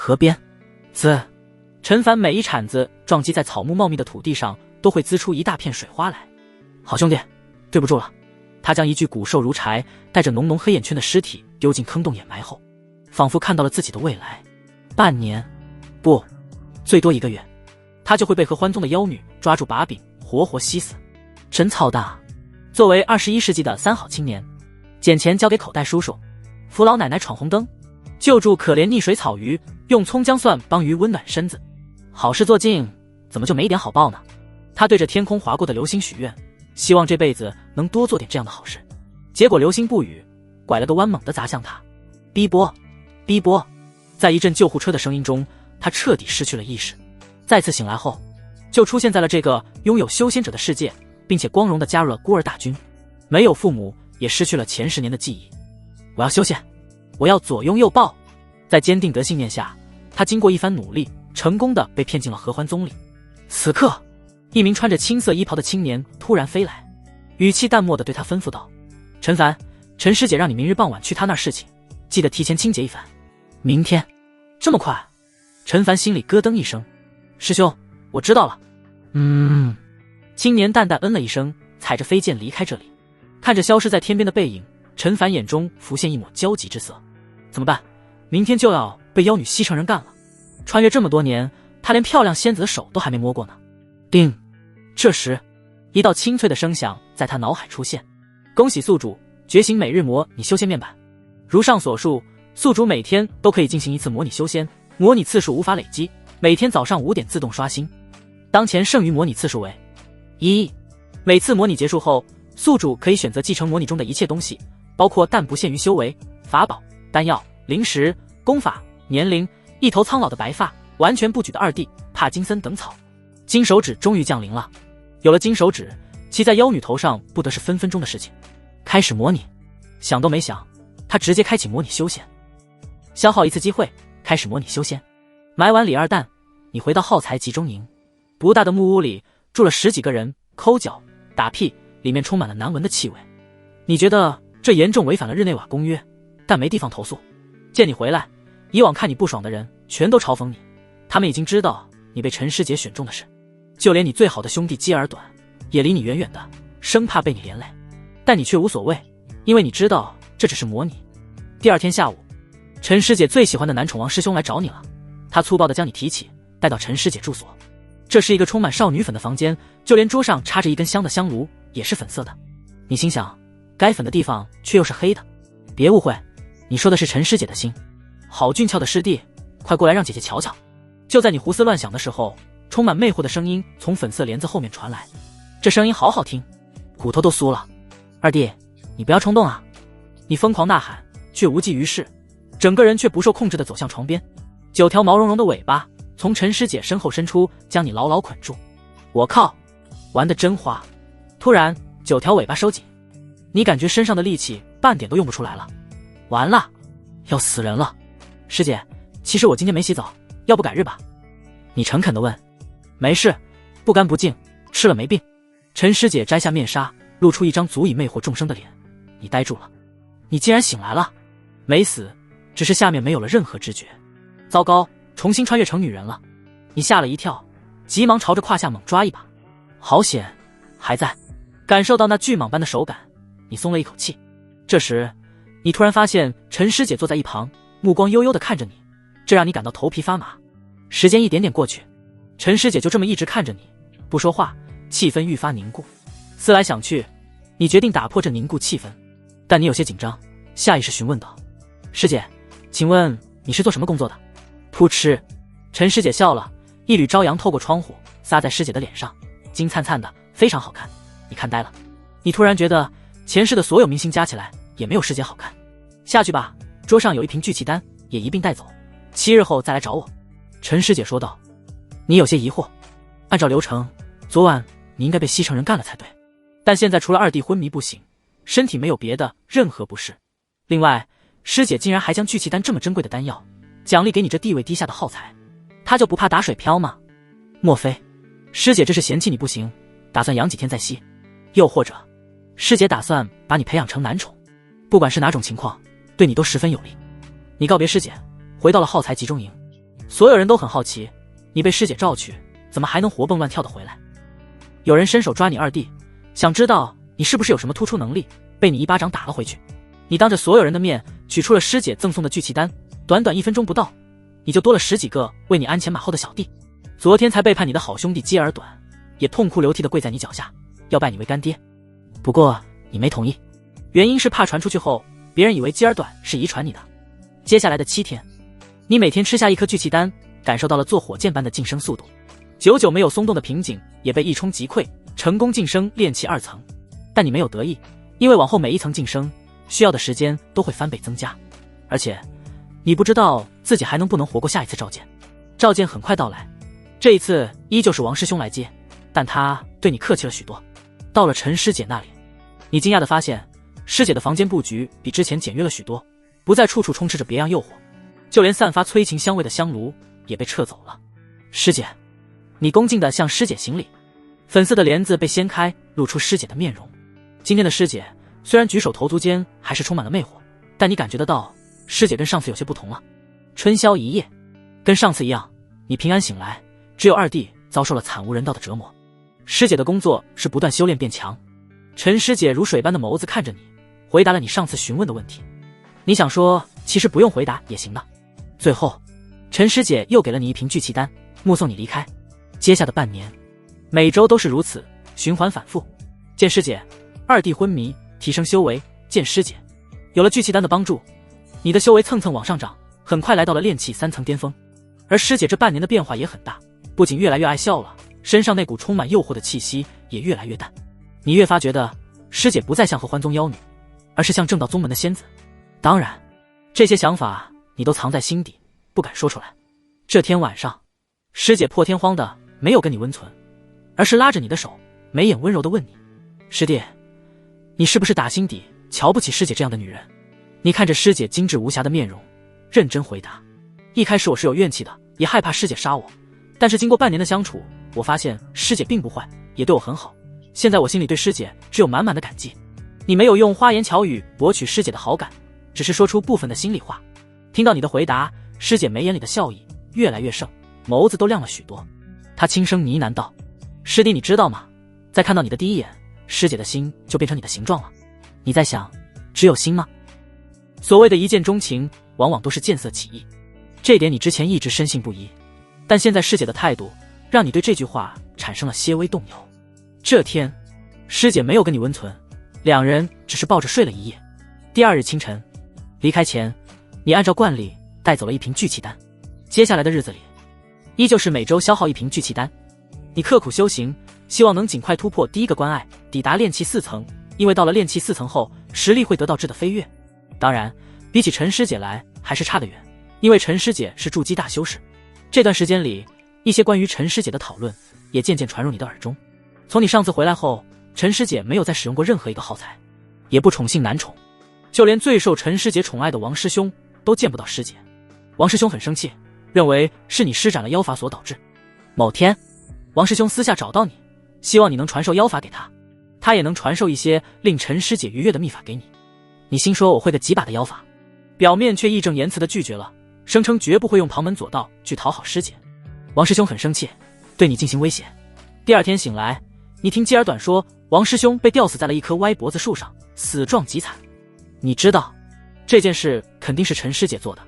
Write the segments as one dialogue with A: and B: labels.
A: 河边，滋！陈凡每一铲子撞击在草木茂密的土地上，都会滋出一大片水花来。好兄弟，对不住了。他将一具骨瘦如柴、带着浓浓黑眼圈的尸体丢进坑洞掩埋后，仿佛看到了自己的未来。半年，不，最多1个月，他就会被合欢宗的妖女抓住把柄，活活吸死。真操蛋啊！作为21世纪的三好青年，捡钱交给口袋叔叔，扶老奶奶闯红灯，救助可怜溺水草鱼，用葱姜蒜帮鱼温暖身子，好事做尽，怎么就没一点好报呢？他对着天空划过的流星许愿，希望这辈子能多做点这样的好事。结果流星不语，拐了个弯猛地砸向他。逼波，逼波！在一阵救护车的声音中，他彻底失去了意识。再次醒来后，就出现在了这个拥有修仙者的世界，并且光荣地加入了孤儿大军。没有父母，也失去了前10年的记忆。我要修仙，我要左拥右抱。在坚定的信念下，他经过一番努力，成功地被骗进了合欢宗里。此刻，一名穿着青色衣袍的青年突然飞来，语气淡漠地对他吩咐道：陈凡，陈师姐让你明日傍晚去她那儿侍寝，记得提前清洁一番。明天？这么快？陈凡心里咯噔一声。师兄，我知道了。青年淡淡嗯了一声，踩着飞剑离开这里。看着消失在天边的背影，陈凡眼中浮现一抹焦急之色。怎么办？明天就要被妖女吸成人干了。穿越这么多年，他连漂亮仙子的手都还没摸过呢。叮！这时，一道清脆的声响在他脑海出现。恭喜宿主觉醒每日模拟修仙面板。如上所述，宿主每天都可以进行一次模拟修仙，模拟次数无法累积，每天早上5点自动刷新。当前剩余模拟次数为1。每次模拟结束后，宿主可以选择继承模拟中的一切东西，包括但不限于修为、法宝、丹药、灵石、功法、年龄、一头苍老的白发、完全不举的2弟、帕金森等草。金手指终于降临了，有了金手指，骑在妖女头上不得是分分钟的事情。开始模拟，想都没想，他直接开启模拟修仙。消耗1次机会，开始模拟修仙。埋完李二蛋，你回到耗材集中营。不大的木屋里住了10几个人，抠脚、打屁，里面充满了难闻的气味。你觉得这严重违反了日内瓦公约，但没地方投诉。见你回来，以往看你不爽的人全都嘲讽你，他们已经知道你被陈师姐选中的事，就连你最好的兄弟基尔短也离你远远的，生怕被你连累。但你却无所谓，因为你知道这只是模拟。第2天下午，陈师姐最喜欢的男宠王师兄来找你了，他粗暴地将你提起，带到陈师姐住所。这是一个充满少女粉的房间，就连桌上插着一根香的香炉也是粉色的。你心想，该粉的地方却又是黑的。别误会，你说的是陈师姐的心。好俊俏的师弟，快过来让姐姐瞧瞧。就在你胡思乱想的时候，充满魅惑的声音从粉色帘子后面传来，这声音好好听，骨头都酥了。2弟，你不要冲动啊！你疯狂呐喊，却无济于事，整个人却不受控制地走向床边。9条毛茸茸的尾巴从陈师姐身后伸出，将你牢牢捆住。我靠，玩得真花！突然9条尾巴收紧，你感觉身上的力气半点都用不出来了。完了，要死人了！师姐，其实我今天没洗澡，要不改日吧？你诚恳地问。没事，不干不净，吃了没病。陈师姐摘下面纱，露出一张足以魅惑众生的脸。你呆住了，你竟然醒来了。没死，只是下面没有了任何知觉。糟糕，重新穿越成女人了。你吓了一跳，急忙朝着胯下猛抓一把。好险，还在。感受到那巨蟒般的手感，你松了一口气。这时你突然发现陈师姐坐在一旁，目光悠悠地看着你，这让你感到头皮发麻。时间一点点过去，陈师姐就这么一直看着你，不说话，气氛愈发凝固。思来想去，你决定打破这凝固气氛，但你有些紧张，下意识询问道：师姐，请问你是做什么工作的？噗嗤，陈师姐笑了，一缕朝阳透过窗户洒在师姐的脸上，金灿灿的，非常好看。你看呆了，你突然觉得前世的所有明星加起来也没有师姐好看。下去吧，桌上有一瓶聚气丹，也一并带走，7日后再来找我。陈师姐说道。你有些疑惑，按照流程，昨晚你应该被吸成人干了才对，但现在除了2弟昏迷不醒，身体没有别的任何不适。另外，师姐竟然还将聚气丹这么珍贵的丹药奖励给你这地位低下的耗材，她就不怕打水漂吗？莫非师姐这是嫌弃你不行，打算养几天再吸？又或者师姐打算把你培养成男宠？不管是哪种情况，对你都十分有利。你告别师姐，回到了耗材集中营。所有人都很好奇，你被师姐召去，怎么还能活蹦乱跳的回来？有人伸手抓你二弟，想知道你是不是有什么突出能力，被你一巴掌打了回去。你当着所有人的面取出了师姐赠送的聚气丹，短短1分钟不到，你就多了10几个为你鞍前马后的小弟。昨天才背叛你的好兄弟基尔短，也痛哭流涕的跪在你脚下，要拜你为干爹。不过你没同意，原因是怕传出去后，别人以为基尔短是遗传你的。接下来的7天，你每天吃下1颗聚气丹，感受到了坐火箭般的晋升速度，久久没有松动的瓶颈也被一冲即溃，成功晋升炼气2层。但你没有得意，因为往后每一层晋升需要的时间都会翻倍增加，而且你不知道自己还能不能活过下一次召见。召见很快到来，这一次依旧是王师兄来接，但他对你客气了许多。到了陈师姐那里，你惊讶地发现师姐的房间布局比之前简约了许多，不再处处充斥着别样诱惑，就连散发催情香味的香炉也被撤走了。师姐，你恭敬地向师姐行礼。粉色的帘子被掀开，露出师姐的面容。今天的师姐虽然举手投足间还是充满了魅惑，但你感觉得到师姐跟上次有些不同了。春宵一夜，跟上次一样，你平安醒来，只有二弟遭受了惨无人道的折磨。师姐的工作是不断修炼变强。陈师姐如水般的眸子看着你，回答了你上次询问的问题。你想说其实不用回答也行的。最后陈师姐又给了你一瓶聚气丹，目送你离开。接下的半年每周都是如此循环反复，见师姐，二弟昏迷，提升修为，见师姐，有了聚气丹的帮助，你的修为蹭蹭往上涨，很快来到了炼气3层巅峰。而师姐这半年的变化也很大，不仅越来越爱笑了，身上那股充满诱惑的气息也越来越淡。你越发觉得师姐不再像合欢宗妖女，而是像正道宗门的仙子。当然这些想法你都藏在心底，不敢说出来。这天晚上，师姐破天荒的没有跟你温存，而是拉着你的手，眉眼温柔的问你，师弟，你是不是打心底瞧不起师姐这样的女人？你看着师姐精致无瑕的面容，认真回答，一开始我是有怨气的，也害怕师姐杀我，但是经过半年的相处，我发现师姐并不坏，也对我很好，现在我心里对师姐只有满满的感激。你没有用花言巧语博取师姐的好感，只是说出部分的心里话。听到你的回答，师姐眉眼里的笑意越来越盛，眸子都亮了许多。她轻声呢喃道，师弟你知道吗，在看到你的第一眼，师姐的心就变成你的形状了。你在想只有心吗？所谓的一见钟情往往都是见色起意，这点你之前一直深信不疑，但现在师姐的态度让你对这句话产生了些微动摇。这天师姐没有跟你温存，两人只是抱着睡了一夜。第二日清晨离开前，你按照惯例带走了一瓶聚气丹。接下来的日子里依旧是每周消耗1瓶聚气丹。你刻苦修行，希望能尽快突破第一个关隘，抵达炼气4层，因为到了炼气4层后，实力会得到质的飞跃。当然比起陈师姐来还是差得远，因为陈师姐是筑基大修士。这段时间里，一些关于陈师姐的讨论也渐渐传入你的耳中。从你上次回来后，陈师姐没有再使用过任何一个耗材，也不宠幸男宠，就连最受陈师姐宠爱的王师兄都见不到师姐。王师兄很生气，认为是你施展了妖法所导致。某天王师兄私下找到你，希望你能传授妖法给他，他也能传授一些令陈师姐愉悦的秘法给你。你心说我会个几把的妖法，表面却义正言辞地拒绝了，声称绝不会用旁门左道去讨好师姐。王师兄很生气，对你进行威胁。第二天醒来，你听基尔短说王师兄被吊死在了一棵歪脖子树上，死状极惨。你知道这件事肯定是陈师姐做的。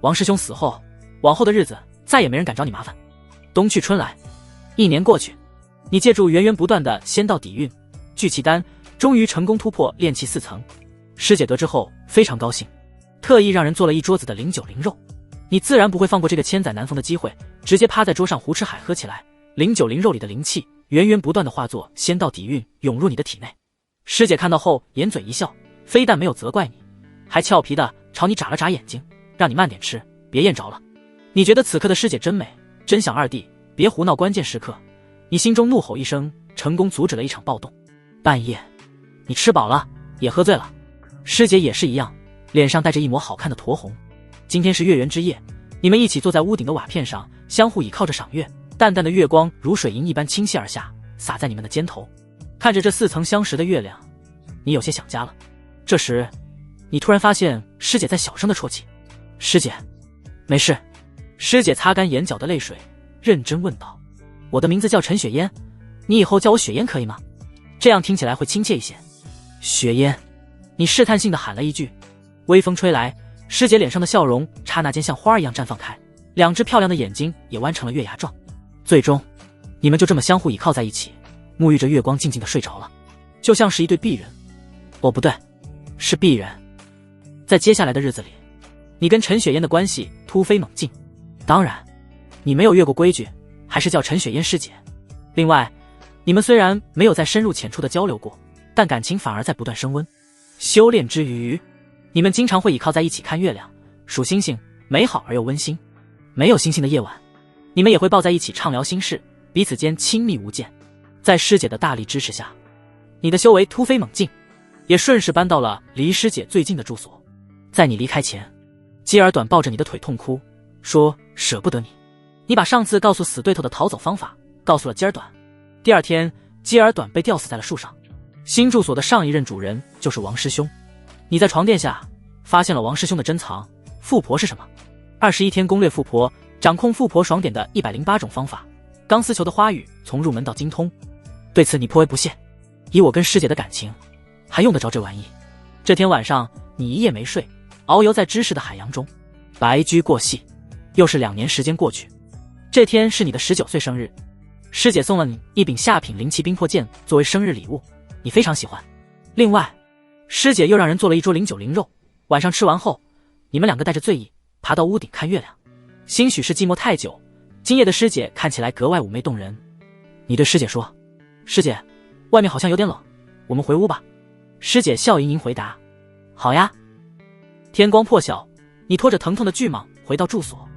A: 王师兄死后，往后的日子再也没人敢找你麻烦。冬去春来，1年过去，你借助源源不断的仙道底蕴，聚气丹终于成功突破炼气4层。师姐得知后非常高兴，特意让人做了一桌子的灵酒灵肉。你自然不会放过这个千载难逢的机会，直接趴在桌上胡吃海喝起来。灵酒灵肉里的灵气源源不断的化作仙道底蕴涌入你的体内。师姐看到后掩嘴一笑，非但没有责怪你，还俏皮的朝你眨了眨眼睛，让你慢点吃，别咽着了。你觉得此刻的师姐真美，真想二弟别胡闹。关键时刻你心中怒吼一声，成功阻止了一场暴动。半夜你吃饱了也喝醉了，师姐也是一样，脸上带着一抹好看的酡红。今天是月圆之夜，你们一起坐在屋顶的瓦片上，相互倚靠着赏月，淡淡的月光如水银一般倾泻而下，洒在你们的肩头。看着这4层相识的月亮，你有些想家了。这时你突然发现师姐在小声的啜泣。师姐没事，师姐擦干眼角的泪水，认真问道：“我的名字叫陈雪嫣，你以后叫我雪嫣可以吗？这样听起来会亲切一些。”雪嫣，你试探性地喊了一句。微风吹来，师姐脸上的笑容刹那间像花儿一样绽放开，两只漂亮的眼睛也弯成了月牙状。最终，你们就这么相互倚靠在一起，沐浴着月光静静地睡着了，就像是一对璧人。哦，不对，是璧人。在接下来的日子里，你跟陈雪嫣的关系突飞猛进。当然，你没有越过规矩，还是叫陈雪嫣师姐。另外，你们虽然没有再深入浅出的交流过，但感情反而在不断升温。修炼之余，你们经常会倚靠在一起看月亮、数星星，美好而又温馨。没有星星的夜晚，你们也会抱在一起畅聊心事，彼此间亲密无间。在师姐的大力支持下，你的修为突飞猛进，也顺势搬到了离师姐最近的住所。在你离开前，基尔短抱着你的腿痛哭，说舍不得你。你把上次告诉死对头的逃走方法告诉了基尔短。第二天，基尔短被吊死在了树上。新住所的上一任主人就是王师兄。你在床垫下发现了王师兄的珍藏。富婆是什么？21天攻略富婆，掌控富婆爽点的108种方法。钢丝球的花语，从入门到精通。对此你颇为不屑，以我跟师姐的感情，还用得着这玩意？这天晚上，你一夜没睡，遨游在知识的海洋中。白驹过隙，又是2年时间过去。这天是你的19岁生日，师姐送了你一柄下品灵气冰魄剑作为生日礼物，你非常喜欢。另外，师姐又让人做了一桌09灵肉，晚上吃完后，你们两个带着醉意爬到屋顶看月亮。兴许是寂寞太久，今夜的师姐看起来格外妩媚动人。你对师姐说：“师姐，外面好像有点冷，我们回屋吧。”师姐笑盈盈回答：“好呀。”天光破晓，你拖着疼痛的巨蟒回到住所。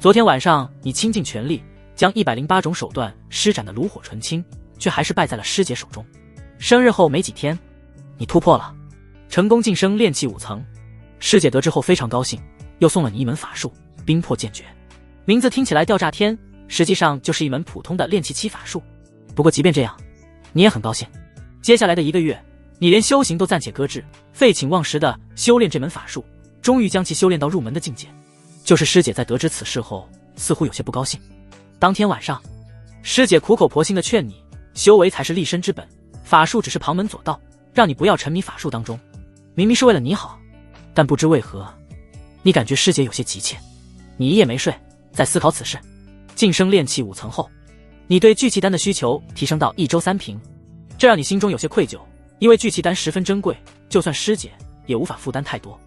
A: 昨天晚上你倾尽全力将108种手段施展得炉火纯青，却还是败在了师姐手中。生日后没几天，你突破了，成功晋升炼气5层。师姐得知后非常高兴，又送了你一门法术冰魄剑诀。名字听起来吊炸天，实际上就是一门普通的炼气7法术。不过即便这样，你也很高兴。接下来的1个月，你连修行都暂且搁置，废寝忘食地修炼这门法术，终于将其修炼到入门的境界。就是师姐在得知此事后，似乎有些不高兴。当天晚上，师姐苦口婆心地劝你，修为才是立身之本，法术只是旁门左道，让你不要沉迷法术当中。明明是为了你好，但不知为何，你感觉师姐有些急切。你一夜没睡，在思考此事。晋升炼气5层后，你对聚气丹的需求提升到1周3瓶，这让你心中有些愧疚，因为聚气丹十分珍贵，就算师姐也无法负担太多。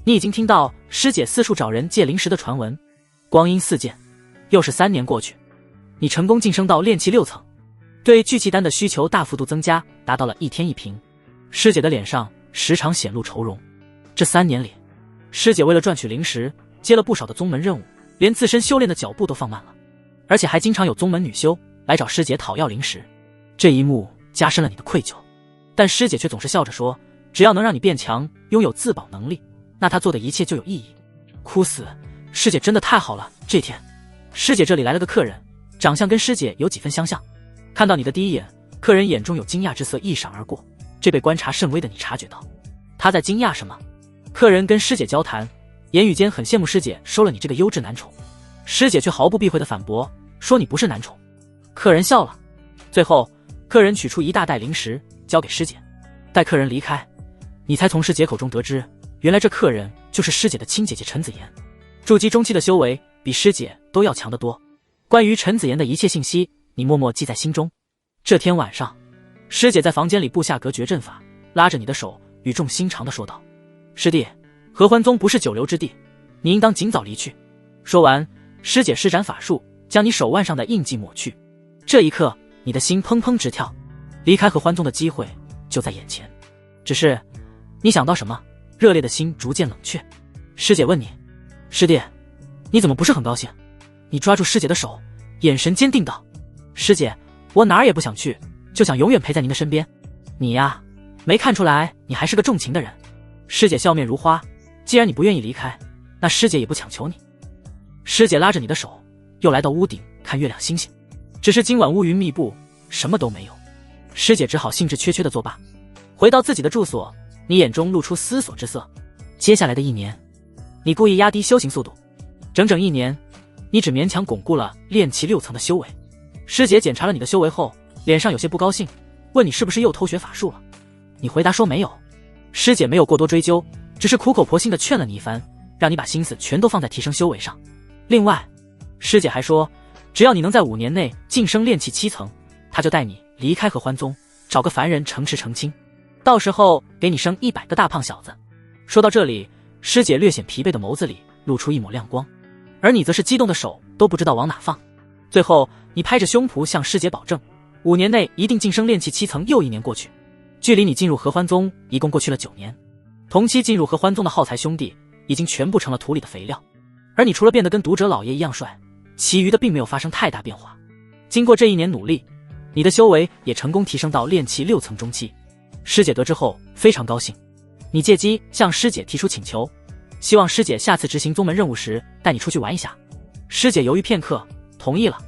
A: 你已经听到师姐四处找人借灵石的传闻。光阴似箭，又是3年过去，你成功晋升到炼气6层，对聚气丹的需求大幅度增加，达到了1天1瓶。师姐的脸上时常显露愁容。这3年里，师姐为了赚取灵石，接了不少的宗门任务，连自身修炼的脚步都放慢了，而且还经常有宗门女修来找师姐讨要灵石。这一幕加深了你的愧疚，但师姐却总是笑着说，只要能让你变强，拥有自保能力，那她做的一切就有意义。哭死，师姐真的太好了。这天，师姐这里来了个客人，长相跟师姐有几分相像。看到你的第一眼，客人眼中有惊讶之色一闪而过，这被观察甚微的你察觉到。他在惊讶什么？客人跟师姐交谈，言语间很羡慕师姐收了你这个优质男宠。师姐却毫不避讳的反驳，说你不是男宠。客人笑了。最后，客人取出一大袋灵石交给师姐。待客人离开，你才从师姐口中得知，原来这客人就是师姐的亲姐姐陈子妍。筑基中期的修为比师姐都要强得多。关于陈子妍的一切信息，你默默记在心中。这天晚上，师姐在房间里布下隔绝阵法，拉着你的手，语重心长地说道：“师弟，合欢宗不是久留之地，你应当尽早离去。”说完，师姐施展法术，将你手腕上的印记抹去。这一刻，你的心砰砰直跳，离开合欢宗的机会就在眼前。只是，你想到什么，热烈的心逐渐冷却。师姐问你：“师弟，你怎么不是很高兴？”你抓住师姐的手，眼神坚定道：“师姐，我哪儿也不想去，就想永远陪在您的身边。你呀，没看出来你还是个重情的人。”师姐笑面如花，既然你不愿意离开，那师姐也不强求你。师姐拉着你的手，又来到屋顶看月亮星星。只是今晚乌云密布，什么都没有。师姐只好兴致缺缺的作罢。回到自己的住所，你眼中露出思索之色。接下来的1年，你故意压低修行速度。整整1年，你只勉强巩固了炼气6层的修为。师姐检查了你的修为后，脸上有些不高兴，问你是不是又偷学法术了。你回答说没有。师姐没有过多追究，只是苦口婆心地劝了你一番，让你把心思全都放在提升修为上。另外，师姐还说，只要你能在5年内晋升炼气7层，她就带你离开合欢宗，找个凡人城池成亲，到时候给你生100个大胖小子。说到这里，师姐略显疲惫的眸子里露出一抹亮光，而你则是激动的手都不知道往哪放。最后，你拍着胸脯向师姐保证，5年内一定晋升炼气7层。又1年过去，距离你进入合欢宗一共过去了9年。同期进入合欢宗的浩才兄弟已经全部成了土里的肥料，而你除了变得跟读者老爷一样帅，其余的并没有发生太大变化。经过这1年努力，你的修为也成功提升到炼气6层中期。师姐得知后非常高兴，你借机向师姐提出请求，希望师姐下次执行宗门任务时带你出去玩一下。师姐犹豫片刻，同意了。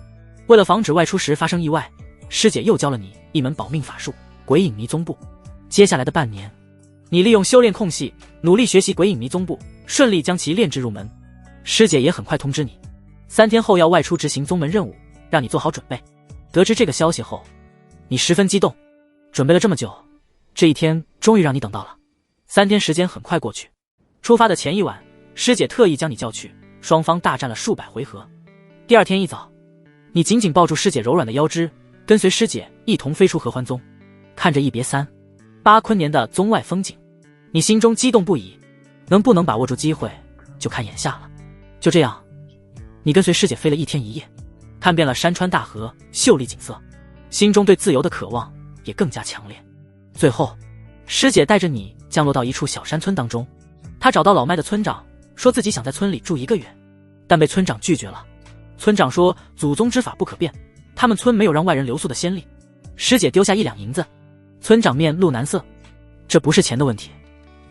A: 为了防止外出时发生意外，师姐又教了你一门保命法术鬼影迷踪步。接下来的半年，你利用修炼空隙努力学习鬼影迷踪步，顺利将其炼制入门。师姐也很快通知你，3天后要外出执行宗门任务，让你做好准备。得知这个消息后，你十分激动，准备了这么久，这一天终于让你等到了。3天时间很快过去，出发的前一晚，师姐特意将你叫去，双方大战了数百回合。第2天一早，你紧紧抱住师姐柔软的腰肢，跟随师姐一同飞出合欢宗，看着一别3、8坤年的宗外风景，你心中激动不已，能不能把握住机会，就看眼下了。就这样，你跟随师姐飞了1天1夜，看遍了山川大河、秀丽景色，心中对自由的渴望也更加强烈。最后，师姐带着你降落到一处小山村当中，她找到老迈的村长，说自己想在村里住1个月，但被村长拒绝了。村长说祖宗之法不可变，他们村没有让外人留宿的先例。师姐丢下1两银子，村长面露难色，这不是钱的问题。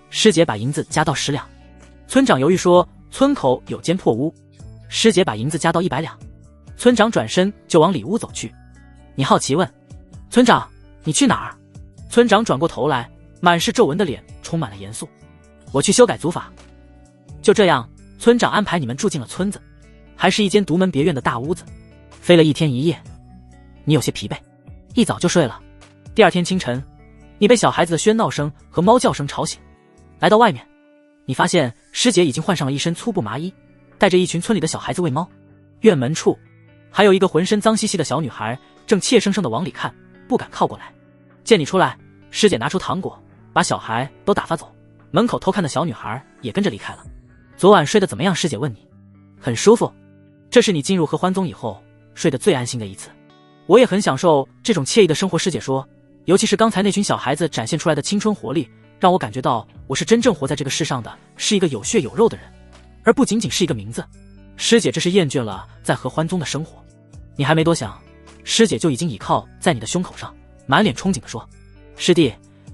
A: 师姐把银子加到10两，村长犹豫说村口有间破屋。师姐把银子加到100两，村长转身就往里屋走去。你好奇问，村长，你去哪儿？村长转过头来，满是皱纹的脸充满了严肃。我去修改祖法。就这样，村长安排你们住进了村子，还是一间独门别院的大屋子。飞了1天1夜，你有些疲惫，一早就睡了。第2天清晨，你被小孩子的喧闹声和猫叫声吵醒。来到外面，你发现师姐已经换上了一身粗布麻衣，带着一群村里的小孩子喂猫。院门处还有一个浑身脏兮兮的小女孩，正怯生生地往里看，不敢靠过来。见你出来，师姐拿出糖果，把小孩都打发走。门口偷看的小女孩也跟着离开了。昨晚睡得怎么样？师姐问你。很舒服，这是你进入合欢宗以后睡得最安心的一次。我也很享受这种惬意的生活，师姐说，尤其是刚才那群小孩子展现出来的青春活力，让我感觉到我是真正活在这个世上的，是一个有血有肉的人，而不仅仅是一个名字。师姐这是厌倦了在合欢宗的生活。你还没多想，师姐就已经倚靠在你的胸口上，满脸憧憬地说，师弟，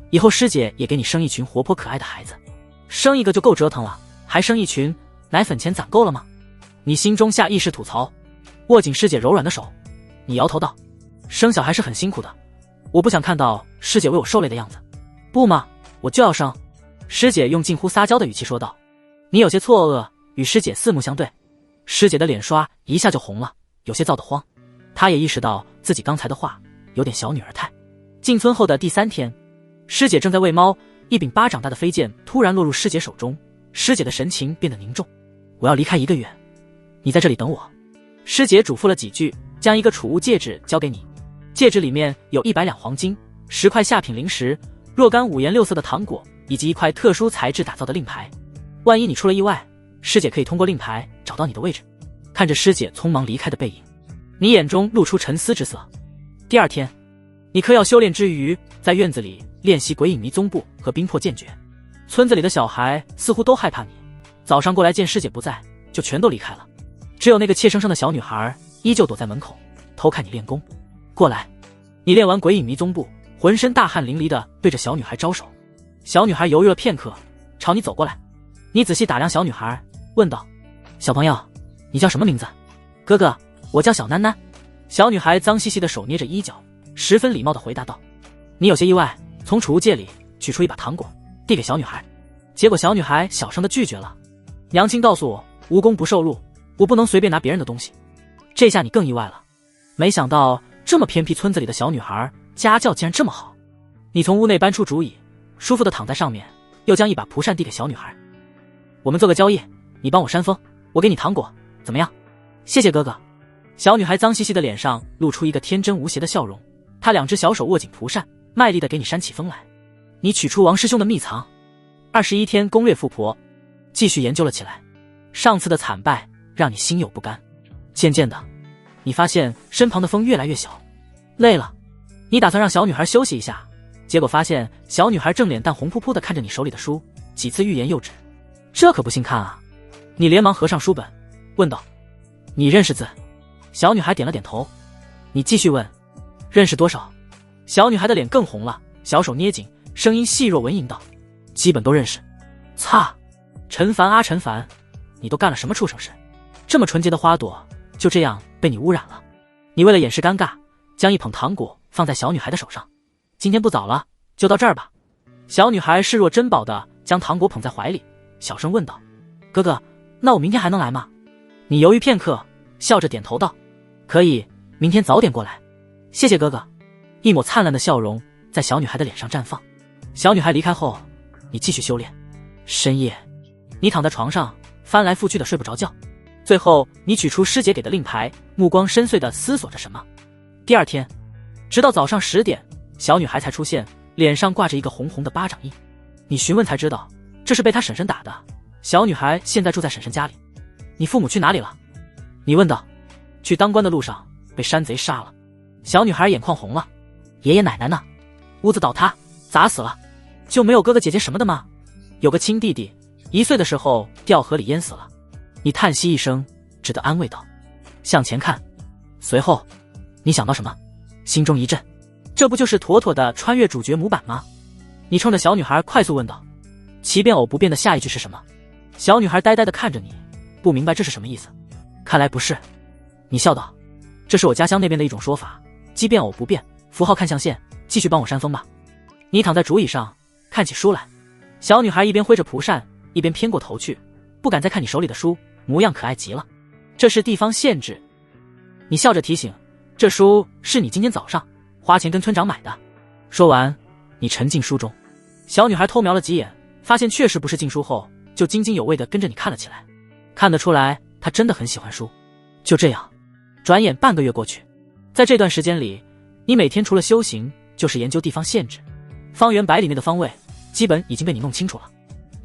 A: 以后师姐也给你生一群活泼可爱的孩子。生一个就够折腾了，还生一群，奶粉钱攒够了吗？你心中下意识吐槽，握紧师姐柔软的手。你摇头道，生小孩是很辛苦的，我不想看到师姐为我受累的样子。不吗？我就要生。师姐用近乎撒娇的语气说道。你有些错愕，与师姐四目相对。师姐的脸刷一下就红了，有些躁得慌。她也意识到自己刚才的话有点小女儿态。进村后的第3天，师姐正在喂猫，一柄巴掌大的飞剑突然落入师姐手中，师姐的神情变得凝重。我要离开1个月，你在这里等我。师姐嘱咐了几句，将一个储物戒指交给你，戒指里面有100两黄金、10块下品灵石、若干5颜6色的糖果，以及一块特殊材质打造的令牌。万一你出了意外，师姐可以通过令牌找到你的位置。看着师姐匆忙离开的背影，你眼中露出沉思之色。第2天，你嗑药修炼之余，在院子里练习鬼影迷踪步和冰魄剑诀。村子里的小孩似乎都害怕你，早上过来见师姐不在，就全都离开了。只有那个怯生生的小女孩依旧躲在门口偷看你练功。过来。你练完鬼影迷踪步，浑身大汗淋漓的对着小女孩招手。小女孩犹豫了片刻，朝你走过来。你仔细打量小女孩，问道，小朋友，你叫什么名字？哥哥，我叫小囡囡。小女孩脏兮兮的手捏着衣角，十分礼貌的回答道。你有些意外，从储物戒里取出一把糖果递给小女孩，结果小女孩小声的拒绝了。娘亲告诉我，无功不受禄，我不能随便拿别人的东西。这下你更意外了，没想到这么偏僻村子里的小女孩家教竟然这么好。你从屋内搬出竹椅，舒服的躺在上面，又将一把蒲扇递给小女孩。我们做个交易，你帮我扇风，我给你糖果，怎么样？谢谢哥哥。小女孩脏兮兮的脸上露出一个天真无邪的笑容，她2只小手握紧蒲扇，卖力的给你扇起风来。你取出王师兄的秘藏。21天攻略富婆，继续研究了起来。上次的惨败让你心有不甘，渐渐的，你发现身旁的风越来越小。累了，你打算让小女孩休息一下，结果发现小女孩正脸蛋红扑扑的看着你手里的书，几次欲言又止。这可不信看啊！你连忙合上书本，问道：“你认识字？”小女孩点了点头。你继续问：“认识多少？”小女孩的脸更红了，小手捏紧，声音细若蚊蝇道：“基本都认识。”擦！陈凡啊陈凡，你都干了什么畜生事？这么纯洁的花朵，就这样被你污染了。你为了掩饰尴尬，将一捧糖果放在小女孩的手上。今天不早了，就到这儿吧。小女孩视若珍宝的将糖果捧在怀里，小声问道：“哥哥，那我明天还能来吗？”你犹豫片刻，笑着点头道：“可以，明天早点过来。”谢谢哥哥。一抹灿烂的笑容在小女孩的脸上绽放。小女孩离开后，你继续修炼。深夜，你躺在床上翻来覆去的睡不着觉，最后你取出师姐给的令牌，目光深邃的思索着什么。第二天，直到早上10点，小女孩才出现，脸上挂着一个红红的巴掌印。你询问才知道，这是被她婶婶打的。小女孩现在住在婶婶家里。你父母去哪里了？你问道。去当官的路上被山贼杀了。小女孩眼眶红了。爷爷奶奶呢？屋子倒塌，砸死了。就没有哥哥姐姐什么的吗？有个亲弟弟，1岁的时候掉河里淹死了。你叹息一声，只得安慰道：“向前看。”随后，你想到什么？心中一震，这不就是妥妥的穿越主角模板吗？你冲着小女孩快速问道：“奇变偶不变的下一句是什么？”小女孩呆呆地看着你，不明白这是什么意思。看来不是。你笑道：“这是我家乡那边的一种说法，奇变偶不变，符号看象限，继续帮我扇风吧。”你躺在竹椅上看起书来。小女孩一边挥着蒲扇，一边偏过头去，不敢再看你手里的书，模样可爱极了。这是地方县志。你笑着提醒：“这书是你今天早上花钱跟村长买的。”说完，你沉浸书中。小女孩偷瞄了几眼，发现确实不是禁书后，就津津有味地跟着你看了起来。看得出来，她真的很喜欢书。就这样，转眼半个月过去，在这段时间里，你每天除了修行，就是研究地方县志。方圆100里内的方位基本已经被你弄清楚了。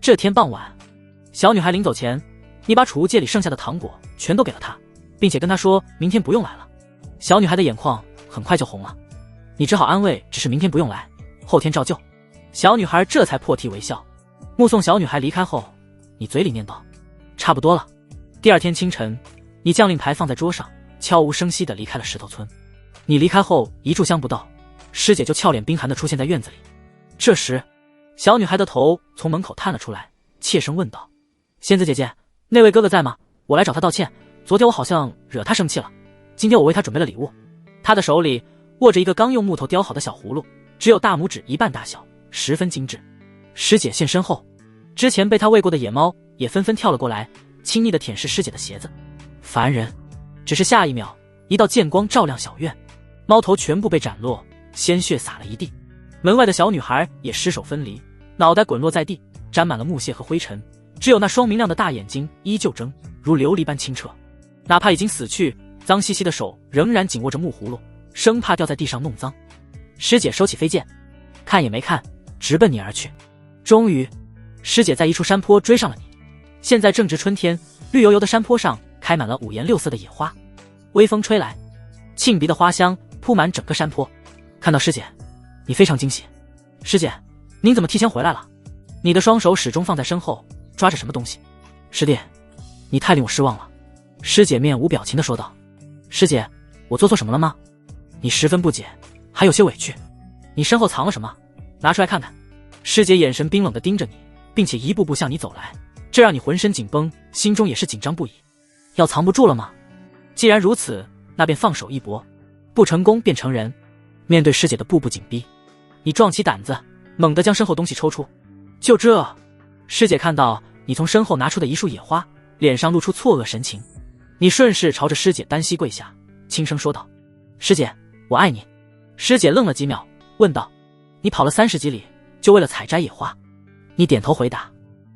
A: 这天傍晚，小女孩临走前，你把储物戒里剩下的糖果全都给了她，并且跟她说明天不用来了。小女孩的眼眶很快就红了。你只好安慰，只是明天不用来，后天照旧。小女孩这才破涕为笑。目送小女孩离开后，你嘴里念道：“差不多了。”第二天清晨，你将令牌放在桌上，悄无声息地离开了石头村。你离开后1炷香不到，师姐就俏脸冰寒地出现在院子里。这时，小女孩的头从门口探了出来，怯声问道：“仙子姐姐，那位哥哥在吗？我来找他道歉，昨天我好像惹他生气了，今天我为他准备了礼物。”他的手里握着一个刚用木头雕好的小葫芦，只有大拇指1半大小，十分精致。师姐现身后，之前被他喂过的野猫也纷纷跳了过来，亲昵地舔舐师姐的鞋子。烦人！只是下一秒，一道剑光照亮小院，猫头全部被斩落，鲜血洒了一地。门外的小女孩也尸首分离，脑袋滚落在地，沾满了木屑和灰尘，只有那双明亮的大眼睛依旧睁，如琉璃般清澈。哪怕已经死去，脏兮兮的手仍然紧握着木葫芦，生怕掉在地上弄脏。师姐收起飞剑，看也没看，直奔你而去。终于，师姐在一处山坡追上了你。现在正值春天，绿油油的山坡上开满了5颜6色的野花，微风吹来，沁鼻的花香铺满整个山坡。看到师姐，你非常惊喜。师姐，您怎么提前回来了？你的双手始终放在身后，抓着什么东西。师弟，你太令我失望了。师姐面无表情地说道。师姐，我做错什么了吗？你十分不解，还有些委屈。你身后藏了什么？拿出来看看。师姐眼神冰冷地盯着你，并且一步步向你走来，这让你浑身紧绷，心中也是紧张不已。要藏不住了吗？既然如此，那便放手一搏，不成功便成仁。面对师姐的步步紧逼，你壮起胆子，猛地将身后东西抽出。就这，师姐看到你从身后拿出的一束野花，脸上露出错愕神情。你顺势朝着师姐单膝跪下，轻声说道：“师姐，我爱你。”师姐愣了几秒，问道：“你跑了30几里，就为了采摘野花？”你点头回答：“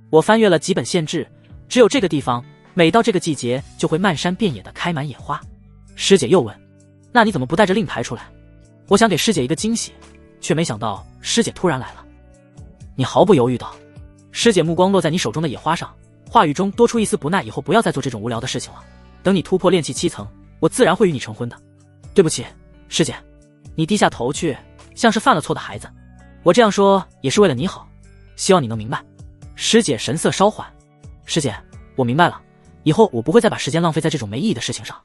A: 我翻阅了几本县志，只有这个地方，每到这个季节就会漫山遍野的开满野花。”师姐又问：“那你怎么不带着令牌出来？”我想给师姐一个惊喜，却没想到师姐突然来了。你毫不犹豫道。师姐目光落在你手中的野花上，话语中多出一丝不耐，以后不要再做这种无聊的事情了。等你突破炼气7层，我自然会与你成婚的。对不起，师姐。你低下头去，像是犯了错的孩子。我这样说也是为了你好，希望你能明白。师姐神色稍缓。师姐，我明白了，以后我不会再把时间浪费在这种没意义的事情上。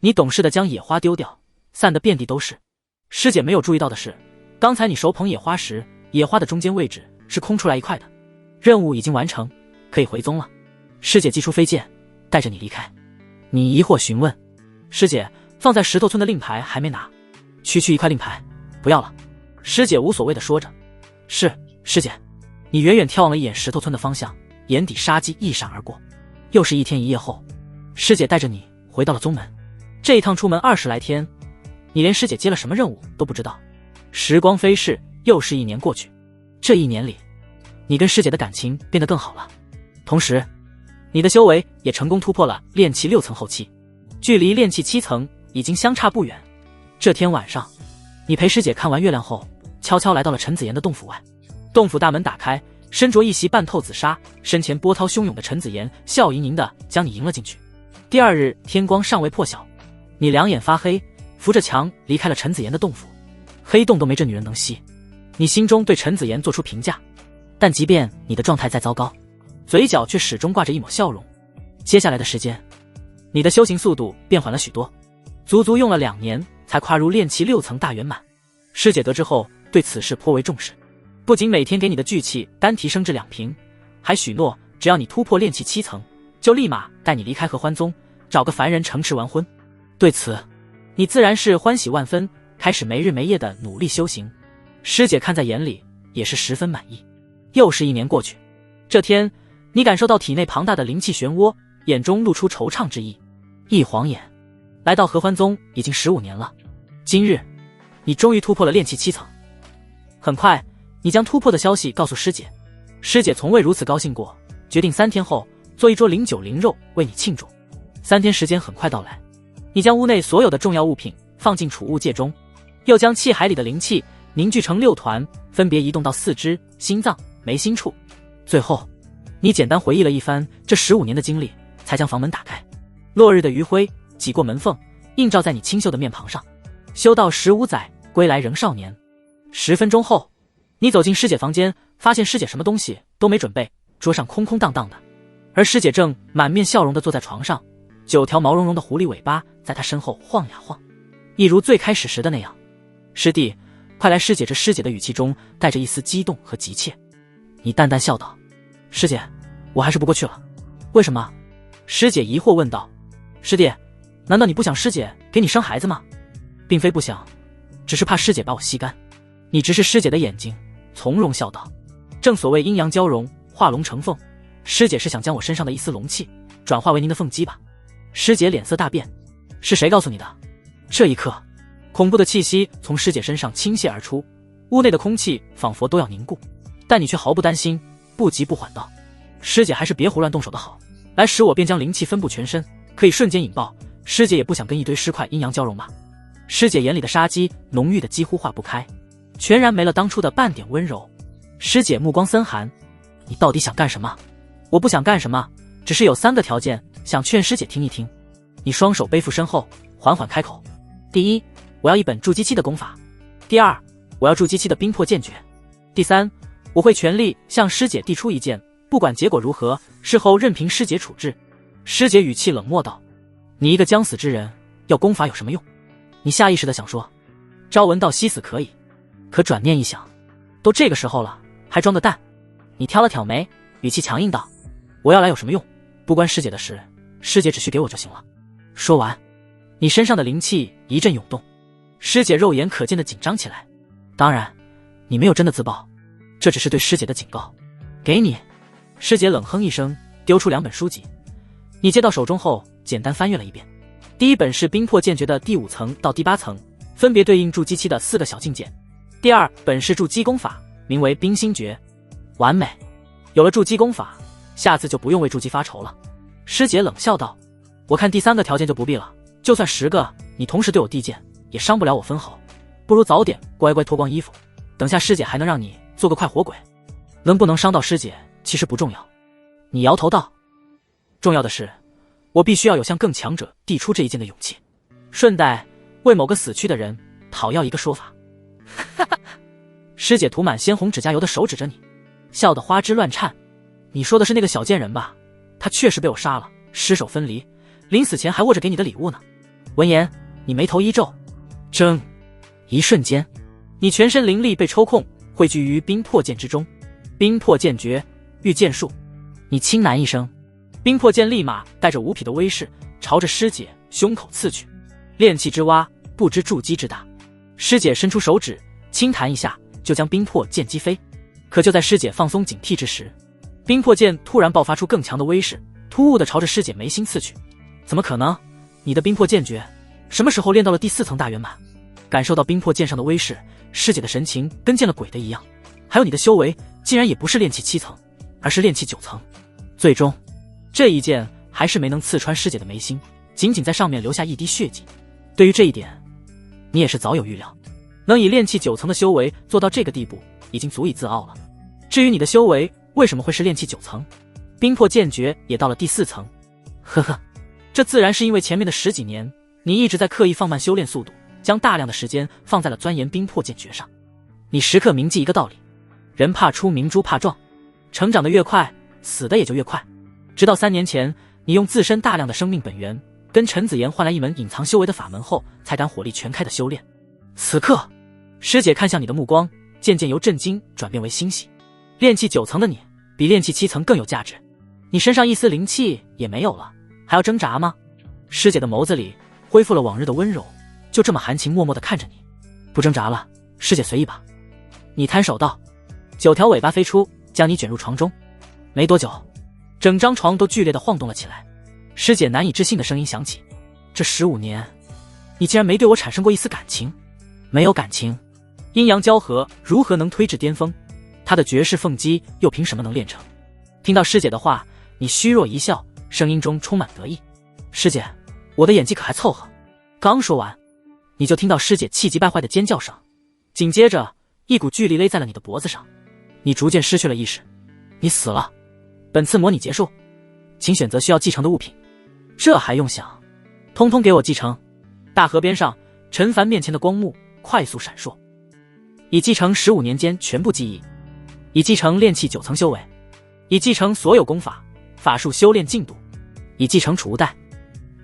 A: 你懂事的将野花丢掉，散得遍地都是。师姐没有注意到的是，刚才你手捧野花时，野花的中间位置是空出来一块的。任务已经完成，可以回宗了。师姐祭出飞剑，带着你离开。你疑惑询问：“师姐，放在石头村的令牌还没拿？”区区一块令牌，不要了。师姐无所谓的说着。是，师姐。你远远眺望了一眼石头村的方向，眼底杀机一闪而过。又是1天1夜后，师姐带着你回到了宗门。这一趟出门20来天，你连师姐接了什么任务都不知道。时光飞逝，又是1年过去。这1年里，你跟师姐的感情变得更好了，同时你的修为也成功突破了炼气6层后期，距离炼气7层已经相差不远。这天晚上，你陪师姐看完月亮后，悄悄来到了陈子妍的洞府外。洞府大门打开，身着一袭半透紫纱，身前波涛汹涌的陈子妍笑盈盈的将你迎了进去。第2日天光尚未破晓，你两眼发黑，扶着墙离开了陈子妍的洞府。黑洞都没这女人能吸。你心中对陈子妍做出评价，但即便你的状态再糟糕，嘴角却始终挂着一抹笑容。接下来的时间，你的修行速度变缓了许多，足足用了2年才跨入炼气6层大圆满。师姐得知后对此事颇为重视，不仅每天给你的聚气丹提升至2瓶，还许诺只要你突破炼气7层，就立马带你离开合欢宗，找个凡人城池完婚。对此，你自然是欢喜万分，开始没日没夜的努力修行。师姐看在眼里，也是十分满意。又是1年过去，这天，你感受到体内庞大的灵气漩涡，眼中露出惆怅之意。一晃眼，来到合欢宗已经15年了。今日，你终于突破了炼气7层。很快，你将突破的消息告诉师姐。师姐从未如此高兴过，决定3天后做一桌灵酒灵肉为你庆祝。3天时间很快到来，你将屋内所有的重要物品放进储物戒中，又将气海里的灵气凝聚成6团，分别移动到4肢、心脏、眉心处。最后，你简单回忆了一番这15年的经历，才将房门打开。落日的余晖挤过门缝，映照在你清秀的面庞上。修道15载，归来仍少年。10分钟后，你走进师姐房间，发现师姐什么东西都没准备，桌上空空荡荡的，而师姐正满面笑容地坐在床上，9条毛茸茸的狐狸尾巴在她身后晃呀晃，一如最开始时的那样。师弟，快来！师姐这师姐的语气中带着一丝激动和急切。你淡淡笑道：“师姐，我还是不过去了。”为什么？师姐疑惑问道。师弟，难道你不想师姐给你生孩子吗？并非不想，只是怕师姐把我吸干。你直视师姐的眼睛，从容笑道：“正所谓阴阳交融，化龙成凤，师姐是想将我身上的一丝龙气转化为您的凤姬吧？”师姐脸色大变：“是谁告诉你的？”这一刻，恐怖的气息从师姐身上倾泻而出，屋内的空气仿佛都要凝固，但你却毫不担心，不急不缓道：“师姐还是别胡乱动手的好，来时我便将灵气分布全身，可以瞬间引爆。师姐也不想跟一堆尸块阴阳交融吧？”师姐眼里的杀机浓郁的几乎化不开，全然没了当初的半点温柔。师姐目光森寒：“你到底想干什么？”我不想干什么，只是有3个条件想劝师姐听一听。你双手背负身后，缓缓开口：“第一，我要一本筑基期的功法；第2，我要筑基期的冰魄剑诀；第3，我会全力向师姐递出一剑，不管结果如何，事后任凭师姐处置。”师姐语气冷漠道：“你一个将死之人，要功法有什么用？”你下意识地想说：“朝闻道夕死可以。”可转念一想，都这个时候了，还装得淡。你挑了挑眉，语气强硬道：“我要来有什么用？不关师姐的事，师姐只需给我就行了。”说完，你身上的灵气一阵涌动，师姐肉眼可见的紧张起来。当然，你没有真的自爆，这只是对师姐的警告。给你。师姐冷哼一声，丢出2本书籍。你接到手中后，简单翻阅了一遍。第一本是冰魄剑诀的第5层到第8层，分别对应筑基期的4个小境界。第二本是筑基功法，名为冰心诀。完美，有了筑基功法，下次就不用为筑基发愁了。师姐冷笑道：我看第3个条件就不必了，就算10个你同时对我递剑，也伤不了我分毫，不如早点乖乖脱光衣服，等下师姐还能让你做个快活鬼。能不能伤到师姐其实不重要。你摇头道：重要的是我必须要有向更强者递出这一剑的勇气，顺带为某个死去的人讨要一个说法。哈哈，师姐涂满鲜红指甲油的手指着你，笑得花枝乱颤。你说的是那个小贱人吧？他确实被我杀了，尸首分离，临死前还握着给你的礼物呢。闻言，你眉头一皱，铮，一瞬间，你全身灵力被抽空，汇聚于冰魄剑之中。冰魄剑诀，御剑术。你轻喃一声，冰魄剑立马带着无匹的威势，朝着师姐胸口刺去。炼气之蛙，不知筑基之大。师姐伸出手指，轻弹一下，就将冰魄剑击飞。可就在师姐放松警惕之时，冰魄剑突然爆发出更强的威势，突兀地朝着师姐眉心刺去。怎么可能？你的冰魄剑诀什么时候练到了第4层大圆满？感受到冰魄剑上的威势，师姐的神情跟见了鬼的一样。还有你的修为竟然也不是炼气7层，而是炼气9层。最终这一剑还是没能刺穿师姐的眉心，仅仅在上面留下一滴血迹。对于这一点，你也是早有预料，能以炼气9层的修为做到这个地步，已经足以自傲了。至于你的修为为什么会是炼气9层，冰魄剑诀也到了第4层，呵呵，这自然是因为前面的10几年你一直在刻意放慢修炼速度，将大量的时间放在了钻研冰魄剑诀上。你时刻铭记一个道理，人怕出名猪怕壮，成长的越快，死的也就越快。直到3年前，你用自身大量的生命本源跟陈子妍换来一门隐藏修为的法门后，才敢火力全开的修炼。此刻，师姐看向你的目光渐渐由震惊转变为欣喜。炼气9层的你，比炼气7层更有价值。你身上一丝灵气也没有了，还要挣扎吗？师姐的眸子里恢复了往日的温柔，就这么含情脉脉地看着你。不挣扎了，师姐随意吧。你摊手道，9条尾巴飞出，将你卷入床中。没多久，整张床都剧烈地晃动了起来。师姐难以置信的声音响起：这15年，你竟然没对我产生过一丝感情？没有感情，阴阳交合如何能推至巅峰？他的绝世凤姬又凭什么能炼成？听到师姐的话，你虚弱一笑，声音中充满得意：师姐，我的演技可还凑合？刚说完，你就听到师姐气急败坏的尖叫声，紧接着一股巨力勒在了你的脖子上，你逐渐失去了意识。你死了，本次模拟结束，请选择需要继承的物品。这还用想？通通给我继承。大河边上，陈凡面前的光幕快速闪烁，已继承15年间全部记忆，已继承炼气9层修为，已继承所有功法法术修炼进度，已继承储物袋，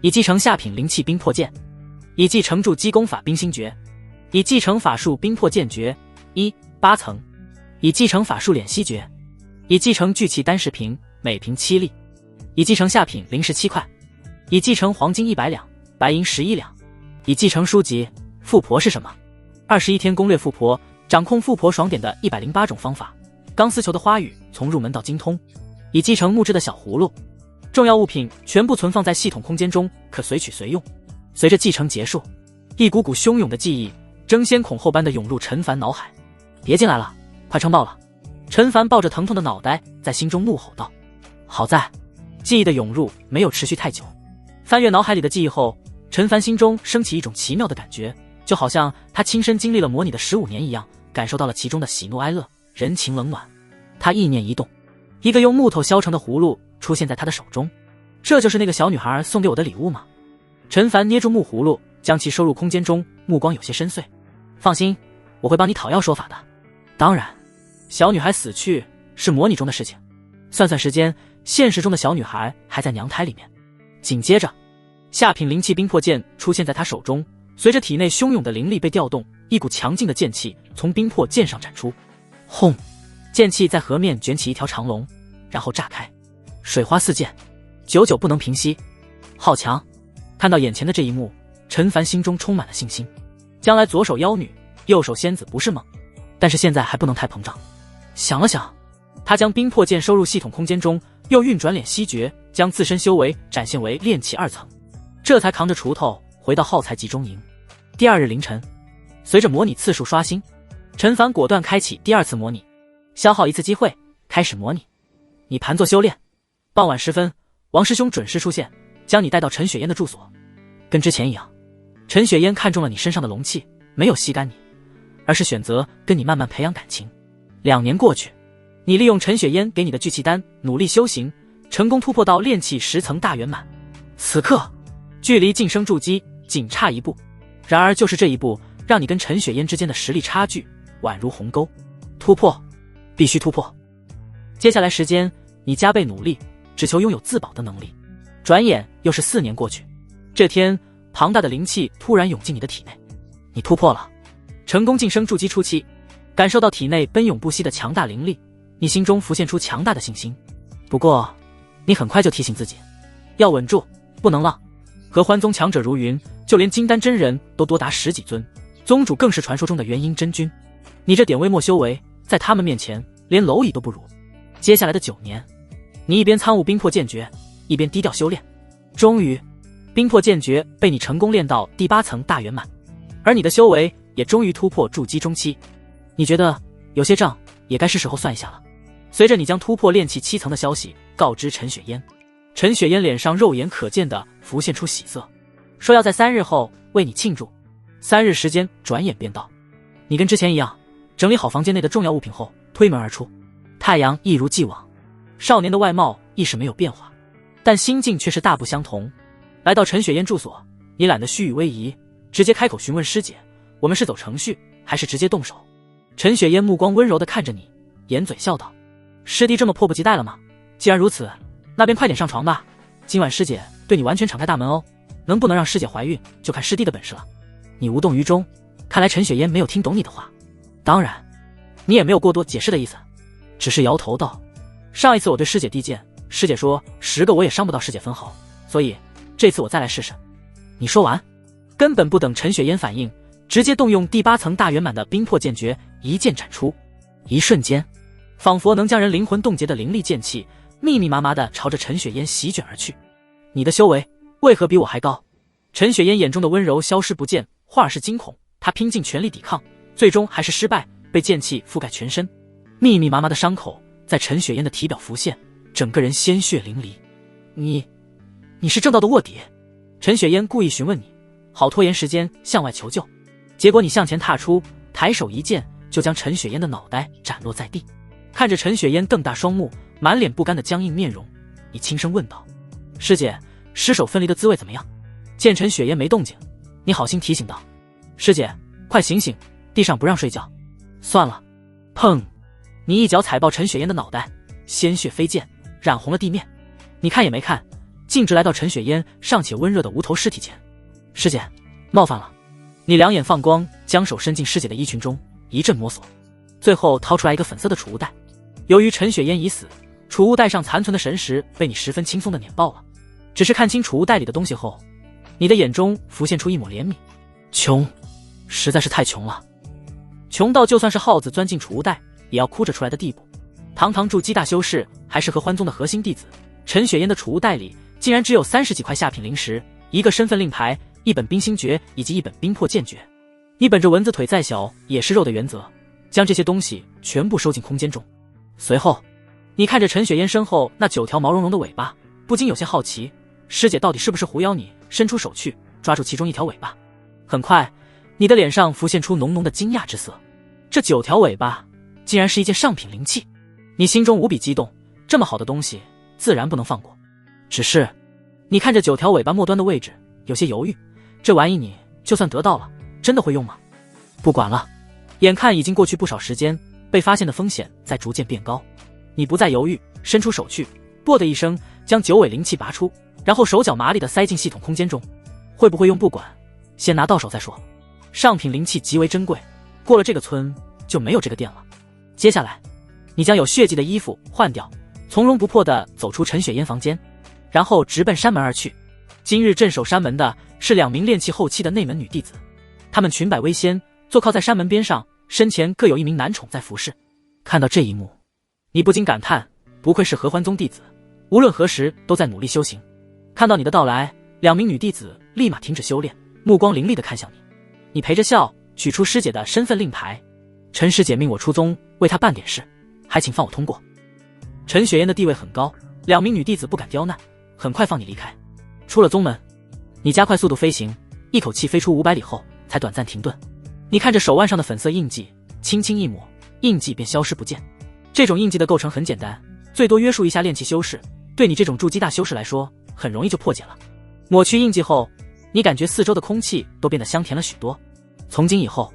A: 已继承下品灵气冰魄剑，已继承筑基功法冰心诀，已继承法术冰魄剑诀8层，已继承法术敛息诀，已继承聚气丹石瓶，每瓶7粒，已继承下品灵石7块，已继承黄金100两，白银11两，已继承书籍富婆是什么，21天攻略富婆，掌控富婆爽点的108种方法，钢丝球的花语从入门到精通，已继承木质的小葫芦。重要物品全部存放在系统空间中，可随取随用。随着继承结束，一股股汹涌的记忆争先恐后般的涌入陈凡脑海。别进来了，快撑爆了！陈凡抱着疼痛的脑袋在心中怒吼道。好在记忆的涌入没有持续太久，翻阅脑海里的记忆后，陈凡心中升起一种奇妙的感觉，就好像他亲身经历了模拟的15年一样，感受到了其中的喜怒哀乐，人情冷暖。他意念一动，一个用木头削成的葫芦出现在他的手中。这就是那个小女孩送给我的礼物吗？陈凡捏住木葫芦，将其收入空间中，目光有些深邃。放心，我会帮你讨要说法的。当然，小女孩死去是模拟中的事情，算算时间，现实中的小女孩还在娘胎里面。紧接着，下品灵气冰魄剑出现在他手中，随着体内汹涌的灵力被调动，一股强劲的剑气从冰魄剑上展出。轰！剑气在河面卷起一条长龙，然后炸开，水花四溅，久久不能平息。好强！看到眼前的这一幕，陈凡心中充满了信心。将来左手妖女，右手仙子不是梦，但是现在还不能太膨胀。想了想，他将冰魄剑收入系统空间中，又运转敛息诀，将将自身修为展现为炼气2层，这才扛着锄头回到耗材集中营。第2日凌晨，随着模拟次数刷新，陈凡果断开启第2次模拟，消耗1次机会，开始模拟。你盘坐修炼。傍晚时分，王师兄准时出现，将你带到陈雪烟的住所。跟之前一样，陈雪烟看中了你身上的龙气，没有吸干你，而是选择跟你慢慢培养感情。2年过去，你利用陈雪烟给你的聚气丹努力修行，成功突破到炼气10层大圆满。此刻，距离晋升筑基仅差1步。然而就是这一步，让你跟陈雪烟之间的实力差距宛如鸿沟。突破，必须突破。接下来时间，你加倍努力，只求拥有自保的能力。转眼又是4年过去，这天，庞大的灵气突然涌进你的体内，你突破了，成功晋升筑基初期。感受到体内奔涌不息的强大灵力，你心中浮现出强大的信心。不过，你很快就提醒自己，要稳住，不能浪。合欢宗强者如云，就连金丹真人都多达10几尊，宗主更是传说中的元婴真君。你这点微末修为，在他们面前连蝼蚁都不如。接下来的9年，你一边参悟冰魄剑诀，一边低调修炼。终于，冰魄剑诀被你成功练到第8层大圆满，而你的修为也终于突破筑基中期。你觉得有些账也该是时候算一下了。随着你将突破炼气7层的消息告知陈雪烟，陈雪烟脸上肉眼可见的浮现出喜色，说要在3日后为你庆祝。3日时间转眼便到，你跟之前一样，整理好房间内的重要物品后推门而出。太阳一如既往，少年的外貌亦是没有变化，但心境却是大不相同。来到陈雪烟住所，你懒得虚与委蛇，直接开口询问师姐，我们是走程序还是直接动手？陈雪烟目光温柔地看着你，掩嘴笑道，师弟这么迫不及待了吗？既然如此，那便快点上床吧，今晚师姐对你完全敞开大门哦，能不能让师姐怀孕就看师弟的本事了。你无动于衷，看来陈雪烟没有听懂你的话，当然你也没有过多解释的意思，只是摇头道，上一次我对师姐递剑，师姐说10个我也伤不到师姐分毫，所以这次我再来试试。你说完，根本不等陈雪烟反应，直接动用第8层大圆满的冰魄剑诀，一剑斩出。一瞬间，仿佛能将人灵魂冻结的灵力剑气密密麻麻地朝着陈雪烟席卷而去。你的修为为何比我还高？陈雪烟眼中的温柔消失不见，化是惊恐。她拼尽全力抵抗，最终还是失败，被剑气覆盖全身。密密麻麻的伤口在陈雪烟的体表浮现，整个人鲜血淋漓。你是正道的卧底？陈雪烟故意询问你，好拖延时间向外求救。结果你向前踏出，抬手一剑就将陈雪烟的脑袋斩落在地。看着陈雪烟瞪大双目，满脸不甘的僵硬面容，你轻声问道，师姐，尸首分离的滋味怎么样？见陈雪烟没动静，你好心提醒道，师姐快醒醒，地上不让睡觉。算了。砰，你一脚踩爆陈雪烟的脑袋，鲜血飞溅，染红了地面。你看也没看，径直来到陈雪烟尚且温热的无头尸体前。师姐，冒犯了。你两眼放光，将手伸进师姐的衣裙中，一阵摸索，最后掏出来一个粉色的储物袋。由于陈雪烟已死，储物袋上残存的神识被你十分轻松地碾爆了。只是看清储物袋里的东西后，你的眼中浮现出一抹怜悯。穷，实在是太穷了，穷到就算是耗子钻进储物袋也要哭着出来的地步。堂堂筑基大修士，还是合欢宗的核心弟子，陈雪烟的储物袋里竟然只有30几块下品灵石，一个身份令牌，一本冰心诀以及一本冰魄剑诀。你本着蚊子腿再小也是肉的原则，将这些东西全部收进空间中。随后，你看着陈雪烟身后那9条毛茸茸的尾巴，不禁有些好奇，师姐到底是不是狐妖你？伸出手去抓住其中一条尾巴。很快，你的脸上浮现出浓浓的惊讶之色，这9条尾巴竟然是一件上品灵器。你心中无比激动，这么好的东西自然不能放过。只是你看着9条尾巴末端的位置，有些犹豫，这玩意你就算得到了，真的会用吗？不管了，眼看已经过去不少时间，被发现的风险在逐渐变高。你不再犹豫，伸出手去，啵的一声将9尾灵器拔出，然后手脚麻利地塞进系统空间中。会不会用不管，先拿到手再说。上品灵器极为珍贵，过了这个村就没有这个店了。接下来，你将有血迹的衣服换掉，从容不迫地走出陈雪烟房间，然后直奔山门而去。今日镇守山门的是2名炼气后期的内门女弟子，她们裙摆微掀，坐靠在山门边上，身前各有一名男宠在服侍。看到这一幕，你不禁感叹，不愧是合欢宗弟子，无论何时都在努力修行。看到你的到来，2名女弟子立马停止修炼，目光凌厉地看向你。你陪着笑，取出师姐的身份令牌。陈师姐命我出宗，为她办点事，还请放我通过。陈雪嫣的地位很高，2名女弟子不敢刁难，很快放你离开。出了宗门，你加快速度飞行，一口气飞出500里后，才短暂停顿。你看着手腕上的粉色印记，轻轻一抹，印记便消失不见。这种印记的构成很简单，最多约束一下炼气修士，对你这种筑基大修士来说，很容易就破解了。抹去印记后，你感觉四周的空气都变得香甜了许多。从今以后，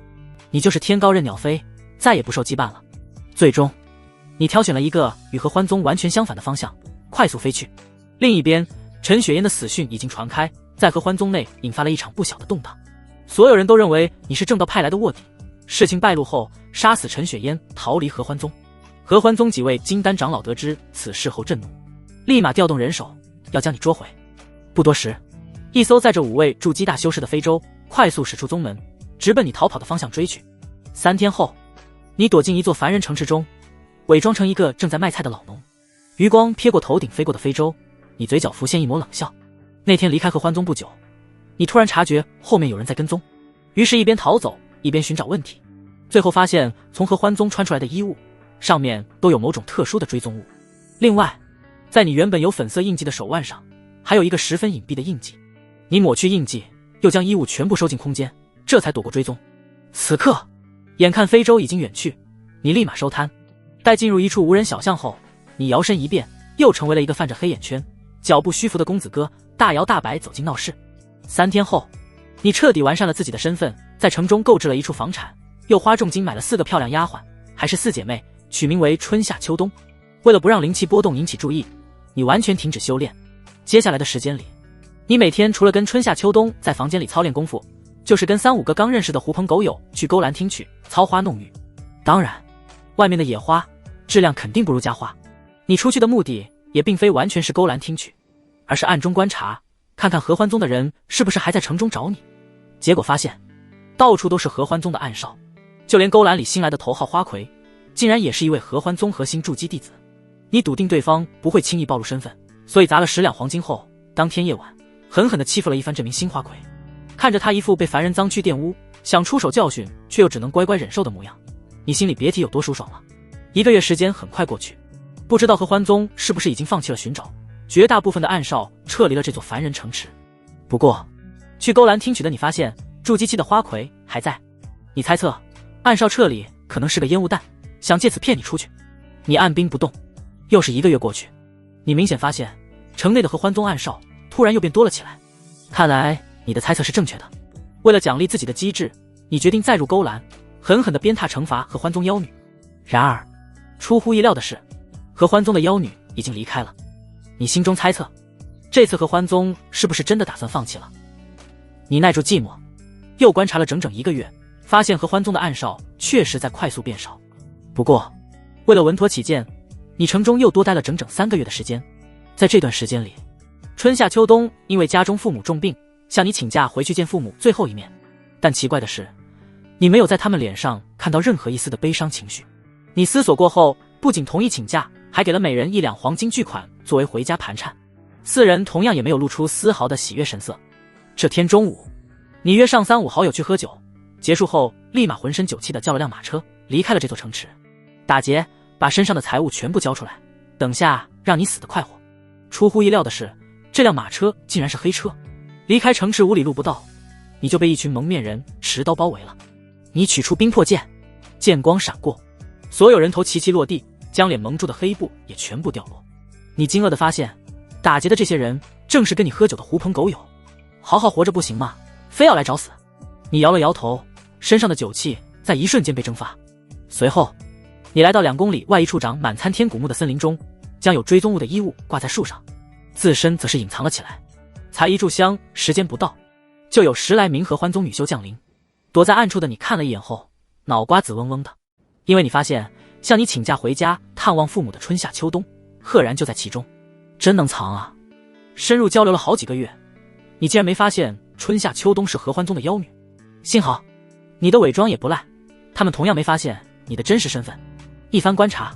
A: 你就是天高任鸟飞，再也不受羁绊了。最终，你挑选了一个与合欢宗完全相反的方向，快速飞去。另一边，陈雪嫣的死讯已经传开，在合欢宗内引发了一场不小的动荡。所有人都认为你是正道派来的卧底。事情败露后，杀死陈雪嫣，逃离合欢宗。合欢宗几位金丹长老得知此事后震怒，立马调动人手要将你捉回。不多时，一艘载着5位筑基大修士的飞舟快速驶出宗门，直奔你逃跑的方向追去。3天后，你躲进一座凡人城池中，伪装成一个正在卖菜的老农。余光瞥过头顶飞过的非洲，你嘴角浮现一抹冷笑。那天离开合欢宗不久，你突然察觉后面有人在跟踪，于是一边逃走一边寻找问题，最后发现从合欢宗穿出来的衣物上面都有某种特殊的追踪物。另外，在你原本有粉色印记的手腕上，还有一个十分隐蔽的印记。你抹去印记，又将衣物全部收进空间，这才躲过追踪。此刻，眼看非洲已经远去，你立马收摊。待进入一处无人小巷后，你摇身一变，又成为了一个泛着黑眼圈、脚步虚浮的公子哥，大摇大摆走进闹市。3天后，你彻底完善了自己的身份，在城中购置了一处房产，又花重金买了4个漂亮丫鬟，还是4姐妹，取名为春夏秋冬。为了不让灵气波动引起注意，你完全停止修炼。接下来的时间里，你每天除了跟春夏秋冬在房间里操练功夫，就是跟3、5个刚认识的狐朋狗友去勾栏厅去操花弄玉。当然，外面的野花质量肯定不如家花。你出去的目的也并非完全是勾栏厅去，而是暗中观察，看看合欢宗的人是不是还在城中找你。结果发现，到处都是合欢宗的暗哨，就连勾栏里新来的头号花魁，竟然也是一位合欢宗核心筑基弟子。你笃定对方不会轻易暴露身份，所以砸了10两黄金后，当天夜晚狠狠地欺负了一番这名新花魁。看着他一副被凡人脏区玷污，想出手教训却又只能乖乖忍受的模样，你心里别提有多舒爽了。1个月时间很快过去，不知道合欢宗是不是已经放弃了寻找，绝大部分的暗哨撤离了这座凡人城池。不过，去勾栏听取的你发现筑基期的花魁还在。你猜测，暗哨撤离可能是个烟雾弹，想借此骗你出去。你按兵不动。又是1个月过去，你明显发现城内的合欢宗暗哨突然又变多了起来。看来你的猜测是正确的。为了奖励自己的机智，你决定再入勾栏，狠狠地鞭挞惩罚合欢宗妖女。然而，出乎意料的是，合欢宗的妖女已经离开了。你心中猜测，这次合欢宗是不是真的打算放弃了？你耐住寂寞，又观察了整整1个月，发现合欢宗的暗哨确实在快速变少。不过，为了稳妥起见，你城中又多待了整整3个月的时间。在这段时间里，春夏秋冬因为家中父母重病，向你请假回去见父母最后一面。但奇怪的是，你没有在他们脸上看到任何一丝的悲伤情绪。你思索过后，不仅同意请假，还给了每人1两黄金巨款作为回家盘缠。4人同样也没有露出丝毫的喜悦神色。这天中午，你约上3、5好友去喝酒，结束后立马浑身酒气的叫了辆马车离开了这座城池。打劫，把身上的财物全部交出来，等下让你死得快活。出乎意料的是，这辆马车竟然是黑车。离开城池5里路不到，你就被一群蒙面人持刀包围了。你取出冰魄剑，剑光闪过，所有人头齐齐落地，将脸蒙住的黑布也全部掉落。你惊愕地发现，打劫的这些人正是跟你喝酒的狐朋狗友。好好活着不行吗？非要来找死？你摇了摇头，身上的酒气在一瞬间被蒸发。随后，你来到2公里外一处长满参天古木的森林中，将有追踪物的衣物挂在树上，自身则是隐藏了起来。才一炷香，时间不到，就有10来名合欢宗女修降临。躲在暗处的你看了一眼后，脑瓜子嗡嗡的，因为你发现向你请假回家探望父母的春夏秋冬，赫然就在其中。真能藏啊！深入交流了好几个月，你竟然没发现春夏秋冬是合欢宗的妖女。幸好你的伪装也不赖，他们同样没发现你的真实身份。一番观察，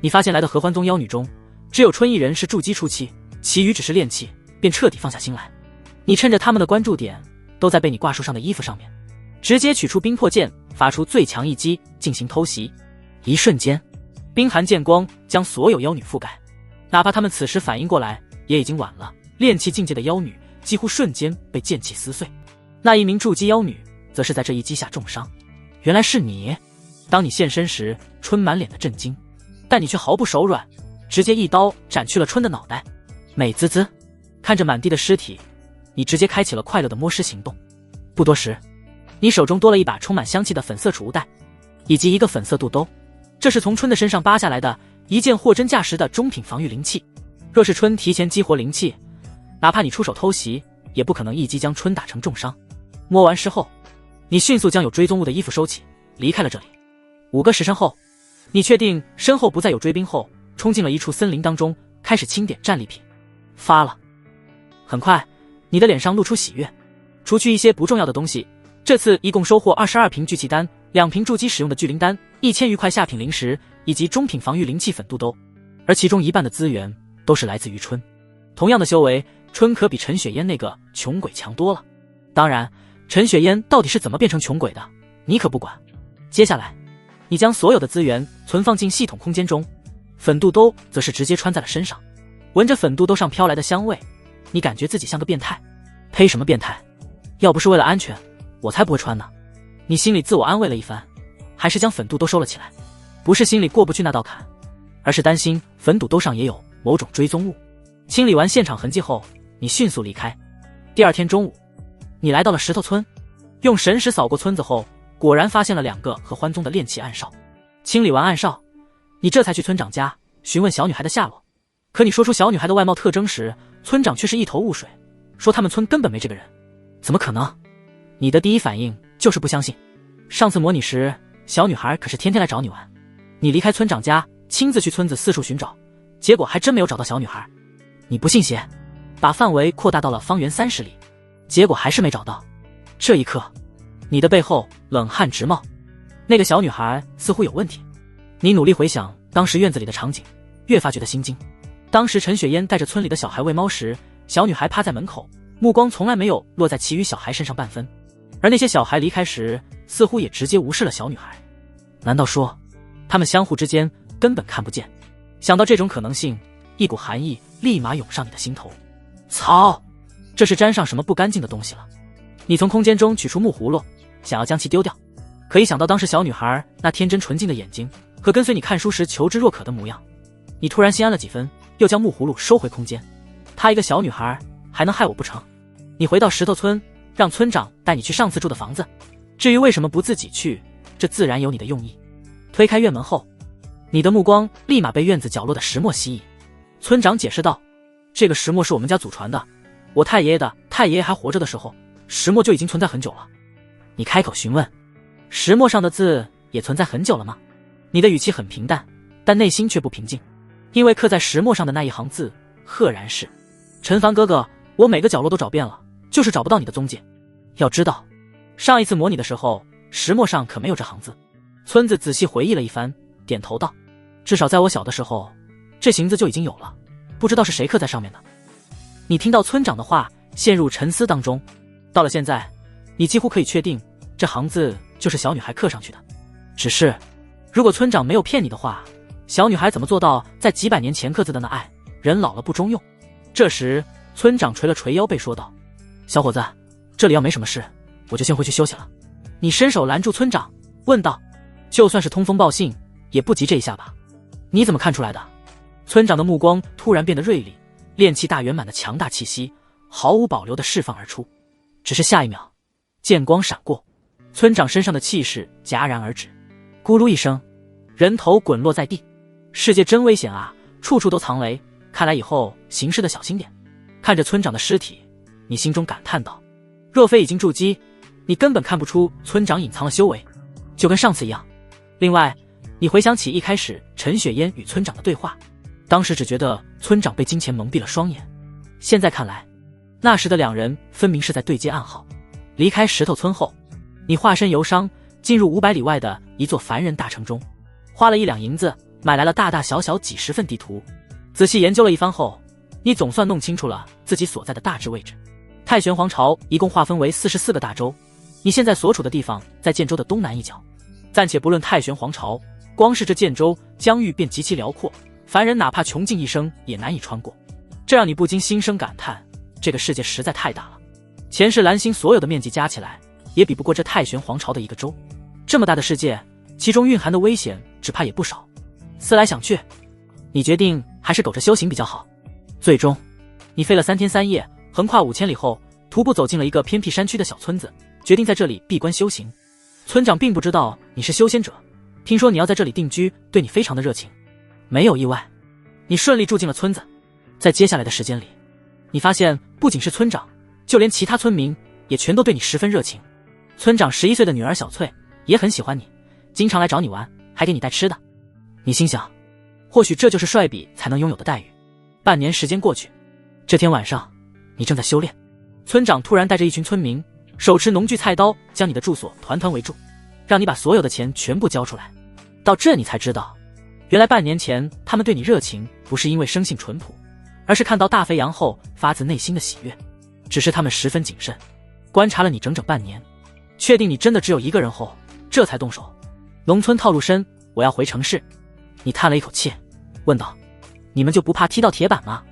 A: 你发现来的合欢宗妖女中，只有春一人是筑基初期，其余只是练气，便彻底放下心来。你趁着他们的关注点都在被你挂树上的衣服上面，直接取出冰魄剑，发出最强一击进行偷袭。一瞬间，冰寒剑光将所有妖女覆盖，哪怕他们此时反应过来，也已经晚了。炼气境界的妖女几乎瞬间被剑气撕碎，那一名筑基妖女则是在这一击下重伤。原来是你！当你现身时，春满脸的震惊，但你却毫不手软，直接一刀斩去了春的脑袋。美滋滋，看着满地的尸体，你直接开启了快乐的摸尸行动。不多时，你手中多了一把充满香气的粉色储物袋，以及一个粉色肚兜。这是从春的身上扒下来的一件货真价实的中品防御灵器。若是春提前激活灵气，哪怕你出手偷袭，也不可能一击将春打成重伤。摸完尸后，你迅速将有追踪物的衣服收起，离开了这里。5个时辰后，你确定身后不再有追兵后，冲进了一处森林当中，开始清点战利品。发了。很快，你的脸上露出喜悦。除去一些不重要的东西，这次一共收获22瓶聚气丹、2瓶筑基使用的聚灵丹、1000余块下品灵石以及中品防御灵气粉肚兜，而其中一半的资源都是来自于春。同样的修为，春可比陈雪烟那个穷鬼强多了。当然，陈雪烟到底是怎么变成穷鬼的，你可不管。接下来，你将所有的资源存放进系统空间中，粉肚兜则是直接穿在了身上。闻着粉肚兜上飘来的香味，你感觉自己像个变态。呸，什么变态？要不是为了安全，我才不会穿呢。你心里自我安慰了一番，还是将粉肚兜收了起来。不是心里过不去那道坎，而是担心粉肚兜上也有某种追踪物。清理完现场痕迹后，你迅速离开。第二天中午，你来到了石头村，用神识扫过村子后，果然发现了2个和欢宗的炼气暗哨。清理完暗哨，你这才去村长家询问小女孩的下落。可你说出小女孩的外貌特征时，村长却是一头雾水，说他们村根本没这个人。怎么可能？你的第一反应就是不相信。上次模拟时，小女孩可是天天来找你玩。你离开村长家，亲自去村子四处寻找，结果还真没有找到小女孩。你不信邪，把范围扩大到了方圆30里，结果还是没找到。这一刻，你的背后冷汗直冒。那个小女孩似乎有问题。你努力回想当时院子里的场景，越发觉得心惊。当时陈雪烟带着村里的小孩喂猫时，小女孩趴在门口，目光从来没有落在其余小孩身上半分。而那些小孩离开时，似乎也直接无视了小女孩。难道说，他们相互之间根本看不见？想到这种可能性，一股寒意立马涌上你的心头。操！这是沾上什么不干净的东西了？你从空间中取出木葫芦，想要将其丢掉。可一想到当时小女孩那天真纯净的眼睛和跟随你看书时求知若渴的模样，你突然心安了几分，又将木葫芦收回空间。她一个小女孩还能害我不成？你回到石头村，让村长带你去上次住的房子。至于为什么不自己去，这自然有你的用意。推开院门后，你的目光立马被院子角落的石磨吸引。村长解释道，这个石磨是我们家祖传的，我太爷爷的太爷爷还活着的时候，石磨就已经存在很久了。你开口询问，石磨上的字也存在很久了吗？你的语气很平淡，但内心却不平静，因为刻在石磨上的那一行字赫然是：陈凡哥哥，我每个角落都找遍了，就是找不到你的踪迹。要知道，上一次模拟的时候，石磨上可没有这行字。村子仔细回忆了一番，点头道，至少在我小的时候，这行字就已经有了，不知道是谁刻在上面的。你听到村长的话，陷入沉思当中。到了现在，你几乎可以确定这行字就是小女孩刻上去的。只是如果村长没有骗你的话，小女孩怎么做到在几百年前刻字的呢？爱人老了不中用。这时村长捶了捶腰背说道，小伙子，这里要没什么事，我就先回去休息了。你伸手拦住村长，问道，就算是通风报信，也不急这一下吧？你怎么看出来的？村长的目光突然变得锐利，炼气大圆满的强大气息毫无保留地释放而出。只是下一秒，剑光闪过，村长身上的气势戛然而止，咕噜一声，人头滚落在地。世界真危险啊，处处都藏雷，看来以后行事的小心点。看着村长的尸体，你心中感叹道，若非已经筑基，你根本看不出村长隐藏了修为，就跟上次一样。另外，你回想起一开始陈雪烟与村长的对话，当时只觉得村长被金钱蒙蔽了双眼，现在看来，那时的两人分明是在对接暗号。离开石头村后，你化身游商，进入500里外的一座凡人大城中，花了1两银子买来了大大小小几十份地图。仔细研究了一番后，你总算弄清楚了自己所在的大致位置。太玄皇朝一共划分为44个大洲，你现在所处的地方在建州的东南一角。暂且不论太玄皇朝，光是这建州疆域便极其辽阔，凡人哪怕穷尽一生也难以穿过。这让你不禁心生感叹，这个世界实在太大了。前世蓝星所有的面积加起来，也比不过这太玄皇朝的一个州。这么大的世界，其中蕴含的危险只怕也不少。思来想去，你决定还是苟着修行比较好。最终，你费了3天3夜，横跨5000里后，徒步走进了一个偏僻山区的小村子，决定在这里闭关修行。村长并不知道你是修仙者，听说你要在这里定居，对你非常的热情。没有意外，你顺利住进了村子。在接下来的时间里，你发现不仅是村长，就连其他村民也全都对你十分热情。村长11岁的女儿小翠也很喜欢你，经常来找你玩，还给你带吃的。你心想，或许这就是帅比才能拥有的待遇。半年时间过去，这天晚上，你正在修炼，村长突然带着一群村民，手持农具菜刀，将你的住所团团围住，让你把所有的钱全部交出来。到这你才知道，原来半年前他们对你热情不是因为生性淳朴，而是看到大肥羊后发自内心的喜悦。只是他们十分谨慎，观察了你整整半年，确定你真的只有一个人后，这才动手。农村套路深，我要回城市。你叹了一口气，问道：你们就不怕踢到铁板吗？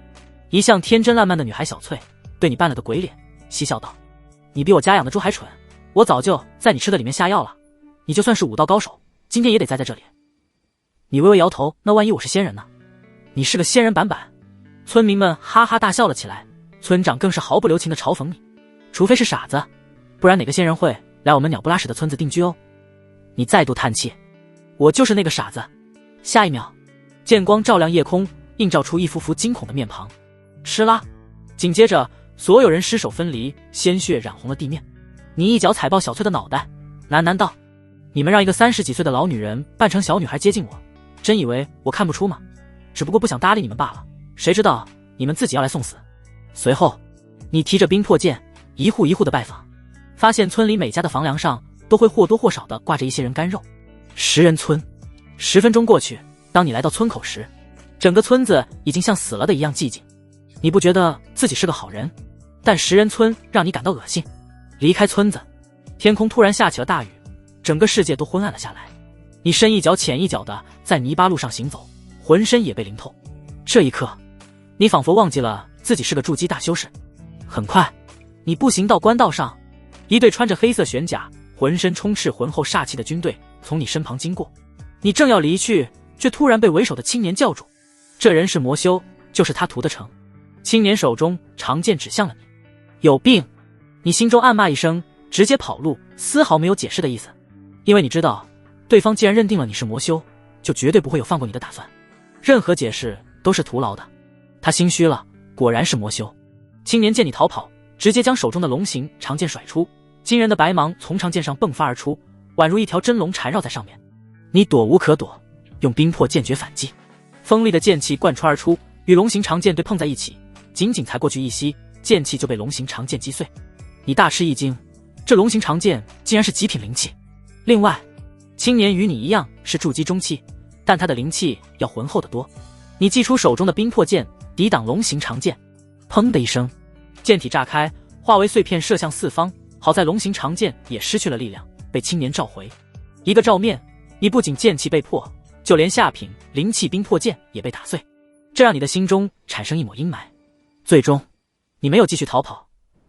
A: 一向天真烂漫的女孩小翠对你扮了个鬼脸，嬉笑道：你比我家养的猪还蠢，我早就在你吃的里面下药了。你就算是武道高手，今天也得栽在这里。你微微摇头，那万一我是仙人呢？你是个仙人板板。村民们哈哈大笑了起来，村长更是毫不留情地嘲讽你，除非是傻子，不然哪个仙人会来我们鸟不拉屎的村子定居哦？你再度叹气，我就是那个傻子。下一秒，剑光照亮夜空，映照出一幅幅惊恐的面庞。吃啦！紧接着，所有人尸首分离，鲜血染红了地面。你一脚踩爆小翠的脑袋，喃喃道：你们让一个30几岁的老女人扮成小女孩接近我，真以为我看不出吗？只不过不想搭理你们罢了，谁知道你们自己要来送死。随后，你提着冰魄剑，一户一户的拜访，发现村里每家的房梁上都会或多或少的挂着一些人干肉。食人村。10分钟过去，当你来到村口时，整个村子已经像死了的一样寂静。你不觉得自己是个好人，但食人村让你感到恶心。离开村子，天空突然下起了大雨，整个世界都昏暗了下来。你深一脚浅一脚的在泥巴路上行走，浑身也被淋透。这一刻，你仿佛忘记了自己是个筑基大修士。很快，你步行到官道上，一队穿着黑色玄甲、浑身充斥浑厚煞气的军队从你身旁经过。你正要离去，却突然被为首的青年叫住。这人是魔修，就是他屠的城。青年手中长剑指向了你。有病！你心中暗骂一声，直接跑路，丝毫没有解释的意思。因为你知道，对方既然认定了你是魔修，就绝对不会有放过你的打算，任何解释都是徒劳的。他心虚了，果然是魔修。青年见你逃跑，直接将手中的龙形长剑甩出，惊人的白芒从长剑上迸发而出，宛如一条真龙缠绕在上面。你躲无可躲，用冰魄剑诀反击，锋利的剑气贯穿而出，与龙形长剑对碰在一起，仅仅才过去一息，剑气就被龙形长剑击碎。你大吃一惊，这龙形长剑竟然是极品灵气。另外，青年与你一样是筑基中期，但他的灵气要浑厚得多。你祭出手中的冰魄剑，抵挡龙形长剑。砰的一声，剑体炸开，化为碎片射向四方。好在龙形长剑也失去了力量，被青年召回。一个照面，你不仅剑气被破，就连下品灵气冰魄剑也被打碎，这让你的心中产生一抹阴霾。最终，你没有继续逃跑，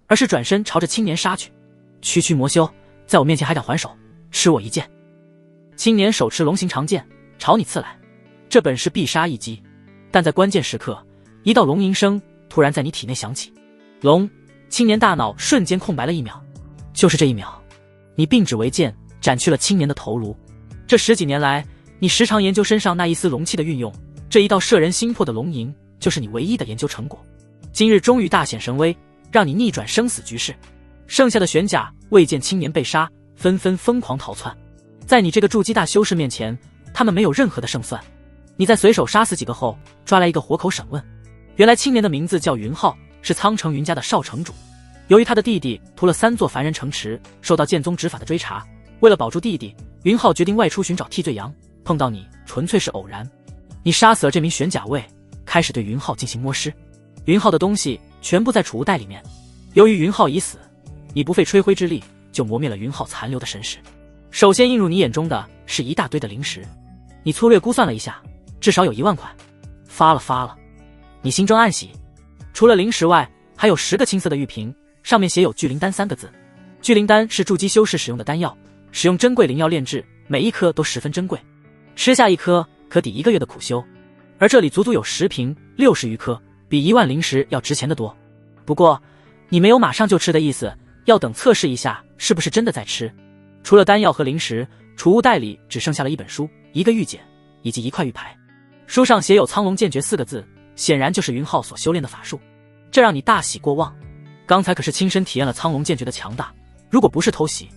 A: 而是转身朝着青年杀去。区区魔修，在我面前还敢还手，吃我一剑！青年手持龙形长剑朝你刺来，这本是必杀一击，但在关键时刻，一道龙吟声突然在你体内响起。龙！青年大脑瞬间空白了1秒，就是这1秒，你并指为剑斩去了青年的头颅。这10几年来，你时常研究身上那一丝龙气的运用，这一道摄人心魄的龙吟，就是你唯一的研究成果。今日终于大显神威，让你逆转生死局势。剩下的玄甲未见青年被杀，纷纷疯狂逃窜。在你这个筑基大修士面前，他们没有任何的胜算。你在随手杀死几个后，抓来一个活口审问。原来青年的名字叫云浩，是苍城云家的少城主。由于他的弟弟屠了3座凡人城池，受到剑宗执法的追查，为了保住弟弟，云浩决定外出寻找替罪羊。碰到你纯粹是偶然。你杀死了这名玄甲卫，开始对云浩进行摸尸。云浩的东西全部在储物袋里面。由于云浩已死，你不费吹灰之力就磨灭了云浩残留的神识。首先映入你眼中的是一大堆的灵石，你粗略估算了一下，至少有1万块。发了！你心中暗喜。除了灵石外，还有10个青色的玉瓶，上面写有聚灵丹3个字。聚灵丹是筑基修士使用的丹药，使用珍贵灵药炼制，每一颗都十分珍贵，吃下1颗可抵1个月的苦修。而这里足足有10瓶，60余颗，比1万灵石要值钱得多。不过你没有马上就吃的意思，要等测试一下是不是真的在吃。除了丹药和灵石，储物袋里只剩下了一本书、1个玉简以及1块玉牌。书上写有苍龙剑诀4个字，显然就是云浩所修炼的法术，这让你大喜过望。刚才可是亲身体验了苍龙剑诀的强大，如果不是偷袭，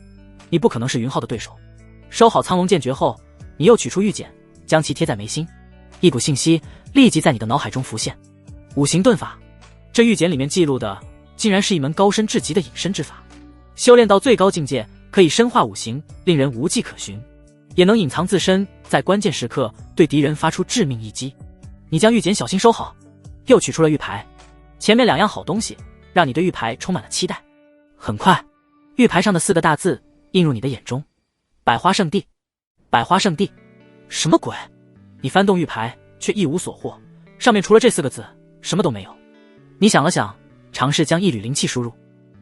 A: 你不可能是云浩的对手。收好苍龙剑诀后，你又取出玉简，将其贴在眉心，一股信息立即在你的脑海中浮现：五行遁法。这玉简里面记录的竟然是一门高深至极的隐身之法，修炼到最高境界，可以身化五行，令人无迹可寻，也能隐藏自身，在关键时刻对敌人发出致命一击。你将玉简小心收好，又取出了玉牌。前面2样好东西让你对玉牌充满了期待。很快，玉牌上的4个大字映入你的眼中：百花圣地。百花圣地？什么鬼？你翻动玉牌却一无所获，上面除了这4个字什么都没有。你想了想，尝试将一缕灵气输入，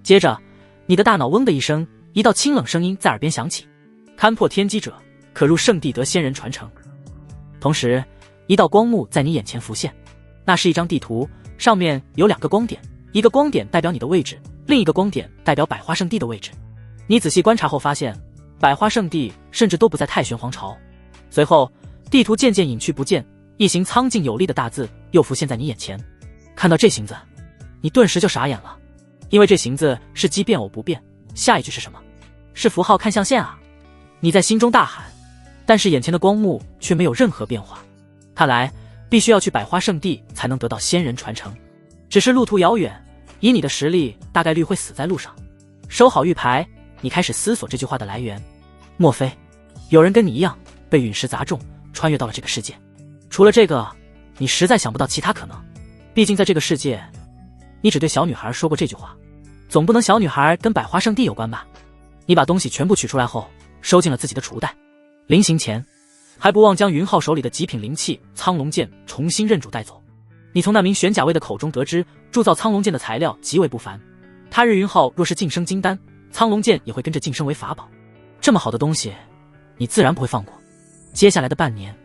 A: 接着你的大脑嗡的一声，一道清冷声音在耳边响起：勘破天机者，可入圣地得仙人传承。同时一道光幕在你眼前浮现，那是一张地图，上面有2个光点，一个光点代表你的位置，另一个光点代表百花圣地的位置。你仔细观察后发现，百花圣地甚至都不在太玄皇朝。随后地图渐渐隐去不见，一行苍劲有力的大字又浮现在你眼前。看到这行字，你顿时就傻眼了，因为这行字是奇变偶不变。下一句是什么？是符号看象限啊！你在心中大喊，但是眼前的光幕却没有任何变化。看来必须要去百花圣地才能得到仙人传承，只是路途遥远，以你的实力大概率会死在路上。收好玉牌，你开始思索这句话的来源。莫非有人跟你一样被陨石砸中，穿越到了这个世界？除了这个，你实在想不到其他可能。毕竟在这个世界，你只对小女孩说过这句话，总不能小女孩跟百花圣地有关吧？你把东西全部取出来后，收进了自己的储物袋。临行前，还不忘将云浩手里的极品灵器苍龙剑重新认主带走。你从那名玄甲卫的口中得知，铸造苍龙剑的材料极为不凡，他日云浩若是晋升金丹，苍龙剑也会跟着晋升为法宝。这么好的东西，你自然不会放过。接下来的半年，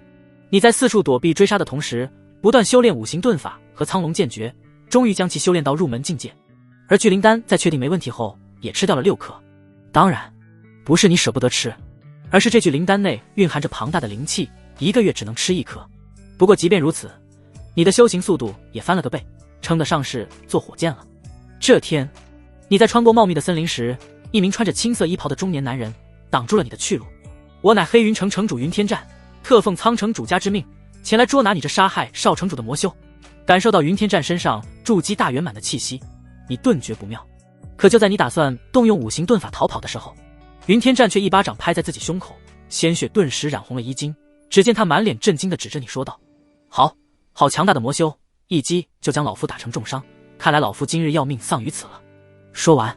A: 你在四处躲避追杀的同时，不断修炼五行遁法和苍龙剑诀，终于将其修炼到入门境界。而聚灵丹在确定没问题后，也吃掉了6颗。当然，不是你舍不得吃，而是这具灵丹内蕴含着庞大的灵气，1个月只能吃1颗。不过即便如此，你的修行速度也翻了个倍，称得上是坐火箭了。这天，你在穿过茂密的森林时，一名穿着青色衣袍的中年男人挡住了你的去路。我乃黑云城城主云天战，特奉苍城主家之命，前来捉拿你这杀害少城主的魔修。感受到云天战身上筑基大圆满的气息，你顿觉不妙。可就在你打算动用五行遁法逃跑的时候，云天战却一巴掌拍在自己胸口，鲜血顿时染红了衣襟。只见他满脸震惊地指着你说道：好强大的魔修，一击就将老夫打成重伤，看来老夫今日要命丧于此了。说完，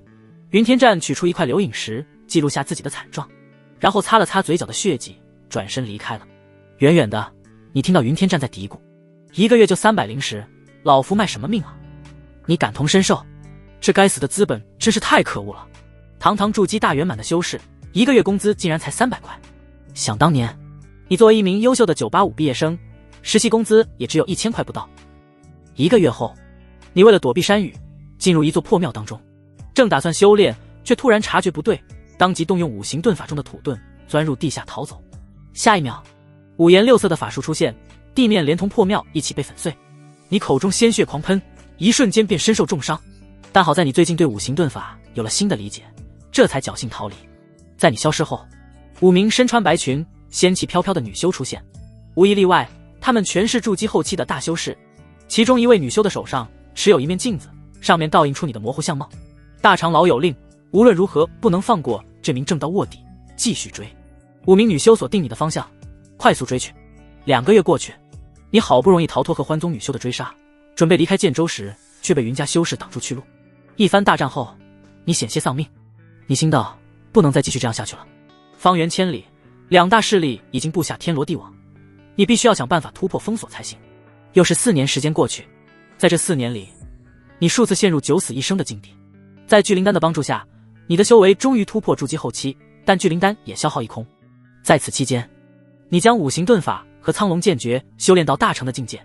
A: 云天战取出一块流影石，记录下自己的惨状，然后擦了擦嘴角的血迹，转身离开了。远远的，你听到云天战在嘀咕：1个月就300灵石，老夫卖什么命啊？你感同身受，这该死的资本真是太可恶了。堂堂筑基大圆满的修士，1个月工资竟然才300块。想当年，你作为一名优秀的985毕业生，实习工资也只有1000块不到。1个月后，你为了躲避山雨，进入一座破庙当中，正打算修炼，却突然察觉不对，当即动用五行遁法中的土遁，钻入地下逃走。下一秒，5颜6色的法术出现，地面连同破庙一起被粉碎，你口中鲜血狂喷，一瞬间便身受重伤。但好在你最近对五行遁法有了新的理解，这才侥幸逃离。在你消失后，5名身穿白裙、仙气飘飘的女修出现，无一例外，她们全是筑基后期的大修士。其中一位女修的手上持有一面镜子，上面倒映出你的模糊相貌。大长老有令，无论如何不能放过这名正道卧底，继续追。5名女修锁定你的方向，快速追去。2个月过去，你好不容易逃脱和欢宗女修的追杀，准备离开建州时，却被云家修士挡住去路。一番大战后，你险些丧命。你心道不能再继续这样下去了。方圆千里，两大势力已经布下天罗地网，你必须要想办法突破封锁才行。又是4年时间过去，在这4年里，你数次陷入九死一生的境地。在聚灵丹的帮助下，你的修为终于突破筑基后期，但聚灵丹也消耗一空。在此期间，你将五行遁法和苍龙剑诀修炼到大成的境界，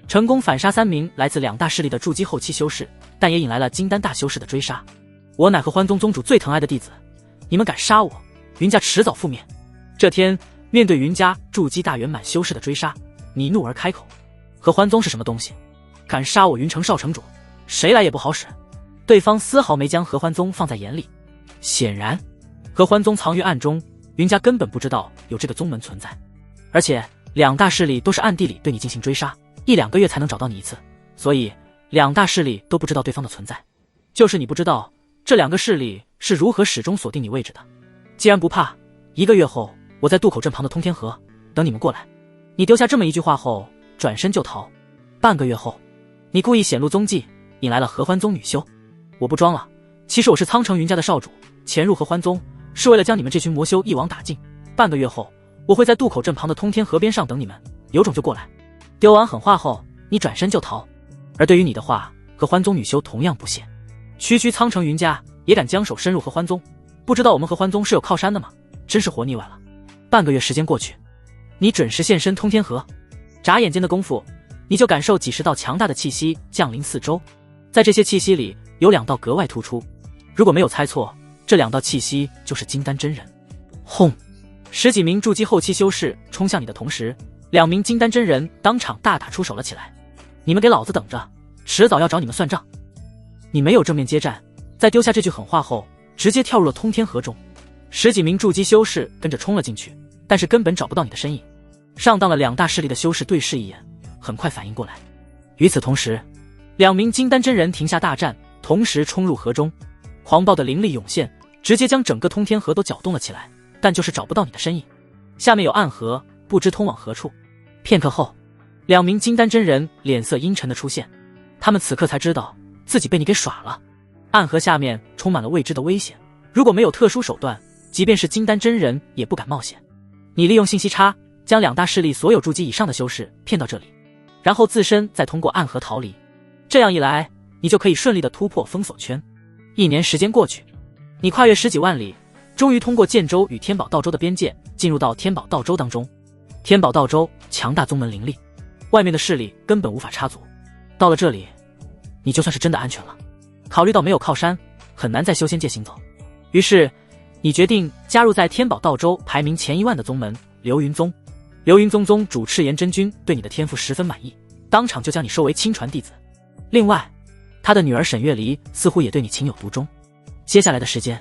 A: 成功反杀3名来自两大势力的筑基后期修士，但也引来了金丹大修士的追杀。我乃合欢宗宗主最疼爱的弟子，你们敢杀我，云家迟早覆灭。这天，面对云家筑基大圆满修士的追杀，你怒而开口：合欢宗是什么东西？敢杀我云城少城主，谁来也不好使。对方丝毫没将合欢宗放在眼里。显然，合欢宗藏于暗中，云家根本不知道有这个宗门存在。而且两大势力都是暗地里对你进行追杀，1-2个月才能找到你一次，所以两大势力都不知道对方的存在。就是你不知道这2个势力是如何始终锁定你位置的。既然不怕，1个月后我在渡口镇旁的通天河等你们过来。你丢下这么一句话后转身就逃。半个月后，你故意显露踪迹，引来了合欢宗女修。我不装了，其实我是苍城云家的少主，潜入合欢宗是为了将你们这群魔修一网打尽。半个月后，我会在渡口镇旁的通天河边上等你们，有种就过来。丢完狠话后，你转身就逃。而对于你的话，合欢宗女修同样不屑。区区苍城云家也敢将手伸入合欢宗，不知道我们合欢宗是有靠山的吗？真是活腻歪了。半个月时间过去，你准时现身通天河，眨眼间的功夫，你就感受几10道强大的气息降临四周。在这些气息里，有2道格外突出。如果没有猜错，这2道气息就是金丹真人。轰！10几名筑基后期修士冲向你的同时，2名金丹真人当场大打出手了起来。你们给老子等着，迟早要找你们算账。你没有正面接战，在丢下这句狠话后，直接跳入了通天河中。10几名筑基修士跟着冲了进去，但是根本找不到你的身影。上当了两大势力的修士对视一眼，很快反应过来。与此同时，2名金丹真人停下大战，同时冲入河中。狂暴的灵力涌现，直接将整个通天河都搅动了起来，但就是找不到你的身影。下面有暗河，不知通往何处。片刻后，2名金丹真人脸色阴沉的出现，他们此刻才知道自己被你给耍了。暗河下面充满了未知的危险，如果没有特殊手段，即便是金丹真人也不敢冒险。你利用信息差，将两大势力所有筑基以上的修士骗到这里，然后自身再通过暗河逃离。这样一来，你就可以顺利的突破封锁圈。1年时间过去，你跨越10几万里，终于通过建州与天宝道州的边界，进入到天宝道州当中。天宝道州强大宗门林立，外面的势力根本无法插足。到了这里，你就算是真的安全了。考虑到没有靠山，很难在修仙界行走，于是你决定加入在天宝道州排名前1万的宗门流云宗。流云宗宗主赤炎真君对你的天赋十分满意，当场就将你收为亲传弟子。另外，他的女儿沈月离似乎也对你情有独钟。接下来的时间，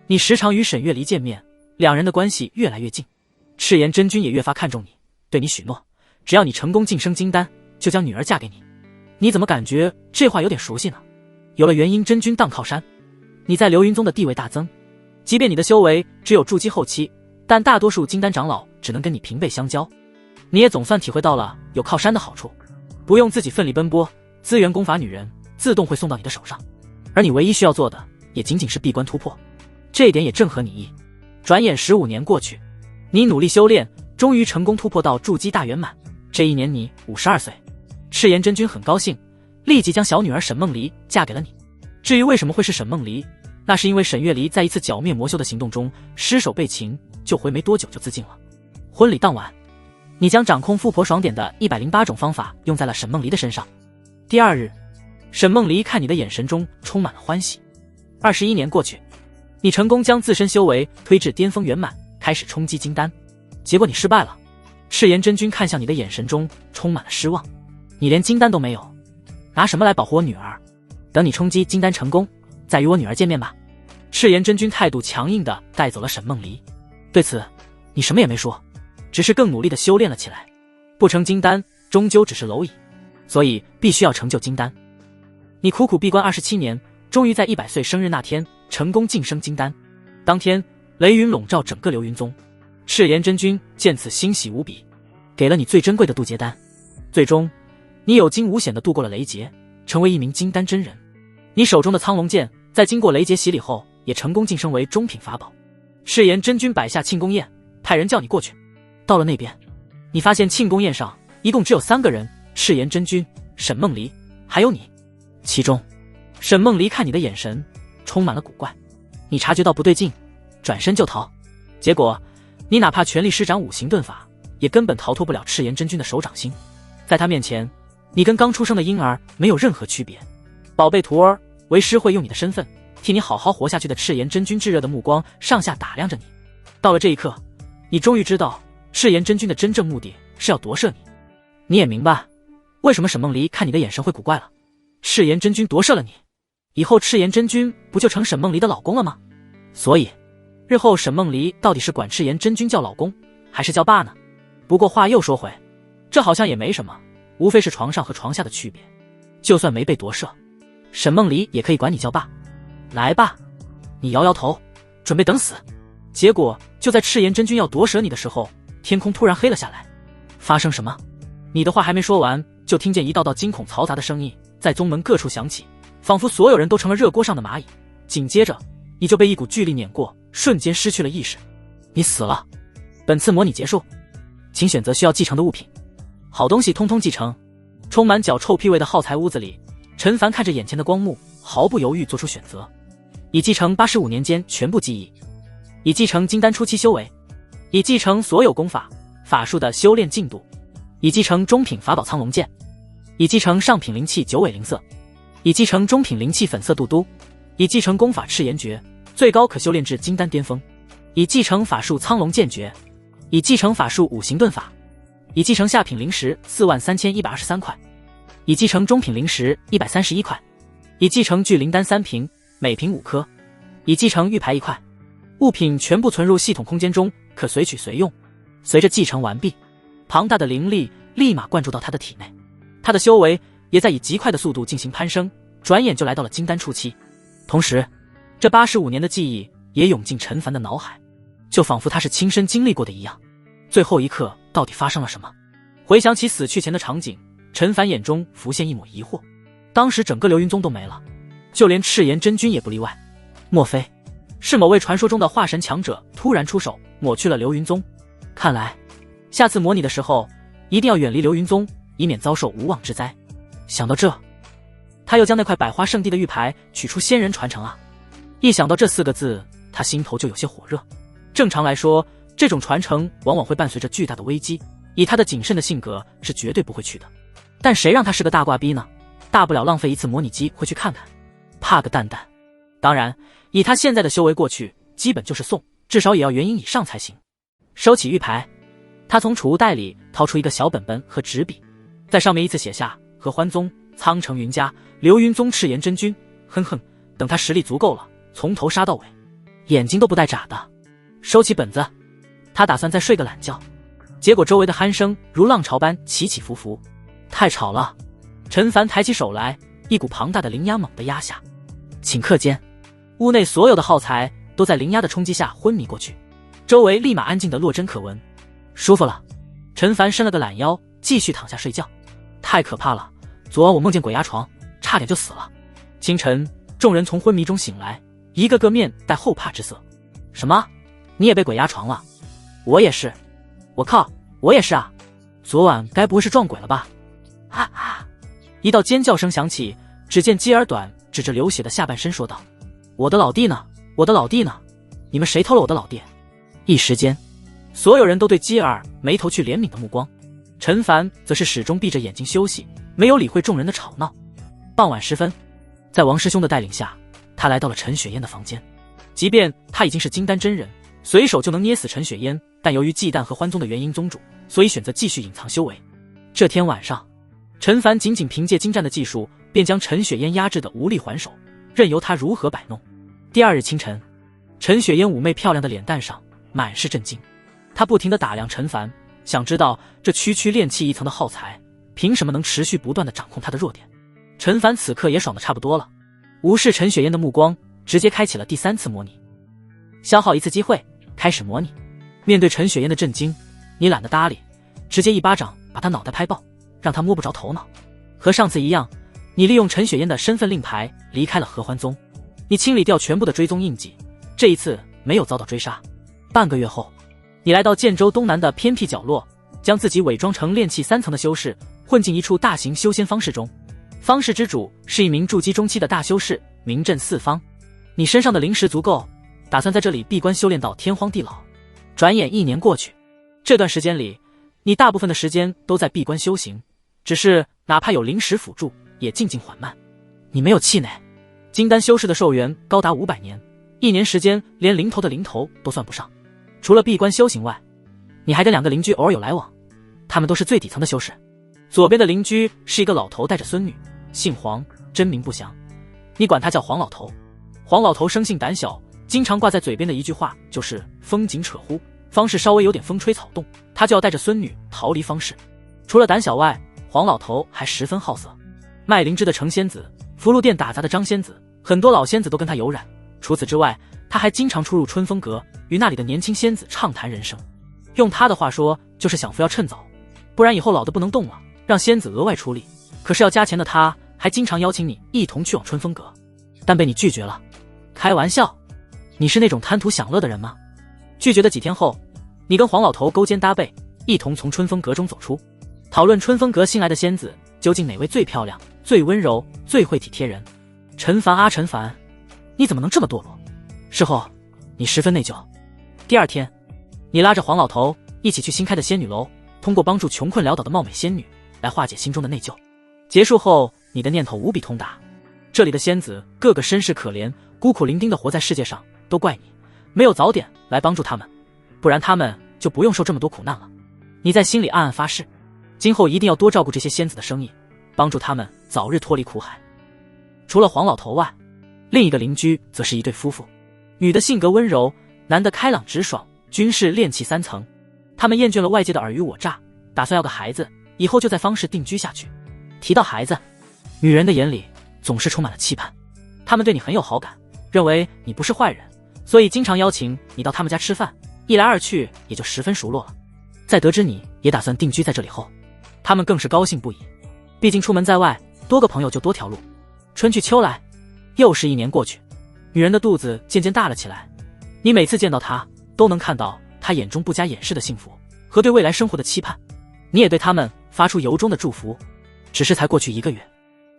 A: 你时常与沈月离见面，2人的关系越来越近。赤炎真君也越发看重你，对你许诺，只要你成功晋升金丹，就将女儿嫁给你。你怎么感觉这话有点熟悉呢？有了元婴真君当靠山，你在流云宗的地位大增。即便你的修为只有筑基后期，但大多数金丹长老只能跟你平辈相交。你也总算体会到了有靠山的好处，不用自己奋力奔波，资源功法女人自动会送到你的手上，而你唯一需要做的也仅仅是闭关突破。这一点也正合你意。转眼15年过去，你努力修炼，终于成功突破到筑基大圆满。这1年你52岁。赤炎真君很高兴，立即将小女儿沈梦离嫁给了你。至于为什么会是沈梦离，那是因为沈月离在一次剿灭魔修的行动中失手被擒，救回没多久就自尽了。婚礼当晚，你将掌控富婆爽点的108种方法用在了沈梦离的身上。第2日，沈梦离看你的眼神中充满了欢喜。21年过去，你成功将自身修为推至巅峰圆满，开始冲击金丹。结果你失败了。赤炎真君看向你的眼神中充满了失望。你连金丹都没有，拿什么来保护我女儿？等你冲击金丹成功，再与我女儿见面吧。赤炎真君态度强硬地带走了沈梦离。对此，你什么也没说，只是更努力地修炼了起来。不成金丹，终究只是蝼蚁，所以必须要成就金丹。你苦苦闭关27年，终于在100岁生日那天成功晋升金丹。当天，雷云笼罩整个流云宗。赤炎真君见此欣喜无比，给了你最珍贵的渡劫丹。最终，你有惊无险地度过了雷劫，成为一名金丹真人。你手中的苍龙剑在经过雷劫洗礼后，也成功晋升为中品法宝。赤炎真君摆下庆功宴，派人叫你过去。到了那边，你发现庆功宴上一共只有3个人：赤炎真君、沈梦离，还有你。其中，沈梦离看你的眼神充满了古怪，你察觉到不对劲，转身就逃。结果，你哪怕全力施展五行遁法，也根本逃脱不了赤炎真君的手掌心。在他面前，你跟刚出生的婴儿没有任何区别。宝贝徒儿，为师会用你的身份替你好好活下去的。赤炎真君炙热的目光上下打量着你。到了这一刻，你终于知道赤炎真君的真正目的是要夺舍你。你也明白为什么沈梦离看你的眼神会古怪了。赤炎真君夺舍了你，以后赤炎真君不就成沈梦离的老公了吗？所以日后沈梦离到底是管赤炎真君叫老公，还是叫爸呢？不过话又说回，这好像也没什么，无非是床上和床下的区别。就算没被夺舍，沈梦离也可以管你叫爸。来吧。你摇摇头，准备等死。结果就在赤炎真君要夺舍你的时候，天空突然黑了下来。发生什么？你的话还没说完，就听见一道道惊恐嘈杂的声音在宗门各处响起，仿佛所有人都成了热锅上的蚂蚁。紧接着，你就被一股巨力碾过，瞬间失去了意识。你死了。本次模拟结束，请选择需要继承的物品。好东西通通继承。充满脚臭屁味的耗材屋子里，陈凡看着眼前的光幕，毫不犹豫做出选择：已继承85年间全部记忆，已继承金丹初期修为，已继承所有功法法术的修炼进度，已继承中品法宝苍龙剑，已继承上品灵气九尾灵色，已继承中品灵气粉色肚嘟，已继承功法赤炎诀，最高可修炼至金丹巅峰，已继承法术苍龙剑诀，已继承法术五行遁法，已继承下品灵石43123块，已继承中品灵石131块，已继承聚灵丹3瓶，每瓶5颗，已继承玉牌1块。物品全部存入系统空间中，可随取随用。随着继承完毕，庞大的灵力立马灌注到他的体内，他的修为也在以极快的速度进行攀升，转眼就来到了金丹初期。同时，这85年的记忆也涌进陈凡的脑海，就仿佛他是亲身经历过的一样。最后一刻到底发生了什么？回想起死去前的场景，陈凡眼中浮现一抹疑惑。当时整个流云宗都没了，就连赤炎真君也不例外。莫非是某位传说中的化神强者突然出手，抹去了流云宗？看来下次模拟的时候一定要远离流云宗，以免遭受无妄之灾。想到这，他又将那块百花圣地的玉牌取出，仙人传承啊！一想到这4个字，他心头就有些火热。正常来说，这种传承往往会伴随着巨大的危机，以他的谨慎的性格是绝对不会去的。但谁让他是个大挂逼呢？大不了浪费一次模拟机会去看看，怕个蛋蛋。当然，以他现在的修为过去，基本就是送，至少也要元婴以上才行。收起玉牌，他从储物袋里掏出一个小本本和纸笔，在上面依次写下合欢宗、苍城云家、流云宗赤炎真君。哼哼，等他实力足够了，从头杀到尾，眼睛都不带眨的。收起本子，他打算再睡个懒觉。结果周围的鼾声如浪潮般起起伏伏，太吵了。陈凡抬起手来，一股庞大的灵压猛地压下。顷刻间，屋内所有的耗材都在灵压的冲击下昏迷过去，周围立马安静得落针可闻。舒服了。陈凡伸了个懒腰，继续躺下睡觉。太可怕了，昨晚我梦见鬼压床，差点就死了。清晨，众人从昏迷中醒来，一个个面带后怕之色。什么？你也被鬼压床了？我也是。我靠，我也是啊！昨晚该不会是撞鬼了吧？哈哈！一道尖叫声响起，只见基尔短指着流血的下半身说道：“我的老弟呢？我的老弟呢？你们谁偷了我的老弟？”一时间，所有人都对基尔眉头去怜悯的目光，陈凡则是始终闭着眼睛休息，没有理会众人的吵闹。傍晚时分，在王师兄的带领下，他来到了陈雪嫣的房间。即便他已经是金丹真人，随手就能捏死陈雪嫣，但由于忌惮合欢宗的元婴宗主，所以选择继续隐藏修为。这天晚上，陈凡仅凭借精湛的技术，便将陈雪嫣压制得无力还手，任由他如何摆弄。第二日清晨，陈雪嫣妩媚漂亮的脸蛋上满是震惊，她不停地打量陈凡，想知道这区区炼气一层的耗材，凭什么能持续不断地掌控她的弱点。陈凡此刻也爽得差不多了，无视陈雪嫣的目光，直接开启了第3次模拟。消耗1次机会，开始模拟。面对陈雪嫣的震惊，你懒得搭理，直接一巴掌把她脑袋拍爆，让他摸不着头脑。和上次一样，你利用陈雪嫣的身份令牌离开了合欢宗，你清理掉全部的追踪印记，这一次没有遭到追杀。半个月后，你来到建州东南的偏僻角落，将自己伪装成炼气3层的修士，混进一处大型修仙方室中。方室之主是一名筑基中期的大修士，名震四方。你身上的灵石足够，打算在这里闭关修炼到天荒地老。转眼1年过去，这段时间里，你大部分的时间都在闭关修行，只是哪怕有灵石辅助，也进境缓慢。你没有气馁，金丹修士的寿元高达500年，1年时间连零头的零头都算不上。除了闭关修行外，你还跟2个邻居偶尔有来往，他们都是最底层的修士。左边的邻居是一个老头带着孙女，姓黄，真名不详，你管他叫黄老头。黄老头生性胆小，经常挂在嘴边的一句话就是风紧扯呼，方士稍微有点风吹草动，他就要带着孙女逃离方士。除了胆小外，黄老头还十分好色，卖灵芝的程仙子，福禄殿打杂的张仙子，很多老仙子都跟他有染。除此之外，他还经常出入春风阁，与那里的年轻仙子畅谈人生。用他的话说，就是享福要趁早，不然以后老的不能动了，让仙子额外出力。可是要加钱的他，还经常邀请你一同去往春风阁，但被你拒绝了。开玩笑，你是那种贪图享乐的人吗？拒绝的几天后，你跟黄老头勾肩搭背，一同从春风阁中走出，讨论春风阁新来的仙子究竟哪位最漂亮、最温柔、最会体贴人。陈凡啊陈凡，你怎么能这么堕落？事后你十分内疚。第2天，你拉着黄老头一起去新开的仙女楼，通过帮助穷困潦倒的貌美仙女来化解心中的内疚。结束后，你的念头无比通达，这里的仙子个个身世可怜，孤苦伶仃的活在世界上，都怪你没有早点来帮助他们，不然他们就不用受这么多苦难了。你在心里暗暗发誓，今后一定要多照顾这些仙子的生意，帮助他们早日脱离苦海。除了黄老头外，另一个邻居则是一对夫妇，女的性格温柔，男的开朗直爽，均是炼气3层。他们厌倦了外界的尔虞我诈，打算要个孩子，以后就在方氏定居下去。提到孩子，女人的眼里总是充满了期盼，他们对你很有好感，认为你不是坏人，所以经常邀请你到他们家吃饭，一来二去也就十分熟络了。在得知你也打算定居在这里后，他们更是高兴不已，毕竟出门在外，多个朋友就多条路。春去秋来，又是1年过去，女人的肚子渐渐大了起来，你每次见到她，都能看到她眼中不加掩饰的幸福和对未来生活的期盼，你也对他们发出由衷的祝福。只是才过去1个月，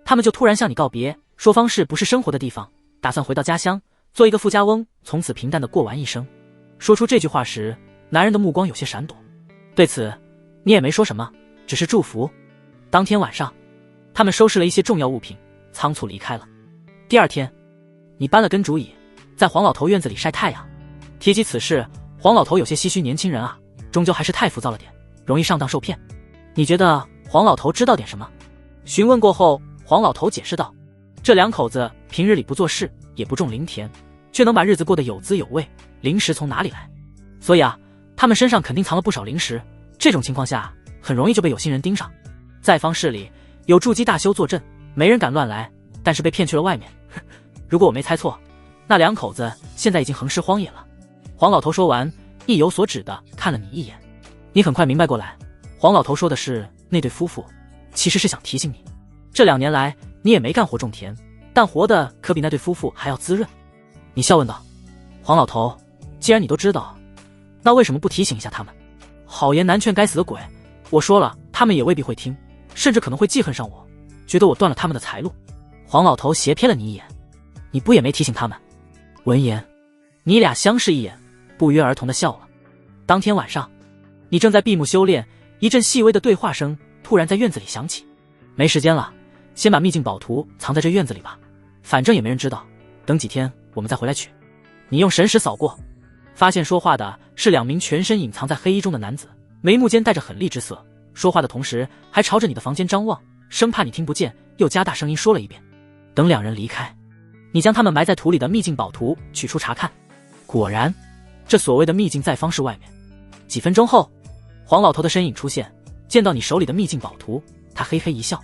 A: 他们就突然向你告别，说方氏不是生活的地方，打算回到家乡，做一个富家翁，从此平淡的过完一生。说出这句话时，男人的目光有些闪躲，对此你也没说什么，只是祝福。当天晚上，他们收拾了一些重要物品，仓促离开了。第2天，你搬了根竹椅，在黄老头院子里晒太阳。提及此事，黄老头有些唏嘘，年轻人啊，终究还是太浮躁了点，容易上当受骗。你觉得黄老头知道点什么？询问过后，黄老头解释道，这2口子平日里不做事，也不种灵田，却能把日子过得有滋有味，灵石从哪里来？所以啊，他们身上肯定藏了不少灵石，这种情况下很容易就被有心人盯上。在方室里有筑基大修坐镇，没人敢乱来，但是被骗去了外面。如果我没猜错，那2口子现在已经横尸荒野了。黄老头说完，意有所指的看了你一眼。你很快明白过来，黄老头说的是那对夫妇，其实是想提醒你，这2年来你也没干活种田，但活的可比那对夫妇还要滋润。你笑问道，黄老头，既然你都知道，那为什么不提醒一下他们？好言难劝该死的鬼，我说了他们也未必会听，甚至可能会记恨上我，觉得我断了他们的财路。黄老头斜瞥了你一眼，你不也没提醒他们？闻言，你俩相视一眼，不约而同地笑了。当天晚上，你正在闭目修炼，一阵细微的对话声突然在院子里响起。没时间了，先把秘境宝图藏在这院子里吧，反正也没人知道，等几天我们再回来取。你用神识扫过，发现说话的是2名全身隐藏在黑衣中的男子，眉目间带着狠厉之色，说话的同时还朝着你的房间张望，生怕你听不见，又加大声音说了一遍。等2人离开，你将他们埋在土里的秘境宝图取出查看，果然，这所谓的秘境在方室外面。几分钟后，黄老头的身影出现，见到你手里的秘境宝图，他嘿嘿一笑，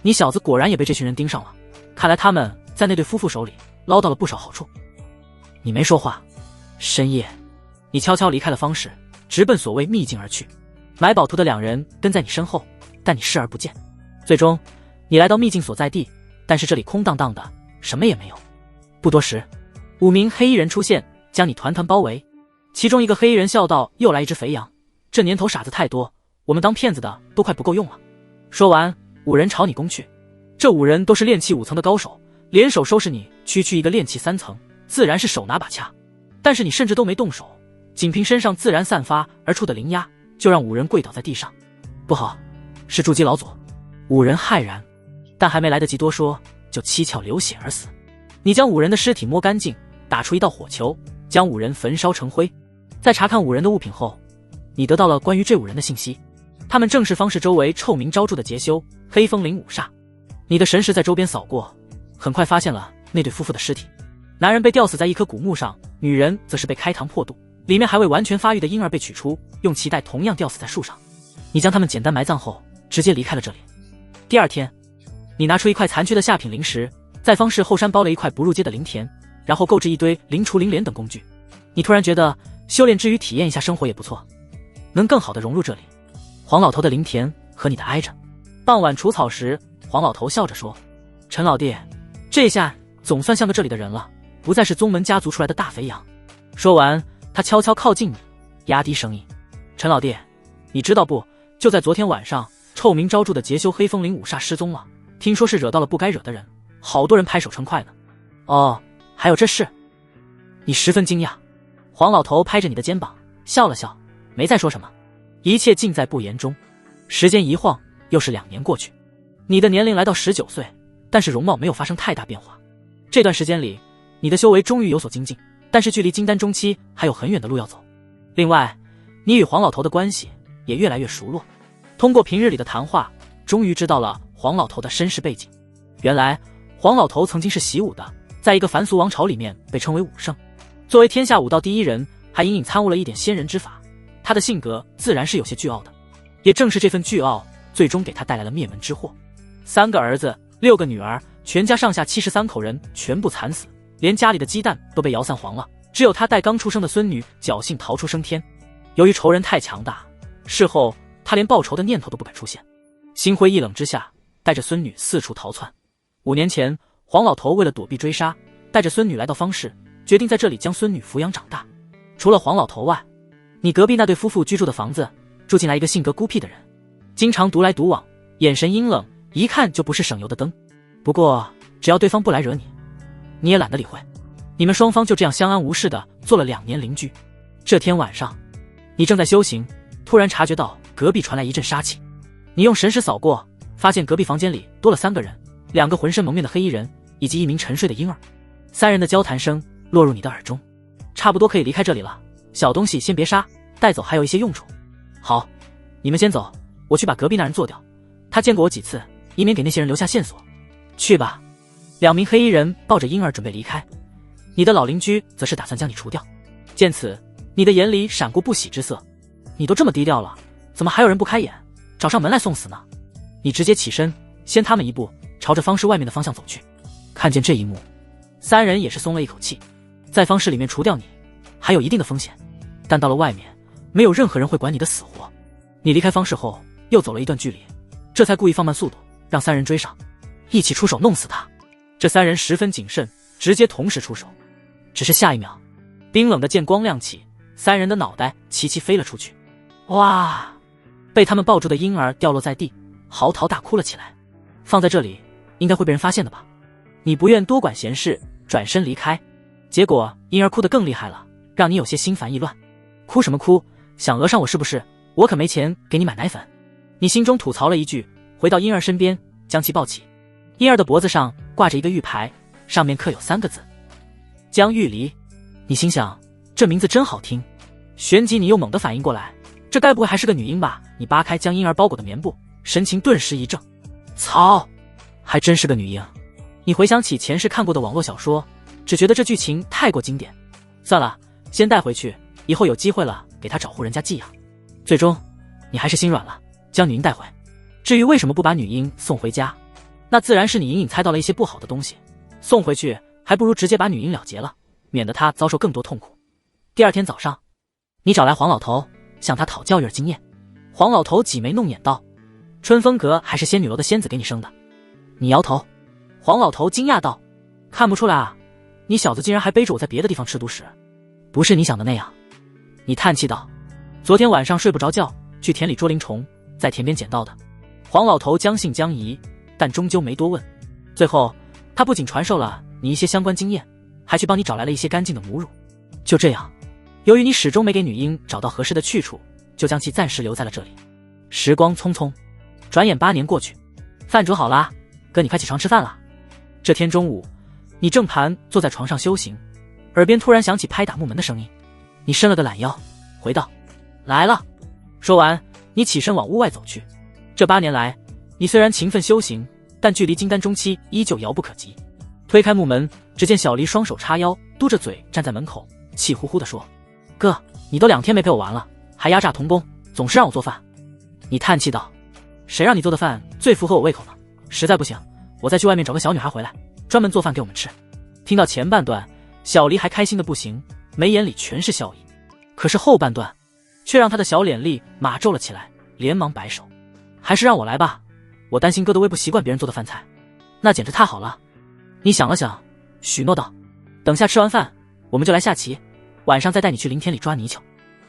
A: 你小子果然也被这群人盯上了，看来他们在那对夫妇手里捞到了不少好处。你没说话。深夜，你悄悄离开了方室，直奔所谓秘境而去。买宝图的2人跟在你身后，但你视而不见。最终，你来到秘境所在地，但是这里空荡荡的，什么也没有。不多时，5名黑衣人出现，将你团团包围。其中一个黑衣人笑道：“又来一只肥羊，这年头傻子太多，我们当骗子的都快不够用了。”说完，5人朝你攻去。这5人都是炼气5层的高手，联手收拾你区区一个炼气3层，自然是手拿把掐。但是你甚至都没动手，仅凭身上自然散发而出的灵压，就让5人跪倒在地上。不好，是筑基老左。5人骇然，但还没来得及多说，就七窍流血而死。你将5人的尸体摸干净，打出一道火球，将5人焚烧成灰。在查看5人的物品后，你得到了关于这5人的信息。他们正是方氏周围臭名昭著的杰修黑风岭武煞。你的神识在周边扫过，很快发现了那对夫妇的尸体。男人被吊死在一棵古木上，女人则是被开膛破肚，里面还未完全发育的婴儿被取出，用脐带同样吊死在树上。你将他们简单埋葬后，直接离开了这里。第二天，你拿出一块残缺的下品灵石，在方氏后山包了一块不入阶的灵田，然后购置一堆灵锄、灵镰等工具。你突然觉得修炼之余体验一下生活也不错，能更好的融入这里。黄老头的灵田和你的挨着。傍晚除草时，黄老头笑着说：“陈老弟，这下总算像个这里的人了，不再是宗门家族出来的大肥羊。”说完，他悄悄靠近你，压低声音：“陈老弟，你知道不？就在昨天晚上，臭名昭著的杰修黑风岭武煞失踪了，听说是惹到了不该惹的人，好多人拍手称快呢。”哦，还有这事？你十分惊讶。黄老头拍着你的肩膀，笑了笑，没再说什么。一切尽在不言中。时间一晃，又是2年过去。你的年龄来到19岁，但是容貌没有发生太大变化。这段时间里，你的修为终于有所精进，但是距离金丹中期还有很远的路要走。另外，你与黄老头的关系也越来越熟络。通过平日里的谈话，终于知道了黄老头的身世背景。原来，黄老头曾经是习武的，在一个凡俗王朝里面被称为武圣。作为天下武道第一人，还隐隐参悟了一点仙人之法。他的性格自然是有些倨傲的，也正是这份倨傲，最终给他带来了灭门之祸。3个儿子，6个女儿，全家上下73口人全部惨死，连家里的鸡蛋都被摇散黄了。只有他带刚出生的孙女侥幸逃出升天。由于仇人太强大，事后他连报仇的念头都不敢出现。心灰意冷之下，带着孙女四处逃窜。5年前，黄老头为了躲避追杀，带着孙女来到方氏，决定在这里将孙女抚养长大。除了黄老头外，你隔壁那对夫妇居住的房子住进来一个性格孤僻的人，经常独来独往，眼神阴冷，一看就不是省油的灯。不过只要对方不来惹你，你也懒得理会。你们双方就这样相安无事的做了2年邻居。这天晚上，你正在修行，突然察觉到隔壁传来一阵杀气。你用神识扫过，发现隔壁房间里多了3个人，2个浑身蒙面的黑衣人，以及1名沉睡的婴儿。3人的交谈声落入你的耳中。差不多可以离开这里了，小东西先别杀，带走还有一些用处。好，你们先走，我去把隔壁那人做掉，他见过我几次，以免给那些人留下线索。去吧。2名黑衣人抱着婴儿准备离开，你的老邻居则是打算将你除掉。见此，你的眼里闪过不喜之色。你都这么低调了，怎么还有人不开眼，找上门来送死呢？你直接起身，先他们一步，朝着方室外面的方向走去。看见这一幕，3人也是松了一口气。在方室里面除掉你，还有一定的风险，但到了外面，没有任何人会管你的死活。你离开方室后，又走了一段距离，这才故意放慢速度，让3人追上，一起出手弄死他。这3人十分谨慎，直接同时出手。只是下一秒，冰冷的剑光亮起，3人的脑袋齐齐飞了出去。哇！被他们抱住的婴儿掉落在地，嚎啕大哭了起来。放在这里，应该会被人发现的吧？你不愿多管闲事，转身离开。结果婴儿哭得更厉害了，让你有些心烦意乱。哭什么哭？想讹上我是不是？我可没钱给你买奶粉。你心中吐槽了一句，回到婴儿身边，将其抱起。婴儿的脖子上挂着一个玉牌，上面刻有3个字：江玉离。你心想，这名字真好听。旋即你又猛地反应过来，这该不会还是个女婴吧？你扒开将婴儿包裹的棉布，神情顿时一怔。操，还真是个女婴。你回想起前世看过的网络小说，只觉得这剧情太过经典。算了，先带回去，以后有机会了给她找户人家寄养。最终你还是心软了，将女婴带回。至于为什么不把女婴送回家，那自然是你隐隐猜到了一些不好的东西。送回去还不如直接把女婴了结了，免得她遭受更多痛苦。第2天早上，你找来黄老头，向他讨教育经验。黄老头挤眉弄眼道：春风阁还是仙女楼的仙子给你生的？你摇头。黄老头惊讶道：看不出来啊，你小子竟然还背着我在别的地方吃独食，不是你想的那样。你叹气道：昨天晚上睡不着觉，去田里捉灵虫，在田边捡到的。黄老头将信将疑，但终究没多问。最后他不仅传授了你一些相关经验，还去帮你找来了一些干净的母乳。就这样，由于你始终没给女婴找到合适的去处，就将其暂时留在了这里。时光匆匆，转眼8年过去，饭煮好啦，哥你快起床吃饭啦。这天中午，你正盘坐在床上修行，耳边突然响起拍打木门的声音。你伸了个懒腰，回道：来了。说完，你起身往屋外走去。这8年来，你虽然勤奋修行，但距离金丹中期依旧遥不可及。推开木门，只见小黎双手叉腰，嘟着嘴站在门口，气呼呼地说：哥，你都2天没陪我玩了，还压榨童工，总是让我做饭。你叹气道：谁让你做的饭最符合我胃口呢？实在不行，我再去外面找个小女孩回来，专门做饭给我们吃。听到前半段，小黎还开心的不行，眉眼里全是笑意。可是后半段却让他的小脸立马皱了起来，连忙摆手：还是让我来吧，我担心哥的胃不习惯别人做的饭菜。那简直太好了。你想了想，许诺道：等下吃完饭，我们就来下棋，晚上再带你去林田里抓泥鳅。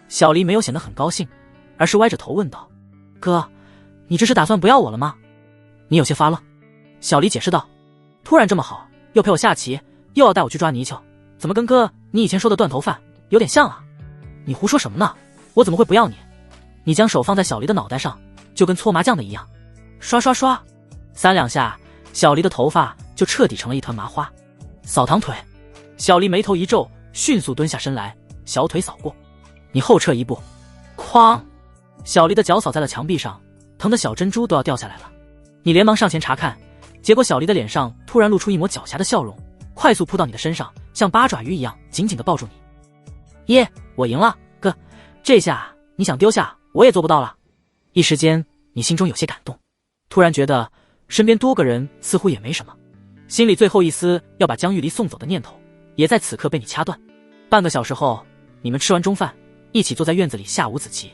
A: 小黎没有显得很高兴，而是歪着头问道：哥，你这是打算不要我了吗？你有些发愣。小黎解释道：突然这么好，又陪我下棋，又要带我去抓泥鳅，怎么跟哥你以前说的断头饭有点像啊？你胡说什么呢？我怎么会不要你？你将手放在小黎的脑袋上，就跟搓麻将的一样，刷刷刷，3两下，小黎的头发就彻底成了一团麻花。扫堂腿。小黎眉头一皱，迅速蹲下身来，小腿扫过。你后撤一步，哐！小黎的脚扫在了墙壁上，疼得小珍珠都要掉下来了。你连忙上前查看，结果小黎的脸上突然露出一抹狡黠的笑容，快速扑到你的身上，像八爪鱼一样紧紧地抱住你。耶，我赢了，哥，这下你想丢下我也做不到了。一时间你心中有些感动，突然觉得身边多个人似乎也没什么，心里最后一丝要把江玉离送走的念头也在此刻被你掐断。半个小时后，你们吃完中饭，一起坐在院子里下五子棋。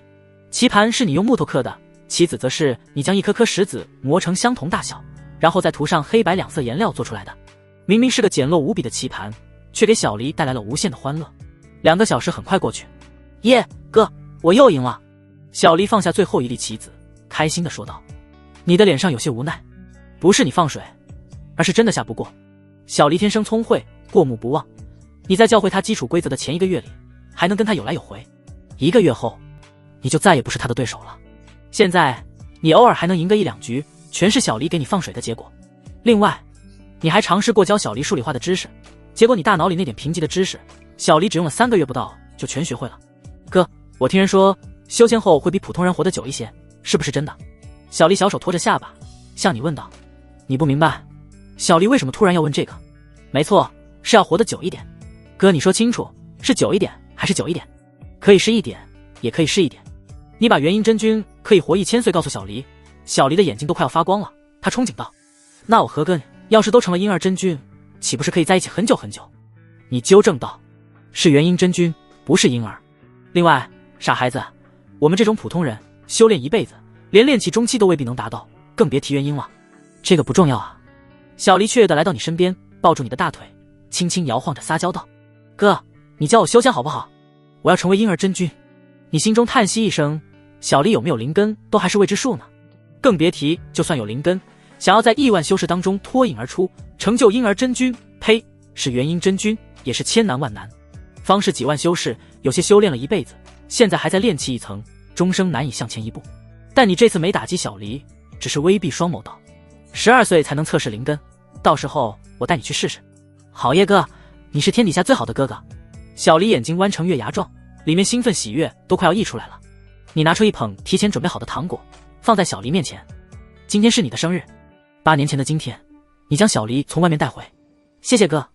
A: 棋盘是你用木头刻的，棋子则是你将一颗颗石子磨成相同大小，然后再涂上黑白2色颜料做出来的。明明是个简陋无比的棋盘，却给小黎带来了无限的欢乐。2个小时很快过去。耶，哥，我又赢了。小黎放下最后一粒棋子，开心地说道。你的脸上有些无奈，不是你放水，而是真的下不过。小黎天生聪慧，过目不忘，你在教会他基础规则的前1个月里，还能跟他有来有回，1个月后，你就再也不是他的对手了。现在你偶尔还能赢个1、2局，全是小黎给你放水的结果。另外，你还尝试过教小黎数理化的知识，结果你大脑里那点贫瘠的知识，小黎只用了3个月不到就全学会了。哥，我听人说修仙后会比普通人活得久一些，是不是真的？小黎小手托着下巴，向你问道。你不明白，小黎为什么突然要问这个？没错，是要活得久一点。哥，你说清楚，是久一点还是久一点？可以是1点，也可以是1点。你把元婴真君可以活1000岁告诉小黎，小黎的眼睛都快要发光了，他憧憬道：那我和哥要是都成了婴儿真君，岂不是可以在一起很久很久？你纠正道：是元婴真君，不是婴儿。另外，傻孩子，我们这种普通人修炼一辈子，连炼气中期都未必能达到，更别提元婴了。这个不重要啊。小黎雀跃地来到你身边，抱住你的大腿，轻轻摇晃着撒娇道：哥，你教我修仙好不好？我要成为婴儿真君。你心中叹息一声，小黎有没有灵根都还是未知数呢，更别提就算有灵根，想要在亿万修士当中脱颖而出，成就婴儿真君，呸，是元婴真君也是千难万难。方是几万修士，有些修炼了一辈子，现在还在炼气一层，终生难以向前一步。但你这次没打击小黎，只是微闭双眸道：12岁才能测试灵根，到时候我带你去试试。好耶哥，你是天底下最好的哥哥。小黎眼睛弯成月牙状，里面兴奋喜悦都快要溢出来了。你拿出一捧提前准备好的糖果，放在小黎面前。今天是你的生日，8年前的今天，你将小黎从外面带回。谢谢哥。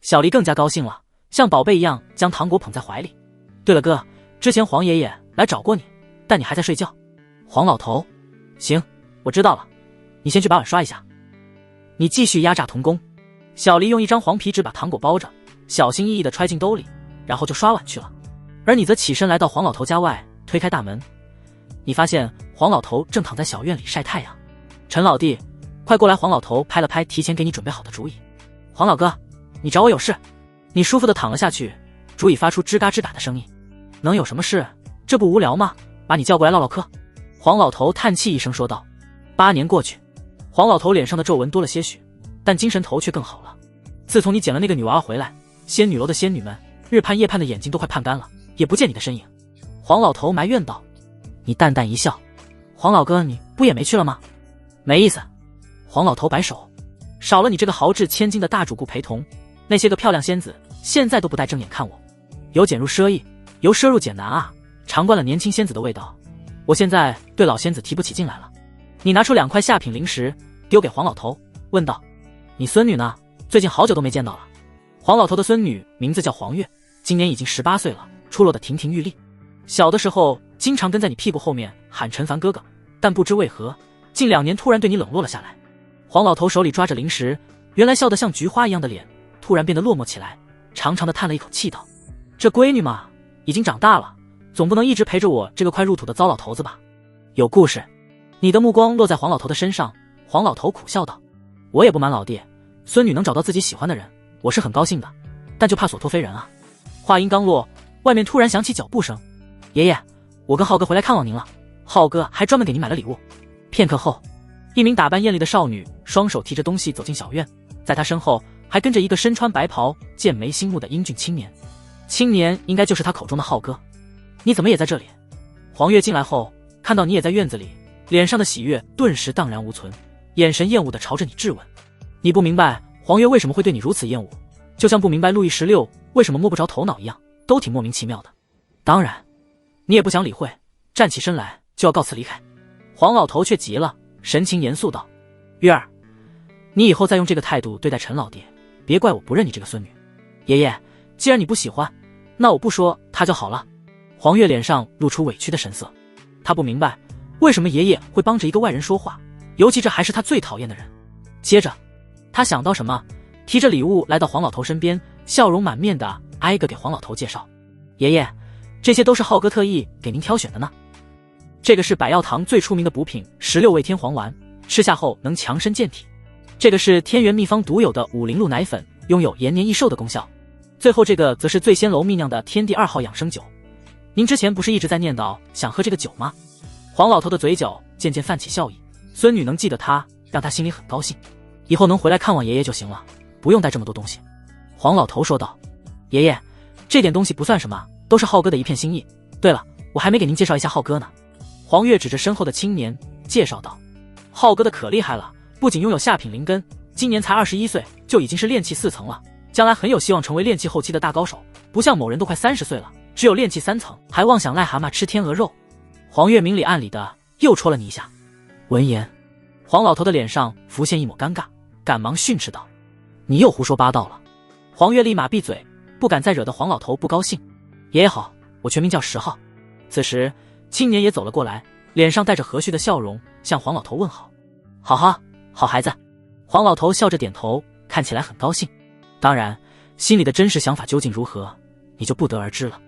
A: 小黎更加高兴了，像宝贝一样将糖果捧在怀里。对了哥，之前黄爷爷来找过你，但你还在睡觉。黄老头，行，我知道了，你先去把碗刷一下。你继续压榨童工。小黎用一张黄皮纸把糖果包着，小心翼翼地揣进兜里，然后就刷碗去了。而你则起身来到黄老头家外，推开大门。你发现黄老头正躺在小院里晒太阳。陈老弟，快过来！黄老头拍了拍提前给你准备好的竹椅。黄老哥，你找我有事？你舒服的躺了下去，竹椅发出吱嘎吱嘎的声音。能有什么事？这不无聊吗？把你叫过来唠唠嗑。黄老头叹气一声说道。8年过去，黄老头脸上的皱纹多了些许，但精神头却更好了。自从你捡了那个女娃娃回来，仙女楼的仙女们日盼夜盼的眼睛都快盼干了，也不见你的身影。黄老头埋怨道。你淡淡一笑。黄老哥，你不也没去了吗？没意思。黄老头摆手。少了你这个豪掷千金的大主顾陪同，那些个漂亮仙子现在都不带正眼看我。由俭入奢易，由奢入俭难啊，尝惯了年轻仙子的味道，我现在对老仙子提不起劲来了。你拿出2块下品灵石丢给黄老头，问道。你孙女呢？最近好久都没见到了。黄老头的孙女名字叫黄月，今年已经18岁了，出落得亭亭玉立。小的时候经常跟在你屁股后面喊陈凡哥哥，但不知为何近2年突然对你冷落了下来。黄老头手里抓着灵石，原来笑得像菊花一样的脸突然变得落寞起来，长长的叹了一口气道。这闺女嘛，已经长大了，总不能一直陪着我这个快入土的糟老头子吧。有故事。你的目光落在黄老头的身上。黄老头苦笑道。我也不瞒老弟，孙女能找到自己喜欢的人，我是很高兴的，但就怕所托非人啊。话音刚落，外面突然响起脚步声。爷爷，我跟浩哥回来看望您了，浩哥还专门给您买了礼物。片刻后，一名打扮艳丽的少女双手提着东西走进小院，在她身后还跟着一个身穿白袍剑眉星目的英俊青年。青年应该就是他口中的浩哥。你怎么也在这里？黄月进来后看到你也在院子里，脸上的喜悦顿时荡然无存，眼神厌恶地朝着你质问。你不明白黄月为什么会对你如此厌恶，就像不明白路易16为什么摸不着头脑一样，都挺莫名其妙的。当然你也不想理会，站起身来就要告辞离开。黄老头却急了，神情严肃道。月儿，你以后再用这个态度对待陈老爹，别怪我不认你这个孙女。爷爷，既然你不喜欢，那我不说她就好了。黄月脸上露出委屈的神色，他不明白为什么爷爷会帮着一个外人说话，尤其这还是他最讨厌的人。接着他想到什么，提着礼物来到黄老头身边，笑容满面的挨个给黄老头介绍。爷爷，这些都是浩哥特意给您挑选的呢。这个是百药堂最出名的补品16味天黄丸，吃下后能强身健体。这个是天元秘方独有的5灵露奶粉，拥有延年益寿的功效。最后这个则是醉仙楼秘酿的天地2号养生酒。您之前不是一直在念叨想喝这个酒吗？黄老头的嘴角渐渐泛起笑意，孙女能记得他，让他心里很高兴，以后能回来看望爷爷就行了，不用带这么多东西。黄老头说道。爷爷，这点东西不算什么，都是浩哥的一片心意。对了，我还没给您介绍一下浩哥呢。黄月指着身后的青年介绍道。浩哥的可厉害了，不仅拥有下品灵根，今年才21岁就已经是炼气4层了，将来很有希望成为炼气后期的大高手，不像某人都快30岁了，只有炼气3层，还妄想癞蛤蟆吃天鹅肉。黄月明里暗里的又戳了你一下。闻言，黄老头的脸上浮现一抹尴尬，赶忙训斥道。你又胡说八道了。黄月立马闭嘴，不敢再惹得黄老头不高兴。爷爷好，我全名叫10号。此时青年也走了过来，脸上带着和煦的笑容，向黄老头问好。好哈，好孩子。黄老头笑着点头，看起来很高兴。当然心里的真实想法究竟如何，你就不得而知了。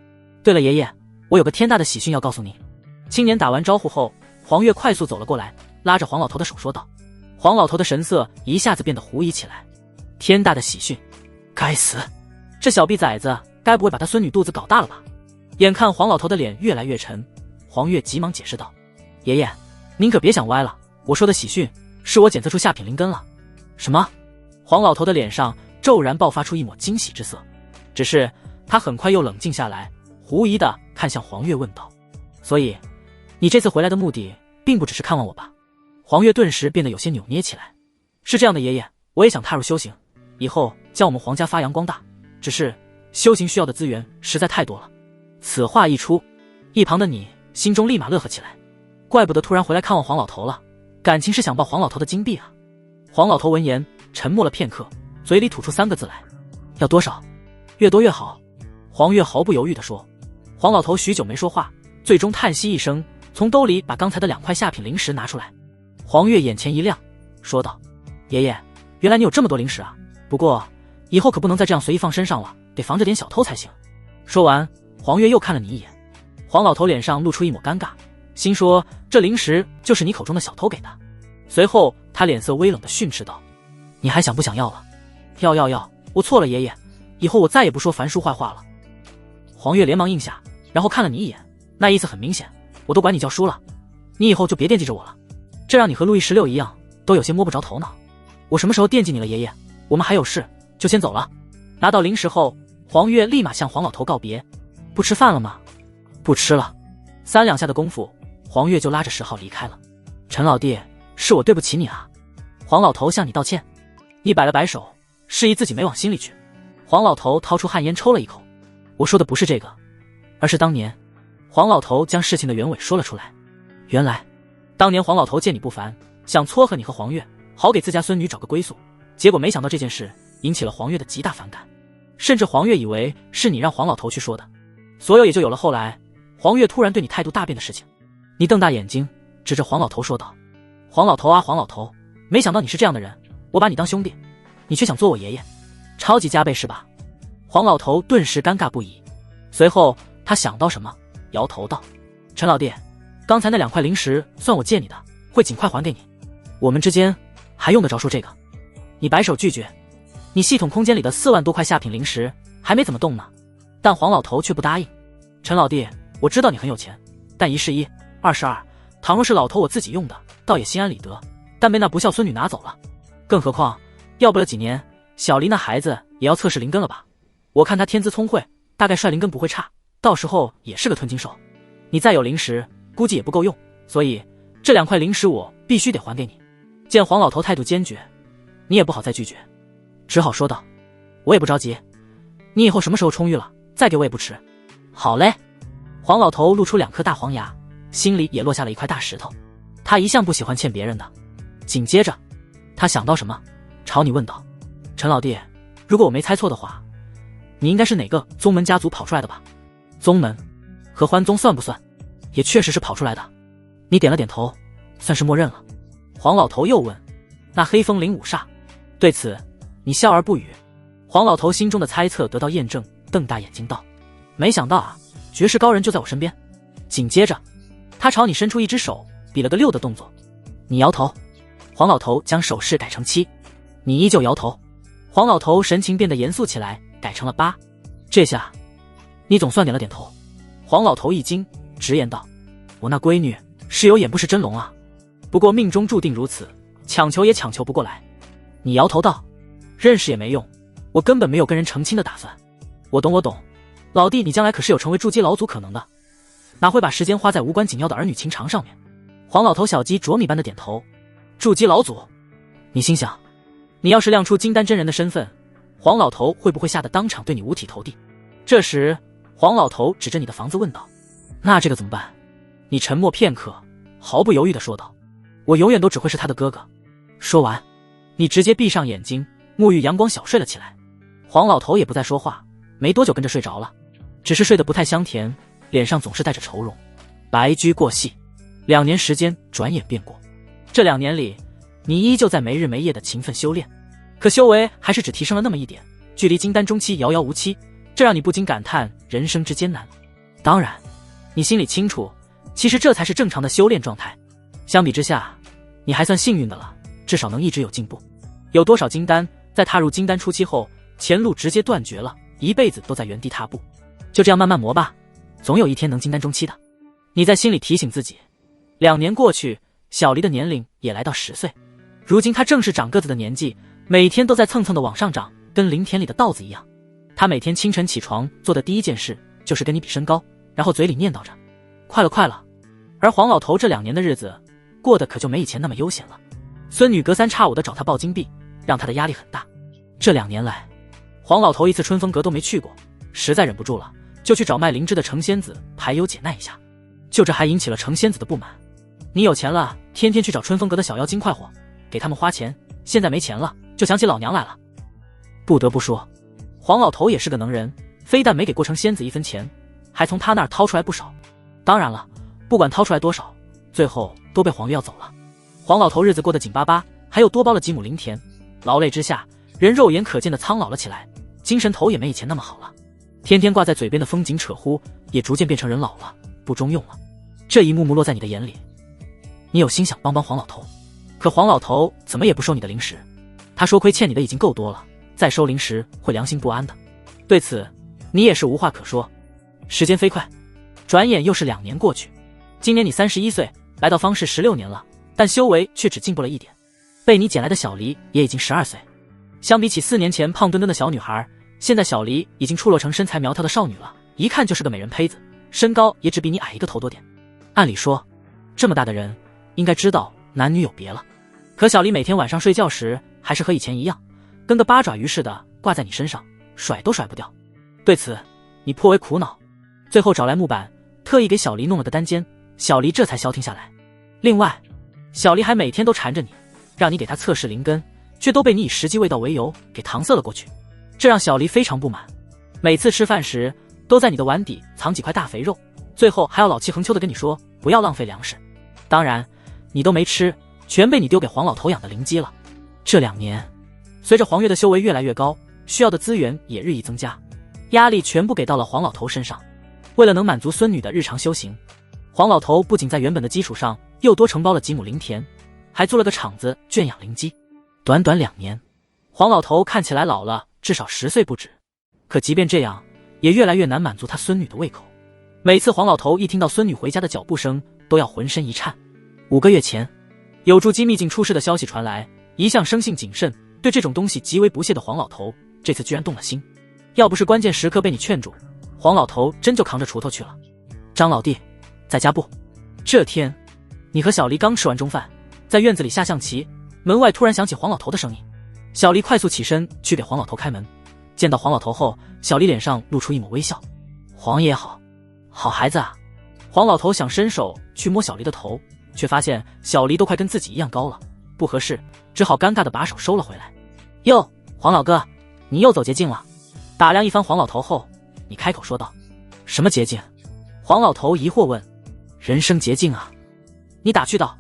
A: 对了爷爷，我有个天大的喜讯要告诉你。青年打完招呼后，黄月快速走了过来，拉着黄老头的手说道。黄老头的神色一下子变得狐疑起来。天大的喜讯？该死，这小逼崽子该不会把他孙女肚子搞大了吧？眼看黄老头的脸越来越沉，黄月急忙解释道。爷爷，您可别想歪了，我说的喜讯是我检测出下品灵根了。什么？黄老头的脸上骤然爆发出一抹惊喜之色，只是他很快又冷静下来，狐疑地看向黄月问道。所以你这次回来的目的并不只是看望我吧？黄月顿时变得有些扭捏起来。是这样的爷爷，我也想踏入修行，以后将我们黄家发扬光大，只是修行需要的资源实在太多了。此话一出，一旁的你心中立马乐呵起来，怪不得突然回来看望黄老头了，感情是想抱黄老头的金币啊。黄老头闻言沉默了片刻，嘴里吐出3个字来。要多少？越多越好。黄月毫不犹豫地说。黄老头许久没说话，最终叹息一声，从兜里把刚才的2块下品灵石拿出来。黄月眼前一亮，说道。爷爷，原来你有这么多灵石啊，不过以后可不能再这样随意放身上了，得防着点小偷才行。说完，黄月又看了你一眼。黄老头脸上露出一抹尴尬，心说这零食就是你口中的小偷给的。随后他脸色微冷地训斥道：“你还想不想要了？要，我错了，爷爷，以后我再也不说樊叔坏话了。”黄月连忙应下，然后看了你一眼，那意思很明显，我都管你叫叔了，你以后就别惦记着我了，这让你和路易16一样，都有些摸不着头脑。我什么时候惦记你了，爷爷？我们还有事，就先走了。拿到零食后，黄月立马向黄老头告别：“不吃饭了吗？”“不吃了。”3两下的功夫，黄月就拉着10号离开了。“陈老弟，是我对不起你啊。”黄老头向你道歉。你摆了摆手，示意自己没往心里去。黄老头掏出旱烟抽了一口：“我说的不是这个，而是当年。”黄老头将事情的原委说了出来。原来当年黄老头见你不凡，想撮合你和黄月，好给自家孙女找个归宿，结果没想到这件事引起了黄月的极大反感，甚至黄月以为是你让黄老头去说的，所有也就有了后来黄月突然对你态度大变的事情。你瞪大眼睛指着黄老头说道：“黄老头啊，黄老头，没想到你是这样的人，我把你当兄弟，你却想做我爷爷，超级加倍是吧？”黄老头顿时尴尬不已，随后他想到什么，摇头道：“陈老弟，刚才那2块零食算我借你的，会尽快还给你，我们之间还用得着说这个？”你摆手拒绝：“你系统空间里的4万多块下品零食还没怎么动呢。”但黄老头却不答应：“陈老弟，我知道你很有钱，但1是1，2是2，倘若是老头我自己用的，倒也心安理得，但被那不孝孙女拿走了。更何况要不了几年，小黎那孩子也要测试灵根了吧？我看他天资聪慧，大概帅灵根不会差，到时候也是个吞金兽。你再有零食，估计也不够用，所以这2块零食我必须得还给你。”见黄老头态度坚决，你也不好再拒绝，只好说道：“我也不着急，你以后什么时候充裕了，再给我也不迟。”“好嘞。”黄老头露出2颗大黄牙，心里也落下了一块大石头。他一向不喜欢欠别人的。紧接着他想到什么，朝你问道：“陈老弟，如果我没猜错的话，你应该是哪个宗门家族跑出来的吧？”“宗门？合欢宗算不算？也确实是跑出来的。”你点了点头，算是默认了。黄老头又问：“那黑风岭5煞？”对此你笑而不语。黄老头心中的猜测得到验证，瞪大眼睛道：“没想到啊，绝世高人就在我身边。”紧接着他朝你伸出一只手，比了个6的动作。你摇头。黄老头将手势改成7。你依旧摇头。黄老头神情变得严肃起来，改成了8。这下你总算点了点头。黄老头一惊，直言道：“我那闺女是有眼不识真龙啊，不过命中注定如此，强求也强求不过来。”你摇头道：“认识也没用，我根本没有跟人成亲的打算。”“我懂，老弟你将来可是有成为筑基老祖可能的，哪会把时间花在无关紧要的儿女情长上面？”黄老头小鸡啄米般的点头。筑基老祖？你心想，你要是亮出金丹真人的身份，黄老头会不会吓得当场对你五体投地？这时黄老头指着你的房子问道：“那这个怎么办？”你沉默片刻，毫不犹豫地说道：“我永远都只会是他的哥哥。”说完你直接闭上眼睛，沐浴阳光小睡了起来。黄老头也不再说话，没多久跟着睡着了，只是睡得不太香甜，脸上总是带着愁容。白驹过隙，2年时间转眼便过。这2年里，你依旧在没日没夜的勤奋修炼，可修为还是只提升了那么一点，距离金丹中期遥遥无期，这让你不禁感叹人生之艰难。当然你心里清楚，其实这才是正常的修炼状态。相比之下，你还算幸运的了，至少能一直有进步。有多少金丹在踏入金丹初期后，前路直接断绝了，一辈子都在原地踏步。就这样慢慢磨吧，总有一天能金丹中期的。你在心里提醒自己。2年过去，小黎的年龄也来到10岁，如今他正是长个子的年纪，每天都在蹭蹭的往上涨，跟林田里的稻子一样。他每天清晨起床做的第一件事就是跟你比身高，然后嘴里念叨着快了。而黄老头这2年的日子过得可就没以前那么悠闲了，孙女隔3差5的找他报金币，让他的压力很大。这2年来，黄老头一次春风阁都没去过，实在忍不住了，就去找卖灵芝的程仙子排忧解难一下。就这还引起了程仙子的不满。你有钱了，天天去找春风阁的小妖精快活，给他们花钱，现在没钱了，就想起老娘来了。不得不说，黄老头也是个能人，非但没给过程仙子1分钱，还从他那儿掏出来不少。当然了，不管掏出来多少，最后都被黄月要走了。黄老头日子过得紧巴巴，还又多包了几亩灵田，劳累之下，人肉眼可见的苍老了起来，精神头也没以前那么好了。天天挂在嘴边的风景扯呼也逐渐变成人老了，不中用了。这一幕幕落在你的眼里，你有心想帮帮黄老头，可黄老头怎么也不收你的零食。他说亏欠你的已经够多了，再收零食会良心不安的。对此你也是无话可说。时间飞快，转眼又是2年过去。今年你31岁，来到方氏16年了，但修为却只进步了1点。被你捡来的小黎也已经12岁，相比起4年前胖墩墩的小女孩，现在小黎已经出落成身材苗条的少女了，一看就是个美人胚子，身高也只比你矮1个头多点。按理说这么大的人应该知道男女有别了，可小黎每天晚上睡觉时还是和以前一样，跟个八爪鱼似的挂在你身上，甩都甩不掉。对此你颇为苦恼，最后找来木板，特意给小黎弄了个单间，小黎这才消停下来。另外小黎还每天都缠着你，让你给他测试灵根，却都被你以实际味道为由给搪塞了过去，这让小黎非常不满。每次吃饭时都在你的碗底藏几块大肥肉，最后还要老气横秋的跟你说不要浪费粮食。当然你都没吃，全被你丢给黄老头养的灵鸡了。这2年随着黄月的修为越来越高，需要的资源也日益增加，压力全部给到了黄老头身上。为了能满足孙女的日常修行，黄老头不仅在原本的基础上又多承包了几亩灵田，还租了个场子圈养灵鸡。短短2年，黄老头看起来老了至少10岁不止，可即便这样也越来越难满足他孙女的胃口。每次黄老头一听到孙女回家的脚步声都要浑身一颤。5个月前，有助姬秘境出事的消息传来，一向生性谨慎，对这种东西极为不屑的黄老头这次居然动了心。要不是关键时刻被你劝住，黄老头真就扛着锄头去了。张老弟，在家不？这天你和小黎刚吃完中饭，在院子里下象棋，门外突然响起黄老头的声音。小黎快速起身去给黄老头开门，见到黄老头后，小黎脸上露出一抹微笑。黄爷好，好孩子啊。黄老头想伸手去摸小黎的头，却发现小黎都快跟自己一样高了，不合适，只好尴尬地把手收了回来。哟，黄老哥，你又走捷径了。打量一番黄老头后，你开口说道。什么捷径？黄老头疑惑问。人生捷径啊。你打趣道。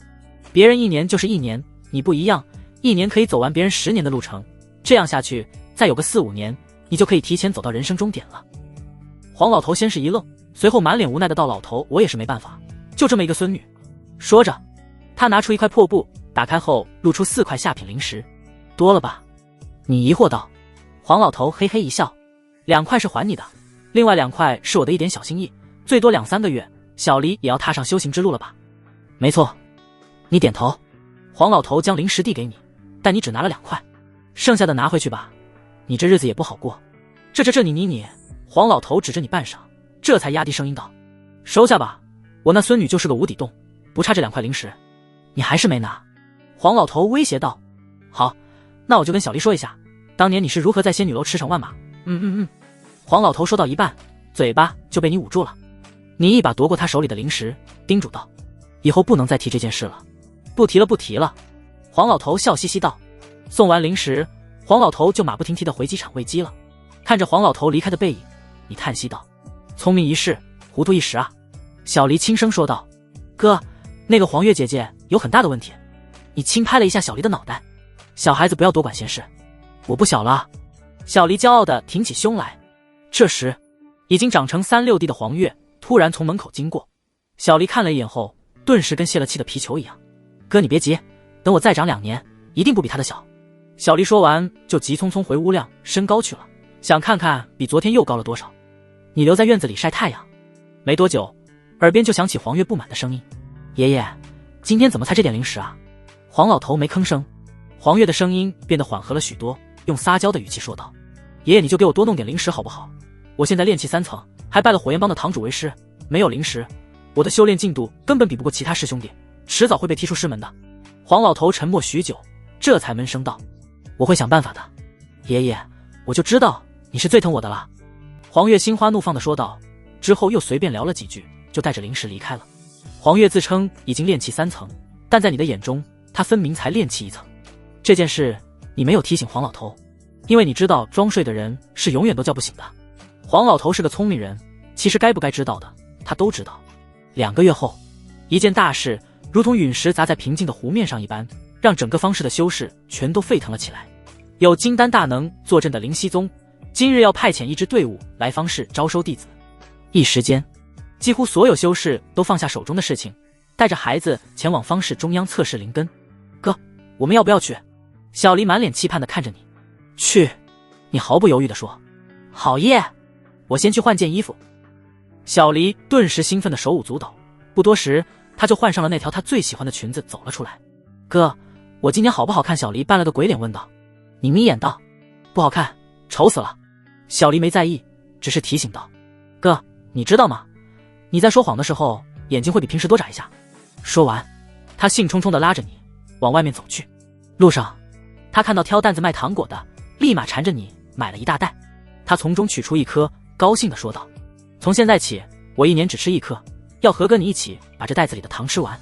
A: 别人1年就是1年，你不一样，1年可以走完别人10年的路程，这样下去再有个4、5年，你就可以提前走到人生终点了。黄老头先是一愣，随后满脸无奈的道，老头我也是没办法，就这么一个孙女。说着他拿出一块破布，打开后露出4块下品灵石。多了吧？你疑惑道。黄老头嘿嘿一笑，2块是还你的，另外2块是我的一点小心意，最多2、3个月，小黎也要踏上修行之路了吧？没错。你点头。黄老头将灵石递给你，但你只拿了2块，剩下的拿回去吧，你这日子也不好过。这你。黄老头指着你半晌，这才压低声音道，收下吧，我那孙女就是个无底洞，不差这2块灵石。你还是没拿。黄老头威胁道。好，那我就跟小黎说一下，当年你是如何在仙女楼驰骋万马。黄老头说到一半，嘴巴就被你捂住了。你一把夺过他手里的灵石，叮嘱道，以后不能再提这件事了。不提了。黄老头笑嘻嘻道。送完灵石，黄老头就马不停蹄地回机场喂鸡了。看着黄老头离开的背影，你叹息道，聪明一世，糊涂一时啊。小黎轻声说道。哥，那个黄月姐姐有很大的问题。你轻拍了一下小黎的脑袋。小孩子不要多管闲事。我不小了。小黎骄傲地挺起胸来。这时已经长成3、6弟的黄月突然从门口经过，小黎看了一眼后顿时跟泄了气的皮球一样。哥你别急，等我再长2年，一定不比他的小。小黎说完就急匆匆回屋晾身高去了，想看看比昨天又高了多少。你留在院子里晒太阳。没多久，耳边就响起黄月不满的声音。爷爷，今天怎么才这点零食啊？黄老头没吭声。黄月的声音变得缓和了许多，用撒娇的语气说道，爷爷你就给我多弄点零食好不好？我现在炼气3层，还拜了火焰帮的堂主为师，没有零食，我的修炼进度根本比不过其他师兄弟，迟早会被踢出师门的。黄老头沉默许久，这才闷声道，我会想办法的。爷爷，我就知道你是最疼我的了。黄月心花怒放地说道，之后又随便聊了几句，就带着灵石离开了。黄月自称已经炼气3层，但在你的眼中，他分明才炼气1层。这件事你没有提醒黄老头，因为你知道装睡的人是永远都叫不醒的。黄老头是个聪明人，其实该不该知道的他都知道。2个月后，一件大事如同陨石砸在平静的湖面上一般，让整个方氏的修士全都沸腾了起来。有金丹大能坐镇的灵犀宗今日要派遣一支队伍来方氏招收弟子。一时间几乎所有修士都放下手中的事情，带着孩子前往方室中央测试灵根。哥，我们要不要去？小黎满脸期盼地看着你。去，你毫不犹豫地说。好耶，我先去换件衣服。小黎顿时兴奋的手舞足蹈，不多时，他就换上了那条他最喜欢的裙子走了出来。哥，我今天好不好看？小黎扮了个鬼脸问道。你眯眼道，不好看，丑死了。小黎没在意，只是提醒道，哥，你知道吗？你在说谎的时候，眼睛会比平时多眨一下。说完，他兴冲冲地拉着你往外面走去。路上，他看到挑担子卖糖果的，立马缠着你买了一大袋。他从中取出一颗，高兴地说道，从现在起，我一年只吃1颗，要和哥你一起把这袋子里的糖吃完。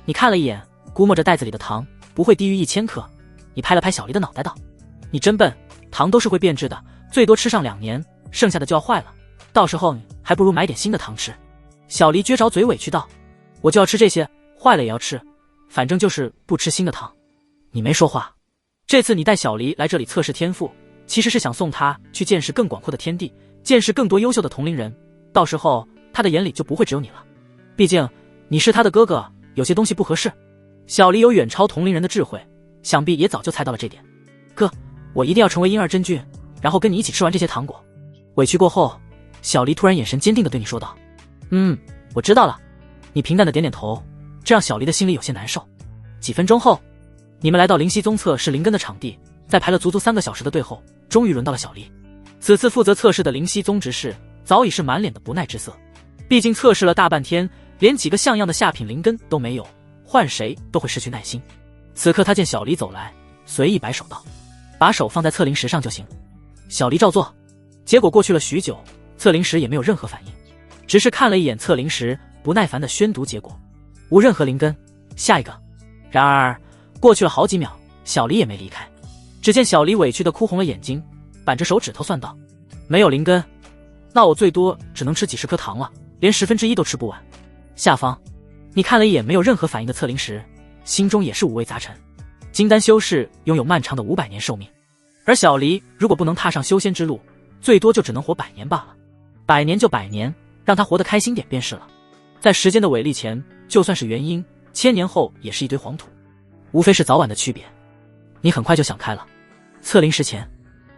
A: 你看了一眼，估摸着袋子里的糖不会低于1000克。你拍了拍小黎的脑袋道，你真笨，糖都是会变质的，最多吃上2年，剩下的就要坏了，到时候还不如买点新的糖吃。小黎撅着嘴委屈道，我就要吃这些，坏了也要吃，反正就是不吃新的糖。你没说话。这次你带小黎来这里测试天赋，其实是想送他去见识更广阔的天地，见识更多优秀的同龄人，到时候他的眼里就不会只有你了。毕竟你是他的哥哥，有些东西不合适。小黎有远超同龄人的智慧，想必也早就猜到了这点。哥，我一定要成为婴儿真菌，然后跟你一起吃完这些糖果。委屈过后，小黎突然眼神坚定地对你说道，我知道了。你平淡的点点头，这让小黎的心里有些难受。几分钟后，你们来到灵犀宗测试灵根的场地，在排了足足3个小时的队后，终于轮到了小黎。此次负责测试的灵犀宗执事早已是满脸的不耐之色，毕竟测试了大半天，连几个像样的下品灵根都没有，换谁都会失去耐心。此刻他见小黎走来，随意摆手道，把手放在测灵石上就行。小黎照做。结果过去了许久，测灵石也没有任何反应，只是看了一眼测灵石，不耐烦地宣读结果，无任何灵根，下一个。然而过去了好几秒，小黎也没离开。只见小黎委屈地哭红了眼睛，板着手指头算道，没有灵根，那我最多只能吃几10颗糖了，连1/10都吃不完。下方，你看了一眼没有任何反应的测灵石，心中也是五味杂陈。金丹修士拥有漫长的500年寿命，而小黎如果不能踏上修仙之路，最多就只能活100年罢了。100年就100年，让他活得开心点便是了。在时间的伟力前，就算是元婴，1000年后也是一堆黄土，无非是早晚的区别。你很快就想开了。测灵石前，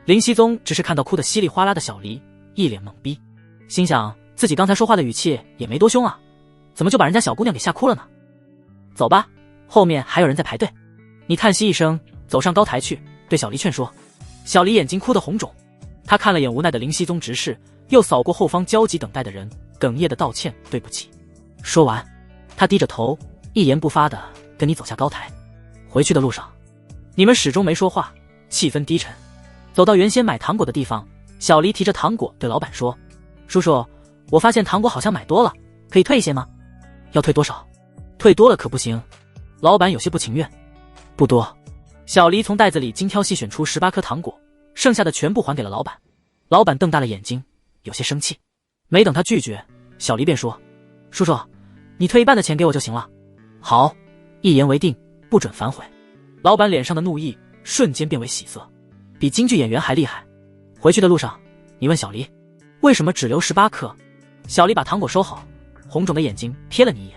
A: 灵犀宗只是看到哭得稀里哗啦的小黎，一脸懵逼，心想自己刚才说话的语气也没多凶啊，怎么就把人家小姑娘给吓哭了呢？走吧，后面还有人在排队。你叹息一声，走上高台去，对小黎劝说。小黎眼睛哭得红肿，他看了眼无奈的灵犀宗执事，又扫过后方焦急等待的人，哽咽的道歉，对不起。说完，他低着头，一言不发的跟你走下高台。回去的路上，你们始终没说话，气氛低沉。走到原先买糖果的地方，小黎提着糖果对老板说，叔叔，我发现糖果好像买多了，可以退一些吗？要退多少？退多了可不行。老板有些不情愿。不多。小黎从袋子里精挑细选出18颗糖果，剩下的全部还给了老板。老板瞪大了眼睛，有些生气。没等他拒绝，小黎便说，叔叔，你退1半的钱给我就行了。好，一言为定，不准反悔。老板脸上的怒意瞬间变为喜色，比京剧演员还厉害。回去的路上，你问小黎，为什么只留18颗？小黎把糖果收好，红肿的眼睛瞥了你一眼。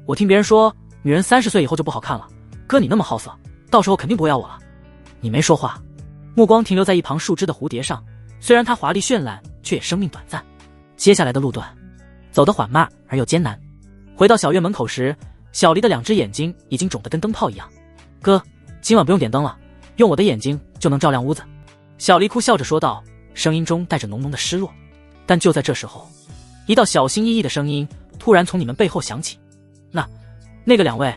A: 我听别人说，女人30岁以后就不好看了，哥你那么好色，到时候肯定不会要我了。你没说话，目光停留在一旁树枝的蝴蝶上，虽然它华丽绚烂，却也生命短暂。接下来的路段走得缓慢而又艰难。回到小院门口时，小黎的2只眼睛已经肿得跟灯泡一样。哥，今晚不用点灯了，用我的眼睛就能照亮屋子。小黎哭笑着说道，声音中带着浓浓的失落。但就在这时候，一道小心翼翼的声音突然从你们背后响起，那个2位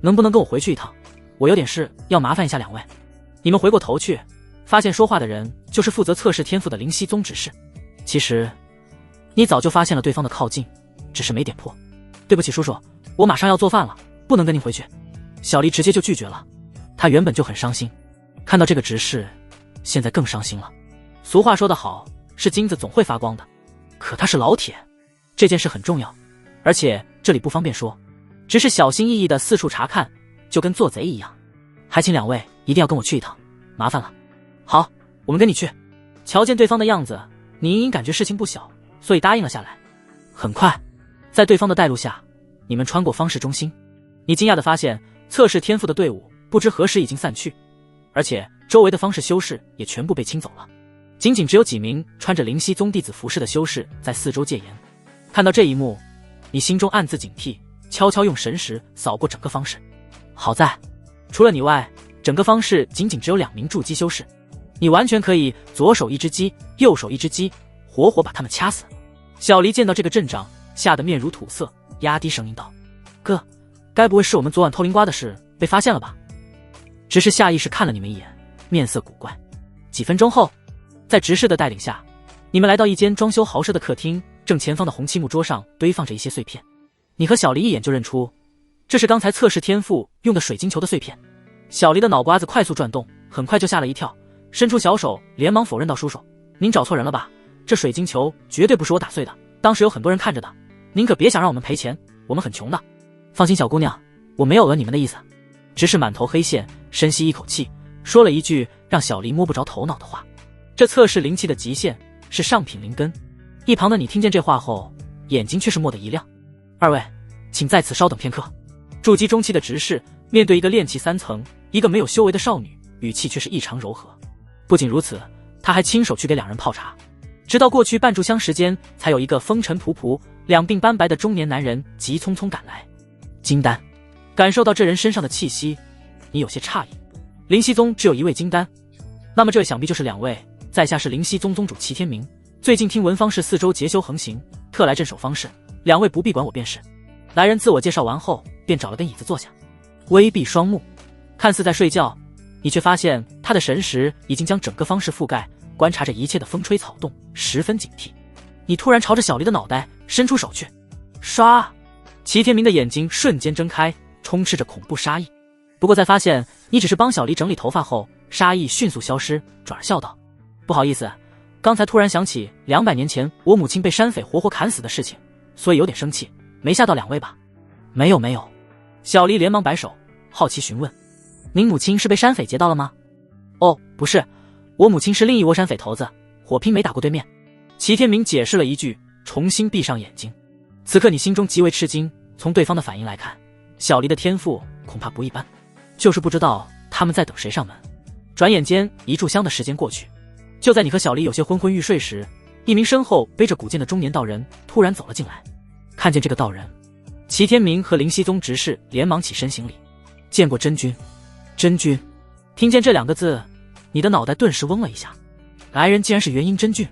A: 能不能跟我回去一趟，我有点事要麻烦一下2位。你们回过头去，发现说话的人就是负责测试天赋的灵犀宗执事。其实你早就发现了对方的靠近，只是没点破。对不起叔叔，我马上要做饭了，不能跟您回去。小黎直接就拒绝了。他原本就很伤心，看到这个执事，现在更伤心了。俗话说得好，是金子总会发光的，可他是老铁，这件事很重要，而且这里不方便说，只是小心翼翼的四处查看，就跟做贼一样。还请2位一定要跟我去一趟，麻烦了。好，我们跟你去。瞧见对方的样子，你隐隐感觉事情不小，所以答应了下来。很快，在对方的带路下，你们穿过方室中心。你惊讶地发现，测试天赋的队伍不知何时已经散去，而且周围的方室修士也全部被清走了，仅仅只有几名穿着灵犀宗弟子服饰的修士在四周戒严。看到这一幕，你心中暗自警惕，悄悄用神识扫过整个方室。好在，除了你外，整个方室仅仅只有2名筑基修士，你完全可以左手一只鸡，右手一只鸡，活活把他们掐死。小黎见到这个阵仗，吓得面如土色，压低声音道：“哥，该不会是我们昨晚偷灵瓜的事被发现了吧？”执事下意识看了你们一眼，面色古怪。几分钟后，在执事的带领下，你们来到一间装修豪奢的客厅，正前方的红漆木桌上堆放着一些碎片。你和小黎一眼就认出，这是刚才测试天赋用的水晶球的碎片。小黎的脑瓜子快速转动，很快就吓了一跳，伸出小手连忙否认道：“叔叔，您找错人了吧？这水晶球绝对不是我打碎的，当时有很多人看着的，您可别想让我们赔钱，我们很穷的。”“放心，小姑娘，我没有讹你们的意思。”执事满头黑线，深吸一口气，说了一句让小黎摸不着头脑的话：“这测试灵气的极限是上品灵根。”一旁的你听见这话后，眼睛却是蓦地一亮：“二位，请在此稍等片刻。”筑基中期的执事面对一个炼气3层、一个没有修为的少女，语气却是异常柔和。不仅如此，他还亲手去给2人泡茶。直到过去半炷香时间，才有一个风尘仆仆、两鬓斑白的中年男人急匆匆赶来。金丹，感受到这人身上的气息，你有些诧异。灵犀宗只有1位金丹，那么这想必就是2位。在下是灵犀宗宗主齐天明，最近听闻方氏四周劫修横行，特来镇守方氏，2位不必管我便是。来人自我介绍完后，便找了根椅子坐下，微闭双目，看似在睡觉，你却发现他的神识已经将整个方室覆盖，观察着一切的风吹草动，十分警惕。你突然朝着小黎的脑袋伸出手去，唰！齐天明的眼睛瞬间睁开，充斥着恐怖杀意。不过在发现你只是帮小黎整理头发后，杀意迅速消失，转而笑道：“不好意思，刚才突然想起200年前我母亲被山匪活活砍死的事情，所以有点生气，没吓到2位吧？”“没有没有。”小黎连忙摆手，好奇询问：“您母亲是被山匪劫到了吗？”“哦，不是，我母亲是另一窝山匪头子，火拼没打过对面。”齐天明解释了一句，重新闭上眼睛。此刻你心中极为吃惊，从对方的反应来看，小黎的天赋恐怕不一般，就是不知道他们在等谁上门。转眼间1炷香的时间过去，就在你和小黎有些昏昏欲睡时，一名身后背着古剑的中年道人突然走了进来。看见这个道人，齐天明和灵犀宗执事连忙起身行礼：“见过真君。”“真君。”听见这2个字，你的脑袋顿时嗡了一下，来人竟然是元婴真君。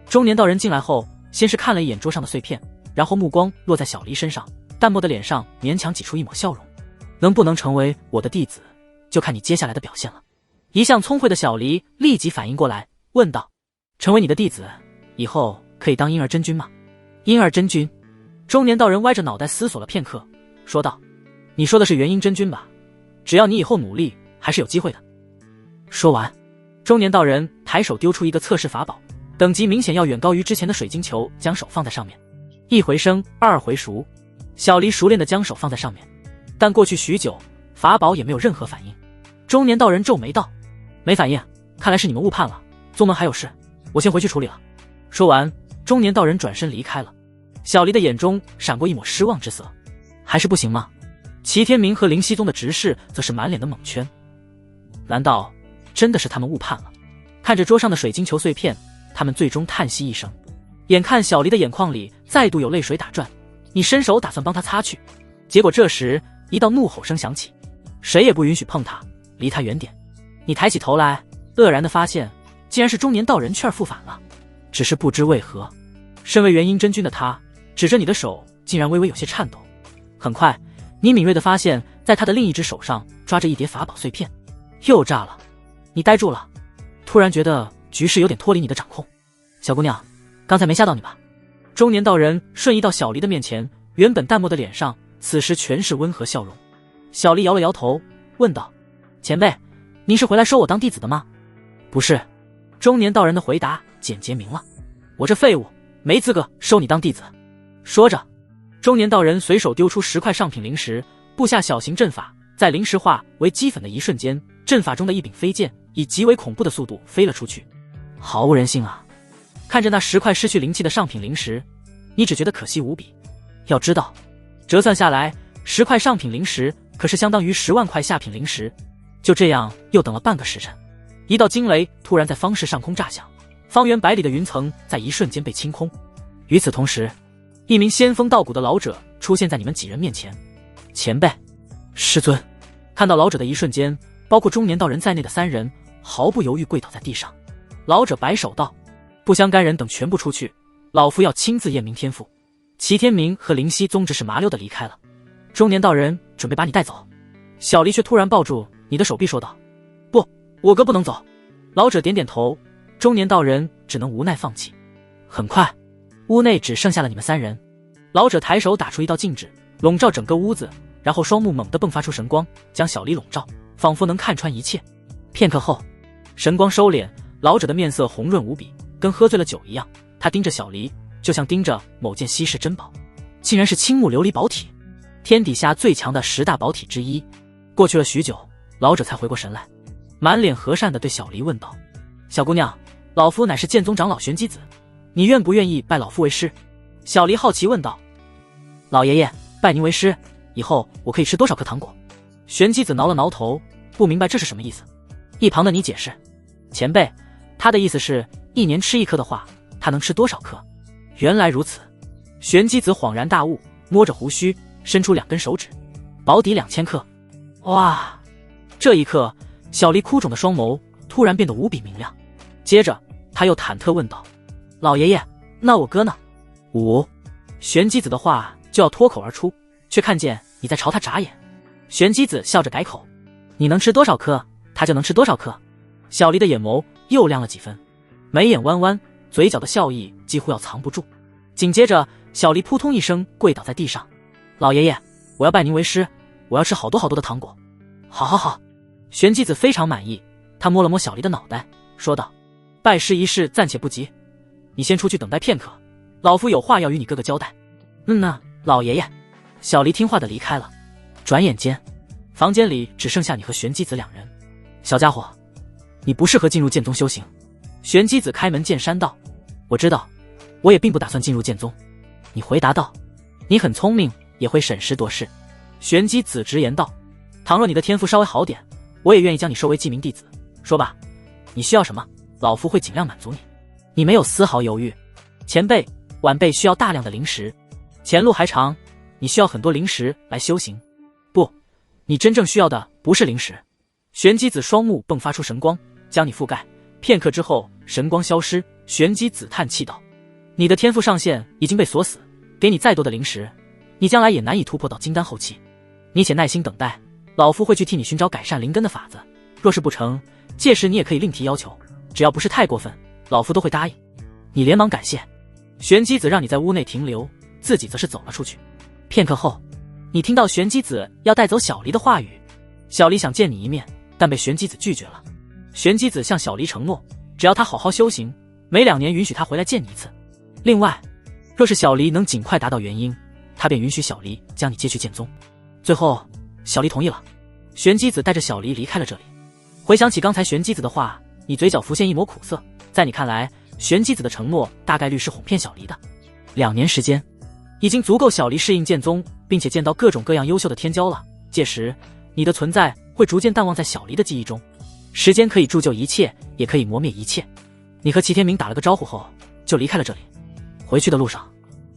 A: 中年道人进来后，先是看了一眼桌上的碎片，然后目光落在小黎身上，淡漠的脸上勉强挤出一抹笑容：“能不能成为我的弟子，就看你接下来的表现了。”一向聪慧的小黎立即反应过来，问道：“成为你的弟子，以后可以当婴儿真君吗？”“婴儿真君。”中年道人歪着脑袋思索了片刻，说道：“你说的是元婴真君吧？只要你以后努力，还是有机会的。”说完，中年道人抬手丢出一个测试法宝，等级明显要远高于之前的水晶球，将手放在上面。1回生2回熟，小黎熟练地将手放在上面，但过去许久，法宝也没有任何反应。中年道人皱眉道：“没反应，看来是你们误判了，宗门还有事，我先回去处理了。”说完，中年道人转身离开了。小黎的眼中闪过一抹失望之色，还是不行吗？齐天明和灵犀宗的执事则是满脸的蒙圈，难道真的是他们误判了？看着桌上的水晶球碎片，他们最终叹息一声。眼看小黎的眼眶里再度有泪水打转，你伸手打算帮他擦去，结果这时一道怒吼声响起：“谁也不允许碰他，离他远点！”你抬起头来，愕然地发现竟然是中年道人却儿复返了。只是不知为何，身为元婴真君的他指着你的手竟然微微有些颤抖。很快，你敏锐地发现在他的另一只手上抓着一叠法宝碎片。又炸了！你呆住了，突然觉得局势有点脱离你的掌控。小姑娘，刚才没吓到你吧？中年道人瞬移到小黎的面前，原本淡漠的脸上此时全是温和笑容。小黎摇了摇头，问道：“前辈，您是回来收我当弟子的吗？”“不是。”中年道人的回答简洁明了：“我这废物没资格收你当弟子。”说着，中年道人随手丢出10块上品灵石，布下小型阵法，在灵石化为齑粉的一瞬间，阵法中的一柄飞剑以极为恐怖的速度飞了出去。毫无人性啊！看着那10块失去灵气的上品灵石，你只觉得可惜无比。要知道，折算下来，10块上品灵石可是相当于10万块下品灵石。就这样又等了半个时辰，一道惊雷突然在方室上空炸响，方圆百里的云层在一瞬间被清空。与此同时，一名仙风道骨的老者出现在你们几人面前。前辈，师尊。看到老者的一瞬间，包括中年道人在内的3人毫不犹豫跪倒在地上。老者摆手道：不相干人等全部出去，老夫要亲自验明天赋。齐天明和灵犀宗只是麻溜的离开了。中年道人准备把你带走，小离却突然抱住你的手臂说道：不，我哥不能走。老者点点头，中年道人只能无奈放弃。很快，屋内只剩下了你们3人。老者抬手打出一道禁制，笼罩整个屋子，然后双目猛地迸发出神光，将小离笼罩，仿佛能看穿一切。片刻后，神光收敛，老者的面色红润无比，跟喝醉了酒一样。他盯着小离，就像盯着某件稀世珍宝，竟然是青木琉璃宝体，天底下最强的10大宝体之一。过去了许久，老者才回过神来，满脸和善地对小离问道：小姑娘，老夫乃是剑宗长老玄机子，你愿不愿意拜老夫为师？小离好奇问道：老爷爷，拜您为师以后我可以吃多少颗糖果？玄机子挠了挠头，不明白这是什么意思。一旁的你解释：前辈，他的意思是1年吃1颗的话，他能吃多少颗？原来如此。玄机子恍然大悟，摸着胡须，伸出2根手指，保底2000颗。哇！这一刻，小离枯肿的双眸突然变得无比明亮。接着他又忐忑问道：老爷爷，那我哥呢？5。玄机子的话就要脱口而出，却看见你在朝他眨眼。玄机子笑着改口：你能吃多少颗，他就能吃多少颗。小离的眼眸又亮了几分，眉眼弯弯，嘴角的笑意几乎要藏不住。紧接着，小离扑通一声跪倒在地上：老爷爷，我要拜您为师，我要吃好多好多的糖果。好好好。玄机子非常满意，他摸了摸小离的脑袋，说道：拜师一事暂且不急，你先出去等待片刻，老夫有话要与你哥哥交代。呐，老爷爷。小离听话的离开了。转眼间，房间里只剩下你和玄机子2人。小家伙，你不适合进入剑宗修行。玄机子开门见山道：我知道，我也并不打算进入剑宗。你回答道：你很聪明，也会审时度势。玄机子直言道：倘若你的天赋稍微好点，我也愿意将你收为记名弟子。说吧，你需要什么，老夫会尽量满足你。你没有丝毫犹豫。前辈，晚辈需要大量的灵石，前路还长，你需要很多灵石来修行。不，你真正需要的不是灵石。玄机子双目迸发出神光，将你覆盖。片刻之后，神光消失。玄机子叹气道：你的天赋上限已经被锁死，给你再多的灵石，你将来也难以突破到金丹后期。你且耐心等待，老夫会去替你寻找改善灵根的法子。若是不成，届时你也可以另提要求，只要不是太过分，老夫都会答应。你连忙感谢。玄机子让你在屋内停留，自己则是走了出去。片刻后，你听到玄机子要带走小离的话语。小离想见你一面，但被玄机子拒绝了。玄机子向小离承诺，只要他好好修行，每2年允许他回来见你一次。另外，若是小离能尽快达到元婴，他便允许小离将你接去剑宗。最后，小离同意了。玄机子带着小离离开了这里。回想起刚才玄机子的话，你嘴角浮现一抹苦涩。在你看来，玄机子的承诺大概率是哄骗小离的。2年时间，已经足够小离适应剑宗，并且见到各种各样优秀的天骄了。届时，你的存在会逐渐淡忘在小离的记忆中。时间可以铸就一切，也可以磨灭一切。你和齐天明打了个招呼后，就离开了这里。回去的路上，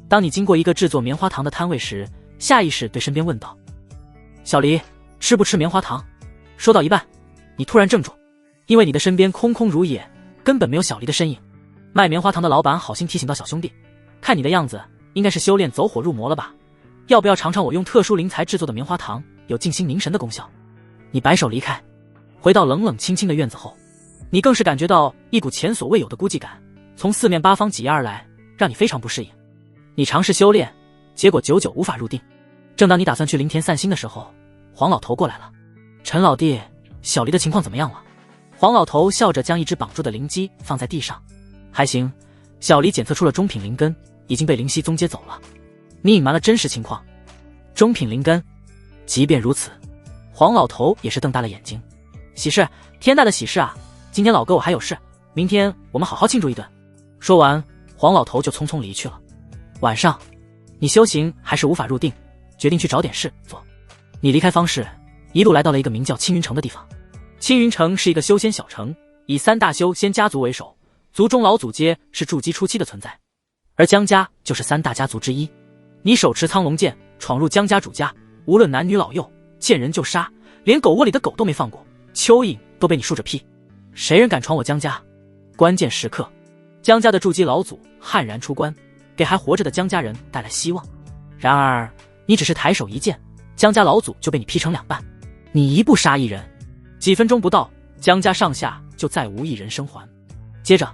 A: 当你经过一个制作棉花糖的摊位时，下意识对身边问道：小离，吃不吃棉花糖？说到一半，你突然怔住，因为你的身边空空如也，根本没有小离的身影。卖棉花糖的老板好心提醒到小兄弟，看你的样子，应该是修炼走火入魔了吧？要不要尝尝我用特殊灵材制作的棉花糖，有静心凝神的功效？你摆手离开，回到冷冷清清的院子后，你更是感觉到一股前所未有的孤寂感从四面八方挤压而来，让你非常不适应。你尝试修炼，结果久久无法入定。正当你打算去灵田散心的时候，黄老头过来了。陈老弟，小离的情况怎么样了？黄老头笑着将一只绑住的灵鸡放在地上。还行，小离检测出了中品灵根，已经被灵犀宗接走了。你隐瞒了真实情况。中品灵根？即便如此，黄老头也是瞪大了眼睛。喜事，天大的喜事啊！今天老哥我还有事，明天我们好好庆祝一顿。说完，黄老头就匆匆离去了。晚上，你修行还是无法入定，决定去找点事做。你离开方氏，一路来到了一个名叫青云城的地方。青云城是一个修仙小城，以3大修仙家族为首，族中老祖皆是筑基初期的存在，而江家就是3大家族之一。你手持苍龙剑闯入江家主家，无论男女老幼，见人就杀，连狗窝里的狗都没放过，蚯蚓都被你竖着劈。谁人敢闯我江家？关键时刻，江家的筑基老祖悍然出关，给还活着的江家人带来希望。然而你只是抬手一剑，江家老祖就被你劈成2半。你一步杀一人，几分钟不到，江家上下就再无一人生还。接着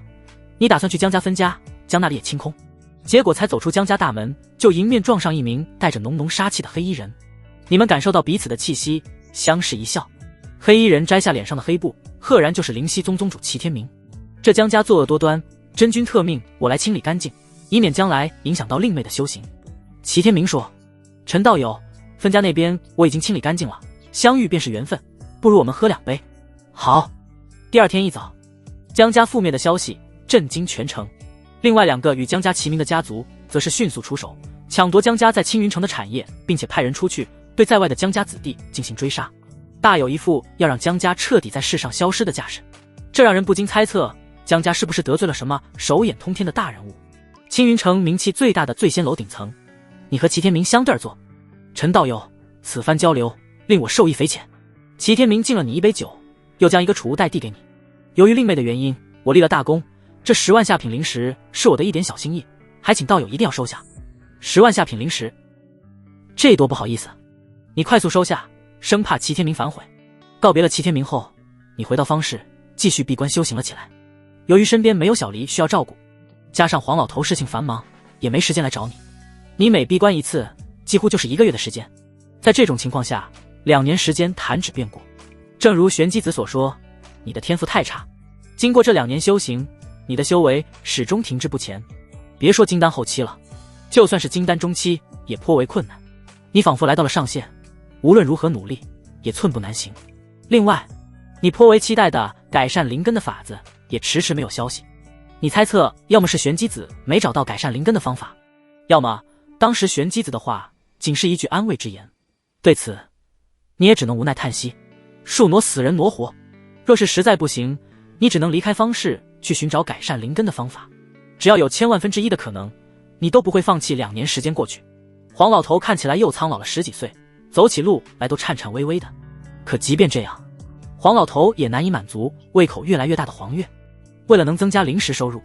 A: 你打算去江家分家，将那里也清空，结果才走出江家大门，就迎面撞上一名带着浓浓杀气的黑衣人。你们感受到彼此的气息，相视一笑。黑衣人摘下脸上的黑布，赫然就是灵犀宗宗主齐天明。这江家作恶多端，真君特命我来清理干净，以免将来影响到令妹的修行。齐天明说：陈道友，分家那边我已经清理干净了，相遇便是缘分，不如我们喝2杯。好。第2天一早，江家覆灭的消息震惊全城，另外2个与江家齐名的家族则是迅速出手，抢夺江家在青云城的产业，并且派人出去对在外的江家子弟进行追杀，大有一副要让江家彻底在世上消失的架势。这让人不禁猜测，江家是不是得罪了什么手眼通天的大人物？青云城名气最大的醉仙楼顶层，你和齐天明相对而坐。陈道友，此番交流令我受益匪浅。齐天明敬了你一杯酒，又将一个储物袋递给你。由于令妹的原因，我立了大功，这10万下品灵石是我的一点小心意，还请道友一定要收下。10万下品灵石，这多不好意思，你快速收下，生怕齐天明反悔。告别了齐天明后，你回到方氏，继续闭关修行了起来。由于身边没有小离需要照顾，加上黄老头事情繁忙，也没时间来找你。你每闭关一次，几乎就是1个月的时间。在这种情况下，2年时间弹指便过。正如玄机子所说，你的天赋太差，经过这2年修行，你的修为始终停滞不前。别说金丹后期了，就算是金丹中期也颇为困难。你仿佛来到了上限，无论如何努力也寸步难行。另外，你颇为期待的改善灵根的法子也迟迟没有消息。你猜测，要么是玄机子没找到改善灵根的方法，要么当时玄机子的话仅是一句安慰之言。对此，你也只能无奈叹息，树挪死人挪活。若是实在不行，你只能离开方氏去寻找改善灵根的方法。只要有1/1000的可能，你都不会放弃。2年时间过去，黄老头看起来又苍老了10几岁，走起路来都颤颤巍巍的。可即便这样，黄老头也难以满足胃口越来越大的黄月。为了能增加灵石收入，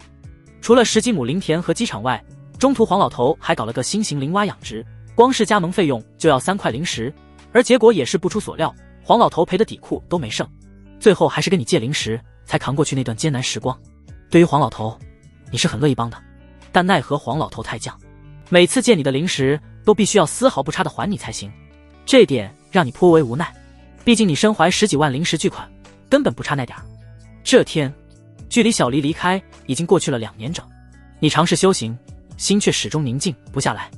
A: 除了10几亩灵田和机场外，中途黄老头还搞了个新型灵蛙养殖，光是加盟费用就要3块灵石，而结果也是不出所料，黄老头赔的底裤都没剩，最后还是跟你借灵石才扛过去那段艰难时光。对于黄老头，你是很乐意帮的，但奈何黄老头太犟，每次借你的灵石都必须要丝毫不差的还你才行，这点让你颇为无奈。毕竟你身怀10几万灵石巨款，根本不差那点儿。这天，距离小离离开已经过去了2年整，你尝试修行，心却始终宁静不下来，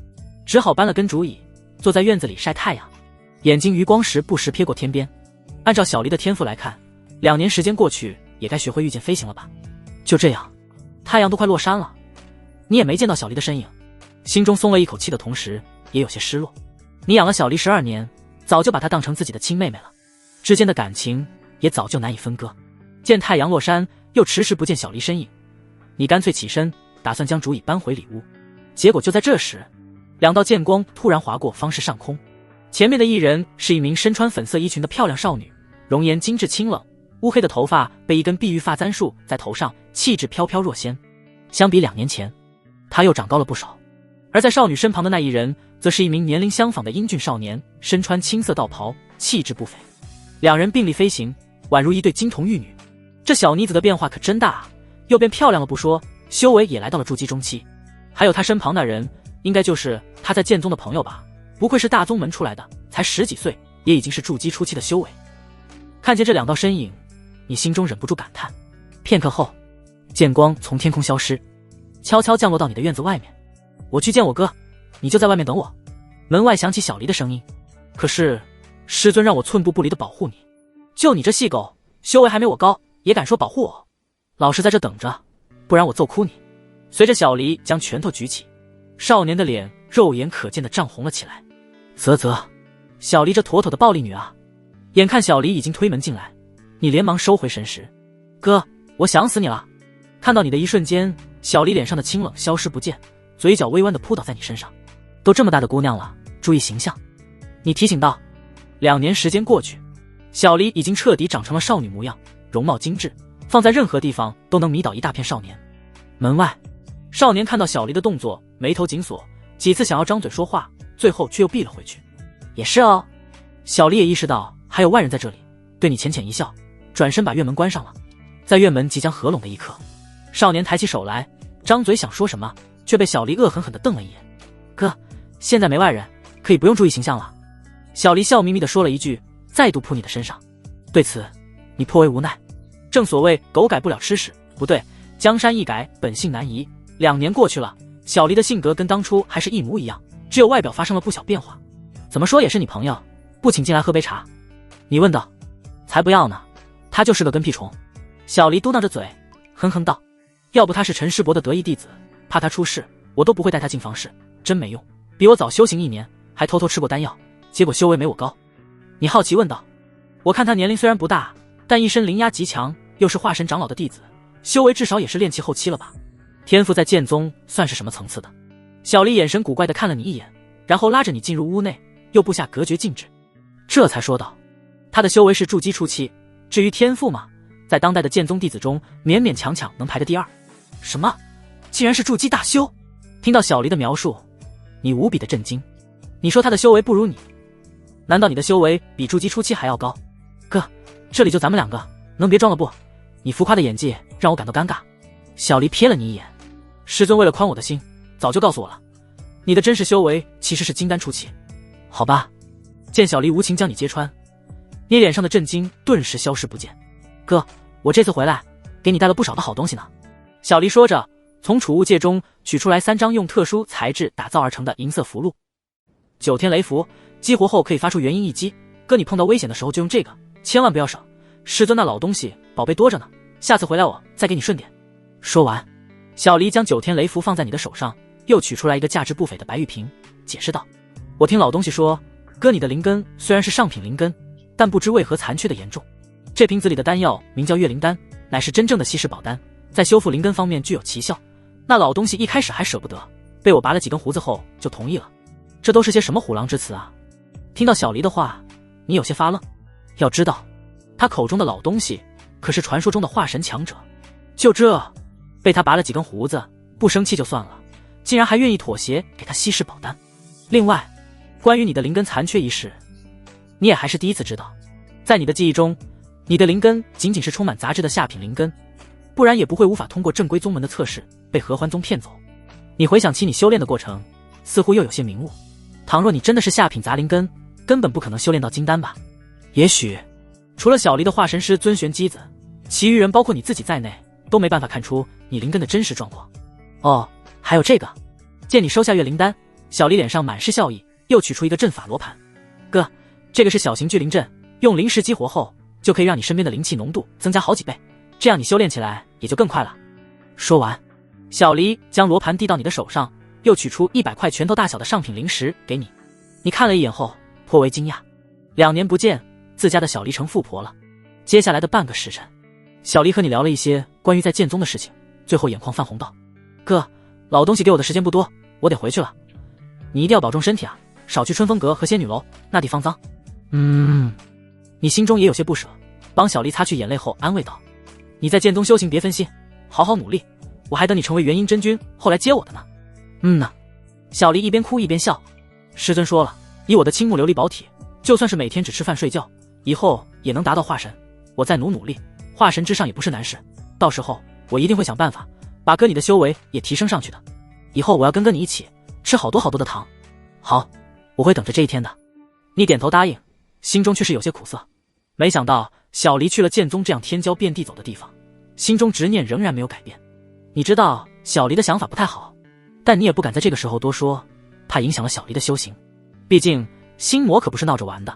A: 只好搬了根竹椅，坐在院子里晒太阳，眼睛余光时不时瞥过天边。按照小离的天赋来看，2年时间过去，也该学会御剑飞行了吧。就这样，太阳都快落山了，你也没见到小离的身影，心中松了一口气的同时也有些失落。你养了小离12年，早就把她当成自己的亲妹妹了，之间的感情也早就难以分割。见太阳落山，又迟迟不见小离身影，你干脆起身，打算将竹椅搬回里屋。结果就在这时，2道剑光突然划过方氏上空，前面的一人是一名身穿粉色衣裙的漂亮少女，容颜精致清冷，乌黑的头发被一根碧玉发簪束在头上，气质飘飘若仙。相比2年前，她又长高了不少。而在少女身旁的那一人，则是一名年龄相仿的英俊少年，身穿青色道袍，气质不菲。2人并力飞行，宛如一对金童玉女。这小妮子的变化可真大啊，又变漂亮了不说，修为也来到了筑基中期。还有她身旁那人，应该就是她在剑宗的朋友吧？不愧是大宗门出来的，才10几岁，也已经是筑基初期的修为。看见这2道身影，你心中忍不住感叹。片刻后，剑光从天空消失，悄悄降落到你的院子外面。我去见我哥，你就在外面等我。门外响起小离的声音。可是师尊让我寸步不离的保护你，就你这细狗，修为还没我高，也敢说保护我？老实在这等着，不然我揍哭你。随着小离将拳头举起，少年的脸肉眼可见的涨红了起来。啧啧，小黎这妥妥的暴力女啊！眼看小黎已经推门进来，你连忙收回神识。哥，我想死你了！看到你的一瞬间，小黎脸上的清冷消失不见，嘴角微弯的扑倒在你身上。都这么大的姑娘了，注意形象。你提醒道。2年时间过去，小黎已经彻底长成了少女模样，容貌精致，放在任何地方都能迷倒一大片少年。门外，少年看到小黎的动作，眉头紧锁，几次想要张嘴说话，最后却又闭了回去。也是哦。小黎也意识到还有外人在这里，对你浅浅一笑，转身把院门关上了。在院门即将合拢的一刻，少年抬起手来，张嘴想说什么，却被小黎恶狠狠地瞪了一眼。哥，现在没外人，可以不用注意形象了。小黎笑眯眯地说了一句，再度扑你的身上。对此，你颇为无奈。正所谓狗改不了吃屎，不对，江山易改，本性难移。2年过去了，小黎的性格跟当初还是一模一样，只有外表发生了不小变化。怎么说也是你朋友，不请进来喝杯茶？你问道。才不要呢，他就是个跟屁虫。小黎嘟囔着嘴，哼哼道：要不他是陈世伯的得意弟子，怕他出事，我都不会带他进房事，真没用，比我早修行1年，还偷偷吃过丹药，结果修为没我高。你好奇问道。我看他年龄虽然不大，但一身灵压极强，又是化神长老的弟子，修为至少也是炼气后期了吧？天赋在剑宗算是什么层次的？小黎眼神古怪地看了你一眼，然后拉着你进入屋内，又布下隔绝禁制，这才说道：他的修为是筑基初期，至于天赋嘛，在当代的剑宗弟子中勉勉强强能排个第2。什么？竟然是筑基大修？听到小黎的描述，你无比的震惊。你说他的修为不如你，难道你的修为比筑基初期还要高？哥，这里就咱们2个，能别装了不？你浮夸的演技让我感到尴尬。小黎瞥了你一眼，师尊为了宽我的心，早就告诉我了，你的真实修为其实是金丹初期。好吧。见小黎无情将你揭穿，你脸上的震惊顿时消失不见。哥，我这次回来给你带了不少的好东西呢。小黎说着，从储物戒中取出来3张用特殊材质打造而成的银色符箓。9天雷符，激活后可以发出元婴一击，哥你碰到危险的时候就用这个，千万不要省。师尊那老东西宝贝多着呢，下次回来我再给你顺点。说完，小黎将9天雷符放在你的手上，又取出来一个价值不菲的白玉瓶，解释道：我听老东西说，哥你的灵根虽然是上品灵根，但不知为何残缺的严重。这瓶子里的丹药名叫月灵丹，乃是真正的稀世宝丹，在修复灵根方面具有奇效。那老东西一开始还舍不得，被我拔了几根胡子后就同意了。这都是些什么虎狼之词啊？听到小黎的话，你有些发愣。要知道，他口中的老东西可是传说中的化神强者，就这被他拔了几根胡子，不生气就算了，竟然还愿意妥协给他稀世宝丹。另外，关于你的灵根残缺一事，你也还是第一次知道。在你的记忆中，你的灵根仅仅是充满杂质的下品灵根，不然也不会无法通过正规宗门的测试被合欢宗骗走。你回想起你修炼的过程，似乎又有些明悟。倘若你真的是下品杂灵根，根本不可能修炼到金丹吧？也许除了小黎的化神师尊玄机子，其余人包括你自己在内都没办法看出你灵根的真实状况。哦，还有这个。见你收下月灵丹，小黎脸上满是笑意，又取出一个阵法罗盘。哥，这个是小型聚灵阵，用灵石激活后就可以让你身边的灵气浓度增加好几倍，这样你修炼起来也就更快了。说完，小黎将罗盘递到你的手上，又取出100块拳头大小的上品灵石给你。你看了一眼后颇为惊讶，2年不见，自家的小黎成富婆了。接下来的半个时辰，小黎和你聊了一些关于在剑宗的事情，最后眼眶泛红道：哥，老东西给我的时间不多，我得回去了，你一定要保重身体啊，少去春风阁和仙女楼，那地方脏。你心中也有些不舍，帮小黎擦去眼泪后安慰道：你在剑宗修行别分心，好好努力，我还等你成为元婴真君后来接我的呢。呢。小黎一边哭一边笑，师尊说了，以我的青木琉璃宝体，就算是每天只吃饭睡觉，以后也能达到化神，我再努力，化神之上也不是难事，到时候我一定会想办法把哥你的修为也提升上去的，以后我要跟哥你一起吃好多好多的糖。好，我会等着这一天的。你点头答应，心中却是有些苦涩。没想到小黎去了剑宗这样天骄遍地走的地方，心中执念仍然没有改变。你知道小黎的想法不太好，但你也不敢在这个时候多说，怕影响了小黎的修行。毕竟心魔可不是闹着玩的，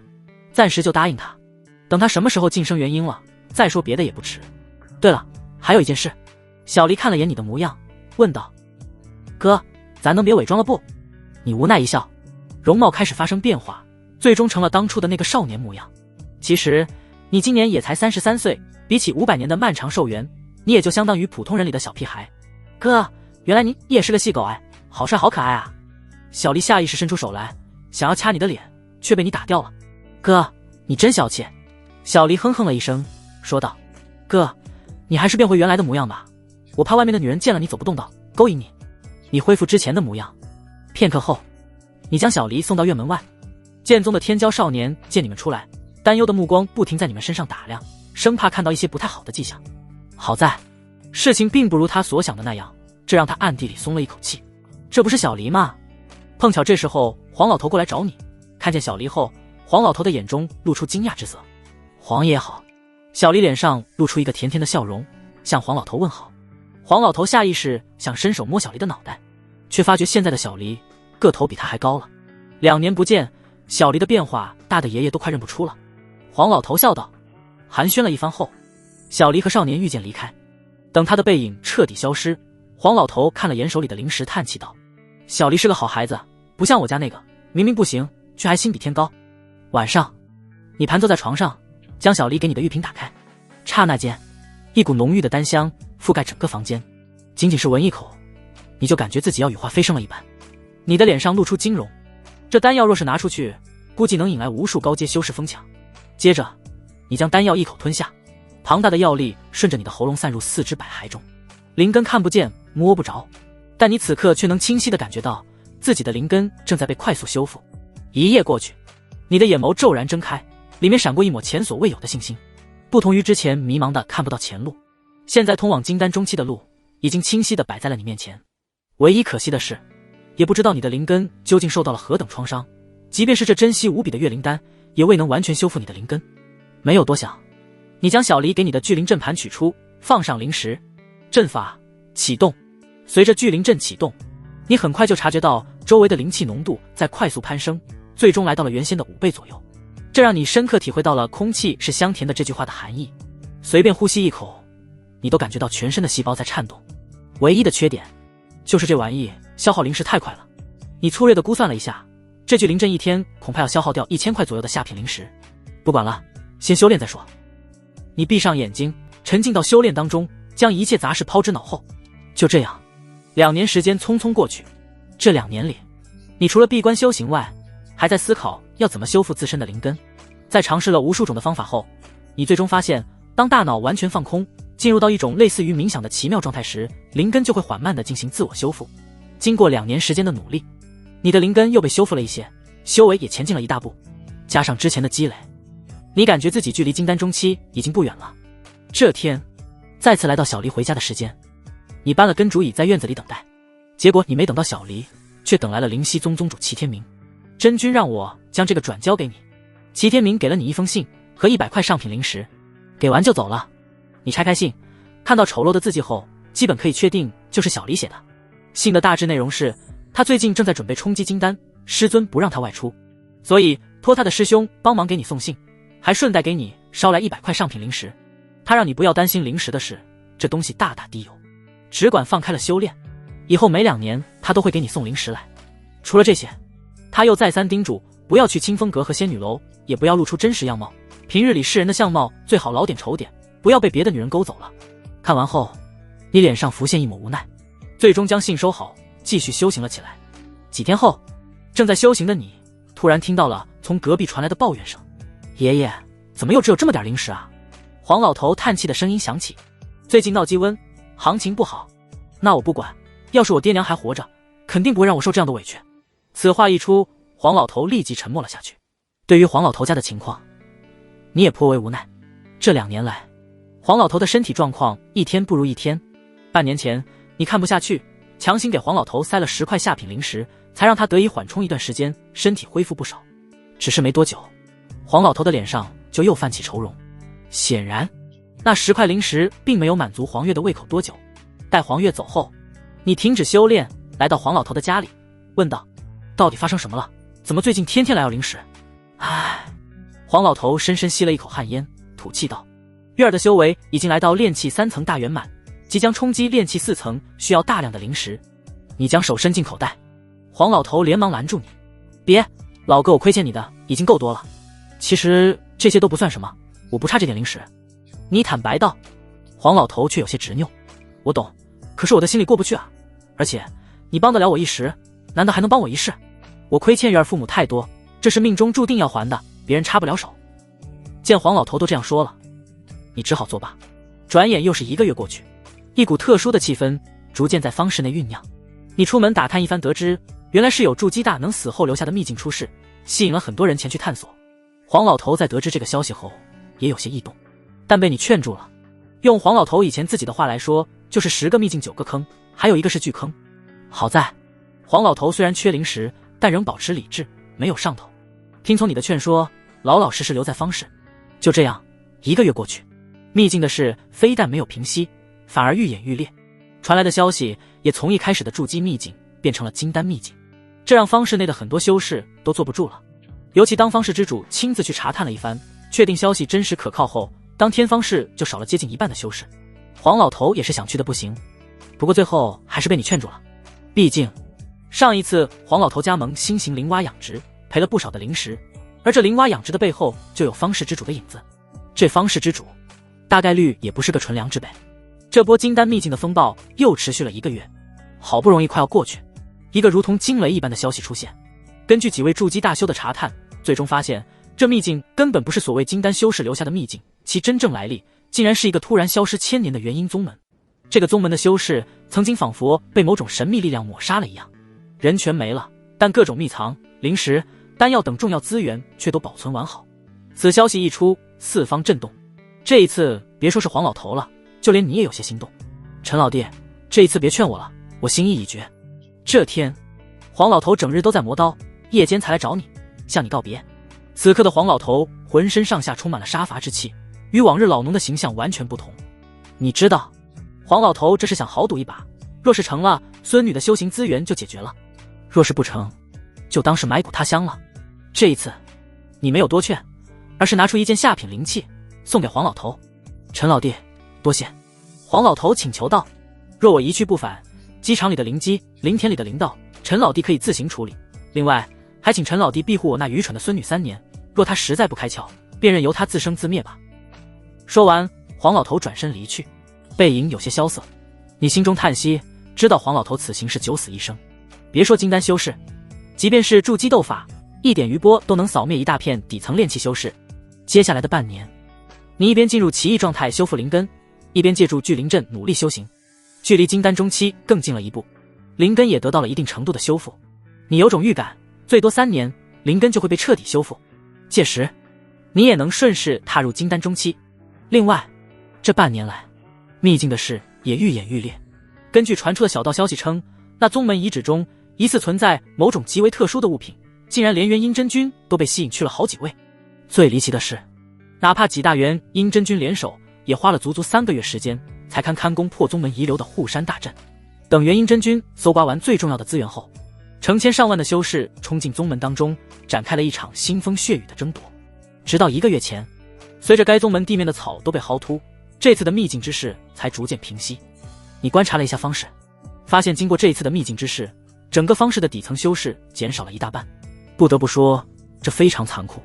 A: 暂时就答应他，等他什么时候晋升元婴了，再说别的也不迟。对了，还有一件事。小黎看了眼你的模样，问道：哥，咱咱能别伪装了不？你无奈一笑，容貌开始发生变化，最终成了当初的那个少年模样。其实你今年也才33岁，比起500年的漫长寿元，你也就相当于普通人里的小屁孩。哥，原来你也是个细狗哎，好帅好可爱啊！小黎下意识伸出手来，想要掐你的脸，却被你打掉了。哥，你真小气。小黎哼哼了一声，说道：哥，你还是变回原来的模样吧，我怕外面的女人见了你走不动道，勾引你。你恢复之前的模样。片刻后，你将小黎送到院门外。剑宗的天骄少年见你们出来，担忧的目光不停在你们身上打量，生怕看到一些不太好的迹象。好在事情并不如他所想的那样，这让他暗地里松了一口气。这不是小黎吗？碰巧这时候黄老头过来找你，看见小黎后，黄老头的眼中露出惊讶之色。黄爷好。小黎脸上露出一个甜甜的笑容，向黄老头问好。黄老头下意识想伸手摸小黎的脑袋，却发觉现在的小黎个头比他还高了。2年不见，小黎的变化大的爷爷都快认不出了。黄老头笑道。寒暄了一番后，小黎和少年遇见离开。等他的背影彻底消失，黄老头看了眼手里的零食，叹气道：小黎是个好孩子，不像我家那个，明明不行，却还心比天高。晚上，你盘坐在床上，将小黎给你的玉瓶打开，刹那间，一股浓郁的丹香覆盖整个房间。仅仅是闻一口，你就感觉自己要羽化飞升了一般。你的脸上露出惊容，这丹药若是拿出去，估计能引来无数高阶修士疯抢。接着，你将丹药一口吞下，庞大的药力顺着你的喉咙散入四肢百骸中。灵根看不见摸不着，但你此刻却能清晰地感觉到自己的灵根正在被快速修复。一夜过去，你的眼眸骤然睁开，里面闪过一抹前所未有的信心。不同于之前迷茫的看不到前路，现在通往金丹中期的路已经清晰地摆在了你面前。唯一可惜的是，也不知道你的灵根究竟受到了何等创伤，即便是这珍稀无比的月灵丹，也未能完全修复你的灵根。没有多想，你将小黎给你的聚灵阵盘取出，放上灵石，阵法启动。随着聚灵阵启动，你很快就察觉到周围的灵气浓度在快速攀升，最终来到了原先的5倍左右。这让你深刻体会到了空气是香甜的这句话的含义。随便呼吸一口，你都感觉到全身的细胞在颤动。唯一的缺点就是这玩意消耗灵石太快了。你粗略地估算了一下，这聚灵阵一天恐怕要消耗掉1000块左右的下品灵石。不管了，先修炼再说。你闭上眼睛，沉浸到修炼当中，将一切杂事抛之脑后。就这样，2年时间匆匆过去。这2年里，你除了闭关修行外，还在思考要怎么修复自身的灵根。在尝试了无数种的方法后，你最终发现，当大脑完全放空，进入到一种类似于冥想的奇妙状态时，灵根就会缓慢地进行自我修复。经过2年时间的努力，你的灵根又被修复了一些，修为也前进了一大步。加上之前的积累，你感觉自己距离金丹中期已经不远了。这天，再次来到小黎回家的时间，你搬了根竹椅在院子里等待。结果你没等到小黎，却等来了灵犀宗宗主齐天明。真君让我将这个转交给你。齐天明给了你一封信和100块上品灵石，给完就走了。你拆开信，看到丑陋的字迹后，基本可以确定就是小黎写的。信的大致内容是，他最近正在准备冲击金丹，师尊不让他外出，所以托他的师兄帮忙给你送信，还顺带给你捎来100块上品灵石。他让你不要担心灵石的事，这东西大大滴油，只管放开了修炼，以后每2年他都会给你送灵石来。除了这些，他又再三叮嘱不要去清风阁和仙女楼，也不要露出真实样貌，平日里世人的相貌最好老点丑点，不要被别的女人勾走了。看完后，你脸上浮现一抹无奈，最终将信收好，继续修行了起来。几天后，正在修行的你突然听到了从隔壁传来的抱怨声：爷爷，怎么又只有这么点灵石啊？黄老头叹气的声音响起：最近闹鸡瘟，行情不好。那我不管，要是我爹娘还活着，肯定不会让我受这样的委屈。此话一出，黄老头立即沉默了下去。对于黄老头家的情况，你也颇为无奈。这2年来，黄老头的身体状况一天不如一天。半年前，你看不下去，强行给黄老头塞了10块下品灵石，才让他得以缓冲一段时间，身体恢复不少。只是没多久，黄老头的脸上就又泛起愁容。显然，那10块灵石并没有满足黄月的胃口多久。待黄月走后，你停止修炼，来到黄老头的家里，问道：到底发生什么了？怎么最近天天来要灵石？唉，黄老头深深吸了一口旱烟，吐气道：月儿的修为已经来到炼气3层大圆满，即将冲击炼气4层，需要大量的灵石。你将手伸进口袋。黄老头连忙拦住你，别，老哥，我亏欠你的已经够多了，其实这些都不算什么，我不差这点零食。你坦白道。黄老头却有些执拗，我懂，可是我的心里过不去啊，而且你帮得了我一时，难道还能帮我一世？我亏欠育儿父母太多，这是命中注定要还的，别人插不了手。见黄老头都这样说了，你只好作罢。转眼又是1个月过去，一股特殊的气氛逐渐在方室内酝酿。你出门打探一番，得知原来是有筑基大能死后留下的秘境出世，吸引了很多人前去探索。黄老头在得知这个消息后也有些异动，但被你劝住了。用黄老头以前自己的话来说，就是10个秘境9个坑，还有一个是巨坑。好在黄老头虽然缺零食，但仍保持理智，没有上头，听从你的劝说，老老实实留在方室。就这样1个月过去，秘境的事非但没有平息，反而愈演愈烈。传来的消息也从一开始的筑基秘境变成了金丹秘境，这让方室内的很多修士都坐不住了。尤其当方室之主亲自去查探了一番，确定消息真实可靠后，当天方室就少了接近1半的修士。黄老头也是想去的不行，不过最后还是被你劝住了。毕竟上一次黄老头加盟新型灵蛙养殖，赔了不少的灵石，而这灵蛙养殖的背后就有方氏之主的影子。这方氏之主大概率也不是个纯良之辈。这波金丹秘境的风暴又持续了1个月，好不容易快要过去，一个如同惊雷一般的消息出现。根据几位筑基大修的查探，最终发现这秘境根本不是所谓金丹修士留下的秘境，其真正来历竟然是一个突然消失1000年的元婴宗门。这个宗门的修士曾经仿佛被某种神秘力量抹杀了一样，人全没了，但各种秘藏、灵石、丹药等重要资源却都保存完好。此消息一出，四方震动。这一次别说是黄老头了，就连你也有些心动。陈老弟，这一次别劝我了，我心意已决。这天黄老头整日都在磨刀，夜间才来找你，向你告别。此刻的黄老头浑身上下充满了杀伐之气，与往日老农的形象完全不同。你知道黄老头这是想豪赌一把，若是成了，孙女的修行资源就解决了，若是不成，就当是埋骨他乡了。这一次你没有多劝，而是拿出一件下品灵器送给黄老头。陈老弟多谢。黄老头请求道，若我一去不返，机场里的灵机，灵田里的灵道，陈老弟可以自行处理，另外还请陈老弟庇护我那愚蠢的孙女3年，若她实在不开窍，便任由她自生自灭吧。说完黄老头转身离去，背影有些萧瑟。你心中叹息，知道黄老头此行是九死一生。别说金丹修士，即便是筑基斗法，一点余波都能扫灭一大片底层炼气修士。接下来的半年，你一边进入奇异状态修复灵根，一边借助聚灵阵努力修行，距离金丹中期更近了一步，灵根也得到了一定程度的修复。你有种预感，最多3年灵根就会被彻底修复，届时你也能顺势踏入金丹中期。另外这半年来秘境的事也愈演愈烈，根据传出的小道消息称，那宗门遗址中疑似存在某种极为特殊的物品，竟然连元婴真君都被吸引去了好几位。最离奇的是，哪怕几大元婴真君联手，也花了足足3个月时间才堪攻破宗门遗留的护山大阵。等元婴真君搜刮完最重要的资源后，成千上万的修士冲进宗门当中，展开了一场腥风血雨的争夺。直到1个月前，随着该宗门地面的草都被薅秃，这次的秘境之事才逐渐平息。你观察了一下方室，发现经过这一次的秘境之事，整个方室的底层修士减少了1大半。不得不说，这非常残酷。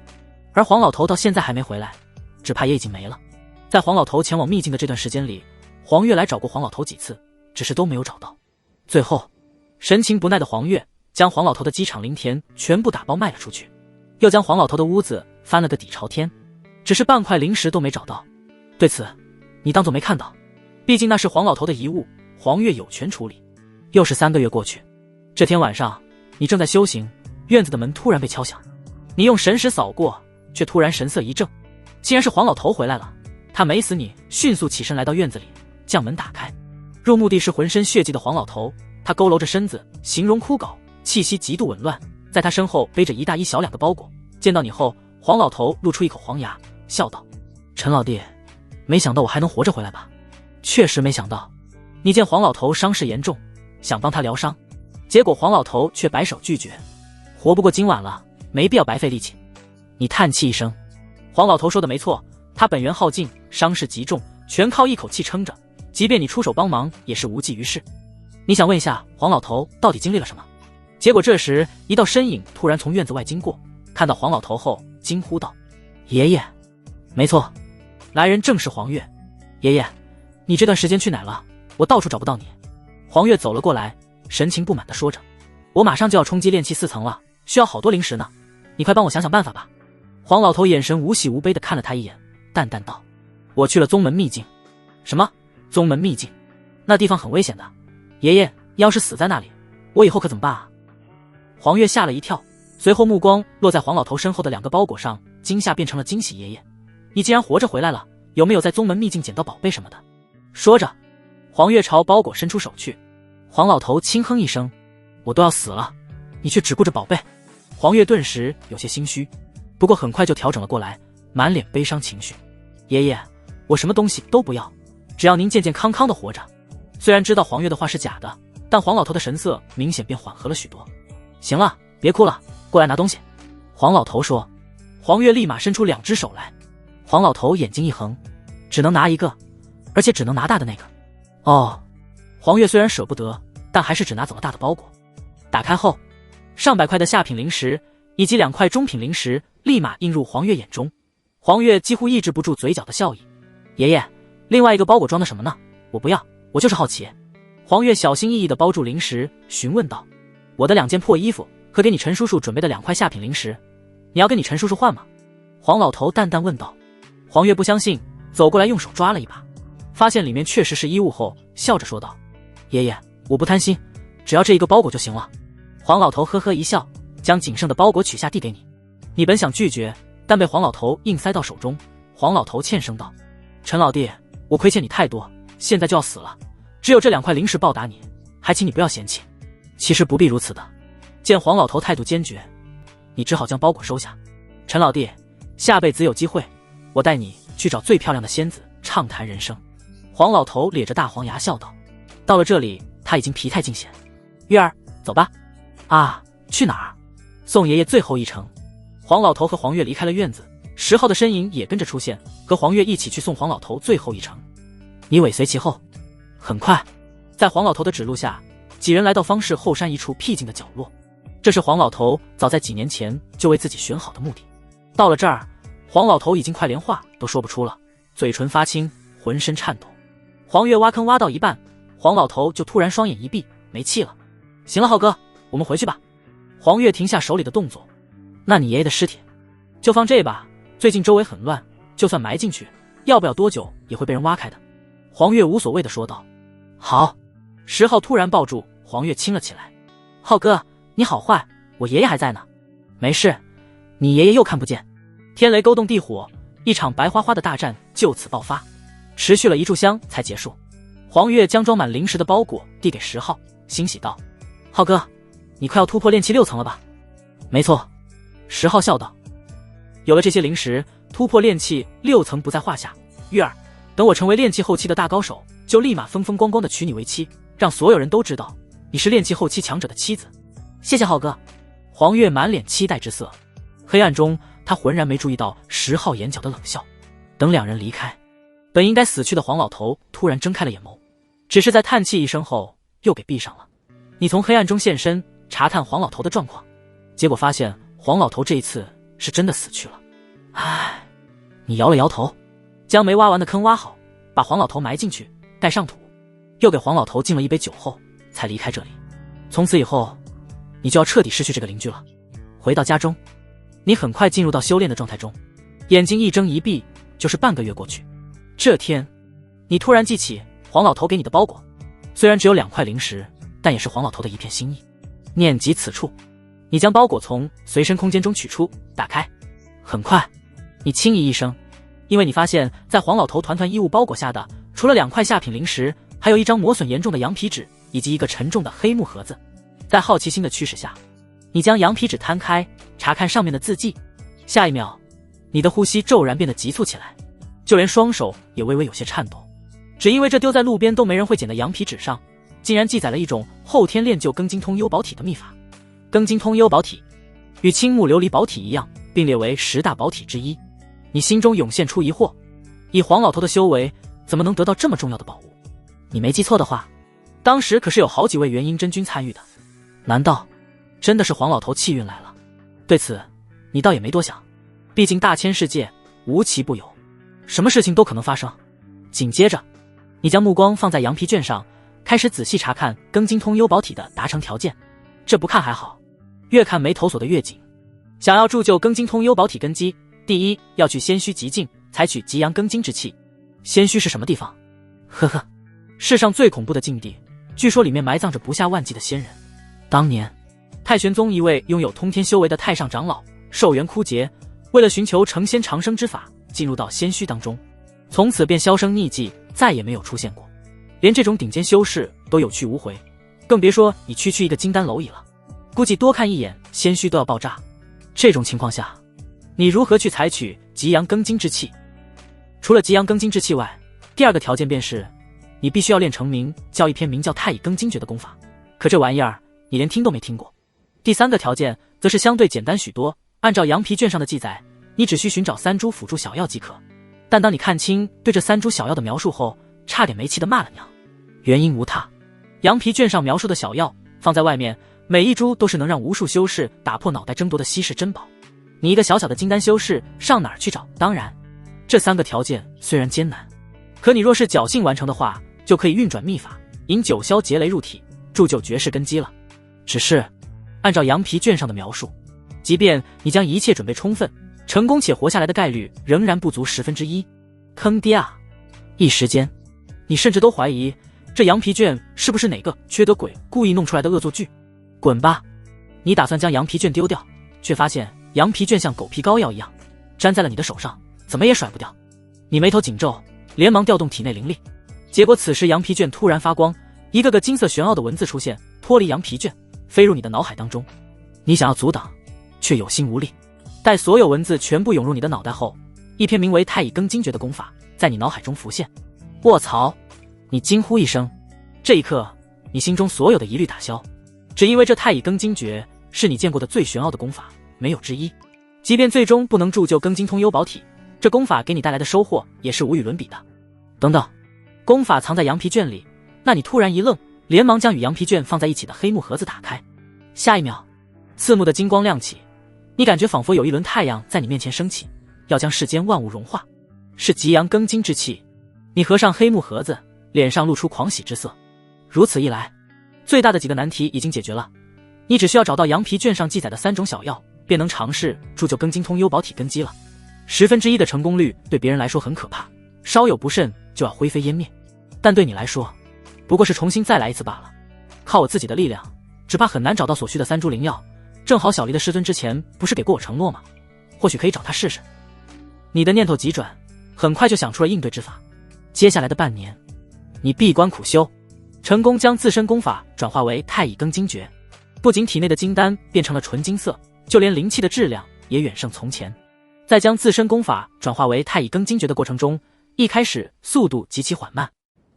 A: 而黄老头到现在还没回来，只怕也已经没了。在黄老头前往秘境的这段时间里，黄月来找过黄老头几次，只是都没有找到。最后神情不耐的黄月将黄老头的机场灵田全部打包卖了出去，又将黄老头的屋子翻了个底朝天，只是半块灵石都没找到。对此你当作没看到，毕竟那是黄老头的遗物，黄月有权处理。又是3个月过去，这天晚上你正在修行，院子的门突然被敲响，你用神识扫过，却突然神色一怔，竟然是黄老头回来了。他没死你，迅速起身来到院子里，将门打开。入墓地是浑身血迹的黄老头，他佝偻着身子，形容枯槁，气息极度紊乱，在他身后背着一大一小2个包裹。见到你后，黄老头露出一口黄牙，笑道：陈老弟，没想到我还能活着回来吧？确实没想到。你见黄老头伤势严重，想帮他疗伤，结果黄老头却摆手拒绝，活不过今晚了，没必要白费力气。你叹气一声，黄老头说的没错，他本源耗尽，伤势极重，全靠一口气撑着，即便你出手帮忙也是无济于事。你想问一下黄老头到底经历了什么？结果这时一道身影突然从院子外经过，看到黄老头后惊呼道：爷爷！没错，来人正是黄月。爷爷，你这段时间去哪了？我到处找不到你。黄月走了过来，神情不满地说着：我马上就要冲击炼气4层了，需要好多灵石呢，你快帮我想想办法吧。黄老头眼神无喜无悲地看了他一眼，淡淡道：我去了宗门秘境。什么？宗门秘境？那地方很危险的，爷爷，要是死在那里，我以后可怎么办啊？黄月吓了一跳，随后目光落在黄老头身后的2个包裹上，惊吓变成了惊喜。爷爷，你既然活着回来了，有没有在宗门秘境捡到宝贝什么的？说着，黄月朝包裹伸出手去。黄老头轻哼一声：我都要死了，你却只顾着宝贝。黄月顿时有些心虚，不过很快就调整了过来，满脸悲伤情绪：爷爷，我什么东西都不要，只要您健健康康的活着。虽然知道黄月的话是假的，但黄老头的神色明显变缓和了许多。行了，别哭了，过来拿东西。黄老头说。黄月立马伸出2只手来。黄老头眼睛一横：只能拿一个，而且只能拿大的那个。哦。黄月虽然舍不得，但还是只拿走了大的包裹。打开后，上百块的下品灵石以及2块中品灵石立马映入黄月眼中。黄月几乎抑制不住嘴角的笑意：爷爷，另外一个包裹装的什么呢？我不要，我就是好奇。黄月小心翼翼地包住灵石，询问道：我的2件破衣服和给你陈叔叔准备的2块下品灵石，你要跟你陈叔叔换吗？黄老头淡淡问道。黄月不相信，走过来用手抓了一把，发现里面确实是衣物后，笑着说道：爷爷，我不贪心，只要这一个包裹就行了。黄老头呵呵一笑，将仅剩的包裹取下递给你。你本想拒绝，但被黄老头硬塞到手中。黄老头欠声道：陈老弟，我亏欠你太多，现在就要死了，只有这2块灵石报答你，还请你不要嫌弃。其实不必如此的。见黄老头态度坚决，你只好将包裹收下。陈老弟，下辈子有机会，我带你去找最漂亮的仙子畅谈人生。黄老头咧着大黄牙笑道。到了这里，他已经疲态尽显。月儿，走吧。啊，去哪儿？送爷爷最后一程。黄老头和黄月离开了院子，10号的身影也跟着出现，和黄月一起去送黄老头最后一程。你尾随其后。很快，在黄老头的指路下，几人来到方氏后山一处僻静的角落。这是黄老头早在几年前就为自己选好的目的。到了这儿，黄老头已经快连话都说不出了，嘴唇发青，浑身颤抖。黄月挖坑挖到一半，黄老头就突然双眼一闭，没气了。行了，浩哥，我们回去吧。黄月停下手里的动作。那你爷爷的尸体就放这吧，最近周围很乱，就算埋进去，要不了多久也会被人挖开的。黄月无所谓地说道。好。10号突然抱住黄月亲了起来。浩哥，你好坏，我爷爷还在呢。没事，你爷爷又看不见。天雷勾动地火，一场白花花的大战就此爆发，持续了1炷香才结束。黄月将装满灵石的包裹递给10号，欣喜道：浩哥，你快要突破炼气6层了吧？没错。10号笑道。有了这些灵石，突破炼气6层不在话下。月儿，等我成为炼气后期的大高手，就立马风风光光的娶你为妻，让所有人都知道你是炼气后期强者的妻子。谢谢浩哥。黄月满脸期待之色。黑暗中，他浑然没注意到10号眼角的冷笑。等2人离开，本应该死去的黄老头突然睁开了眼眸，只是在叹气一声后又给闭上了。你从黑暗中现身，查探黄老头的状况，结果发现黄老头这一次是真的死去了。唉，你摇了摇头，将没挖完的坑挖好，把黄老头埋进去，盖上土，又给黄老头敬了一杯酒后，才离开这里。从此以后，你就要彻底失去这个邻居了。回到家中，你很快进入到修炼的状态中，眼睛一睁一闭，就是半个月过去。这天，你突然记起黄老头给你的包裹，虽然只有2块灵石，但也是黄老头的一片心意。念及此处，你将包裹从随身空间中取出，打开。很快，你轻咦一声，因为你发现在黄老头团团衣物包裹下的，除了2块下品灵石，还有一张磨损严重的羊皮纸以及一个沉重的黑木盒子。在好奇心的驱使下，你将羊皮纸摊开，查看上面的字迹。下一秒，你的呼吸骤然变得急促起来，就连双手也微微有些颤抖，只因为这丢在路边都没人会捡的羊皮纸上，竟然记载了一种后天炼就庚金通幽宝体的秘法。庚金通幽宝体与青木琉璃宝体一样，并列为10大宝体之一。你心中涌现出疑惑，以黄老头的修为，怎么能得到这么重要的宝物？你没记错的话，当时可是有好几位元婴真君参与的，难道真的是黄老头气运来了？对此你倒也没多想，毕竟大千世界无奇不有，什么事情都可能发生。紧接着你将目光放在羊皮卷上，开始仔细查看庚金通幽宝体的达成条件。这不看还好，越看眉头锁得越紧。想要铸就庚金通幽宝体根基，第一要去仙虚极境，采取极阳庚金之气。仙虚是什么地方？呵呵，世上最恐怖的境地，据说里面埋葬着不下万计的仙人。当年太玄宗一位拥有通天修为的太上长老寿元枯竭，为了寻求成仙长生之法，进入到仙虚当中，从此便销声匿迹，再也没有出现过。连这种顶尖修士都有去无回，更别说你区区一个金丹蝼蚁了，估计多看一眼仙虚都要爆炸。这种情况下，你如何去采取极阳庚金之气？除了极阳庚金之气外，第二个条件便是你必须要练成名叫一篇名叫太乙庚金诀的功法，可这玩意儿你连听都没听过。第三个条件则是相对简单许多，按照羊皮卷上的记载，你只需寻找3株辅助小药即可。但当你看清对这3株小药的描述后，差点没气得骂了娘。原因无他，羊皮卷上描述的小药放在外面，每一株都是能让无数修士打破脑袋争夺的稀世珍宝。你一个小小的金丹修士上哪儿去找？当然，这3个条件虽然艰难，可你若是侥幸完成的话，就可以运转秘法，引九霄劫雷入体，铸就绝世根基了。只是按照羊皮卷上的描述，即便你将一切准备充分，成功且活下来的概率仍然不足1/10。坑爹啊！一时间你甚至都怀疑这羊皮卷是不是哪个缺德鬼故意弄出来的恶作剧。滚吧！你打算将羊皮卷丢掉，却发现羊皮卷像狗皮膏药一样粘在了你的手上，怎么也甩不掉。你眉头紧皱，连忙调动体内灵力，结果此时羊皮卷突然发光，一个个金色玄奥的文字出现，脱离羊皮卷飞入你的脑海当中。你想要阻挡，却有心无力。待所有文字全部涌入你的脑袋后，一篇名为太乙庚金诀的功法在你脑海中浮现。卧槽！你惊呼一声，这一刻你心中所有的疑虑打消，只因为这太乙庚金诀是你见过的最玄奥的功法，没有之一。即便最终不能铸就庚金通幽宝体，这功法给你带来的收获也是无与伦比的。等等，功法藏在羊皮卷里，那你突然一愣，连忙将与羊皮卷放在一起的黑木盒子打开。下一秒，刺目的金光亮起，你感觉仿佛有一轮太阳在你面前升起，要将世间万物融化，是极阳庚金之气。你合上黑木盒子，脸上露出狂喜之色。如此一来，最大的几个难题已经解决了，你只需要找到羊皮卷上记载的3种小药，便能尝试铸就庚金通幽宝体根基了。1/10的成功率对别人来说很可怕，稍有不慎就要灰飞烟灭，但对你来说不过是重新再来一次罢了。靠我自己的力量，只怕很难找到所需的3株灵药，正好小离的师尊之前不是给过我承诺吗？或许可以找他试试。你的念头急转，很快就想出了应对之法。接下来的半年，你闭关苦修，成功将自身功法转化为太乙庚金诀，不仅体内的金丹变成了纯金色，就连灵气的质量也远胜从前。在将自身功法转化为太乙庚金诀的过程中，一开始速度极其缓慢，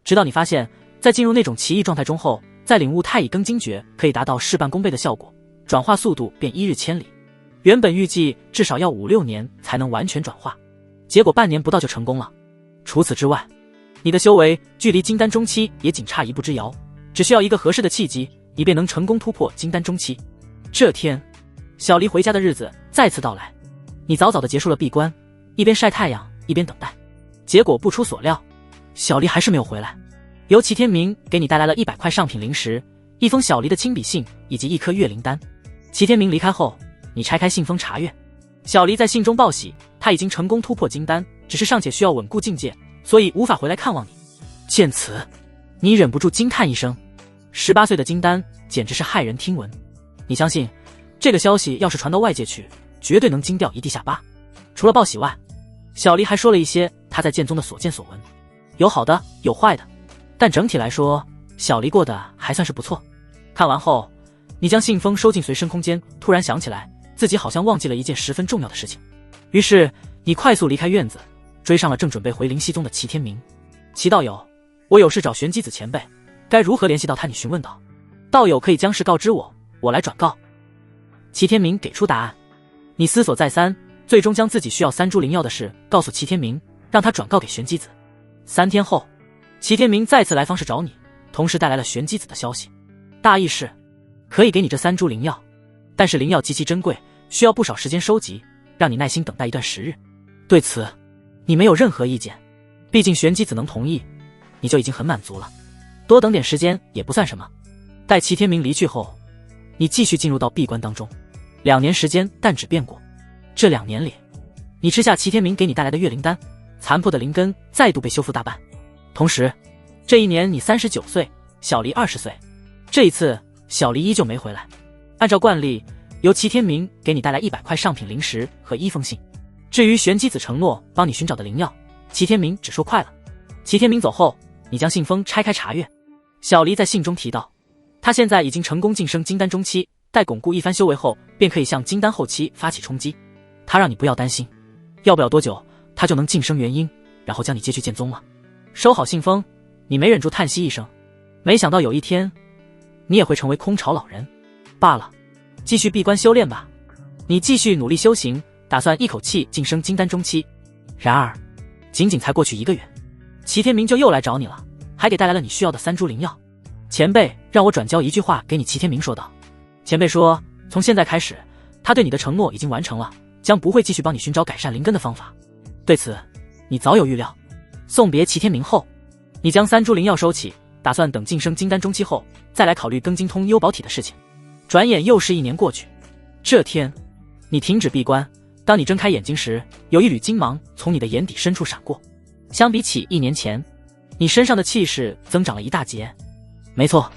A: 直到你发现在进入那种奇异状态中后，再领悟太乙庚金诀可以达到事半功倍的效果，转化速度便1日千里。原本预计至少要5-6年才能完全转化，结果半年不到就成功了。除此之外，你的修为距离金丹中期也仅差1步之遥，只需要一个合适的契机，你便能成功突破金丹中期。这天，小离回家的日子再次到来，你早早的结束了闭关，一边晒太阳一边等待。结果不出所料，小离还是没有回来。由齐天明给你带来了100块上品灵石、一封小离的亲笔信以及1颗月灵丹。齐天明离开后，你拆开信封查阅，小离在信中报喜，他已经成功突破金丹，只是尚且需要稳固境界，所以无法回来看望你。见此，你忍不住惊叹一声，18岁的金丹简直是骇人听闻。你相信这个消息要是传到外界去，绝对能惊掉一地下巴。除了报喜外，小离还说了一些他在剑宗的所见所闻，有好的有坏的，但整体来说小离过得还算是不错。看完后，你将信封收进随身空间，突然想起来自己好像忘记了一件十分重要的事情，于是你快速离开院子，追上了正准备回灵溪宗的齐天明。齐道友，我有事找玄机子前辈，该如何联系到他？你询问道。道友可以将事告知我，我来转告。齐天明给出答案。你思索再三，最终将自己需要3株灵药的事告诉齐天明，让他转告给玄机子。3天后，齐天明再次来方室找你，同时带来了玄机子的消息，大意是可以给你这3株灵药，但是灵药极其珍贵，需要不少时间收集，让你耐心等待一段时日。对此你没有任何意见，毕竟玄机子能同意，你就已经很满足了，多等点时间也不算什么。待齐天明离去后，你继续进入到闭关当中。2年时间弹指变过，这2年里，你吃下齐天明给你带来的月灵丹，残破的灵根再度被修复大半。同时，这1年你39岁，小离20岁。这一次，小离依旧没回来。按照惯例，由齐天明给你带来100块上品灵石和1封信。至于玄机子承诺帮你寻找的灵药，齐天明只说快了。齐天明走后，你将信封拆开查阅。小离在信中提到，他现在已经成功晋升金丹中期，待巩固一番修为后，便可以向金丹后期发起冲击。他让你不要担心，要不了多久，他就能晋升元婴，然后将你接去剑宗了。收好信封，你没忍住叹息一声，没想到有一天，你也会成为空巢老人。罢了，继续闭关修炼吧。你继续努力修行，打算一口气晋升金丹中期。然而，仅仅才过去1个月，齐天明就又来找你了，还给带来了你需要的3株灵药。前辈让我转交一句话给你。齐天明说道。前辈说，从现在开始，他对你的承诺已经完成了，将不会继续帮你寻找改善灵根的方法。对此，你早有预料。送别齐天明后，你将3株灵药收起，打算等晋升金丹中期后，再来考虑更精通幽宝体的事情。转眼又是1年过去，这天，你停止闭关，当你睁开眼睛时，有一缕金芒从你的眼底深处闪过。相比起1年前，你身上的气势增长了一大截。没错，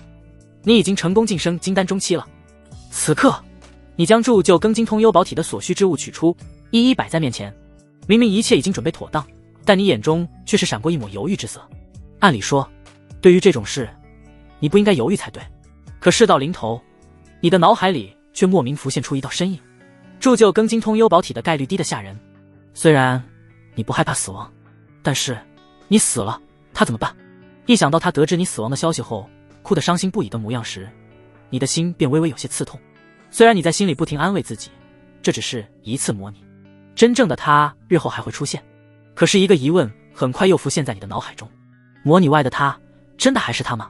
A: 你已经成功晋升金丹中期了。此刻，你将铸就更精通幽宝体的所需之物取出，一一摆在面前。明明一切已经准备妥当，但你眼中却是闪过一抹犹豫之色。按理说，对于这种事，你不应该犹豫才对。可事到临头，你的脑海里却莫名浮现出一道身影。铸就更精通幽宝体的概率低得吓人。虽然你不害怕死亡，但是你死了，他怎么办？一想到他得知你死亡的消息后哭得伤心不已的模样时，你的心便微微有些刺痛。虽然你在心里不停安慰自己，这只是一次模拟，真正的他日后还会出现。可是一个疑问很快又浮现在你的脑海中，模拟外的他真的还是他吗？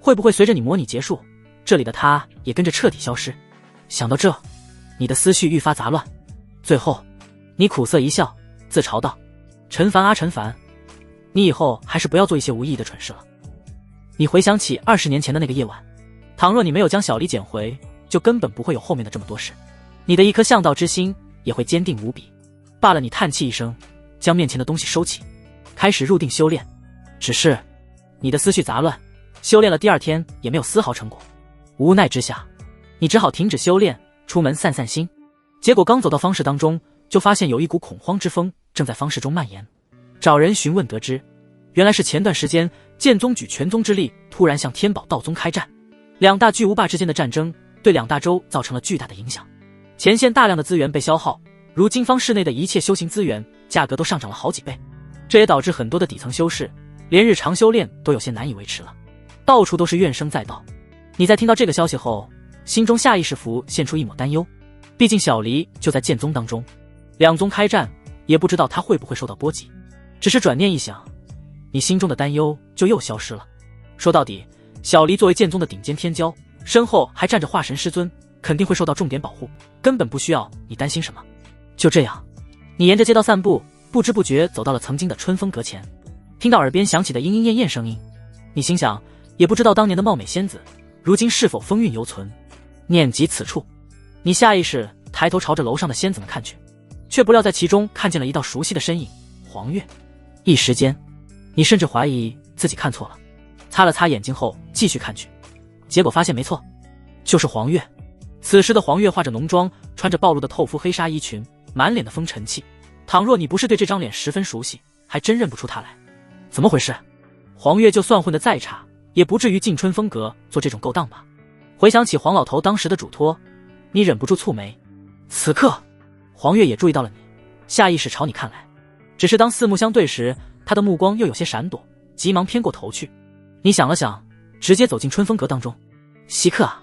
A: 会不会随着你模拟结束，这里的他也跟着彻底消失？想到这，你的思绪愈发杂乱。最后你苦涩一笑，自嘲道，陈凡啊陈凡，你以后还是不要做一些无意义的蠢事了。你回想起20年前的那个夜晚，倘若你没有将小离捡回，就根本不会有后面的这么多事，你的一颗向道之心也会坚定无比。罢了，你叹气一声，将面前的东西收起，开始入定修炼。只是你的思绪杂乱，修炼了第2天也没有丝毫成果。无奈之下，你只好停止修炼，出门散散心。结果刚走到方室当中，就发现有一股恐慌之风正在方室中蔓延。找人询问得知，原来是前段时间剑宗举全宗之力突然向天宝道宗开战，2大巨无霸之间的战争对2大洲造成了巨大的影响，前线大量的资源被消耗，如今方室内的一切修行资源价格都上涨了好几倍，这也导致很多的底层修士连日常修炼都有些难以维持了，到处都是怨声载道。你在听到这个消息后，心中下意识浮现出一抹担忧，毕竟小离就在剑宗当中，2宗开战，也不知道他会不会受到波及。只是转念一想，你心中的担忧就又消失了。说到底，小离作为剑宗的顶尖天骄，身后还站着化神师尊，肯定会受到重点保护，根本不需要你担心什么。就这样，你沿着街道散步，不知不觉走到了曾经的春风阁前，听到耳边响起的莺莺燕燕声音，你心想，也不知道当年的貌美仙子如今是否风韵犹存。念及此处，你下意识抬头朝着楼上的仙子们看去，却不料在其中看见了一道熟悉的身影，黄月。一时间，你甚至怀疑自己看错了，擦了擦眼睛后继续看去，结果发现没错，就是黄月。此时的黄月化着浓妆，穿着暴露的透肤黑纱衣裙，满脸的风尘气，倘若你不是对这张脸十分熟悉，还真认不出她来。怎么回事？黄月就算混得再差，也不至于进春风阁做这种勾当吧？回想起黄老头当时的嘱托，你忍不住蹙眉。此刻黄月也注意到了你，下意识朝你看来，只是当四目相对时，他的目光又有些闪躲，急忙偏过头去。你想了想，直接走进春风阁当中。稀客啊，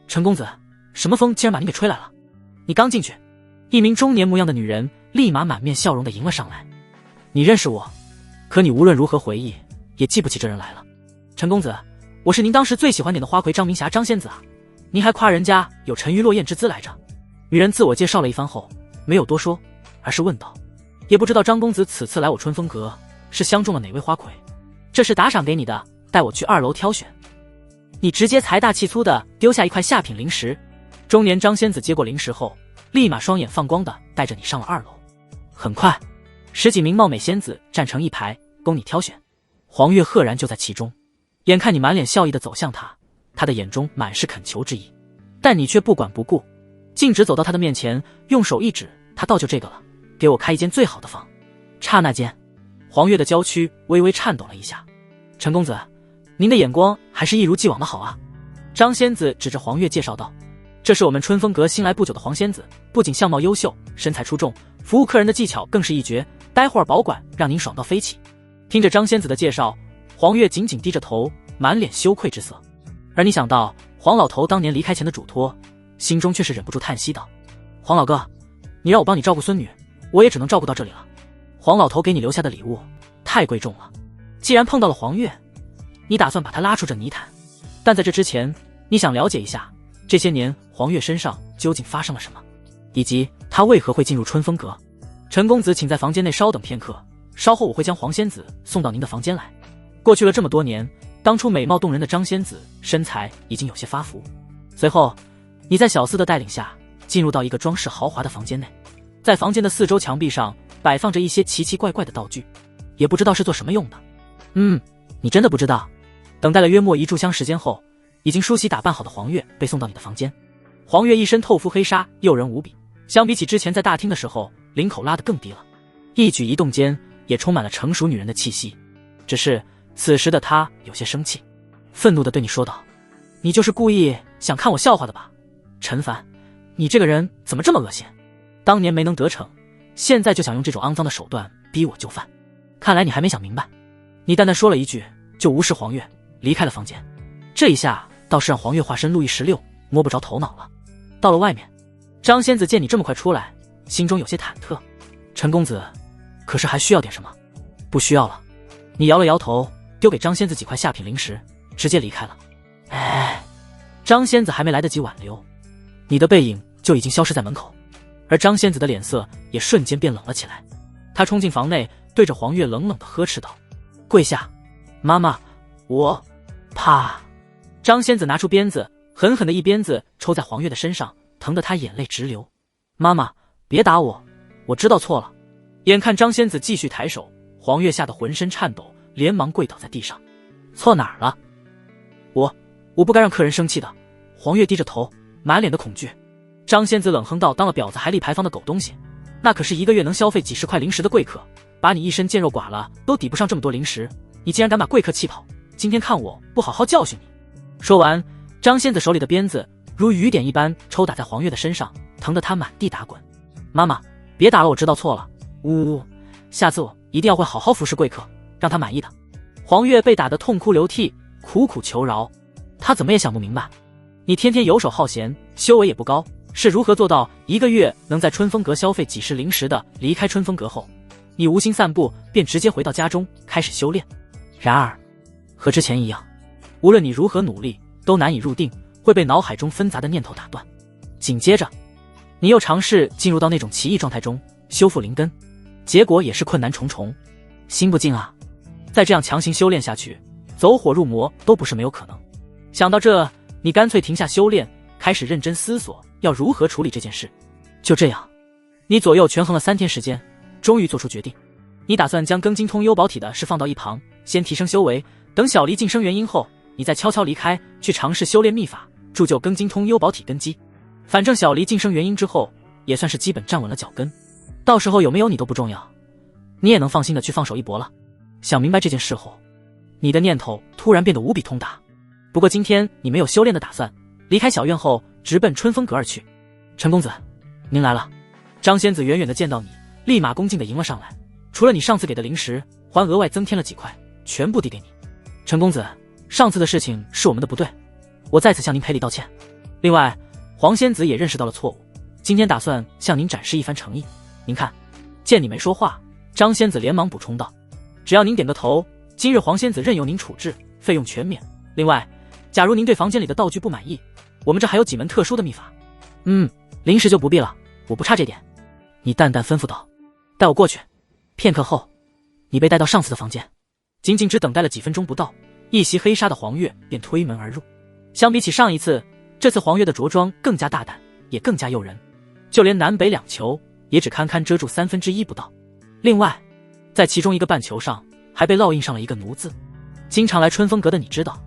A: 陈公子，什么风竟然把你给吹来了？你刚进去，一名中年模样的女人立马满面笑容地迎了上来。你认识我？可你无论如何回忆，也记不起这人来了。陈公子，我是您当时最喜欢点的花魁张明霞张仙子啊，您还夸人家有沉鱼落雁之姿来着。”女人自我介绍了一番后，没有多说，而是问道：“也不知道张公子此次来我春风阁，是相中了哪位花魁？这是打赏给你的，带我去2楼挑选。”你直接财大气粗的丢下一块下品灵石。中年张仙子接过灵石后，立马双眼放光的带着你上了2楼。很快，10几名貌美仙子站成一排，供你挑选。黄月赫然就在其中，眼看你满脸笑意的走向他，他的眼中满是恳求之意，但你却不管不顾，径直走到他的面前，用手一指：“他倒就这个了，给我开一间最好的房。”刹那间，黄月的娇躯微微颤抖了一下。“陈公子，您的眼光还是一如既往的好啊。”张仙子指着黄月介绍道：“这是我们春风阁新来不久的黄仙子，不仅相貌优秀，身材出众，服务客人的技巧更是一绝，待会儿保管让您爽到飞起。”听着张仙子的介绍，黄月紧紧低着头，满脸羞愧之色。而你想到黄老头当年离开前的嘱托，心中却是忍不住叹息道：“黄老哥，你让我帮你照顾孙女，我也只能照顾到这里了。黄老头给你留下的礼物太贵重了，既然碰到了黄月，你打算把她拉出这泥潭。但在这之前，你想了解一下这些年黄月身上究竟发生了什么，以及她为何会进入春风阁。陈公子请在房间内稍等片刻，稍后我会将黄仙子送到您的房间来。”过去了这么多年，当初美貌动人的张仙子身材已经有些发福。随后你在小厮的带领下进入到一个装饰豪华的房间内，在房间的4周墙壁上摆放着一些奇奇怪怪的道具，也不知道是做什么用的。你真的不知道？等待了约莫1炷香时间后，已经梳洗打扮好的黄月被送到你的房间。黄月一身透肤黑纱，诱人无比，相比起之前在大厅的时候，领口拉得更低了，一举一动间也充满了成熟女人的气息。只是此时的她有些生气，愤怒地对你说道：“你就是故意想看我笑话的吧？陈凡，你这个人怎么这么恶心？当年没能得逞，现在就想用这种肮脏的手段逼我就范，看来你还没想明白。”你淡淡说了一句，就无视黄月离开了房间。这一下倒是让黄月化身路易16摸不着头脑了。到了外面，张仙子见你这么快出来，心中有些忐忑。“陈公子，可是还需要点什么？”“不需要了。”你摇了摇头，丢给张仙子几块下品灵石，直接离开了。张仙子还没来得及挽留，你的背影就已经消失在门口，而张仙子的脸色也瞬间变冷了起来。她冲进房内，对着黄月冷冷地呵斥道：“跪下！妈妈，我……”啪！张仙子拿出鞭子，狠狠的一鞭子抽在黄月的身上，疼得她眼泪直流。“妈妈，别打我，我知道错了。”眼看张仙子继续抬手，黄月吓得浑身颤抖，连忙跪倒在地上。“错哪儿了？我不该让客人生气的。”黄月低着头，满脸的恐惧。张仙子冷哼道：“当了婊子还立牌坊的狗东西，那可是1个月能消费几10块灵石的贵客，把你一身贱肉剐了都抵不上这么多灵石，你竟然敢把贵客气跑，今天看我不好好教训你！”说完，张仙子手里的鞭子如雨点一般抽打在黄月的身上，疼得她满地打滚。“妈妈，别打了，我知道错了。呜，下次我一定要会好好服侍贵客，让他满意的。”黄月被打得痛哭流涕，苦苦求饶。她怎么也想不明白，你天天游手好闲，修为也不高，是如何做到1个月能在春风阁消费几10灵石的？离开春风阁后，你无心散步，便直接回到家中开始修炼。然而和之前一样，无论你如何努力，都难以入定，会被脑海中纷杂的念头打断。紧接着你又尝试进入到那种奇异状态中修复灵根，结果也是困难重重。心不静啊，再这样强行修炼下去，走火入魔都不是没有可能。想到这，你干脆停下修炼，开始认真思索要如何处理这件事。就这样，你左右权衡了3天时间，终于做出决定。你打算将庚金通幽宝体的事放到一旁，先提升修为，等小离晋升元婴后，你再悄悄离开，去尝试修炼秘法，铸就庚金通幽宝体根基。反正小离晋升元婴之后，也算是基本站稳了脚跟，到时候有没有你都不重要，你也能放心的去放手一搏了。想明白这件事后，你的念头突然变得无比通达。不过今天你没有修炼的打算，离开小院后直奔春风阁而去。“陈公子，您来了。”张仙子远远的见到你，立马恭敬的迎了上来，除了你上次给的灵石，还额外增添了几块，全部递给你。“陈公子，上次的事情是我们的不对，我再次向您赔礼道歉。另外，黄仙子也认识到了错误，今天打算向您展示一番诚意。您看。”见你没说话，张仙子连忙补充道：“只要您点个头，今日黄仙子任由您处置，费用全免，另外，假如您对房间里的道具不满意，我们这还有几门特殊的秘法。临时就不必了，我不差这点。你淡淡吩咐道。带我过去。片刻后，你被带到上司的房间。仅仅只等待了几分钟不到，一袭黑纱的黄月便推门而入。相比起上一次，这次黄月的着装更加大胆，也更加诱人，就连南北两球也只堪堪遮住1/3不到。另外，在其中一个半球上还被烙印上了一个奴字。经常来春风阁的你知道，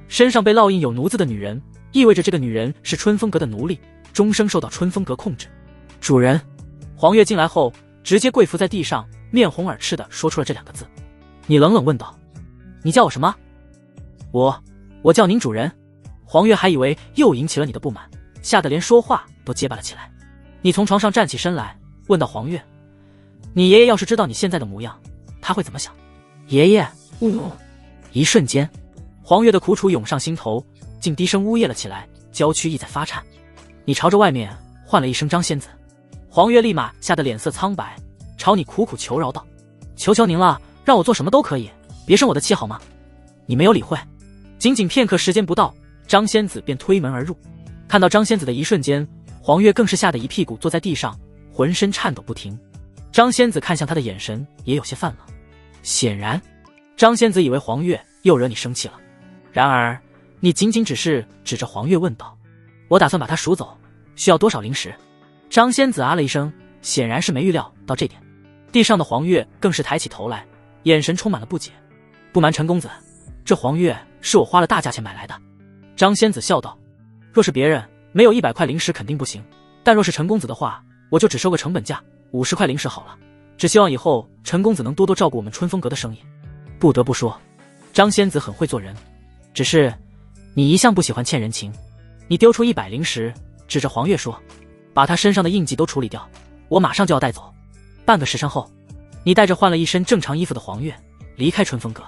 A: 身上被烙印有奴字的女人，意味着这个女人是春风阁的奴隶，终生受到春风阁控制。主人。黄月进来后直接跪伏在地上，面红耳赤地说出了这2个字。你冷冷问道：你叫我什么？我叫您主人。黄月还以为又引起了你的不满，吓得连说话都结巴了起来。你从床上站起身来，问道：黄月，你爷爷要是知道你现在的模样，他会怎么想？爷爷，一瞬间，黄月的苦楚涌上心头，竟低声呜咽了起来，娇躯亦在发颤。你朝着外面唤了一声张仙子。黄月立马吓得脸色苍白，朝你苦苦求饶道：求求您了，让我做什么都可以，别生我的气好吗？你没有理会。仅仅片刻时间不到，张仙子便推门而入。看到张仙子的一瞬间，黄月更是吓得一屁股坐在地上，浑身颤抖不停。张仙子看向他的眼神也有些泛冷，显然张仙子以为黄月又惹你生气了。然而你仅仅只是指着黄月问道：我打算把他赎走，需要多少灵石？张仙子啊了一声，显然是没预料到这点。地上的黄月更是抬起头来，眼神充满了不解。不瞒陈公子，这黄月是我花了大价钱买来的。张仙子笑道：若是别人，没有100块灵石肯定不行，但若是陈公子的话，我就只收个成本价，50块灵石好了。只希望以后陈公子能多多照顾我们春风阁的生意。不得不说，张仙子很会做人，只是你一向不喜欢欠人情。你丢出100灵石，指着黄月说：把他身上的印记都处理掉，我马上就要带走。半个时辰后，你带着换了一身正常衣服的黄月离开春风阁。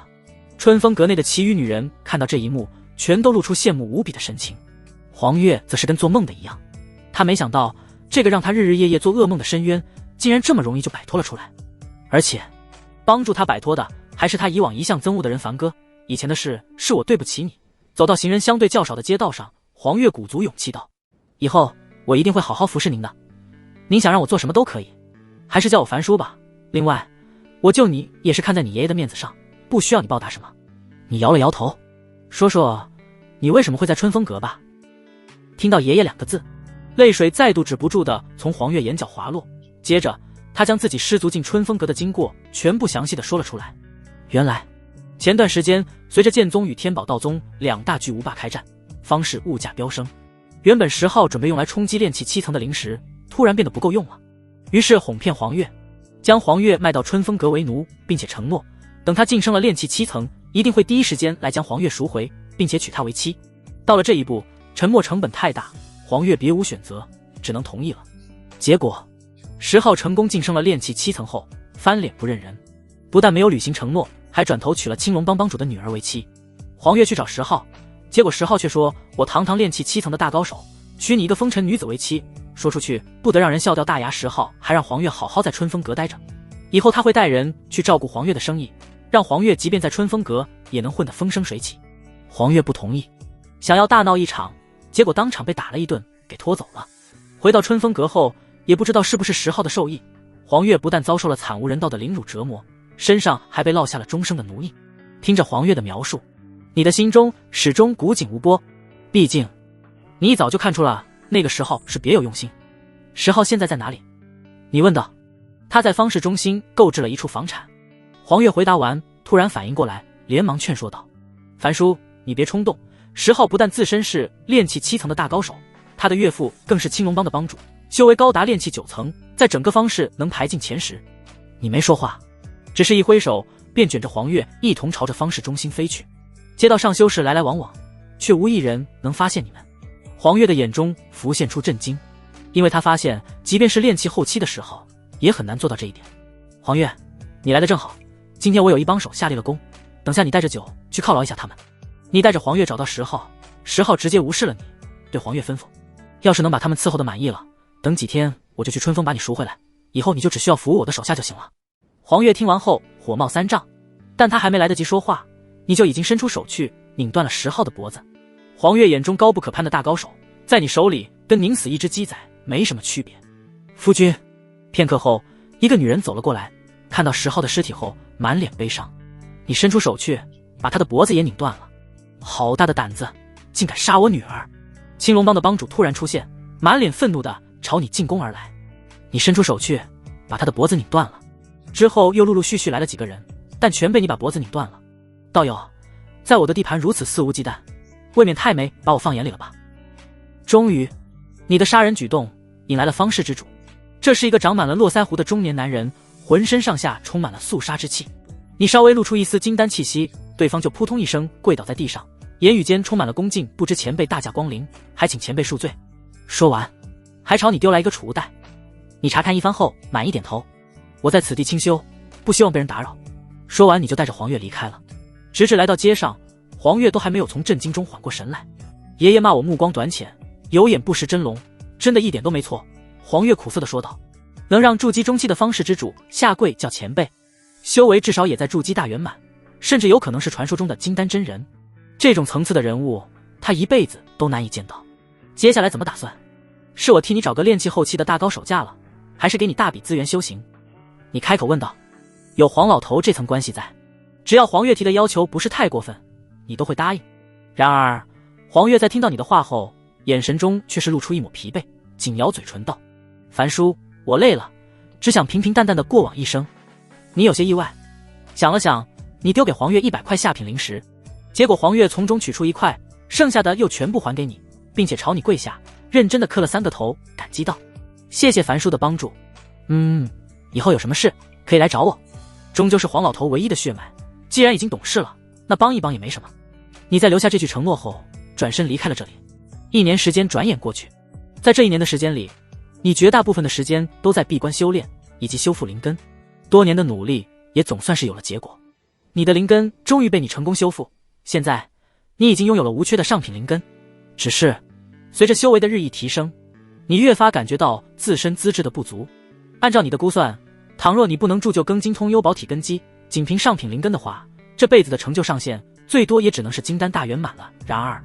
A: 春风阁内的其余女人看到这一幕，全都露出羡慕无比的神情。黄月则是跟做梦的一样，她没想到这个让她日日夜夜做噩梦的深渊，竟然这么容易就摆脱了出来。而且帮助她摆脱的还是她以往一向憎恶的人凡哥。以前的事是我对不起你。走到行人相对较少的街道上，黄月鼓足勇气道：以后我一定会好好服侍您的，您想让我做什么都可以，还是叫我樊叔吧。另外，我救你也是看在你爷爷的面子上，不需要你报答什么。你摇了摇头，说说你为什么会在春风阁吧。听到爷爷2个字，泪水再度止不住的从黄月眼角滑落，接着他将自己失足进春风阁的经过全部详细的说了出来。原来前段时间随着剑宗与天宝道宗2大巨无霸开战，方氏物价飙升，原本10号准备用来冲击炼气7层的灵石突然变得不够用了，于是哄骗黄月，将黄月卖到春风阁为奴，并且承诺等他晋升了炼气7层，一定会第一时间来将黄月赎回，并且娶她为妻。到了这一步，沉没成本太大，黄月别无选择，只能同意了。结果10号成功晋升了炼气7层后，翻脸不认人，不但没有履行承诺，还转头娶了青龙帮帮主的女儿为妻。黄月去找10号，结果10号却说：我堂堂炼气7层的大高手，娶你一个风尘女子为妻，说出去不得让人笑掉大牙。10号还让黄月好好在春风阁待着，以后他会带人去照顾黄月的生意，让黄月即便在春风阁也能混得风生水起。黄月不同意，想要大闹一场，结果当场被打了一顿，给拖走了。回到春风阁后，也不知道是不是10号的授意，黄月不但遭受了惨无人道的凌辱折磨，身上还被烙下了终生的奴役。听着黄月的描述，你的心中始终古井无波，毕竟你一早就看出了那个10号是别有用心。10号现在在哪里？你问道。他在方氏中心购置了一处房产。黄月回答完，突然反应过来，连忙劝说道：樊叔，你别冲动，10号不但自身是炼气7层的大高手，他的岳父更是青龙帮的帮主，修为高达炼气9层，在整个方氏能排进前10。你没说话，只是一挥手，便卷着黄月一同朝着方氏中心飞去。街道上修士来来往往，却无一人能发现你们。黄月的眼中浮现出震惊，因为他发现即便是炼气后期的10号也很难做到这一点。黄月，你来的正好，今天我有一帮手下立了功，等下你带着酒去犒劳一下他们。你带着黄月找到10号，10号直接无视了你，对黄月吩咐：要是能把他们伺候的满意了，等几天我就去春风把你赎回来，以后你就只需要服务我的手下就行了。黄月听完后火冒三丈，但他还没来得及说话，你就已经伸出手去拧断了10号的脖子。黄月眼中高不可攀的大高手，在你手里跟拧死一只鸡仔没什么区别。夫君。片刻后，一个女人走了过来，看到10号的尸体后，满脸悲伤。你伸出手去，把他的脖子也拧断了。好大的胆子，竟敢杀我女儿！青龙帮的帮主突然出现，满脸愤怒地朝你进攻而来。你伸出手去，把他的脖子拧断了。之后又陆陆续续来了几个人，但全被你把脖子拧断了。道友，在我的地盘如此肆无忌惮，未免太没把我放眼里了吧？终于，你的杀人举动引来了方氏之主。这是一个长满了络腮胡的中年男人，浑身上下充满了肃杀之气。你稍微露出一丝金丹气息，对方就扑通一声跪倒在地上，言语间充满了恭敬，不知前辈大驾光临，还请前辈恕罪。说完，还朝你丢来一个储物袋。你查看一番后，满意点头。我在此地清修，不希望被人打扰。说完，你就带着黄月离开了。直至来到街上，黄月都还没有从震惊中缓过神来。爷爷骂我目光短浅，有眼不识真龙，真的一点都没错。黄月苦涩地说道。能让筑基中期的方氏之主下跪叫前辈，修为至少也在筑基大圆满，甚至有可能是传说中的金丹真人。这种层次的人物，他一辈子都难以见到。接下来怎么打算？是我替你找个炼气后期的大高手嫁了，还是给你大笔资源修行？你开口问道。有黄老头这层关系在，只要黄月提的要求不是太过分，你都会答应。然而黄月在听到你的话后，眼神中却是露出一抹疲惫，紧咬嘴唇道：樊叔，我累了，只想平平淡淡的过往一生。你有些意外，想了想，你丢给黄月100块下品灵石，结果黄月从中取出1块，剩下的又全部还给你，并且朝你跪下，认真的磕了3个头，感激道：谢谢樊叔的帮助。以后有什么事可以来找我，终究是黄老头唯一的血脉，既然已经懂事了，那帮一帮也没什么。你在留下这句承诺后，转身离开了这里。1年时间转眼过去，在这1年的时间里，你绝大部分的时间都在闭关修炼以及修复灵根，多年的努力也总算是有了结果。你的灵根终于被你成功修复，现在你已经拥有了无缺的上品灵根。只是随着修为的日益提升，你越发感觉到自身资质的不足。按照你的估算，倘若你不能铸就庚金通幽宝体根基，仅凭上品灵根的话，这辈子的成就上限最多也只能是金丹大圆满了。然而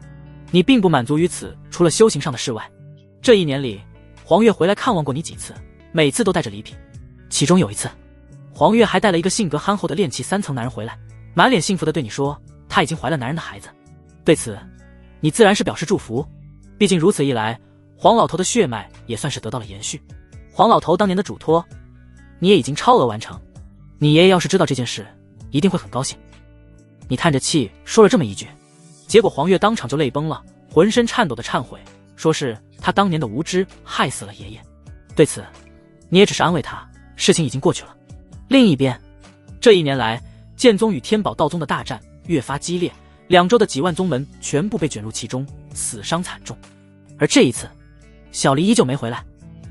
A: 你并不满足于此，除了修行上的事外，这1年里黄月回来看望过你几次，每次都带着礼品。其中有一次，黄月还带了一个性格憨厚的炼气3层男人回来，满脸幸福地对你说她已经怀了男人的孩子。对此你自然是表示祝福，毕竟如此一来，黄老头的血脉也算是得到了延续。黄老头当年的嘱托你也已经超额完成，你爷爷要是知道这件事，一定会很高兴。你叹着气说了这么一句，结果黄月当场就泪崩了，浑身颤抖的忏悔，说是他当年的无知害死了爷爷。对此你也只是安慰他，事情已经过去了。另一边，这1年来，剑宗与天宝道宗的大战越发激烈，2州的几万宗门全部被卷入其中，死伤惨重。而这一次，小离依旧没回来。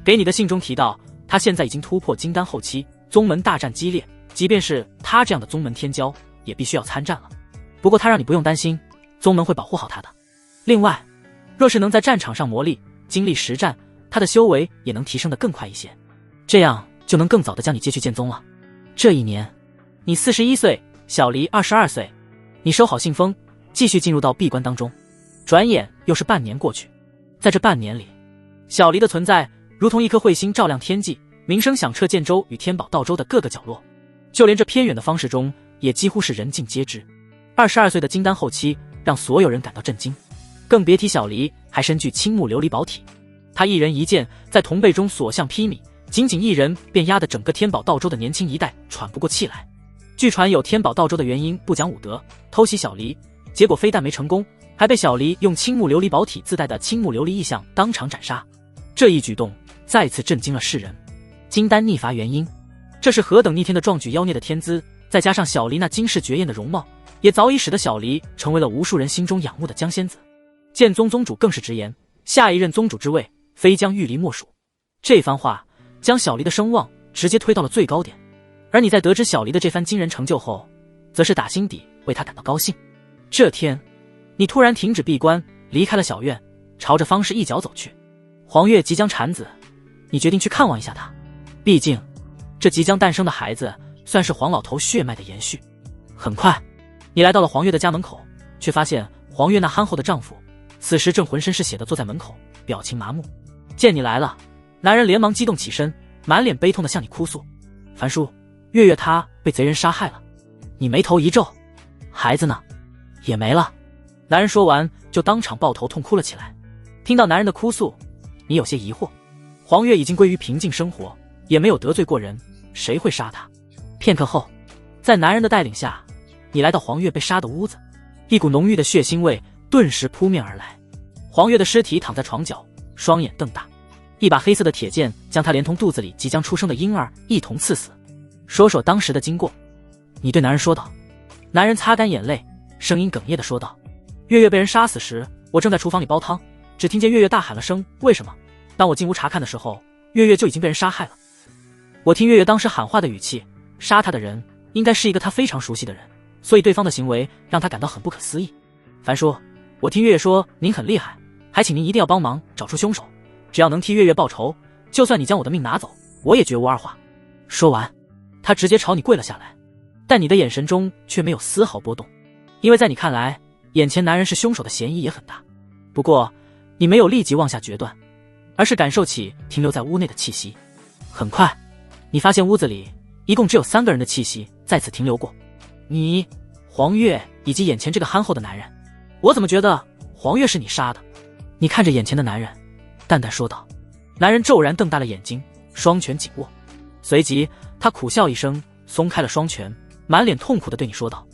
A: 给你的信中提到，他现在已经突破金丹后期，宗门大战激烈，即便是他这样的宗门天骄，也必须要参战了。不过他让你不用担心，宗门会保护好他的。另外，若是能在战场上磨砺，经历实战，他的修为也能提升得更快一些，这样就能更早地将你接去剑宗了。这1年，你41岁，小离22岁，你收好信封，继续进入到闭关当中。转眼又是半年过去，在这半年里，小离的存在如同一颗彗星照亮天际，名声响彻剑州与天宝道州的各个角落，就连这偏远的方氏中也几乎是人尽皆知。22岁的金丹后期让所有人感到震惊，更别提小离还身具青木琉璃宝体。他一人一剑在同辈中所向披靡，仅仅一人便压得整个天宝道州的年轻一代喘不过气来。据传有天宝道州的元婴不讲武德，偷袭小离，结果非但没成功，还被小离用青木琉璃宝体自带的青木琉璃异象当场斩杀。这一举动再次震惊了世人。金丹逆伐元婴，这是何等逆天的壮举妖孽的天资，再加上小离那惊世绝艳的容貌，也早已使得小离成为了无数人心中仰慕的江仙子。剑宗宗主更是直言，下一任宗主之位非将玉离莫属。这番话将小离的声望直接推到了最高点。而你在得知小离的这番惊人成就后，则是打心底为他感到高兴。这天，你突然停止闭关，离开了小院，朝着方氏一脚走去。黄月即将产子，你决定去看望一下他，毕竟这即将诞生的孩子算是黄老头血脉的延续。很快，你来到了黄月的家门口，却发现黄月那憨厚的丈夫此时正浑身是血的坐在门口，表情麻木。见你来了，男人连忙激动起身，满脸悲痛的向你哭诉：樊叔，月月她被贼人杀害了。你眉头一皱，孩子呢？也没了。男人说完就当场抱头痛哭了起来。听到男人的哭诉，你有些疑惑，黄月已经归于平静生活，也没有得罪过人，谁会杀她？片刻后，在男人的带领下，你来到黄月被杀的屋子，一股浓郁的血腥味顿时扑面而来。黄月的尸体躺在床角，双眼瞪大，一把黑色的铁剑将她连同肚子里即将出生的婴儿一同刺死。说说当时的经过，你对男人说道。男人擦干眼泪，声音哽咽地说道：月月被人杀死时，我正在厨房里煲汤，只听见月月大喊了声为什么。当我进屋查看的时候，月月就已经被人杀害了。我听月月当时喊话的语气，杀她的人应该是一个她非常熟悉的人，所以对方的行为让她感到很不可思议。樊叔，我听月月说您很厉害，还请您一定要帮忙找出凶手，只要能替月月报仇，就算你将我的命拿走，我也绝无二话。说完，他直接朝你跪了下来，但你的眼神中却没有丝毫波动，因为在你看来，眼前男人是凶手的嫌疑也很大。不过你没有立即妄下决断，而是感受起停留在屋内的气息。很快你发现屋子里一共只有3个人的气息在此停留过，你、黄月以及眼前这个憨厚的男人。我怎么觉得黄月是你杀的？你看着眼前的男人，淡淡说道。男人骤然瞪大了眼睛，双拳紧握，随即他苦笑一声，松开了双拳，满脸痛苦地对你说道：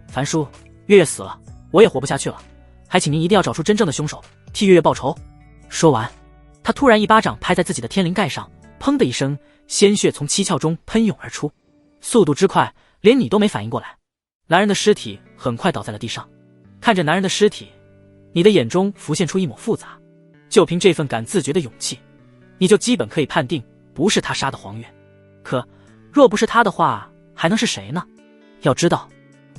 A: 樊叔，月月死了，我也活不下去了，还请您一定要找出真正的凶手，替月月报仇。说完，他突然一巴掌拍在自己的天灵盖上，砰的一声，鲜血从七窍中喷涌而出，速度之快，连你都没反应过来。男人的尸体很快倒在了地上。看着男人的尸体，你的眼中浮现出一抹复杂。就凭这份敢自绝的勇气，你就基本可以判定不是他杀的黄月。可若不是他的话，还能是谁呢？要知道，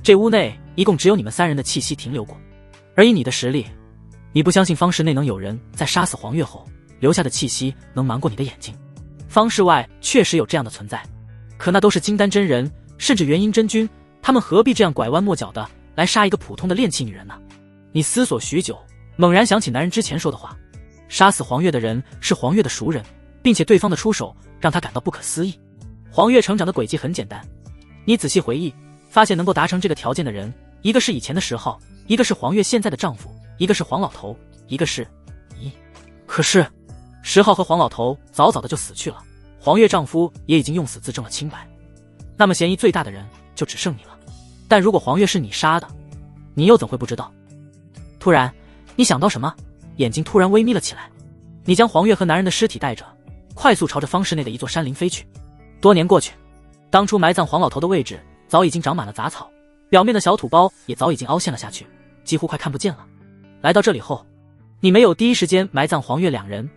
A: 这屋内一共只有你们3人的气息停留过，而以你的实力，你不相信方室内能有人在杀死黄月后留下的气息能瞒过你的眼睛。方室外确实有这样的存在，可那都是金丹真人，甚至元婴真君，他们何必这样拐弯抹角的来杀一个普通的炼气女人呢？你思索许久，猛然想起男人之前说的话，杀死黄月的人是黄月的熟人，并且对方的出手让他感到不可思议。黄月成长的轨迹很简单，你仔细回忆，发现能够达成这个条件的人，一个是以前的10号，一个是黄月现在的丈夫，一个是黄老头，一个是你。可是10号和黄老头早早的就死去了，黄月丈夫也已经用死自证了清白，那么嫌疑最大的人就只剩你了。但如果黄月是你杀的，你又怎会不知道？突然你想到什么，眼睛突然微眯了起来。你将黄月和男人的尸体带着，快速朝着方室内的一座山林飞去。多年过去，当初埋葬黄老头的位置早已经长满了杂草，表面的小土包也早已经凹陷了下去，几乎快看不见了。来到这里后，你没有第一时间埋葬黄月2人，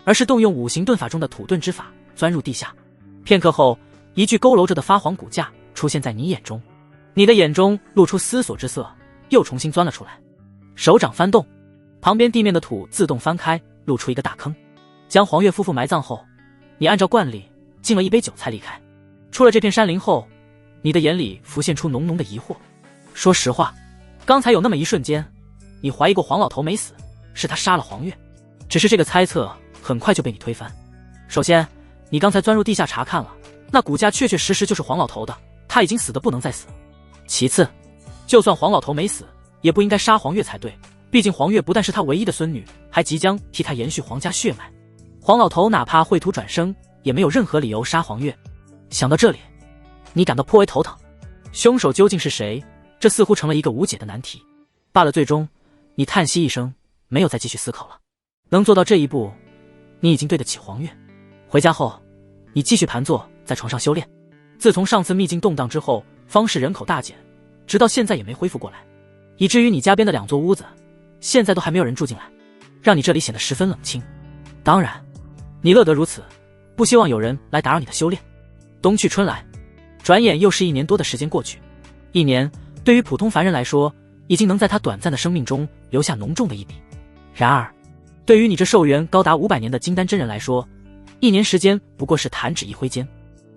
A: 而是动用5行遁法中的土遁之法钻入地下。片刻后，一具佝偻着的发黄骨架出现在你眼中，你的眼中露出思索之色，又重新钻了出来。手掌翻动，旁边地面的土自动翻开，露出一个大坑。将黄月夫妇埋葬后，你按照惯例敬了一杯酒才离开。出了这片山林后，你的眼里浮现出浓浓的疑惑。说实话，刚才有那么一瞬间，你怀疑过黄老头没死，是他杀了黄月。只是这个猜测很快就被你推翻。首先，你刚才钻入地下查看了，那骨架确确实实就是黄老头的，他已经死得不能再死。其次，就算黄老头没死，也不应该杀黄月才对，毕竟黄月不但是他唯一的孙女，还即将替他延续皇家血脉。黄老头哪怕绘图转生，也没有任何理由杀黄月。想到这里，你感到颇为头疼。凶手究竟是谁？这似乎成了一个无解的难题。罢了，最终你叹息一声，没有再继续思考了。能做到这一步，你已经对得起黄月。回家后，你继续盘坐在床上修炼。自从上次秘境动荡之后，方氏人口大减，直到现在也没恢复过来，以至于你家边的2座屋子现在都还没有人住进来，让你这里显得十分冷清。当然你乐得如此，不希望有人来打扰你的修炼。冬去春来，转眼又是1年多的时间过去。1年对于普通凡人来说，已经能在他短暂的生命中留下浓重的一笔。然而对于你这寿元高达500年的金丹真人来说，1年时间不过是弹指一挥间，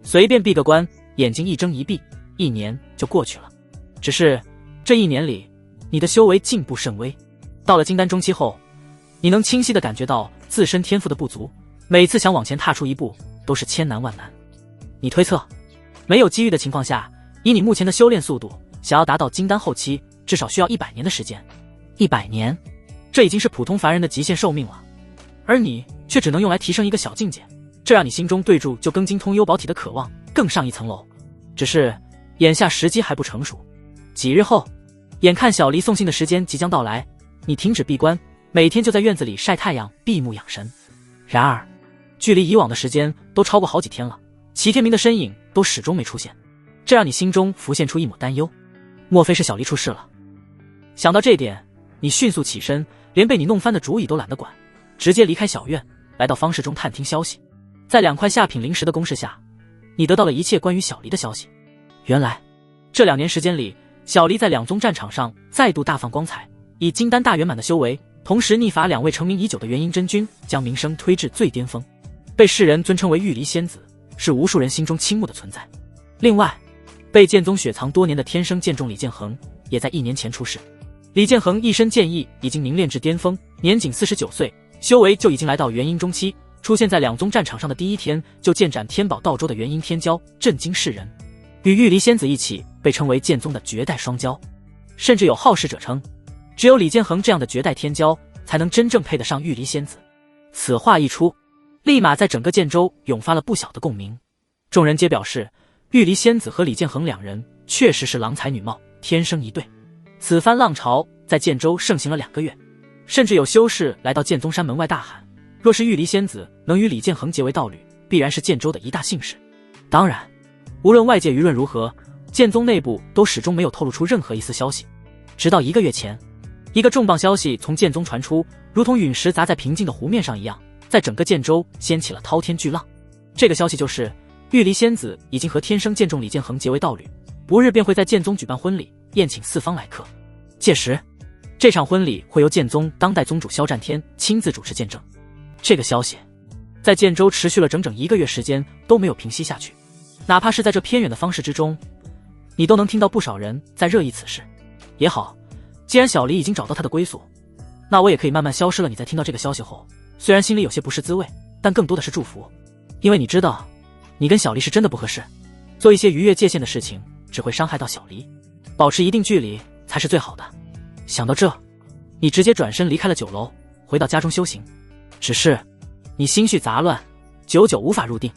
A: 随便闭个关，眼睛一睁一闭，1年就过去了。只是这1年里，你的修为进步甚微。到了金丹中期后，你能清晰地感觉到自身天赋的不足，每次想往前踏出一步都是千难万难。你推测，没有机遇的情况下，以你目前的修炼速度，想要达到金丹后期，至少需要100年的时间。100年，这已经是普通凡人的极限寿命了，而你却只能用来提升一个小境界，这让你心中对住就更精通幽宝体的渴望更上一层楼。只是眼下时机还不成熟。几日后，眼看小黎送信的时间即将到来，你停止闭关，每天就在院子里晒太阳闭目养神。然而距离以往的时间都超过好几天了，齐天明的身影都始终没出现，这让你心中浮现出一抹担忧，莫非是小黎出事了？想到这点，你迅速起身，连被你弄翻的竹椅都懒得管，直接离开小院，来到方室中探听消息。在2块下品灵石的攻势下，你得到了一切关于小黎的消息。原来这2年时间里，小黎在2宗战场上再度大放光彩，以金丹大圆满的修为，同时逆伐2位成名已久的元婴真君，将名声推至最巅峰，被世人尊称为玉离仙子，是无数人心中倾慕的存在。另外，被剑宗雪藏多年的天生剑众李建恒也在1年前出世。李建恒一身剑意已经凝练至巅峰，年仅49岁，修为就已经来到元婴中期，出现在2宗战场上的第一天就剑斩天宝道州的元婴天骄，震惊世人。与玉离仙子一起被称为剑宗的绝代双骄，甚至有好事者称，只有李建恒这样的绝代天骄才能真正配得上玉离仙子。此话一出，立马在整个剑州涌发了不小的共鸣，众人皆表示玉离仙子和李建恒2人确实是郎才女貌，天生一对。此番浪潮在剑州盛行了2个月，甚至有修士来到剑宗山门外大喊，若是玉离仙子能与李建恒结为道侣，必然是剑州的一大幸事。当然，无论外界舆论如何，剑宗内部都始终没有透露出任何一丝消息。直到1个月前，一个重磅消息从剑宗传出，如同陨石砸在平静的湖面上一样，在整个剑州掀起了滔天巨浪。这个消息就是玉离仙子已经和天生剑众李建恒结为道侣，不日便会在剑宗举办婚礼，宴请4方来客。届时，这场婚礼会由剑宗当代宗主萧战天亲自主持见证。这个消息在剑州持续了整整1个月时间都没有平息下去，哪怕是在这偏远的方室之中，你都能听到不少人在热议此事。也好，既然小黎已经找到他的归宿，那我也可以慢慢消失了。你在听到这个消息后，虽然心里有些不是滋味，但更多的是祝福，因为你知道你跟小黎是真的不合适，做一些逾越界限的事情只会伤害到小黎，保持一定距离才是最好的。想到这，你直接转身离开了酒楼，回到家中修行。只是你心绪杂乱，久久无法入定，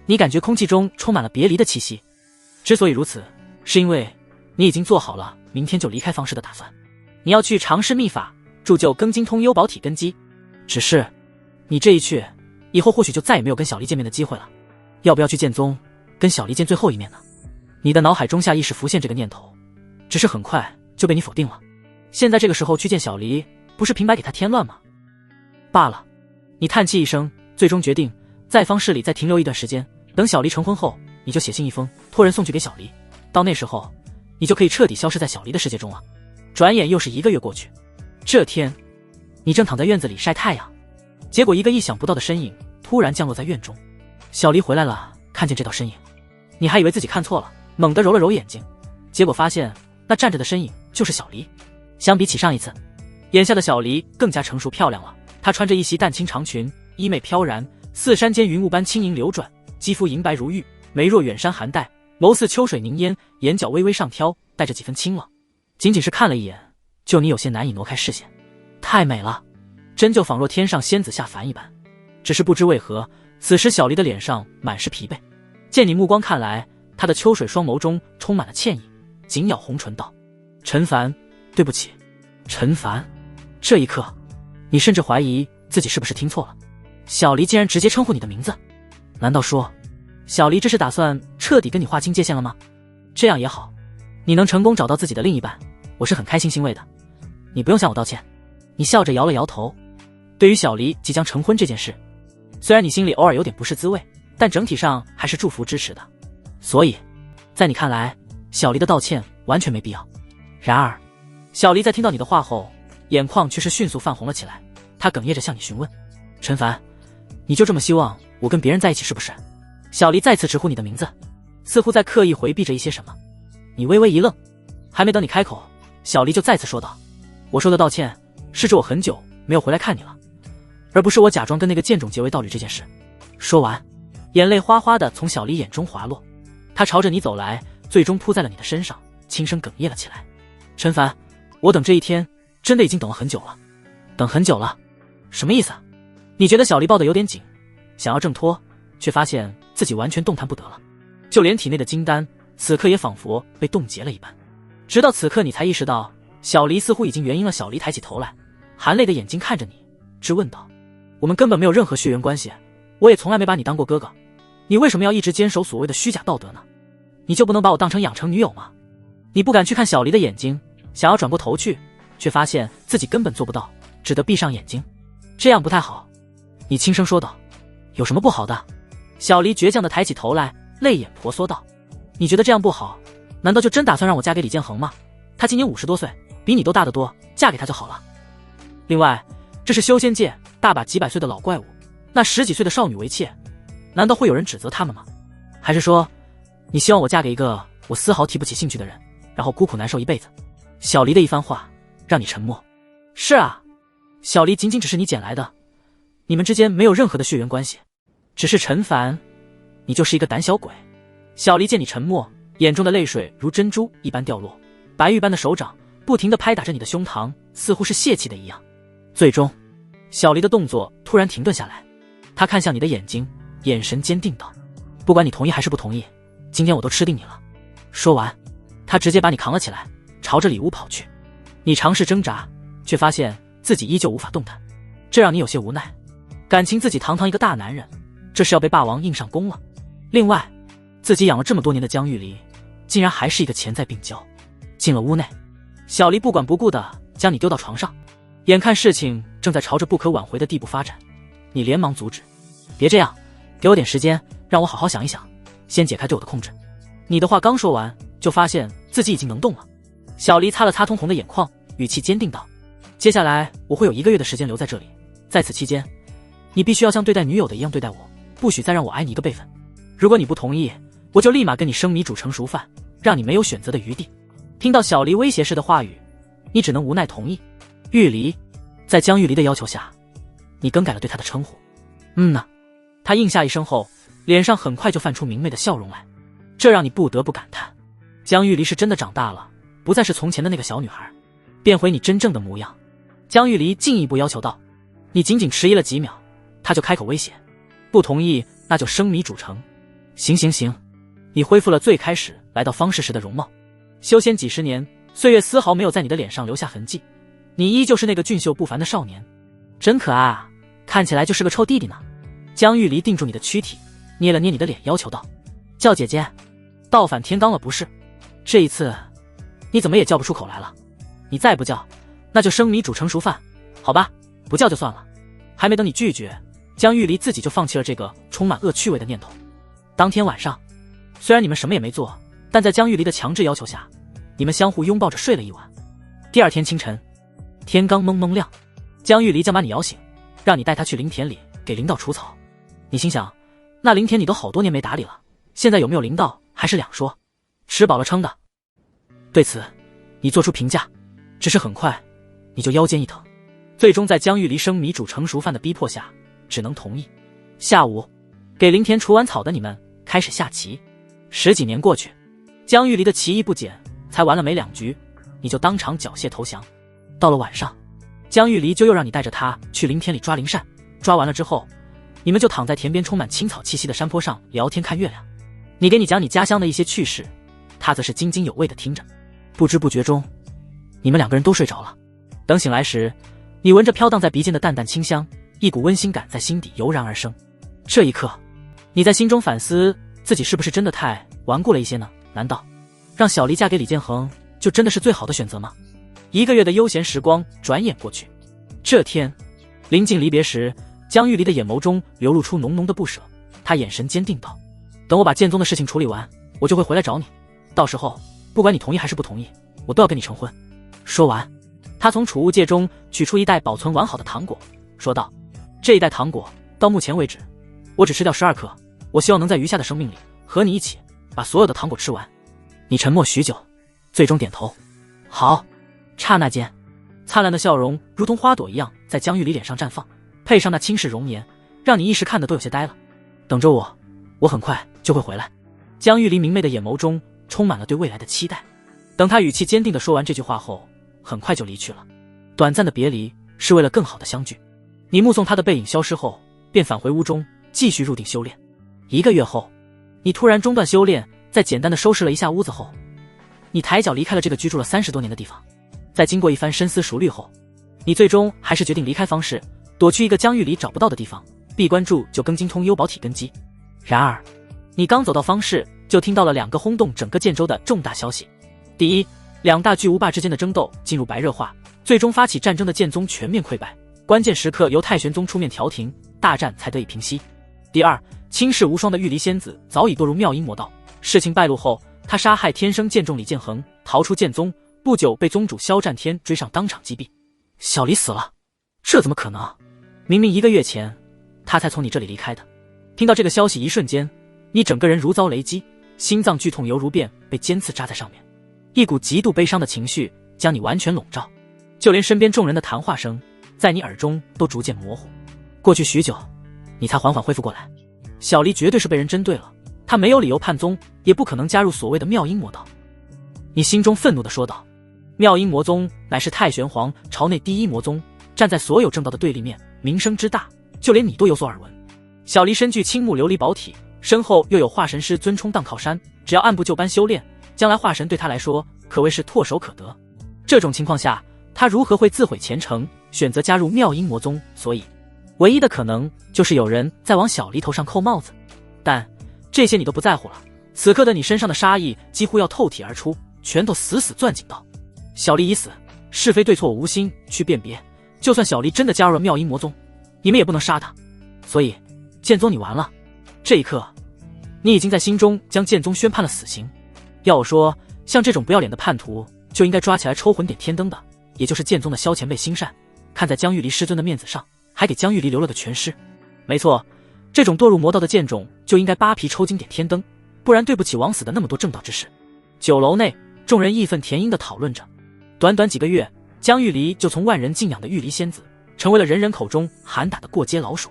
A: 你感觉空气中充满了别离的气息。之所以如此，是因为你已经做好了明天就离开方室的打算，你要去尝试秘法，铸就更精通幽宝体根基。只是你这一去，以后或许就再也没有跟小黎见面的机会了。要不要去剑宗跟小黎见最后一面呢？你的脑海中下意识浮现这个念头，只是很快就被你否定了。现在这个时候去见小黎，不是平白给他添乱吗？罢了，你叹气一声，最终决定在方室里再停留一段时间，等小黎成婚后，你就写信一封，托人送去给小黎。到那时候，你就可以彻底消失在小黎的世界中了。转眼又是1个月过去，这天，你正躺在院子里晒太阳，结果一个意想不到的身影突然降落在院中。小黎回来了，看见这道身影，你还以为自己看错了，猛地揉了揉眼睛，结果发现那站着的身影就是小黎。相比起上一次，眼下的小黎更加成熟漂亮了。她穿着一袭淡青长裙，衣袂飘然，似山间云雾般轻盈流转，肌肤银白如玉，眉若远山寒带，眸似秋水凝烟，眼角微微上挑，带着几分清冷。仅仅是看了一眼，就你有些难以挪开视线。太美了，真就仿若天上仙子下凡一般。只是不知为何，此时小黎的脸上满是疲惫，见你目光看来，她的秋水双眸中充满了歉意，紧咬红唇道：陈凡，对不起。陈凡，这一刻你甚至怀疑自己是不是听错了，小黎竟然直接称呼你的名字。难道说小黎这是打算彻底跟你划清界限了吗？这样也好，你能成功找到自己的另一半，我是很开心欣慰的，你不用向我道歉。你笑着摇了摇头。对于小黎即将成婚这件事，虽然你心里偶尔有点不是滋味，但整体上还是祝福支持的。所以在你看来，小黎的道歉完全没必要。然而小黎在听到你的话后，眼眶却是迅速泛红了起来，他哽咽着向你询问：陈凡，你就这么希望我跟别人在一起是不是？小黎再次直呼你的名字，似乎在刻意回避着一些什么。你微微一愣，还没等你开口，小黎就再次说道：“我说的道歉，是指我很久没有回来看你了，而不是我假装跟那个贱种结为道侣这件事。”说完，眼泪哗哗的从小黎眼中滑落，他朝着你走来，最终扑在了你的身上，轻声哽咽了起来。陈凡，我等这一天真的已经等了很久了，等很久了。什么意思？你觉得小黎抱得有点紧，想要挣脱，却发现自己完全动弹不得了，就连体内的金丹此刻也仿佛被冻结了一般。直到此刻你才意识到，小黎似乎已经原因了。小黎抬起头来，含泪的眼睛看着你，质问道：“我们根本没有任何血缘关系，我也从来没把你当过哥哥，你为什么要一直坚守所谓的虚假道德呢？你就不能把我当成养成女友吗？”你不敢去看小黎的眼睛，想要转过头去，却发现自己根本做不到，只得闭上眼睛。这样不太好，你轻声说道。有什么不好的？小黎倔强地抬起头来，泪眼婆娑道：“你觉得这样不好？难道就真打算让我嫁给李建恒吗？他今年50多岁，比你都大得多，嫁给他就好了。另外，这是修仙界大把几百岁的老怪物，那10几岁的少女为妾，难道会有人指责他们吗？还是说，你希望我嫁给一个我丝毫提不起兴趣的人，然后孤苦难受一辈子？”小黎的一番话让你沉默。是啊，小黎仅仅只是你捡来的，你们之间没有任何的血缘关系，只是陈凡，你就是一个胆小鬼。小黎见你沉默，眼中的泪水如珍珠一般掉落，白玉般的手掌不停地拍打着你的胸膛，似乎是泄气的一样。最终，小黎的动作突然停顿下来，他看向你的眼睛，眼神坚定道：“不管你同意还是不同意，今天我都吃定你了。”说完，他直接把你扛了起来，朝着里屋跑去。你尝试挣扎，却发现自己依旧无法动弹，这让你有些无奈。感情自己堂堂一个大男人，这是要被霸王硬上弓了。另外，自己养了这么多年的江玉离，竟然还是一个潜在病娇。进了屋内，小黎不管不顾地将你丢到床上，眼看事情正在朝着不可挽回的地步发展，你连忙阻止：“别这样，给我点时间，让我好好想一想，先解开对我的控制。”你的话刚说完，就发现自己已经能动了。小黎擦了擦通红的眼眶，语气坚定道：“接下来我会有1个月的时间留在这里，在此期间，你必须要像对待女友的一样对待我，不许再让我矮你一个辈分。如果你不同意，我就立马跟你生米煮成熟饭，让你没有选择的余地。”听到小黎威胁式的话语，你只能无奈同意。玉离，在江玉离的要求下，你更改了对他的称呼。呢。他应下一声后，脸上很快就泛出明媚的笑容来，这让你不得不感叹，江玉离是真的长大了，不再是从前的那个小女孩，变回你真正的模样。江玉离进一步要求道。你仅仅迟疑了几秒，他就开口威胁：“不同意，那就生米煮成。”行。你恢复了最开始来到方氏时的容貌，修仙几十年，岁月丝毫没有在你的脸上留下痕迹，你依旧是那个俊秀不凡的少年，真可爱啊，看起来就是个臭弟弟呢。江玉离定住你的躯体，捏了捏你的脸，要求道：“叫姐姐，倒反天罡了不是？这一次你怎么也叫不出口来了？你再不叫，那就生米煮成熟饭，好吧，不叫就算了。”还没等你拒绝，江玉离自己就放弃了这个充满恶趣味的念头。当天晚上，虽然你们什么也没做，但在江玉离的强制要求下，你们相互拥抱着睡了一晚。第二天清晨，天刚蒙蒙亮，江玉离将把你摇醒，让你带他去灵田里给林道除草。你心想，那灵田你都好多年没打理了，现在有没有林道还是两说，吃饱了撑的。对此，你做出评价，只是很快你就腰间一疼，最终在江玉离生米煮成熟饭的逼迫下，只能同意。下午，给灵田除完草的你们开始下棋。10几年过去，江玉离的棋艺不减，才玩了没2局，你就当场缴械投降。到了晚上，江玉离就又让你带着他去灵田里抓灵扇，抓完了之后，你们就躺在田边充满青草气息的山坡上聊天看月亮。你给你讲你家乡的一些趣事，他则是津津有味地听着。不知不觉中，你们2个人都睡着了。等醒来时，你闻着飘荡在鼻尖的淡淡清香，一股温馨感在心底油然而生。这一刻，你在心中反思自己是不是真的太顽固了一些呢？难道让小黎嫁给李建恒就真的是最好的选择吗？1个月的悠闲时光转眼过去，这天临近离别时，江玉离的眼眸中流露出浓浓的不舍，他眼神坚定道：“等我把剑宗的事情处理完，我就会回来找你，到时候不管你同意还是不同意，我都要跟你成婚。”说完，他从储物戒中取出一袋保存完好的糖果，说道：“这一袋糖果到目前为止，我只吃掉12颗，我希望能在余下的生命里和你一起，把所有的糖果吃完。”你沉默许久，最终点头：“好。”刹那间，灿烂的笑容如同花朵一样在江玉离脸上绽放，配上那轻视容颜，让你一时看得都有些呆了。等着我，我很快就会回来。江玉离明媚的眼眸中充满了对未来的期待。等他语气坚定地说完这句话后，很快就离去了。短暂的别离是为了更好的相聚。你目送他的背影消失后，便返回屋中继续入定修炼。1个月后，你突然中断修炼，在简单的收拾了一下屋子后，你抬脚离开了这个居住了30多年的地方。在经过一番深思熟虑后，你最终还是决定离开方氏，躲去一个江玉离找不到的地方，闭关注就更精通幽宝体根基。然而，你刚走到方氏，就听到了2个轰动整个建州的重大消息。第一，2大巨无霸之间的争斗进入白热化，最终发起战争的剑宗全面溃败，关键时刻由太玄宗出面调停，大战才得以平息。第二，倾世无双的玉离仙子早已堕入妙音魔道，事情败露后，他杀害天生剑众李剑恒，逃出剑宗，不久被宗主萧战天追上当场击毙。小离死了？这怎么可能？明明1个月前他才从你这里离开的。听到这个消息一瞬间，你整个人如遭雷击，心脏剧痛犹如便被尖刺扎在上面，一股极度悲伤的情绪将你完全笼罩，就连身边众人的谈话声在你耳中都逐渐模糊。过去许久，你才缓缓恢复过来。小离绝对是被人针对了，他没有理由叛宗，也不可能加入所谓的妙音魔道。你心中愤怒地说道。妙音魔宗乃是太玄皇朝内第一魔宗，站在所有正道的对立面，名声之大，就连你都有所耳闻。小离身具青木琉璃宝体，身后又有化神师尊冲当靠山，只要按部就班修炼，将来化神对他来说可谓是唾手可得。这种情况下，他如何会自毁前程，选择加入妙音魔宗？所以唯一的可能就是有人在往小离头上扣帽子。但这些你都不在乎了，此刻的你身上的杀意几乎要透体而出，拳头死死攥紧道：小离已死，是非对错我无心去辨别，就算小离真的加入了妙音魔宗，你们也不能杀他。所以剑宗你完了。这一刻，你已经在心中将剑宗宣判了死刑。要我说，像这种不要脸的叛徒就应该抓起来抽魂点天灯的，也就是剑宗的萧前辈心善，看在江玉离师尊的面子上，还给江玉离留了个全尸。没错，这种堕入魔道的剑种就应该扒皮抽筋点天灯，不然对不起枉死的那么多正道之士。酒楼内，众人义愤填膺地讨论着。短短几个月，江玉离就从万人敬仰的玉离仙子，成为了人人口中喊打的过街老鼠。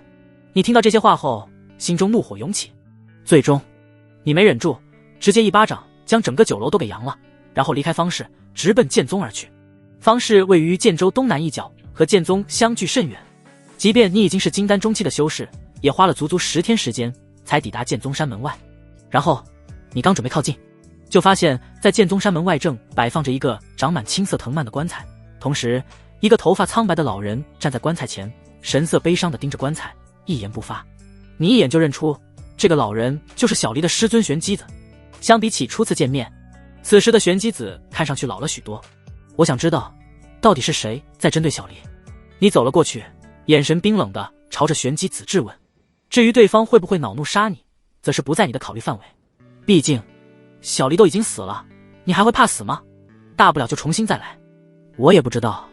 A: 你听到这些话后，心中怒火涌起，最终你没忍住，直接一巴掌将整个酒楼都给扬了，然后离开方氏，直奔剑宗而去。方氏位于剑州东南一角，和剑宗相距甚远，即便你已经是金丹中期的修士，也花了足足10天时间才抵达剑宗山门外。然后你刚准备靠近，就发现在剑宗山门外正摆放着一个长满青色藤蔓的棺材，同时一个头发苍白的老人站在棺材前，神色悲伤地盯着棺材，一言不发。你一眼就认出这个老人就是小离的师尊玄机子。相比起初次见面，此时的玄机子看上去老了许多。我想知道，到底是谁在针对小离？你走了过去，眼神冰冷地朝着玄机子质问。至于对方会不会恼怒杀你，则是不在你的考虑范围。毕竟小离都已经死了，你还会怕死吗？大不了就重新再来。我也不知道，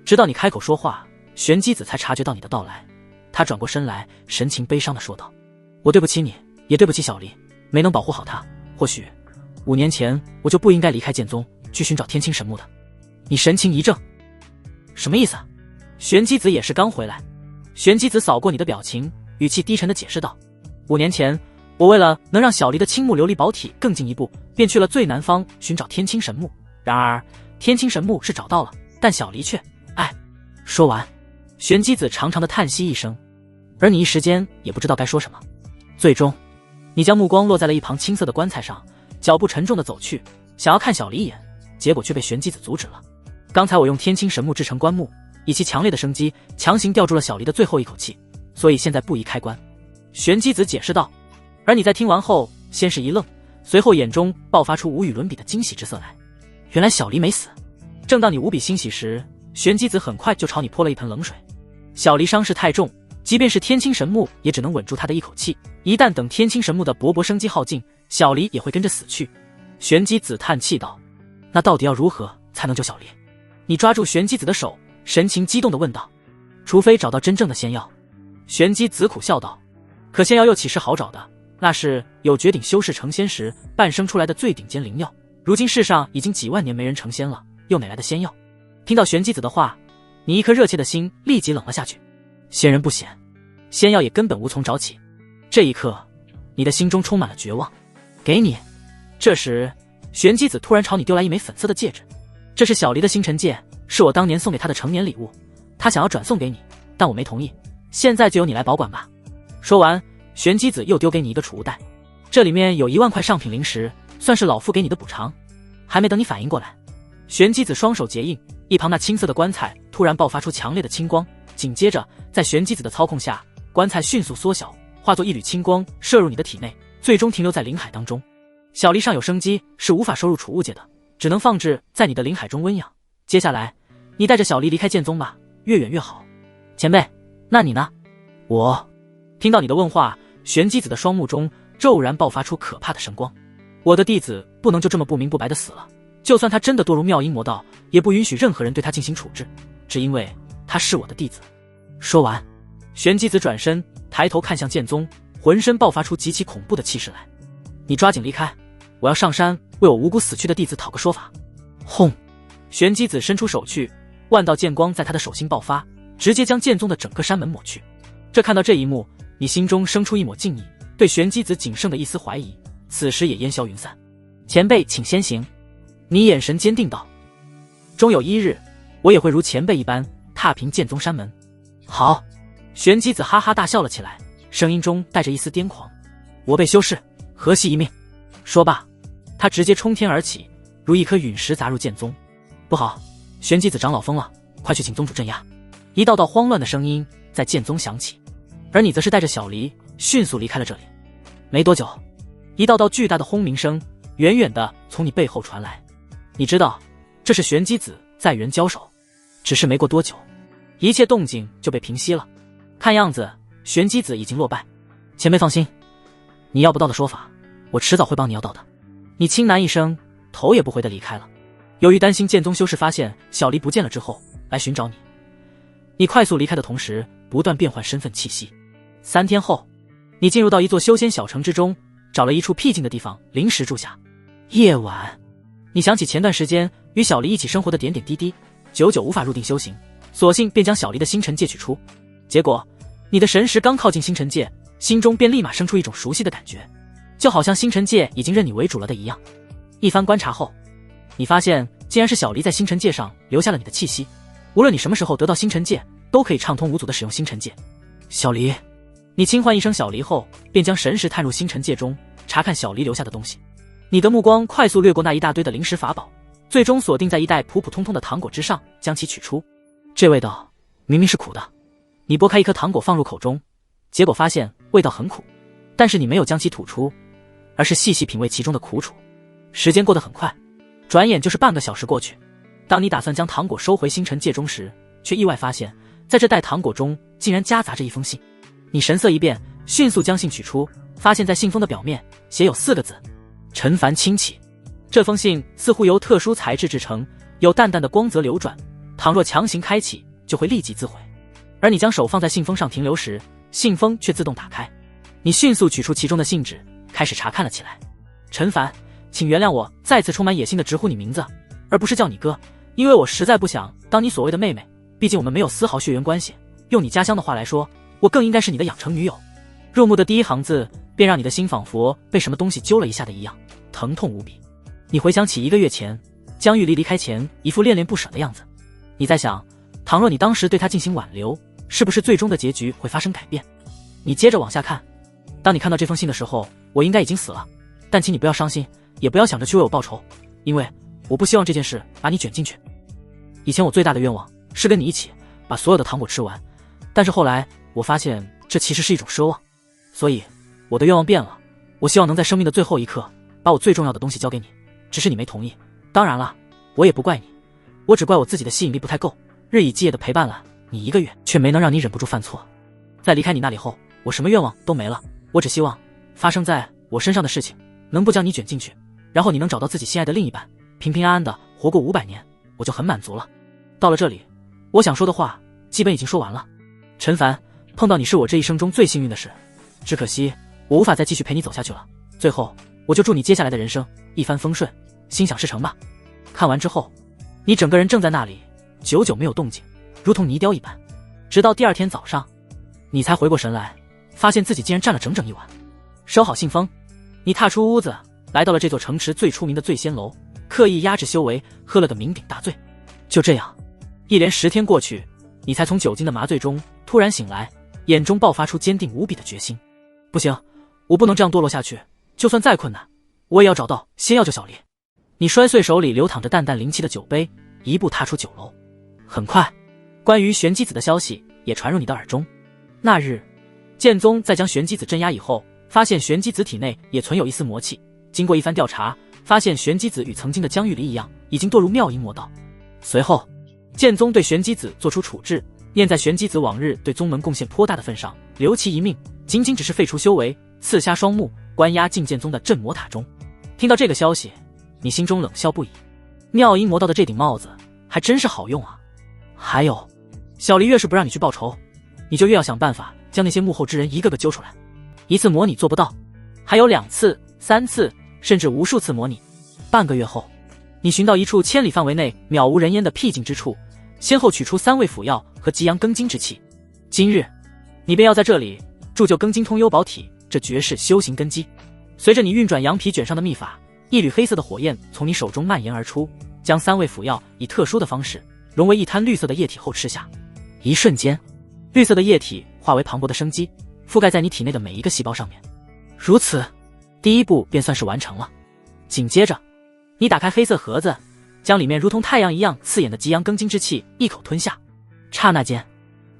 A: 直到你开口说话，玄机子才察觉到你的到来。他转过身来，神情悲伤地说道：我对不起你，也对不起小离，没能保护好他。或许5年前我就不应该离开剑宗，去寻找天青神木的。你神情一怔，什么意思？玄机子也是刚回来。玄机子扫过你的表情，语气低沉地解释道：5年前，我为了能让小离的青木琉璃宝体更进一步，便去了最南方寻找天青神木。然而天青神木是找到了，但小离却……说完，玄机子长长的叹息一声，而你一时间也不知道该说什么。最终你将目光落在了一旁青色的棺材上，脚步沉重地走去，想要看小离一眼，结果却被玄机子阻止了。刚才我用天青神木制成棺木，以其强烈的生机强行吊住了小离的最后一口气，所以现在不宜开棺。玄机子解释道。而你在听完后先是一愣，随后眼中爆发出无与伦比的惊喜之色来。原来小离没死。正当你无比欣喜时，玄机子很快就朝你泼了一盆冷水。小离伤势太重，即便是天青神木也只能稳住他的一口气，一旦等天青神木的勃勃生机耗尽，小离也会跟着死去。玄机子叹气道：那到底要如何才能救小离？你抓住玄机子的手，神情激动地问道：除非找到真正的仙药。玄机子苦笑道：可仙药又岂是好找的？那是有绝顶修士成仙时诞生出来的最顶尖灵药，如今世上已经几万年没人成仙了，又哪来的仙药？听到玄机子的话，你一颗热切的心立即冷了下去。仙人不显，仙药也根本无从找起。这一刻，你的心中充满了绝望。给你。这时，玄机子突然朝你丢来一枚粉色的戒指，这是小离的星辰戒，是我当年送给他的成年礼物，他想要转送给你，但我没同意。现在就由你来保管吧。说完，玄机子又丢给你一个储物袋，这里面有1万块上品灵石，算是老夫给你的补偿。还没等你反应过来，玄机子双手结印，一旁那青色的棺材突然爆发出强烈的青光，紧接着在玄机子的操控下，棺材迅速缩小，化作一缕青光射入你的体内，最终停留在灵海当中。小离尚有生机，是无法收入储物界的，只能放置在你的灵海中温养。接下来，你带着小离离开剑宗吧，越远越好。前辈，那你呢？我。听到你的问话，玄机子的双目中骤然爆发出可怕的神光。我的弟子不能就这么不明不白的死了，就算他真的堕入妙音魔道，也不允许任何人对他进行处置，只因为他是我的弟子。说完，玄机子转身抬头看向剑宗，浑身爆发出极其恐怖的气势来。你抓紧离开，我要上山为我无辜死去的弟子讨个说法。轰！玄机子伸出手去，万道剑光在他的手心爆发，直接将剑宗的整个山门抹去。看到这一幕，你心中生出一抹敬意，对玄机子仅剩的一丝怀疑此时也烟消云散。前辈请先行。你眼神坚定道，终有一日，我也会如前辈一般踏平剑宗山门。好。玄机子哈哈大笑了起来，声音中带着一丝癫狂。我辈修士何系一命？说罢，他直接冲天而起，如一颗陨石砸入剑宗。不好，玄机子长老疯了，快去请宗主镇压。一道道慌乱的声音在剑宗响起，而你则是带着小离迅速离开了这里。没多久，一道道巨大的轰鸣声远远的从你背后传来。你知道这是玄机子在与人交手，只是没过多久，一切动静就被平息了。看样子玄机子已经落败。前辈放心，你要不到的说法，我迟早会帮你要到的。你轻喃一声，头也不回的离开了。由于担心剑宗修士发现小离不见了之后来寻找你，你快速离开的同时不断变换身份气息。3天后，你进入到一座修仙小城之中，找了一处僻静的地方临时住下。夜晚，你想起前段时间与小离一起生活的点点滴滴，久久无法入定修行，索性便将小离的星辰戒取出。结果你的神识刚靠近星辰戒，心中便立马生出一种熟悉的感觉，就好像星辰戒已经认你为主了的一样。一番观察后，你发现竟然是小离在星辰戒上留下了你的气息，无论你什么时候得到星辰戒，都可以畅通无阻的使用星辰戒。小离，你轻唤一声小离后，便将神识探入星辰戒中，查看小离留下的东西。你的目光快速掠过那一大堆的灵石法宝，最终锁定在一袋普普通通的糖果之上，将其取出。这味道明明是苦的。你剥开一颗糖果放入口中，结果发现味道很苦，但是你没有将其吐出，而是细细品味其中的苦楚。时间过得很快，转眼就是半个小时过去。当你打算将糖果收回星辰戒中时，却意外发现在这袋糖果中竟然夹杂着一封信。你神色一变，迅速将信取出，发现在信封的表面写有4个字：陈凡亲启。这封信似乎由特殊材质制成，有淡淡的光泽流转，倘若强行开启就会立即自毁。而你将手放在信封上停留时，信封却自动打开。你迅速取出其中的信纸，开始查看了起来。陈凡，请原谅我再次充满野心的直呼你名字，而不是叫你哥，因为我实在不想当你所谓的妹妹，毕竟我们没有丝毫血缘关系。用你家乡的话来说，我更应该是你的养成女友。入目的第一行字便让你的心仿佛被什么东西揪了一下的一样，疼痛无比。你回想起1个月前江玉离离开前一副恋恋不舍的样子，你在想，倘若你当时对他进行挽留，是不是最终的结局会发生改变？你接着往下看，当你看到这封信的时候，我应该已经死了，但请你不要伤心，也不要想着去为我报仇，因为我不希望这件事把你卷进去。以前我最大的愿望是跟你一起把所有的糖果吃完，但是后来我发现这其实是一种奢望，所以我的愿望变了，我希望能在生命的最后一刻把我最重要的东西交给你，只是你没同意。当然了，我也不怪你，我只怪我自己的吸引力不太够，日以继夜的陪伴了你1个月，却没能让你忍不住犯错。在离开你那里后，我什么愿望都没了，我只希望发生在我身上的事情能不将你卷进去，然后你能找到自己心爱的另一半，平平安安的活过500年，我就很满足了。到了这里，我想说的话基本已经说完了。陈凡，碰到你是我这一生中最幸运的事，只可惜我无法再继续陪你走下去了。最后，我就祝你接下来的人生一帆风顺，心想事成吧。看完之后，你整个人怔在那里，久久没有动静，如同泥雕一般。直到第二天早上，你才回过神来，发现自己竟然站了整整一晚。收好信封，你踏出屋子，来到了这座城池最出名的醉仙楼，刻意压制修为，喝了个酩酊大醉。就这样，一连10天过去，你才从酒精的麻醉中突然醒来，眼中爆发出坚定无比的决心。不行，我不能这样堕落下去，就算再困难，我也要找到先要救小丽。你摔碎手里流淌着淡淡灵气的酒杯，一步踏出酒楼。很快，关于玄机子的消息也传入你的耳中。那日，剑宗在将玄机子镇压以后，发现玄机子体内也存有一丝魔气。经过一番调查，发现玄机子与曾经的江玉离一样，已经堕入妙音魔道。随后，剑宗对玄机子做出处置，念在玄机子往日对宗门贡献颇大的份上，留其一命，仅仅只是废除修为，刺瞎双目，关押进剑宗的镇魔塔中。听到这个消息，你心中冷笑不已。妙音魔道的这顶帽子还真是好用啊！还有，小离越是不让你去报仇，你就越要想办法将那些幕后之人一个个揪出来。一次模拟做不到，还有2次、3次，甚至无数次模拟。半个月后，你寻到一处千里范围内渺无人烟的僻静之处，先后取出3味辅药和极阳庚金之气。今日，你便要在这里铸就庚金通幽宝体这绝世修行根基。随着你运转羊皮卷上的秘法，一缕黑色的火焰从你手中蔓延而出，将3味辅药以特殊的方式融为一滩绿色的液体后吃下。一瞬间，绿色的液体化为磅礴的生机，覆盖在你体内的每一个细胞上面。如此，第一步便算是完成了。紧接着，你打开黑色盒子，将里面如同太阳一样刺眼的极阳庚金之气一口吞下。刹那间，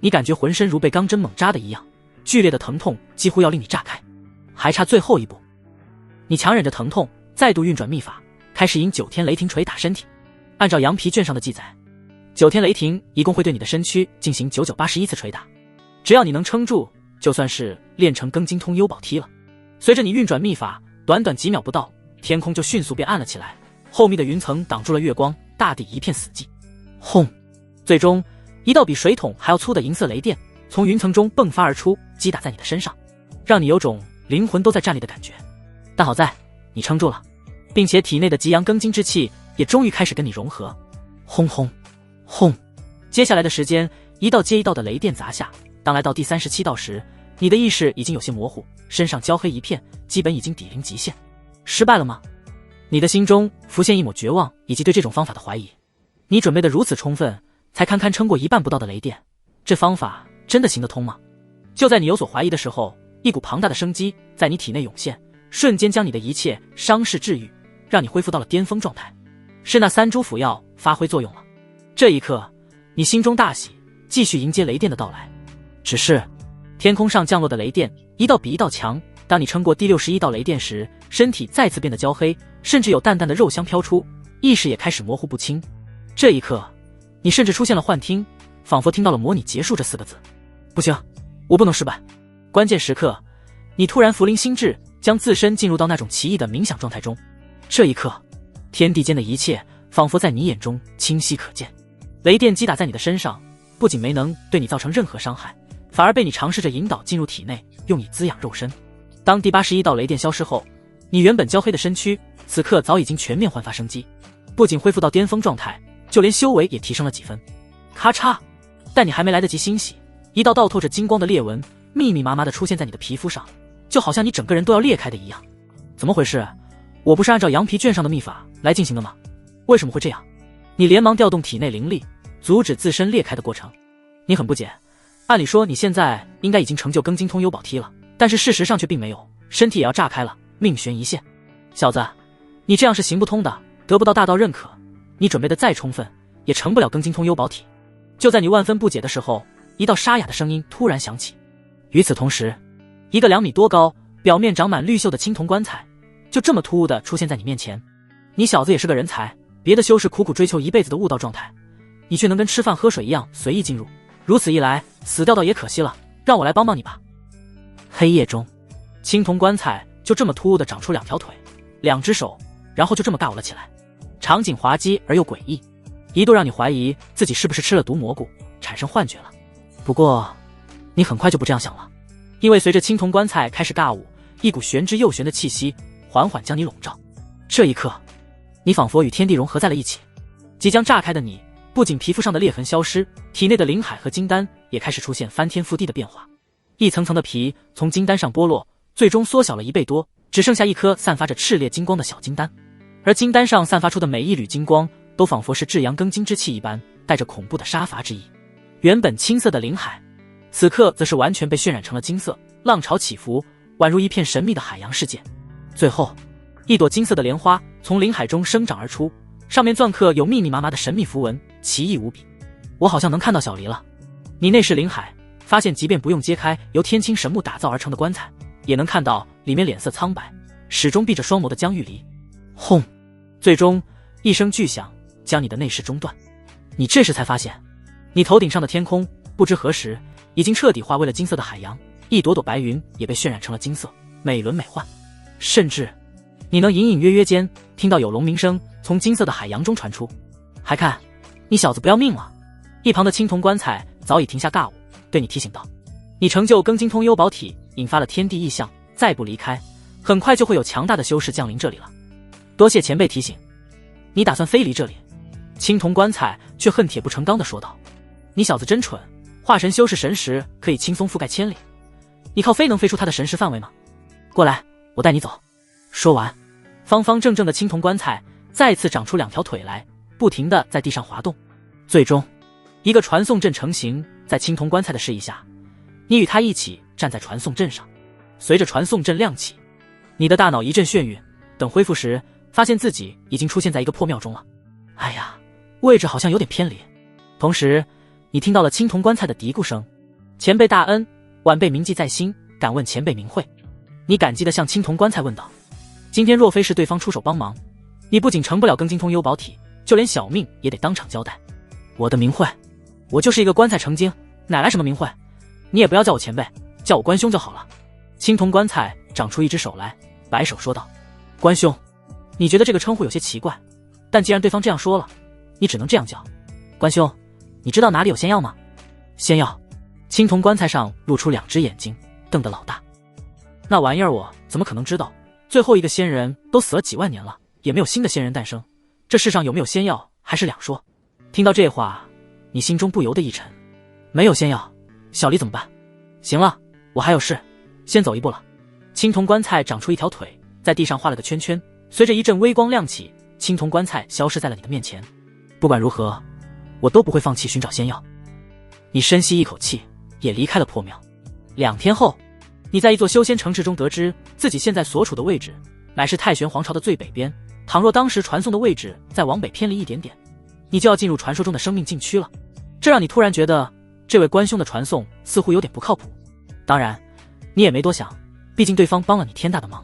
A: 你感觉浑身如被钢针猛扎的一样，剧烈的疼痛几乎要令你炸开。还差最后一步，你强忍着疼痛，再度运转秘法，开始引9天雷霆捶打身体。按照羊皮卷上的记载，9天雷霆一共会对你的身躯进行9981次捶打。只要你能撑住，就算是练成庚金通幽宝踢了。随着你运转秘法，短短几秒不到，天空就迅速变暗了起来，厚密的云层挡住了月光，大地一片死寂。轰！最终，一道比水桶还要粗的银色雷电从云层中迸发而出，击打在你的身上，让你有种灵魂都在战栗的感觉。但好在你撑住了，并且体内的极阳庚金之气也终于开始跟你融合。轰轰轰！接下来的时间，一道接一道的雷电砸下。当来到第37道时，你的意识已经有些模糊，身上焦黑一片，基本已经抵临极限。失败了吗？你的心中浮现一抹绝望以及对这种方法的怀疑。你准备的如此充分，才堪堪撑过一半不到的雷电，这方法真的行得通吗？就在你有所怀疑的时候，一股庞大的生机在你体内涌现，瞬间将你的一切伤势治愈，让你恢复到了巅峰状态。是那3株辅药发挥作用了。这一刻，你心中大喜，继续迎接雷电的到来。只是天空上降落的雷电一道比一道强，当你撑过第61道雷电时，身体再次变得焦黑，甚至有淡淡的肉香飘出，意识也开始模糊不清。这一刻，你甚至出现了幻听，仿佛听到了模拟结束这4个字。不行，我不能失败。关键时刻，你突然福临心智，将自身进入到那种奇异的冥想状态中。这一刻，天地间的一切仿佛在你眼中清晰可见。雷电击打在你的身上，不仅没能对你造成任何伤害，反而被你尝试着引导进入体内，用以滋养肉身。当第81道雷电消失后，你原本焦黑的身躯此刻早已经全面焕发生机，不仅恢复到巅峰状态，就连修为也提升了几分。咔嚓！但你还没来得及欣喜，一道道透着金光的裂纹密密麻麻地出现在你的皮肤上，就好像你整个人都要裂开的一样。怎么回事？我不是按照羊皮卷上的秘法来进行的吗？为什么会这样？你连忙调动体内灵力，阻止自身裂开的过程。你很不解，按理说你现在应该已经成就庚金通幽宝踢了，但是事实上却并没有，身体也要炸开了，命悬一线。小子，你这样是行不通的，得不到大道认可，你准备的再充分，也成不了庚金通幽宝体。就在你万分不解的时候，一道沙哑的声音突然响起。与此同时，一个2米多高，表面长满绿锈的青铜棺材，就这么突兀地出现在你面前。你小子也是个人才，别的修士苦苦追求一辈子的悟道状态，你却能跟吃饭喝水一样随意进入，如此一来，死掉倒也可惜了，让我来帮帮你吧。黑夜中，青铜棺材就这么突兀地长出2条腿，2只手，然后就这么尬舞了起来，场景滑稽而又诡异，一度让你怀疑自己是不是吃了毒蘑菇，产生幻觉了。不过，你很快就不这样想了，因为随着青铜棺材开始尬舞，一股玄之又玄的气息缓缓将你笼罩。这一刻，你仿佛与天地融合在了一起，即将炸开的你，不仅皮肤上的裂痕消失，体内的灵海和金丹也开始出现翻天覆地的变化。一层层的皮从金丹上剥落，最终缩小了1倍多，只剩下一颗散发着炽烈金光的小金丹。而金丹上散发出的每一缕金光，都仿佛是至阳庚金之气一般，带着恐怖的杀伐之意。原本青色的灵海，此刻则是完全被渲染成了金色，浪潮起伏，宛如一片神秘的海洋世界。最后，一朵金色的莲花从灵海中生长而出，上面篆刻有密密麻麻的神秘符文，奇异无比。我好像能看到小离了。你内视灵海，发现即便不用揭开由天青神木打造而成的棺材，也能看到里面脸色苍白，始终闭着双眸的江玉离。轰！最终一声巨响将你的内视中断。你这时才发现，你头顶上的天空不知何时已经彻底化为了金色的海洋，一朵朵白云也被渲染成了金色，美轮美奂。甚至你能隐隐约约间听到有龙鸣声从金色的海洋中传出。还看你小子不要命了！一旁的青铜棺材早已停下尬舞，对你提醒道：你成就庚金通幽宝体，引发了天地异象，再不离开，很快就会有强大的修士降临这里了。多谢前辈提醒。你打算飞离这里？青铜棺材却恨铁不成钢地说道：你小子真蠢，化神修士神识可以轻松覆盖千里，你靠飞能飞出他的神识范围吗？过来，我带你走。说完，方方正正的青铜棺材再次长出2条腿来，不停地在地上滑动。最终，一个传送阵成型，在青铜棺材的示意下，你与他一起站在传送阵上。随着传送阵亮起，你的大脑一阵眩晕，等恢复时，发现自己已经出现在一个破庙中了。哎呀，位置好像有点偏离。同时，你听到了青铜棺材的嘀咕声：前辈大恩，晚辈铭记在心，敢问前辈名讳？你感激地向青铜棺材问道：今天若非是对方出手帮忙，你不仅成不了庚金通幽宝体，就连小命也得当场交代。我的名讳，我就是一个棺材成精，哪来什么名讳？你也不要叫我前辈，叫我关兄就好了。青铜棺材长出一只手来，摆手说道：关兄，你觉得这个称呼有些奇怪，但既然对方这样说了，你只能这样叫。关兄，你知道哪里有仙药吗？仙药？青铜棺材上露出2只眼睛，瞪得老大。那玩意儿我怎么可能知道？最后一个仙人都死了几万年了，也没有新的仙人诞生，这世上有没有仙药还是两说。听到这话，你心中不由得一沉。没有仙药，小离怎么办？行了，我还有事，先走一步了。青铜棺材长出一条腿，在地上画了个圈圈，随着一阵微光亮起，青铜棺材消失在了你的面前。不管如何，我都不会放弃寻找仙药。你深吸一口气，也离开了破庙。2天后，你在一座修仙城池中得知自己现在所处的位置乃是太玄皇朝的最北边，倘若当时传送的位置再往北偏离一点点，你就要进入传说中的生命禁区了。这让你突然觉得这位关兄的传送似乎有点不靠谱。当然你也没多想，毕竟对方帮了你天大的忙。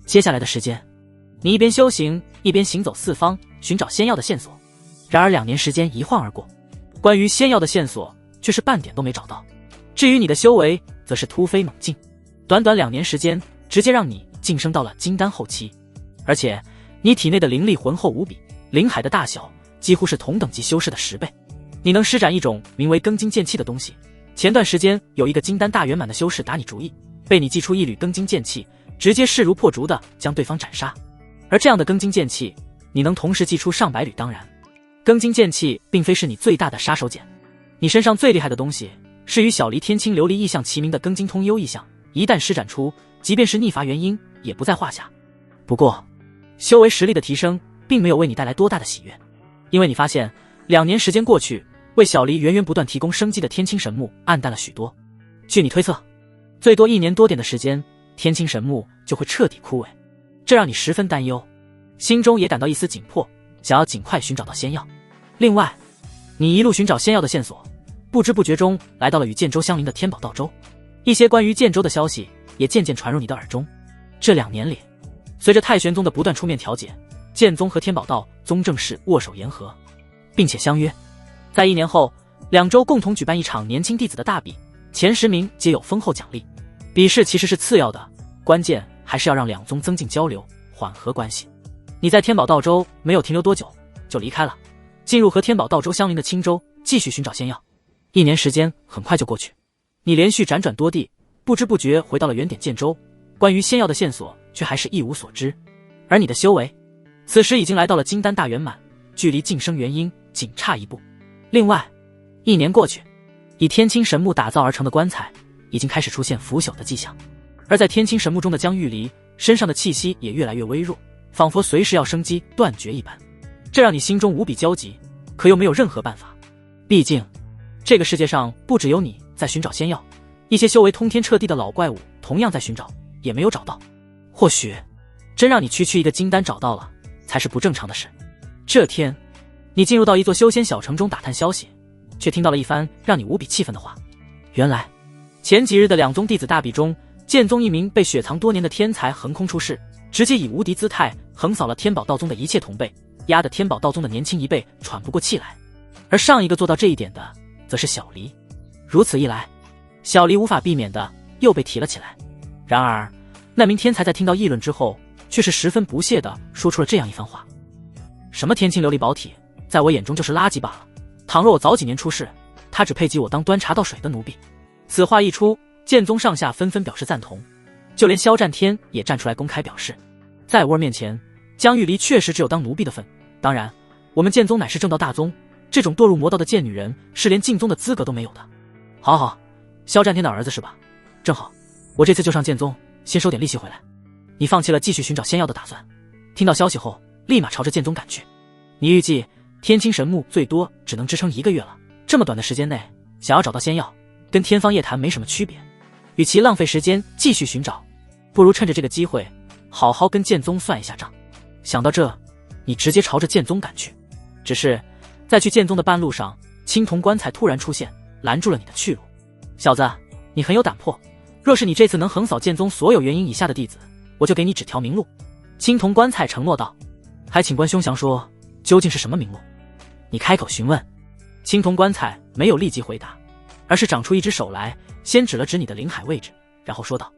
A: 接下来的时间，你一边修行一边行走四方，寻找仙药的线索。然而2年时间一晃而过，关于仙药的线索却是半点都没找到。至于你的修为则是突飞猛进，短短2年时间直接让你晋升到了金丹后期，而且你体内的灵力浑厚无比，灵海的大小几乎是同等级修士的10倍。你能施展一种名为庚金剑气的东西，前段时间有一个金丹大圆满的修士打你主意，被你祭出一缕庚金剑气，直接势如破竹的将对方斩杀。而这样的庚金剑气，你能同时祭出上百缕，当然庚金剑气并非是你最大的杀手锏，你身上最厉害的东西是与小离天青琉璃异象齐名的庚金通幽异象，一旦施展出，即便是逆伐元婴也不在话下。不过修为实力的提升并没有为你带来多大的喜悦，因为你发现2年时间过去，为小离源源不断提供生机的天青神木暗淡了许多。据你推测，最多1年多点的时间，天青神木就会彻底枯萎，这让你十分担忧，心中也感到一丝紧迫，想要尽快寻找到仙药。另外，你一路寻找仙药的线索，不知不觉中来到了与剑州相邻的天宝道州，一些关于剑州的消息也渐渐传入你的耳中。这2年里，随着太玄宗的不断出面调解，剑宗和天宝道宗正式握手言和，并且相约在1年后2州共同举办一场年轻弟子的大比，前10名皆有丰厚奖励。比试其实是次要的，关键还是要让2宗增进交流，缓和关系。你在天宝道州没有停留多久就离开了，进入和天宝道州相邻的青州，继续寻找仙药。1年时间很快就过去，你连续辗转多地，不知不觉回到了原点剑州，关于仙药的线索却还是一无所知。而你的修为此时已经来到了金丹大圆满，距离晋升元婴仅差一步。另外，1年过去，以天青神木打造而成的棺材已经开始出现腐朽的迹象，而在天青神木中的江玉离身上的气息也越来越微弱，仿佛随时要生机断绝一般。这让你心中无比焦急，可又没有任何办法。毕竟这个世界上不只有你在寻找仙药，一些修为通天彻地的老怪物同样在寻找，也没有找到。或许真让你区区一个金丹找到了才是不正常的事。这天，你进入到一座修仙小城中打探消息，却听到了一番让你无比气愤的话。原来前几日的2宗弟子大比中，剑宗一名被雪藏多年的天才横空出世，直接以无敌姿态横扫了天宝道宗的一切同辈，压得天宝道宗的年轻一辈喘不过气来。而上一个做到这一点的则是小离。如此一来，小离无法避免的又被提了起来。然而那名天才在听到议论之后，却是十分不屑地说出了这样一番话：什么天青琉璃宝体，在我眼中就是垃圾罢了，倘若我早几年出世，他只配及我当端茶倒水的奴婢。此话一出，剑宗上下纷纷表示赞同，就连萧战天也站出来公开表示，在我儿面前，江玉离确实只有当奴婢的份，当然我们剑宗乃是正道大宗，这种堕入魔道的贱女人是连进宗的资格都没有的。好好，萧战天的儿子是吧？正好，我这次就上剑宗，先收点利息回来。你放弃了继续寻找仙药的打算，听到消息后立马朝着剑宗赶去。你预计天青神木最多只能支撑1个月了，这么短的时间内想要找到仙药，跟天方夜谭没什么区别。与其浪费时间继续寻找，不如趁着这个机会好好跟剑宗算一下账。想到这，你直接朝着剑宗赶去。只是在去剑宗的半路上，青铜棺材突然出现，拦住了你的去路。小子，你很有胆魄，若是你这次能横扫剑宗所有元婴以下的弟子，我就给你指条明路。青铜棺材承诺道。还请关兄详说，究竟是什么明路？你开口询问。青铜棺材没有立即回答，而是长出一只手来，先指了指你的灵海位置，然后说道：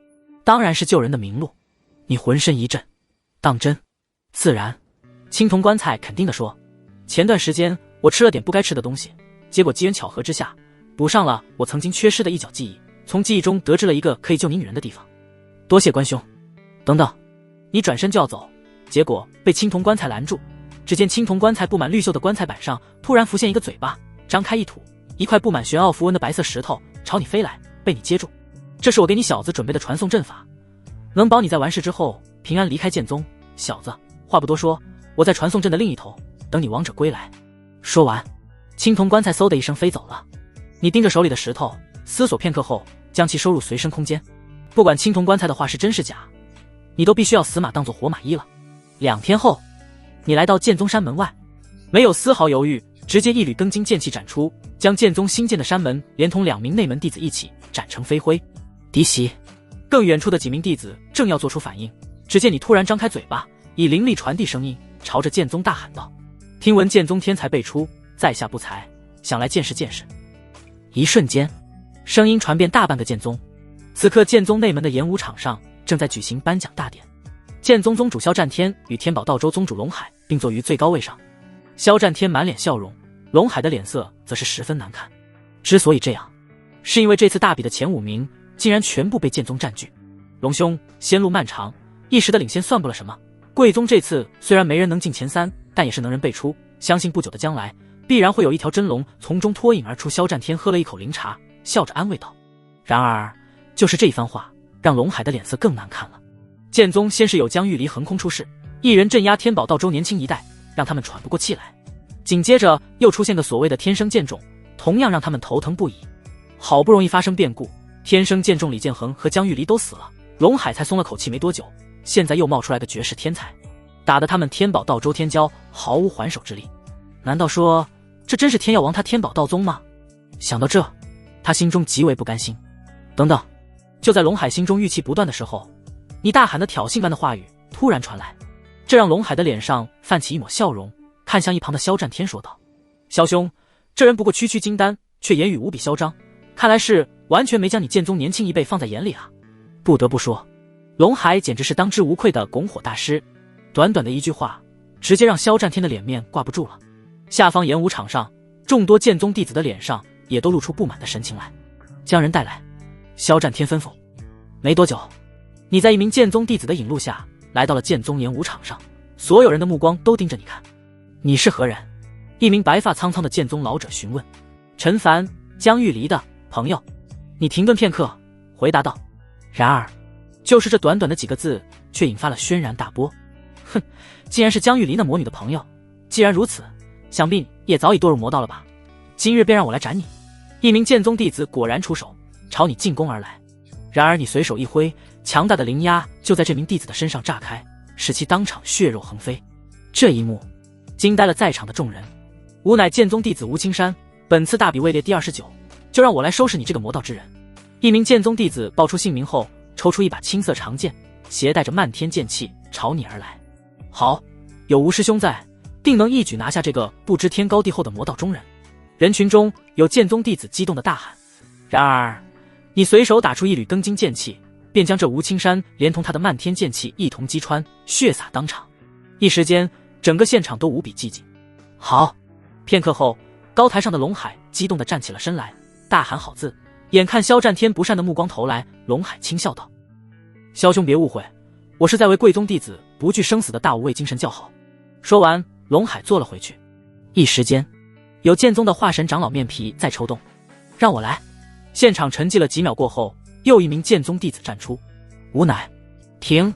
A: 当然是救人的明路。你浑身一震，当真？自然。青铜棺材肯定地说，前段时间我吃了点不该吃的东西，结果机缘巧合之下补上了我曾经缺失的一角记忆，从记忆中得知了一个可以救你女人的地方。多谢关兄。等等，你转身就要走，结果被青铜棺材拦住。只见青铜棺材布满绿锈的棺材板上突然浮现一个嘴巴，张开一吐，一块布满玄奥符文的白色石头朝你飞来，被你接住。这是我给你小子准备的传送阵法，能保你在完事之后平安离开剑宗。小子，话不多说，我在传送阵的另一头等你王者归来。说完，青铜棺材嗖的一声飞走了。你盯着手里的石头，思索片刻后将其收入随身空间。不管青铜棺材的话是真是假，你都必须要死马当做活马医了。2天后，你来到剑宗山门外，没有丝毫犹豫，直接一缕庚金剑气斩出，将剑宗新建的山门连同2名内门弟子一起斩成飞灰。敌袭！更远处的几名弟子正要做出反应，只见你突然张开嘴巴，以灵力传递声音，朝着剑宗大喊道：听闻剑宗天才辈出，在下不才，想来见识见识。一瞬间，声音传遍大半个剑宗。此刻剑宗内门的演武场上正在举行颁奖大典，剑宗宗主萧战天与天宝道州宗主龙海并坐于最高位上。萧战天满脸笑容，龙海的脸色则是十分难看。之所以这样，是因为这次大比的前5名竟然全部被剑宗占据。龙兄，仙路漫长，一时的领先算不了什么。贵宗这次虽然没人能进前3，但也是能人辈出，相信不久的将来必然会有一条真龙从中脱颖而出。萧战天喝了一口灵茶，笑着安慰道。然而就是这番话让龙海的脸色更难看了。剑宗先是有江玉离横空出世，一人镇压天宝道州年轻一代，让他们喘不过气来，紧接着又出现个所谓的天生剑种，同样让他们头疼不已。好不容易发生变故，天生剑种李建恒和江玉离都死了，龙海才松了口气没多久，现在又冒出来个绝世天才，打得他们天宝道州天骄毫无还手之力。难道说这真是天耀王他天宝道宗吗？想到这，他心中极为不甘心。等等，就在龙海心中郁气不断的时候，你大喊的挑衅般的话语突然传来，这让龙海的脸上泛起一抹笑容，看向一旁的萧战天说道：萧兄，这人不过区区金丹，却言语无比嚣张，看来是完全没将你剑宗年轻一辈放在眼里啊。不得不说，龙海简直是当之无愧的拱火大师，短短的一句话直接让萧战天的脸面挂不住了。下方演武场上众多剑宗弟子的脸上也都露出不满的神情来。将人带来。萧战天吩咐。没多久，你在一名剑宗弟子的引路下来到了剑宗演武场上，所有人的目光都盯着你看。你是何人？一名白发苍苍的剑宗老者询问。陈凡，江玉离的朋友。你停顿片刻，回答道。然而，就是这短短的几个字，却引发了轩然大波。哼，既然是江玉离那魔女的朋友，既然如此，想必也早已堕入魔道了吧？今日便让我来斩你。一名剑宗弟子果然出手，朝你进攻而来。然而你随手一挥，强大的灵压就在这名弟子的身上炸开，使其当场血肉横飞。这一幕惊呆了在场的众人。吾乃剑宗弟子吴青山，本次大比位列第29，就让我来收拾你这个魔道之人。一名剑宗弟子报出姓名后，抽出一把青色长剑，携带着漫天剑气朝你而来。好，有吴师兄在，定能一举拿下这个不知天高地厚的魔道中人。人群中有剑宗弟子激动的大喊。然而你随手打出一缕庚金剑气，便将这吴青山连同他的漫天剑气一同击穿，血洒当场。一时间整个现场都无比寂静。好！片刻后，高台上的龙海激动地站起了身来，大喊好字。眼看萧战天不善的目光投来，龙海轻笑道：萧兄别误会，我是在为贵宗弟子不惧生死的大无畏精神叫好。说完，龙海坐了回去。一时间有剑宗的化神长老面皮在抽动。让我来！现场沉寂了几秒过后，又一名剑宗弟子站出。吾乃……停！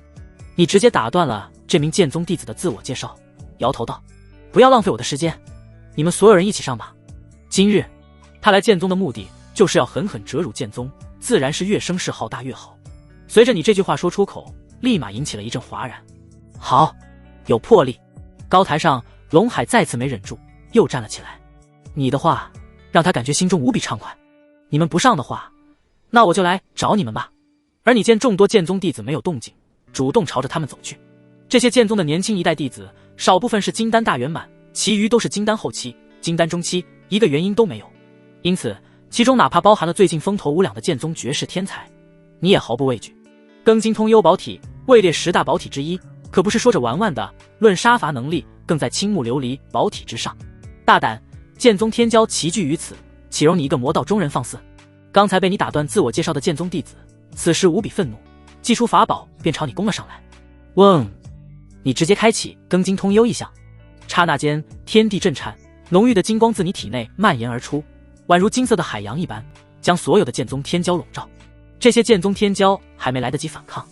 A: 你直接打断了这名剑宗弟子的自我介绍，摇头道：不要浪费我的时间，你们所有人一起上吧。今日他来剑宗的目的就是要狠狠折辱剑宗，自然是越声势浩大越好。随着你这句话说出口，立马引起了一阵哗然。好，有魄力！高台上龙海再次没忍住，又站了起来。你的话让他感觉心中无比畅快。你们不上的话，那我就来找你们吧。而你见众多剑宗弟子没有动静，主动朝着他们走去。这些剑宗的年轻一代弟子，少部分是金丹大圆满，其余都是金丹后期、金丹中期，一个原因都没有。因此其中哪怕包含了最近风头无两的剑宗绝世天才，你也毫不畏惧。庚金通幽宝体位列10大宝体之一，可不是说着玩玩的，论杀伐能力更在青木琉璃宝体之上。大胆，剑宗天骄齐聚于此，岂容你一个魔道中人放肆？刚才被你打断自我介绍的剑宗弟子，此时无比愤怒，祭出法宝便朝你攻了上来。嗡！你直接开启庚金通幽一项，刹那间天地震颤，浓郁的金光自你体内蔓延而出，宛如金色的海洋一般，将所有的剑宗天骄笼罩。这些剑宗天骄还没来得及反抗，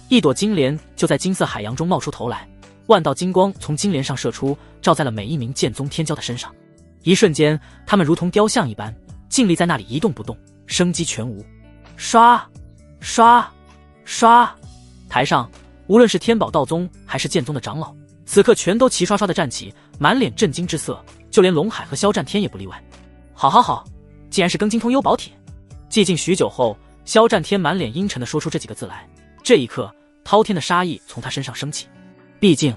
A: 一朵金莲就在金色海洋中冒出头来，万道金光从金莲上射出，照在了每一名剑宗天骄的身上。一瞬间，他们如同雕像一般，静立在那里一动不动，生机全无。刷刷刷！台上无论是天宝道宗还是剑宗的长老，此刻全都齐刷刷地站起，满脸震惊之色，就连龙海和萧战天也不例外。好好好，既然是庚金通幽宝体。寂静许久后，萧战天满脸阴沉地说出这几个字来。这一刻，滔天的杀意从他身上升起。毕竟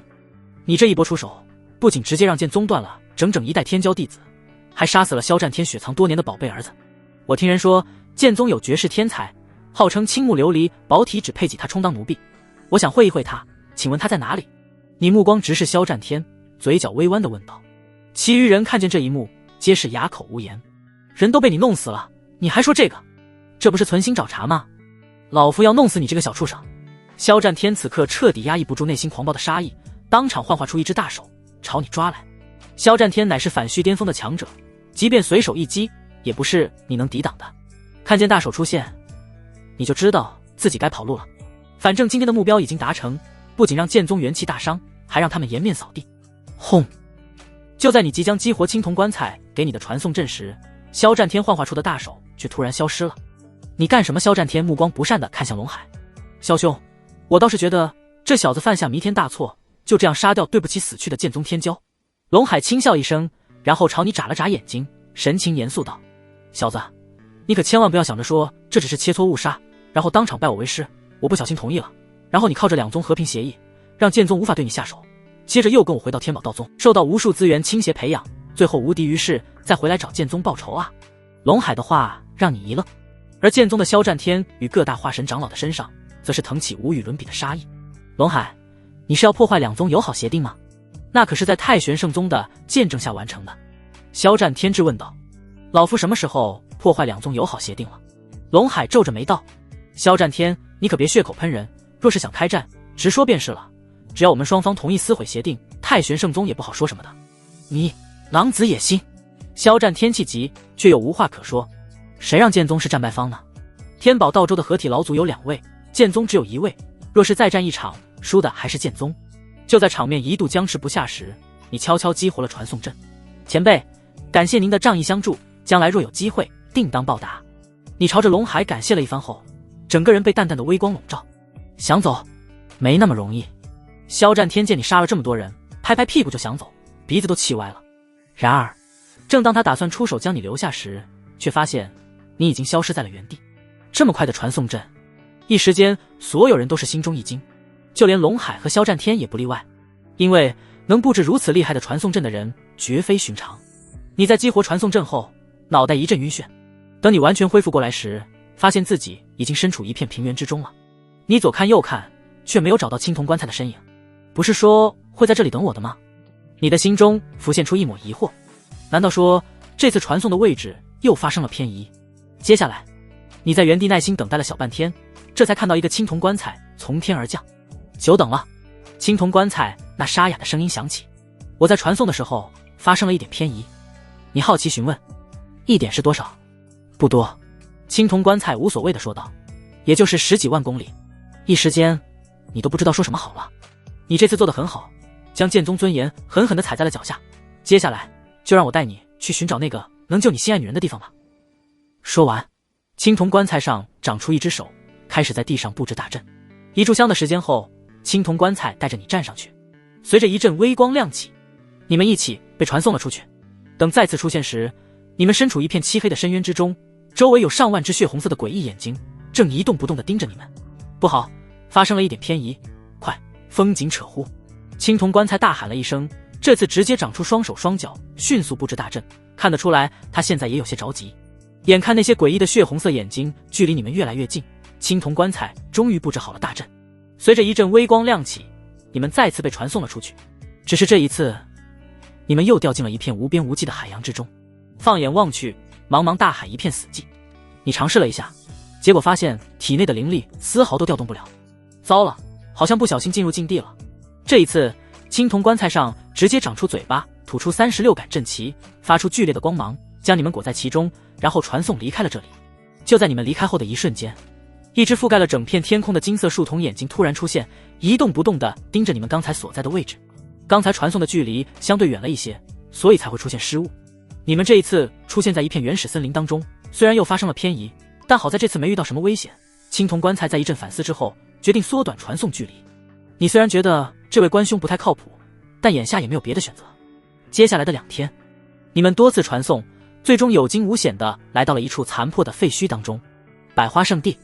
A: 你这一波出手，不仅直接让剑宗断了整整一代天骄弟子，还杀死了萧战天雪藏多年的宝贝儿子。我听人说剑宗有绝世天才，号称青木琉璃宝体只配给他充当奴婢，我想会一会他，请问他在哪里？你目光直视萧战天，嘴角微弯地问道。其余人看见这一幕，皆是哑口无言。人都被你弄死了，你还说这个？这不是存心找茬吗？老夫要弄死你这个小畜生！萧战天此刻彻底压抑不住内心狂暴的杀意，当场幻化出一只大手朝你抓来。萧战天乃是反虚巅峰的强者，即便随手一击，也不是你能抵挡的。看见大手出现，你就知道自己该跑路了。反正今天的目标已经达成，不仅让剑宗元气大伤，还让他们颜面扫地。轰！就在你即将激活青铜棺材给你的传送阵时，萧战天幻化出的大手却突然消失了。你干什么？萧战天目光不善地看向龙海。萧兄，我倒是觉得这小子犯下弥天大错，就这样杀掉对不起死去的剑宗天骄。龙海轻笑一声，然后朝你眨了眨眼睛，神情严肃道：小子，你可千万不要想着说这只是切磋误杀，然后当场拜我为师，我不小心同意了，然后你靠着两宗和平协议，让剑宗无法对你下手，接着又跟我回到天宝道宗，受到无数资源倾斜培养，最后无敌于世，再回来找剑宗报仇啊！龙海的话让你一愣，而剑宗的萧战天与各大化神长老的身上，则是腾起无与伦比的杀意。龙海，你是要破坏两宗友好协定吗？那可是在太玄圣宗的见证下完成的。萧战天质问道。老夫什么时候破坏两宗友好协定了？龙海皱着眉道。萧战天，你可别血口喷人，若是想开战，直说便是了。只要我们双方同意撕毁协定，太玄圣宗也不好说什么的。你狼子野心！肖战天气急，却又无话可说。谁让剑宗是战败方呢？天宝道州的合体老祖有2位，剑宗只有1位。若是再战一场，输的还是剑宗。就在场面一度僵持不下时，你悄悄激活了传送阵。前辈，感谢您的仗义相助，将来若有机会，定当报答。你朝着龙海感谢了一番后，整个人被淡淡的微光笼罩。想走，没那么容易。肖战天见你杀了这么多人，拍拍屁股就想走，鼻子都气歪了。然而，正当他打算出手将你留下时，却发现你已经消失在了原地。这么快的传送阵，一时间所有人都是心中一惊，就连龙海和肖战天也不例外。因为能布置如此厉害的传送阵的人绝非寻常。你在激活传送阵后，脑袋一阵晕眩。等你完全恢复过来时，发现自己已经身处一片平原之中了。你左看右看，却没有找到青铜棺材的身影。不是说会在这里等我的吗？你的心中浮现出一抹疑惑，难道说这次传送的位置又发生了偏移？接下来你在原地耐心等待了小半天，这才看到一个青铜棺材从天而降。久等了。青铜棺材那沙哑的声音响起，我在传送的时候发生了一点偏移。你好奇询问，一点是多少？不多。青铜棺材无所谓的说道，也就是10几万公里。一时间你都不知道说什么好了。你这次做得很好，将剑宗尊严狠狠地踩在了脚下。接下来就让我带你去寻找那个能救你心爱女人的地方吧。说完，青铜棺材上长出一只手，开始在地上布置大阵。一炷香的时间后，青铜棺材带着你站上去，随着一阵微光亮起，你们一起被传送了出去。等再次出现时，你们身处一片漆黑的深渊之中，周围有上万只血红色的诡异眼睛正一动不动地盯着你们。不好，发生了一点偏移，快风紧扯呼！青铜棺材大喊了一声，这次直接长出双手双脚，迅速布置大阵。看得出来他现在也有些着急。眼看那些诡异的血红色眼睛距离你们越来越近，青铜棺材终于布置好了大阵。随着一阵微光亮起，你们再次被传送了出去。只是这一次，你们又掉进了一片无边无际的海洋之中。放眼望去，茫茫大海一片死寂。你尝试了一下，结果发现体内的灵力丝毫都调动不了。糟了，好像不小心进入禁地了。这一次，青铜棺材上直接长出嘴巴，吐出36杆阵旗，发出剧烈的光芒，将你们裹在其中，然后传送离开了这里。就在你们离开后的一瞬间，一只覆盖了整片天空的金色树瞳眼睛突然出现，一动不动地盯着你们刚才所在的位置。刚才传送的距离相对远了一些，所以才会出现失误。你们这一次出现在一片原始森林当中，虽然又发生了偏移，但好在这次没遇到什么危险。青铜棺材在一阵反思之后，决定缩短传送距离。你虽然觉得这位官兄不太靠谱，但眼下也没有别的选择。接下来的2天，你们多次传送，最终有惊无险地来到了一处残破的废墟当中。百花圣地。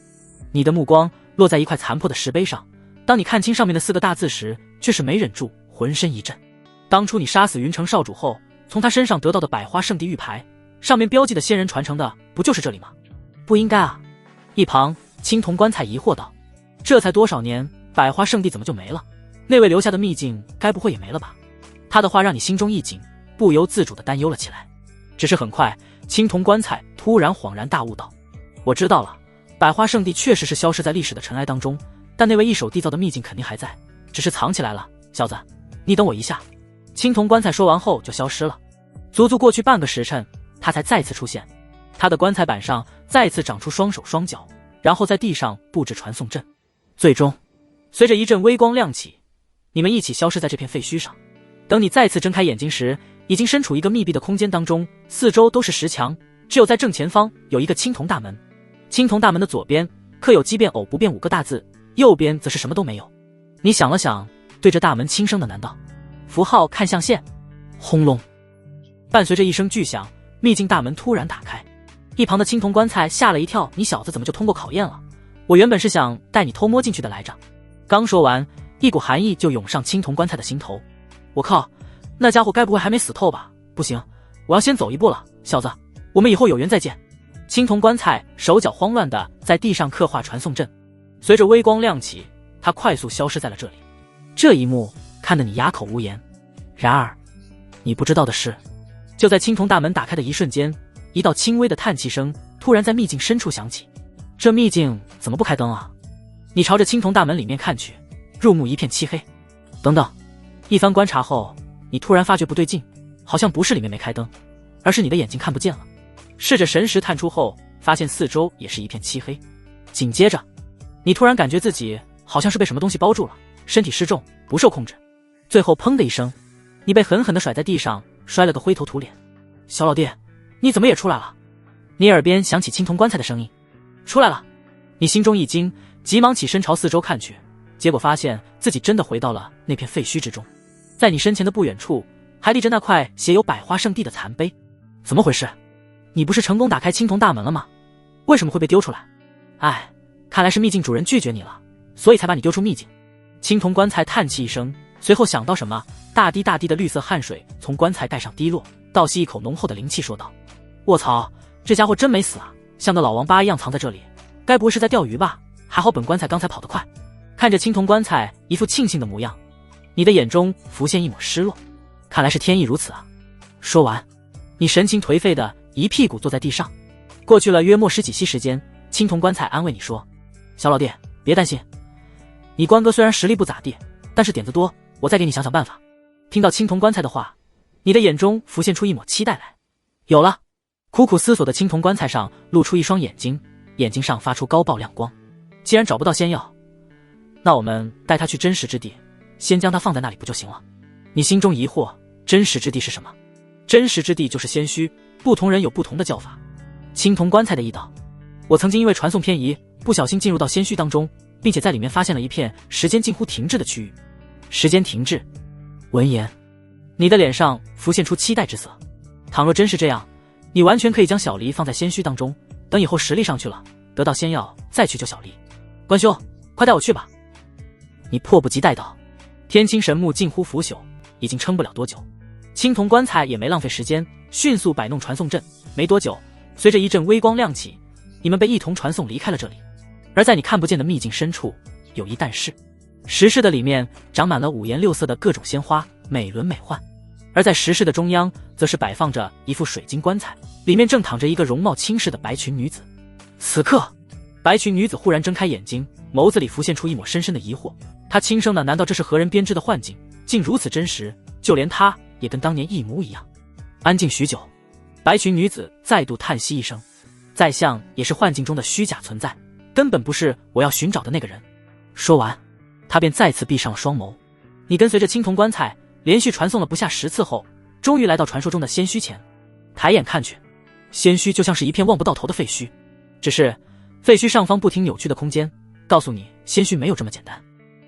A: 你的目光落在一块残破的石碑上，当你看清上面的4个大字时，却是没忍住浑身一震。当初你杀死云城少主后，从他身上得到的百花圣地玉牌，上面标记的仙人传承的不就是这里吗？不应该啊。一旁青铜棺材疑惑道，这才多少年，百花圣地怎么就没了？那位留下的秘境该不会也没了吧？他的话让你心中一紧，不由自主地担忧了起来。只是很快，青铜棺材突然恍然大悟道，我知道了，百花圣地确实是消失在历史的尘埃当中，但那位一手缔造的秘境肯定还在，只是藏起来了。小子，你等我一下。青铜棺材说完后就消失了。足足过去半个时辰，他才再次出现。他的棺材板上再次长出双手双脚，然后在地上布置传送阵。最终，随着一阵微光亮起，你们一起消失在这片废墟上。等你再次睁开眼睛时，已经身处一个密闭的空间当中，四周都是石墙，只有在正前方有一个青铜大门。青铜大门的左边刻有奇变偶不变5个大字，右边则是什么都没有。你想了想，对着大门轻声的喃道：符号看象限。轰隆，伴随着一声巨响，秘境大门突然打开。一旁的青铜棺材吓了一跳，你小子怎么就通过考验了？我原本是想带你偷摸进去的来着。刚说完，一股寒意就涌上青铜棺材的心头。我靠，那家伙该不会还没死透吧？不行，我要先走一步了，小子，我们以后有缘再见。青铜棺材手脚慌乱地在地上刻画传送阵，随着微光亮起，他快速消失在了这里。这一幕看得你哑口无言。然而你不知道的是，就在青铜大门打开的一瞬间，一道轻微的叹气声突然在秘境深处响起。这秘境怎么不开灯啊？你朝着青铜大门里面看去，入目一片漆黑。等等，一番观察后，你突然发觉不对劲，好像不是里面没开灯，而是你的眼睛看不见了。试着神识探出后，发现四周也是一片漆黑。紧接着，你突然感觉自己好像是被什么东西包住了，身体失重，不受控制。最后砰的一声，你被狠狠地甩在地上，摔了个灰头土脸。小老弟，你怎么也出来了？你耳边响起青铜棺材的声音。出来了。你心中一惊，急忙起身朝四周看去，结果发现自己真的回到了那片废墟之中。在你身前的不远处，还立着那块写有百花圣地的残碑。怎么回事？你不是成功打开青铜大门了吗？为什么会被丢出来？哎，看来是秘境主人拒绝你了，所以才把你丢出秘境。青铜棺材叹气一声，随后想到什么，大滴大滴的绿色汗水从棺材盖上滴落，倒吸一口浓厚的灵气，说道：卧槽，这家伙真没死啊，像个老王八一样藏在这里，该不会是在钓鱼吧？还好本棺材刚才跑得快。看着青铜棺材一副庆幸的模样，你的眼中浮现一抹失落，看来是天意如此啊。说完，你神情颓废的一屁股坐在地上。过去了约莫10几息时间，青铜棺材安慰你说：小老弟，别担心，你关哥虽然实力不咋地，但是点子多，我再给你想想办法。听到青铜棺材的话，你的眼中浮现出一抹期待来。有了。苦苦思索的青铜棺材上露出一双眼睛，眼睛上发出高爆亮光。既然找不到仙药，那我们带他去真实之地，先将他放在那里不就行了？你心中疑惑，真实之地是什么？真实之地就是仙墟，不同人有不同的叫法。青铜棺材的意道：我曾经因为传送偏移，不小心进入到仙墟当中，并且在里面发现了一片时间近乎停滞的区域。时间停滞。闻言，你的脸上浮现出期待之色。倘若真是这样，你完全可以将小黎放在仙墟当中，等以后实力上去了，得到仙药再去救小黎。关兄，快带我去吧。你迫不及待道。天青神木近乎腐朽，已经撑不了多久。青铜棺材也没浪费时间，迅速摆弄传送阵。没多久，随着一阵微光亮起，你们被一同传送离开了这里。而在你看不见的秘境深处，有一蛋室。石室的里面长满了五颜六色的各种鲜花，美轮美奂。而在石室的中央，则是摆放着一副水晶棺材，里面正躺着一个容貌轻视的白裙女子。此刻，白裙女子忽然睁开眼睛，眸子里浮现出一抹深深的疑惑。她轻声的：难道这是何人编织的幻境，竟如此真实，就连她也跟当年一模一样。安静许久，白裙女子再度叹息一声：在相也是幻境中的虚假存在，根本不是我要寻找的那个人。说完，她便再次闭上了双眸。你跟随着青铜棺材连续传送了不下10次后，终于来到传说中的仙墟前。抬眼看去，仙墟就像是一片望不到头的废墟，只是废墟上方不停扭曲的空间告诉你，仙墟没有这么简单。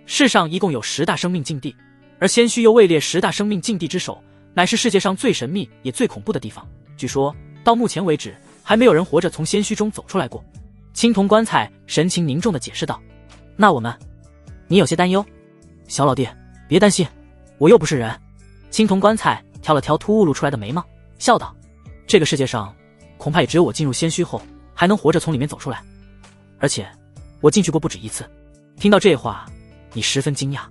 A: 世上一共有10大生命禁地，而仙墟又位列10大生命禁地之首，乃是世界上最神秘也最恐怖的地方。据说到目前为止，还没有人活着从仙墟中走出来过。青铜棺材神情凝重地解释道：那我们……你有些担忧？小老弟，别担心，我又不是人。青铜棺材挑了挑突兀露出来的眉毛，笑道：这个世界上恐怕也只有我进入仙墟后还能活着从里面走出来，而且我进去过不止一次。听到这话，你十分惊讶，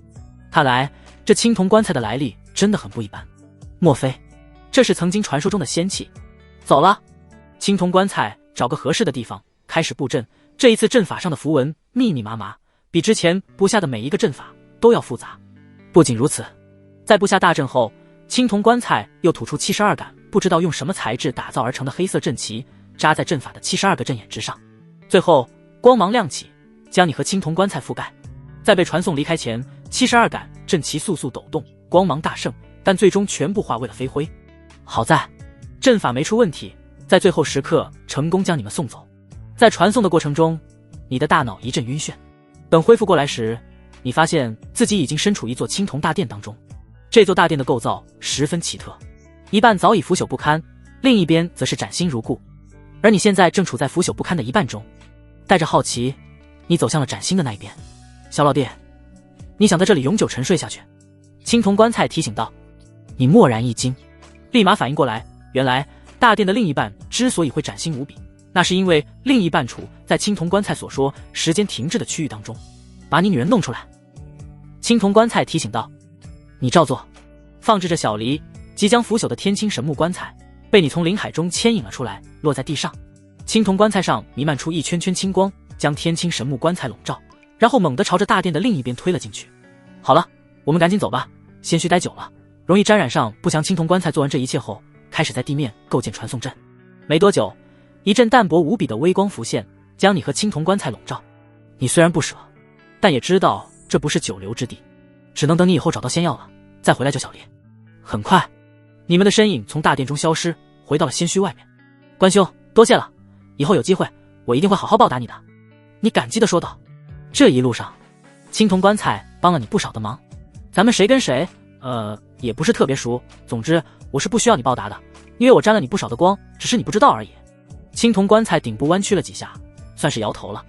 A: 看来这青铜棺材的来历真的很不一般。莫非这是曾经传说中的仙器？走了。青铜棺材找个合适的地方开始布阵，这一次阵法上的符文密密麻麻，比之前布下的每一个阵法都要复杂。不仅如此，在布下大阵后，青铜棺材又吐出72杆不知道用什么材质打造而成的黑色阵旗，扎在阵法的72个阵眼之上。最后光芒亮起，将你和青铜棺材覆盖。在被传送离开前，72杆阵旗速速抖动，光芒大盛，但最终全部化为了飞灰。好在阵法没出问题，在最后时刻成功将你们送走。在传送的过程中，你的大脑一阵晕眩。等恢复过来时，你发现自己已经身处一座青铜大殿当中。这座大殿的构造十分奇特，一半早已腐朽不堪，另一边则是崭新如故。而你现在正处在腐朽不堪的一半中。带着好奇，你走向了崭新的那一边。小老弟，你想在这里永久沉睡下去？青铜棺材提醒道。你蓦然一惊，立马反应过来，原来大殿的另一半之所以会崭新无比，那是因为另一半处在青铜棺材所说时间停滞的区域当中。把你女人弄出来。青铜棺材提醒道。你照做。放置着小黎即将腐朽的天青神木棺材被你从灵海中牵引了出来，落在地上。青铜棺材上弥漫出一圈圈青光，将天青神木棺材笼罩，然后猛地朝着大殿的另一边推了进去。好了，我们赶紧走吧，仙墟待久了，容易沾染上不祥。青铜棺材做完这一切后，开始在地面构建传送阵。没多久，一阵淡薄无比的微光浮现，将你和青铜棺材笼罩。你虽然不舍，但也知道这不是久留之地，只能等你以后找到仙药了，再回来救小丽。很快，你们的身影从大殿中消失，回到了仙墟外面。关兄，多谢了，以后有机会，我一定会好好报答你的。你感激地说道。这一路上，青铜棺材帮了你不少的忙，咱们谁跟谁，也不是特别熟。总之，我是不需要你报答的，因为我沾了你不少的光，只是你不知道而已。青铜棺材顶部弯曲了几下，算是摇头了。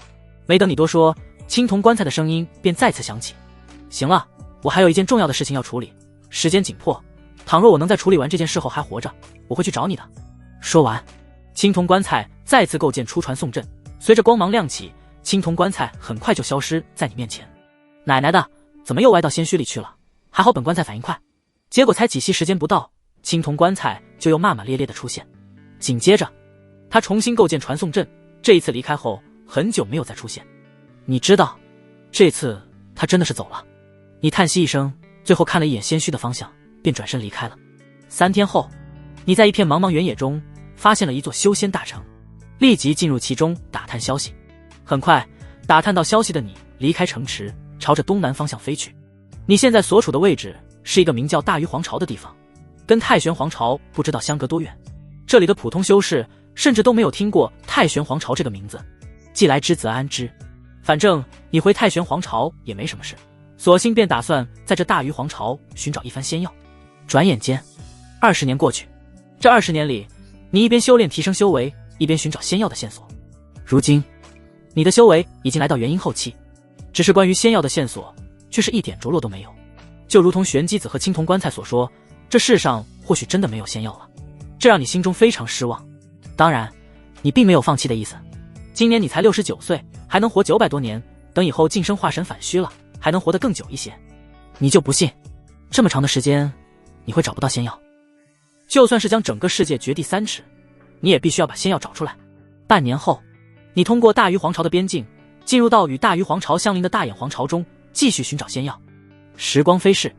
A: 没等你多说，青铜棺材的声音便再次响起。行了，我还有一件重要的事情要处理，时间紧迫。倘若我能在处理完这件事后还活着，我会去找你的。说完，青铜棺材再次构建出传送阵，随着光芒亮起，青铜棺材很快就消失在你面前。奶奶的，怎么又歪到仙墟里去了？还好本棺材反应快，结果才几息时间不到，青铜棺材就又骂骂咧咧的出现。紧接着，他重新构建传送阵，这一次离开后很久没有再出现。你知道，这次他真的是走了。你叹息一声，最后看了一眼仙墟的方向，便转身离开了。3天后，你在一片茫茫原野中发现了一座修仙大城，立即进入其中打探消息。很快，打探到消息的你离开城池，朝着东南方向飞去。你现在所处的位置是一个名叫大鱼皇朝的地方，跟太玄皇朝不知道相隔多远。这里的普通修士甚至都没有听过太玄皇朝这个名字。既来之则安之，反正你回太玄皇朝也没什么事，索性便打算在这大鱼皇朝寻找一番仙药。转眼间20年过去，这20年里，你一边修炼提升修为，一边寻找仙药的线索。如今你的修为已经来到元婴后期，只是关于仙药的线索却是一点着落都没有。就如同玄机子和青铜棺材所说，这世上或许真的没有仙药了，这让你心中非常失望。当然，你并没有放弃的意思。今年你才69岁，还能活900多年，等以后晋升化神返虚了，还能活得更久一些。你就不信，这么长的时间，你会找不到仙药？就算是将整个世界掘地3尺，你也必须要把仙药找出来。半年后，你通过大鱼皇朝的边境，进入到与大鱼皇朝相邻的大眼皇朝中，继续寻找仙药。时光飞逝，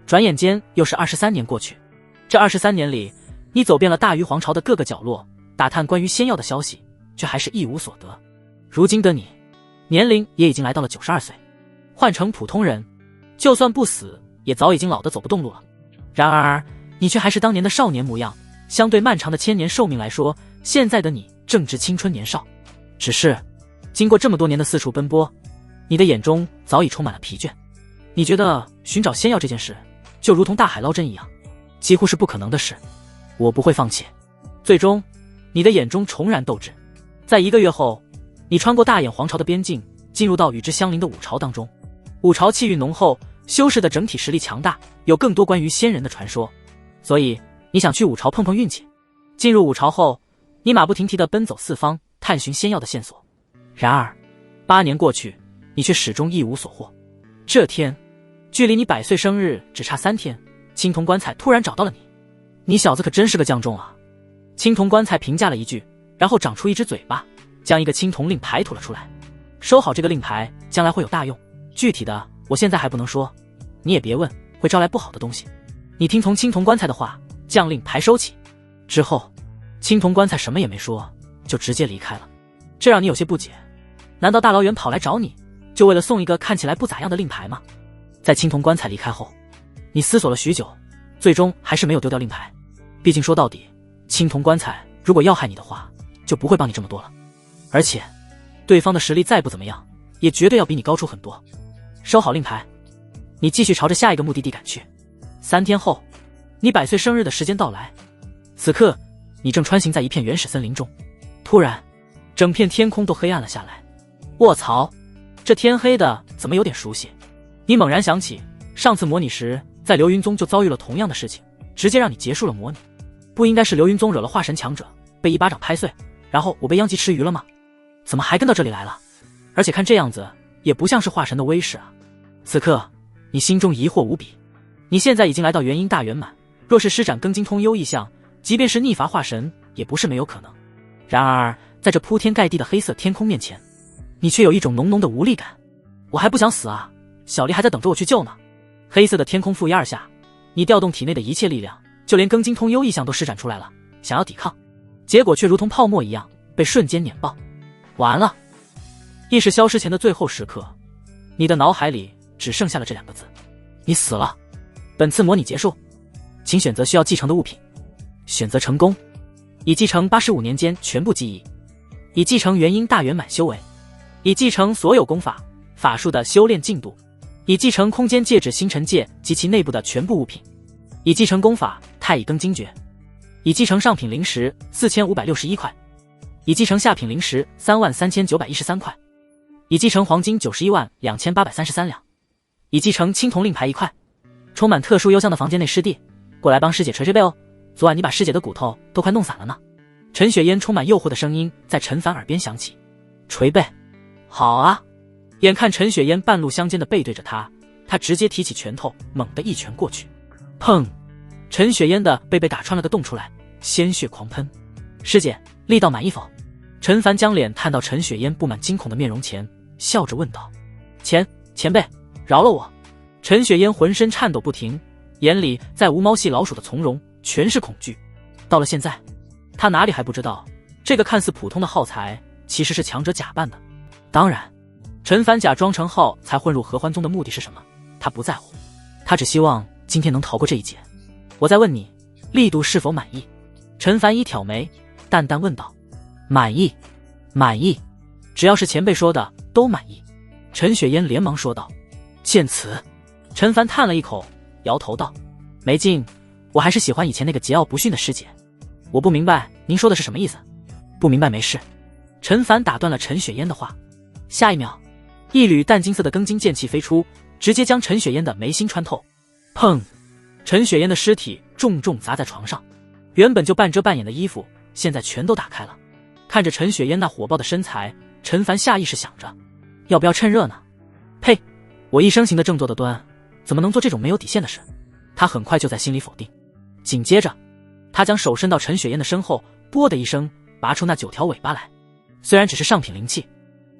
A: 转眼间又是23年过去。这23年里，你走遍了大鱼皇朝的各个角落，打探关于仙药的消息，却还是一无所得。如今的你，年龄也已经来到了92岁，换成普通人，就算不死，也早已经老得走不动路了。然而，你却还是当年的少年模样。相对漫长的1000年寿命来说，现在的你正值青春年少。只是，经过这么多年的四处奔波，你的眼中早已充满了疲倦。你觉得寻找仙药这件事，就如同大海捞针一样，几乎是不可能的事。我不会放弃。最终，你的眼中重燃斗志。在1个月后，你穿过大眼皇朝的边境，进入到与之相邻的武朝当中。武朝气运浓厚，修士的整体实力强大，有更多关于仙人的传说，所以你想去武朝碰碰运气。进入武朝后，你马不停蹄地奔走四方，探寻仙药的线索。然而8年过去，你却始终一无所获。这天，距离你100岁生日只差3天，青铜棺材突然找到了你。你小子可真是个将中啊！青铜棺材评价了一句，然后长出一只嘴巴，将一个青铜令牌吐了出来。收好这个令牌，将来会有大用，具体的我现在还不能说，你也别问，会招来不好的东西。你听从青铜棺材的话，将令牌收起。之后，青铜棺材什么也没说，就直接离开了。这让你有些不解，难道大老远跑来找你，就为了送一个看起来不咋样的令牌吗？在青铜棺材离开后，你思索了许久，最终还是没有丢掉令牌。毕竟说到底，青铜棺材如果要害你的话，就不会帮你这么多了。而且，对方的实力再不怎么样，也绝对要比你高出很多。收好令牌，你继续朝着下一个目的地赶去。3天后，你100岁生日的时间到来。此刻，你正穿行在一片原始森林中。突然，整片天空都黑暗了下来。卧槽，这天黑的怎么有点熟悉？你猛然想起，上次模拟时，在流云宗就遭遇了同样的事情，直接让你结束了模拟。不应该是流云宗惹了化神强者，被一巴掌拍碎，然后我被殃及池鱼了吗？怎么还跟到这里来了？而且看这样子，也不像是化神的威势啊！此刻，你心中疑惑无比。你现在已经来到元婴大圆满，若是施展庚金通幽异象，即便是逆伐化神，也不是没有可能。然而，在这铺天盖地的黑色天空面前，你却有一种浓浓的无力感。我还不想死啊，小丽还在等着我去救呢。黑色的天空覆压而下，你调动体内的一切力量，就连庚金通幽意象都施展出来了，想要抵抗，结果却如同泡沫一样被瞬间碾爆。完了！意识消失前的最后时刻，你的脑海里只剩下了这2个字：你死了。本次模拟结束，请选择需要继承的物品。选择成功，已继承85年间全部记忆，已继承元婴大圆满修为，已继承所有功法法术的修炼进度，已继承空间戒指星辰戒及其内部的全部物品，已继承功法太乙庚金诀，已继承上品灵石4561块，已继承下品灵石33913块，已继承黄金912833两，已继承青铜令牌1块。充满特殊幽香的房间内，师弟，过来帮师姐捶捶背哦。昨晚你把师姐的骨头都快弄散了呢。陈雪烟充满诱惑的声音在陈凡耳边响起。捶背？好啊！眼看陈雪烟半路相间的背对着他，他直接提起拳头，猛地一拳过去。砰！陈雪烟的背被打穿了个洞出来，鲜血狂喷。师姐，力道满意否？陈凡将脸探到陈雪烟布满惊恐的面容前，笑着问道。前辈，饶了我！陈雪烟浑身颤抖不停，眼里再无猫系老鼠的从容，全是恐惧。到了现在，他哪里还不知道，这个看似普通的耗材其实是强者假扮的。当然，陈凡假装成耗才混入合欢宗的目的是什么，他不在乎，他只希望今天能逃过这一劫。我再问你，力度是否满意？陈凡一挑眉，淡淡问道。满意，满意，只要是前辈说的都满意。陈雪烟连忙说道。见此，陈凡叹了一口，摇头道：没劲，我还是喜欢以前那个桀骜不驯的师姐。我不明白您说的是什么意思。不明白没事。陈凡打断了陈雪烟的话。下一秒，一缕淡金色的庚金剑气飞出，直接将陈雪烟的眉心穿透。砰！陈雪烟的尸体重重砸在床上，原本就半遮半掩的衣服现在全都打开了。看着陈雪烟那火爆的身材，陈凡下意识想着，要不要趁热呢？呸！我一生行的正坐的端，怎么能做这种没有底线的事？他很快就在心里否定。紧接着，他将手伸到陈雪烟的身后，啵的一声拔出那9条尾巴来。虽然只是上品灵气，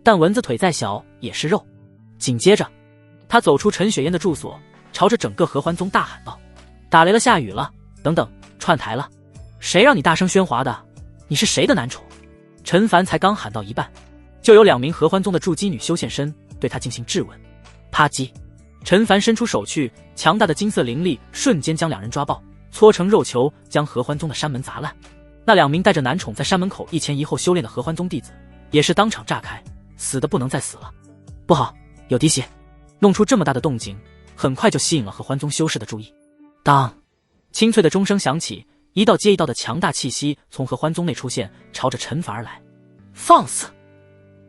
A: 但蚊子腿再小也是肉。紧接着，他走出陈雪烟的住所，朝着整个合欢宗大喊道：打雷了，下雨了，等等，串台了，谁让你大声喧哗的？你是谁的男宠？陈凡才刚喊到一半，就有2名合欢宗的筑基女修现身，对他进行质问。啪叽！陈凡伸出手去，强大的金色灵力瞬间将2人抓爆，搓成肉球，将合欢宗的山门砸烂。那2名带着男宠在山门口一前一后修炼的合欢宗弟子，也是当场炸开，死的不能再死了。不好，有滴血！弄出这么大的动静，很快就吸引了合欢宗修士的注意。当，清脆的钟声响起，一道接一道的强大气息从合欢宗内出现，朝着陈凡而来。放肆！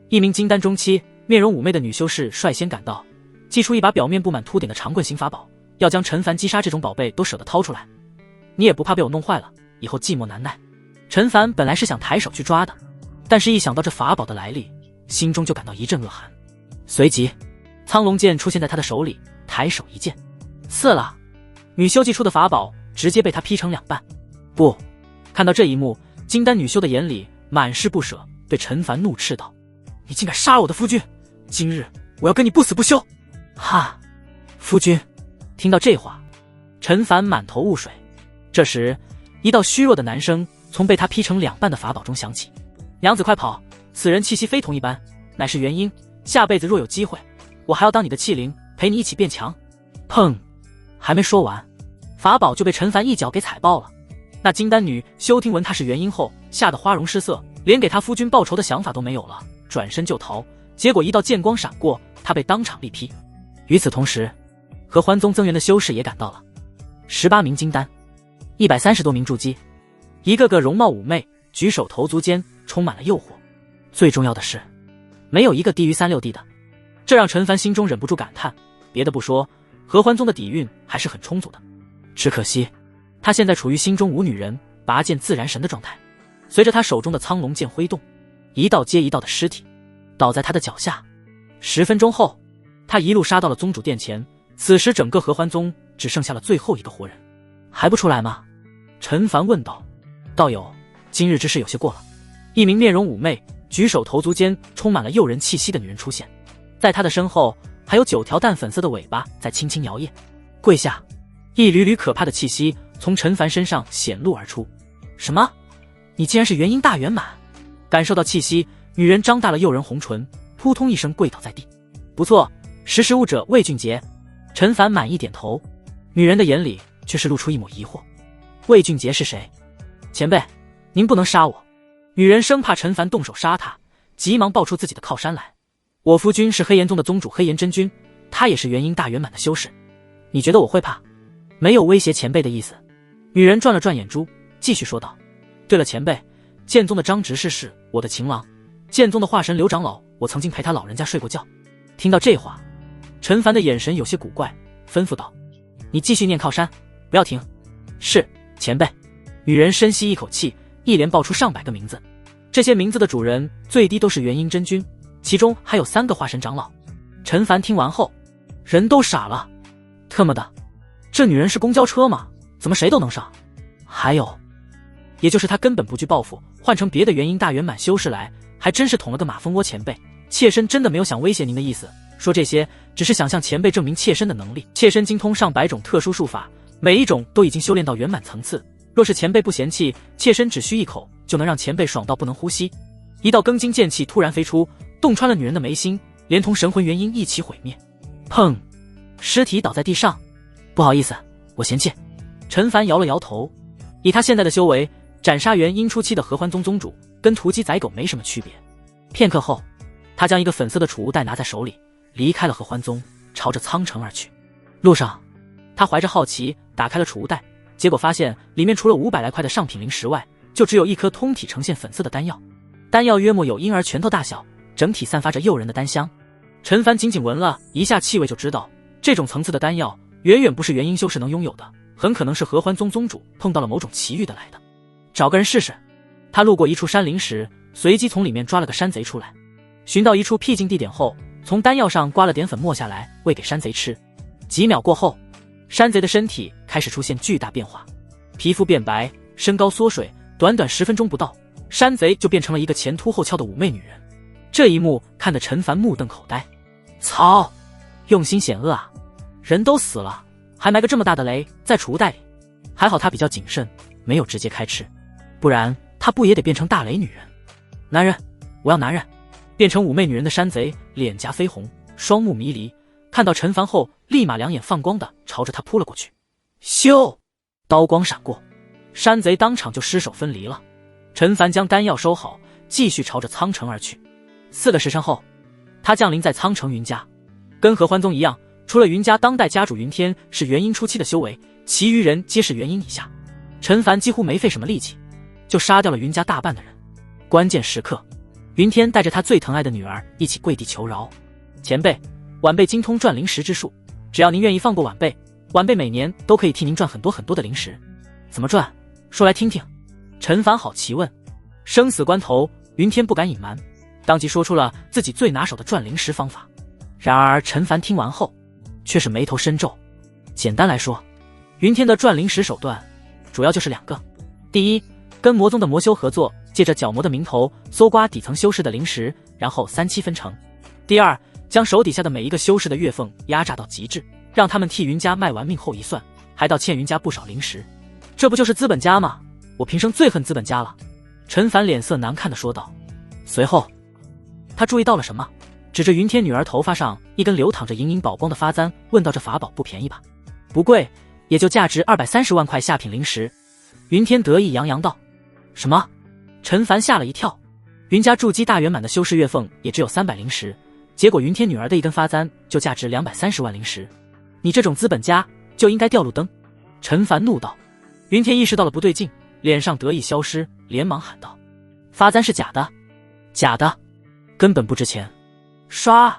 A: 一名金丹中期、面容妩媚的女修士率先赶到，祭出一把表面布满凸点的长棍型法宝，要将陈凡击杀这种宝贝都舍得掏出来。你也不怕被我弄坏了，以后寂寞难耐？陈凡本来是想抬手去抓的，但是一想到这法宝的来历，心中就感到一阵恶寒。随即，苍龙剑出现在他的手里，抬手一剑，刺了。女修祭出的法宝直接被他劈成2半。不！看到这一幕，金丹女修的眼里满是不舍，对陈凡怒斥道：你竟敢杀了我的夫君，今日我要跟你不死不休！哈！夫君！听到这话，陈凡满头雾水。这时，一道虚弱的男声从被他劈成2半的法宝中响起：娘子快跑，此人气息非同一般，乃是元婴，下辈子若有机会，我还要当你的器灵，陪你一起变强。砰！还没说完，法宝就被陈凡一脚给踩爆了。那金丹女修听闻他是元婴后，吓得花容失色，连给他夫君报仇的想法都没有了，转身就逃。结果一道剑光闪过，他被当场力劈。与此同时，合欢宗增援的修士也赶到了，18名金丹，130多名筑基，一个个容貌妩媚，举手投足间充满了诱惑。最重要的是，没有一个低于36地的，这让陈凡心中忍不住感叹。别的不说，合欢宗的底蕴还是很充足的，只可惜他现在处于心中无女人，拔剑自然神的状态。随着他手中的苍龙剑挥动，一道接一道的尸体倒在他的脚下。10分钟后，他一路杀到了宗主殿前。此时整个合欢宗只剩下了最后一个活人。还不出来吗？陈凡问道。道友，今日之事有些过了。一名面容妩媚，举手投足间充满了诱人气息的女人出现，在她的身后还有9条淡粉色的尾巴在轻轻摇曳。跪下！一缕缕可怕的气息从陈凡身上显露而出。什么？你竟然是元婴大圆满？感受到气息，女人张大了诱人红唇，扑通一声跪倒在地。不错，识时务者为俊杰。陈凡满意点头，女人的眼里却是露出一抹疑惑。魏俊杰是谁？前辈，您不能杀我。女人生怕陈凡动手杀她，急忙报出自己的靠山来。我夫君是黑岩宗的宗主黑岩真君，他也是元婴大圆满的修士。你觉得我会怕？没有威胁前辈的意思。女人转了转眼珠，继续说道。对了，前辈，剑宗的张执事是我的情郎，剑宗的化神刘长老，我曾经陪他老人家睡过觉。听到这话，陈凡的眼神有些古怪，吩咐道：你继续念靠山，不要停。是，前辈。女人深吸一口气，一连报出上百个名字，这些名字的主人最低都是元婴真君，其中还有3个化神长老。陈凡听完后，人都傻了。特么的，这女人是公交车吗？怎么谁都能上？还有，也就是他根本不惧报复，换成别的元婴大圆满修士来，还真是捅了个马蜂窝。前辈，妾身真的没有想威胁您的意思，说这些只是想向前辈证明妾身的能力。妾身精通上百种特殊术法，每一种都已经修炼到圆满层次，若是前辈不嫌弃，妾身只需一口就能让前辈爽到不能呼吸。一道庚金剑气突然飞出，洞穿了女人的眉心，连同神魂元婴一起毁灭。砰！尸体倒在地上。不好意思，我嫌弃。陈凡摇了摇头，以他现在的修为，斩杀元婴初期的合欢宗宗主跟屠鸡宰狗没什么区别。片刻后，他将一个粉色的储物袋拿在手里，离开了合欢宗，朝着苍城而去。路上，他怀着好奇打开了储物袋，结果发现里面除了500来块的上品灵石外，就只有一颗通体呈现粉色的丹药。丹药约莫有婴儿拳头大小，整体散发着诱人的丹香。陈凡仅仅闻了一下气味就知道，这种层次的丹药远远不是元婴修士能拥有的，很可能是合欢宗宗主碰到了某种奇遇的来的。找个人试试。他路过一处山林时，随即从里面抓了个山贼出来，寻到一处僻静地点后，从丹药上刮了点粉末下来喂给山贼吃。几秒过后，山贼的身体开始出现巨大变化，皮肤变白，身高缩水，短短10分钟不到，山贼就变成了一个前凸后翘的妩媚女人。这一幕看得陈凡目瞪口呆。操，用心险恶啊，人都死了还埋个这么大的雷在储物袋里。还好他比较谨慎，没有直接开吃，不然他不也得变成大雷女人。男人，我要男人。变成妩媚女人的山贼脸颊绯红，双目迷离，看到陈凡后立马两眼放光的朝着他扑了过去。咻，刀光闪过，山贼当场就尸首分离了。陈凡将丹药收好，继续朝着苍城而去。4个时辰后，他降临在苍城云家。跟合欢宗一样，除了云家当代家主云天是元婴初期的修为，其余人皆是元婴以下。陈凡几乎没费什么力气，就杀掉了云家大半的人。关键时刻，云天带着他最疼爱的女儿一起跪地求饶：前辈，晚辈精通赚灵石之术，只要您愿意放过晚辈，晚辈每年都可以替您赚很多很多的灵石。怎么赚？说来听听。陈凡好奇问。生死关头，云天不敢隐瞒，当即说出了自己最拿手的赚灵石方法。然而陈凡听完后却是眉头深皱。简单来说，云天的赚灵石手段主要就是2个。第一，跟魔宗的魔修合作，借着角魔的名头搜刮底层修士的灵石，然后3期分成。第二，将手底下的每一个修士的月俸压榨到极致，让他们替云家卖完命后一算，还倒欠云家不少灵石。这不就是资本家吗？我平生最恨资本家了。陈凡脸色难看地说道。随后他注意到了什么，指着云天女儿头发上一根流淌着莹莹宝光的发簪，问道：这法宝不便宜吧？不贵，也就价值230万块下品灵石。云天得意洋洋道。什么？陈凡吓了一跳。云家筑基大圆满的修士月俸也只有300灵石，结果云天女儿的一根发簪就价值230万灵石。你这种资本家就应该掉路灯。陈凡怒道。云天意识到了不对劲，脸上得意消失，连忙喊道：发簪是假的，假的，根本不值钱。唰，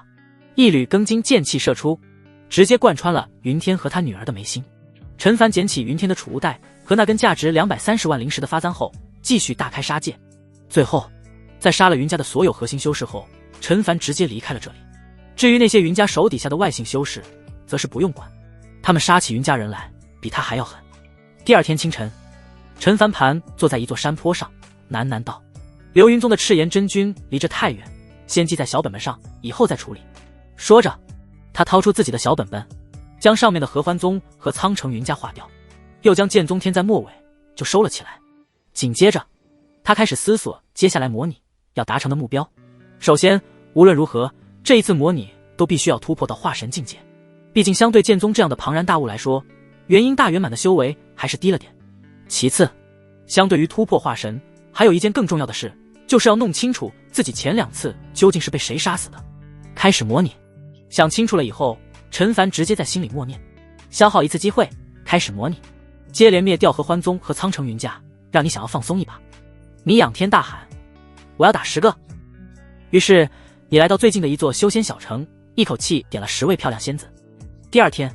A: 一缕庚金剑气射出，直接贯穿了云天和他女儿的眉心。陈凡捡起云天的储物袋和那根价值230万灵石的发簪后，继续大开杀戒。最后在杀了云家的所有核心修士后，陈凡直接离开了这里。至于那些云家手底下的外姓修士，则是不用管，他们杀起云家人来比他还要狠。第2天清晨，陈凡盘坐在一座山坡上，喃喃道：流云宗的赤炎真君离这太远，先记在小本本上，以后再处理。说着，他掏出自己的小本本，将上面的合欢宗和苍城云家划掉，又将剑宗添在末尾，就收了起来。紧接着，他开始思索接下来模拟要达成的目标。首先，无论如何，这一次模拟都必须要突破到化神境界。毕竟相对剑宗这样的庞然大物来说，元婴大圆满的修为还是低了点。其次，相对于突破化神，还有一件更重要的事，就是要弄清楚自己前2次究竟是被谁杀死的。开始模拟，想清楚了以后，陈凡直接在心里默念，消耗一次机会，开始模拟，接连灭掉合欢宗和苍城云家，让你想要放松一把。你仰天大喊，我要打10个。于是你来到最近的一座修仙小城，一口气点了10位漂亮仙子。第2天，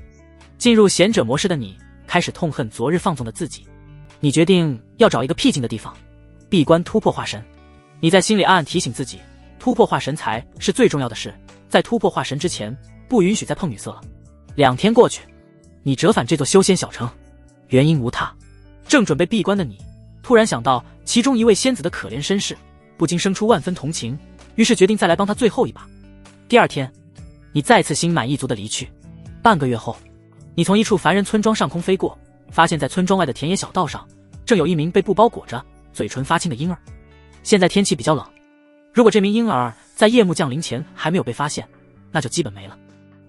A: 进入贤者模式的你开始痛恨昨日放纵的自己，你决定要找一个僻静的地方闭关突破化神。你在心里暗暗提醒自己，突破化神才是最重要的事，在突破化神之前不允许再碰女色了。2天过去，你折返这座修仙小城，原因无他，正准备闭关的你突然想到其中一位仙子的可怜身世，不禁生出万分同情，于是决定再来帮她最后一把。第2天，你再次心满意足地离去。半个月后，你从一处凡人村庄上空飞过，发现在村庄外的田野小道上，正有一名被布包裹着、嘴唇发青的婴儿。现在天气比较冷，如果这名婴儿在夜幕降临前还没有被发现，那就基本没了。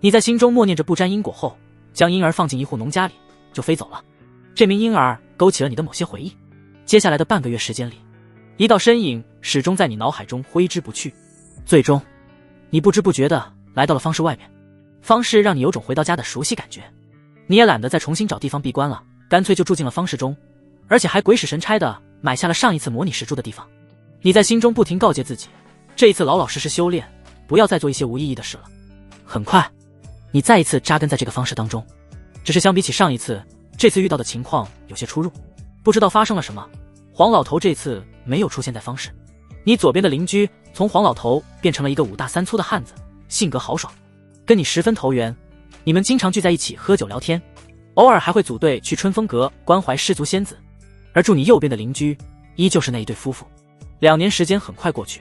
A: 你在心中默念着不沾因果后，将婴儿放进一户农家里，就飞走了。这名婴儿勾起了你的某些回忆。接下来的半个月时间里，一道身影始终在你脑海中挥之不去。最终，你不知不觉地来到了方室外面。方室让你有种回到家的熟悉感觉，你也懒得再重新找地方闭关了，干脆就住进了方室中，而且还鬼使神差的买下了上一次模拟时住的地方。你在心中不停告诫自己，这一次老老实实修炼，不要再做一些无意义的事了。很快，你再一次扎根在这个方室当中，只是相比起上一次，这次遇到的情况有些出入。不知道发生了什么，黄老头这次没有出现在方室。你左边的邻居从黄老头变成了一个5大3粗的汉子，性格豪爽，跟你十分投缘，你们经常聚在一起喝酒聊天，偶尔还会组队去春风阁关怀失足仙子。而住你右边的邻居依旧是那一对夫妇。2年时间很快过去，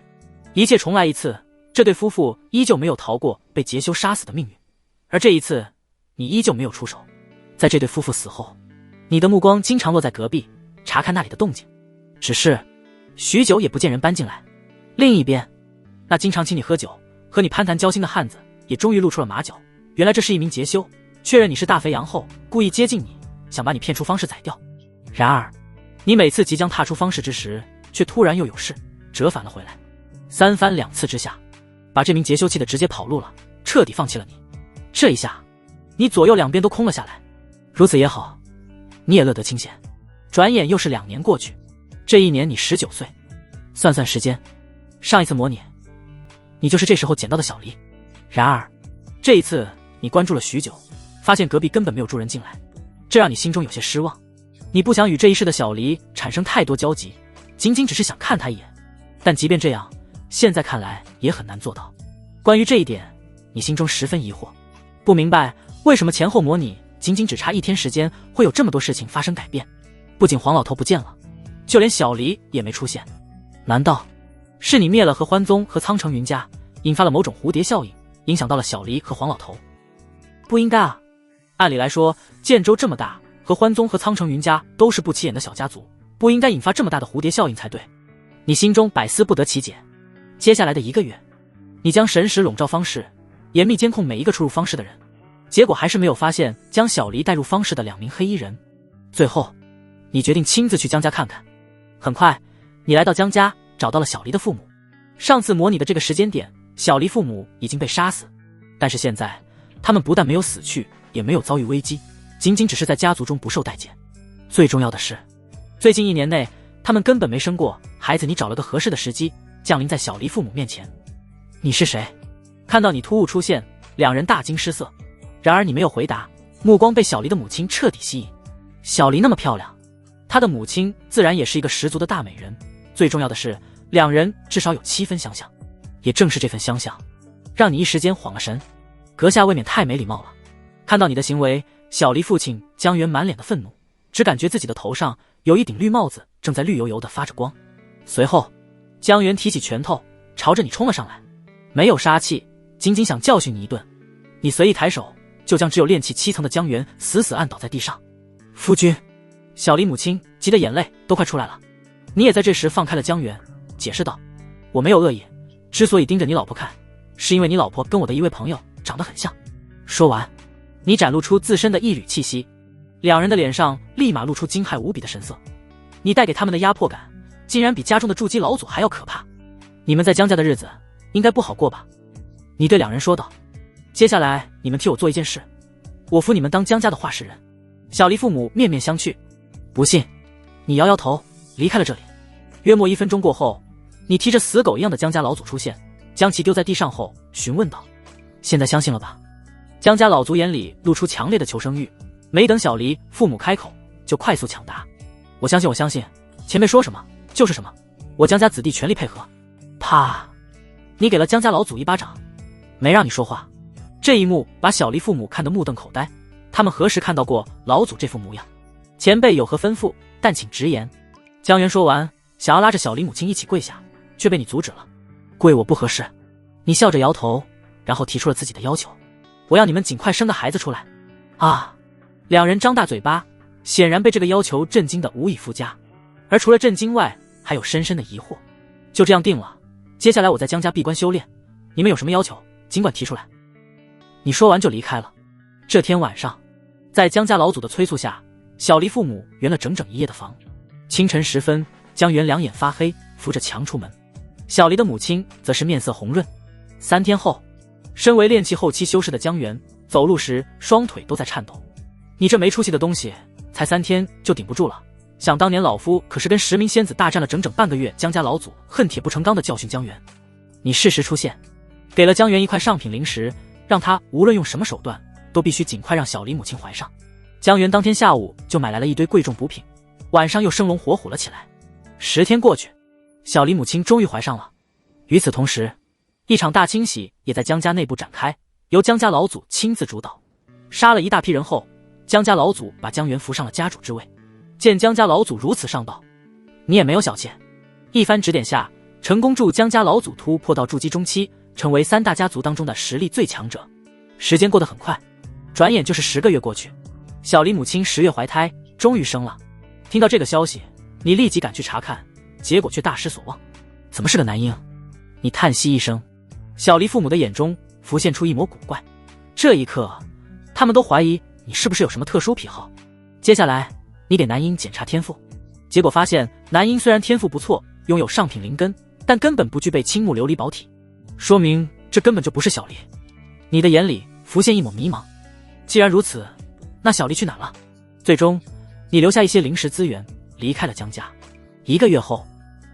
A: 一切重来一次，这对夫妇依旧没有逃过被劫修杀死的命运。而这一次，你依旧没有出手。在这对夫妇死后，你的目光经常落在隔壁，查看那里的动静，只是许久也不见人搬进来。另一边，那经常请你喝酒、和你攀谈交心的汉子也终于露出了马脚。原来这是一名劫修，确认你是大肥羊后，故意接近你，想把你骗出方室宰掉。然而，你每次即将踏出方室之时，却突然又有事，折返了回来。3番2次之下，把这名劫修气得直接跑路了，彻底放弃了你。这一下，你左右两边都空了下来。如此也好，你也乐得清闲。转眼又是2年过去，这一年你19岁。算算时间，上一次模拟，你就是这时候捡到的小黎。然而，这一次你关注了许久，发现隔壁根本没有住人进来，这让你心中有些失望。你不想与这一世的小黎产生太多交集，仅仅只是想看他一眼。但即便这样，现在看来也很难做到。关于这一点，你心中十分疑惑，不明白为什么前后模拟仅仅只差1天时间，会有这么多事情发生改变。不仅黄老头不见了，就连小黎也没出现。难道是你灭了合欢宗和苍城云家，引发了某种蝴蝶效应，影响到了小黎和黄老头？不应该啊，按理来说，建州这么大，合欢宗和苍城云家都是不起眼的小家族，不应该引发这么大的蝴蝶效应才对。你心中百思不得其解。接下来的1个月，你将神识笼罩方室，严密监控每一个出入方室的人，结果还是没有发现将小黎带入方室的2名黑衣人。最后，你决定亲自去江家看看。很快，你来到江家，找到了小黎的父母。上次模拟的这个时间点，小黎父母已经被杀死，但是现在他们不但没有死去，也没有遭遇危机，仅仅只是在家族中不受待见。最重要的是，最近1年内他们根本没生过孩子。你找了个合适的时机降临在小黎父母面前。你是谁？看到你突兀出现，2人大惊失色。然而你没有回答，目光被小黎的母亲彻底吸引。小黎那么漂亮，她的母亲自然也是一个十足的大美人。最重要的是，2人至少有7分相像。也正是这份相像，让你一时间晃了神。阁下未免太没礼貌了。看到你的行为，小黎父亲江源满脸的愤怒，只感觉自己的头上有一顶绿帽子正在绿油油的发着光。随后，江源提起拳头朝着你冲了上来，没有杀气，仅仅想教训你一顿。你随意抬手，就将只有炼气7层的江源死死按倒在地上。夫君，小离母亲急得眼泪都快出来了。你也在这时放开了江源，解释道：“我没有恶意，之所以盯着你老婆看，是因为你老婆跟我的一位朋友长得很像。”说完，你展露出自身的一缕气息，两人的脸上立马露出惊骇无比的神色。你带给他们的压迫感，竟然比家中的筑基老祖还要可怕。你们在江家的日子应该不好过吧？你对两人说道。接下来你们替我做一件事，我扶你们当江家的话事人。小离父母面面相觑，不信，你摇摇头，离开了这里。约莫1分钟过后，你提着死狗一样的江家老祖出现，将其丢在地上后询问道：“现在相信了吧？”江家老族眼里露出强烈的求生欲，没等小离父母开口，就快速抢答：“我相信，我相信，前辈说什么就是什么，我江家子弟全力配合。”啪！你给了江家老祖一巴掌，没让你说话。这一幕把小离父母看得目瞪口呆，他们何时看到过老祖这副模样？前辈有何吩咐，但请直言。江源说完，想要拉着小离母亲一起跪下，却被你阻止了。跪我不合适。你笑着摇头，然后提出了自己的要求：“我要你们尽快生个孩子出来。”啊！两人张大嘴巴，显然被这个要求震惊得无以复加，而除了震惊外，还有深深的疑惑。就这样定了，接下来我在江家闭关修炼，你们有什么要求，尽管提出来。你说完就离开了。这天晚上，在江家老祖的催促下，小离父母圆了整整一夜的房。清晨时分，江源两眼发黑，扶着墙出门。小离的母亲则是面色红润。3天后，身为炼气后期修士的江源走路时双腿都在颤抖。你这没出息的东西，才3天就顶不住了。想当年老夫可是跟10名仙子大战了整整半个月，江家老祖恨铁不成钢的教训江源。你适时出现，给了江源一块上品灵石，让他无论用什么手段都必须尽快让小离母亲怀上。江源当天下午就买来了一堆贵重补品，晚上又生龙活虎了起来。10天过去，小离母亲终于怀上了。与此同时，一场大清洗也在江家内部展开，由江家老祖亲自主导。杀了一大批人后，江家老祖把江源扶上了家主之位。见江家老祖如此上道，你也没有小气，一番指点下，成功助江家老祖突破到筑基中期，成为3大家族当中的实力最强者。时间过得很快，转眼就是10个月过去。小离母亲10月怀胎，终于生了。听到这个消息，你立即赶去查看，结果却大失所望。怎么是个男婴？你叹息一声。小离父母的眼中浮现出一抹古怪，这一刻，他们都怀疑你是不是有什么特殊癖好。接下来，你给男婴检查天赋，结果发现男婴虽然天赋不错，拥有上品灵根，但根本不具备青木琉璃宝体，说明这根本就不是小离。你的眼里浮现一抹迷茫。既然如此，那小离去哪了？最终，你留下一些灵石资源，离开了江家。1个月后，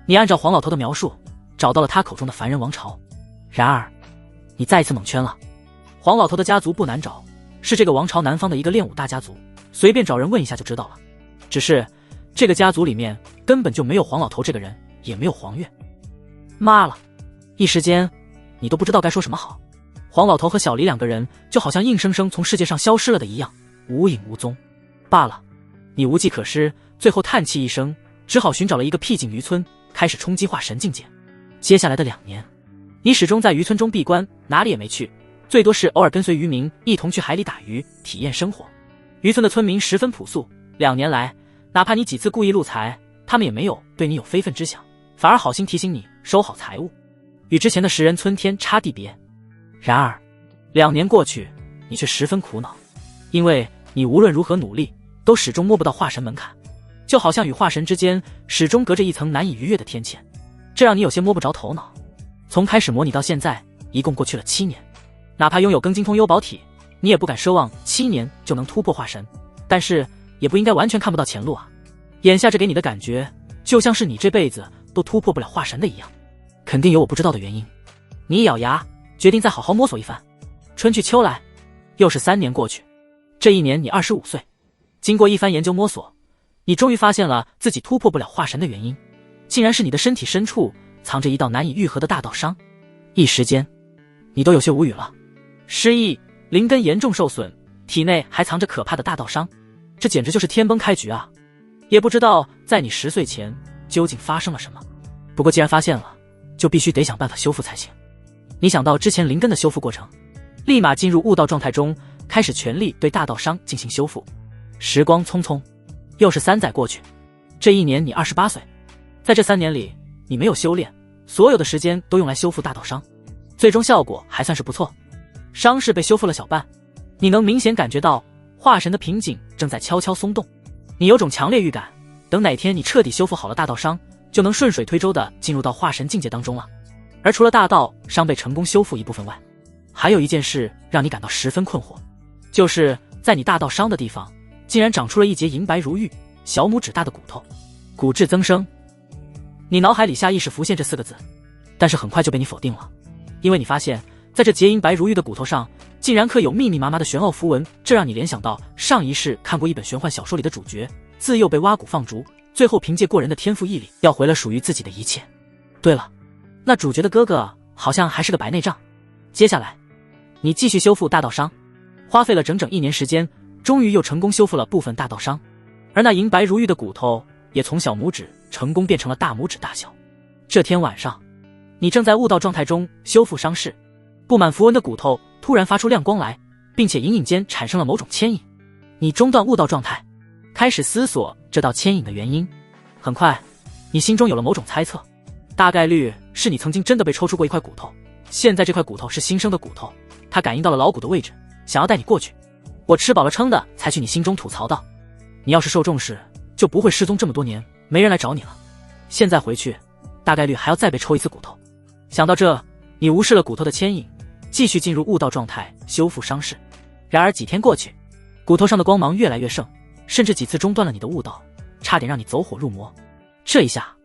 A: 你按照黄老头的描述，找到了他口中的凡人王朝。然而，你再一次蒙圈了。黄老头的家族不难找，是这个王朝南方的一个练武大家族，随便找人问一下就知道了。只是这个家族里面根本就没有黄老头这个人，也没有黄月。妈了！一时间你都不知道该说什么好。黄老头和小离2个人就好像硬生生从世界上消失了的一样，无影无踪。罢了，你无计可施，最后叹气一声，只好寻找了一个僻静渔村，开始冲击化神境界。接下来的2年，你始终在渔村中闭关，哪里也没去，最多是偶尔跟随渔民一同去海里打鱼，体验生活。渔村的村民十分朴素，2年来，哪怕你几次故意露财，他们也没有对你有非分之想，反而好心提醒你收好财物，与之前的10人村天差地别。然而2年过去，你却十分苦恼，因为你无论如何努力，都始终摸不到化神门槛，就好像与化神之间始终隔着一层难以逾越的天堑，这让你有些摸不着头脑。从开始模拟到现在，一共过去了7年，哪怕拥有庚金通幽宝体，你也不敢奢望7年就能突破化神，但是也不应该完全看不到前路啊。眼下这给你的感觉，就像是你这辈子都突破不了化神的一样，肯定有我不知道的原因。你一咬牙，决定再好好摸索一番。春去秋来，又是3年过去。这一年你25岁，经过一番研究摸索，你终于发现了自己突破不了化神的原因，竟然是你的身体深处藏着一道难以愈合的大道伤。一时间，你都有些无语了。失忆，灵根严重受损，体内还藏着可怕的大道伤，这简直就是天崩开局啊！也不知道在你10岁前究竟发生了什么。不过既然发现了，就必须得想办法修复才行。你想到之前灵根的修复过程，立马进入悟道状态中，开始全力对大道商进行修复。时光匆匆，又是3载过去。这一年你28岁，在这3年里，你没有修炼，所有的时间都用来修复大道商，最终效果还算是不错。伤势被修复了小半，你能明显感觉到化神的瓶颈正在悄悄松动。你有种强烈预感，等哪天你彻底修复好了大道伤，就能顺水推舟地进入到化神境界当中了。而除了大道伤被成功修复一部分外，还有一件事让你感到十分困惑，就是在你大道伤的地方，竟然长出了一截银白如玉、小拇指大的骨头，骨质增生。你脑海里下意识浮现这4个字，但是很快就被你否定了，因为你发现在这截银白如玉的骨头上，竟然刻有密密麻麻的玄奥符文，这让你联想到上一世看过一本玄幻小说里的主角，自幼被挖骨放逐，最后凭借过人的天赋毅力，要回了属于自己的一切。对了，那主角的哥哥好像还是个白内障。接下来，你继续修复大道伤，花费了整整1年时间，终于又成功修复了部分大道伤，而那银白如玉的骨头也从小拇指成功变成了大拇指大小。这天晚上，你正在悟道状态中修复伤势，布满符文的骨头突然发出亮光来，并且隐隐间产生了某种牵引。你中断悟道状态，开始思索这道牵引的原因。很快，你心中有了某种猜测，大概率是你曾经真的被抽出过一块骨头，现在这块骨头是新生的骨头，它感应到了老骨的位置，想要带你过去。我吃饱了撑的才去你心中吐槽道，你要是受重视，就不会失踪这么多年，没人来找你了。现在回去，大概率还要再被抽一次骨头。想到这，你无视了骨头的牵引，继续进入悟道状态修复伤势。然而几天过去，骨头上的光芒越来越盛，甚至几次中断了你的悟道，差点让你走火入魔。这一下，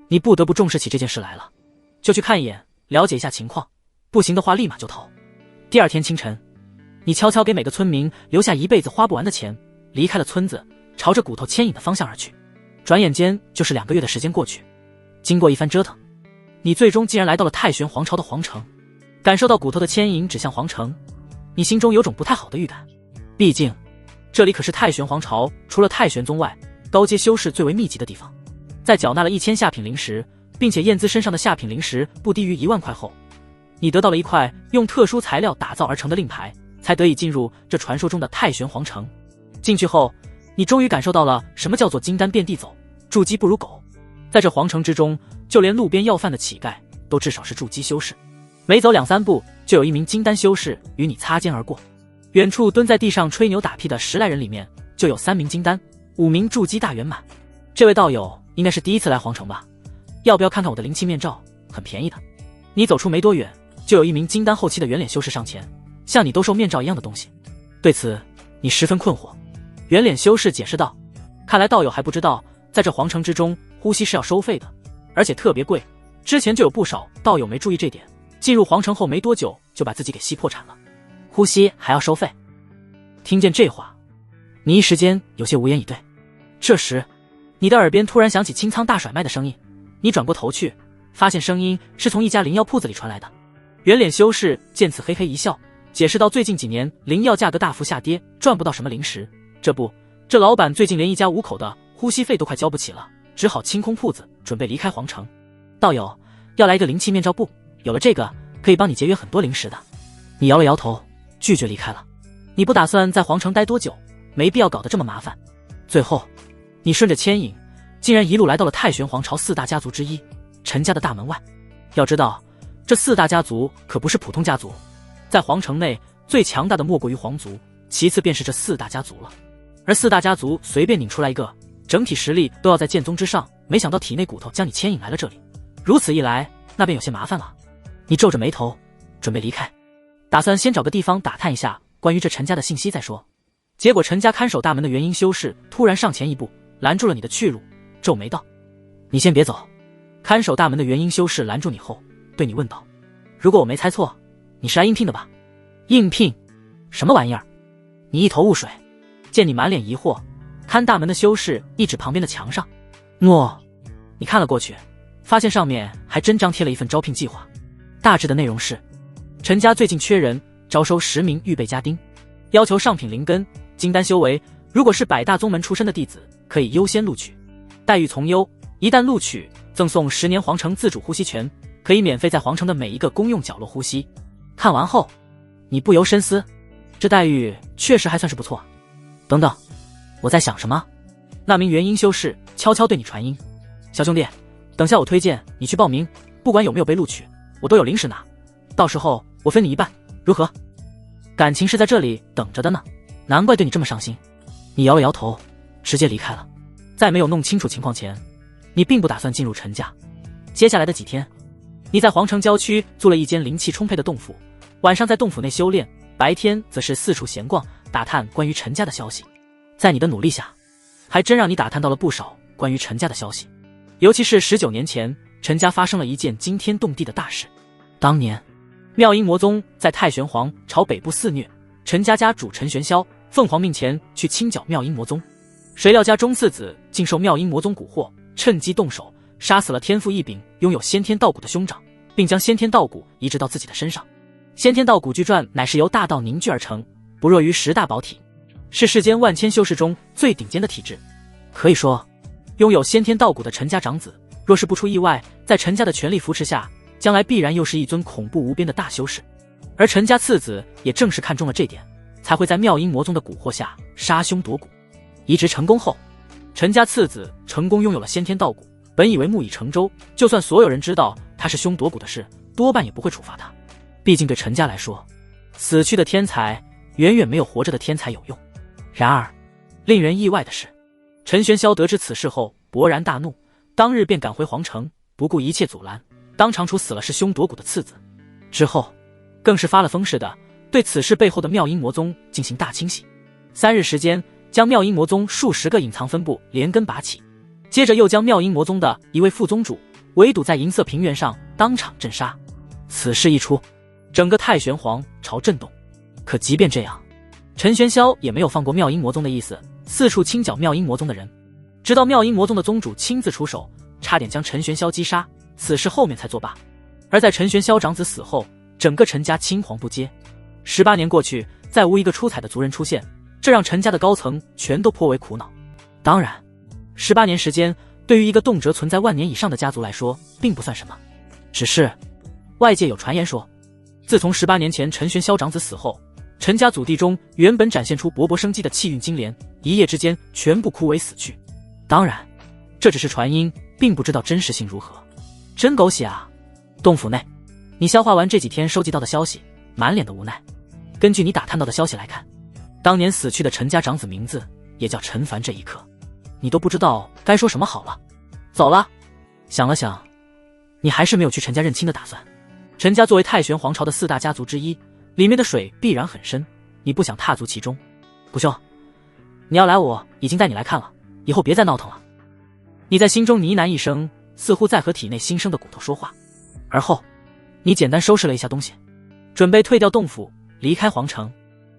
A: 你不得不重视起这件事来了，就去看一眼，了解一下情况，不行的话立马就逃。第二天清晨，你悄悄给每个村民留下一辈子花不完的钱，离开了村子，朝着骨头牵引的方向而去。转眼间就是2个月的时间过去，经过一番折腾，你最终竟然来到了太玄皇朝的皇城。感受到骨头的牵引指向皇城，你心中有种不太好的预感，毕竟这里可是太玄皇朝除了太玄宗外高阶修士最为密集的地方。在缴纳了1000下品灵石，并且验资身上的下品灵石不低于1万块后，你得到了一块用特殊材料打造而成的令牌，才得以进入这传说中的太玄皇城。进去后，你终于感受到了什么叫做金丹遍地走，筑基不如狗。在这皇城之中，就连路边要饭的乞丐都至少是筑基修士，每走2-3步就有一名金丹修士与你擦肩而过。远处蹲在地上吹牛打屁的10来人里面，就有3名金丹，5名筑基大圆满。这位道友应该是第一次来皇城吧？要不要看看我的灵气面罩？很便宜的。你走出没多远，就有一名金丹后期的圆脸修士上前，向你兜售面罩一样的东西。对此，你十分困惑。圆脸修士解释道：看来道友还不知道，在这皇城之中，呼吸是要收费的，而且特别贵。之前就有不少道友没注意这点，进入皇城后没多久就把自己给吸破产了。呼吸还要收费？听见这话，你一时间有些无言以对。这时，你的耳边突然响起清仓大甩卖的声音，你转过头去，发现声音是从一家灵药铺子里传来的。圆脸修士见此嘿嘿一笑，解释到最近几年灵药价格大幅下跌，赚不到什么灵石。这老板最近连一家5口的呼吸费都快交不起了，只好清空铺子，准备离开皇城。道友，要来一个灵气面罩布，有了这个可以帮你节约很多灵石的。你摇了摇头，拒绝离开了。你不打算在皇城待多久，没必要搞得这么麻烦。最后，你顺着牵引，竟然一路来到了太玄皇朝4大家族之一陈家的大门外。要知道，这4大家族可不是普通家族，在皇城内最强大的莫过于皇族，其次便是这4大家族了。而4大家族随便拧出来一个，整体实力都要在剑宗之上，没想到体内骨头将你牵引来了这里，如此一来，那便有些麻烦了。你皱着眉头，准备离开，打算先找个地方打探一下关于这陈家的信息再说。结果陈家看守大门的元婴修士突然上前一步，拦住了你的去路，皱眉道：你先别走。看守大门的元婴修士拦住你后，对你问道：如果我没猜错，你是来应聘的吧？应聘？什么玩意儿？你一头雾水。见你满脸疑惑，看大门的修士一指旁边的墙上，你看了过去，发现上面还真张贴了一份招聘计划。大致的内容是：陈家最近缺人，招收10名预备家丁，要求上品灵根、金丹修为，如果是百大宗门出身的弟子，可以优先录取，待遇从优，一旦录取，赠送10年皇城自主呼吸权，可以免费在皇城的每一个公用角落呼吸。看完后，你不由深思，这待遇确实还算是不错啊。等等，我在想什么？那名元婴修士悄悄对你传音：小兄弟，等下我推荐你去报名，不管有没有被录取，我都有零食拿，到时候我分你一半，如何？感情是在这里等着的呢，难怪对你这么上心。你摇了摇头，直接离开了。在没有弄清楚情况前，你并不打算进入陈家。接下来的几天，你在皇城郊区租了一间灵气充沛的洞府，晚上在洞府内修炼，白天则是四处闲逛，打探关于陈家的消息。在你的努力下，还真让你打探到了不少关于陈家的消息。尤其是19年前，陈家发生了一件惊天动地的大事。当年妙音魔宗在太玄皇朝北部肆虐，陈家家主陈玄霄凤凰命前去清剿妙音魔宗，谁料家中次子竟受妙音魔宗蛊惑，趁机动手杀死了天赋异禀拥有先天道骨的兄长，并将先天道骨移植到自己的身上。先天道骨据传乃是由大道凝聚而成，不弱于10大宝体，是世间万千修士中最顶尖的体质。可以说，拥有先天道骨的陈家长子，若是不出意外，在陈家的全力扶持下，将来必然又是一尊恐怖无边的大修士。而陈家次子也正是看中了这点，才会在妙音魔宗的蛊惑下杀兄夺骨。移植成功后，陈家次子成功拥有了先天道骨，本以为木已成舟，就算所有人知道他是兄夺骨的事，多半也不会处罚他。毕竟对陈家来说，死去的天才远远没有活着的天才有用。然而，令人意外的是，陈玄霄得知此事后勃然大怒，当日便赶回皇城，不顾一切阻拦，当场处死了是兄夺骨的次子。之后，更是发了疯似的对此事背后的妙音魔宗进行大清洗。3日时间，将妙音魔宗数十个隐藏分部连根拔起，接着又将妙音魔宗的一位副宗主围堵在银色平原上，当场镇杀。此事一出，整个太玄皇朝震动。可即便这样，陈玄霄也没有放过妙音魔宗的意思，四处清剿妙音魔宗的人，直到妙音魔宗的宗主亲自出手，差点将陈玄霄击杀，此事后面才作罢。而在陈玄霄长子死后，整个陈家青黄不接。18年过去，再无一个出彩的族人出现，这让陈家的高层全都颇为苦恼。当然，18年时间对于一个动辄存在万年以上的家族来说并不算什么，只是外界有传言说，自从18年前陈玄霄长子死后，陈家祖弟中原本展现出勃勃生机的气运金莲，一夜之间全部枯萎死去。当然，这只是传音，并不知道真实性如何。真狗血啊！洞府内，你消化完这几天收集到的消息，满脸的无奈。根据你打探到的消息来看，当年死去的陈家长子名字也叫陈凡，这一刻你都不知道该说什么好了。走了。想了想，你还是没有去陈家认亲的打算。陈家作为太玄皇朝的4大家族之一，里面的水必然很深，你不想踏足其中。不兄，你要来我已经带你来看了，以后别再闹腾了。你在心中呢喃一声，似乎在和体内新生的骨头说话。而后你简单收拾了一下东西，准备退掉洞府，离开皇城，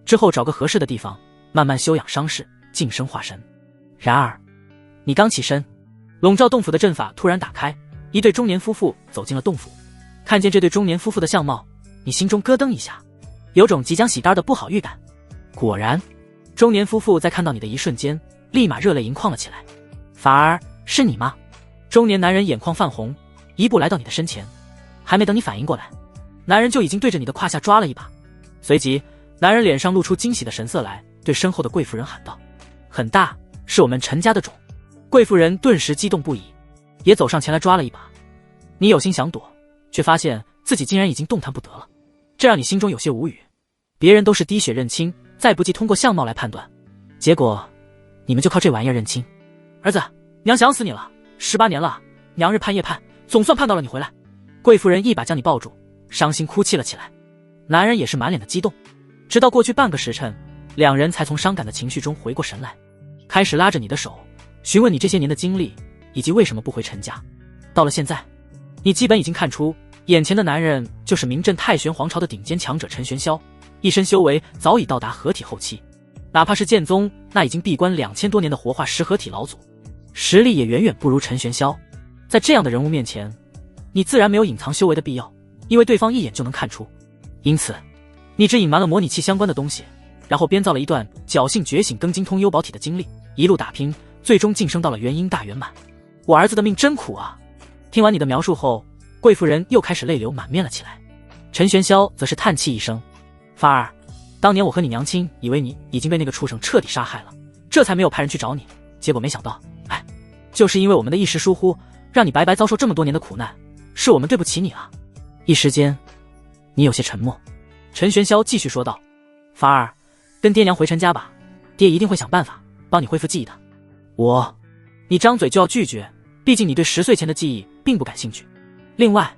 A: 之后找个合适的地方慢慢休养伤势，晋升化神。然而你刚起身，笼罩洞府的阵法突然打开，一对中年夫妇走进了洞府。看见这对中年夫妇的相貌，你心中咯噔一下，有种即将喜单的不好预感。果然，中年夫妇在看到你的一瞬间，立马热泪盈眶了起来。反而是你吗？中年男人眼眶泛红，一步来到你的身前，还没等你反应过来，男人就已经对着你的胯下抓了一把。随即，男人脸上露出惊喜的神色来，对身后的贵妇人喊道：很大，是我们陈家的种。贵妇人顿时激动不已，也走上前来抓了一把。你有心想躲，却发现自己竟然已经动弹不得了，这让你心中有些无语。别人都是滴血认亲，再不济通过相貌来判断，结果你们就靠这玩意儿认亲。儿子，娘想死你了，18年了，娘日盼夜盼，总算盼到了你回来。贵妇人一把将你抱住，伤心哭泣了起来。男人也是满脸的激动。直到过去半个时辰，两人才从伤感的情绪中回过神来，开始拉着你的手，询问你这些年的经历，以及为什么不回陈家。到了现在，你基本已经看出，眼前的男人就是名震太玄皇朝的顶尖强者陈玄霄，一身修为早已到达合体后期，哪怕是剑宗那已经闭关2000多年的活化石合体老祖，实力也远远不如陈玄霄。在这样的人物面前，你自然没有隐藏修为的必要，因为对方一眼就能看出。因此你只隐瞒了模拟器相关的东西，然后编造了一段侥幸觉醒庚金通幽宝体的经历，一路打拼，最终晋升到了元婴大圆满。我儿子的命真苦啊！听完你的描述后，贵妇人又开始泪流满面了起来。陈玄霄则是叹气一声：凡儿，当年我和你娘亲以为你已经被那个畜生彻底杀害了，这才没有派人去找你，结果没想到，就是因为我们的一时疏忽，让你白白遭受这么多年的苦难，是我们对不起你啊。一时间，你有些沉默。陈玄霄继续说道：“法儿，跟爹娘回陈家吧，爹一定会想办法帮你恢复记忆的。”你张嘴就要拒绝，毕竟你对10岁前的记忆并不感兴趣。另外，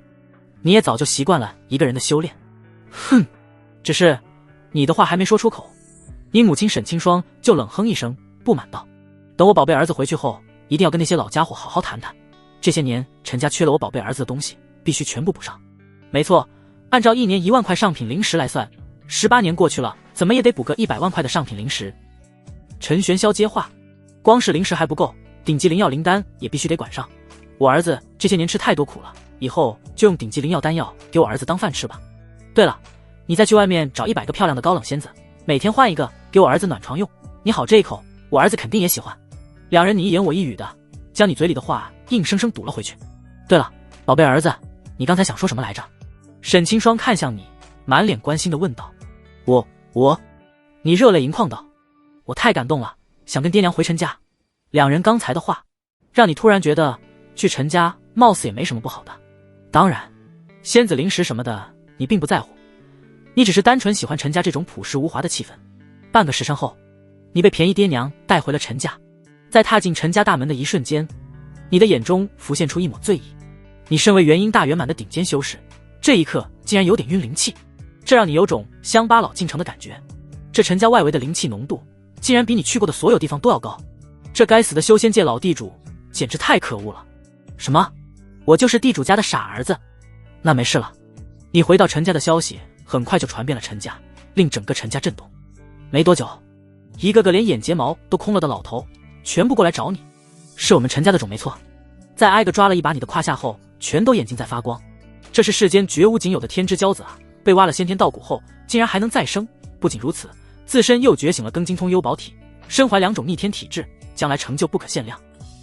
A: 你也早就习惯了一个人的修炼。哼，只是你的话还没说出口，你母亲沈清霜就冷哼一声，不满道：“等我宝贝儿子回去后，一定要跟那些老家伙好好谈谈。这些年陈家缺了我宝贝儿子的东西，必须全部补上。没错，按照1年1万块上品灵石来算，18年过去了，怎么也得补个100万块的上品灵石。”陈玄霄接话：“光是灵石还不够，顶级灵药灵丹也必须得管上。我儿子这些年吃太多苦了，以后就用顶级灵药丹药给我儿子当饭吃吧。对了，你再去外面找100个漂亮的高冷仙子，每天换一个给我儿子暖床用，你好这一口，我儿子肯定也喜欢。”两人你一言我一语的，将你嘴里的话硬生生堵了回去。对了，宝贝儿子，你刚才想说什么来着？沈清霜看向你，满脸关心的问道。你热泪盈眶道：“我太感动了，想跟爹娘回陈家。”两人刚才的话，让你突然觉得去陈家貌似也没什么不好的。当然，仙子灵石什么的你并不在乎，你只是单纯喜欢陈家这种朴实无华的气氛。半个时辰后，你被便宜爹娘带回了陈家。在踏进陈家大门的一瞬间，你的眼中浮现出一抹醉意。你身为元婴大圆满的顶尖修士，这一刻竟然有点晕灵气，这让你有种乡巴佬进城的感觉。这陈家外围的灵气浓度竟然比你去过的所有地方都要高，这该死的修仙界老地主简直太可恶了。什么？我就是地主家的傻儿子？那没事了。你回到陈家的消息很快就传遍了陈家，令整个陈家震动。没多久，一个个连眼睫毛都空了的老头全部过来找你。是我们陈家的种没错。在挨个抓了一把你的胯下后，全都眼睛在发光。这是世间绝无仅有的天之骄子啊！被挖了先天道骨后，竟然还能再生。不仅如此，自身又觉醒了庚精通幽宝体，身怀2种逆天体质，将来成就不可限量。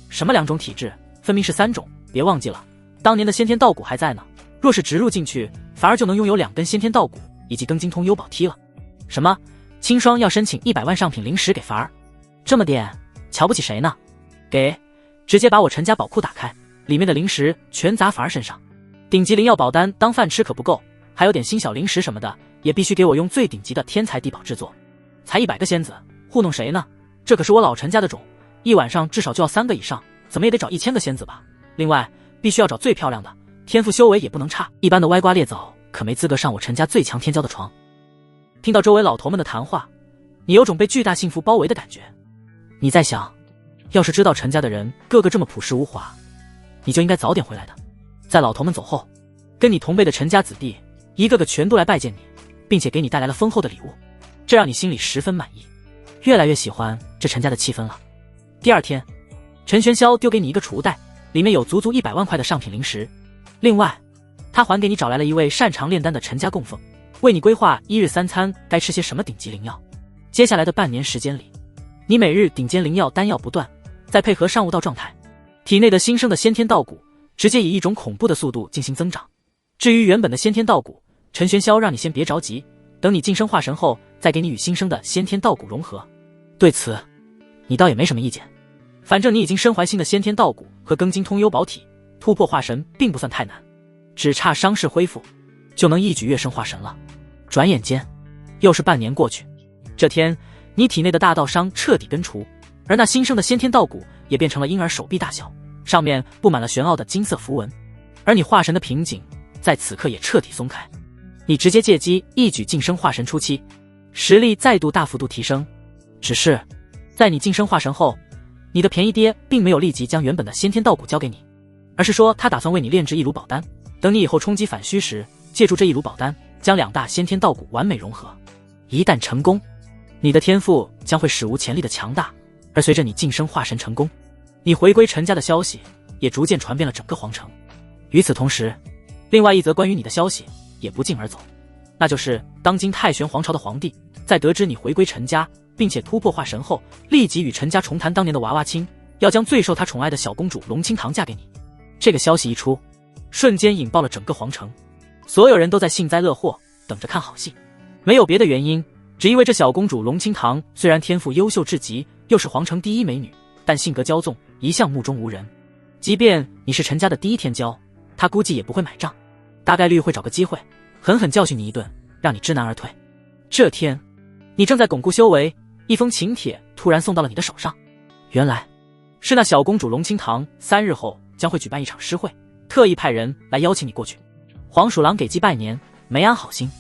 A: 什么2种体质？分明是3种。别忘记了，当年的先天道骨还在呢。若是植入进去，反而就能拥有2根先天道骨以及庚精通幽宝体了。什么？清霜要申请100万上品灵石给凡儿？这么点，瞧不起谁呢？给，直接把我陈家宝库打开，里面的灵石全砸凡儿身上。顶级灵药宝丹当饭吃可不够，还有点新小灵石什么的，也必须给我用最顶级的天材地宝制作。才100个仙子，糊弄谁呢？这可是我老陈家的种，一晚上至少就要3个以上，怎么也得找1000个仙子吧。另外，必须要找最漂亮的，天赋修为也不能差，一般的歪瓜裂枣可没资格上我陈家最强天骄的床。听到周围老头们的谈话，你有种被巨大幸福包围的感觉。你在想，要是知道陈家的人个个这么朴实无华，你就应该早点回来的。在老头们走后，跟你同辈的陈家子弟一个个全都来拜见你，并且给你带来了丰厚的礼物，这让你心里十分满意，越来越喜欢这陈家的气氛了。第二天，陈玄霄丢给你一个储物袋，里面有足足100万块的上品灵石。另外，他还给你找来了一位擅长炼丹的陈家供奉，为你规划1日3餐该吃些什么顶级灵药。接下来的半年时间里，你每日顶尖灵药丹药不断，再配合上悟道状态，体内的新生的先天道骨直接以一种恐怖的速度进行增长。至于原本的先天道骨，陈玄霄让你先别着急，等你晋升化神后再给你与新生的先天道骨融合。对此你倒也没什么意见，反正你已经身怀新的先天道骨和庚金通幽宝体，突破化神并不算太难，只差伤势恢复就能一举跃升化神了。转眼间又是半年过去，这天你体内的大道伤彻底根除，而那新生的先天道骨也变成了婴儿手臂大小，上面布满了玄奥的金色符文，而你化神的瓶颈在此刻也彻底松开。你直接借机一举晋升化神初期，实力再度大幅度提升。只是在你晋升化神后，你的便宜爹并没有立即将原本的先天道骨交给你，而是说他打算为你炼制一炉宝丹，等你以后冲击反虚时，借助这一炉宝丹将2大先天道骨完美融合。一旦成功，你的天赋将会史无前例的强大，而随着你晋升化神成功，你回归陈家的消息也逐渐传遍了整个皇城。与此同时，另外一则关于你的消息也不胫而走，那就是当今太玄皇朝的皇帝在得知你回归陈家并且突破化神后，立即与陈家重谈当年的娃娃亲，要将最受他宠爱的小公主龙清堂嫁给你。这个消息一出，瞬间引爆了整个皇城，所有人都在幸灾乐祸，等着看好戏。没有别的原因，只因为这小公主龙清堂虽然天赋优秀至极，又是皇城第一美女，但性格骄纵，一向目中无人。即便你是陈家的第一天骄，她估计也不会买账，大概率会找个机会狠狠教训你一顿，让你知难而退。这天，你正在巩固修为，一封请帖突然送到了你的手上。原来是那小公主龙清堂3日后将会举办一场诗会，特意派人来邀请你过去。黄鼠狼给鸡拜年，没安好心，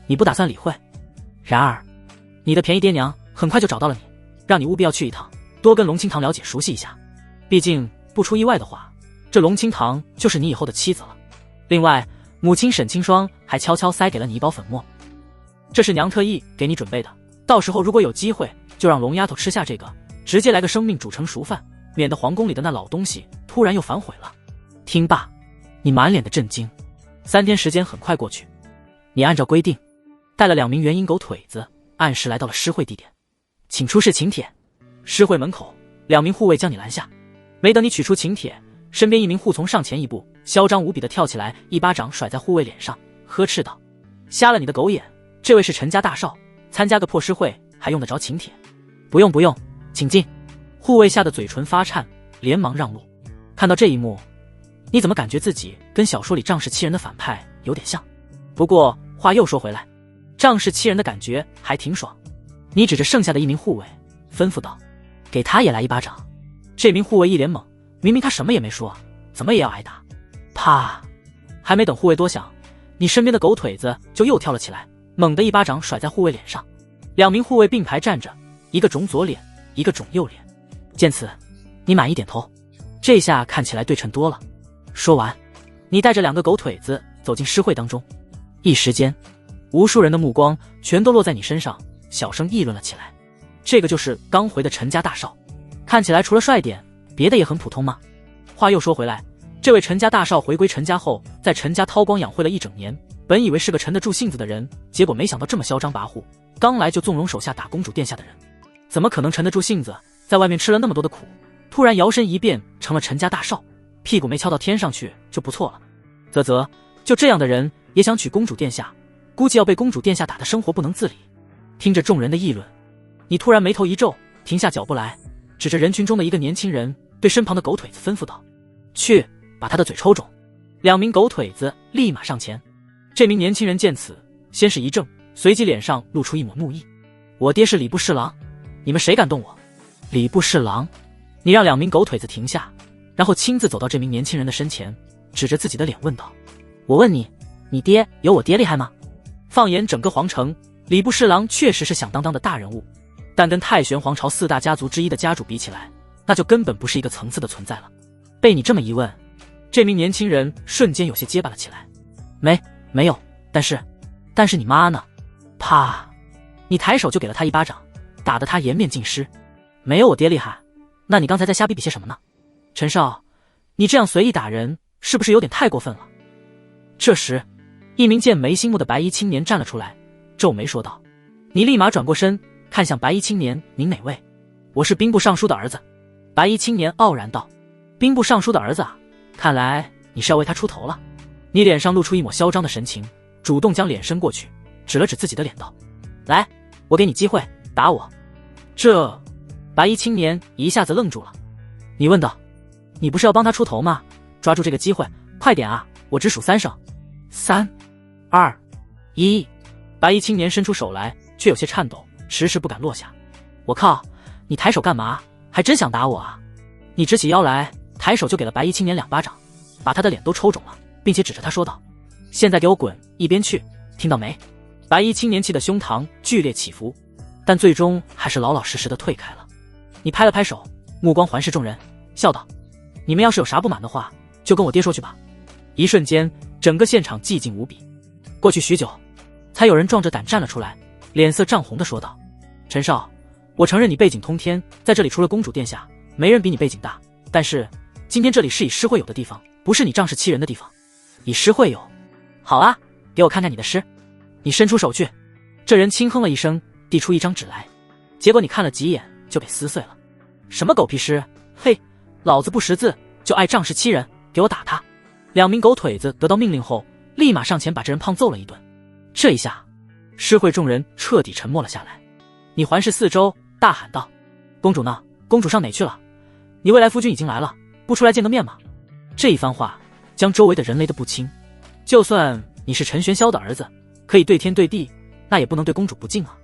A: 你不打算理会。然而你的便宜爹娘很快就找到了你，让你务必要去一趟，多跟龙清堂了解熟悉一下。毕竟不出意外的话，这龙清堂就是你以后的妻子了。另外，母亲沈清霜还悄悄塞给了你一包粉末，这是娘特意给你准备的，到时候如果有机会，就让龙丫头吃下这个，直接来个生命煮成熟饭，免得皇宫里的那老东西突然又反悔了。听罢，你满脸的震惊。3天时间很快过去，你按照规定带了2名元婴狗腿子，按时来到了诗会地点。请出示请帖。诗会门口，2名护卫将你拦下。没等你取出请帖，身边一名护从上前一步，嚣张无比的跳起来，一巴掌甩在护卫脸上，呵斥道：瞎了你的狗眼，这位是陈家大少，参加个破诗会还用得着请帖？不用不用，请进。护卫吓得嘴唇发颤，连忙让路。看到这一幕，你怎么感觉自己跟小说里仗势欺人的反派有点像？不过话又说回来，仗势欺人的感觉还挺爽。你指着剩下的一名护卫吩咐道：给他也来一巴掌。这名护卫一脸懵，明明他什么也没说，怎么也要挨打？啪！还没等护卫多想，你身边的狗腿子就又跳了起来，猛地一巴掌甩在护卫脸上。2名护卫并排站着，一个肿左脸，一个肿右脸。见此，你满意点头，这下看起来对称多了。说完，你带着2个狗腿子走进诗会当中。一时间，无数人的目光全都落在你身上，小声议论了起来。这个就是刚回的陈家大少，看起来除了帅点，别的也很普通吗？话又说回来，这位陈家大少回归陈家后，在陈家韬光养晦了1整年，本以为是个沉得住性子的人，结果没想到这么嚣张跋扈，刚来就纵容手下打公主殿下的人，怎么可能沉得住性子？在外面吃了那么多的苦，突然摇身一变成了陈家大少，屁股没翘到天上去就不错了。啧啧，就这样的人也想娶公主殿下，估计要被公主殿下打得生活不能自理。听着众人的议论，你突然眉头一皱，停下脚步来，指着人群中的一个年轻人，对身旁的狗腿子吩咐道：去，把他的嘴抽肿。2名狗腿子立马上前。这名年轻人见此，先是一怔，随即脸上露出一抹怒意。我爹是礼部侍郎，你们谁敢动我？礼部侍郎？你让2名狗腿子停下，然后亲自走到这名年轻人的身前，指着自己的脸问道：我问你，你爹有我爹厉害吗？放眼整个皇城，礼部侍郎确实是响当当的大人物，但跟太玄皇朝4大家族之一的家主比起来，那就根本不是一个层次的存在了。被你这么一问，这名年轻人瞬间有些结巴了起来。没有，但是你妈呢？啪！你抬手就给了他一巴掌，打得他颜面尽失。没有我爹厉害，那你刚才在瞎逼比些什么呢？陈少，你这样随意打人，是不是有点太过分了？这时，一名剑眉星目的白衣青年站了出来，皱眉说道。你立马转过身，看向白衣青年，您哪位？我是兵部尚书的儿子。白衣青年傲然道。兵部尚书的儿子啊，看来你是要为他出头了。你脸上露出一抹嚣张的神情，主动将脸伸过去，指了指自己的脸道：来，我给你机会，打我。这……白衣青年一下子愣住了。你问道：你不是要帮他出头吗？抓住这个机会，快点啊，我只数3声。3、2、1。白衣青年伸出手来，却有些颤抖，迟迟不敢落下。我靠，你抬手干嘛？还真想打我啊？你直起腰来，抬手就给了白衣青年2巴掌，把他的脸都抽肿了，并且指着他说道：现在给我滚一边去，听到没？白衣青年气得胸膛剧烈起伏，但最终还是老老实实的退开了。你拍了拍手，目光环视众人，笑道：你们要是有啥不满的话，就跟我爹说去吧。一瞬间，整个现场寂静无比。过去许久，才有人壮着胆站了出来，脸色涨红的说道：陈少，我承认你背景通天，在这里除了公主殿下，没人比你背景大，但是今天这里是以诗会友的地方，不是你仗势欺人的地方。以诗会友？好啊，给我看看你的诗。你伸出手去。这人轻哼了一声，递出一张纸来，结果你看了几眼就被撕碎了。什么狗屁诗？嘿，老子不识字就爱仗势欺人，给我打他！2名狗腿子得到命令后，立马上前把这人胖揍了一顿。这一下，诗会众人彻底沉默了下来。你环视四周，大喊道：“公主呢？公主上哪去了？你未来夫君已经来了，不出来见个面吗？”这一番话将周围的人雷得不轻。就算你是陈玄霄的儿子，可以对天对地，那也不能对公主不敬啊！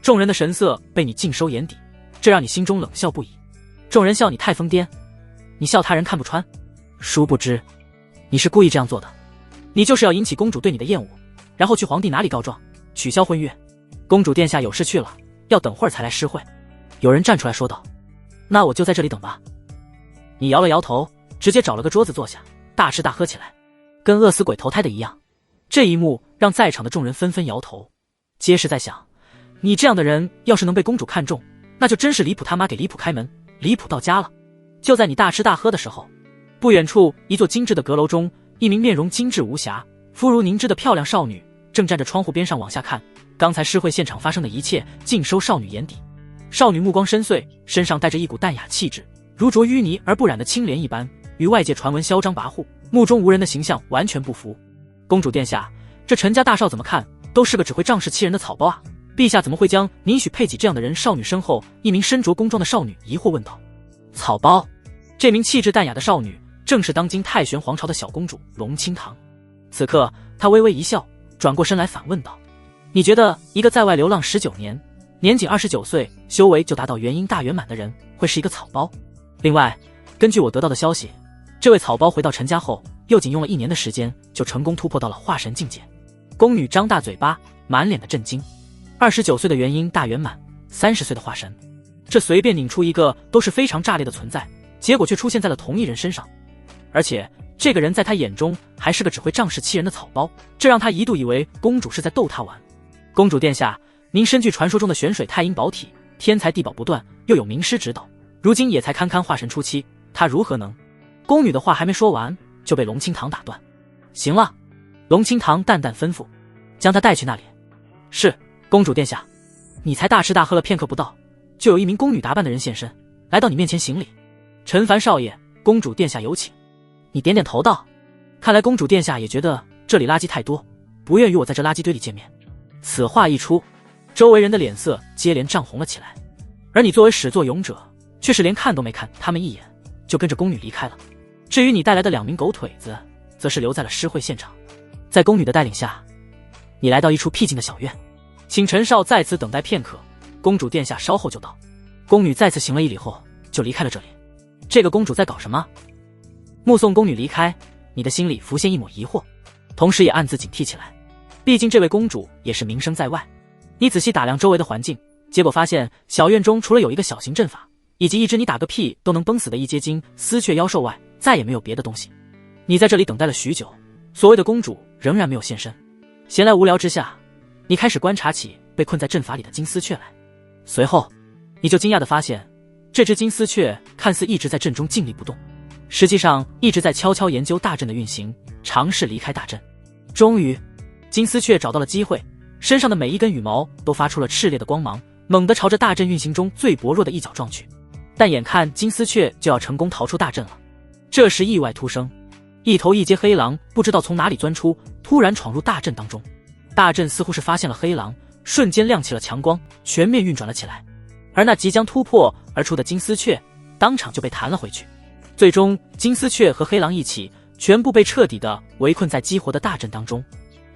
A: 众人的神色被你尽收眼底，这让你心中冷笑不已。众人笑你太疯癫，你笑他人看不穿，殊不知你是故意这样做的。你就是要引起公主对你的厌恶，然后去皇帝那里告状，取消婚约。公主殿下有事去了，要等会儿才来诗会。有人站出来说道：“那我就在这里等吧。”你摇了摇头，直接找了个桌子坐下，大吃大喝起来，跟饿死鬼投胎的一样。这一幕让在场的众人纷纷摇头，皆是在想，你这样的人要是能被公主看中，那就真是离谱他妈给离谱开门，离谱到家了。就在你大吃大喝的时候，不远处一座精致的阁楼中，一名面容精致无瑕、肤如凝脂的漂亮少女正站着窗户边上往下看，刚才诗会现场发生的一切尽收少女眼底。少女目光深邃，身上带着一股淡雅气质，如着淤泥而不染的清莲一般，与外界传闻嚣张跋扈、目中无人的形象完全不符。公主殿下，这陈家大少怎么看都是个只会仗势欺人的草包啊！陛下怎么会将您许配给这样的人？少女身后一名身着宫装的少女疑惑问道。草包？这名气质淡雅的少女正是当今太玄皇朝的小公主龙清堂。此刻她微微一笑，转过身来反问道：“你觉得一个在外流浪19年，年仅29岁，修为就达到元婴大圆满的人，会是一个草包？另外，根据我得到的消息，这位草包回到陈家后，又仅用了1年的时间，就成功突破到了化神境界。”宫女张大嘴巴，满脸的震惊。29岁的元婴大圆满，30岁的化神，这随便拧出一个都是非常炸裂的存在，结果却出现在了同一人身上。而且这个人在他眼中还是个只会仗势欺人的草包，这让他一度以为公主是在逗他玩。公主殿下，您身具传说中的玄水太阴宝体，天才地宝不断，又有名师指导，如今也才堪化神初期，他如何能……宫女的话还没说完，就被龙清堂打断。行了，龙清堂淡淡吩咐，将他带去那里。是，公主殿下。你才大吃大喝了片刻不到，就有一名宫女打扮的人现身，来到你面前行礼。陈凡少爷，公主殿下有请。你点点头道：“看来公主殿下也觉得这里垃圾太多，不愿与我在这垃圾堆里见面。”此话一出，周围人的脸色接连涨红了起来。而你作为始作俑者，却是连看都没看他们一眼，就跟着宫女离开了。至于你带来的2名狗腿子，则是留在了诗会现场。在宫女的带领下，你来到一处僻静的小院，请陈少在此等待片刻，公主殿下稍后就到。宫女再次行了一礼后，就离开了这里。这个公主在搞什么？目送宫女离开，你的心里浮现一抹疑惑，同时也暗自警惕起来。毕竟这位公主也是名声在外。你仔细打量周围的环境，结果发现小院中除了有一个小型阵法，以及一只你打个屁都能崩死的一阶金丝雀妖兽外，再也没有别的东西。你在这里等待了许久，所谓的公主仍然没有现身。闲来无聊之下，你开始观察起被困在阵法里的金丝雀来。随后你就惊讶地发现，这只金丝雀看似一直在阵中静立不动，实际上一直在悄悄研究大阵的运行，尝试离开大阵。终于金丝雀找到了机会，身上的每一根羽毛都发出了炽烈的光芒，猛地朝着大阵运行中最薄弱的一角撞去。但眼看金丝雀就要成功逃出大阵了，这时意外突生，一头一阶黑狼不知道从哪里钻出，突然闯入大阵当中。大阵似乎是发现了黑狼，瞬间亮起了强光，全面运转了起来。而那即将突破而出的金丝雀当场就被弹了回去。最终金丝雀和黑狼一起全部被彻底的围困在激活的大阵当中。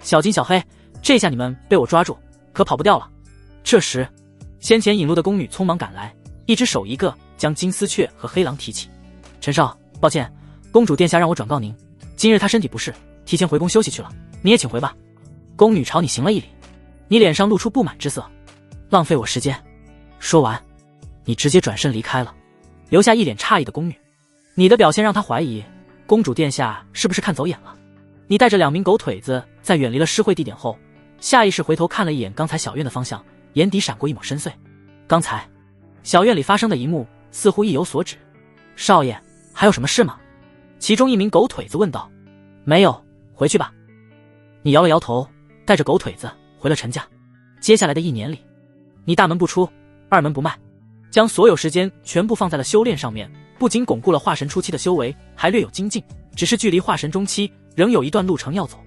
A: 小金小黑，这下你们被我抓住，可跑不掉了。这时先前引路的宫女匆忙赶来，一只手一个将金丝雀和黑狼提起。陈少，抱歉，公主殿下让我转告您，今日她身体不适，提前回宫休息去了，你也请回吧。宫女朝你行了一礼，你脸上露出不满之色，浪费我时间。说完你直接转身离开了，留下一脸诧异的宫女。你的表现让她怀疑公主殿下是不是看走眼了。你带着2名狗腿子在远离了诗会地点后，下意识回头看了一眼刚才小院的方向，眼底闪过一抹深邃。刚才小院里发生的一幕似乎意有所指。少爷，还有什么事吗？其中一名狗腿子问道。没有，回去吧。你摇了摇头，带着狗腿子回了陈家。接下来的1年里，你大门不出，二门不迈，将所有时间全部放在了修炼上面，不仅巩固了化神初期的修为，还略有精进，只是距离化神中期仍有一段路程要走。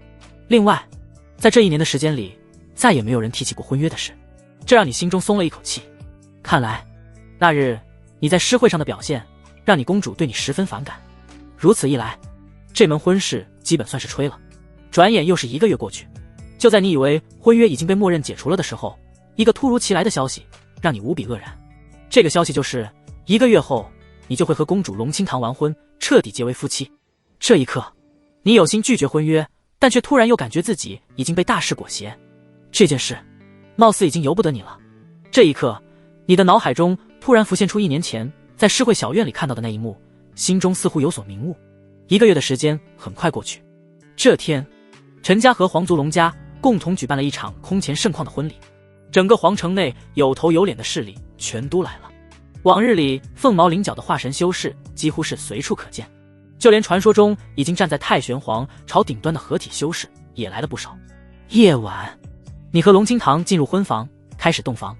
A: 另外，在这1年的时间里，再也没有人提起过婚约的事，这让你心中松了一口气。看来那日你在诗会上的表现让你公主对你十分反感，如此一来，这门婚事基本算是吹了。转眼又是1个月过去，就在你以为婚约已经被默认解除了的时候，一个突如其来的消息让你无比愕然。这个消息就是1个月后你就会和公主龙清堂完婚，彻底结为夫妻。这一刻你有心拒绝婚约，但却突然又感觉自己已经被大势裹挟，这件事貌似已经由不得你了。这一刻你的脑海中突然浮现出1年前在诗会小院里看到的那一幕，心中似乎有所明悟。1个月的时间很快过去，这天陈家和皇族龙家共同举办了一场空前盛况的婚礼，整个皇城内有头有脸的势力全都来了。往日里凤毛麟角的化神修士几乎是随处可见，就连传说中已经站在太玄皇朝顶端的合体修士也来了不少。夜晚，你和龙清堂进入婚房，开始洞房。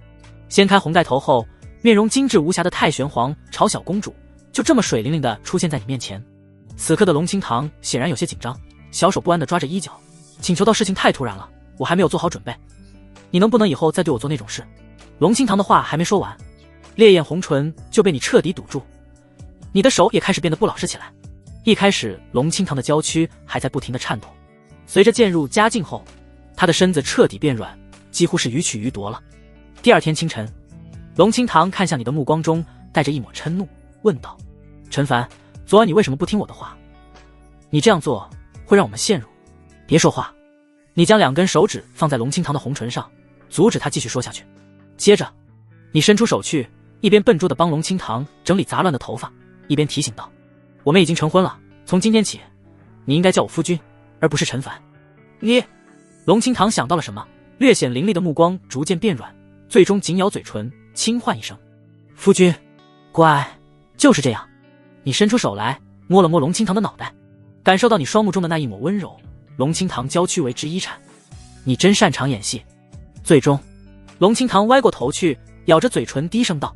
A: 掀开红盖头后，面容精致无瑕的太玄皇朝小公主就这么水灵灵地出现在你面前。此刻的龙清堂显然有些紧张，小手不安地抓着衣角，请求道：“事情太突然了，我还没有做好准备，你能不能以后再对我做那种事？”龙清堂的话还没说完，烈焰红唇就被你彻底堵住，你的手也开始变得不老实起来。一开始龙清堂的娇躯还在不停地颤抖，随着渐入佳境后，他的身子彻底变软，几乎是予取予夺了。第二天清晨，龙清堂看向你的目光中带着一抹嗔怒，问道：“陈凡，昨晚你为什么不听我的话？你这样做会让我们陷入……别说话！”你将2根手指放在龙清堂的红唇上，阻止他继续说下去。接着你伸出手去，一边笨拙地帮龙清堂整理杂乱的头发，一边提醒道：“我们已经成婚了，从今天起你应该叫我夫君，而不是陈凡。”你……龙清堂想到了什么，略显凌厉的目光逐渐变软，最终紧咬嘴唇，轻唤一声：“夫君。”乖，就是这样。你伸出手来摸了摸龙清堂的脑袋，感受到你双目中的那一抹温柔，龙清堂娇躯为之一颤。你真擅长演戏。最终龙清堂歪过头去，咬着嘴唇低声道：“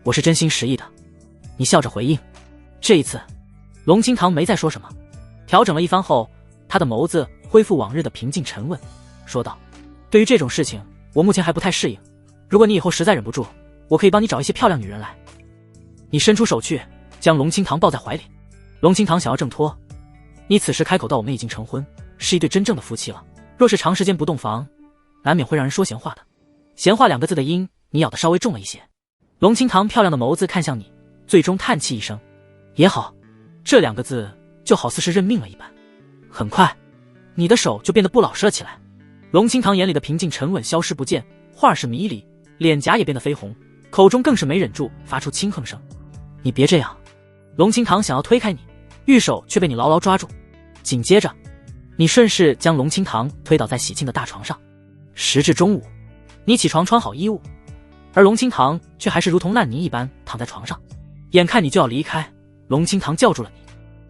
A: 我是真心实意的。”你笑着回应。这一次龙清堂没再说什么，调整了一番后，他的眸子恢复往日的平静沉稳，说道：“对于这种事情我目前还不太适应，如果你以后实在忍不住，我可以帮你找一些漂亮女人来。”你伸出手去将龙清堂抱在怀里。龙清堂想要挣脱，你此时开口道：“我们已经成婚，是一对真正的夫妻了，若是长时间不洞房，难免会让人说闲话的。”闲话2个字的音你咬得稍微重了一些。龙清堂漂亮的眸子看向你，最终叹气一声：“也好。”这2个字就好似是认命了一般。很快你的手就变得不老实了起来，龙清堂眼里的平静沉稳消失不见，画是迷离，脸颊也变得绯红，口中更是没忍住发出轻哼声：“你别这样！”龙清堂想要推开你，玉手却被你牢牢抓住。紧接着你顺势将龙清堂推倒在喜庆的大床上。时至中午，你起床穿好衣物，而龙清堂却还是如同烂泥一般躺在床上。眼看你就要离开，龙清堂叫住了你：“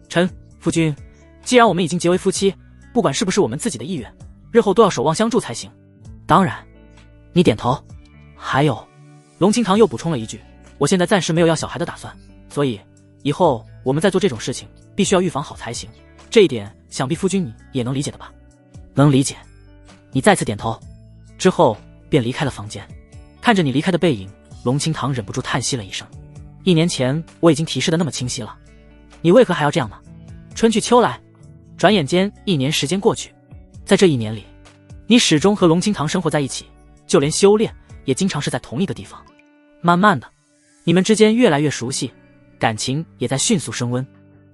A: 陈夫君，既然我们已经结为夫妻，不管是不是我们自己的意愿，日后都要守望相助才行。”当然。你点头。还有，龙清堂又补充了一句：“我现在暂时没有要小孩的打算，所以以后我们再做这种事情必须要预防好才行，这一点想必夫君你也能理解的吧？”能理解。你再次点头，之后便离开了房间。看着你离开的背影，龙清堂忍不住叹息了一声：“1年前我已经提示的那么清晰了，你为何还要这样呢？”春去秋来，转眼间1年时间过去，在这1年里，你始终和龙清堂生活在一起，就连修炼也经常是在同一个地方。慢慢的，你们之间越来越熟悉，感情也在迅速升温。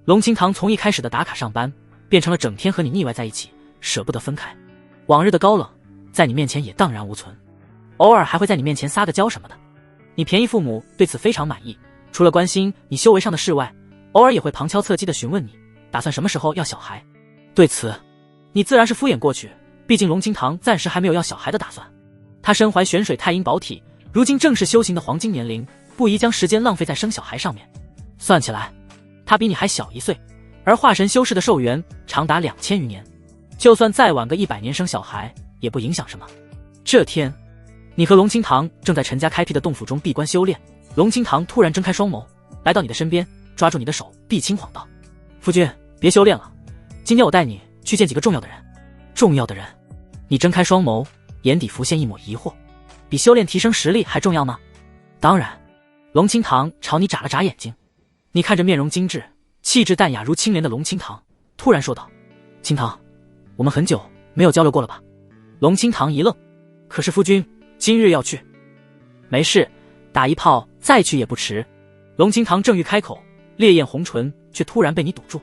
A: 龙清堂从一开始的打卡上班，变成了整天和你腻歪在一起，舍不得分开。往日的高冷，在你面前也荡然无存，偶尔还会在你面前撒个娇什么的。你便宜父母对此非常满意，除了关心你修为上的事外，偶尔也会旁敲侧击地询问你打算什么时候要小孩。对此你自然是敷衍过去，毕竟龙清堂暂时还没有要小孩的打算。他身怀玄水太阴宝体，如今正是修行的黄金年龄，不宜将时间浪费在生小孩上面。算起来他比你还小1岁，而化神修士的寿元长达2000余年，就算再晚个100年生小孩也不影响什么。这天你和龙清堂正在陈家开辟的洞府中闭关修炼，龙清堂突然睁开双眸，来到你的身边，抓住你的手，必轻晃道：“夫君，别修炼了，今天我带你去见几个重要的人。”重要的人？你睁开双眸，眼底浮现一抹疑惑。比修炼提升实力还重要吗？当然。龙清堂朝你眨了眨眼睛。你看着面容精致、气质淡雅如青莲的龙清堂，突然说道：清堂，我们很久没有交流过了吧？龙清堂一愣，可是夫君今日要去。没事，打一炮再去也不迟。龙清堂正欲开口，烈焰红唇却突然被你堵住。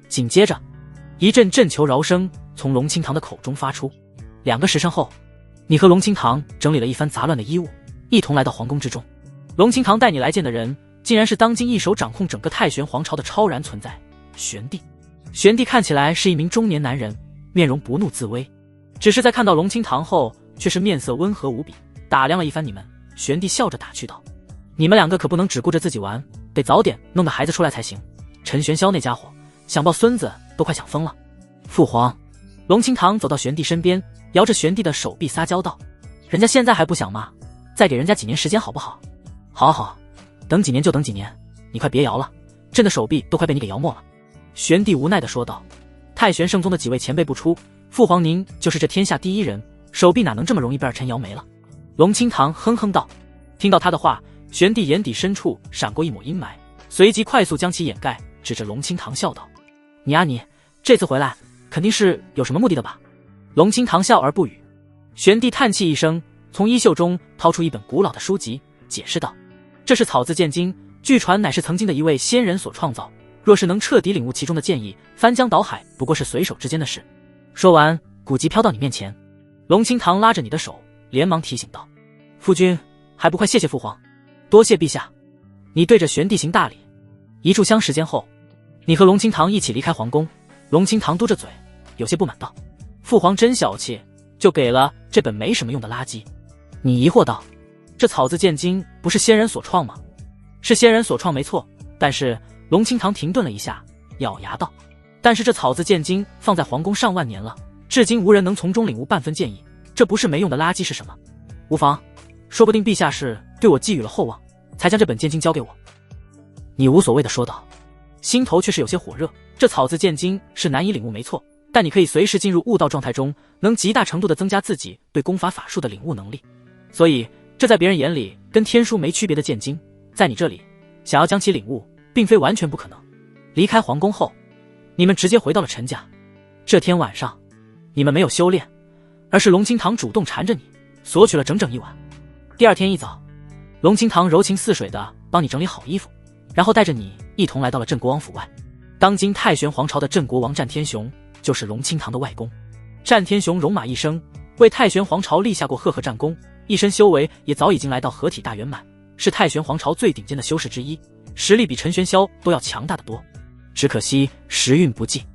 A: 紧接着一阵阵球饶声从龙清堂的口中发出。2个时辰后，你和龙清堂整理了一番杂乱的衣物，一同来到皇宫之中。龙清堂带你来见的人，竟然是当今一手掌控整个太玄皇朝的超然存在玄帝。玄帝看起来是一名中年男人，面容不怒自威，只是在看到龙清堂后，却是面色温和无比，打量了一番你们。玄帝笑着打趣道：你们2个可不能只顾着自己玩，得早点弄个孩子出来才行。陈玄霄那家伙想抱孙子都快想疯了。父皇。龙清堂走到玄帝身边，摇着玄帝的手臂撒娇道：人家现在还不想吗？再给人家几年时间好不好？好好，等几年就等几年，你快别摇了，朕的手臂都快被你给摇没了。玄帝无奈地说道：太玄圣宗的几位前辈不出，父皇您就是这天下第一人，手臂哪能这么容易被儿臣摇没了？龙清堂哼哼道。听到他的话，玄帝眼底深处闪过一抹阴霾，随即快速将其掩盖，指着龙清堂笑道：你啊你，这次回来肯定是有什么目的的吧？龙清堂笑而不语。玄帝叹气一声，从衣袖中掏出一本古老的书籍，解释道：这是草字剑经，据传乃是曾经的一位仙人所创造，若是能彻底领悟其中的剑意，翻江倒海不过是随手之间的事。说完，古籍飘到你面前。龙清堂拉着你的手，连忙提醒道：夫君还不快谢谢父皇？多谢陛下。你对着玄帝行大礼。一炷香时间后，你和龙清堂一起离开皇宫。龙清堂嘟着嘴，有些不满道：父皇真小气，就给了这本没什么用的垃圾。你疑惑道：这草字剑经不是仙人所创吗？是仙人所创没错，但是……龙清堂停顿了一下，咬牙道：但是这草字剑经放在皇宫上万年了，至今无人能从中领悟半分剑意，这不是没用的垃圾是什么？无妨，说不定陛下是对我寄予了厚望，才将这本剑经交给我。你无所谓的说道，心头却是有些火热。这草字剑经是难以领悟没错，但你可以随时进入悟道状态中，能极大程度的增加自己对功法法术的领悟能力。所以这在别人眼里跟天书没区别的剑经，在你这里想要将其领悟，并非完全不可能。离开皇宫后，你们直接回到了陈家。这天晚上，你们没有修炼，而是龙清堂主动缠着你，索取了整整1晚。第二天一早，龙清堂柔情似水的帮你整理好衣服，然后带着你一同来到了镇国王府外。当今太玄皇朝的镇国王战天雄，就是龙清堂的外公。战天雄戎马一生，为太玄皇朝立下过赫赫战功，一身修为也早已经来到合体大圆满，是太玄皇朝最顶尖的修士之一，实力比陈玄霄都要强大得多。只可惜时运不济，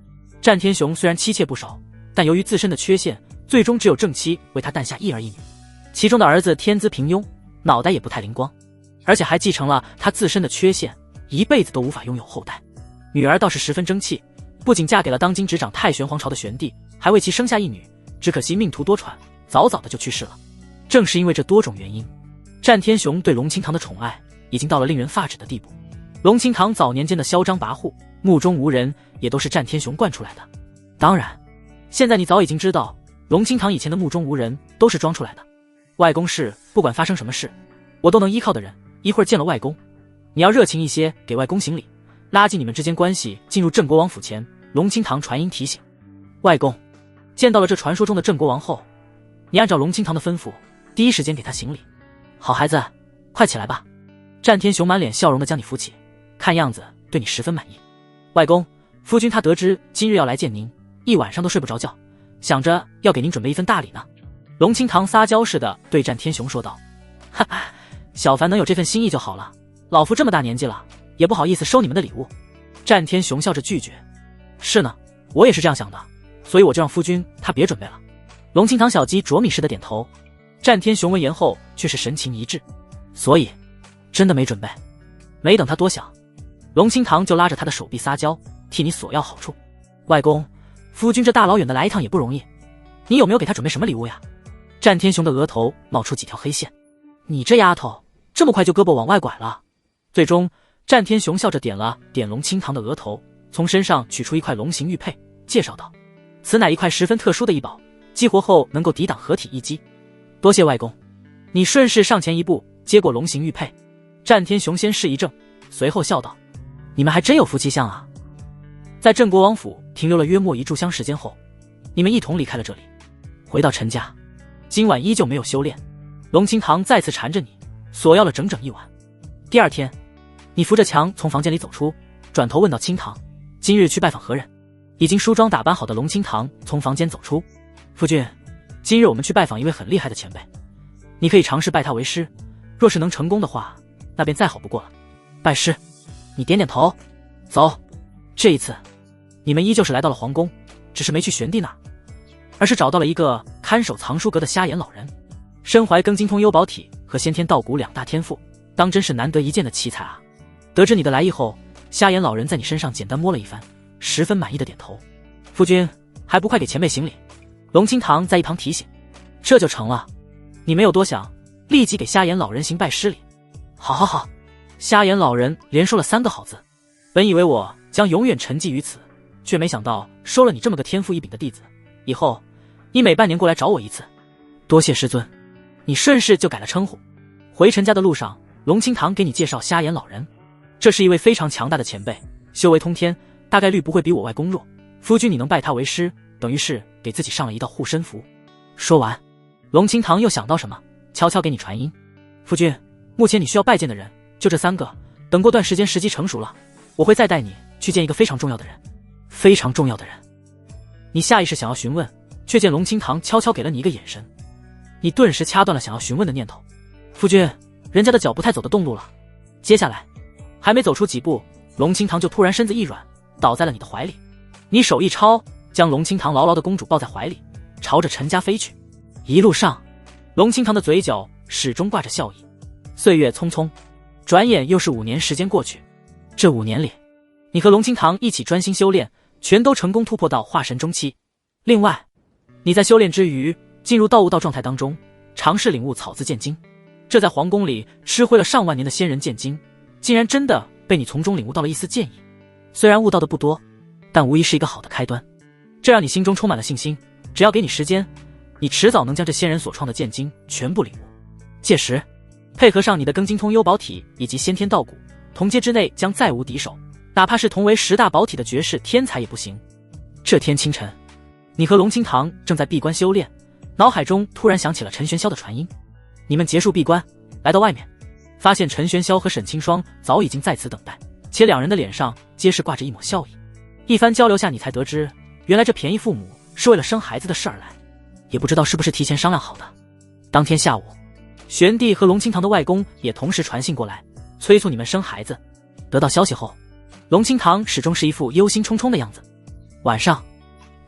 A: 战天雄虽然妻妾不少，但由于自身的缺陷，最终只有正妻为他诞下一儿一女，其中的儿子天资平庸，脑袋也不太灵光，而且还继承了他自身的缺陷，一辈子都无法拥有后代。女儿倒是十分争气，不仅嫁给了当今执掌太玄皇朝的玄帝，还为其生下一女，只可惜命途多舛，早早的就去世了。正是因为这多种原因，战天雄对龙清堂的宠爱已经到了令人发指的地步。龙清堂早年间的嚣张跋扈、目中无人，也都是战天雄惯出来的。当然，现在你早已经知道，龙清堂以前的目中无人都是装出来的。外公是不管发生什么事，我都能依靠的人。一会儿见了外公，你要热情一些，给外公行礼，拉近你们之间关系。进入镇国王府前，龙清堂传音提醒外公，见到了这传说中的镇国王后，你按照龙清堂的吩咐，第一时间给他行礼。好孩子，快起来吧。战天雄满脸笑容的将你扶起，看样子对你十分满意。外公，夫君他得知今日要来见您，一晚上都睡不着觉，想着要给您准备一份大礼呢。龙清堂撒娇似的对战天雄说道：哈哈，小凡能有这份心意就好了，老夫这么大年纪了，也不好意思收你们的礼物。战天雄笑着拒绝：是呢，我也是这样想的，所以我就让夫君他别准备了。龙清堂小鸡啄米似的点头。战天雄闻言后却是神情一滞，所以真的没准备。没等他多想，龙清堂就拉着他的手臂撒娇，替你索要好处。外公，夫君这大老远的来一趟也不容易，你有没有给他准备什么礼物呀？战天雄的额头冒出几条黑线，你这丫头这么快就胳膊往外拐了。最终战天雄笑着点了点龙清堂的额头，从身上取出一块龙形玉佩，介绍道：此乃一块十分特殊的异宝，激活后能够抵挡合体一击，多谢外公。你顺势上前一步，接过龙形玉佩。战天雄先是一怔，随后笑道：“你们还真有夫妻相啊！”在镇国王府停留了约莫1炷香时间后，你们一同离开了这里，回到陈家。今晚依旧没有修炼，龙清堂再次缠着你，索要了整整1晚。第二天，你扶着墙从房间里走出，转头问道：“清堂，今日去拜访何人？”已经梳妆打扮好的龙清堂从房间走出：“夫君，今日我们去拜访一位很厉害的前辈，你可以尝试拜他为师，若是能成功的话，那便再好不过了。”拜师。你点点头。走。这一次，你们依旧是来到了皇宫，只是没去玄帝那儿，而是找到了一个看守藏书阁的瞎眼老人，身怀更精通幽宝体和先天道骨2大天赋，当真是难得一见的奇才啊！得知你的来意后，瞎眼老人在你身上简单摸了一番，十分满意的点头。夫君，还不快给前辈行礼？龙清堂在一旁提醒。这就成了。你没有多想，立即给瞎眼老人行拜师礼。好好好。瞎眼老人连说了3个好字。本以为我将永远沉寂于此，却没想到收了你这么个天赋异禀的弟子。以后你每半年过来找我一次。多谢师尊。你顺势就改了称呼。回陈家的路上，龙清堂给你介绍瞎眼老人，这是一位非常强大的前辈，修为通天，大概率不会比我外公弱。夫君你能拜他为师，等于是给自己上了一道护身符。说完，龙清堂又想到什么，悄悄给你传音：夫君，目前你需要拜见的人就这3个，等过段时间时机成熟了，我会再带你去见一个非常重要的人。非常重要的人。你下意识想要询问，却见龙清堂悄悄给了你一个眼神，你顿时掐断了想要询问的念头。夫君，人家的脚不太走得动路了。接下来还没走出几步，龙清堂就突然身子一软，倒在了你的怀里。你手一抄，将龙清堂牢牢的公主抱在怀里，朝着陈家飞去。一路上，龙清堂的嘴角始终挂着笑意。岁月匆匆，转眼又是5年时间过去。这5年里，你和龙清堂一起专心修炼，全都成功突破到化神中期。另外，你在修炼之余进入道悟道状态当中，尝试领悟草字剑经。这在皇宫里吃灰了上万年的仙人剑经，竟然真的被你从中领悟到了一丝剑意。虽然悟到的不多，但无疑是一个好的开端。这让你心中充满了信心，只要给你时间，你迟早能将这仙人所创的剑经全部领悟。届时，配合上你的更精通幽宝体以及先天道骨，同阶之内将再无敌手，哪怕是同为10大宝体的绝世天才也不行。这天清晨，你和龙清堂正在闭关修炼，脑海中突然响起了陈玄霄的传音。你们结束闭关，来到外面，发现陈玄霄和沈清霜早已经在此等待，且2人的脸上皆是挂着一抹笑意。一番交流下，你才得知，原来这便宜父母是为了生孩子的事而来，也不知道是不是提前商量好的。当天下午，玄帝和龙清堂的外公也同时传信过来，催促你们生孩子。得到消息后，龙清堂始终是一副忧心忡忡的样子。晚上，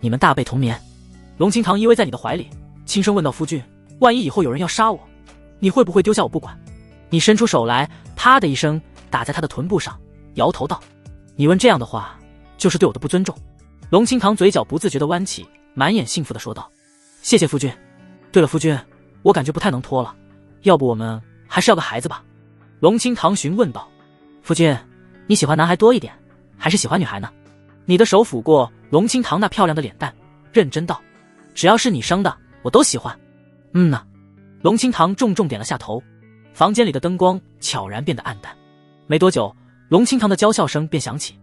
A: 你们大被同眠，龙清堂依偎在你的怀里，轻声问道：夫君，万一以后有人要杀我，你会不会丢下我不管？你伸出手来，啪的一声打在他的臀部上，摇头道：你问这样的话，就是对我的不尊重。龙清堂嘴角不自觉地弯起，满眼幸福地说道：谢谢夫君。对了夫君，我感觉不太能拖了，要不我们还是要个孩子吧？龙清堂询问道：夫君，你喜欢男孩多一点，还是喜欢女孩呢？你的手抚过龙清堂那漂亮的脸蛋，认真道：只要是你生的，我都喜欢。呢。龙清堂重重点了下头。房间里的灯光悄然变得暗淡。没多久，龙清堂的娇笑声便响起：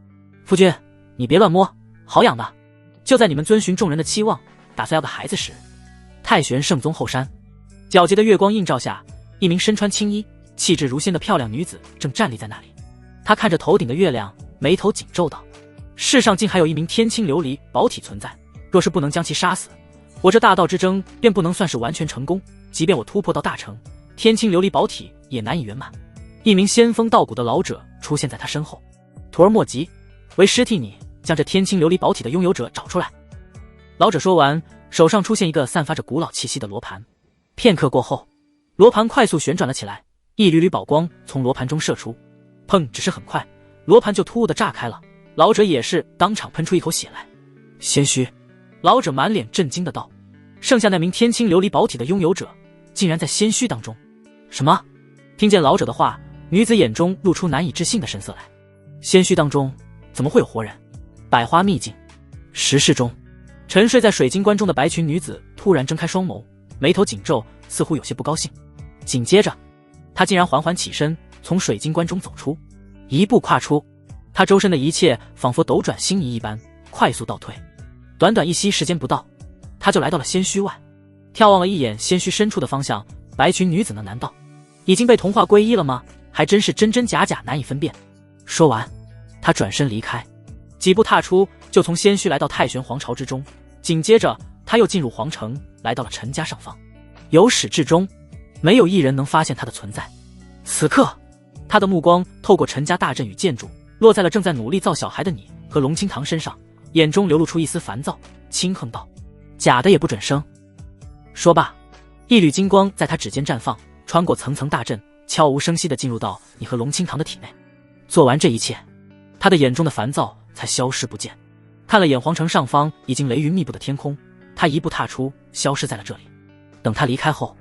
A: 夫君，你别乱摸，好养的。就在你们遵循众人的期望，打算要个孩子时，太玄圣宗后山，皎洁的月光映照下，一名身穿青衣、气质如仙的漂亮女子正站立在那里。她看着头顶的月亮，眉头紧皱道：世上竟还有一名天青琉璃宝体存在，若是不能将其杀死，我这大道之争便不能算是完全成功，即便我突破到大成，天青琉璃宝体也难以圆满。一名仙风道骨的老者出现在他身后，徒儿莫急，为师替你将这天青琉璃宝体的拥有者找出来。老者说完，手上出现一个散发着古老气息的罗盘。片刻过后，罗盘快速旋转了起来，一缕缕宝光从罗盘中射出。砰！只是很快，罗盘就突兀地炸开了，老者也是当场喷出一口血来。仙虚！老者满脸震惊的道：剩下那名天青琉璃宝体的拥有者竟然在仙虚当中。什么？听见老者的话，女子眼中露出难以置信的神色来。仙虚当中怎么会有活人？百花秘境石室中，沉睡在水晶棺中的白裙女子突然睁开双眸，眉头紧皱，似乎有些不高兴。紧接着，他竟然缓缓起身，从水晶棺中走出，一步跨出，他周身的一切仿佛斗转星移一般，快速倒退。短短一息时间不到，他就来到了仙虚外，眺望了一眼仙虚深处的方向，白裙女子呢？难道已经被同化归一了吗？还真是真真假假，难以分辨。说完，他转身离开，几步踏出，就从仙虚来到太玄皇朝之中。紧接着，他又进入皇城，来到了陈家上方。由始至终，没有一人能发现他的存在。此刻，他的目光透过陈家大阵与建筑，落在了正在努力造小孩的你和龙清堂身上，眼中流露出一丝烦躁，轻哼道：“假的也不准生。”说罢，一缕金光在他指尖绽放，穿过层层大阵，悄无声息地进入到你和龙清堂的体内。做完这一切，他的眼中的烦躁才消失不见。看了眼皇城上方已经雷云密布的天空，他一步踏出，消失在了这里。等他离开后，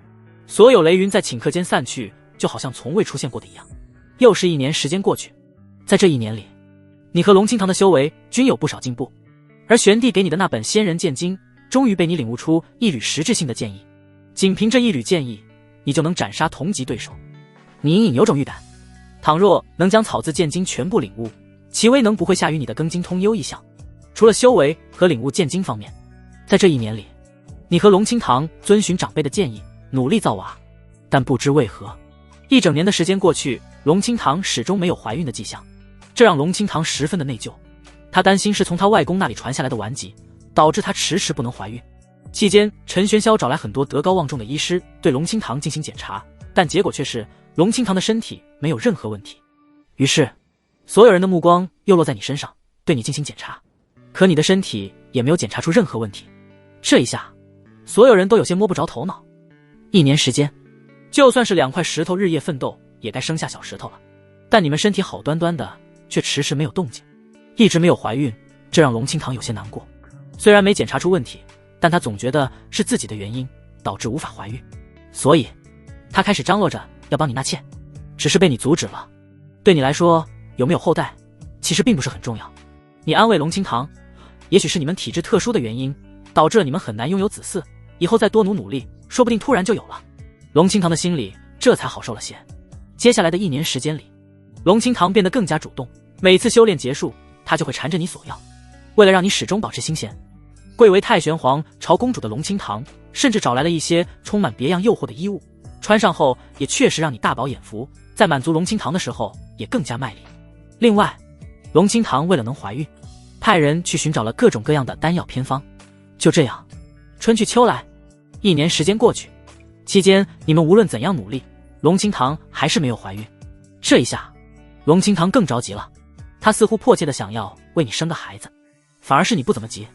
A: 所有雷云在顷刻间散去，就好像从未出现过的一样。又是1年时间过去，在这1年里，你和龙清堂的修为均有不少进步，而玄帝给你的那本仙人剑经，终于被你领悟出一缕实质性的剑意。仅凭这一缕剑意，你就能斩杀同级对手。你隐隐有种预感，倘若能将草字剑经全部领悟，其威能不会下于你的庚金通幽一项。除了修为和领悟剑经方面，在这1年里，你和龙清堂遵循长辈的建议，努力造娃，但不知为何，1整年的时间过去，龙清堂始终没有怀孕的迹象，这让龙清堂十分的内疚。他担心是从他外公那里传下来的顽疾，导致他迟迟不能怀孕。期间，陈玄霄找来很多德高望重的医师对龙清堂进行检查，但结果却是龙清堂的身体没有任何问题。于是，所有人的目光又落在你身上，对你进行检查，可你的身体也没有检查出任何问题。这一下，所有人都有些摸不着头脑。1年时间，就算是2块石头日夜奋斗，也该生下小石头了。但你们身体好端端的，却迟迟没有动静，一直没有怀孕，这让龙清堂有些难过。虽然没检查出问题，但他总觉得是自己的原因导致无法怀孕，所以他开始张罗着要帮你纳妾，只是被你阻止了。对你来说，有没有后代其实并不是很重要。你安慰龙清堂，也许是你们体质特殊的原因，导致了你们很难拥有子嗣，以后再多努力，说不定突然就有了。龙清堂的心里这才好受了些。接下来的1年时间里，龙清堂变得更加主动，每次修炼结束，他就会缠着你索要。为了让你始终保持新鲜，贵为太玄皇朝公主的龙清堂甚至找来了一些充满别样诱惑的衣物，穿上后也确实让你大饱眼福，在满足龙清堂的时候也更加卖力。另外，龙清堂为了能怀孕，派人去寻找了各种各样的丹药偏方。就这样，春去秋来，1年时间过去，期间你们无论怎样努力，龙清堂还是没有怀孕。这一下，龙清堂更着急了，他似乎迫切的想要为你生个孩子，反而是你不怎么急，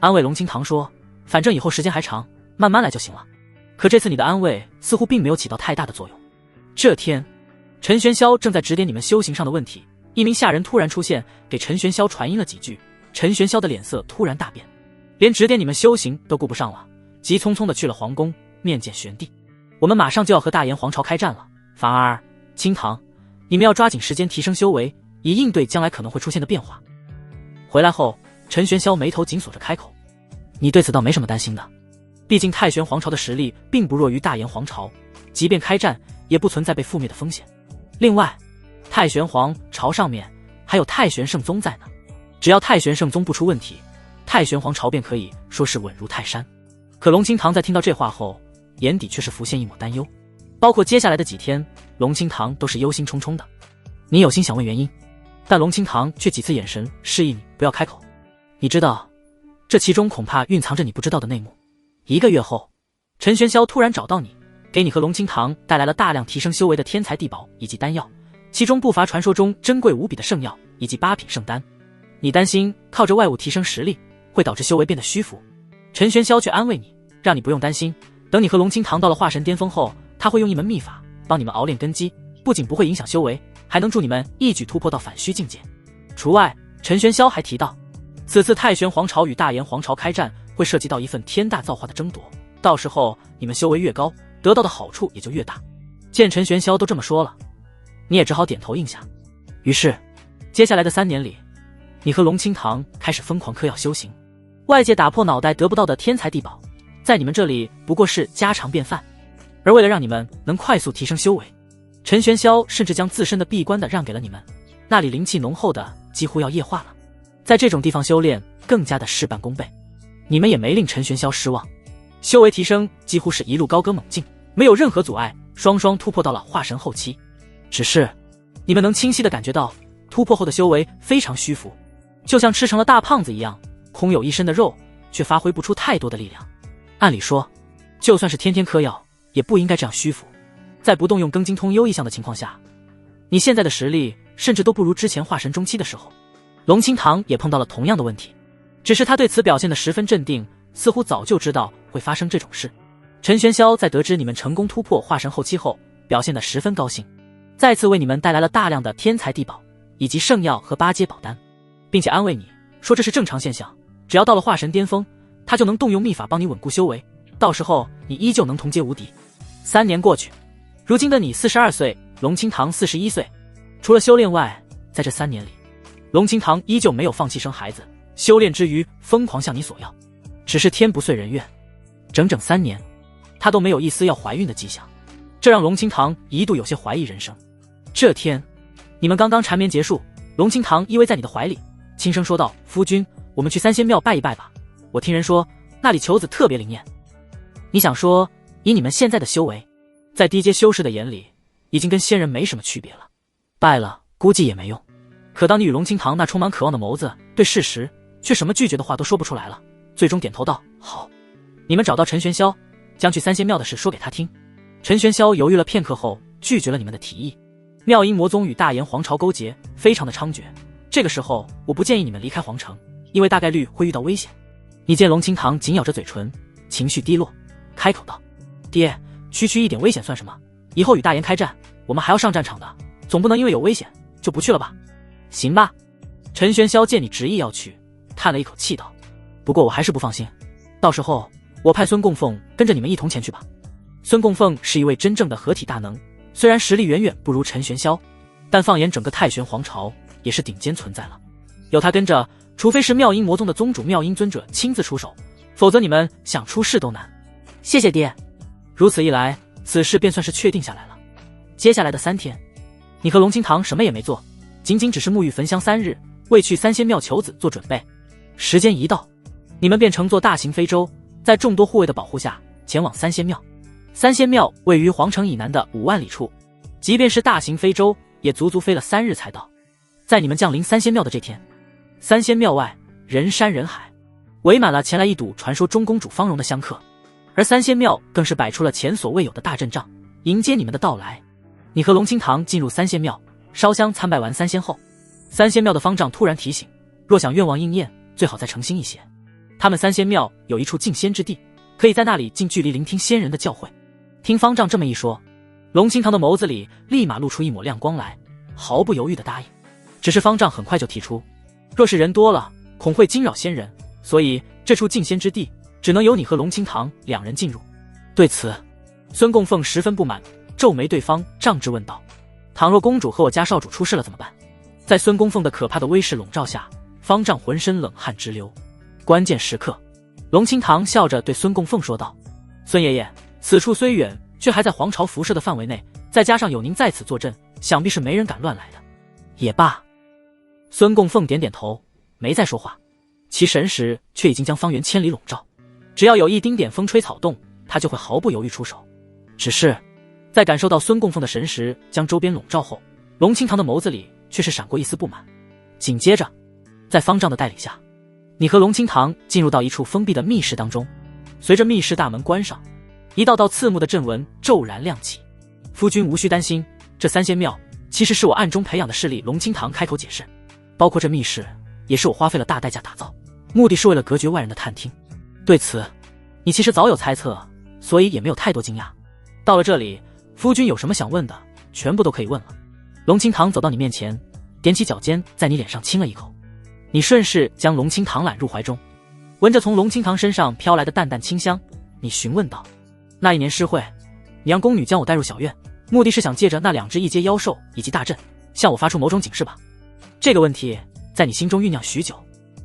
A: 安慰龙清堂说，反正以后时间还长，慢慢来就行了。可这次你的安慰似乎并没有起到太大的作用。这天，陈玄霄正在指点你们修行上的问题，一名下人突然出现，给陈玄霄传音了几句。陈玄霄的脸色突然大变，连指点你们修行都顾不上了，急匆匆的去了皇宫面见玄帝。我们马上就要和大炎皇朝开战了，反而清堂，你们要抓紧时间提升修为，以应对将来可能会出现的变化。回来后，陈玄霄眉头紧锁着开口，你对此倒没什么担心的，毕竟太玄皇朝的实力并不弱于大炎皇朝，即便开战也不存在被覆灭的风险。另外，太玄皇朝上面还有太玄圣宗在呢，只要太玄圣宗不出问题，太玄皇朝便可以说是稳如泰山。可龙清堂在听到这话后，眼底却是浮现一抹担忧，包括接下来的几天，龙清堂都是忧心忡忡的。你有心想问原因，但龙清堂却几次眼神示意你不要开口。你知道，这其中恐怕蕴藏着你不知道的内幕。1个月后，陈玄霄突然找到你，给你和龙清堂带来了大量提升修为的天材地宝以及丹药，其中不乏传说中珍贵无比的圣药以及8品圣丹。你担心靠着外物提升实力会导致修为变得虚浮，陈玄霄却安慰你，让你不用担心，等你和龙清堂到了化神巅峰后，他会用一门秘法帮你们熬炼根基，不仅不会影响修为，还能助你们一举突破到反虚境界。除外，陈玄霄还提到，此次太玄皇朝与大炎皇朝开战会涉及到一份天大造化的争夺，到时候你们修为越高，得到的好处也就越大。见陈玄霄都这么说了，你也只好点头应下。于是，接下来的3年里，你和龙清堂开始疯狂嗑药修行，外界打破脑袋得不到的天材地宝，在你们这里不过是家常便饭。而为了让你们能快速提升修为，陈玄霄甚至将自身的闭关的让给了你们，那里灵气浓厚的几乎要液化了。在这种地方修炼更加的事半功倍。你们也没令陈玄霄失望，修为提升几乎是一路高歌猛进，没有任何阻碍，双双突破到了化神后期。只是你们能清晰地感觉到，突破后的修为非常虚浮，就像吃成了大胖子一样，空有一身的肉，却发挥不出太多的力量。按理说，就算是天天嗑药，也不应该这样虚浮。在不动用庚金通幽异象的情况下，你现在的实力甚至都不如之前化神中期的时候。龙清堂也碰到了同样的问题，只是他对此表现得十分镇定，似乎早就知道会发生这种事。陈玄霄在得知你们成功突破化神后期后，表现得十分高兴，再次为你们带来了大量的天材地宝以及圣药和8阶宝丹，并且安慰你说这是正常现象，只要到了化神巅峰，他就能动用秘法帮你稳固修为，到时候你依旧能同阶无敌。3年过去，如今的你42岁，龙清堂41岁，除了修炼外，在这3年里，龙清堂依旧没有放弃生孩子，修炼之余疯狂向你索要，只是天不遂人愿，整整3年，他都没有一丝要怀孕的迹象，这让龙清堂一度有些怀疑人生。这天，你们刚刚缠绵结束，龙清堂依偎在你的怀里，轻声说道：“夫君，我们去三仙庙拜一拜吧，我听人说那里球子特别灵验。”你想说，以你们现在的修为，在低阶修士的眼里，已经跟仙人没什么区别了，拜了估计也没用。可当你与龙清堂那充满渴望的眸子对视时，却什么拒绝的话都说不出来了，最终点头道：“好。”你们找到陈玄霄，将去三仙庙的事说给他听。陈玄霄犹豫了片刻后，拒绝了你们的提议。妙音魔宗与大炎皇朝勾结，非常的猖獗，这个时候我不建议你们离开皇城，因为大概率会遇到危险。你见龙清堂紧咬着嘴唇，情绪低落，开口道：“爹，区区一点危险算什么？以后与大炎开战，我们还要上战场的，总不能因为有危险就不去了吧？”行吧。陈玄霄见你执意要去，叹了一口气道：“不过我还是不放心，到时候我派孙供奉跟着你们一同前去吧。”孙供奉是一位真正的合体大能，虽然实力远远不如陈玄霄，但放眼整个太玄皇朝也是顶尖存在了。有他跟着，除非是妙音魔宗的宗主妙音尊者亲自出手，否则你们想出事都难。谢谢爹。如此一来，此事便算是确定下来了。接下来的3天，你和龙清堂什么也没做，仅仅只是沐浴焚香3日，为去三仙庙求子做准备。时间一到，你们便乘坐大型飞舟，在众多护卫的保护下前往三仙庙。三仙庙位于皇城以南的5万里处，即便是大型飞舟也足足飞了3日才到。在你们降临三仙庙的这天，三仙庙外人山人海，围满了前来一睹传说中公主芳容的香客，而三仙庙更是摆出了前所未有的大阵仗，迎接你们的到来。你和龙清堂进入三仙庙，烧香参拜完三仙后，三仙庙的方丈突然提醒，若想愿望应验，最好再诚心一些。他们三仙庙有一处净仙之地，可以在那里近距离聆听仙人的教诲。听方丈这么一说，龙清堂的眸子里立马露出一抹亮光来，毫不犹豫地答应。只是方丈很快就提出，若是人多了，恐会惊扰仙人，所以这处净仙之地只能由你和龙清堂2人进入。对此，孙供奉十分不满，皱眉对方丈质问道：“倘若公主和我家少主出事了怎么办？”在孙供奉的可怕的威势笼罩下，方丈浑身冷汗直流。关键时刻，龙清堂笑着对孙供奉说道：“孙爷爷，此处虽远，却还在皇朝辐射的范围内，再加上有您在此坐镇，想必是没人敢乱来的。”也罢。孙供奉点点头，没再说话，其神识却已经将方圆千里笼罩，只要有一丁点风吹草动，他就会毫不犹豫出手。只是在感受到孙供奉的神识将周边笼罩后，龙清堂的眸子里却是闪过一丝不满。紧接着，在方丈的带领下，你和龙清堂进入到一处封闭的密室当中。随着密室大门关上，一道道刺目的阵纹骤然亮起。夫君无需担心，这三仙庙其实是我暗中培养的势力。龙清堂开口解释，包括这密室也是我花费了大代价打造，目的是为了隔绝外人的探听。对此你其实早有猜测，所以也没有太多惊讶。到了这里，夫君有什么想问的，全部都可以问了。龙清堂走到你面前，踮起脚尖在你脸上亲了一口，你顺势将龙清堂揽入怀中，闻着从龙清堂身上飘来的淡淡清香，你询问道：“那一年诗会，你让宫女将我带入小院，目的是想借着那2只异阶妖兽以及大阵，向我发出某种警示吧？”这个问题在你心中酝酿许久，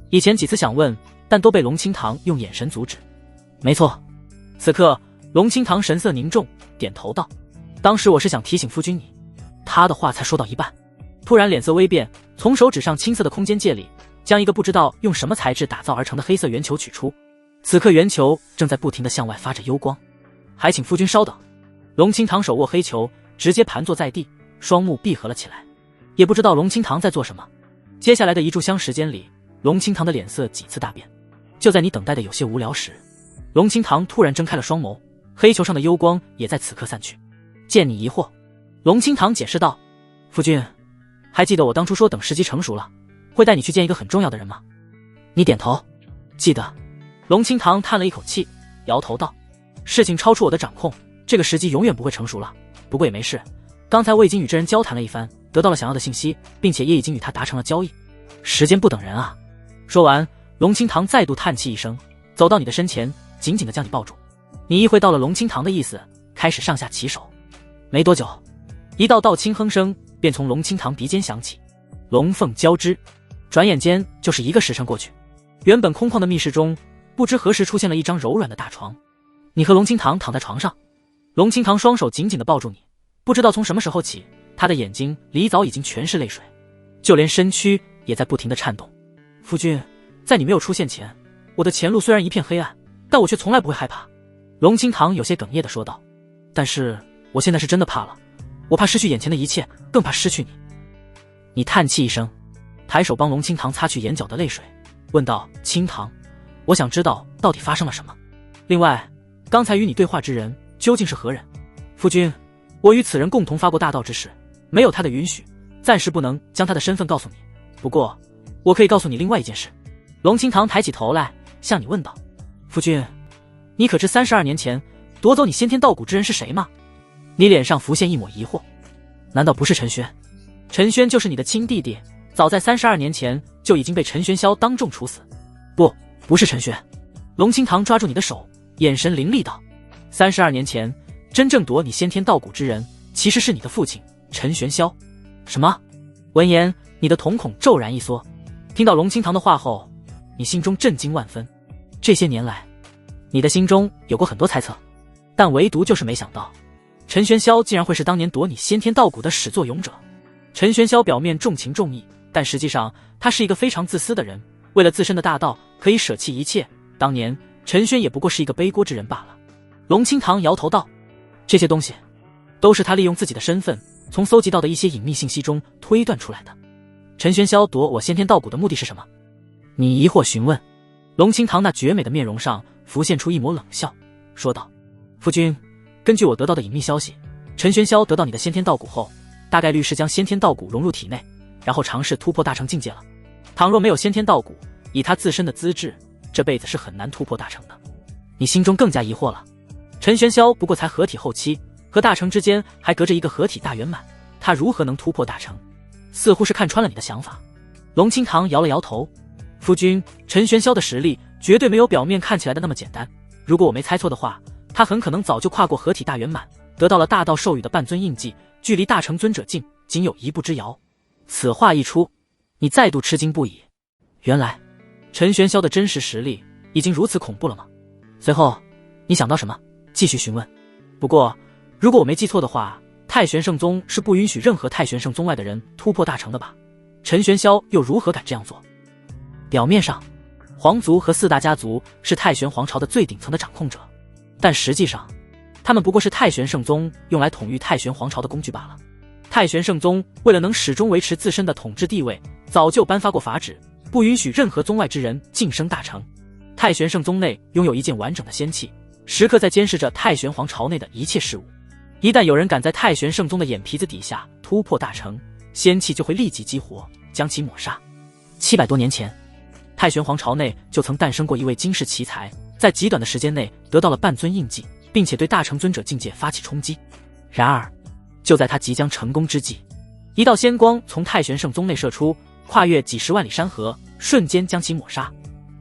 A: 以前几次想问，但都被龙清堂用眼神阻止。没错，此刻龙清堂神色凝重，点头道：“当时我是想提醒夫君你。”他的话才说到一半，突然脸色微变，从手指上青色的空间戒里将一个不知道用什么材质打造而成的黑色圆球取出。此刻圆球正在不停地向外发着幽光。还请夫君稍等。龙清堂手握黑球，直接盘坐在地，双目闭合了起来。也不知道龙清堂在做什么。接下来的一炷香时间里，龙清堂的脸色几次大变。就在你等待的有些无聊时，龙清堂突然睁开了双眸，黑球上的幽光也在此刻散去。见你疑惑，龙清堂解释道：“夫君，还记得我当初说等时机成熟了，会带你去见一个很重要的人吗？”你点头，记得。龙清堂叹了一口气，摇头道：“事情超出我的掌控，这个时机永远不会成熟了。不过也没事，刚才我已经与这人交谈了一番，得到了想要的信息，并且也已经与他达成了交易。时间不等人啊。”说完，龙清堂再度叹气一声，走到你的身前，紧紧地将你抱住。你意会到了龙清堂的意思，开始上下其手。没多久，一道道轻哼声便从龙清堂鼻尖响起，龙凤交织。转眼间就是1个时辰过去，原本空旷的密室中，不知何时出现了一张柔软的大床。你和龙清堂躺在床上，龙清堂双手紧紧地抱住你，不知道从什么时候起，他的眼睛里早已经全是泪水，就连身躯也在不停地颤动。夫君，在你没有出现前，我的前路虽然一片黑暗，但我却从来不会害怕。龙清堂有些哽咽地说道。但是我现在是真的怕了，我怕失去眼前的一切，更怕失去你。你叹气一声，抬手帮龙清堂擦去眼角的泪水，问道：“清堂，我想知道到底发生了什么。另外，刚才与你对话之人究竟是何人？”夫君，我与此人共同发过大道之誓，没有他的允许，暂时不能将他的身份告诉你。不过，我可以告诉你另外一件事。龙清堂抬起头来，向你问道：“夫君，你可知32年前夺走你先天道骨之人是谁吗？”你脸上浮现一抹疑惑，难道不是陈轩？陈轩就是你的亲弟弟，早在32年前就已经被陈玄霄当众处死。不是陈轩。龙清堂抓住你的手，眼神凌厉道：“32年前，真正夺你先天道骨之人，其实是你的父亲陈玄霄。”什么？闻言，你的瞳孔骤然一缩。听到龙清堂的话后，你心中震惊万分。这些年来，你的心中有过很多猜测，但唯独就是没想到，陈玄霄竟然会是当年夺你先天道骨的始作俑者。陈玄霄表面重情重义，但实际上他是一个非常自私的人，为了自身的大道可以舍弃一切。当年陈轩也不过是一个背锅之人罢了。龙清堂摇头道：“这些东西都是他利用自己的身份从搜集到的一些隐秘信息中推断出来的。陈玄霄夺我先天道骨的目的是什么？”你疑惑询问。龙清堂那绝美的面容上浮现出一抹冷笑，说道：“夫君，根据我得到的隐秘消息，陈玄霄得到你的先天道骨后，大概率是将先天道骨融入体内，然后尝试突破大成境界了。倘若没有先天道骨，以他自身的资质，这辈子是很难突破大成的。”你心中更加疑惑了。陈玄霄不过才合体后期，和大成之间还隔着一个合体大圆满，他如何能突破大成？似乎是看穿了你的想法。龙清堂摇了摇头：“夫君，陈玄霄的实力绝对没有表面看起来的那么简单。如果我没猜错的话，他很可能早就跨过合体大圆满，得到了大道授予的半尊印记，距离大成尊者境仅有一步之遥。”此话一出，你再度吃惊不已。原来陈玄霄的真实实力已经如此恐怖了吗？随后你想到什么，继续询问。不过如果我没记错的话，太玄圣宗是不允许任何太玄圣宗外的人突破大成的吧？陈玄霄又如何敢这样做？表面上，皇族和4大家族是太玄皇朝的最顶层的掌控者，但实际上，他们不过是太玄圣宗用来统御太玄皇朝的工具罢了。太玄圣宗为了能始终维持自身的统治地位，早就颁发过法旨，不允许任何宗外之人晋升大成。太玄圣宗内拥有一件完整的仙器，时刻在监视着太玄皇朝内的一切事物。一旦有人敢在太玄圣宗的眼皮子底下突破大成，仙器就会立即激活，将其抹杀。700多年前，太玄皇朝内就曾诞生过一位惊世奇才，在极短的时间内得到了半尊印记，并且对大成尊者境界发起冲击。然而就在他即将成功之际，一道仙光从太玄圣宗内射出，跨越几十万里山河，瞬间将其抹杀。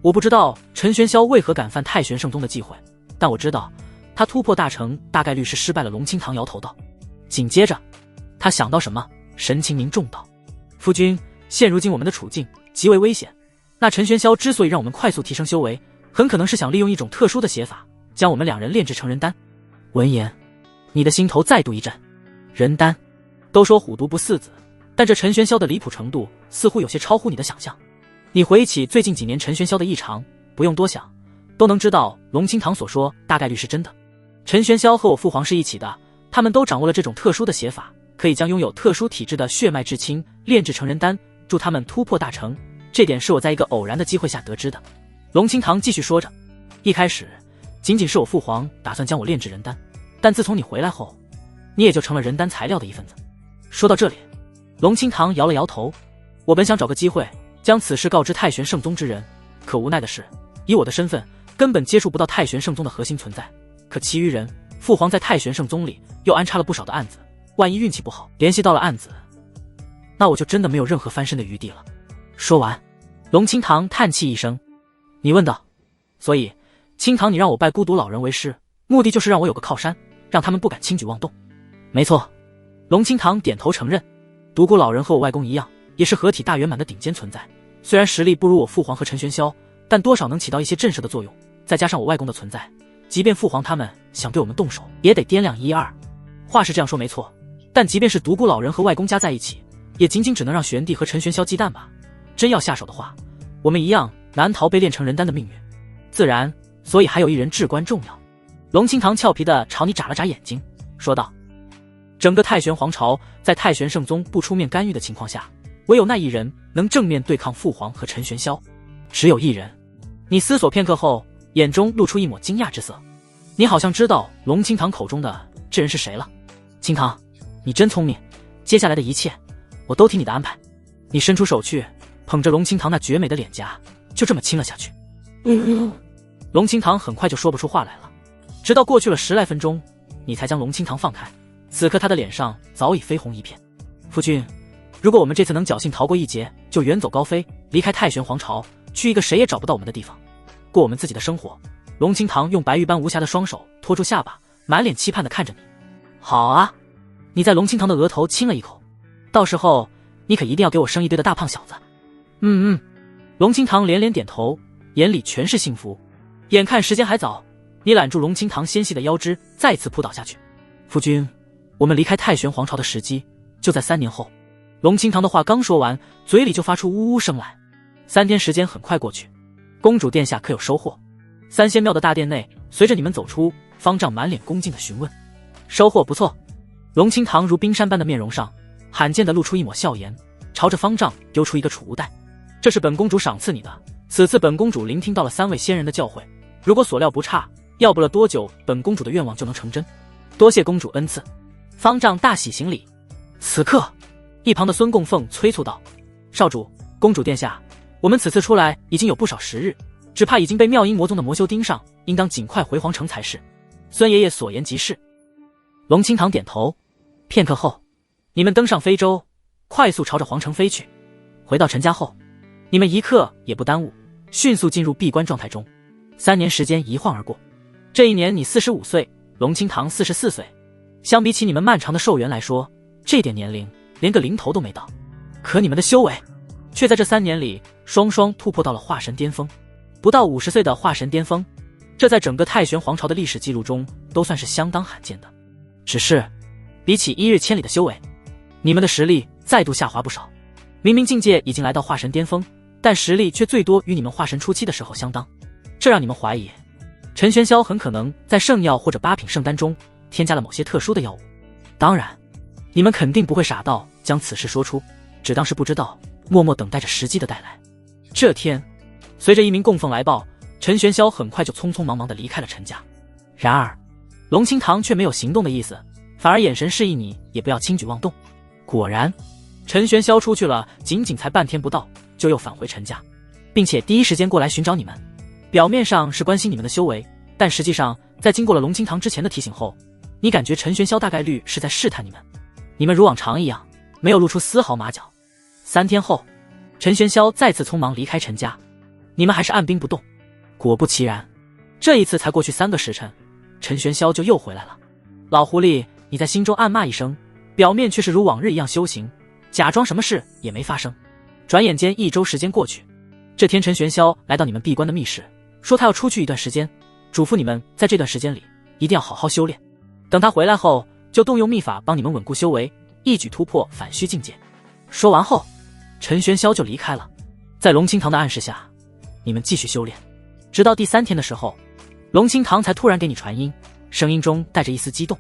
A: 我不知道陈玄霄为何敢犯太玄圣宗的忌讳，但我知道他突破大成大概率是失败了。龙清堂摇头道。紧接着他想到什么，神情凝重道：“夫君，现如今我们的处境极为危险，那陈玄霄之所以让我们快速提升修为，很可能是想利用一种特殊的写法，将我们2人炼制成人丹。闻言，你的心头再度一震。人丹，都说虎毒不饲子，但这陈玄霄的离谱程度似乎有些超乎你的想象。你回忆起最近几年陈玄霄的异常，不用多想，都能知道龙清堂所说大概率是真的。陈玄霄和我父皇是一起的，他们都掌握了这种特殊的写法，可以将拥有特殊体质的血脉至亲炼制成人丹，助他们突破大成。这点是我在一个偶然的机会下得知的。龙清堂继续说着，一开始仅仅是我父皇打算将我炼制人丹，但自从你回来后，你也就成了人丹材料的一份子。说到这里，龙清堂摇了摇头。我本想找个机会将此事告知太玄圣宗之人，可无奈的是，以我的身份根本接触不到太玄圣宗的核心存在。可其余人，父皇在太玄圣宗里又安插了不少的案子，万一运气不好联系到了案子，那我就真的没有任何翻身的余地了。说完，龙清堂叹气一声。你问道，所以清堂你让我拜孤独老人为师，目的就是让我有个靠山，让他们不敢轻举妄动。没错，龙清堂点头承认。独孤老人和我外公一样，也是合体大圆满的顶尖存在，虽然实力不如我父皇和陈玄霄，但多少能起到一些震慑的作用，再加上我外公的存在，即便父皇他们想对我们动手，也得掂量一二。话是这样说没错，但即便是独孤老人和外公加在一起，也仅仅只能让玄帝和陈玄霄忌惮吧。真要下手的话，我们一样难逃被炼成人丹的命运。自然，所以还有一人至关重要。龙清堂俏皮地朝你眨了眨眼睛，说道，整个太玄皇朝在太玄圣宗不出面干预的情况下，唯有那一人能正面对抗父皇和陈玄霄，只有一人。你思索片刻后，眼中露出一抹惊讶之色。你好像知道龙清堂口中的这人是谁了。清堂，你真聪明，接下来的一切我都听你的安排。你伸出手去，捧着龙清堂那绝美的脸颊，就这么亲了下去。龙清堂很快就说不出话来了，直到过去了10来分钟，你才将龙清堂放开。此刻他的脸上早已绯红一片。夫君，如果我们这次能侥幸逃过一劫，就远走高飞，离开太玄皇朝，去一个谁也找不到我们的地方，过我们自己的生活。龙清堂用白玉般无瑕的双手托住下巴，满脸期盼地看着你。好啊，你在龙清堂的额头亲了一口，到时候你可一定要给我生一堆的大胖小子。龙清堂连连点头，眼里全是幸福。眼看时间还早，你揽住龙清堂纤细的腰肢，再次扑倒下去。夫君，我们离开太玄皇朝的时机就在3年后。龙清堂的话刚说完，嘴里就发出呜呜声来。3天时间很快过去，公主殿下可有收获？三仙庙的大殿内，随着你们走出，方丈满脸恭敬地询问。收获不错。龙清堂如冰山般的面容上，罕见地露出一抹笑颜，朝着方丈丢出一个储物袋。这是本公主赏赐你的，此次本公主聆听到了3位仙人的教诲，如果所料不差，要不了多久，本公主的愿望就能成真。多谢公主恩赐。方丈大喜行礼。此刻，一旁的孙供奉催促道：少主，公主殿下，我们此次出来已经有不少时日，只怕已经被妙音魔宗的魔修盯上，应当尽快回皇城才是。孙爷爷所言极是。龙清堂点头。片刻后，你们登上飞舟，快速朝着皇城飞去。回到陈家后，你们一刻也不耽误，迅速进入闭关状态中。3年时间一晃而过，这一年你45岁，龙清堂44岁。相比起你们漫长的寿元来说，这点年龄连个零头都没到。可你们的修为却在这3年里双双突破到了化神巅峰，不到50岁的化神巅峰，这在整个太玄皇朝的历史记录中都算是相当罕见的。只是比起1日千里的修为，你们的实力再度下滑不少。明明境界已经来到化神巅峰，但实力却最多与你们化神初期的时候相当，这让你们怀疑陈玄霄很可能在圣药或者8品圣丹中添加了某些特殊的药物。当然，你们肯定不会傻到将此事说出，只当是不知道，默默等待着时机的到来。这天，随着一名供奉来报，陈玄霄很快就匆匆忙忙地离开了陈家。然而，龙清堂却没有行动的意思，反而眼神示意你也不要轻举妄动。果然，陈玄霄出去了，仅仅才半天不到，就又返回陈家，并且第一时间过来寻找你们。表面上是关心你们的修为，但实际上在经过了龙清堂之前的提醒后，你感觉陈玄霄大概率是在试探你们。你们如往常一样，没有露出丝毫马脚。3天后，陈玄霄再次匆忙离开陈家，你们还是按兵不动。果不其然，这一次才过去3个时辰，陈玄霄就又回来了。老狐狸，你在心中暗骂一声，表面却是如往日一样修行，假装什么事也没发生。转眼间1周时间过去，这天陈玄霄来到你们闭关的密室，说他要出去一段时间，嘱咐你们在这段时间里一定要好好修炼。等他回来后，就动用秘法帮你们稳固修为，一举突破反虚境界。说完后，陈玄霄就离开了。在龙清堂的暗示下，你们继续修炼，直到第3天的时候，龙清堂才突然给你传音，声音中带着一丝激动：“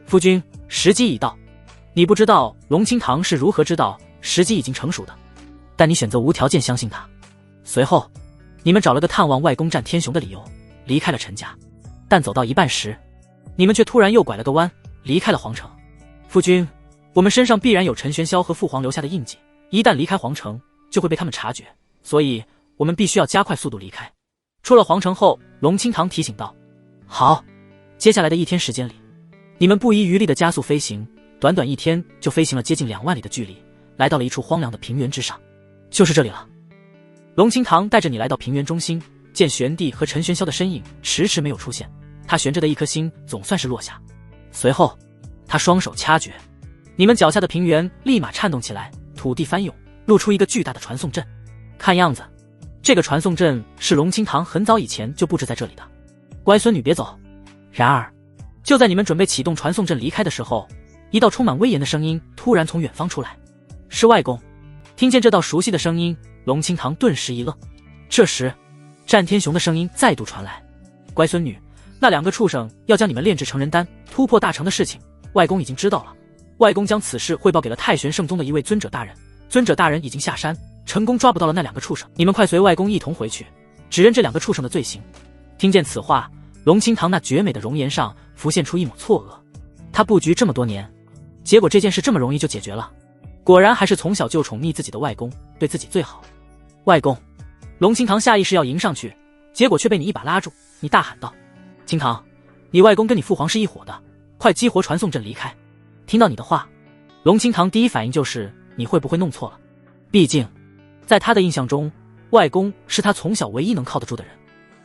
A: 夫君，时机已到。”你不知道龙清堂是如何知道时机已经成熟的，但你选择无条件相信他。随后，你们找了个探望外公战天雄的理由，离开了陈家。但走到一半时，你们却突然又拐了个弯，离开了皇城。夫君，我们身上必然有陈玄霄和父皇留下的印记，一旦离开皇城，就会被他们察觉，所以我们必须要加快速度离开。出了皇城后，龙清堂提醒道：“好，接下来的1天时间里，你们不遗余力的加速飞行，短短1天就飞行了接近2万里的距离，来到了一处荒凉的平原之上，就是这里了。”龙清堂带着你来到平原中心，见玄帝和陈玄霄的身影迟迟没有出现，他悬着的一颗心总算是落下。随后，他双手掐诀，你们脚下的平原立马颤动起来，土地翻涌，露出一个巨大的传送阵。看样子，这个传送阵是龙清堂很早以前就布置在这里的。乖孙女别走。然而，就在你们准备启动传送阵离开的时候，一道充满威严的声音突然从远方出来，是外公。听见这道熟悉的声音，龙清堂顿时一愣。这时，战天雄的声音再度传来：“乖孙女，那2个畜生要将你们炼制成人丹，突破大成的事情，外公已经知道了。外公将此事汇报给了太玄圣宗的一位尊者大人，尊者大人已经下山，成功抓捕到了那2个畜生。你们快随外公一同回去，指认这2个畜生的罪行。”听见此话，龙清堂那绝美的容颜上浮现出一抹错愕。他布局这么多年，结果这件事这么容易就解决了。果然还是从小就宠溺自己的外公，对自己最好。外公，龙清堂下意识要迎上去，结果却被你一把拉住。你大喊道：“清堂，你外公跟你父皇是一伙的，快激活传送阵离开。”听到你的话，龙清堂第一反应就是你会不会弄错了。毕竟在他的印象中，外公是他从小唯一能靠得住的人。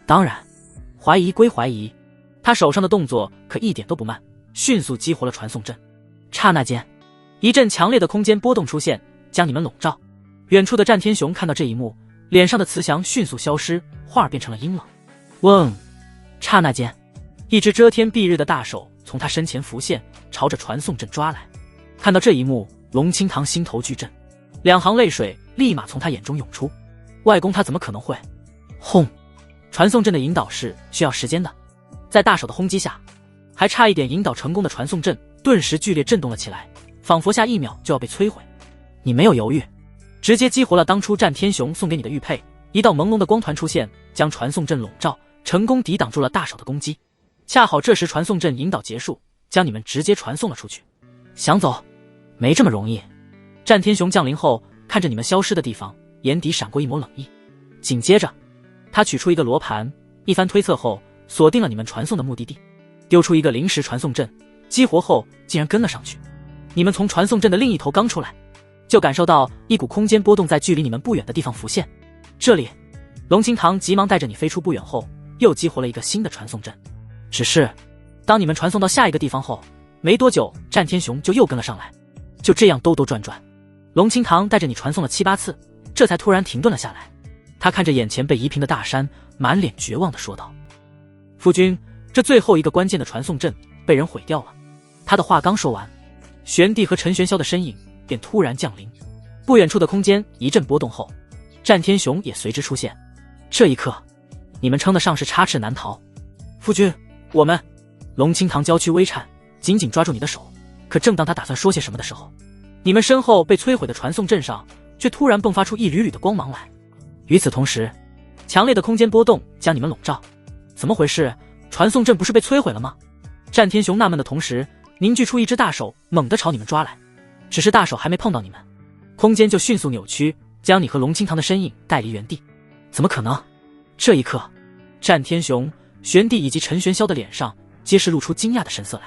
A: 当然，怀疑归怀疑，他手上的动作可一点都不慢，迅速激活了传送阵。刹那间，一阵强烈的空间波动出现，将你们笼罩。远处的战天雄看到这一幕，脸上的慈祥迅速消失，话变成了阴冷。嗡！刹那间，一只遮天蔽日的大手从他身前浮现，朝着传送阵抓来。看到这一幕，龙清堂心头巨震，2行泪水立马从他眼中涌出。外公他怎么可能会？轰！传送阵的引导是需要时间的，在大手的轰击下，还差一点引导成功的传送阵顿时剧烈震动了起来，仿佛下1秒就要被摧毁。你没有犹豫，直接激活了当初战天雄送给你的玉佩，一道朦胧的光团出现，将传送阵笼罩，成功抵挡住了大手的攻击。恰好这时传送阵引导结束，将你们直接传送了出去。想走，没这么容易。战天雄降临后，看着你们消失的地方，眼底闪过一抹冷意。紧接着，他取出一个罗盘，一番推测后，锁定了你们传送的目的地，丢出一个临时传送阵，激活后竟然跟了上去。你们从传送阵的另一头刚出来，就感受到一股空间波动在距离你们不远的地方浮现。这里，龙清堂急忙带着你飞出不远后，又激活了一个新的传送阵。只是，当你们传送到下一个地方后，没多久，战天雄就又跟了上来。就这样兜兜转转，龙清堂带着你传送了7、8次，这才突然停顿了下来。他看着眼前被夷平的大山，满脸绝望地说道：“夫君，这最后一个关键的传送阵被人毁掉了。”他的话刚说完，玄帝和陈玄霄的身影便突然降临。不远处的空间一阵波动后，战天雄也随之出现。这一刻，你们称得上是插翅难逃。夫君，我们……龙清堂娇躯微颤，紧紧抓住你的手。可正当他打算说些什么的时候，你们身后被摧毁的传送阵上却突然迸发出一缕缕的光芒来。与此同时，强烈的空间波动将你们笼罩。怎么回事？传送阵不是被摧毁了吗？战天雄纳闷的同时，凝聚出一只大手，猛地朝你们抓来。只是大手还没碰到你们，空间就迅速扭曲，将你和龙清堂的身影带离原地。怎么可能？这一刻，战天雄、玄帝以及陈玄霄的脸上皆是露出惊讶的神色来。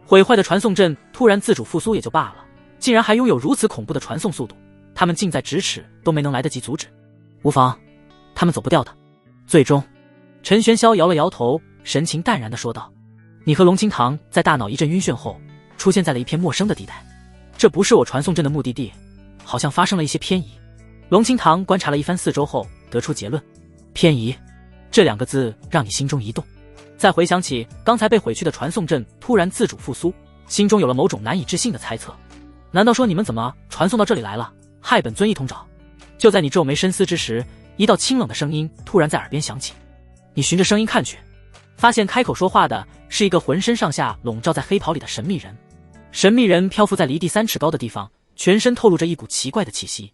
A: 毁坏的传送阵突然自主复苏也就罢了，竟然还拥有如此恐怖的传送速度，他们近在咫尺都没能来得及阻止。无妨，他们走不掉的。最终，陈玄霄摇了摇头，神情淡然地说道：“你和龙清堂在大脑一阵晕眩后，出现在了一片陌生的地带。这不是我传送阵的目的地，好像发生了一些偏移。”龙清堂观察了一番四周后，得出结论：偏移。这2个字让你心中一动。再回想起刚才被毁去的传送阵突然自主复苏，心中有了某种难以置信的猜测。难道说你们怎么传送到这里来了？害本尊一同找。就在你皱眉深思之时，一道清冷的声音突然在耳边响起。你循着声音看去，发现开口说话的是一个浑身上下笼罩在黑袍里的神秘人。神秘人漂浮在离地3尺高的地方，全身透露着一股奇怪的气息。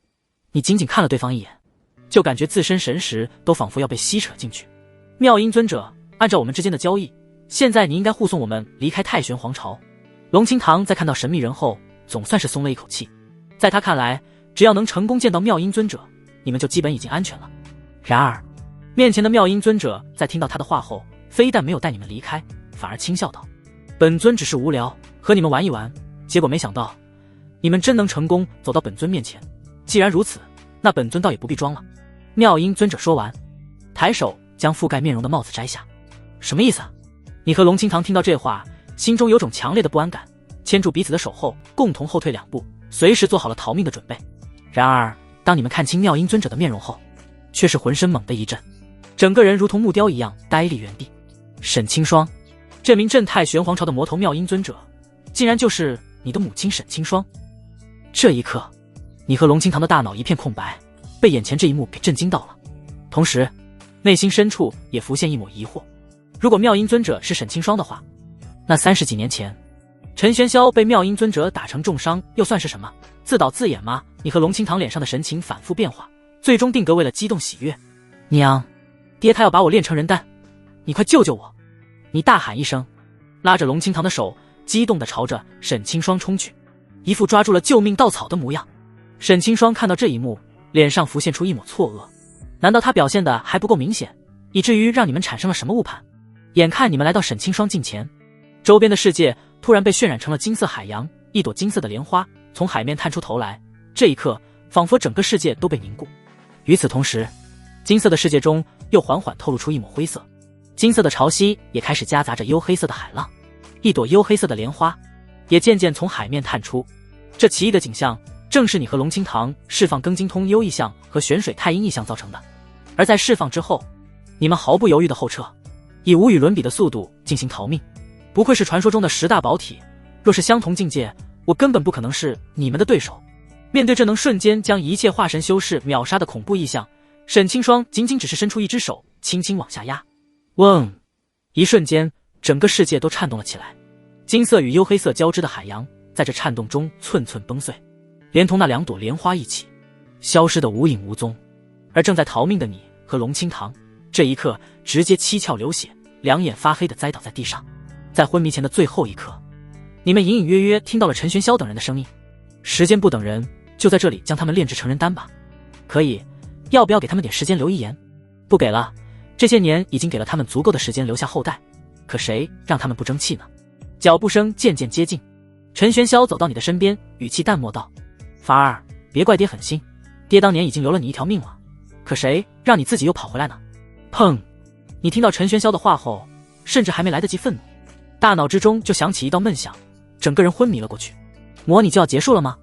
A: 你仅仅看了对方一眼，就感觉自身神识都仿佛要被吸扯进去。妙音尊者，按照我们之间的交易，现在你应该护送我们离开太玄皇朝。龙清堂在看到神秘人后，总算是松了一口气。在他看来，只要能成功见到妙音尊者，你们就基本已经安全了。然而，面前的妙音尊者在听到他的话后，非但没有带你们离开，反而轻笑道：“本尊只是无聊，和你们玩一玩，结果没想到，你们真能成功走到本尊面前。既然如此，那本尊倒也不必装了。”妙音尊者说完，抬手将覆盖面容的帽子摘下。什么意思啊？你和龙清堂听到这话，心中有种强烈的不安感，牵住彼此的手后，共同后退2步，随时做好了逃命的准备。然而，当你们看清妙音尊者的面容后，却是浑身猛地一震，整个人如同木雕一样呆立原地。沈清霜，这名镇太玄皇朝的魔头妙音尊者，竟然就是你的母亲沈清霜。这一刻，你和龙清堂的大脑一片空白，被眼前这一幕给震惊到了，同时内心深处也浮现一抹疑惑。如果妙音尊者是沈清霜的话，那30几年前陈玄霄被妙音尊者打成重伤又算是什么？自导自演吗？你和龙清堂脸上的神情反复变化，最终定格为了激动喜悦。娘，爹他要把我炼成人丹，你快救救我！你大喊一声，拉着龙清堂的手，激动地朝着沈清霜冲去，一副抓住了救命稻草的模样。沈清霜看到这一幕，脸上浮现出一抹错愕。难道他表现的还不够明显，以至于让你们产生了什么误判？眼看你们来到沈清霜近前，周边的世界突然被渲染成了金色海洋，一朵金色的莲花从海面探出头来。这一刻，仿佛整个世界都被凝固。与此同时，金色的世界中又缓缓透露出一抹灰色，金色的潮汐也开始夹杂着黝黑色的海浪，一朵黝黑色的莲花也渐渐从海面探出。这奇异的景象正是你和龙清堂释放庚金通幽异象和玄水太阴异象造成的。而在释放之后，你们毫不犹豫的后撤，以无与伦比的速度进行逃命。不愧是传说中的10大宝体，若是相同境界，我根本不可能是你们的对手。面对这能瞬间将一切化神修士秒杀的恐怖异象，沈清霜仅仅只是伸出一只手，轻轻往下压。嗡！一瞬间，整个世界都颤动了起来，金色与黝黑色交织的海洋在这颤动中寸寸崩碎，连同那2朵莲花一起消失得无影无踪。而正在逃命的你和龙清堂，这一刻直接七窍流血，两眼发黑的栽倒在地上。在昏迷前的最后一刻，你们隐隐约约听到了陈玄霄等人的声音。时间不等人，就在这里将他们炼制成人丹吧。可以，要不要给他们点时间留遗言？不给了，这些年已经给了他们足够的时间留下后代，可谁让他们不争气呢？脚步声渐渐接近，陈玄霄走到你的身边，语气淡漠道：“凡儿，别怪爹狠心，爹当年已经留了你一条命了，可谁让你自己又跑回来呢？”砰！你听到陈玄霄的话后，甚至还没来得及愤怒，大脑之中就响起一道闷响，整个人昏迷了过去。模拟就要结束了吗？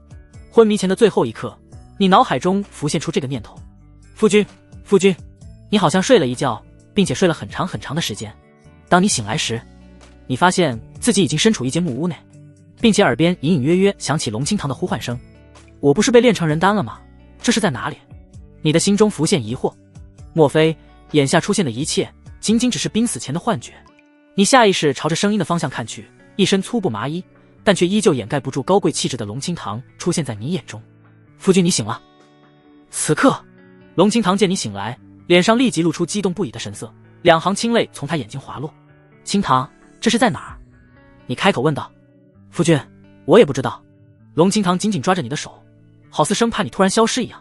A: 昏迷前的最后一刻，你脑海中浮现出这个念头。夫君，夫君，你好像睡了一觉，并且睡了很长很长的时间。当你醒来时，你发现自己已经身处一间木屋内，并且耳边隐隐约约响起龙清堂的呼唤声。我不是被炼成人丹了吗？这是在哪里？你的心中浮现疑惑，莫非眼下出现的一切仅仅只是濒死前的幻觉？你下意识朝着声音的方向看去，一身粗布麻衣，但却依旧掩盖不住高贵气质的龙清堂出现在你眼中。夫君，你醒了。此刻，龙清堂见你醒来，脸上立即露出激动不已的神色，2行清泪从他眼睛滑落。清堂，这是在哪儿？你开口问道。夫君，我也不知道。龙清堂紧紧抓着你的手，好似生怕你突然消失一样。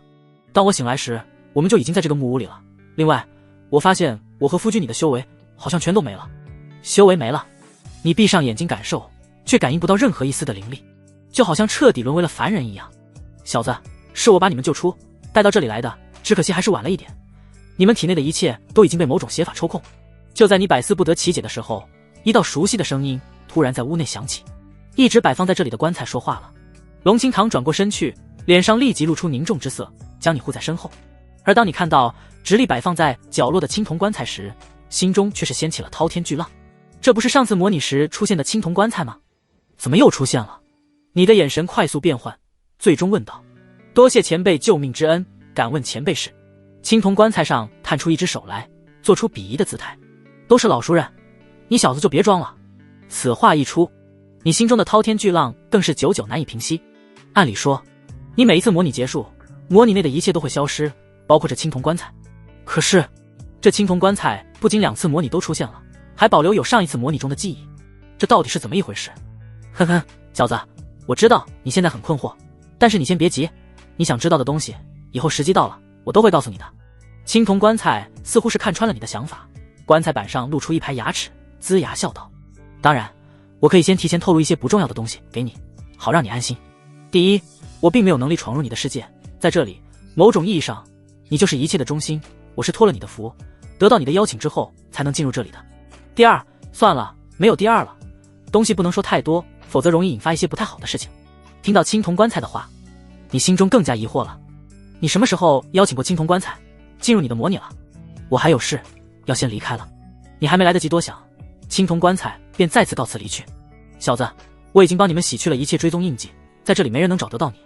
A: 当我醒来时，我们就已经在这个木屋里了。另外，我发现我和夫君你的修为好像全都没了。修为没了？你闭上眼睛感受，却感应不到任何一丝的灵力，就好像彻底沦为了凡人一样。小子，是我把你们救出，带到这里来的，只可惜还是晚了一点。你们体内的一切都已经被某种邪法抽控。就在你百思不得其解的时候，一道熟悉的声音突然在屋内响起。一直摆放在这里的棺材说话了。龙清堂转过身去，脸上立即露出凝重之色，将你护在身后。而当你看到直立摆放在角落的青铜棺材时，心中却是掀起了滔天巨浪。这不是上次模拟时出现的青铜棺材吗？怎么又出现了？你的眼神快速变换，最终问道。多谢前辈救命之恩，敢问前辈是？青铜棺材上探出一只手来，做出鄙夷的姿态。都是老熟人，你小子就别装了。此话一出，你心中的滔天巨浪更是久久难以平息。按理说，你每一次模拟结束，模拟内的一切都会消失，包括这青铜棺材。可是，这青铜棺材不仅2次模拟都出现了，还保留有上一次模拟中的记忆，这到底是怎么一回事？哼哼，小子，我知道你现在很困惑，但是你先别急，你想知道的东西，以后时机到了，我都会告诉你的。青铜棺材似乎是看穿了你的想法，棺材板上露出一排牙齿，龇牙笑道：当然，我可以先提前透露一些不重要的东西给你，好让你安心。第一，我并没有能力闯入你的世界，在这里，某种意义上，你就是一切的中心，我是托了你的福，得到你的邀请之后才能进入这里的。第二，算了，没有第二了，东西不能说太多，否则容易引发一些不太好的事情。听到青铜棺材的话，你心中更加疑惑了。你什么时候邀请过青铜棺材进入你的模拟了？我还有事要先离开了。你还没来得及多想，青铜棺材便再次告辞离去。小子，我已经帮你们洗去了一切追踪印记，在这里没人能找得到你，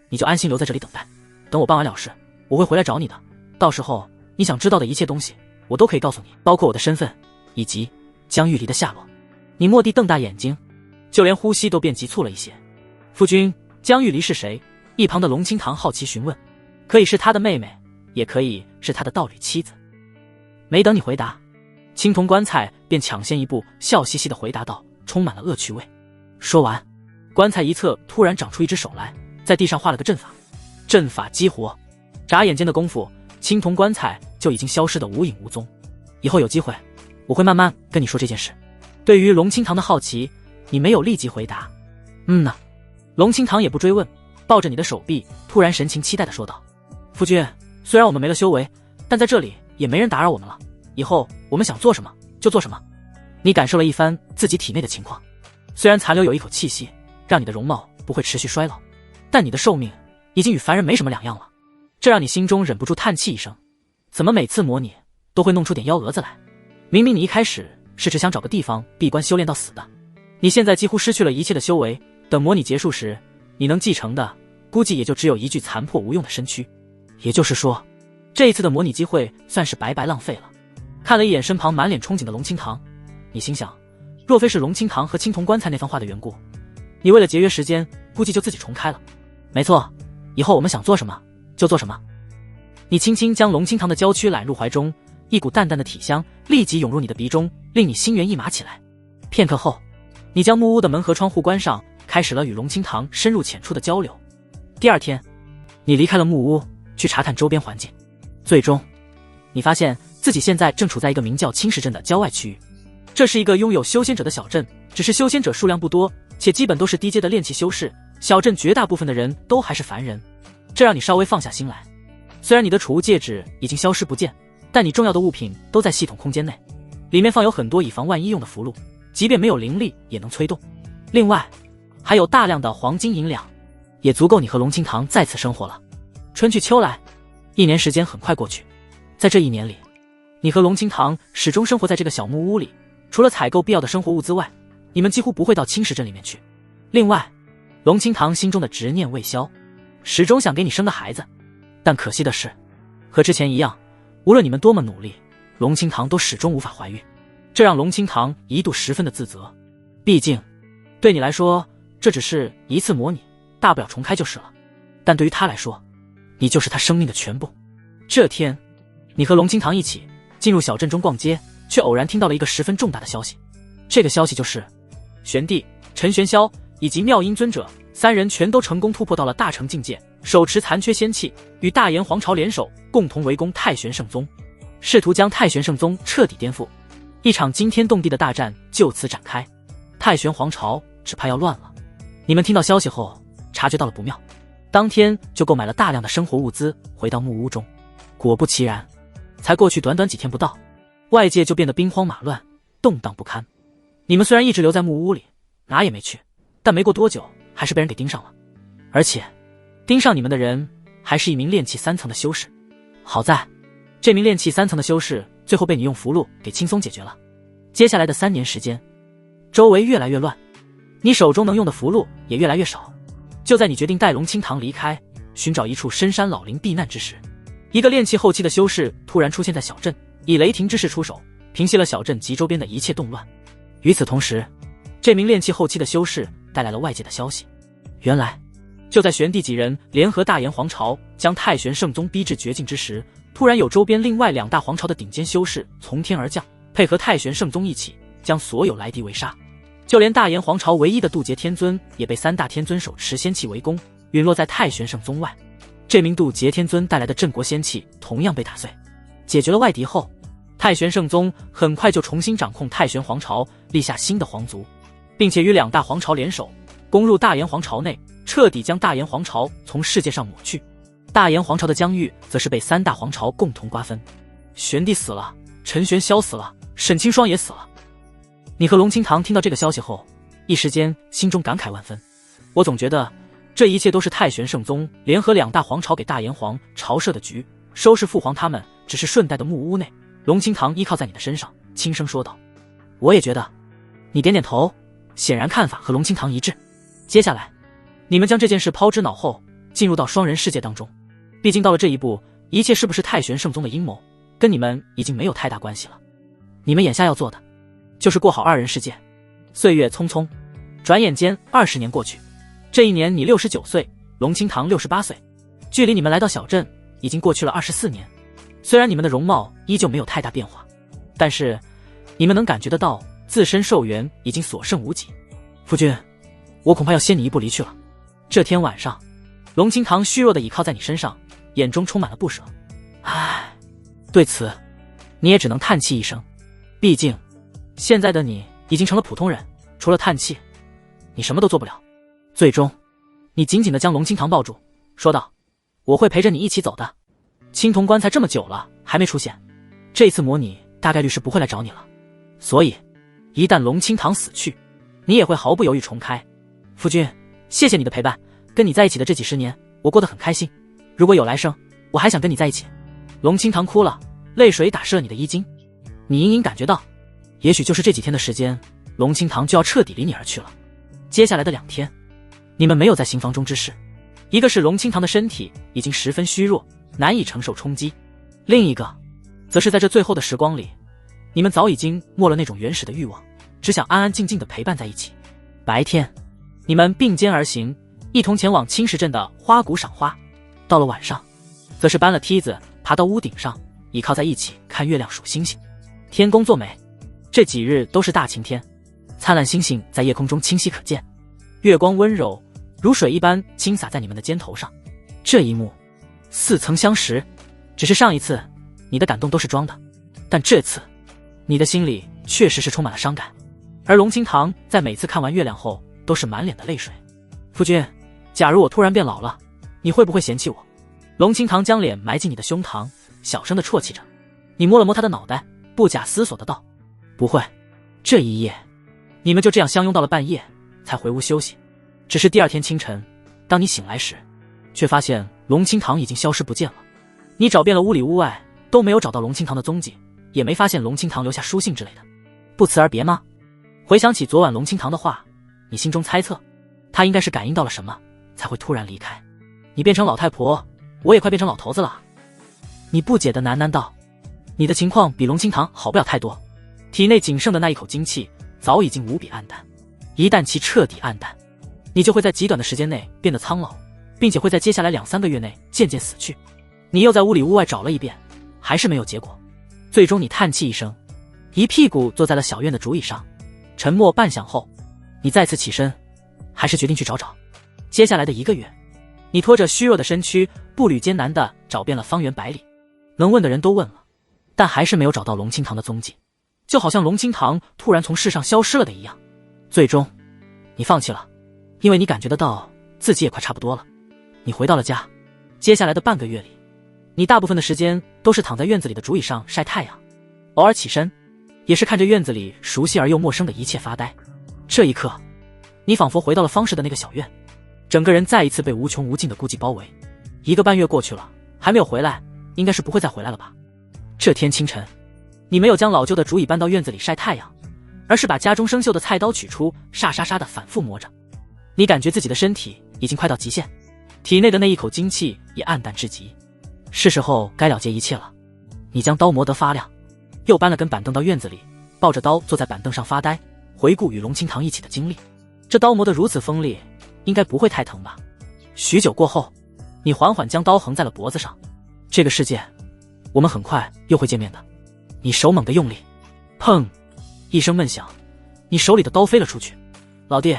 A: 你就安心留在这里等待。等我办完了事，我会回来找你的。到时候你想知道的一切东西，我都可以告诉你，包括我的身份以及江玉离的下落。你蓦地瞪大眼睛，就连呼吸都变急促了一些。夫君，江玉离是谁？一旁的龙清堂好奇询问。可以是他的妹妹，也可以是他的道侣妻子。没等你回答，青铜棺材便抢先一步，笑嘻嘻地回答道，充满了恶趣味。说完，棺材一侧突然长出一只手来，在地上画了个阵法。阵法激活，眨眼间的功夫，青铜棺材就已经消失得无影无踪。以后有机会，我会慢慢跟你说这件事。对于龙清堂的好奇，你没有立即回答。呢。龙清堂也不追问，抱着你的手臂，突然神情期待地说道：夫君，虽然我们没了修为，但在这里也没人打扰我们了，以后我们想做什么就做什么。你感受了一番自己体内的情况，虽然残留有一口气息，让你的容貌不会持续衰老，但你的寿命已经与凡人没什么两样了。这让你心中忍不住叹气一声，怎么每次模拟都会弄出点幺蛾子来？明明你一开始是只想找个地方闭关修炼到死的，你现在几乎失去了一切的修为，等模拟结束时，你能继承的估计也就只有一具残破无用的身躯。也就是说，这一次的模拟机会算是白白浪费了。看了一眼身旁满脸憧憬的龙清堂，你心想，若非是龙清堂和青铜棺材那番话的缘故，你为了节约时间，估计就自己重开了。没错，以后我们想做什么就做什么。你轻轻将龙清堂的娇躯揽入怀中，一股淡淡的体香立即涌入你的鼻中，令你心猿意马起来。片刻后，你将木屋的门和窗户关上，开始了与龙清堂深入浅出的交流。第二天，你离开了木屋，去查看周边环境。最终，你发现自己现在正处在一个名叫青石镇的郊外区域。这是一个拥有修仙者的小镇，只是修仙者数量不多，且基本都是低阶的炼器修士。小镇绝大部分的人都还是凡人，这让你稍微放下心来。虽然你的储物戒指已经消失不见，但你重要的物品都在系统空间内，里面放有很多以防万一用的符箓，即便没有灵力也能催动。另外，还有大量的黄金银两，也足够你和龙清堂再次生活了。春去秋来，1年时间很快过去。在这1年里，你和龙清堂始终生活在这个小木屋里，除了采购必要的生活物资外，你们几乎不会到青石镇里面去。另外，龙清堂心中的执念未消，始终想给你生个孩子，但可惜的是，和之前一样，无论你们多么努力，龙清堂都始终无法怀孕，这让龙清堂一度十分的自责。毕竟，对你来说，这只是一次模拟，大不了重开就是了。但对于他来说，你就是他生命的全部。这天，你和龙清堂一起进入小镇中逛街，却偶然听到了一个十分重大的消息。这个消息就是，玄帝、陈玄霄以及妙音尊者3人全都成功突破到了大成境界，手持残缺仙器，与大炎皇朝联手，共同围攻太玄圣宗，试图将太玄圣宗彻底颠覆。一场惊天动地的大战就此展开，太玄皇朝只怕要乱了。你们听到消息后，察觉到了不妙，当天就购买了大量的生活物资，回到木屋中。果不其然，才过去短短几天不到，外界就变得兵荒马乱，动荡不堪。你们虽然一直留在木屋里，哪也没去，但没过多久，还是被人给盯上了。而且，盯上你们的人还是一名炼器3层的修士。好在，这名炼器3层的修士最后被你用符箓给轻松解决了。接下来的3年时间，周围越来越乱，你手中能用的符箓也越来越少。就在你决定带龙清堂离开，寻找一处深山老林避难之时，一个炼气后期的修士突然出现在小镇，以雷霆之势出手，平息了小镇及周边的一切动乱。与此同时，这名炼气后期的修士带来了外界的消息。原来，就在玄帝几人联合大炎皇朝将太玄圣宗逼至绝境之时，突然有周边另外2大皇朝的顶尖修士从天而降，配合太玄圣宗一起将所有来敌围杀。就连大炎皇朝唯一的渡劫天尊也被3大天尊手持仙气围攻，陨落在太玄圣宗外。这名渡劫天尊带来的镇国仙气同样被打碎。解决了外敌后，太玄圣宗很快就重新掌控太玄皇朝，立下新的皇族，并且与2大皇朝联手攻入大炎皇朝内，彻底将大炎皇朝从世界上抹去。大炎皇朝的疆域则是被3大皇朝共同瓜分。玄帝死了，陈玄霄死了，沈清霜也死了。你和龙清堂听到这个消息后，一时间心中感慨万分。我总觉得这一切都是太玄圣宗联合2大皇朝给大炎皇朝设的局，收拾父皇他们只是顺带的木屋内。龙清堂依靠在你的身上，轻声说道。我也觉得。你点点头，显然看法和龙清堂一致。接下来，你们将这件事抛之脑后，进入到双人世界当中。毕竟到了这一步，一切是不是太玄圣宗的阴谋，跟你们已经没有太大关系了。你们眼下要做的，就是过好2人世界。岁月匆匆，转眼间20年过去。这一年你69岁，龙清堂68岁，距离你们来到小镇已经过去了24年。虽然你们的容貌依旧没有太大变化，但是你们能感觉得到自身寿元已经所剩无几。夫君，我恐怕要先你一步离去了。这天晚上，龙清堂虚弱地倚靠在你身上，眼中充满了不舍。唉，对此你也只能叹气一声。毕竟现在的你已经成了普通人，除了叹气你什么都做不了。最终你紧紧地将龙清堂抱住，说道，我会陪着你一起走的。青铜棺材这么久了还没出现，这次模拟大概率是不会来找你了。所以一旦龙清堂死去，你也会毫不犹豫重开。夫君，谢谢你的陪伴，跟你在一起的这几十年我过得很开心，如果有来生，我还想跟你在一起。龙清堂哭了，泪水打湿了你的衣襟。你隐隐感觉到，也许就是这几天的时间，龙清堂就要彻底离你而去了。接下来的2天，你们没有在行房中之事，一个是龙清堂的身体已经十分虚弱，难以承受冲击，另一个则是在这最后的时光里，你们早已经没了那种原始的欲望，只想安安静静地陪伴在一起。白天，你们并肩而行，一同前往青石镇的花谷赏花。到了晚上，则是搬了梯子爬到屋顶上，倚靠在一起看月亮数星星。天公作美，这几日都是大晴天，灿烂星星在夜空中清晰可见，月光温柔如水一般倾洒在你们的肩头上。这一幕似曾相识，只是上一次你的感动都是装的，但这次你的心里确实是充满了伤感。而龙清堂在每次看完月亮后都是满脸的泪水。夫君，假如我突然变老了，你会不会嫌弃我？龙清堂将脸埋进你的胸膛，小声地啜泣着。你摸了摸他的脑袋，不假思索地道，不会。这一夜你们就这样相拥到了半夜才回屋休息。只是第2天清晨，当你醒来时，却发现龙清堂已经消失不见了。你找遍了屋里屋外，都没有找到龙清堂的踪迹，也没发现龙清堂留下书信之类的。不辞而别吗？回想起昨晚龙清堂的话，你心中猜测，他应该是感应到了什么，才会突然离开。你变成老太婆，我也快变成老头子了。你不解地喃喃道，你的情况比龙清堂好不了太多，体内仅剩的那一口精气早已经无比暗淡，一旦其彻底暗淡，你就会在极短的时间内变得苍老，并且会在接下来2-3个月内渐渐死去。你又在屋里屋外找了一遍，还是没有结果。最终你叹气一声，一屁股坐在了小院的竹椅上。沉默半晌后，你再次起身，还是决定去找找。接下来的1个月，你拖着虚弱的身躯，步履艰难地找遍了方圆百里，能问的人都问了，但还是没有找到龙清堂的踪迹，就好像龙清堂突然从世上消失了的一样。最终你放弃了，因为你感觉得到自己也快差不多了。你回到了家，接下来的半个月里，你大部分的时间都是躺在院子里的竹椅上晒太阳，偶尔起身也是看着院子里熟悉而又陌生的一切发呆。这一刻，你仿佛回到了方氏的那个小院，整个人再一次被无穷无尽的孤寂包围。1个半月过去了，还没有回来，应该是不会再回来了吧。这天清晨，你没有将老旧的竹椅搬到院子里晒太阳，而是把家中生锈的菜刀取出，沙沙沙的反复磨着。你感觉自己的身体已经快到极限，体内的那一口精气也暗淡至极，是时候该了结一切了。你将刀磨得发亮，又搬了根板凳到院子里，抱着刀坐在板凳上发呆，回顾与龙清堂一起的经历。这刀磨得如此锋利，应该不会太疼吧？许久过后，你缓缓将刀横在了脖子上。这个世界，我们很快又会见面的。你手猛地用力，砰！一声闷响，你手里的刀飞了出去。老弟，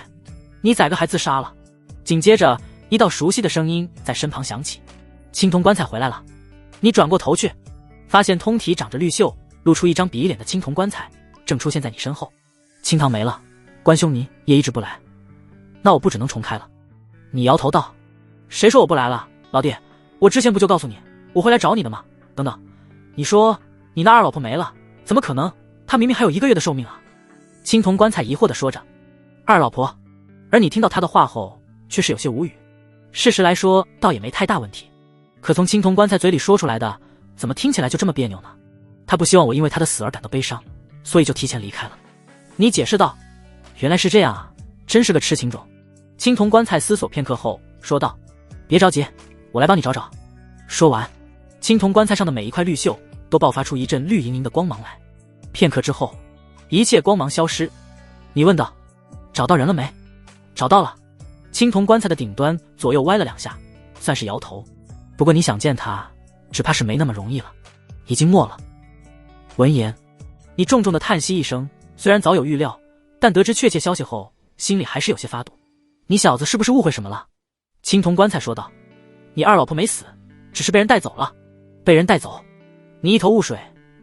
A: 你宰个还自杀了。紧接着，一道熟悉的声音在身旁响起：青铜棺材回来了。你转过头去，发现通体长着绿锈，露出一张鄙脸的青铜棺材正出现在你身后。清堂没了，关兄你也一直不来，那我不只能重开了。你摇头道：谁说我不来了？老弟，我之前不就告诉你我会来找你的吗？等等，你说你那二老婆没了，怎么可能？她明明还有1个月的寿命啊！青铜棺材疑惑地说着。二老婆？而你听到他的话后，却是有些无语。事实来说，倒也没太大问题，可从青铜棺材嘴里说出来的，怎么听起来就这么别扭呢？他不希望我因为他的死而感到悲伤，所以就提前离开了。你解释道：原来是这样啊，真是个痴情种。青铜棺材思索片刻后说道：别着急，我来帮你找找。说完，青铜棺材上的每一块绿锈都爆发出一阵绿莹莹的光芒来。片刻之后，一切光芒消失。你问道：找到人了没？找到了。青铜棺材的顶端左右歪了2下，算是摇头。不过你想见他，只怕是没那么容易了，已经没了。闻言，你重重的叹息一声，虽然早有预料，但得知确切消息后，心里还是有些发堵。你小子是不是误会什么了？青铜棺材说道：你二老婆没死，只是被人带走了。被人带走？你一头雾水。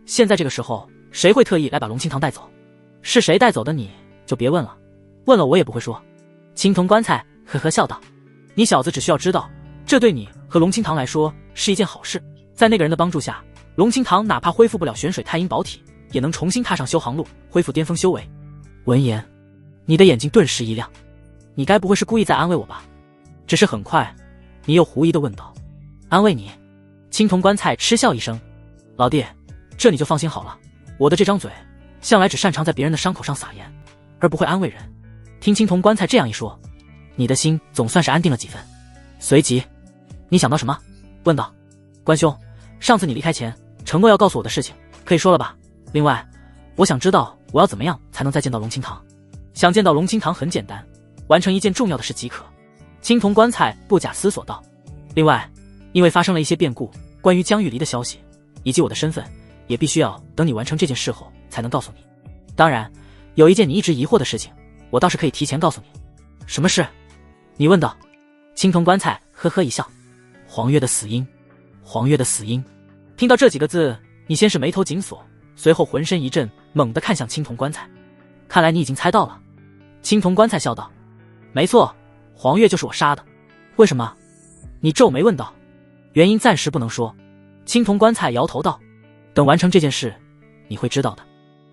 A: 现在这个时候，谁会特意来把龙清堂带走？是谁带走的你就别问了，问了我也不会说。青铜棺材呵呵笑道：你小子只需要知道，这对你和龙清堂来说是一件好事。在那个人的帮助下，龙清堂哪怕恢复不了玄水太阴宝体，也能重新踏上修行路，恢复巅峰修为。闻言，你的眼睛顿时一亮，你该不会是故意在安慰我吧？只是很快，你又狐疑地问道：安慰你？青铜棺材嗤笑一声：老弟，这你就放心好了，我的这张嘴向来只擅长在别人的伤口上撒盐，而不会安慰人。听青铜棺材这样一说，你的心总算是安定了几分。随即，你想到什么？问道：关兄，上次你离开前承诺要告诉我的事情，可以说了吧？另外，我想知道我要怎么样才能再见到龙清堂。想见到龙清堂很简单，完成一件重要的事即可。青铜棺材不假思索道：另外，因为发生了一些变故，关于江玉离的消息以及我的身份，也必须要等你完成这件事后才能告诉你。当然，有一件你一直疑惑的事情，我倒是可以提前告诉你。什么事？你问道。青铜棺材呵呵一笑：黄月的死因。黄月的死因。听到这几个字，你先是眉头紧锁，随后浑身一震，猛地看向青铜棺材。看来你已经猜到了。青铜棺材笑道：没错，黄月就是我杀的。为什么？你皱眉问道。原因暂时不能说。青铜棺材摇头道：等完成这件事，你会知道的。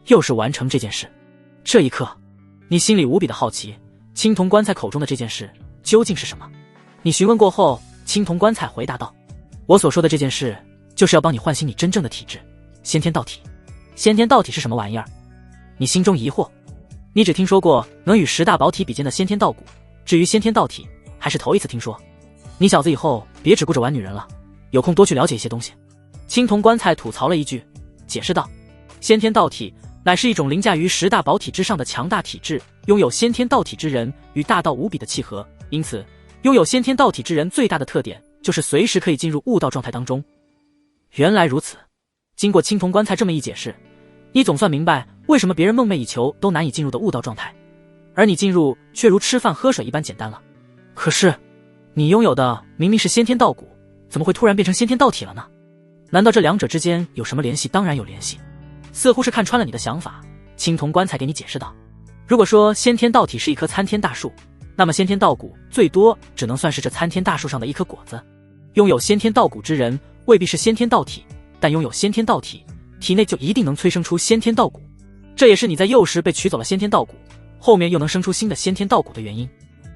A: 又是完成这件事。这一刻，你心里无比的好奇，青铜棺材口中的这件事究竟是什么？你询问过后，青铜棺材回答道：我所说的这件事，就是要帮你唤醒你真正的体质，先天道体。先天道体是什么玩意儿？你心中疑惑。你只听说过能与10大宝体比肩的先天道骨，至于先天道体，还是头一次听说。你小子以后别只顾着玩女人了，有空多去了解一些东西。青铜棺材吐槽了一句，解释道：先天道体乃是一种凌驾于10大宝体之上的强大体质，拥有先天道体之人与大道无比的契合，因此拥有先天道体之人最大的特点就是随时可以进入悟道状态当中。原来如此。经过青铜棺材这么一解释，你总算明白为什么别人梦寐以求都难以进入的悟道状态，而你进入却如吃饭喝水一般简单了。可是你拥有的明明是先天道骨，怎么会突然变成先天道体了呢？难道这两者之间有什么联系？当然有联系。似乎是看穿了你的想法，青铜棺材给你解释道：如果说先天道体是一棵参天大树，那么先天道骨最多只能算是这参天大树上的一颗果子。拥有先天道骨之人未必是先天道体，但拥有先天道体，体内就一定能催生出先天道骨。这也是你在幼时被取走了先天道骨，后面又能生出新的先天道骨的原因。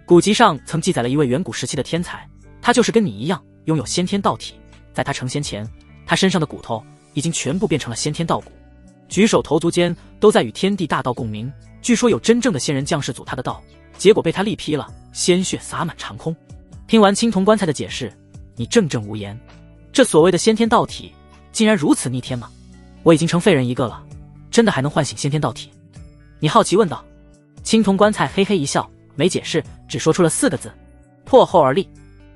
A: 古籍上曾记载了一位远古时期的天才，他就是跟你一样拥有先天道体，在他成仙前，他身上的骨头已经全部变成了先天道骨。举手投足间都在与天地大道共鸣。据说有真正的仙人将士阻他的道，结果被他力劈了，鲜血洒满长空。听完青铜棺材的解释，你怔怔无言。这所谓的先天道体，竟然如此逆天吗？我已经成废人一个了，真的还能唤醒先天道体？你好奇问道。青铜棺材嘿嘿一笑，没解释，只说出了4个字：破后而立。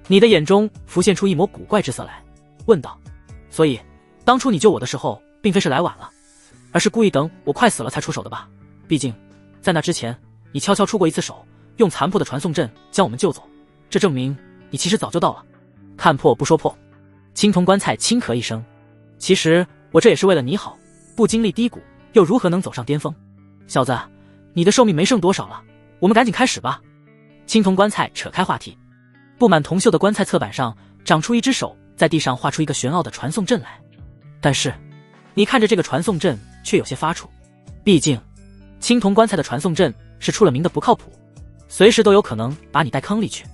A: 你的眼中浮现出一抹古怪之色来，问道：所以当初你救我的时候，并非是来晚了，而是故意等我快死了才出手的吧？毕竟在那之前，你悄悄出过一次手，用残破的传送阵将我们救走，这证明你其实早就到了。看破不说破。青铜棺材轻咳一声，其实我这也是为了你好，不经历低谷，又如何能走上巅峰？小子，你的寿命没剩多少了，我们赶紧开始吧。青铜棺材扯开话题。布满铜锈的棺材侧板上长出一只手，在地上画出一个玄奥的传送阵来。但是你看着这个传送阵却有些发怵，毕竟青铜棺材的传送阵是出了名的不靠谱，随时都有可能把你带坑里去。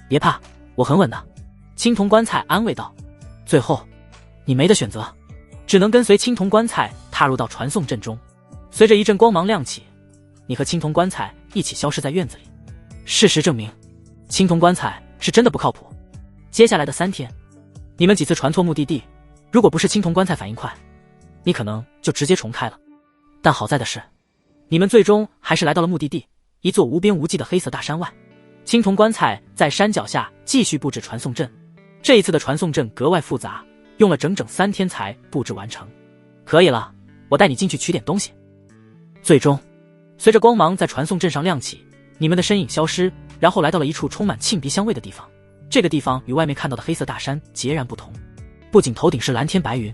A: 别怕，我很稳的。青铜棺材安慰道。最后你没得选择，只能跟随青铜棺材踏入到传送阵中。随着一阵光芒亮起，你和青铜棺材一起消失在院子里。事实证明，青铜棺材是真的不靠谱。接下来的3天，你们几次传错目的地，如果不是青铜棺材反应快，你可能就直接重开了。但好在的是，你们最终还是来到了目的地，一座无边无际的黑色大山外。青铜棺材在山脚下继续布置传送阵，这一次的传送阵格外复杂，用了整整3天才布置完成。可以了，我带你进去取点东西。最终，随着光芒在传送阵上亮起，你们的身影消失，然后来到了一处充满沁鼻香味的地方。这个地方与外面看到的黑色大山截然不同，不仅头顶是蓝天白云，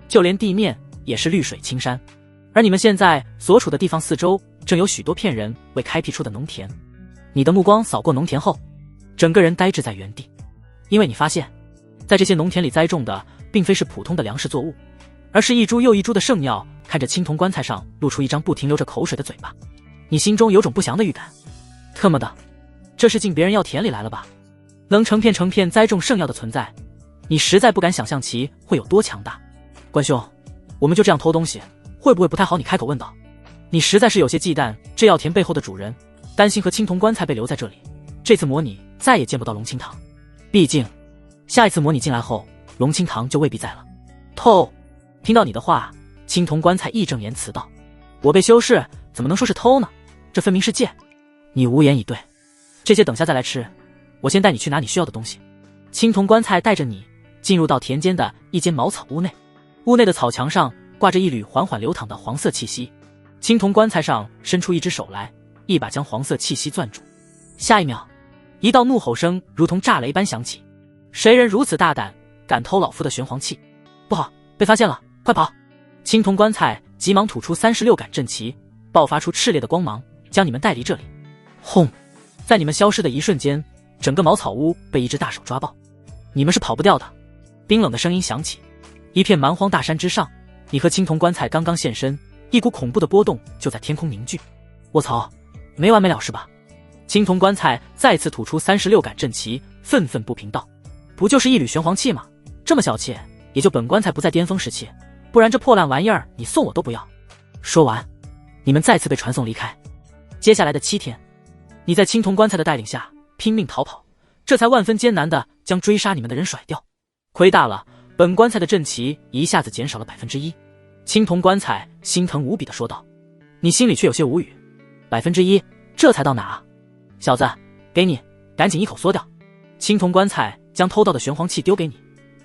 A: 就连地面也是绿水青山。而你们现在所处的地方四周正有许多片人为开辟出的农田。你的目光扫过农田后，整个人呆滞在原地，因为你发现，在这些农田里栽种的并非是普通的粮食作物，而是一株又一株的圣尿。看着青铜棺材上露出一张不停流着口水的嘴巴，你心中有种不祥的预感。特么的，这是进别人药田里来了吧？能成片成片栽种圣药的存在，你实在不敢想象其会有多强大。关兄，我们就这样偷东西，会不会不太好？你开口问道。你实在是有些忌惮这药田背后的主人，担心和青铜棺材被留在这里，这次模拟再也见不到龙清堂。毕竟下一次模拟进来后，龙清堂就未必在了。偷？听到你的话，青铜棺材义正言辞道：我被修饰怎么能说是偷呢？这分明是借。你无言以对。这些等下再来吃，我先带你去拿你需要的东西。青铜棺材带着你进入到田间的一间茅草屋内，屋内的草墙上挂着一缕缓缓流淌的黄色气息。青铜棺材上伸出一只手来，一把将黄色气息攥住。下一秒，一道怒吼声如同炸雷般响起：谁人如此大胆，敢偷老夫的玄黄气？不好，被发现了，快跑！青铜棺材急忙吐出36杆阵旗，爆发出炽烈的光芒，将你们带离这里。轰！在你们消失的一瞬间，整个茅草屋被一只大手抓爆。你们是跑不掉的。冰冷的声音响起。一片蛮荒大山之上，你和青铜棺材刚刚现身，一股恐怖的波动就在天空凝聚。卧槽，没完没了是吧？青铜棺材再次吐出36杆阵旗，愤愤不平道：不就是一缕玄黄气吗？这么小气，也就本棺材不在巅峰时期，不然这破烂玩意儿你送我都不要。说完，你们再次被传送离开。接下来的7天，你在青铜棺材的带领下拼命逃跑，这才万分艰难地将追杀你们的人甩掉。亏大了，本棺材的阵旗一下子减少了1%。青铜棺材心疼无比地说道。你心里却有些无语。1%，这才到哪啊？小子，给你，赶紧一口缩掉。青铜棺材将偷到的玄黄气丢给你，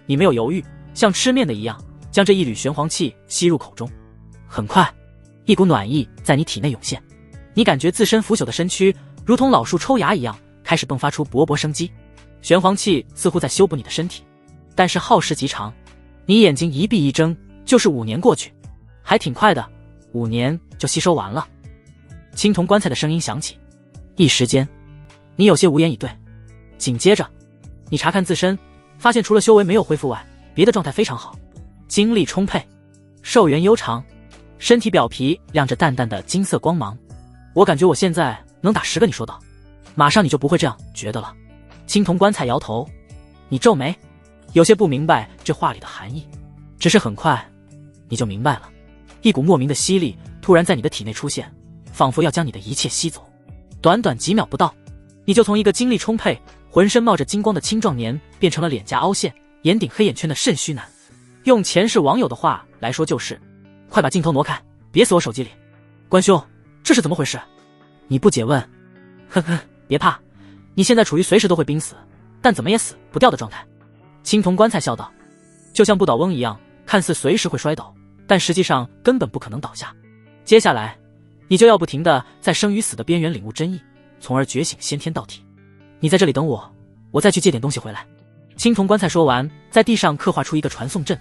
A: 你没有犹豫，像吃面的一样将这一缕玄黄气吸入口中。很快，一股暖意在你体内涌现，你感觉自身腐朽的身躯如同老树抽芽一样，开始迸发出勃勃生机。玄黄气似乎在修补你的身体，但是耗时极长。你眼睛一闭一睁，就是5年过去，还挺快的，5年就吸收完了。青铜棺材的声音响起，一时间，你有些无言以对。紧接着，你查看自身，发现除了修为没有恢复外，别的状态非常好，精力充沛，寿元悠长，身体表皮亮着淡淡的金色光芒。我感觉我现在能打10个。你说道。马上你就不会这样觉得了。青铜棺材摇头，你皱眉，有些不明白这话里的含义。只是很快，你就明白了。一股莫名的吸力突然在你的体内出现，仿佛要将你的一切吸走。短短几秒不到，你就从一个精力充沛、浑身冒着金光的青壮年，变成了脸颊凹陷、眼顶黑眼圈的肾虚男。用前世网友的话来说就是：快把镜头挪开，别死我手机里。关兄，这是怎么回事？你不解问。呵呵，别怕，你现在处于随时都会濒死，但怎么也死不掉的状态。青铜棺材笑道，就像不倒翁一样，看似随时会摔倒，但实际上根本不可能倒下。接下来你就要不停地在生与死的边缘领悟真意，从而觉醒先天道体。你在这里等我，我再去借点东西回来。青铜棺材说完，在地上刻画出一个传送阵，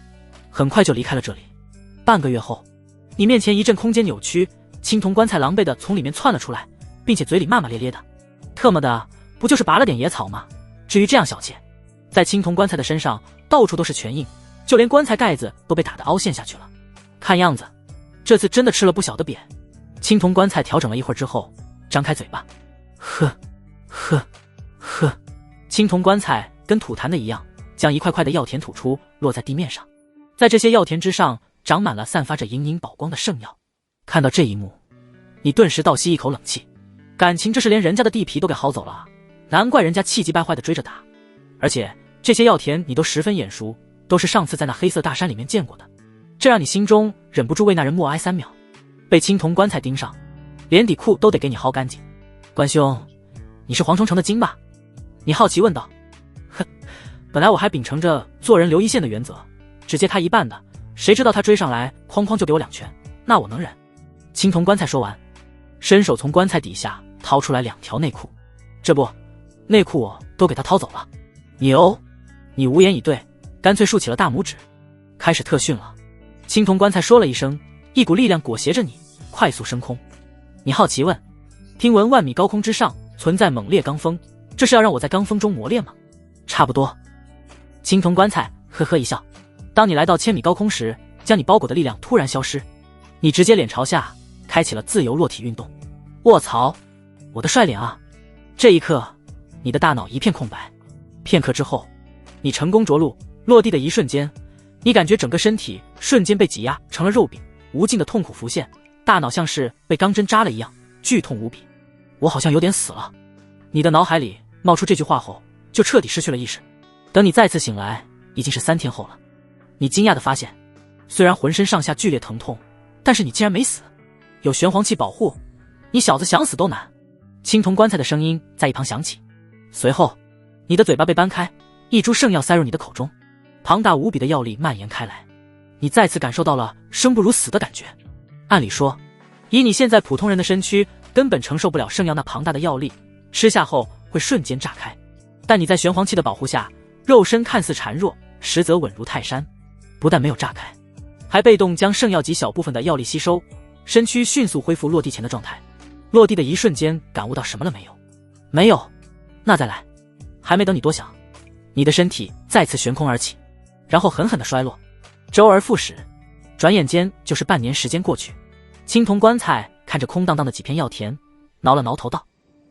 A: 很快就离开了这里。半个月后，你面前一阵空间扭曲，青铜棺材狼狈地从里面窜了出来，并且嘴里骂骂咧咧的：特么的，不就是拔了点野草吗？至于这样小气。在青铜棺材的身上到处都是拳印，就连棺材盖子都被打得凹陷下去了。看样子这次真的吃了不小的瘪。青铜棺材调整了一会儿之后，张开嘴巴，呵呵呵。青铜棺材跟吐痰的一样，将一块块的药田吐出，落在地面上。在这些药田之上长满了散发着莹莹宝光的圣药。看到这一幕，你顿时倒吸一口冷气，感情这是连人家的地皮都给薅走了啊，难怪人家气急败坏的追着打。而且这些药田你都十分眼熟，都是上次在那黑色大山里面见过的，这让你心中忍不住为那人默哀3秒。被青铜棺材盯上，连底裤都得给你薅干净。关兄，你是黄虫城的精吧？你好奇问道。哼，本来我还秉承着做人留一线的原则，只接他一半的，谁知道他追上来哐哐就给我2拳，那我能忍。青铜棺材说完，伸手从棺材底下掏出来2条内裤，这不，内裤我都给他掏走了。牛！你无言以对，干脆竖起了大拇指，开始特训了。青铜棺材说了一声，一股力量裹挟着你快速升空。你好奇问，听闻万米高空之上存在猛烈罡风，这是要让我在罡风中磨练吗？差不多。青铜棺材呵呵一笑，当你来到1000米高空时，将你包裹的力量突然消失，你直接脸朝下开启了自由落体运动。卧槽，我的帅脸啊！这一刻你的大脑一片空白。片刻之后，你成功着陆，落地的一瞬间，你感觉整个身体瞬间被挤压成了肉饼，无尽的痛苦浮现，大脑像是被钢针扎了一样，剧痛无比。我好像有点死了。你的脑海里冒出这句话后，就彻底失去了意识。等你再次醒来，已经是3天后了。你惊讶地发现，虽然浑身上下剧烈疼痛，但是你竟然没死，有玄黄气保护，你小子想死都难。青铜棺材的声音在一旁响起，随后你的嘴巴被掰开，一株圣药塞入你的口中，庞大无比的药力蔓延开来，你再次感受到了生不如死的感觉。按理说，以你现在普通人的身躯，根本承受不了圣药那庞大的药力，吃下后会瞬间炸开。但你在玄黄气的保护下，肉身看似孱弱，实则稳如泰山，不但没有炸开，还被动将圣药及小部分的药力吸收，身躯迅速恢复落地前的状态。落地的一瞬间，感悟到什么了没有？没有。那再来。还没等你多想，你的身体再次悬空而起，然后狠狠地摔落，周而复始。转眼间就是半年时间过去。青铜棺材看着空荡荡的几片药田，挠了挠头道：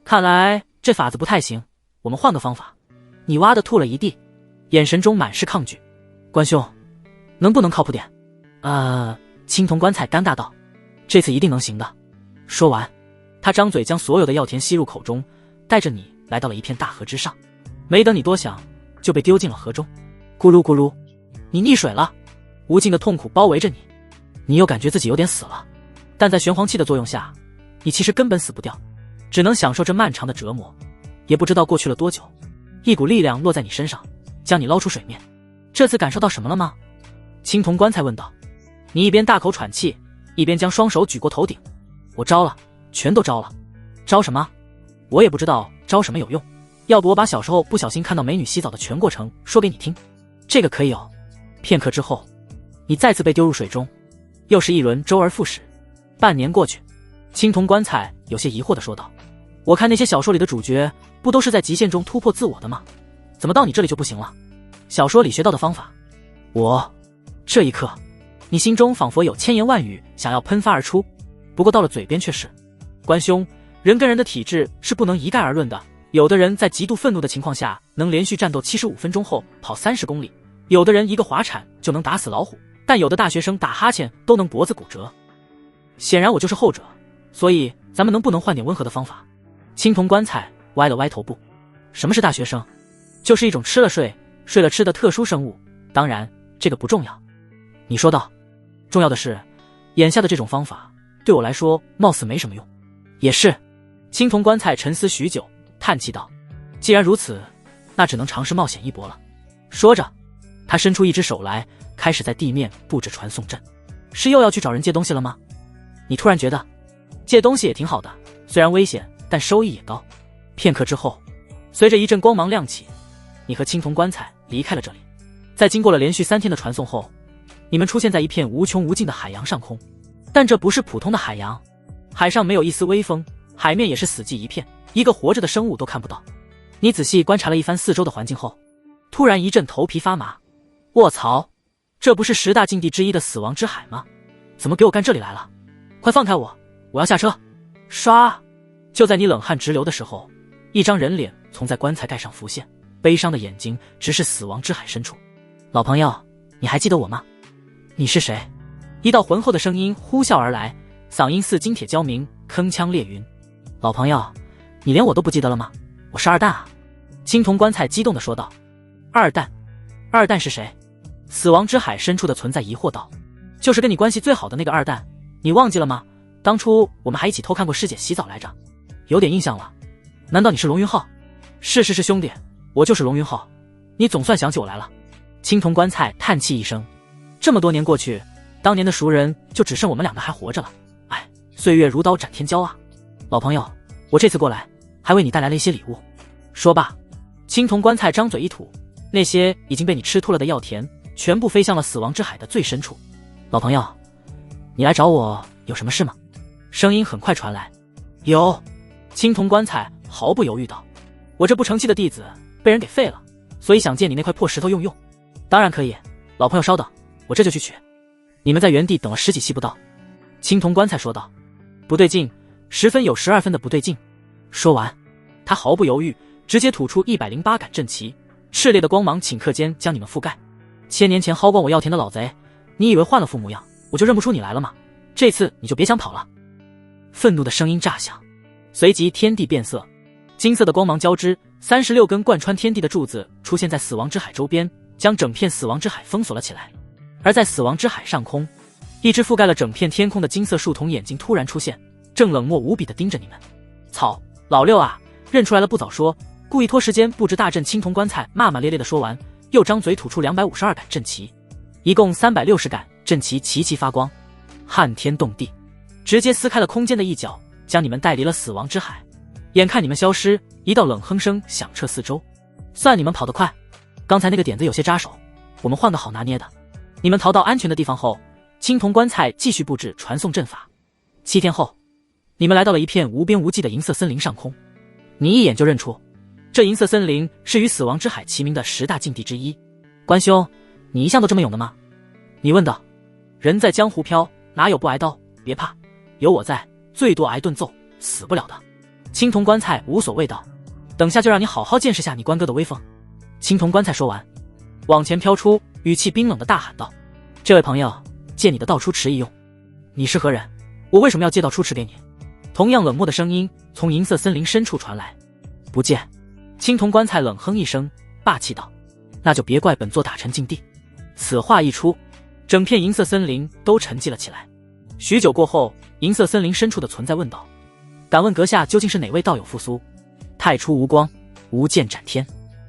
A: 看来这法子不太行，我们换个方法。你哇的吐了一地，眼神中满是抗拒。关兄，能不能靠谱点？青铜棺材尴尬道：这次一定能行的。说完，他张嘴将所有的药田吸入口中，带着你来到了一片大河之上。没等你多想，就被丢进了河中。咕噜咕噜，你溺水了，无尽的痛苦包围着你，你又感觉自己有点死了。但在玄黄气的作用下，你其实根本死不掉，只能享受这漫长的折磨。也不知道过去了多久，一股力量落在你身上，将你捞出水面。这次感受到什么了吗？青铜棺材问道。你一边大口喘气，一边将双手举过头顶。我招了，全都招了。招什么？我也不知道招什么有用，要不我把小时候不小心看到美女洗澡的全过程说给你听。这个可以哦。片刻之后，你再次被丢入水中，又是一轮周而复始。半年过去，青铜棺材有些疑惑地说道：我看那些小说里的主角不都是在极限中突破自我的吗？怎么到你这里就不行了？小说里学到的方法。这一刻，你心中仿佛有千言万语想要喷发而出，不过到了嘴边却是：关兄，人跟人的体质是不能一概而论的。有的人在极度愤怒的情况下能连续战斗75分钟后跑30公里，有的人一个滑铲就能打死老虎，但有的大学生打哈欠都能脖子骨折。显然我就是后者，所以咱们能不能换点温和的方法？青铜棺材歪了歪头部。什么是大学生？就是一种吃了睡，睡了吃的特殊生物。当然，这个不重要。你说道。重要的是，眼下的这种方法对我来说貌似没什么用。也是。青铜棺材沉思许久，叹气道：既然如此，那只能尝试冒险一搏了。说着，他伸出一只手来，开始在地面布置传送阵。是又要去找人借东西了吗？你突然觉得借东西也挺好的，虽然危险，但收益也高。片刻之后，随着一阵光芒亮起，你和青铜棺材离开了这里。在经过了连续3天的传送后，你们出现在一片无穷无尽的海洋上空。但这不是普通的海洋，海上没有一丝微风，海面也是死寂一片，一个活着的生物都看不到。你仔细观察了一番四周的环境后，突然一阵头皮发麻。卧槽，这不是10大禁地之一的死亡之海吗？怎么给我干这里来了？快放开我，我要下车！唰！就在你冷汗直流的时候，一张人脸从在棺材盖上浮现，悲伤的眼睛直视死亡之海深处。老朋友，你还记得我吗？你是谁？一道浑厚的声音呼啸而来，嗓音似金铁交鸣，铿锵烈云。老朋友，你连我都不记得了吗？我是二蛋啊！青铜棺材激动地说道。二蛋？二蛋是谁？死亡之海深处的存在疑惑道。就是跟你关系最好的那个二蛋，你忘记了吗？当初我们还一起偷看过师姐洗澡来着，有点印象了。难道你是龙云浩？是兄弟，我就是龙云浩，你总算想起我来了。青铜棺材叹气一声，这么多年过去，当年的熟人就只剩我们2个还活着了。哎，岁月如刀斩天骄啊！老朋友，我这次过来还为你带来了一些礼物。说罢，青铜棺材张嘴一吐，那些已经被你吃吐了的药田全部飞向了死亡之海的最深处。老朋友，你来找我有什么事吗？声音很快传来。有。青铜棺材毫不犹豫道，我这不成器的弟子被人给废了，所以想借你那块破石头用用。当然可以，老朋友稍等，我这就去取。你们在原地等了10几息不到。青铜棺材说道。不对劲，10分有12分的不对劲。说完，他毫不犹豫直接吐出108杆阵旗，炽烈的光芒顷刻间将你们覆盖。1000年前薅光我药田的老贼，你以为换了副模样我就认不出你来了吗？这次你就别想跑了。愤怒的声音炸响，随即天地变色，金色的光芒交织，36根贯穿天地的柱子出现在死亡之海周边，将整片死亡之海封锁了起来。而在死亡之海上空，一只覆盖了整片天空的金色树瞳眼睛突然出现，正冷漠无比地盯着你们。操，老六啊，认出来了不早说，故意拖时间布置大阵。青铜棺材骂骂咧咧地说完，又张嘴吐出252杆阵旗，一共360杆阵旗齐齐发光，撼天动地，直接撕开了空间的一角，将你们带离了死亡之海。眼看你们消失，一道冷哼声响彻四周。算你们跑得快，刚才那个点子有些扎手，我们换个好拿捏的。你们逃到安全的地方后，青铜棺材继续布置传送阵法。7天后，你们来到了一片无边无际的银色森林上空。你一眼就认出，这银色森林是与死亡之海齐名的10大禁地之一。关兄，你一向都这么勇的吗？你问道。人在江湖飘，哪有不挨刀？别怕，有我在，最多挨顿揍，死不了的。青铜棺材无所谓道。等下就让你好好见识下你关哥的威风。青铜棺材说完，往前飘出，语气冰冷的大喊道：这位朋友，借你的道出池一用。你是何人？我为什么要借道出池给你？同样冷漠的声音从银色森林深处传来。不借。青铜棺材冷哼一声，霸气道：那就别怪本座打沉禁地。此话一出，整片银色森林都沉寂了起来。许久过后，银色森林深处的存在问道：敢问阁下究竟是哪位道友复苏？太初无光，无剑斩天。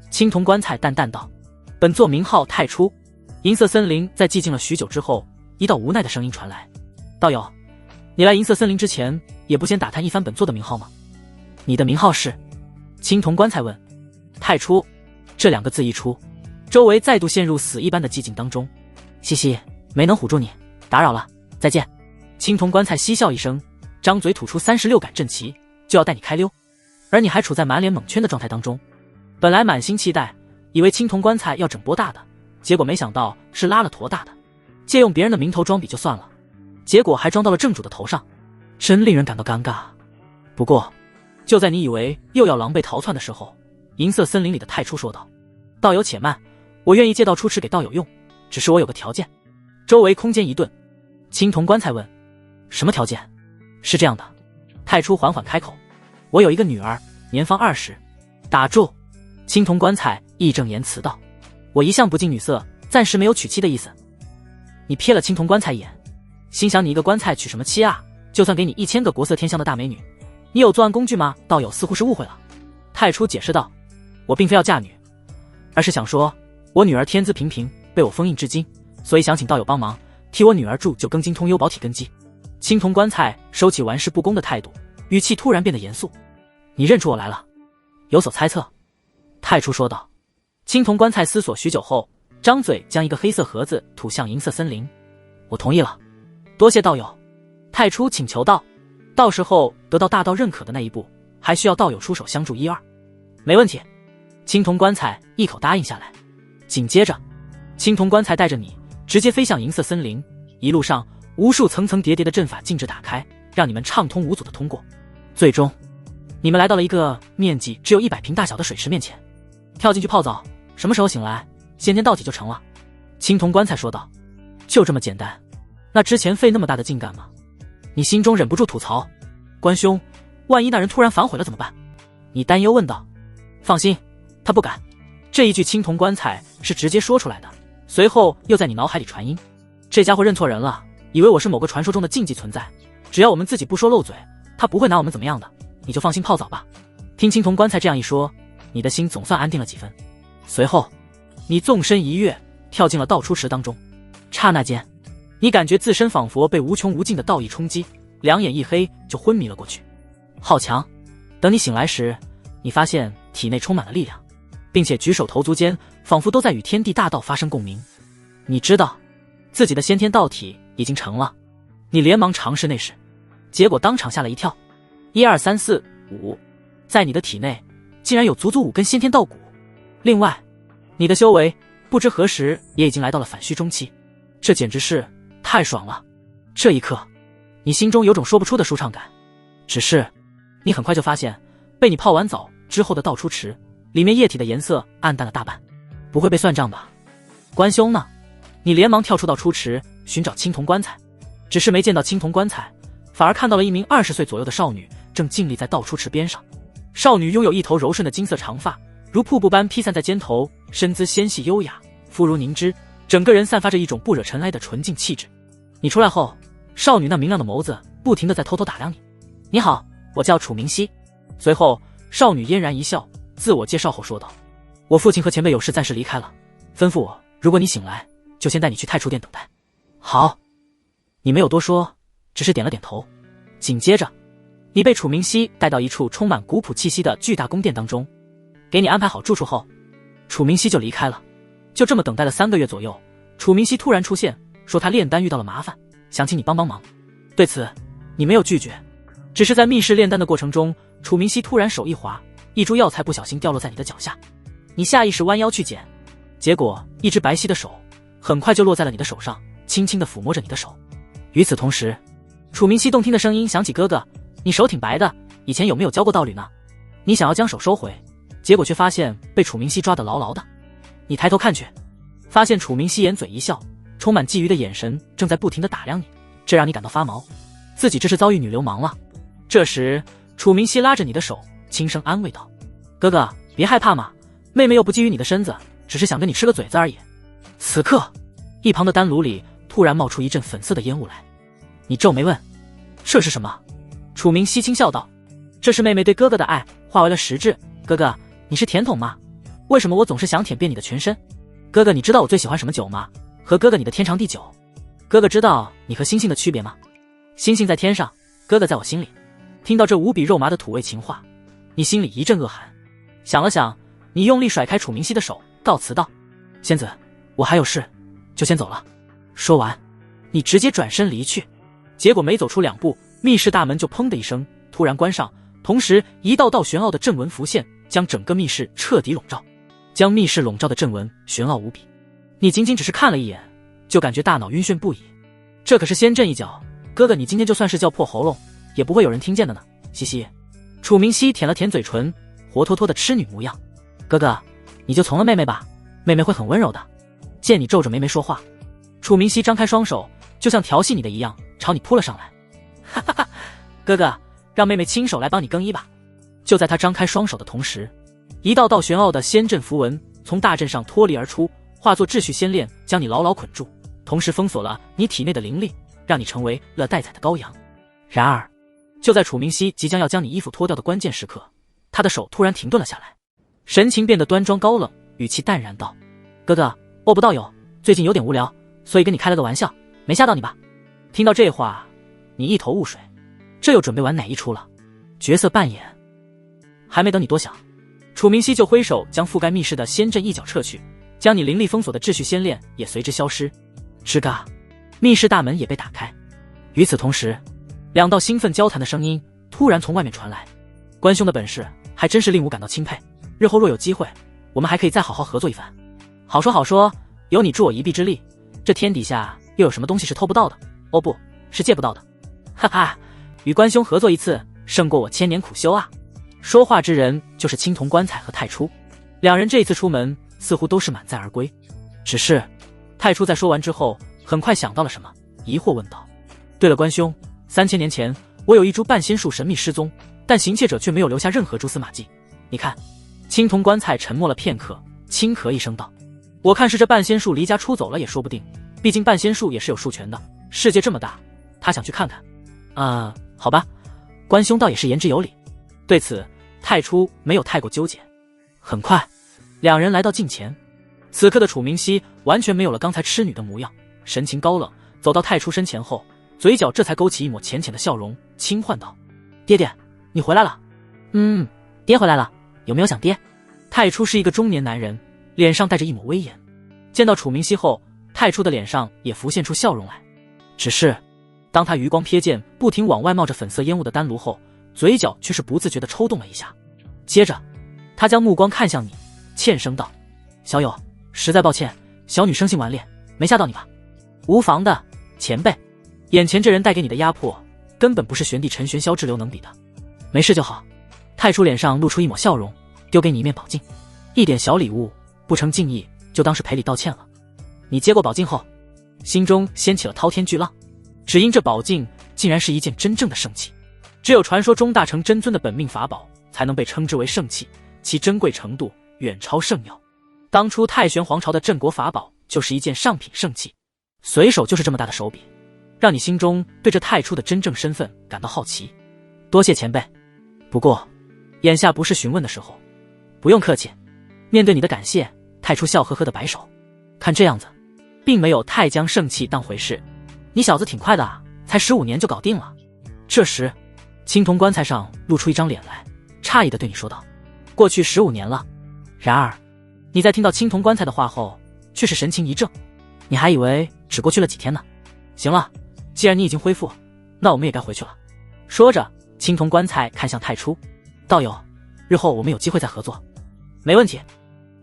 A: 青铜棺材淡淡道：本座名号太初。银色森林在寂静了许久之后，一道无奈的声音传来：道友，你来银色森林之前也不先打探一番本座的名号吗？你的名号是？青铜棺材问。太初这2个字一出，周围再度陷入死一般的寂静当中。嘻嘻，没能唬住你，打扰了，再见。青铜棺材嬉笑一声，张嘴吐出36杆阵旗，就要带你开溜。而你还处在满脸蒙圈的状态当中。本来满心期待，以为青铜棺材要整波大的，结果没想到是拉了坨大的。借用别人的名头装逼就算了，结果还装到了正主的头上，真令人感到尴尬。不过就在你以为又要狼狈逃窜的时候，银色森林里的太初说道：道友且慢，我愿意借道出池给道友用，只是我有个条件。周围空间一顿，青铜棺材问：什么条件？是这样的，太初缓缓开口，我有一个女儿，年方20。打住！青铜棺材义正言辞道，我一向不近女色，暂时没有娶妻的意思。你瞥了青铜棺材一眼，心想你一个棺材娶什么妻啊？就算给你1000个国色天香的大美女，你有作案工具吗？道友似乎是误会了。太初解释道，我并非要嫁女，而是想说我女儿天资平平，被我封印至今，所以想请道友帮忙替我女儿铸就庚金通幽保体根基。青铜棺材收起玩世不恭的态度，语气突然变得严肃。你认出我来了？有所猜测？太初说道。青铜棺材思索许久后，张嘴将一个黑色盒子吐向银色森林。我同意了，多谢道友。太初请求道，到时候得到大道认可的那一步，还需要道友出手相助1、2。没问题。青铜棺材一口答应下来。紧接着，青铜棺材带着你直接飞向银色森林，一路上无数层层叠叠的阵法禁制打开，让你们畅通无阻的通过。最终，你们来到了一个面积只有100平大小的水池面前，跳进去泡澡，什么时候醒来，先天道体就成了。青铜棺材说道。就这么简单？那之前费那么大的劲干嘛？你心中忍不住吐槽，关兄，万一那人突然反悔了怎么办？你担忧问道。放心，他不敢。这一句青铜棺材是直接说出来的，随后又在你脑海里传音，这家伙认错人了，以为我是某个传说中的禁忌存在，只要我们自己不说漏嘴，他不会拿我们怎么样的，你就放心泡澡吧。听青铜棺材这样一说，你的心总算安定了几分。随后你纵身一跃，跳进了倒出池当中。刹那间，你感觉自身仿佛被无穷无尽的道意冲击，两眼一黑就昏迷了过去。好强！等你醒来时，你发现体内充满了力量，并且举手投足间仿佛都在与天地大道发生共鸣。你知道自己的先天道体已经成了，你连忙尝试内视，结果当场吓了一跳。1、2、3、4、5，在你的体内竟然有足足5根先天道骨。另外，你的修为不知何时也已经来到了反虚中期，这简直是太爽了。这一刻，你心中有种说不出的舒畅感。只是你很快就发现，被你泡完澡之后的倒出池里面液体的颜色暗淡了大半。不会被算账吧？关兄呢？你连忙跳出倒出池寻找青铜棺材，只是没见到青铜棺材，反而看到了一名20岁左右的少女正静立在倒出池边上。少女拥有一头柔顺的金色长发，如瀑布般披散在肩头，身姿纤细优雅，肤如凝脂，整个人散发着一种不惹尘埃的纯净气质。你出来后，少女那明亮的眸子不停地在偷偷打量你。你好，我叫楚明熙。随后少女嫣然一笑，自我介绍后说道，我父亲和前辈有事暂时离开了，吩咐我如果你醒来就先带你去太初殿等待。好。你没有多说，只是点了点头。紧接着你被楚明熙带到一处充满古朴气息的巨大宫殿当中，给你安排好住处后，楚明熙就离开了。就这么等待了3个月左右，楚明熙突然出现，说他炼丹遇到了麻烦，想请你帮帮忙。对此你没有拒绝，只是在密室炼丹的过程中，楚明熙突然手一滑，一株药材不小心掉落在你的脚下，你下意识弯腰去捡，结果一只白皙的手很快就落在了你的手上，轻轻地抚摸着你的手。与此同时，楚明熙动听的声音响起，哥哥，你手挺白的，以前有没有教过道侣呢？你想要将手收回，结果却发现被楚明熙抓得牢牢的。你抬头看去，发现楚明熙掩嘴一笑，充满觊觎的眼神正在不停地打量你，这让你感到发毛，自己这是遭遇女流氓了。这时楚明熙拉着你的手，轻声安慰道，哥哥别害怕嘛，妹妹又不觊觎你的身子，只是想跟你吃个嘴子而已。此刻一旁的丹炉里突然冒出一阵粉色的烟雾来，你皱眉问，这是什么？楚明熙轻笑道，这是妹妹对哥哥的爱化为了实质，哥哥你是甜筒吗？为什么我总是想舔遍你的全身？哥哥你知道我最喜欢什么酒吗？和哥哥你的天长地久。哥哥知道你和星星的区别吗？星星在天上，哥哥在我心里。听到这无比肉麻的土味情话，你心里一阵恶寒，想了想，你用力甩开楚明熙的手，告辞道，仙子我还有事，就先走了。说完你直接转身离去，结果没走出2步，密室大门就砰的一声突然关上，同时一道道玄奥的阵纹浮现，将整个密室彻底笼罩。将密室笼罩的阵纹玄奥无比，你仅仅只是看了一眼，就感觉大脑晕眩不已。这可是仙阵一脚，哥哥你今天就算是叫破喉咙，也不会有人听见的呢。嘻嘻。楚明熙舔了舔嘴唇，活脱脱的痴女模样。哥哥你就从了妹妹吧，妹妹会很温柔的。见你皱着眉没说话，楚明熙张开双手，就像调戏你的一样，朝你扑了上来。哈哈哈，哥哥，让妹妹亲手来帮你更衣吧。就在他张开双手的同时，一道道玄奥的仙阵符文从大阵上脱离而出，化作秩序仙链，将你牢牢捆住，同时封锁了你体内的灵力，让你成为了待宰的羔羊。然而，就在楚明熙即将要将你衣服脱掉的关键时刻，他的手突然停顿了下来，神情变得端庄高冷，语气淡然道：“哥哥，我不道友，最近有点无聊，所以跟你开了个玩笑，没吓到你吧？”听到这话，你一头雾水，这又准备玩哪一出了？角色扮演还没等你多想，楚明熙就挥手将覆盖密室的仙阵一脚撤去，将你灵力封锁的秩序仙链也随之消失。吱嘎，密室大门也被打开。与此同时，两道兴奋交谈的声音突然从外面传来：“关兄的本事还真是令吾感到钦佩，日后若有机会，我们还可以再好好合作一番。”好说好说，有你助我一臂之力，这天底下又有什么东西是偷不到的？哦，不是借不到的。哈哈，与关兄合作一次，胜过我千年苦修啊！说话之人就是青铜棺材和太初，两人这一次出门似乎都是满载而归。只是太初在说完之后，很快想到了什么，疑惑问道：“对了，关兄，3000年前我有一株半仙树神秘失踪，但行窃者却没有留下任何蛛丝马迹。你看。”青铜棺材沉默了片刻，轻咳一声道：“我看是这半仙树离家出走了也说不定，毕竟半仙树也是有树权的，世界这么大，他想去看看。好吧，关兄倒也是言之有理。”对此，太初没有太过纠结。很快，两人来到近前。此刻的楚明熙完全没有了刚才痴女的模样，神情高冷，走到太初身前后，嘴角这才勾起一抹浅浅的笑容，轻唤道：“爹爹，你回来了。”“爹回来了，有没有想爹？”太初是一个中年男人，脸上带着一抹威严。见到楚明熙后，太初的脸上也浮现出笑容来。只是，当他余光瞥见不停往外冒着粉色烟雾的丹炉后，嘴角却是不自觉地抽动了一下。接着，他将目光看向你，欠声道：“小友，实在抱歉，小女生性顽劣，没吓到你吧？”“无妨的，前辈，眼前这人带给你的压迫，根本不是玄帝陈玄霄滞留能比的，没事就好。”太初脸上露出一抹笑容，丢给你一面宝镜，一点小礼物，不成敬意，就当是赔礼道歉了。你接过宝镜后，心中掀起了滔天巨浪，只因这宝镜竟然是一件真正的圣器。只有传说中大成真尊的本命法宝才能被称之为圣器，其珍贵程度远超圣药。当初太玄皇朝的镇国法宝就是一件上品圣器，随手就是这么大的手笔，让你心中对这太初的真正身份感到好奇。多谢前辈，不过眼下不是询问的时候。不用客气。面对你的感谢，太初笑呵呵的摆手，看这样子，并没有太将圣器当回事。你小子挺快的啊，才15年就搞定了。这时，青铜棺材上露出一张脸来，诧异的对你说道：“过去15年了。”然而，你在听到青铜棺材的话后，却是神情一怔，你还以为只过去了几天呢。行了，既然你已经恢复，那我们也该回去了。说着，青铜棺材看向太初：“道友，日后我们有机会再合作。”“没问题。”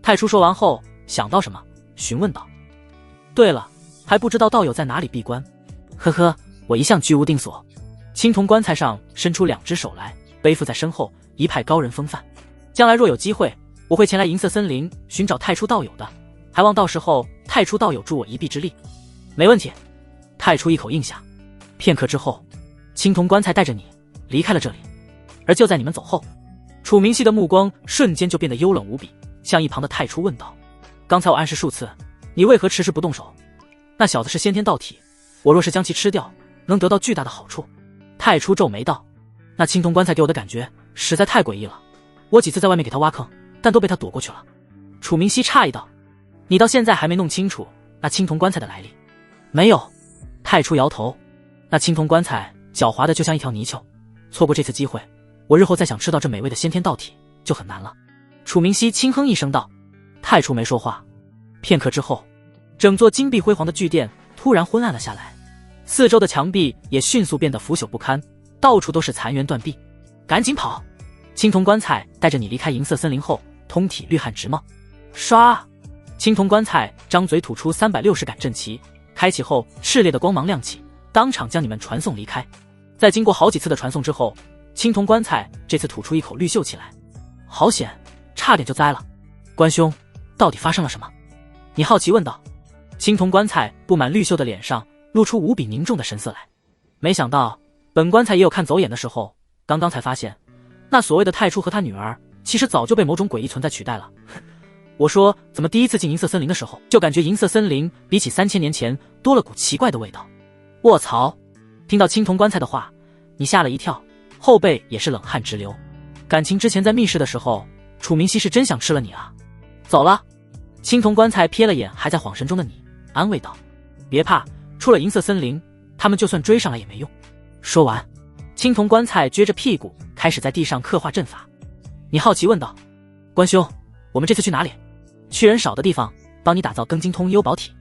A: 太初说完后想到什么，询问道：“对了，还不知道道友在哪里闭关？”“呵呵，我一向居无定所。”青铜棺材上伸出2只手来，背负在身后，一派高人风范。将来若有机会，我会前来银色森林寻找太初道友的，还望到时候太初道友助我一臂之力。没问题。太初一口应下。片刻之后，青铜棺材带着你离开了这里。而就在你们走后，楚明熙的目光瞬间就变得幽冷无比，向一旁的太初问道：“刚才我暗示数次，你为何迟迟不动手？那小子是先天道体，我若是将其吃掉，能得到巨大的好处。”太初皱眉道：“那青铜棺材给我的感觉实在太诡异了，我几次在外面给他挖坑，但都被他躲过去了。”楚明熙诧异道：“你到现在还没弄清楚那青铜棺材的来历？”“没有。”太初摇头：“那青铜棺材狡猾的就像一条泥鳅，错过这次机会，我日后再想吃到这美味的先天道体就很难了。”楚明熙轻哼一声道。太初没说话。片刻之后，整座金碧辉煌的巨殿突然昏暗了下来，四周的墙壁也迅速变得腐朽不堪，到处都是残垣断壁。赶紧跑！青铜棺材带着你离开银色森林后，通体绿汗直冒。唰！青铜棺材张嘴吐出360杆阵旗，开启后炽烈的光芒亮起，当场将你们传送离开。在经过好几次的传送之后，青铜棺材这次吐出一口绿袖气来。好险，差点就栽了。关兄，到底发生了什么？你好奇问道。青铜棺材布满绿袖的脸上露出无比凝重的神色来。没想到本棺材也有看走眼的时候，刚刚才发现，那所谓的太初和他女儿，其实早就被某种诡异存在取代了。我说，怎么第一次进银色森林的时候，就感觉银色森林比起3000年前多了股奇怪的味道？卧槽！听到青铜棺材的话，你吓了一跳，后背也是冷汗直流。感情之前在密室的时候，楚明熙是真想吃了你啊！走了。青铜棺材瞥了眼还在恍神中的你，安慰道：“别怕，出了银色森林，他们就算追上来也没用。”说完，青铜棺材撅着屁股开始在地上刻画阵法。你好奇问道：“关兄，我们这次去哪里？”去人少的地方，帮你打造庚金通幽宝体。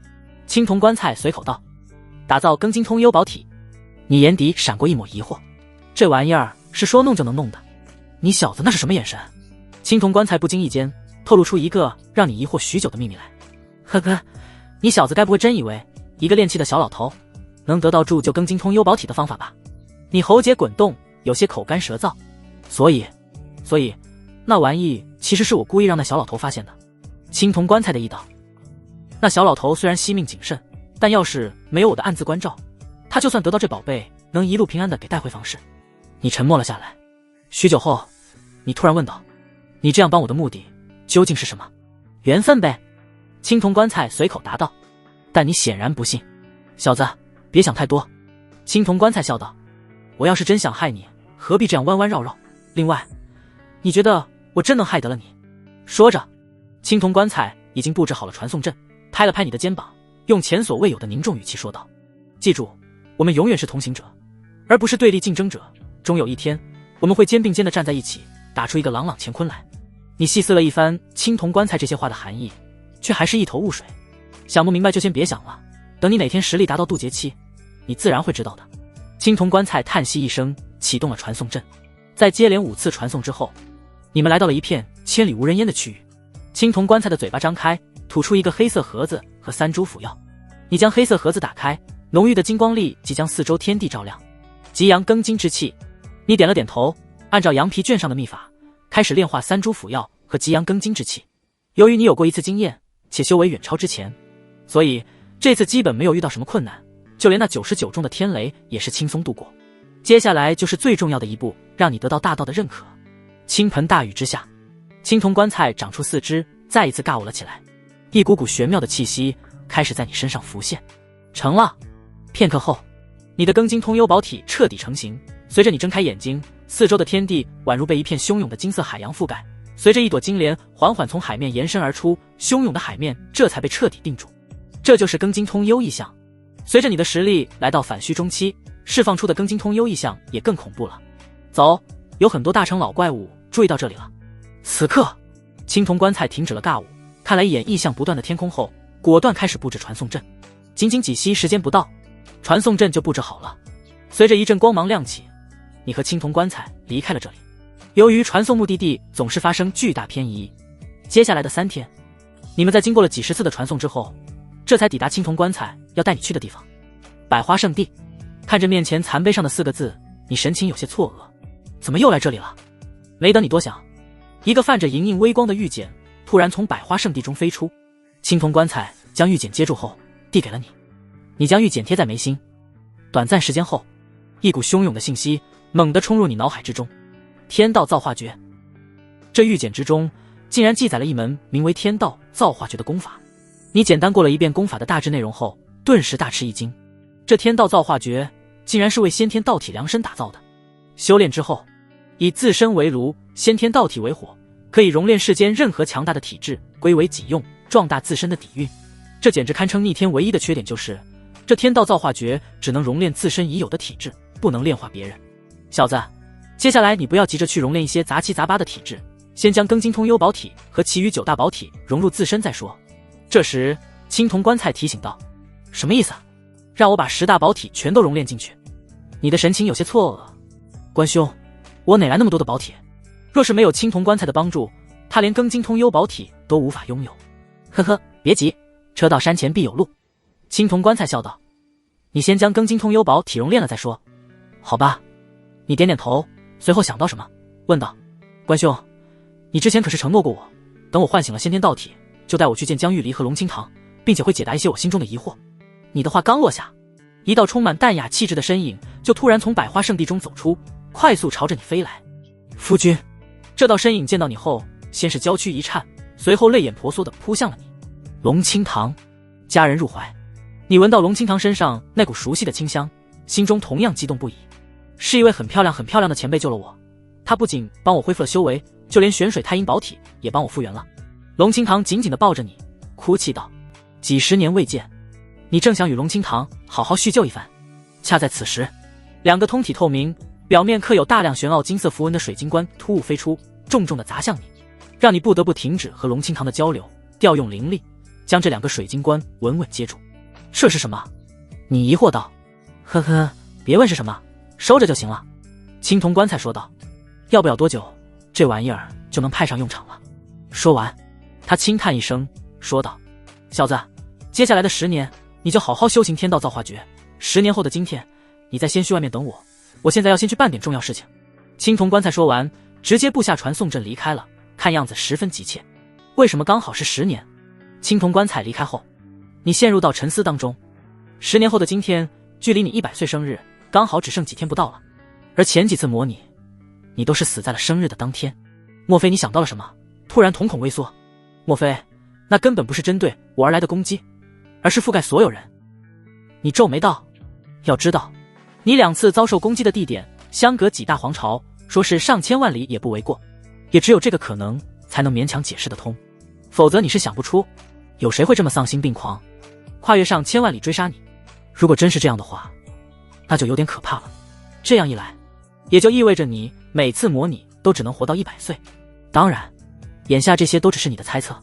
A: 青铜棺材随口道：“打造庚金通幽宝体。”你眼底闪过一抹疑惑，这玩意儿是说弄就能弄的？你小子那是什么眼神？青铜棺材不经意间透露出一个让你疑惑许久的秘密来。呵呵，你小子该不会真以为一个练气的小老头能得到铸就庚金通幽宝体的方法吧？你喉结滚动，有些口干舌燥。所以那玩意其实是我故意让那小老头发现的。青铜棺材的意道。那小老头虽然惜命谨慎，但要是没有我的暗自关照，他就算得到这宝贝，能一路平安的给带回房室。你沉默了下来，许久后，你突然问道：“你这样帮我的目的究竟是什么？”缘分呗。青铜棺材随口答道。但你显然不信。小子，别想太多。青铜棺材笑道：“我要是真想害你，何必这样弯弯绕绕？另外，你觉得我真能害得了你？”说着，青铜棺材已经布置好了传送阵，拍了拍你的肩膀，用前所未有的凝重语气说道：“记住，我们永远是同行者，而不是对立竞争者。终有一天，我们会肩并肩的站在一起，打出一个朗朗乾坤来。”你细思了一番青铜棺材这些话的含义，却还是一头雾水。想不明白就先别想了，等你哪天实力达到渡劫期，你自然会知道的。青铜棺材叹息一声，启动了传送阵。在接连5次传送之后，你们来到了一片千里无人烟的区域。青铜棺材的嘴巴张开，吐出一个黑色盒子和3株辅药。你将黑色盒子打开，浓郁的金光力即将四周天地照亮。极阳庚金之气。你点了点头，按照羊皮卷上的秘法，开始炼化3株辅药和极阳庚金之气。由于你有过一次经验，且修为远超之前，所以这次基本没有遇到什么困难，就连那99中的天雷也是轻松度过。接下来就是最重要的一步，让你得到大道的认可。倾盆大雨之下，青铜棺材长出4肢，再一次尬舞了起来。一股股玄妙的气息开始在你身上浮现。成了。片刻后，你的庚金通幽宝体彻底成型。随着你睁开眼睛，四周的天地宛如被一片汹涌的金色海洋覆盖，随着一朵金莲缓缓从海面延伸而出，汹涌的海面这才被彻底定住。这就是庚金通幽意象。随着你的实力来到反虚中期，释放出的庚金通幽意象也更恐怖了。走，有很多大成老怪物注意到这里了。此刻，青铜棺材停止了尬舞，看来一眼异象不断的天空后，果断开始布置传送阵。仅仅几息时间不到，传送阵就布置好了。随着一阵光芒亮起，你和青铜棺材离开了这里。由于传送目的地总是发生巨大偏移，接下来的3天，你们在经过了几十次的传送之后，这才抵达青铜棺材要带你去的地方——百花圣地。看着面前残碑上的4个字，你神情有些错愕，怎么又来这里了？没等你多想，一个泛着莹莹微光的玉简突然从百花圣地中飞出。青铜棺材将玉简接住后递给了你，你将玉简贴在眉心。短暂时间后，一股汹涌的信息猛地冲入你脑海之中。天道造化诀。这玉简之中竟然记载了一门名为天道造化诀的功法。你简单过了一遍功法的大致内容后，顿时大吃一惊。这天道造化诀竟然是为先天道体量身打造的。修炼之后，以自身为炉，先天道体为火，可以熔炼世间任何强大的体质，归为己用，壮大自身的底蕴。这简直堪称逆天唯一的缺点，就是这天道造化诀只能熔炼自身已有的体质，不能炼化别人。小子，接下来你不要急着去熔炼一些杂七杂八的体质，先将庚金通幽宝体和其余9大宝体融入自身再说。这时青铜棺材提醒道：“什么意思？让我把10大宝体全都熔炼进去？”你的神情有些错愕。关兄，我哪来那么多的宝体？若是没有青铜棺材的帮助，他连庚金通幽宝体都无法拥有。呵呵，别急，车到山前必有路。青铜棺材笑道：“你先将庚金通幽宝体熔炼了再说。”好吧。你点点头，随后想到什么，问道：“关兄，你之前可是承诺过我，等我唤醒了先天道体，就带我去见江玉离和龙清堂，并且会解答一些我心中的疑惑。”你的话刚落下，一道充满淡雅气质的身影就突然从百花圣地中走出，快速朝着你飞来。夫君，这道身影见到你后，先是娇躯一颤，随后泪眼婆娑地扑向了你。龙清堂，佳人入怀。你闻到龙清堂身上那股熟悉的清香，心中同样激动不已。是一位很漂亮的前辈救了我，他不仅帮我恢复了修为，就连玄水太阴宝体也帮我复原了。龙清堂紧紧地抱着你，哭泣道：几十年未见，你正想与龙清堂好好叙旧一番，恰在此时，两个通体透明、表面刻有大量玄奥金色符文的水晶棺突兀飞出，重重地砸向你，让你不得不停止和龙清堂的交流，调用灵力将这两个水晶棺稳稳接住。这是什么？你疑惑道。呵呵，别问是什么，收着就行了。青铜棺材说道。要不了多久，这玩意儿就能派上用场了。说完，他轻叹一声说道：小子，接下来的10年你就好好修行天道造化诀，10年后的今天你在仙虚外面等我，我现在要先去办点重要事情。青铜棺材说完，直接布下传送阵离开了，看样子十分急切。为什么刚好是10年？青铜棺材离开后，你陷入到沉思当中。10年后的今天，距离你100岁生日刚好只剩几天不到了，而前几次模拟你都是死在了生日的当天。莫非你想到了什么，突然瞳孔微缩？莫非那根本不是针对我而来的攻击，而是覆盖所有人？你皱眉道：要知道，你2次遭受攻击的地点相隔几大皇朝，说是上千万里也不为过，也只有这个可能才能勉强解释得通，否则你是想不出有谁会这么丧心病狂，跨越上千万里追杀你。如果真是这样的话，那就有点可怕了。这样一来，也就意味着你每次模拟都只能活到100岁。当然，眼下这些都只是你的猜测，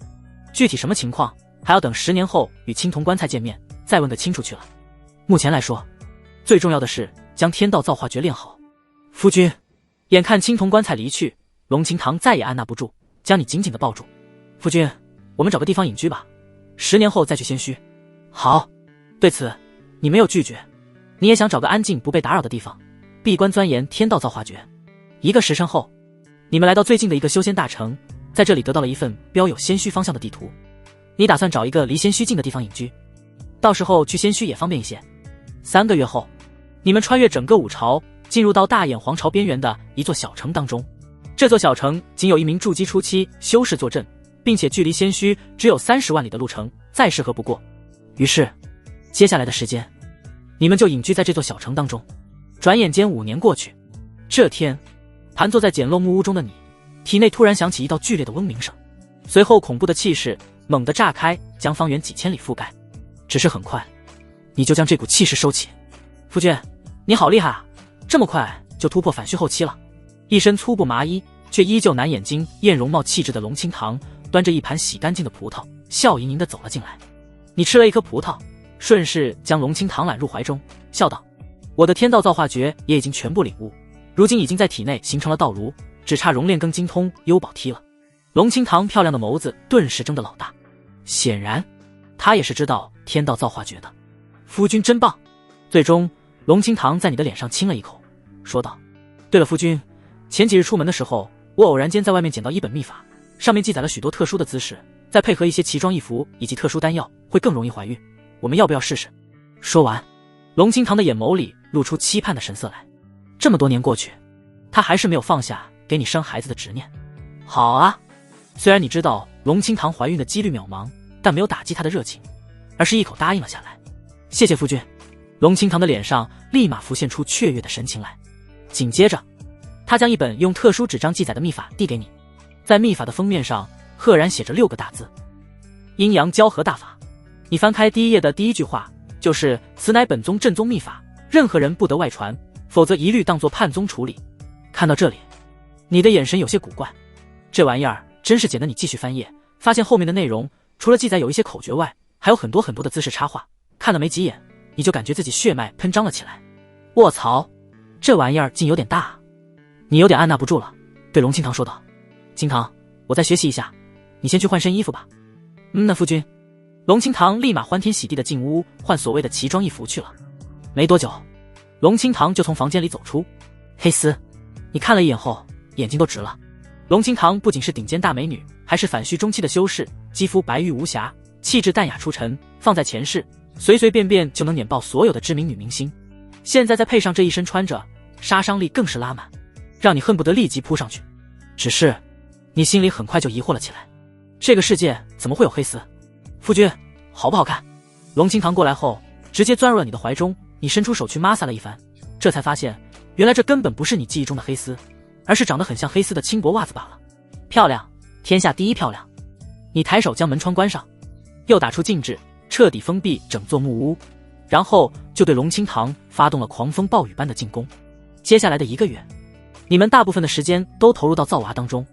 A: 具体什么情况还要等10年后与青铜棺材见面再问个清楚去了。目前来说，最重要的是将天道造化诀练好。夫君，眼看青铜棺材离去，龙清堂再也按捺不住，将你紧紧地抱住。夫君，我们找个地方隐居吧，10年后再去仙虚。好，对此你没有拒绝，你也想找个安静不被打扰的地方，闭关钻研天道造化诀。1个时辰后，你们来到最近的一个修仙大城，在这里得到了一份标有仙虚方向的地图。你打算找一个离仙虚近的地方隐居，到时候去仙虚也方便一些。3个月后，你们穿越整个5朝，进入到大眼皇朝边缘的一座小城当中。这座小城仅有一名筑基初期修士坐镇，并且距离仙虚只有30万里的路程，再适合不过。于是接下来的时间，你们就隐居在这座小城当中。转眼间5年过去，这天，盘坐在简陋木屋中的你，体内突然响起一道剧烈的嗡鸣声，随后恐怖的气势猛地炸开，将方圆几千里覆盖。只是很快，你就将这股气势收起。夫君，你好厉害啊，这么快就突破反虚后期了。一身粗布麻衣却依旧难眼睛艳容貌气质的龙清堂端着一盘洗干净的葡萄，笑盈盈地走了进来。你吃了一颗葡萄，顺势将龙清堂揽入怀中，笑道：我的天道造化诀也已经全部领悟，如今已经在体内形成了道炉，只差熔炼根精通幽宝梯了。龙清堂漂亮的眸子顿时睁得老大，显然他也是知道天道造化诀的。夫君真棒。最终龙清堂在你的脸上亲了一口，说道：对了夫君，前几日出门的时候，我偶然间在外面捡到一本秘法，上面记载了许多特殊的姿势，再配合一些奇装异服以及特殊丹药，会更容易怀孕，我们要不要试试？说完，龙清堂的眼眸里露出期盼的神色来。这么多年过去，他还是没有放下给你生孩子的执念。好啊，虽然你知道龙清堂怀孕的几率渺茫，但没有打击他的热情，而是一口答应了下来。谢谢夫君。龙清堂的脸上立马浮现出雀跃的神情来，紧接着他将一本用特殊纸张记载的秘法递给你，在秘法的封面上赫然写着6个大字：阴阳交合大法。你翻开第1页的第1句话，就是此乃本宗正宗秘法，任何人不得外传，否则一律当作叛宗处理。看到这里，你的眼神有些古怪，这玩意儿真是捡得你继续翻页，发现后面的内容除了记载有一些口诀外，还有很多的姿势插画，看了没几眼，你就感觉自己血脉喷张了起来。卧槽，这玩意儿竟有点大啊！你有点按捺不住了，对龙清堂说道：清堂，我再学习一下，你先去换身衣服吧。那夫君。龙清堂立马欢天喜地的进屋换所谓的奇装异服去了。没多久，龙清堂就从房间里走出。黑丝，你看了一眼后眼睛都直了。龙清堂不仅是顶尖大美女，还是反虚中期的修士，肌肤白玉无瑕，气质淡雅出尘，放在前世随随便便就能碾爆所有的知名女明星。现在再配上这一身穿着，杀伤力更是拉满，让你恨不得立即扑上去。只是你心里很快就疑惑了起来，这个世界怎么会有黑丝？夫君，好不好看？龙清堂过来后，直接钻入了你的怀中，你伸出手去摩挲了一番，这才发现原来这根本不是你记忆中的黑丝，而是长得很像黑丝的轻薄袜子罢了。漂亮，天下第一漂亮。你抬手将门窗关上，又打出禁制，彻底封闭整座木屋，然后就对龙清堂发动了狂风暴雨般的进攻。接下来的1个月，你们大部分的时间都投入到造娃当中。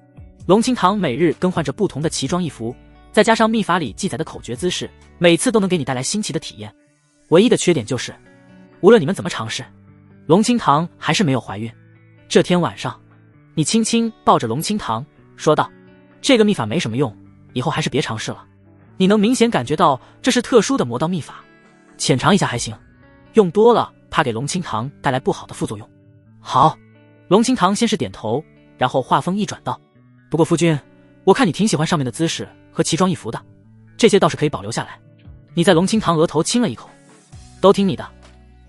A: 龙清堂每日更换着不同的奇装异服，再加上秘法里记载的口诀姿势，每次都能给你带来新奇的体验。唯一的缺点就是，无论你们怎么尝试，龙清堂还是没有怀孕。这天晚上，你轻轻抱着龙清堂说道：这个秘法没什么用，以后还是别尝试了。你能明显感觉到这是特殊的魔道秘法，浅尝一下还行，用多了怕给龙清堂带来不好的副作用。好，龙清堂先是点头，然后话锋一转道：不过夫君，我看你挺喜欢上面的姿势和奇装异服的，这些倒是可以保留下来。你在龙清堂额头亲了一口，都听你的。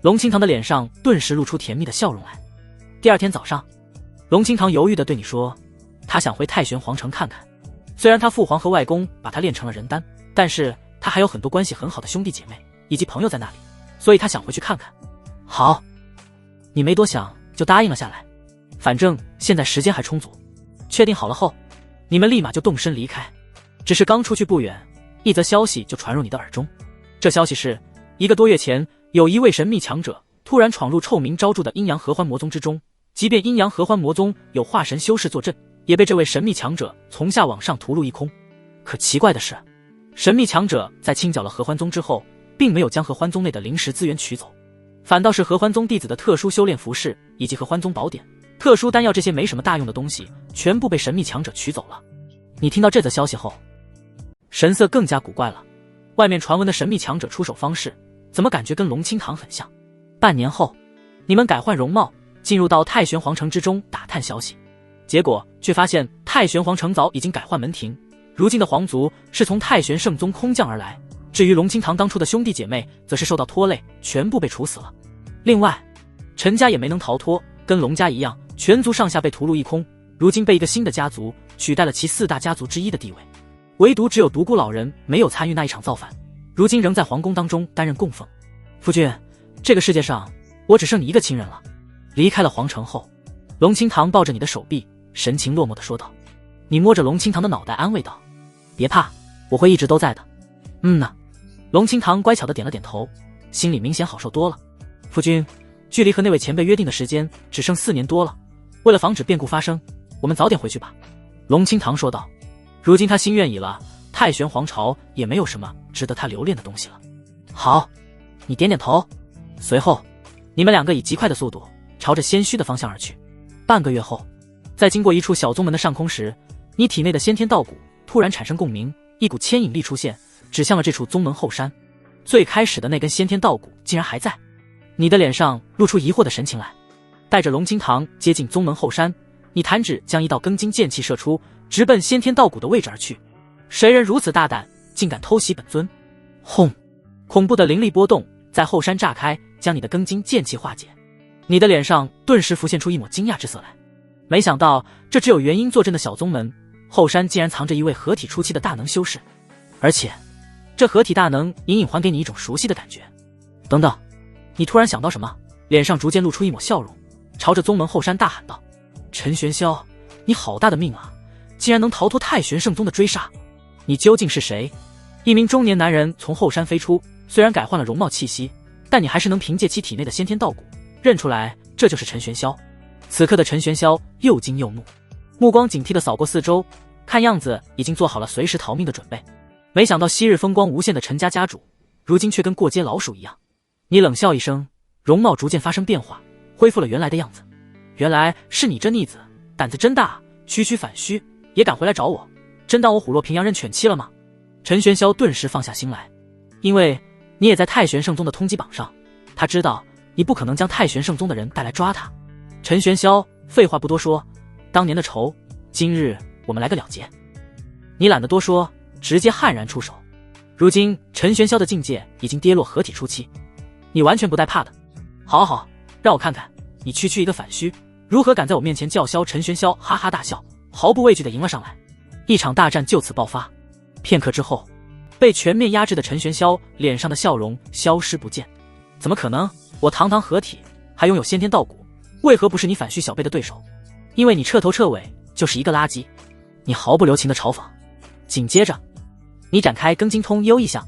A: 龙清堂的脸上顿时露出甜蜜的笑容来。第二天早上，龙清堂犹豫地对你说，他想回太玄皇城看看。虽然他父皇和外公把他练成了人丹，但是他还有很多关系很好的兄弟姐妹以及朋友在那里，所以他想回去看看。好，你没多想就答应了下来，反正现在时间还充足。确定好了后，你们立马就动身离开。只是刚出去不远，一则消息就传入你的耳中。这消息是1个多月前，有一位神秘强者突然闯入臭名昭著的阴阳合欢魔宗之中，即便阴阳合欢魔宗有化神修士坐镇，也被这位神秘强者从下往上屠戮一空。可奇怪的是，神秘强者在清剿了合欢宗之后，并没有将合欢宗内的灵石资源取走，反倒是合欢宗弟子的特殊修炼服饰以及合欢宗宝典、特殊丹药这些没什么大用的东西，全部被神秘强者取走了。你听到这则消息后，神色更加古怪了。外面传闻的神秘强者出手方式，怎么感觉跟龙清堂很像？半年后，你们改换容貌，进入到太玄皇城之中打探消息，结果却发现太玄皇城早已经改换门庭，如今的皇族是从太玄圣宗空降而来，至于龙清堂当初的兄弟姐妹，则是受到拖累，全部被处死了。另外，陈家也没能逃脱，跟龙家一样，全族上下被屠戮一空，如今被一个新的家族取代了其4大家族之一的地位。唯独只有独孤老人没有参与那一场造反，如今仍在皇宫当中担任供奉。夫君，这个世界上我只剩你一个亲人了。离开了皇城后，龙清堂抱着你的手臂，神情落寞地说道。你摸着龙清堂的脑袋安慰道：别怕，我会一直都在的。呢。龙清堂乖巧地点了点头，心里明显好受多了。夫君，距离和那位前辈约定的时间只剩4年多了，为了防止变故发生，我们早点回去吧。龙清堂说道。如今他心愿已了，太玄皇朝也没有什么值得他留恋的东西了。好，你点点头。随后，你们2个以极快的速度朝着仙虚的方向而去。半个月后，在经过一处小宗门的上空时，你体内的先天道骨突然产生共鸣，一股牵引力出现，指向了这处宗门后山。最开始的那根先天道骨竟然还在。你的脸上露出疑惑的神情来。带着龙清堂接近宗门后山，你弹指将一道庚金剑气射出，直奔先天道骨的位置而去。谁人如此大胆，竟敢偷袭本尊？轰！恐怖的灵力波动在后山炸开，将你的庚金剑气化解。你的脸上顿时浮现出一抹惊讶之色来。没想到这只有元婴坐镇的小宗门后山竟然藏着一位合体初期的大能修士，而且这合体大能隐隐还给你一种熟悉的感觉。等等，你突然想到什么，脸上逐渐露出一抹笑容，朝着宗门后山大喊道：陈玄霄，你好大的命啊，竟然能逃脱太玄圣宗的追杀。你究竟是谁？一名中年男人从后山飞出，虽然改换了容貌气息，但你还是能凭借其体内的先天道骨认出来，这就是陈玄霄。此刻的陈玄霄又惊又怒，目光警惕地扫过四周，看样子已经做好了随时逃命的准备。没想到昔日风光无限的陈家家主，如今却跟过街老鼠一样。你冷笑一声，容貌逐渐发生变化，恢复了原来的样子。原来是你这逆子，胆子真大，区区反虚也敢回来找我，真当我虎落平阳认犬妻了吗？陈玄霄顿时放下心来，因为你也在太玄圣宗的通缉榜上，他知道你不可能将太玄圣宗的人带来抓他。陈玄霄，废话不多说，当年的仇，今日我们来个了结。你懒得多说，直接悍然出手。如今陈玄霄的境界已经跌落合体初期，你完全不带怕的。好好，让我看看你区区一个反虚，如何敢在我面前叫嚣。陈玄霄哈哈大笑，毫不畏惧地迎了上来。一场大战就此爆发。片刻之后，被全面压制的陈玄霄脸上的笑容消失不见。怎么可能？我堂堂合体，还拥有先天道骨，为何不是你反虚小辈的对手？因为你彻头彻尾就是一个垃圾。你毫不留情的嘲讽。紧接着，你展开庚金通幽意象，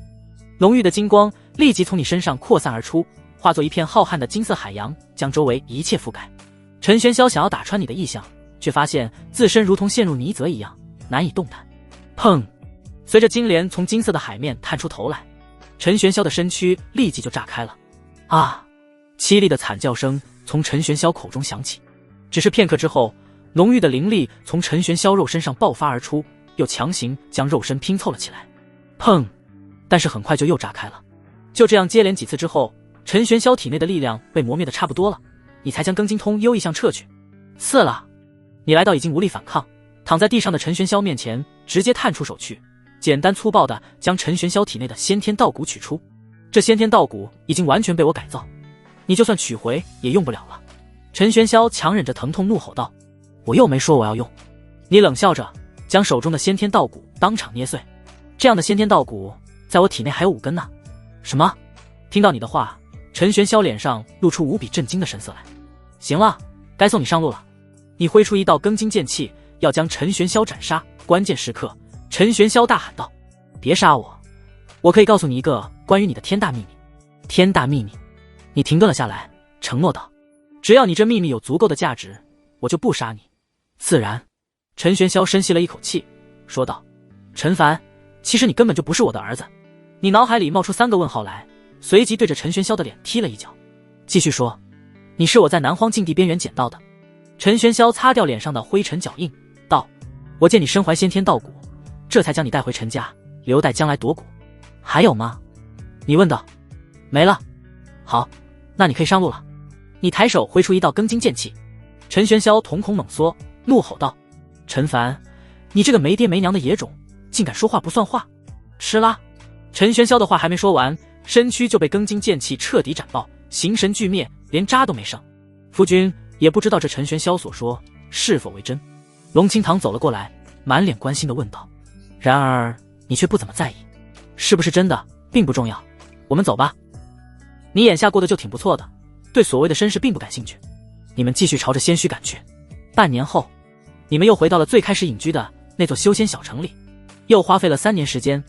A: 浓郁的金光立即从你身上扩散而出，化作一片浩瀚的金色海洋，将周围一切覆盖。陈玄霄想要打穿你的意象，却发现自身如同陷入泥泽一样，难以动弹。砰！随着金莲从金色的海面探出头来，陈玄霄的身躯立即就炸开了。啊！凄厉的惨叫声从陈玄霄口中响起。只是片刻之后，浓郁的灵力从陈玄霄肉身上爆发而出，又强行将肉身拼凑了起来。砰！但是很快就又炸开了。就这样接连几次之后，陈玄霄体内的力量被磨灭的差不多了，你才将庚金通幽意象撤去。刺了！你来到已经无力反抗，躺在地上的陈玄霄面前，直接探出手去，简单粗暴地将陈玄霄体内的先天道骨取出。这先天道骨已经完全被我改造，你就算取回也用不了了。陈玄霄强忍着疼痛怒吼道：我又没说我要用。你冷笑着将手中的先天道骨当场捏碎。这样的先天道骨在我体内还有5根呢。什么？听到你的话，陈玄霄脸上露出无比震惊的神色来。行了，该送你上路了。你挥出一道庚金剑气，要将陈玄霄斩杀。关键时刻，陈玄霄大喊道：别杀我，我可以告诉你一个关于你的天大秘密。天大秘密？你停顿了下来，承诺道：只要你这秘密有足够的价值，我就不杀你。自然。陈玄霄深吸了一口气，说道：陈凡，其实你根本就不是我的儿子。你脑海里冒出3个问号来，随即对着陈玄霄的脸踢了一脚。继续说，你是我在南荒禁地边缘捡到的。陈玄霄擦掉脸上的灰尘脚印，道：我见你身怀先天道骨，这才将你带回陈家，留待将来夺骨。还有吗？你问道。没了。好，那你可以上路了。你抬手挥出一道庚金剑气。陈玄霄瞳孔猛缩，怒吼道：陈凡，你这个没爹没娘的野种，竟敢说话不算话！吃啦！陈玄霄的话还没说完，身躯就被庚金剑气彻底斩爆，形神俱灭，连渣都没剩。夫君也不知道这陈玄霄所说是否为真。龙清堂走了过来，满脸关心地问道。然而你却不怎么在意，是不是真的并不重要，我们走吧。你眼下过得就挺不错的，对所谓的身世并不感兴趣。你们继续朝着仙虚赶去。半年后，你们又回到了最开始隐居的那座修仙小城里，又花费了3年时间，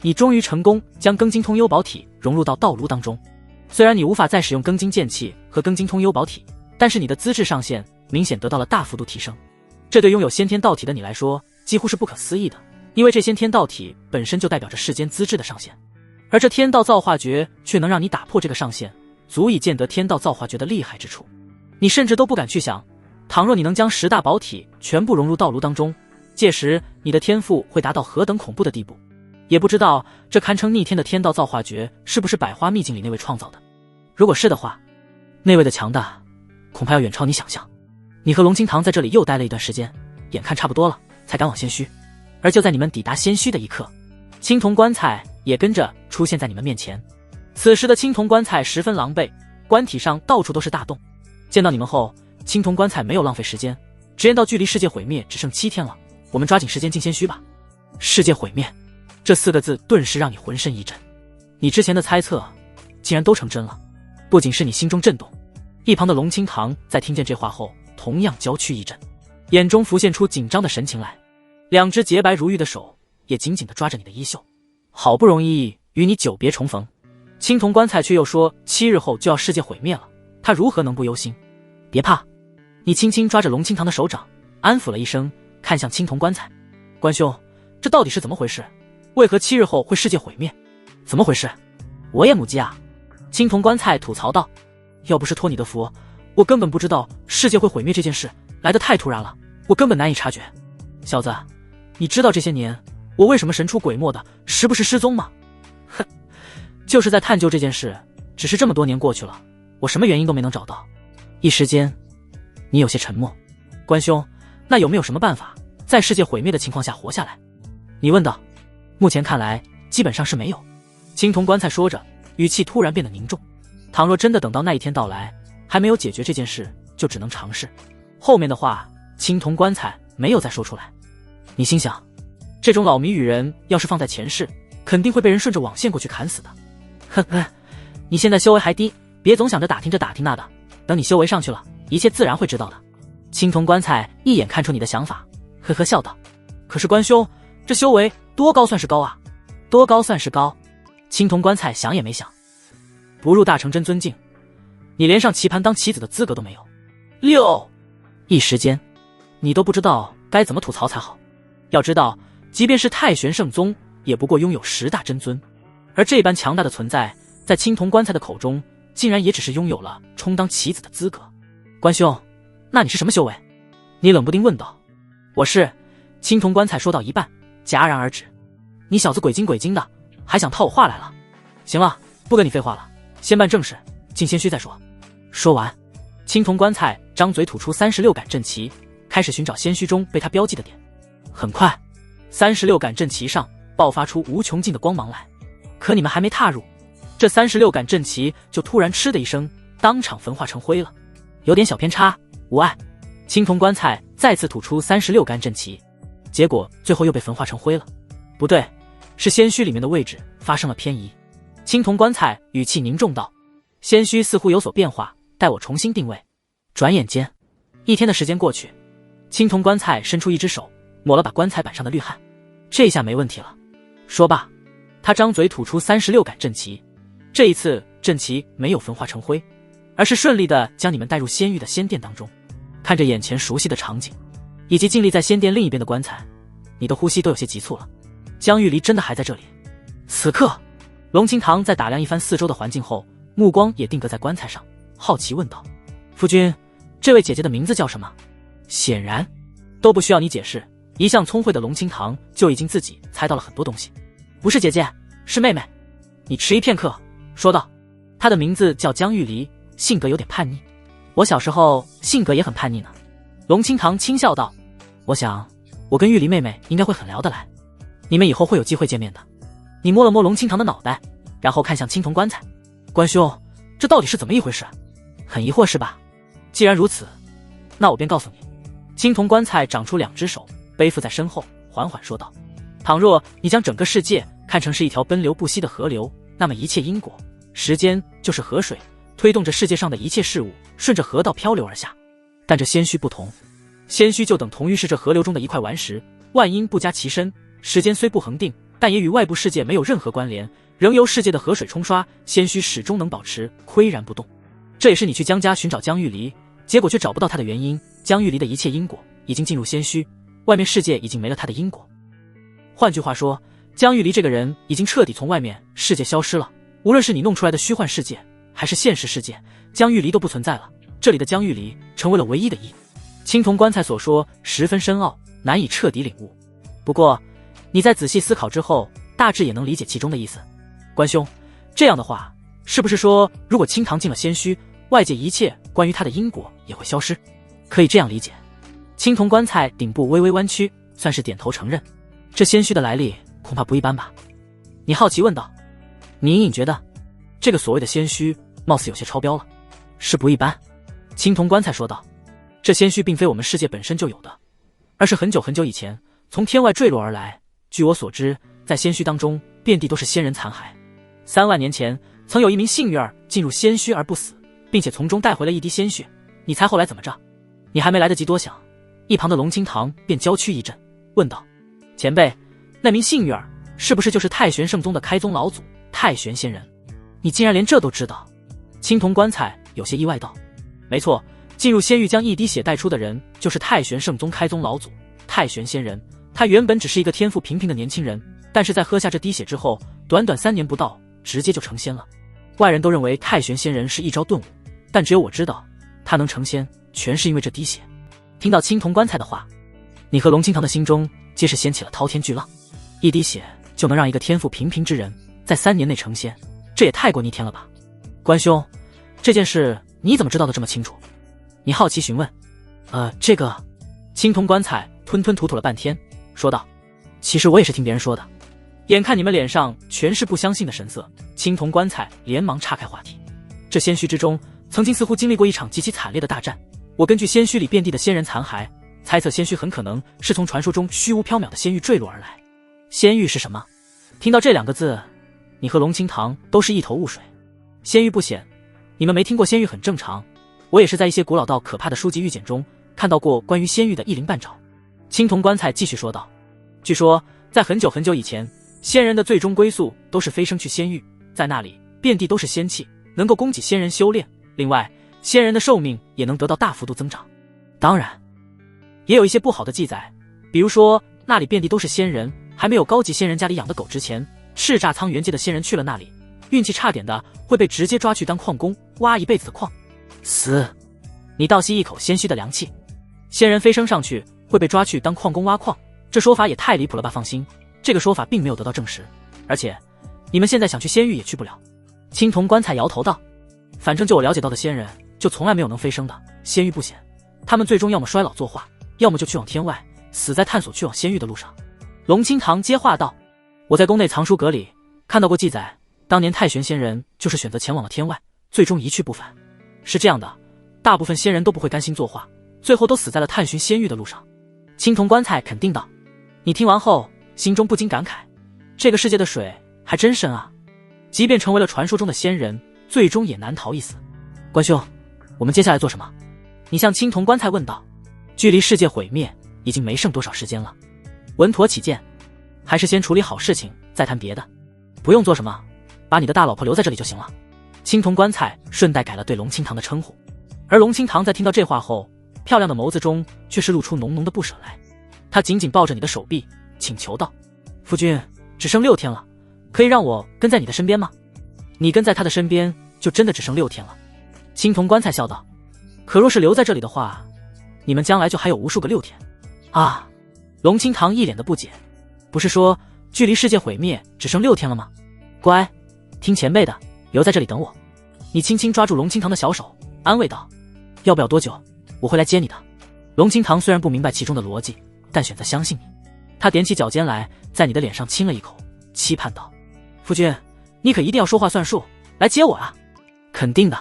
A: 你终于成功将庚金通幽宝体融入到道炉当中。虽然你无法再使用庚金剑气和庚金通幽宝体，但是你的资质上限明显得到了大幅度提升。这对拥有先天道体的你来说几乎是不可思议的，因为这先天道体本身就代表着世间资质的上限，而这天道造化诀却能让你打破这个上限，足以见得天道造化诀的厉害之处。你甚至都不敢去想，倘若你能将10大宝体全部融入道炉当中，届时你的天赋会达到何等恐怖的地步。也不知道这堪称逆天的天道造化诀是不是百花秘境里那位创造的。如果是的话，那位的强大恐怕要远超你想象。你和龙清堂在这里又待了一段时间，眼看差不多了，才赶往仙虚。而就在你们抵达仙虚的一刻，青铜棺材也跟着出现在你们面前。此时的青铜棺材十分狼狈，棺体上到处都是大洞。见到你们后，青铜棺材没有浪费时间，直言道：距离世界毁灭只剩7天了，我们抓紧时间进仙虚吧。世界毁灭，这4个字顿时让你浑身一震。你之前的猜测竟然都成真了，不仅是你心中震动，一旁的龙清堂在听见这话后同样娇躯一震，眼中浮现出紧张的神情来，2只洁白如玉的手也紧紧地抓着你的衣袖。好不容易与你久别重逢，青铜棺材却又说7日后就要世界毁灭了，他如何能不忧心？别怕，你轻轻抓着龙清堂的手掌，安抚了一声，看向青铜棺材。关兄，这到底是怎么回事？为何7日后会世界毁灭？怎么回事？我也母鸡啊！青铜棺材吐槽道。要不是托你的福，我根本不知道世界会毁灭这件事，来得太突然了，我根本难以察觉。小子，你知道这些年我为什么神出鬼没的，时不时失踪吗？哼，就是在探究这件事，只是这么多年过去了，我什么原因都没能找到。一时间，你有些沉默。关兄，那有没有什么办法，在世界毁灭的情况下活下来？你问道。目前看来，基本上是没有。青铜棺材说着，语气突然变得凝重。倘若真的等到那一天到来，还没有解决这件事，就只能尝试。后面的话，青铜棺材没有再说出来。你心想，这种老谜语人要是放在前世，肯定会被人顺着网线过去砍死的。呵呵，你现在修为还低，别总想着打听这打听那的，等你修为上去了，一切自然会知道的。青铜棺材一眼看出你的想法，呵呵笑道。可是关兄，这修为多高算是高啊？多高算是高？青铜棺材想也没想，不入大成真尊境，你连上棋盘当棋子的资格都没有。六，一时间，你都不知道该怎么吐槽才好。要知道，即便是太玄圣宗，也不过拥有10大真尊，而这般强大的存在，在青铜棺材的口中，竟然也只是拥有了充当棋子的资格。关兄，那你是什么修为？你冷不丁问道。我是。青铜棺材说到一半，戛然而止。你小子鬼精鬼精的，还想套我话来了？行了，不跟你废话了，先办正事，进仙虚再说。说完，青铜棺材张嘴吐出36杆阵旗，开始寻找仙虚中被他标记的点。很快，36杆阵旗上爆发出无穷尽的光芒来。可你们还没踏入，这36杆阵旗就突然嗤的一声，当场焚化成灰了。有点小偏差，无碍。青铜棺材再次吐出36杆阵旗，结果最后又被焚化成灰了。不对，是仙虚里面的位置发生了偏移。青铜棺材语气凝重道：仙虚似乎有所变化，待我重新定位。转眼间，1天的时间过去，青铜棺材伸出一只手，抹了把棺材板上的绿汗。这下没问题了。说罢，他张嘴吐出36杆阵旗。这一次阵旗没有焚化成灰，而是顺利地将你们带入仙域的仙殿当中。看着眼前熟悉的场景，以及静立在仙殿另一边的棺材，你的呼吸都有些急促了。江玉离真的还在这里。此刻，龙清堂在打量一番四周的环境后，目光也定格在棺材上，好奇问道：夫君，这位姐姐的名字叫什么？显然都不需要你解释，一向聪慧的龙清堂就已经自己猜到了很多东西。不是姐姐，是妹妹。你迟疑片刻，说道：她的名字叫江玉离，性格有点叛逆。我小时候性格也很叛逆呢。龙清堂轻笑道：我想我跟玉离妹妹应该会很聊得来，你们以后会有机会见面的。你摸了摸龙清堂的脑袋，然后看向青铜棺材。关兄，这到底是怎么一回事？很疑惑是吧？既然如此，那我便告诉你。青铜棺材长出2只手，背负在身后，缓缓说道：倘若你将整个世界看成是一条奔流不息的河流，那么一切因果、时间就是河水，推动着世界上的一切事物顺着河道漂流而下。但这仙虚不同，仙虚就等同于是这河流中的一块顽石，万因不加其身，时间虽不恒定，但也与外部世界没有任何关联，仍由世界的河水冲刷，仙虚始终能保持岿然不动。这也是你去江家寻找江玉离，结果却找不到他的原因。江玉离的一切因果已经进入仙虚，外面世界已经没了他的因果。换句话说，江玉离这个人已经彻底从外面世界消失了，无论是你弄出来的虚幻世界还是现实世界，江玉离都不存在了。这里的江玉离成为了唯一的一。青铜棺材所说十分深奥，难以彻底领悟。不过你在仔细思考之后，大致也能理解其中的意思。关兄，这样的话，是不是说如果青堂进了仙虚，外界一切关于他的因果也会消失？可以这样理解。青铜棺材顶部微微弯曲，算是点头承认。这仙虚的来历恐怕不一般吧？你好奇问道。你隐隐觉得这个所谓的仙虚貌似有些超标了。是不一般。青铜棺材说道。这仙虚并非我们世界本身就有的，而是很久很久以前从天外坠落而来。据我所知，在仙虚当中遍地都是仙人残骸。3万年前曾有一名幸运儿进入仙虚而不死，并且从中带回了一滴鲜血。你猜后来怎么着？你还没来得及多想，一旁的龙清堂便娇躯一震，问道：前辈，那名幸运儿是不是就是太玄圣宗的开宗老祖太玄仙人？你竟然连这都知道？青铜棺材有些意外道。没错，进入仙域将一滴血带出的人就是太玄圣宗开宗老祖太玄仙人。他原本只是一个天赋平平的年轻人，但是在喝下这滴血之后，短短3年不到直接就成仙了。外人都认为太玄仙人是一招顿悟，但只有我知道他能成仙全是因为这滴血。听到青铜棺材的话，你和龙清堂的心中皆是掀起了滔天巨浪。一滴血就能让一个天赋平平之人在3年内成仙，这也太过逆天了吧？关兄，这件事你怎么知道的这么清楚？你好奇询问。这个青铜棺材吞吞吐吐了半天，说道：其实我也是听别人说的。眼看你们脸上全是不相信的神色，青铜棺材连忙岔开话题。这仙墟之中，曾经似乎经历过一场极其惨烈的大战。我根据仙墟里遍地的仙人残骸，猜测仙墟很可能是从传说中虚无缥缈的仙域坠落而来。仙域是什么？听到这2个字，你和龙清堂都是一头雾水。仙域不显，你们没听过仙域很正常。我也是在一些古老到可怕的书籍预简中看到过关于仙域的一鳞半爪。青铜棺材继续说道，据说在很久很久以前，仙人的最终归宿都是飞升去仙域，在那里遍地都是仙气，能够供给仙人修炼。另外，仙人的寿命也能得到大幅度增长。当然，也有一些不好的记载，比如说那里遍地都是仙人，还没有高级仙人家里养的狗值钱。叱咤苍元界的仙人去了那里，运气差点的会被直接抓去当矿工，挖一辈子的矿。死！你倒吸一口仙虚的凉气。仙人飞升上去会被抓去当矿工挖矿，这说法也太离谱了吧？放心，这个说法并没有得到证实，而且你们现在想去仙域也去不了。青铜棺材摇头道，反正就我了解到的仙人，就从来没有能飞升的。仙域不显，他们最终要么衰老作化，要么就去往天外，死在探索去往仙域的路上。龙清堂接话道，我在宫内藏书阁里看到过记载，当年太玄仙人就是选择前往了天外，最终一去不返。是这样的，大部分仙人都不会甘心作画，最后都死在了探寻仙域的路上。青铜棺材肯定道。你听完后心中不禁感慨，这个世界的水还真深啊，即便成为了传说中的仙人，最终也难逃一死。关兄，我们接下来做什么？你向青铜棺材问道。距离世界毁灭已经没剩多少时间了，稳妥起见，还是先处理好事情再谈别的。不用做什么，把你的大老婆留在这里就行了。青铜棺材顺带改了对龙清堂的称呼，而龙清堂在听到这话后，漂亮的眸子中却是露出浓浓的不舍来。他紧紧抱着你的手臂，请求道，夫君，只剩6天了，可以让我跟在你的身边吗？你跟在他的身边就真的只剩6天了。青铜棺材笑道，可若是留在这里的话，你们将来就还有无数个6天啊。龙清堂一脸的不解，不是说距离世界毁灭只剩6天了吗？乖，听前辈的，留在这里等我。你轻轻抓住龙清堂的小手，安慰道，要不了多久我会来接你的。龙清堂虽然不明白其中的逻辑，但选择相信你。他踮起脚尖来，在你的脸上亲了一口，期盼道，夫君，你可一定要说话算数，来接我啊。肯定的。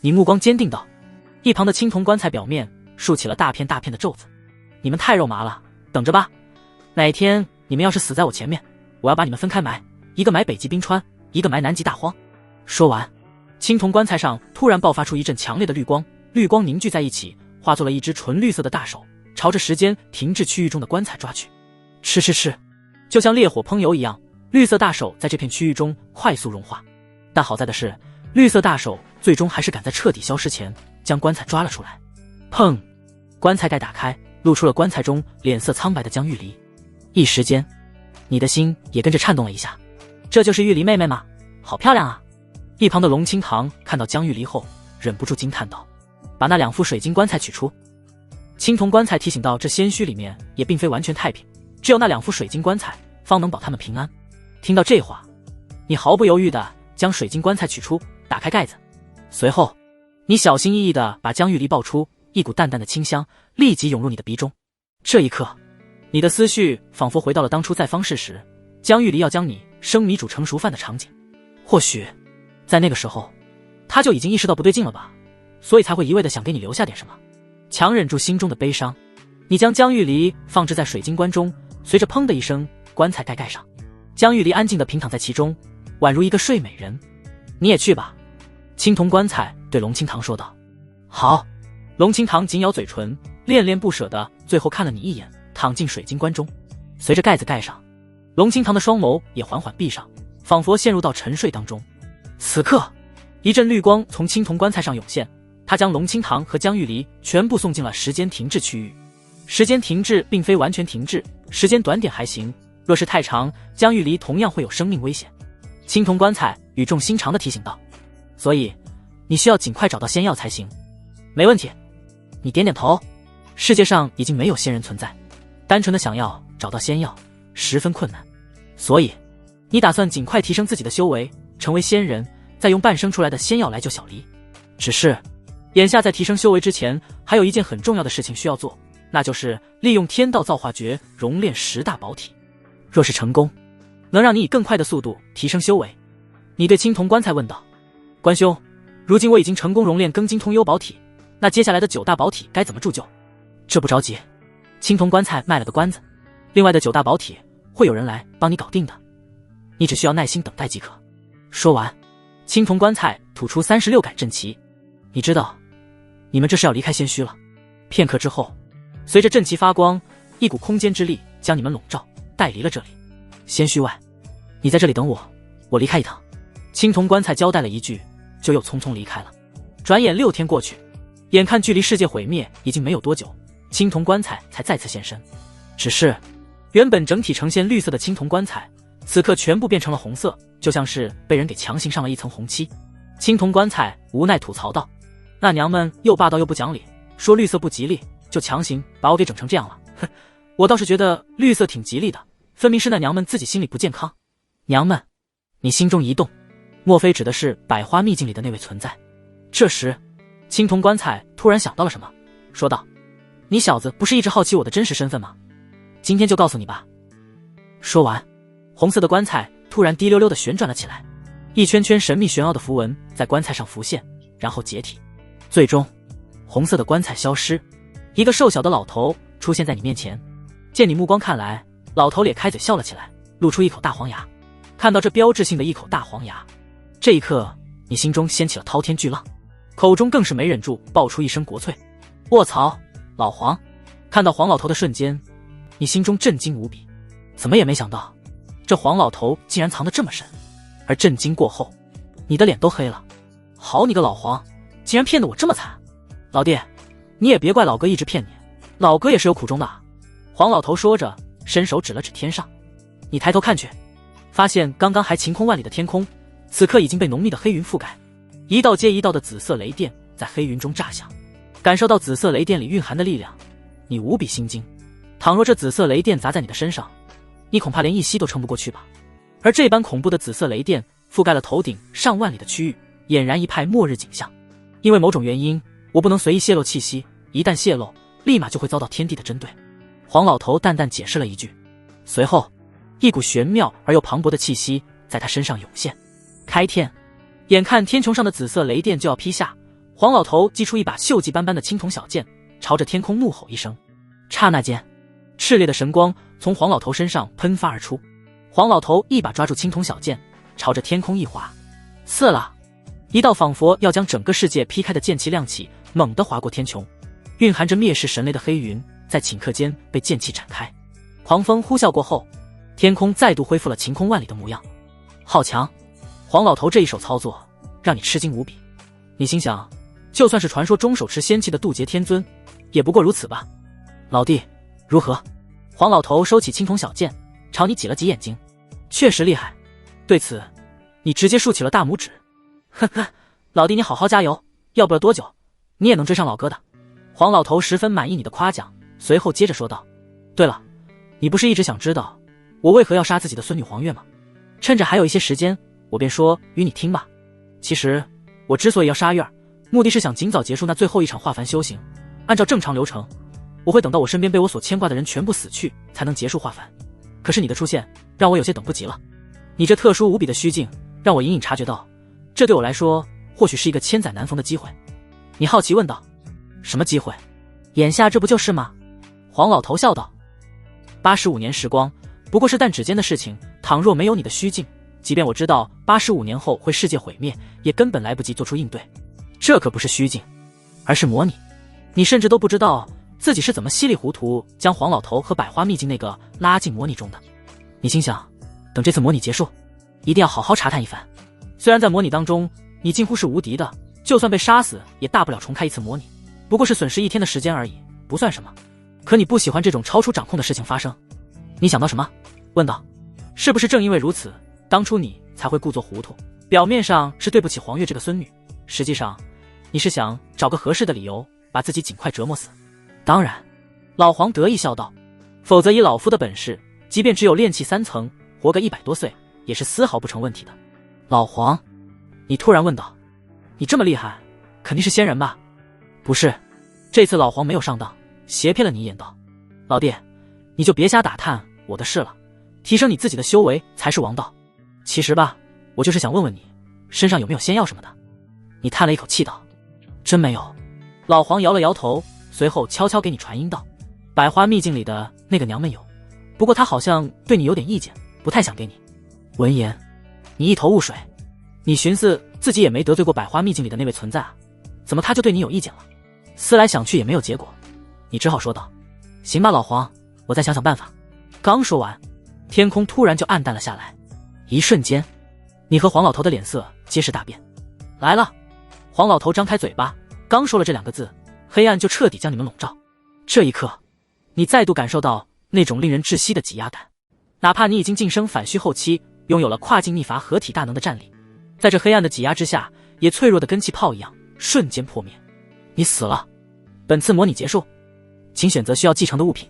A: 你目光坚定道。一旁的青铜棺材表面竖起了大片大片的皱子，你们太肉麻了，等着吧。哪一天你们要是死在我前面，我要把你们分开埋，一个埋北极冰川，一个埋南极大荒。说完，青铜棺材上突然爆发出一阵强烈的绿光，绿光凝聚在一起，化作了一只纯绿色的大手，朝着时间停滞区域中的棺材抓去。吃吃吃，就像烈火烹油一样，绿色大手在这片区域中快速融化。但好在的是，绿色大手最终还是赶在彻底消失前将棺材抓了出来。砰！棺材盖打开，露出了棺材中脸色苍白的江玉离。一时间，你的心也跟着颤动了一下。这就是玉离妹妹吗？好漂亮啊！一旁的龙清堂看到江玉离后，忍不住惊叹道：“把那2副水晶棺材取出。”青铜棺材提醒到，这仙墟里面也并非完全太平，只有那2副水晶棺材方能保他们平安。听到这话，你毫不犹豫地将水晶棺材取出，打开盖子，随后你小心翼翼地把江玉离抱出，一股淡淡的清香立即涌入你的鼻中。这一刻，你的思绪仿佛回到了当初在方氏时，江玉离要将你生米煮成熟饭的场景。或许在那个时候，他就已经意识到不对劲了吧，所以才会一味地想给你留下点什么。强忍住心中的悲伤，你将江玉离放置在水晶棺中，随着砰的一声，棺材盖上，江玉离安静地平躺在其中，宛如一个睡美人。你也去吧。青铜棺材对龙清堂说道。好。龙清堂紧咬嘴唇，恋恋不舍地最后看了你一眼，躺进水晶棺中。随着盖子盖上，龙清堂的双眸也缓缓闭上，仿佛陷入到沉睡当中。此刻，一阵绿光从青铜棺材上涌现，他将龙清堂和江玉离全部送进了时间停滞区域。时间停滞并非完全停滞，时间短点还行，若是太长，江玉离同样会有生命危险。青铜棺材语重心长地提醒道，所以你需要尽快找到仙药才行。没问题。你点点头。世界上已经没有仙人存在，单纯的想要找到仙药十分困难，所以你打算尽快提升自己的修为，成为仙人，再用半生出来的仙药来救小离。只是眼下在提升修为之前，还有一件很重要的事情需要做，那就是利用天道造化诀熔炼10大宝体。若是成功，能让你以更快的速度提升修为。你对青铜棺材问道：关兄，如今我已经成功熔炼庚金通幽宝体，那接下来的9大宝体该怎么铸就？这不着急，青铜棺材卖了个关子，另外的9大宝体会有人来帮你搞定的，你只需要耐心等待即可。说完，青铜棺材吐出36杆阵旗。你知道，你们这是要离开仙虚了。片刻之后，随着阵旗发光，一股空间之力将你们笼罩，带离了这里。仙虚外，你在这里等我，我离开一趟。青铜棺材交代了一句，就又匆匆离开了。转眼6天过去，眼看距离世界毁灭已经没有多久，青铜棺材才再次现身。只是原本整体呈现绿色的青铜棺材，此刻全部变成了红色，就像是被人给强行上了一层红漆。青铜棺材无奈吐槽道：那娘们又霸道又不讲理，说绿色不吉利，就强行把我给整成这样了。哼，我倒是觉得绿色挺吉利的，分明是那娘们自己心里不健康。娘们，你心中一动，莫非指的是百花秘境里的那位存在？这时，青铜棺材突然想到了什么，说道：你小子不是一直好奇我的真实身份吗？今天就告诉你吧。说完，红色的棺材突然滴溜溜地旋转了起来，一圈圈神秘玄奥的符文在棺材上浮现，然后解体，最终红色的棺材消失，一个瘦小的老头出现在你面前。见你目光看来，老头咧开嘴笑了起来，露出一口大黄牙。看到这标志性的一口大黄牙，这一刻你心中掀起了滔天巨浪，口中更是没忍住爆出一声国粹：卧槽，老黄！看到黄老头的瞬间，你心中震惊无比，怎么也没想到这黄老头竟然藏得这么深。而震惊过后，你的脸都黑了。好你个老黄，竟然骗得我这么惨！老弟，你也别怪老哥一直骗你，老哥也是有苦衷的啊。黄老头说着，伸手指了指天上。你抬头看去，发现刚刚还晴空万里的天空，此刻已经被浓密的黑云覆盖，一道接一道的紫色雷电在黑云中炸响。感受到紫色雷电里蕴含的力量，你无比心惊。倘若这紫色雷电砸在你的身上，你恐怕连一息都撑不过去吧。而这般恐怖的紫色雷电覆盖了头顶上万里的区域，俨然一派末日景象。因为某种原因，我不能随意泄露气息，一旦泄露，立马就会遭到天地的针对。黄老头淡淡解释了一句，随后一股玄妙而又磅礴的气息在他身上涌现。开天！眼看天穹上的紫色雷电就要劈下，黄老头击出一把锈迹斑斑的青铜小剑，朝着天空怒吼一声。刹那间，炽烈的神光从黄老头身上喷发而出。黄老头一把抓住青铜小剑，朝着天空一划，刺了一道仿佛要将整个世界劈开的剑气亮起，猛地划过天穹，蕴含着灭世神雷的黑云在顷刻间被剑气展开。狂风呼啸过后，天空再度恢复了晴空万里的模样。好强！黄老头这一手操作让你吃惊无比。你心想，就算是传说中手持仙气的渡劫天尊，也不过如此吧。老弟，如何？黄老头收起青铜小剑，朝你挤了挤眼睛。确实厉害。对此，你直接竖起了大拇指。呵呵，老弟你好好加油，要不了多久，你也能追上老哥的。黄老头十分满意你的夸奖，随后接着说道：对了，你不是一直想知道我为何要杀自己的孙女黄月吗？趁着还有一些时间，我便说与你听吧。其实我之所以要杀月儿，目的是想尽早结束那最后一场化凡修行。按照正常流程，我会等到我身边被我所牵挂的人全部死去，才能结束化凡。可是你的出现让我有些等不及了。你这特殊无比的虚境，让我隐隐察觉到，这对我来说或许是一个千载难逢的机会。你好奇问道：什么机会？眼下这不就是吗？黄老头笑道：85年时光不过是弹指间的事情，倘若没有你的虚境，即便我知道85年后会世界毁灭，也根本来不及做出应对。这可不是虚境，而是模拟。你甚至都不知道自己是怎么稀里糊涂将黄老头和百花秘境那个拉进模拟中的。你心想，等这次模拟结束，一定要好好查探一番。虽然在模拟当中你近乎是无敌的，就算被杀死也大不了重开一次模拟，不过是损失1天的时间而已，不算什么。可你不喜欢这种超出掌控的事情发生。你想到什么？问道。是不是正因为如此，当初你才会故作糊涂，表面上是对不起黄月这个孙女，实际上你是想找个合适的理由把自己尽快折磨死？当然，老黄得意笑道，否则以老夫的本事，即便只有炼气3层，活个100多岁也是丝毫不成问题的。老黄，你突然问道，你这么厉害，肯定是仙人吧？不是，这次老黄没有上当，斜瞥了你一眼道，老弟，你就别瞎打探我的事了，提升你自己的修为才是王道。其实吧，我就是想问问你，身上有没有仙药什么的？你叹了一口气道：真没有。老黄摇了摇头，随后悄悄给你传音道：百花秘境里的那个娘们有，不过她好像对你有点意见，不太想给你。闻言，你一头雾水，你寻思自己也没得罪过百花秘境里的那位存在啊，怎么她就对你有意见了？思来想去也没有结果，你只好说道：行吧，老黄，我再想想办法。刚说完，天空突然就暗淡了下来，一瞬间，你和黄老头的脸色皆是大变。来了！黄老头张开嘴巴，刚说了这2个字，黑暗就彻底将你们笼罩。这一刻，你再度感受到那种令人窒息的挤压感，哪怕你已经晋升反虚后期，拥有了跨境逆伐合体大能的战力，在这黑暗的挤压之下，也脆弱的跟气泡一样，瞬间破灭。你死了。本次模拟结束，请选择需要继承的物品，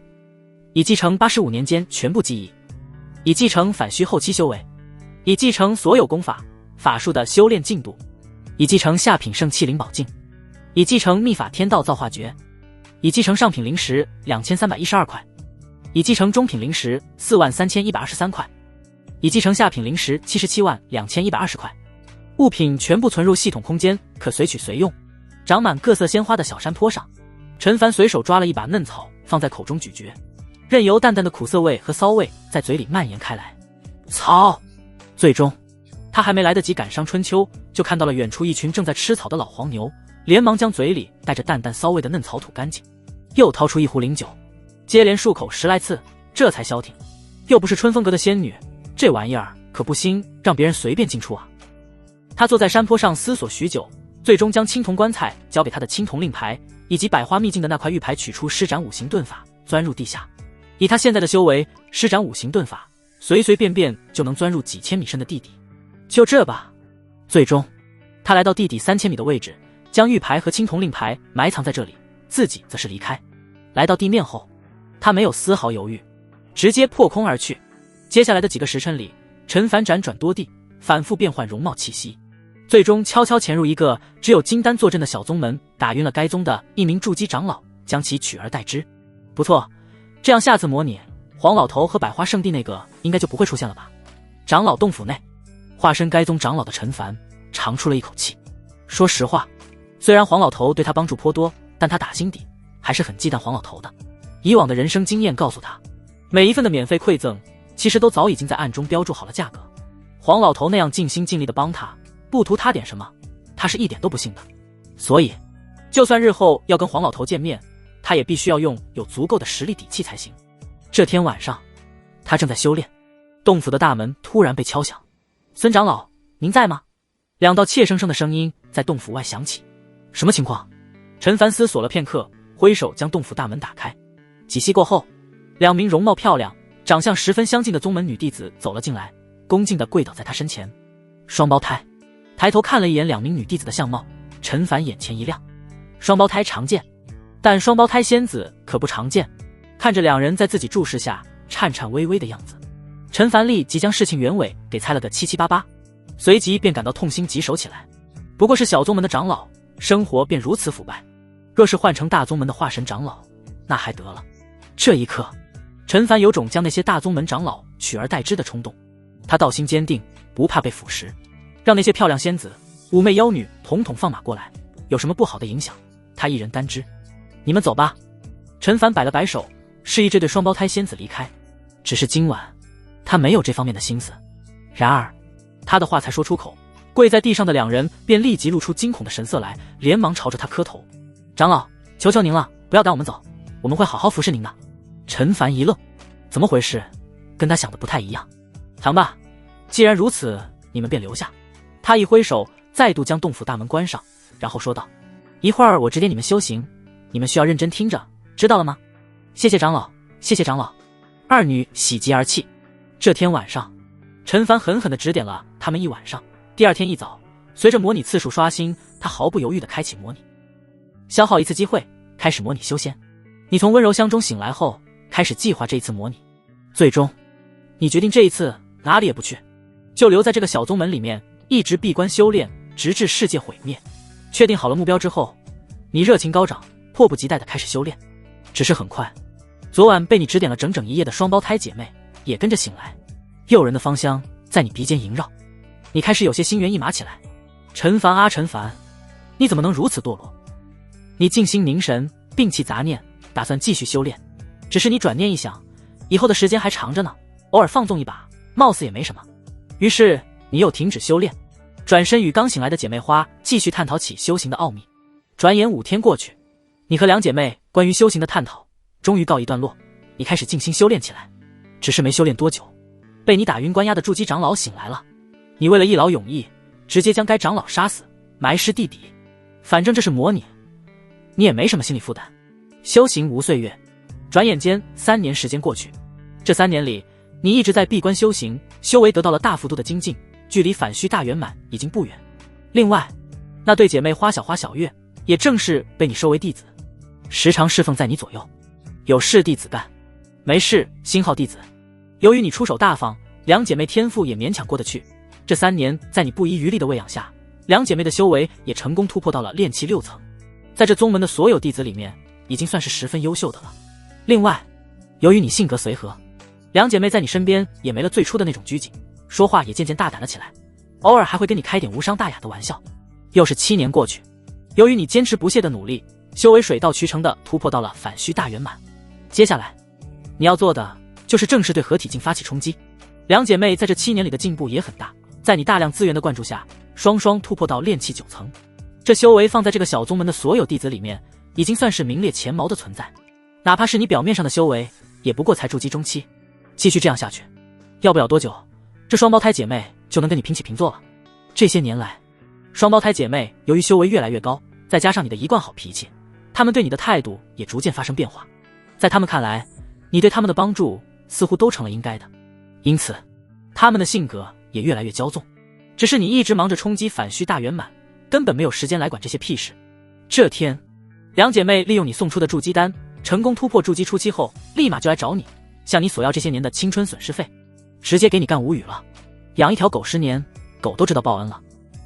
A: 已继承85年间全部记忆，已继承反虚后期修为，已继承所有功法法术的修炼进度，已继承下品圣器灵宝镜，已继承秘法天道造化诀，已继承上品灵石2312块，已继承中品灵石43123块，已继承下品灵石772120块。物品全部存入系统空间，可随取随用。长满各色鲜花的小山坡上，陈凡随手抓了一把嫩草放在口中咀嚼，任由淡淡的苦涩味和骚味在嘴里蔓延开来。草！最终他还没来得及赶上春秋，就看到了远处一群正在吃草的老黄牛，连忙将嘴里带着淡淡骚味的嫩草吐干净，又掏出一壶灵酒，接连漱口10来次，这才消停。又不是春风阁的仙女，这玩意儿可不兴让别人随便进出啊。他坐在山坡上思索许久，最终将青铜棺材交给他的青铜令牌以及百花秘境的那块玉牌取出，施展五行遁法钻入地下。以他现在的修为，施展五行遁法随随便便就能钻入几千米深的地底。就这吧。最终他来到地底3000米的位置，将玉牌和青铜令牌埋藏在这里，自己则是离开。来到地面后，他没有丝毫犹豫，直接破空而去。接下来的几个时辰里，陈凡辗转多地，反复变换容貌气息，最终悄悄潜入一个只有金丹坐镇的小宗门，打晕了该宗的一名筑基长老，将其取而代之。不错，这样下次模拟黄老头和百花圣地那个应该就不会出现了吧。长老洞府内，化身该宗长老的陈凡长出了一口气。说实话，虽然黄老头对他帮助颇多，但他打心底还是很忌惮黄老头的。以往的人生经验告诉他，每一份的免费馈赠其实都早已经在暗中标注好了价格。黄老头那样尽心尽力的帮他，不图他点什么，他是一点都不信的。所以就算日后要跟黄老头见面，他也必须要用有足够的实力底气才行。这天晚上，他正在修炼，洞府的大门突然被敲响。孙长老，您在吗？2道怯生生的声音在洞府外响起。什么情况？陈凡思索了片刻，挥手将洞府大门打开。几息过后，2名容貌漂亮、长相十分相近的宗门女弟子走了进来，恭敬地跪倒在他身前。双胞胎。抬头看了一眼2名女弟子的相貌，陈凡眼前一亮。双胞胎常见，但双胞胎仙子可不常见。看着2人在自己注视下颤颤巍巍的样子，陈凡立即将事情原委给猜了个七七八八，随即便感到痛心疾首起来。不过是小宗门的长老，生活便如此腐败，若是换成大宗门的化神长老，那还得了。这一刻，陈凡有种将那些大宗门长老取而代之的冲动。他道心坚定，不怕被腐蚀，让那些漂亮仙子、妩媚妖女统统放马过来，有什么不好的影响，他一人担之。你们走吧。陈凡摆了摆手，示意这对双胞胎仙子离开。只是今晚他没有这方面的心思。然而他的话才说出口，跪在地上的2人便立即露出惊恐的神色来，连忙朝着他磕头。长老，求求您了，不要赶我们走，我们会好好服侍您的。陈凡一愣，怎么回事？跟他想的不太一样。谈吧，既然如此，你们便留下。他一挥手，再度将洞府大门关上，然后说道：一会儿我指点你们修行，你们需要认真听着，知道了吗？谢谢长老，谢谢长老。2女喜极而泣。这天晚上，陈凡狠狠地指点了他们一晚上。第2天一早，随着模拟次数刷新，他毫不犹豫地开启模拟，消耗1次机会，开始模拟修仙。你从温柔乡中醒来后，开始计划这一次模拟，最终你决定这一次哪里也不去，就留在这个小宗门里面，一直闭关修炼，直至世界毁灭。确定好了目标之后，你热情高涨，迫不及待地开始修炼。只是很快，昨晚被你指点了整整1夜的双胞胎姐妹也跟着醒来，诱人的芳香在你鼻间萦绕，你开始有些心猿意马起来。陈凡啊陈凡，你怎么能如此堕落？你静心凝神，摒弃杂念，打算继续修炼。只是你转念一想，以后的时间还长着呢，偶尔放纵一把，貌似也没什么。于是你又停止修炼，转身与刚醒来的姐妹花继续探讨起修行的奥秘。转眼5天过去，你和两姐妹关于修行的探讨终于告一段落，你开始静心修炼起来。只是没修炼多久，被你打晕关押的筑基长老醒来了。你为了一劳永逸，直接将该长老杀死，埋尸地底。反正这是模拟，你也没什么心理负担。修行无岁月，转眼间3年时间过去。这3年里，你一直在闭关修行，修为得到了大幅度的精进，距离反虚大圆满已经不远。另外，那对姐妹花小花小月也正式被你收为弟子，时常侍奉在你左右，有事弟子干，没事星号弟子。由于你出手大方，两姐妹天赋也勉强过得去。这3年，在你不遗余力的喂养下，两姐妹的修为也成功突破到了炼气6层，在这宗门的所有弟子里面，已经算是十分优秀的了。另外，由于你性格随和，两姐妹在你身边也没了最初的那种拘谨，说话也渐渐大胆了起来，偶尔还会跟你开点无伤大雅的玩笑。又是7年过去，由于你坚持不懈的努力，修为水到渠成的突破到了反虚大圆满。接下来你要做的就是正式对合体境发起冲击。两姐妹在这7年里的进步也很大，在你大量资源的灌注下，双双突破到炼气9层。这修为放在这个小宗门的所有弟子里面，已经算是名列前茅的存在。哪怕是你表面上的修为，也不过才筑基中期。继续这样下去，要不了多久，这双胞胎姐妹就能跟你平起平坐了。这些年来，双胞胎姐妹由于修为越来越高，再加上你的一贯好脾气，她们对你的态度也逐渐发生变化。在她们看来，你对她们的帮助似乎都成了应该的，因此她们的性格也越来越骄纵。只是你一直忙着冲击反虚大圆满，根本没有时间来管这些屁事。这天，两姐妹利用你送出的筑基丹，成功突破筑基初期后，立马就来找你，向你索要这些年的青春损失费，直接给你干无语了。养一条狗10年，狗都知道报恩了，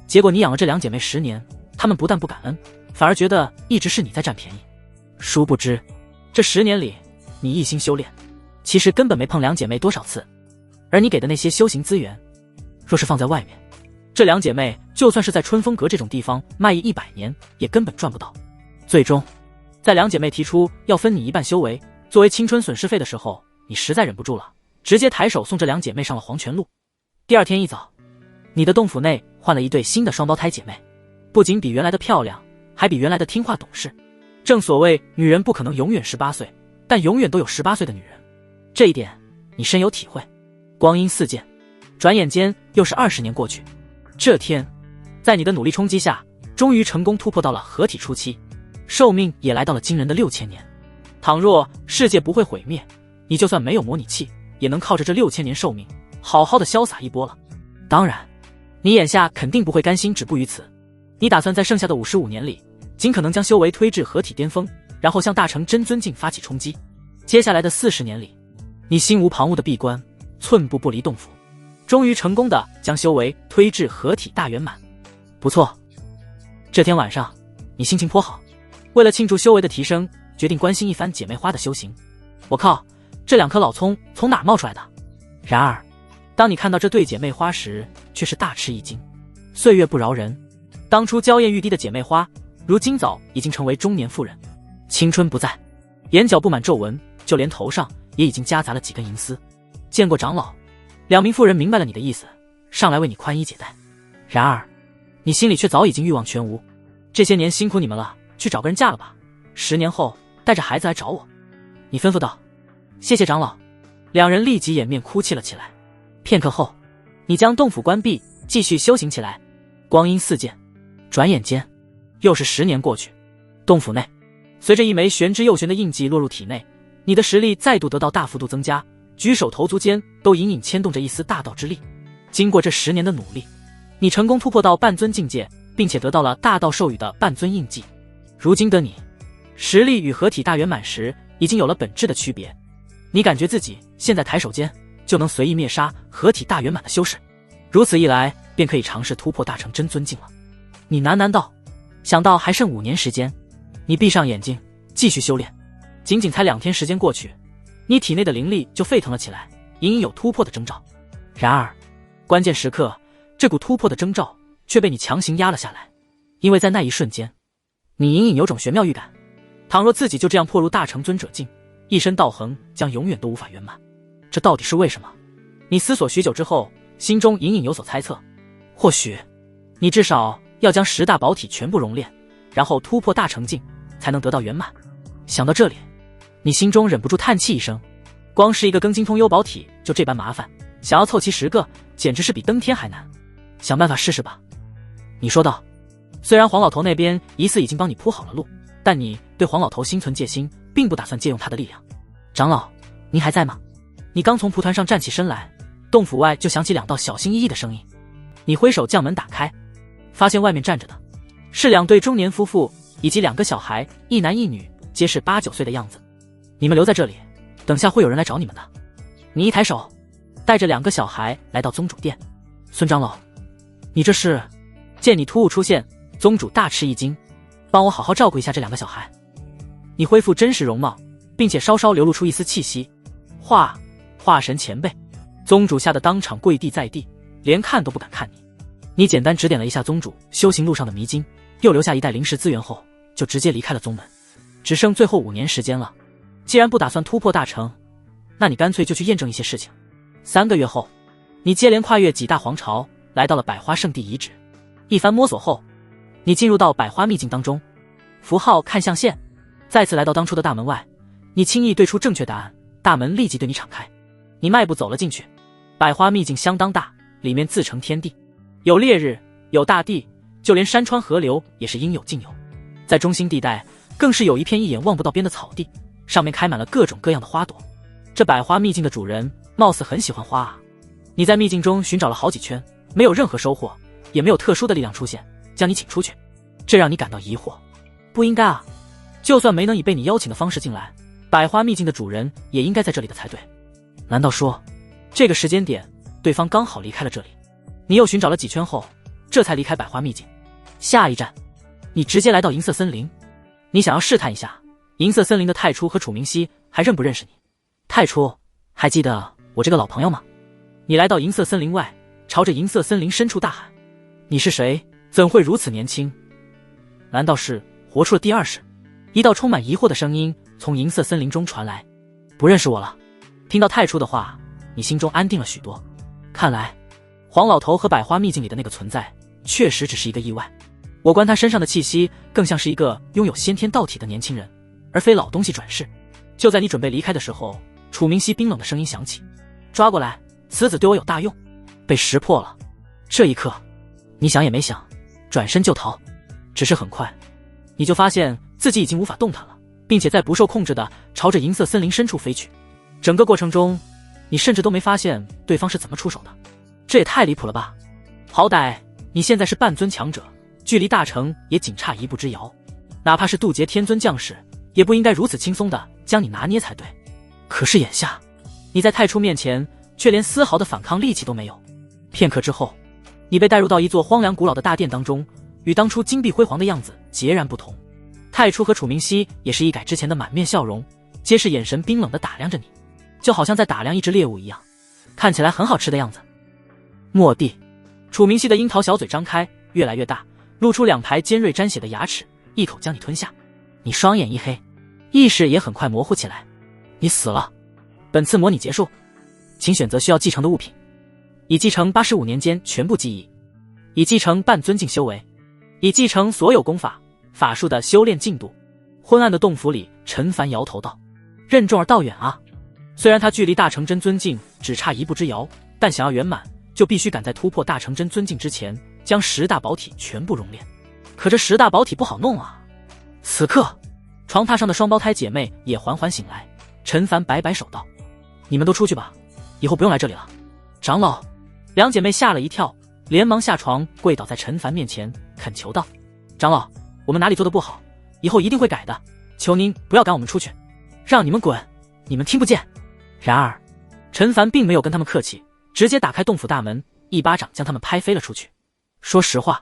A: 结果你养了这两姐妹10年，她们不但不感恩，反而觉得一直是你在占便宜。殊不知，这10年里，你一心修炼，其实根本没碰两姐妹多少次，而你给的那些修行资源，若是放在外面，这两姐妹就算是在春风阁这种地方卖艺100年，也根本赚不到。最终，在两姐妹提出要分你一半修为作为青春损失费的时候，你实在忍不住了，直接抬手送这两姐妹上了黄泉路。第2天一早，你的洞府内换了一对新的双胞胎姐妹，不仅比原来的漂亮，还比原来的听话懂事。正所谓女人不可能永远18岁，但永远都有18岁的女人，这一点你深有体会。光阴似箭，转眼间又是20年过去。这天，在你的努力冲击下，终于成功突破到了合体初期，寿命也来到了惊人的6000年。倘若世界不会毁灭，你就算没有模拟器，也能靠着这6000年寿命好好的潇洒一波了。当然，你眼下肯定不会甘心止步于此，你打算在剩下的55年里，尽可能将修为推至合体巅峰，然后向大成真尊境发起冲击。接下来的40年里，你心无旁骛的闭关，寸步不离洞府，终于成功的将修为推至合体大圆满。不错，这天晚上你心情颇好，为了庆祝修为的提升，决定关心一番姐妹花的修行。我靠，这2颗老葱从哪冒出来的？然而当你看到这对姐妹花时，却是大吃一惊。岁月不饶人，当初娇艳欲滴的姐妹花，如今早已经成为中年妇人，青春不在，眼角布满皱纹，就连头上也已经夹杂了几根银丝。见过长老，2名妇人明白了你的意思，上来为你宽衣解带。然而你心里却早已经欲望全无。这些年辛苦你们了，去找个人嫁了吧，10年后带着孩子来找我。你吩咐道。谢谢长老。2人立即掩面哭泣了起来。片刻后，你将洞府关闭，继续修行起来。光阴似箭，转眼间又是10年过去。洞府内，随着一枚玄之又玄的印记落入体内，你的实力再度得到大幅度增加，举手投足间都隐隐牵动着一丝大道之力。经过这10年的努力，你成功突破到半尊境界，并且得到了大道授予的半尊印记。如今的你，实力与合体大圆满时已经有了本质的区别。你感觉自己现在抬手间就能随意灭杀合体大圆满的修士，如此一来便可以尝试突破大成真尊境了。你喃喃道。想到还剩5年时间，你闭上眼睛继续修炼。仅才2天时间过去，你体内的灵力就沸腾了起来，隐隐有突破的征兆。然而，关键时刻，这股突破的征兆却被你强行压了下来，因为在那一瞬间，你隐隐有种玄妙预感，倘若自己就这样破入大成尊者境，一身道行将永远都无法圆满。这到底是为什么？你思索许久之后，心中隐隐有所猜测。或许，你至少要将10大宝体全部熔炼，然后突破大成境，才能得到圆满。想到这里，你心中忍不住叹气一声。光是一个庚金通幽宝体就这般麻烦，想要凑齐10个，简直是比登天还难。想办法试试吧。你说道。虽然黄老头那边疑似已经帮你铺好了路，但你对黄老头心存戒心，并不打算借用他的力量。长老，您还在吗？你刚从蒲团上站起身来，洞府外就响起2道小心翼翼的声音。你挥手将门打开，发现外面站着的是2对中年夫妇以及2个小孩，一男一女，皆是8、9岁的样子。你们留在这里，等下会有人来找你们的。你一抬手，带着2个小孩来到宗主殿。孙长老，你这是？见你突兀出现，宗主大吃一惊，帮我好好照顾一下这2个小孩。你恢复真实容貌，并且稍稍流露出一丝气息。化神前辈。宗主吓得当场跪地在地，连看都不敢看你。你简单指点了一下宗主修行路上的迷津，又留下一袋灵石资源后，就直接离开了宗门。只剩最后5年时间了，既然不打算突破大成，那你干脆就去验证一些事情。3个月后，你接连跨越几大皇朝，来到了百花圣地遗址。一番摸索后，你进入到百花秘境当中，符号看象限，再次来到当初的大门外，你轻易对出正确答案，大门立即对你敞开。你迈步走了进去。百花秘境相当大，里面自成天地，有烈日，有大地，就连山川河流也是应有尽有。在中心地带，更是有一片一眼望不到边的草地，上面开满了各种各样的花朵。这百花秘境的主人貌似很喜欢花啊。你在秘境中寻找了好几圈，没有任何收获，也没有特殊的力量出现将你请出去，这让你感到疑惑。不应该啊，就算没能以被你邀请的方式进来，百花秘境的主人也应该在这里的才对。难道说这个时间点对方刚好离开了这里？你又寻找了几圈后，这才离开百花秘境。下一站，你直接来到银色森林。你想要试探一下银色森林的太初和楚明熙还认不认识你。太初，还记得我这个老朋友吗？你来到银色森林外，朝着银色森林深处大喊：你是谁？怎会如此年轻？难道是活出了第2世？一道充满疑惑的声音从银色森林中传来。不认识我了。听到太初的话，你心中安定了许多。看来黄老头和百花秘境里的那个存在确实只是一个意外。我观他身上的气息更像是一个拥有先天道体的年轻人，而非老东西转世。就在你准备离开的时候，楚明熙冰冷的声音响起：抓过来，此子对我有大用。被识破了。这一刻，你想也没想，转身就逃。只是很快，你就发现自己已经无法动弹了，并且在不受控制的朝着银色森林深处飞去。整个过程中，你甚至都没发现对方是怎么出手的。这也太离谱了吧！好歹你现在是半尊强者，距离大成也仅差1步之遥，哪怕是渡劫天尊降世，也不应该如此轻松的将你拿捏才对。可是眼下，你在太初面前却连丝毫的反抗力气都没有。片刻之后，你被带入到一座荒凉古老的大殿当中，与当初金碧辉煌的样子截然不同。太初和楚明熙也是一改之前的满面笑容，皆是眼神冰冷的打量着你，就好像在打量一只猎物一样，看起来很好吃的样子。蓦地，楚明熙的樱桃小嘴张开，越来越大，露出2排尖锐沾血的牙齿，一口将你吞下。你双眼一黑，意识也很快模糊起来。你死了。本次模拟结束，请选择需要继承的物品，已继承85年间全部记忆，已继承半尊境修为，已继承所有功法法术的修炼进度。昏暗的洞府里，陈凡摇头道：任重而道远啊。虽然他距离大成真尊境只差1步之遥，但想要圆满，就必须赶在突破大成真尊境之前，将10大宝体全部熔炼。可这10大宝体不好弄啊。此刻，床榻上的双胞胎姐妹也缓缓醒来。陈凡摆摆手道：你们都出去吧，以后不用来这里了。长老，2姐妹吓了一跳，连忙下床跪倒在陈凡面前恳求道：长老，我们哪里做的不好，以后一定会改的，求您不要赶我们出去。让你们滚，你们听不见。然而陈凡并没有跟他们客气，直接打开洞府大门，一巴掌将他们拍飞了出去。说实话，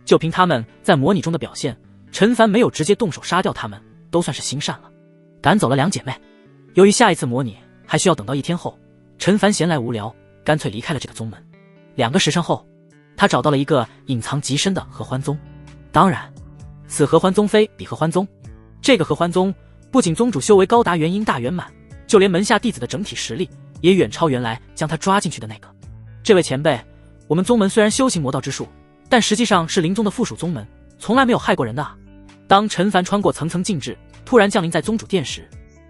A: 就凭他们在模拟中的表现，陈凡没有直接动手杀掉他们，都算是心善了。赶走了2姐妹。由于下一次模拟还需要等到1天后，陈凡闲来无聊，干脆离开了这个宗门。2个时辰后，他找到了一个隐藏极深的合欢宗。当然，此合欢宗非彼合欢宗。这个合欢宗不仅宗主修为高达元婴大圆满，就连门下弟子的整体实力也远超原来将他抓进去的那个。这位前辈，我们宗门虽然修行魔道之术，但实际上是灵宗的附属宗门，从来没有害过人的啊。当陈凡穿过层层禁制，突然降临在宗主殿时，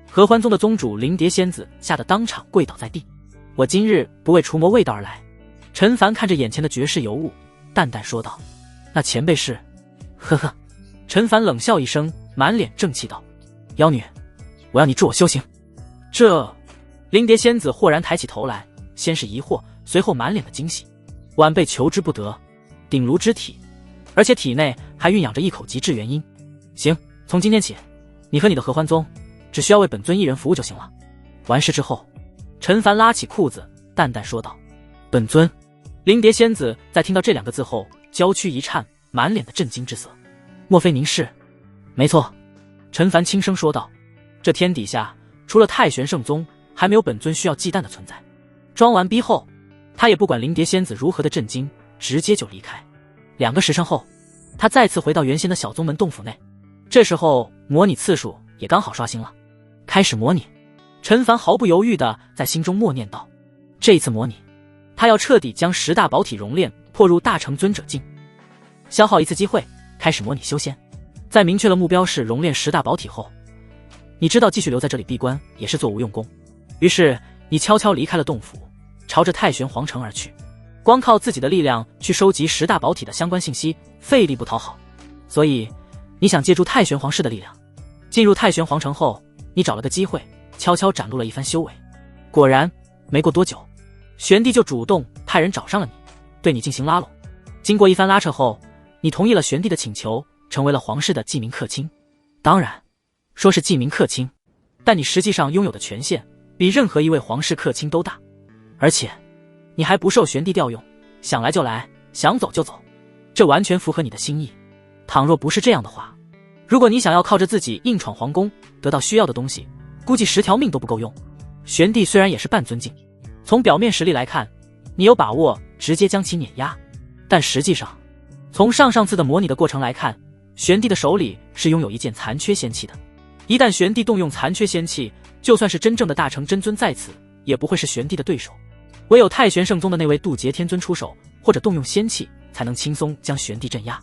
A: 合欢宗的宗主灵蝶仙子吓得当场跪倒在地。我今日不为除魔卫道而来。陈凡看着眼前的绝世尤物，淡淡说道：那前辈是？呵呵。陈凡冷笑一声，满脸正气道：妖女，我要你助我修行。这……灵蝶仙子豁然抬起头来，先是疑惑，随后满脸的惊喜。晚辈求之不得。鼎炉之体，而且体内还蕴养着一口极致元婴。行，从今天起，你和你的合欢宗只需要为本尊一人服务就行了。完事之后，陈凡拉起裤子，淡淡说道：本尊。灵蝶仙子在听到这2个字后，娇躯一颤，满脸的震惊之色。莫非您是？没错，陈凡轻声说道。这天底下除了太玄圣宗，还没有本尊需要忌惮的存在。装完逼后，他也不管灵蝶仙子如何的震惊，直接就离开。2个时辰后，他再次回到原先的小宗门洞府内。这时候模拟次数也刚好刷新了。开始模拟。陈凡毫不犹豫地在心中默念道：这一次模拟，他要彻底将10大宝体熔炼，破入大成尊者境。消耗一次机会，开始模拟修仙。在明确了目标是熔炼10大宝体后，你知道继续留在这里闭关也是做无用功，于是你悄悄离开了洞府，朝着太玄皇城而去。光靠自己的力量去收集10大宝体的相关信息，费力不讨好，所以你想借助太玄皇室的力量。进入太玄皇城后，你找了个机会，悄悄展露了一番修为。果然，没过多久，玄帝就主动派人找上了你，对你进行拉拢。经过一番拉扯后，你同意了玄帝的请求，成为了皇室的记名客卿。当然，说是记名客卿，但你实际上拥有的权限比任何一位皇室客卿都大，而且你还不受玄帝调用，想来就来，想走就走，这完全符合你的心意。倘若不是这样的话，如果你想要靠着自己硬闯皇宫得到需要的东西，估计10条命都不够用。玄帝虽然也是半尊境，从表面实力来看，你有把握直接将其碾压，但实际上从上次的模拟的过程来看，玄帝的手里是拥有一件残缺仙器的。一旦玄帝动用残缺仙器，就算是真正的大成真尊在此，也不会是玄帝的对手。唯有太玄圣宗的那位渡劫天尊出手，或者动用仙器，才能轻松将玄帝镇压。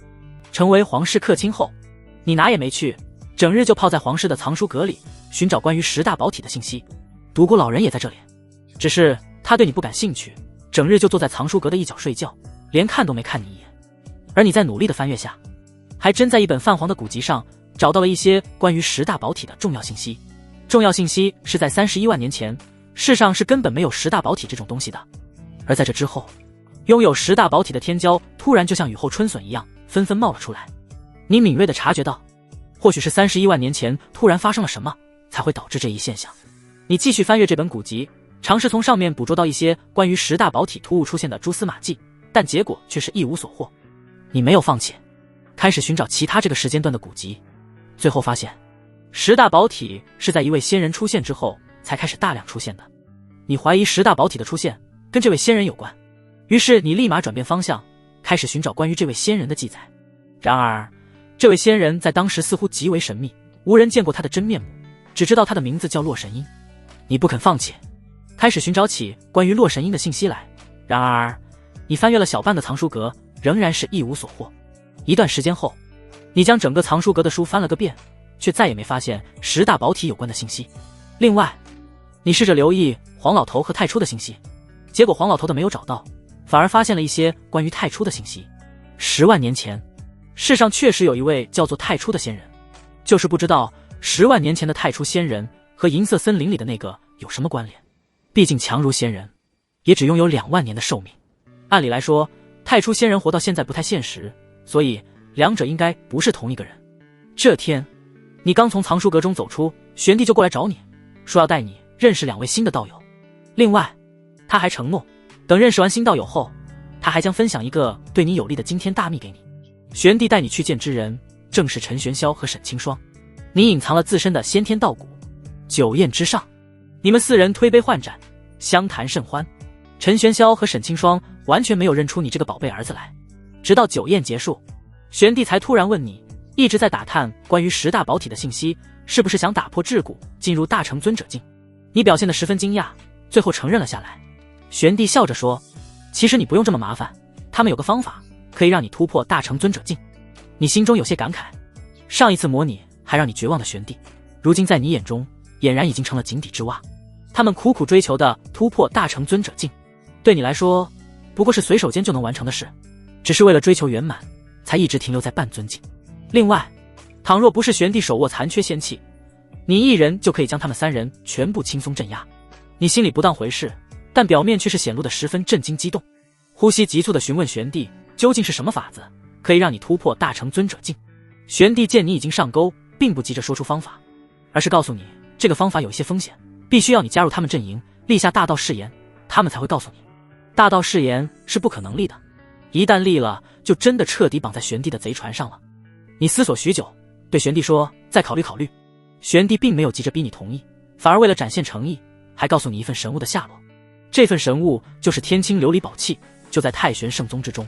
A: 成为皇室客卿后，你哪也没去，整日就泡在皇室的藏书阁里，寻找关于10大宝体的信息。独孤老人也在这里，只是他对你不感兴趣，整日就坐在藏书阁的一角睡觉，连看都没看你一眼。而你在努力的翻阅下，还真在一本泛黄的古籍上找到了一些关于10大宝体的重要信息。重要信息是在31万年前，世上是根本没有10大宝体这种东西的。而在这之后，拥有10大宝体的天骄突然就像雨后春笋一样纷纷冒了出来。你敏锐地察觉到，或许是31万年前突然发生了什么，才会导致这一现象。你继续翻阅这本古籍，尝试从上面捕捉到一些关于10大宝体突兀出现的蛛丝马迹，但结果却是一无所获。你没有放弃，开始寻找其他这个时间段的古籍，最后发现10大宝体是在一位仙人出现之后才开始大量出现的。你怀疑10大宝体的出现跟这位仙人有关，于是你立马转变方向，开始寻找关于这位仙人的记载。然而这位仙人在当时似乎极为神秘，无人见过他的真面目，只知道他的名字叫洛神鹰。你不肯放弃，开始寻找起关于洛神鹰的信息来。然而你翻阅了小半的藏书阁，仍然是一无所获。一段时间后，你将整个藏书阁的书翻了个遍，却再也没发现10大宝体有关的信息。另外，你试着留意黄老头和太初的信息，结果黄老头的没有找到，反而发现了一些关于太初的信息。10万年前，世上确实有一位叫做太初的仙人，就是不知道10万年前的太初仙人和银色森林里的那个有什么关联。毕竟强如仙人，也只拥有2万年的寿命。按理来说，太初仙人活到现在不太现实，所以两者应该不是同一个人。这天，你刚从藏书阁中走出，玄帝就过来找你，说要带你认识2位新的道友。另外，他还承诺，等认识完新道友后，他还将分享一个对你有利的惊天大秘给你。玄帝带你去见之人，正是陈玄霄和沈清霜。你隐藏了自身的先天道骨。酒宴之上，你们4人推杯换盏，相谈甚欢。陈玄霄和沈清霜完全没有认出你这个宝贝儿子来。直到酒宴结束，玄帝才突然问你，一直在打探关于10大宝体的信息，是不是想打破桎梏，进入大成尊者境？你表现得十分惊讶，最后承认了下来。玄帝笑着说，其实你不用这么麻烦，他们有个方法可以让你突破大成尊者境。你心中有些感慨，上一次模拟还让你绝望的玄帝，如今在你眼中俨然已经成了井底之蛙。他们苦苦追求的突破大成尊者境，对你来说不过是随手间就能完成的事，只是为了追求圆满才一直停留在半尊境。另外，倘若不是玄帝手握残缺仙气，你一人就可以将他们3人全部轻松镇压。你心里不当回事，但表面却是显露得十分震惊激动，呼吸急促地询问玄帝究竟是什么法子可以让你突破大成尊者境。玄帝见你已经上钩，并不急着说出方法，而是告诉你这个方法有一些风险，必须要你加入他们阵营，立下大道誓言，他们才会告诉你。大道誓言是不可能立的，一旦立了，就真的彻底绑在玄帝的贼船上了。你思索许久，对玄帝说再考虑考虑。玄帝并没有急着逼你同意，反而为了展现诚意，还告诉你一份神物的下落。这份神物就是天青琉璃宝器，就在太玄圣宗之中。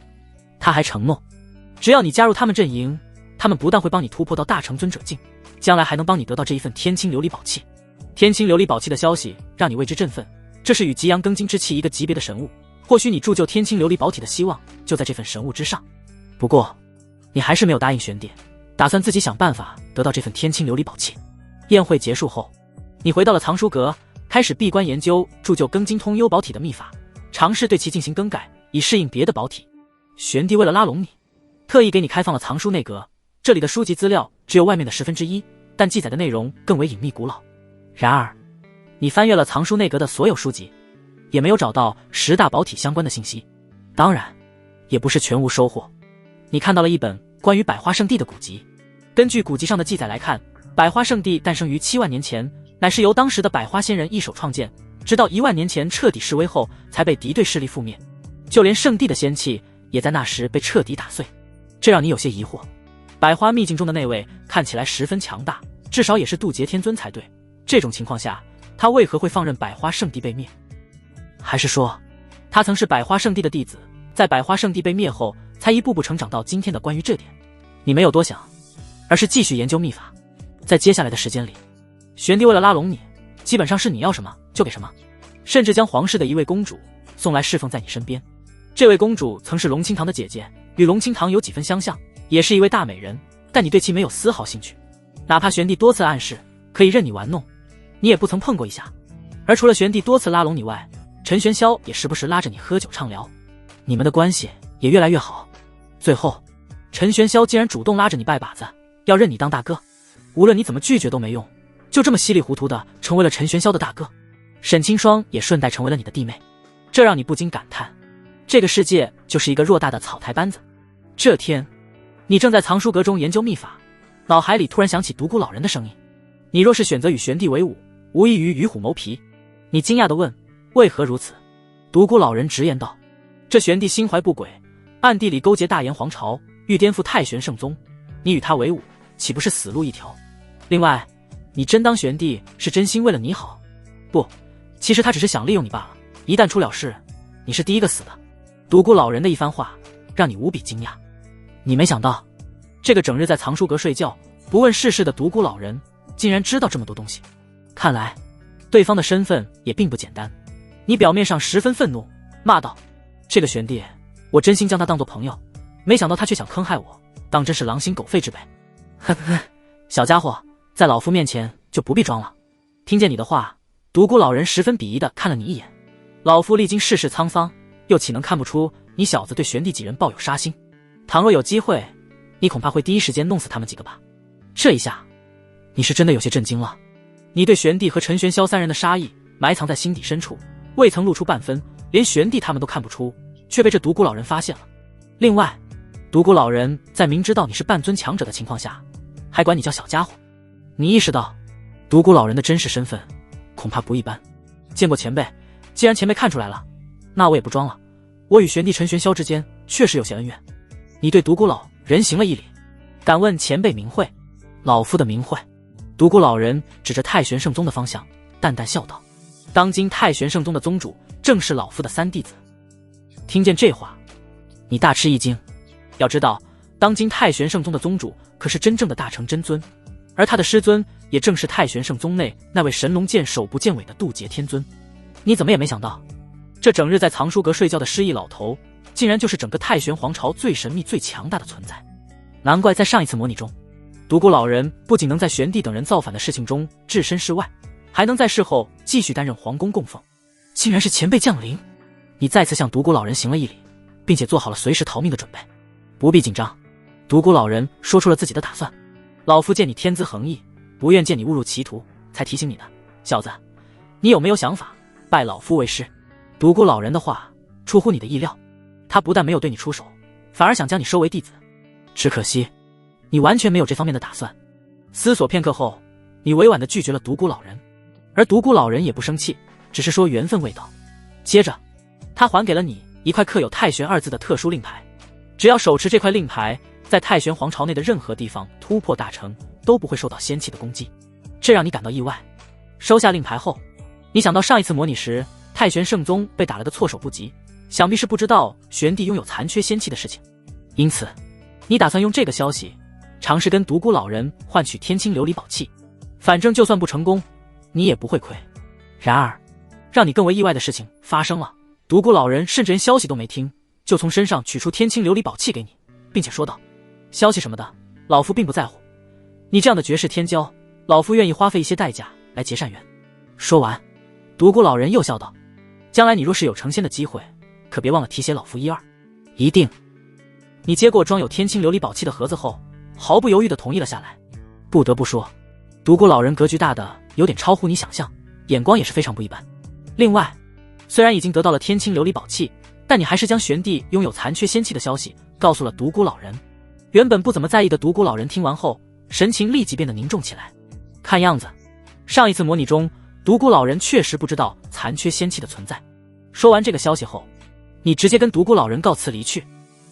A: 他还承诺，只要你加入他们阵营，他们不但会帮你突破到大成尊者境，将来还能帮你得到这一份天青琉璃宝器。天青琉璃宝器的消息让你为之振奋，这是与极阳庚金之气一个级别的神物，或许你铸就天青琉璃宝体的希望就在这份神物之上。不过你还是没有答应玄帝，打算自己想办法得到这份天青琉璃宝器。宴会结束后，你回到了藏书阁，开始闭关研究铸就庚金通幽宝体的秘法，尝试对其进行更改，以适应别的宝体。玄帝为了拉拢你，特意给你开放了藏书内阁，这里的书籍资料只有外面的1/10，但记载的内容更为隐秘古老。然而你翻阅了藏书内阁的所有书籍，也没有找到10大宝体相关的信息。当然也不是全无收获，你看到了一本关于百花圣地的古籍。根据古籍上的记载来看，百花圣地诞生于7万年前，乃是由当时的百花仙人一手创建，直到1万年前彻底式微后才被敌对势力覆灭，就连圣地的仙气也在那时被彻底打碎。这让你有些疑惑，百花秘境中的那位看起来十分强大，至少也是渡劫天尊才对，这种情况下他为何会放任百花圣地被灭？还是说他曾是百花圣地的弟子，在百花圣地被灭后才一步步成长到今天的？关于这点你没有多想，而是继续研究秘法。在接下来的时间里，玄帝为了拉拢你，基本上是你要什么就给什么，甚至将皇室的一位公主送来侍奉在你身边。这位公主曾是龙清堂的姐姐，与龙清堂有几分相像，也是一位大美人，但你对其没有丝毫兴趣，哪怕玄帝多次暗示可以任你玩弄，你也不曾碰过一下。而除了玄帝多次拉拢你外，陈玄霄也时不时拉着你喝酒畅聊，你们的关系也越来越好。最后陈玄霄竟然主动拉着你拜把子，要认你当大哥，无论你怎么拒绝都没用，就这么稀里糊涂的成为了陈玄霄的大哥。沈清霜也顺带成为了你的弟妹，这让你不禁感叹，这个世界就是一个偌大的草台班子。这天你正在藏书阁中研究秘法，脑海里突然响起独孤老人的声音，你若是选择与玄帝为伍，无异于与虎谋皮。你惊讶地问，为何如此？独孤老人直言道，这玄帝心怀不轨，暗地里勾结大炎皇朝，欲颠覆太玄圣宗，你与他为伍，岂不是死路一条？另外，你真当玄帝是真心为了你好？不，其实他只是想利用你罢了，一旦出了事，你是第一个死的。独孤老人的一番话让你无比惊讶，你没想到这个整日在藏书阁睡觉不问世事的独孤老人竟然知道这么多东西，看来对方的身份也并不简单。你表面上十分愤怒，骂道，这个玄帝我真心将他当作朋友，没想到他却想坑害我，当真是狼心狗肺之辈。呵呵，小家伙，在老夫面前就不必装了。听见你的话，独孤老人十分鄙夷地看了你一眼，老夫历经世事沧桑，又岂能看不出你小子对玄帝几人抱有杀心？倘若有机会，你恐怕会第一时间弄死他们几个吧。这一下你是真的有些震惊了，你对玄帝和陈玄霄3人的杀意埋藏在心底深处，未曾露出半分，连玄帝他们都看不出，却被这独孤老人发现了。另外，独孤老人在明知道你是半尊强者的情况下，还管你叫小家伙。你意识到独孤老人的真实身份恐怕不一般。见过前辈，既然前辈看出来了，那我也不装了，我与玄帝陈玄霄之间确实有些恩怨。你对独孤老人行了一礼，敢问前辈名讳？老夫的名讳。独孤老人指着太玄圣宗的方向淡淡笑道，当今太玄圣宗的宗主正是老夫的三弟子。听见这话，你大吃一惊。要知道，当今太玄圣宗的宗主可是真正的大成真尊，而他的师尊也正是太玄圣宗内那位神龙剑手不见尾的渡劫天尊。你怎么也没想到，这整日在藏书阁睡觉的失忆老头，竟然就是整个太玄皇朝最神秘最强大的存在。难怪在上一次模拟中，独孤老人不仅能在玄帝等人造反的事情中置身事外，还能在事后继续担任皇宫供奉，竟然是前辈降临。你再次向独孤老人行了一礼，并且做好了随时逃命的准备。不必紧张，独孤老人说出了自己的打算。老夫见你天资横溢，不愿见你误入歧途，才提醒你的。小子，你有没有想法拜老夫为师？独孤老人的话出乎你的意料，他不但没有对你出手，反而想将你收为弟子。只可惜你完全没有这方面的打算。思索片刻后，你委婉地拒绝了独孤老人，而独孤老人也不生气，只是说缘分未到。接着他还给了你一块刻有太玄二字的特殊令牌，只要手持这块令牌，在太玄皇朝内的任何地方突破大成都不会受到仙气的攻击，这让你感到意外。收下令牌后，你想到上一次模拟时太玄圣宗被打了个措手不及，想必是不知道玄帝拥有残缺仙气的事情，因此你打算用这个消息尝试跟独孤老人换取天青琉璃宝器，反正就算不成功你也不会亏。然而让你更为意外的事情发生了，独孤老人甚至连消息都没听，就从身上取出天青琉璃宝器给你，并且说道：消息什么的老夫并不在乎，你这样的绝世天骄，老夫愿意花费一些代价来结善缘。说完，独孤老人又笑道：将来你若是有成仙的机会，可别忘了提携老夫一二。一定。你接过装有天青琉璃宝器的盒子后，毫不犹豫地同意了下来。不得不说，独孤老人格局大的有点超乎你想象，眼光也是非常不一般。另外，虽然已经得到了天青琉璃宝器，但你还是将玄帝拥有残缺仙气的消息告诉了独孤老人。原本不怎么在意的独孤老人听完后，神情立即变得凝重起来。看样子，上一次模拟中，独孤老人确实不知道残缺仙气的存在。说完这个消息后，你直接跟独孤老人告辞离去。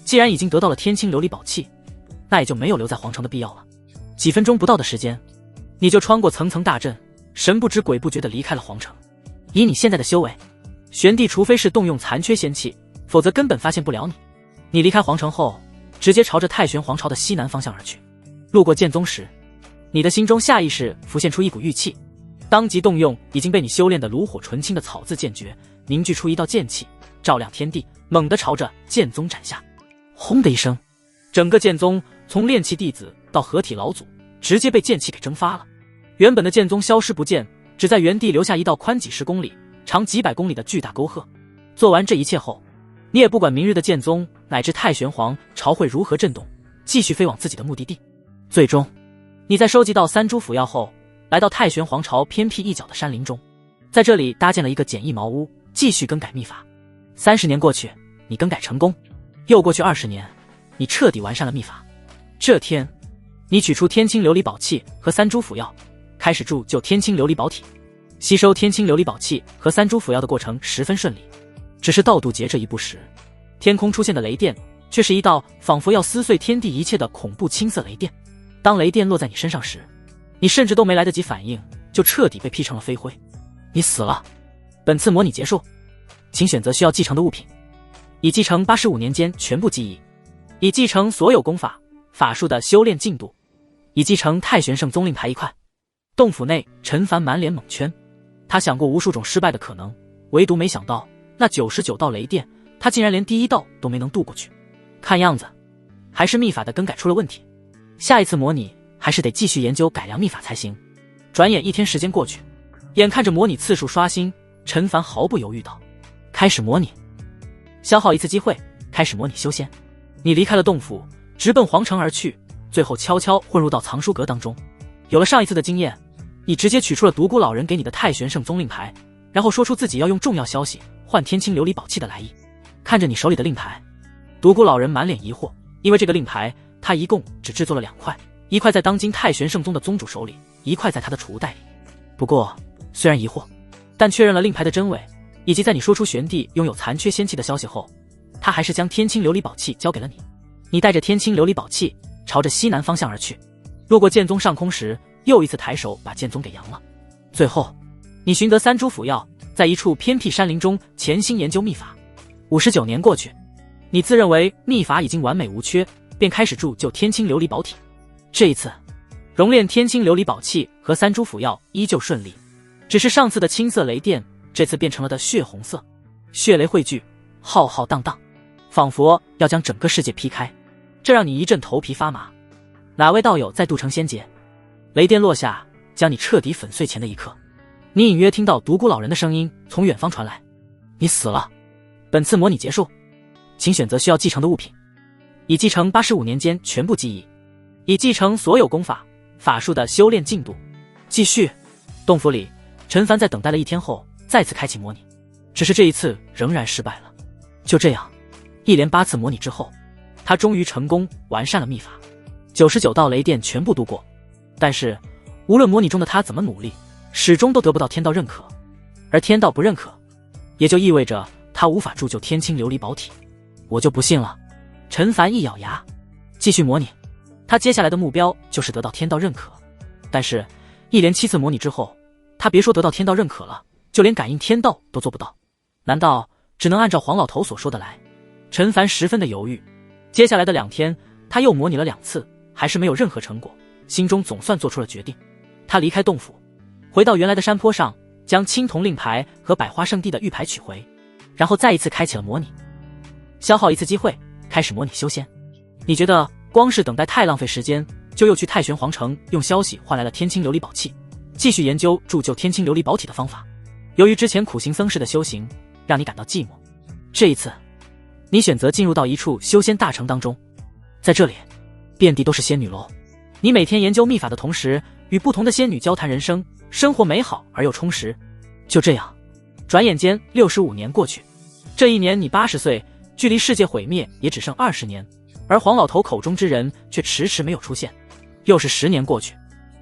A: 既然已经得到了天青琉璃宝器，那也就没有留在皇城的必要了。几分钟不到的时间，你就穿过层层大阵，神不知鬼不觉地离开了皇城。以你现在的修为，玄帝除非是动用残缺仙气，否则根本发现不了你。你离开皇城后，直接朝着太玄皇朝的西南方向而去。路过剑宗时，你的心中下意识浮现出一股玉气，当即动用已经被你修炼的炉火纯青的草字剑诀，凝聚出一道剑气，照亮天地，猛地朝着剑宗斩下。轰的一声，整个剑宗从炼气弟子到合体老祖，直接被剑气给蒸发了。原本的剑宗消失不见，只在原地留下一道宽几十公里、长几百公里的巨大沟壑。做完这一切后，你也不管明日的剑宗乃至太玄皇朝会如何震动，继续飞往自己的目的地。最终，你在收集到3株辅药后，来到太玄皇朝偏僻一角的山林中，在这里搭建了一个简易茅屋，继续更改秘法。30年过去，你更改成功。又过去20年，你彻底完善了秘法。这天，你取出天青琉璃宝器和3株辅药，开始铸就天青琉璃宝体。吸收天青琉璃宝器和3株辅药的过程十分顺利，只是到渡劫这一步时，天空出现的雷电却是一道仿佛要撕碎天地一切的恐怖青色雷电。当雷电落在你身上时，你甚至都没来得及反应，就彻底被劈成了飞灰。你死了。本次模拟结束，请选择需要继承的物品，已继承85年间全部记忆，已继承所有功法法术的修炼进度，已继承太玄圣宗令牌1块。洞府内，陈凡满脸懵圈，他想过无数种失败的可能，唯独没想到那99道雷电，他竟然连第1道都没能渡过去。看样子还是秘法的更改出了问题，下一次模拟还是得继续研究改良秘法才行。转眼1天时间过去，眼看着模拟次数刷新，陈凡毫不犹豫道：开始模拟。消耗1次机会，开始模拟修仙。你离开了洞府，直奔皇城而去，最后悄悄混入到藏书阁当中。有了上一次的经验，你直接取出了独孤老人给你的太玄圣宗令牌，然后说出自己要用重要消息换天青琉璃宝器的来意。看着你手里的令牌，独孤老人满脸疑惑，因为这个令牌他一共只制作了2块，1块在当今太玄圣宗的宗主手里，1块在他的储物袋里。不过虽然疑惑，但确认了令牌的真伪，以及在你说出玄帝拥有残缺仙气的消息后，他还是将天青琉璃宝器交给了你。你带着天青琉璃宝器朝着西南方向而去，路过剑宗上空时，又一次抬手把剑宗给扬了。最后，你寻得3株辅药，在一处偏僻山林中潜心研究秘法。59年过去，你自认为秘法已经完美无缺，便开始铸就天青琉璃宝体。这一次，熔炼天青琉璃宝器和3株辅药依旧顺利，只是上次的青色雷电，这次变成了的血红色，血雷汇聚，浩浩荡荡，仿佛要将整个世界劈开，这让你一阵头皮发麻。哪位道友在渡成仙劫？雷电落下，将你彻底粉碎前的一刻，你隐约听到独孤老人的声音从远方传来：你死了。本次模拟结束，请选择需要继承的物品，已继承85年间全部记忆，已继承所有功法法术的修炼进度。继续。洞府里，陈凡在等待了1天后再次开启模拟，只是这一次仍然失败了。就这样，一连8次模拟之后，他终于成功完善了秘法，99道雷电全部度过。但是无论模拟中的他怎么努力，始终都得不到天道认可，而天道不认可，也就意味着他无法铸就天青琉璃宝体。我就不信了。陈凡一咬牙，继续模拟。他接下来的目标就是得到天道认可，但是一连7次模拟之后，他别说得到天道认可了，就连感应天道都做不到。难道只能按照黄老头所说的来？陈凡十分的犹豫。接下来的2天，他又模拟了2次，还是没有任何成果，心中总算做出了决定。他离开洞府，回到原来的山坡上，将青铜令牌和百花圣地的玉牌取回，然后再一次开启了模拟，消耗1次机会，开始模拟修仙。你觉得光是等待太浪费时间，就又去太玄皇城用消息换来了天青琉璃宝器，继续研究铸就天青琉璃宝体的方法。由于之前苦行僧式的修行让你感到寂寞，这一次你选择进入到一处修仙大城当中，在这里遍地都是仙女楼，你每天研究秘法的同时，与不同的仙女交谈人生，生活美好而又充实。就这样，转眼间65年过去，这一年你80岁，距离世界毁灭也只剩20年，而黄老头口中之人却迟迟没有出现。又是10年过去，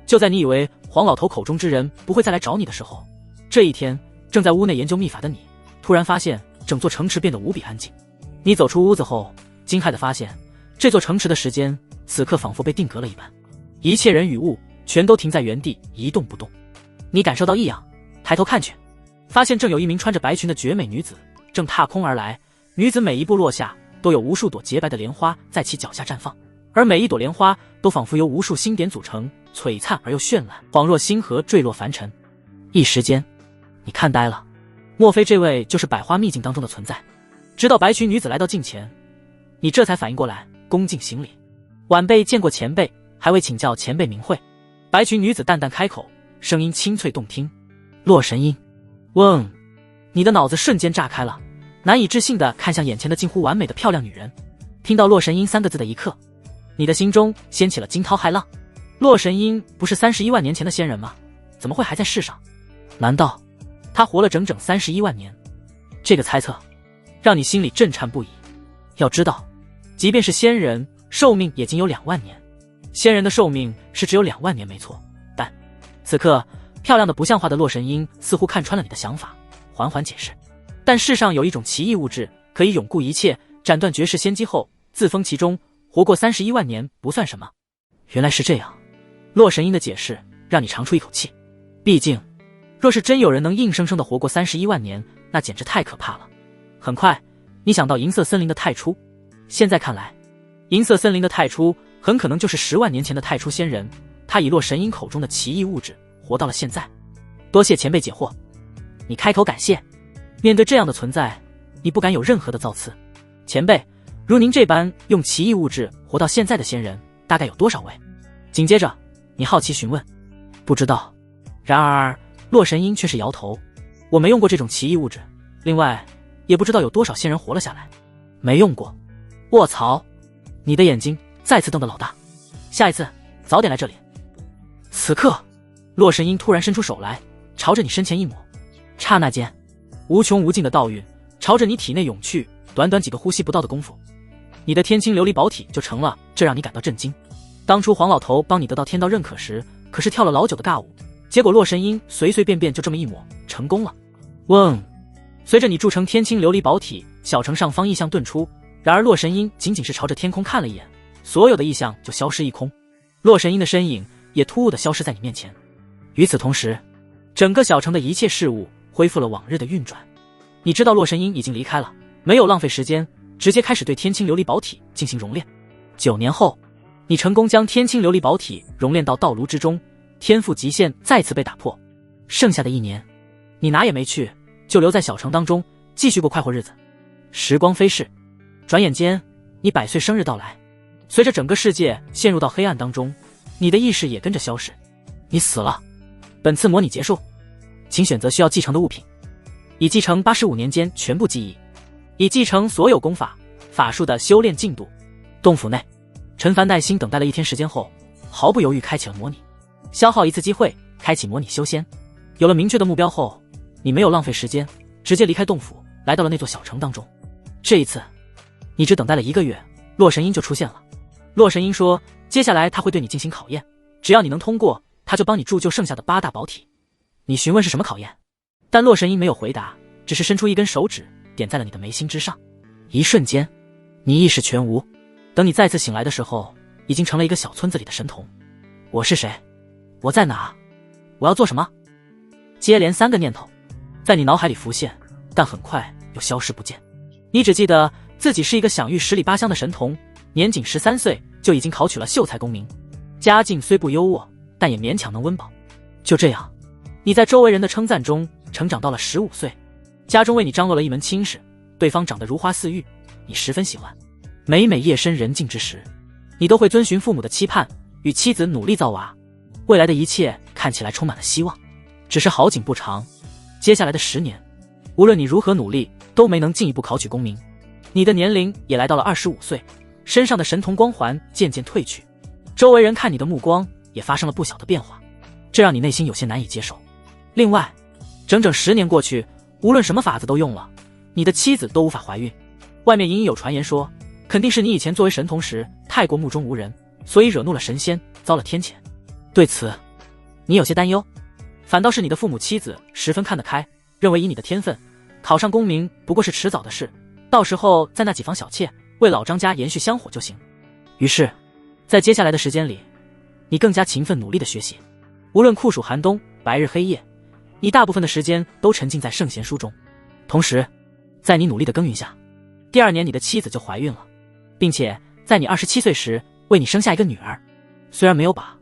A: 就在你以为黄老头口中之人不会再来找你的时候，这一天，正在屋内研究秘法的你，突然发现整座城池变得无比安静。你走出屋子后，惊骇地发现，这座城池的时间此刻仿佛被定格了一般，一切人与物全都停在原地一动不动。你感受到异样，抬头看去，发现正有一名穿着白裙的绝美女子正踏空而来。女子每一步落下，都有无数朵洁白的莲花在其脚下绽放，而每一朵莲花都仿佛由无数星点组成，璀璨而又绚烂，恍若星河坠落凡尘。一时间，你看呆了，莫非这位就是百花秘境当中的存在？直到白裙女子来到近前，你这才反应过来，恭敬行礼：晚辈见过前辈，还未请教前辈名讳。白裙女子淡淡开口，声音清脆动听：洛神音。嗡！你的脑子瞬间炸开了，难以置信地看向眼前的近乎完美的漂亮女人。听到洛神音3个字的一刻，你的心中掀起了惊涛骇浪。洛神音不是31万年前的仙人吗？怎么会还在世上？难道他活了整整31万年？这个猜测让你心里震颤不已。要知道，即便是仙人，寿命也仅有2万年。仙人的寿命是只有2万年没错，但此刻漂亮的不像话的洛神音似乎看穿了你的想法，缓缓解释：但世上有一种奇异物质，可以永固一切，斩断绝世仙机后自封其中，活过31万年不算什么。原来是这样。洛神音的解释让你长出一口气，毕竟若是真有人能硬生生的活过31万年，那简直太可怕了。很快你想到银色森林的太初，现在看来，银色森林的太初很可能就是10万年前的太初仙人，他以洛神音口中的奇异物质活到了现在。多谢前辈解惑。你开口感谢。面对这样的存在，你不敢有任何的造次。前辈，如您这般用奇异物质活到现在的仙人，大概有多少位？紧接着你好奇询问。不知道。然而洛神音却是摇头，我没用过这种奇异物质，另外也不知道有多少仙人活了下来。没用过。卧槽！你的眼睛再次瞪得老大，下一次早点来这里。此刻洛神音突然伸出手来，朝着你身前一抹，刹那间无穷无尽的道运朝着你体内涌去，短短几个呼吸不到的功夫，你的天青琉璃宝体就成了。这让你感到震惊。当初黄老头帮你得到天道认可时，可是跳了老久的尬舞，结果洛神音随随便便就这么一抹成功了。嗡！随着你铸成天青琉璃宝体，小城上方异象遁出，然而洛神音仅仅是朝着天空看了一眼，所有的异象就消失一空，洛神音的身影也突兀地消失在你面前。与此同时，整个小城的一切事物恢复了往日的运转。你知道洛神音已经离开了，没有浪费时间，直接开始对天青琉璃宝体进行熔炼。9年后，你成功将天青琉璃宝体熔炼到道炉之中，天赋极限再次被打破。剩下的1年，你哪也没去，就留在小城当中，继续过快活日子。时光飞逝，转眼间，你100岁生日到来。随着整个世界陷入到黑暗当中，你的意识也跟着消失。你死了。本次模拟结束，请选择需要继承的物品，已继承85年间全部记忆，已继承所有功法、法术的修炼进度。洞府内，陈凡耐心等待了1天时间后，毫不犹豫开启了模拟，消耗1次机会，开启模拟修仙。有了明确的目标后，你没有浪费时间，直接离开洞府，来到了那座小城当中。这一次，你只等待了1个月，洛神音就出现了。洛神音说，接下来他会对你进行考验，只要你能通过，他就帮你铸就剩下的8大宝体。你询问是什么考验，但洛神音没有回答，只是伸出1根手指点在了你的眉心之上。一瞬间，你意识全无。等你再次醒来的时候，已经成了一个小村子里的神童。我是谁？我在哪？我要做什么？接连3个念头在你脑海里浮现，但很快又消失不见。你只记得自己是一个享誉10里8乡的神童，年仅13岁就已经考取了秀才功名，家境虽不优渥，但也勉强能温饱。就这样，你在周围人的称赞中成长到了15岁，家中为你张罗了一门亲事，对方长得如花似玉，你十分喜欢。每每夜深人静之时，你都会遵循父母的期盼，与妻子努力造娃。未来的一切看起来充满了希望，只是好景不长，接下来的10年，无论你如何努力，都没能进一步考取功名。你的年龄也来到了25岁，身上的神童光环渐渐褪去，周围人看你的目光也发生了不小的变化，这让你内心有些难以接受。另外，整整10年过去，无论什么法子都用了，你的妻子都无法怀孕。外面隐隐有传言说，肯定是你以前作为神童时太过目中无人，所以惹怒了神仙，遭了天谴。对此，你有些担忧，反倒是你的父母妻子十分看得开，认为以你的天分，考上功名不过是迟早的事，到时候在那几房小妾为老张家延续香火就行。于是，在接下来的时间里，你更加勤奋努力的学习，无论酷暑寒冬、白日黑夜，你大部分的时间都沉浸在圣贤书中。同时，在你努力的耕耘下，第2年你的妻子就怀孕了，并且在你27岁时为你生下一个女儿。虽然没有把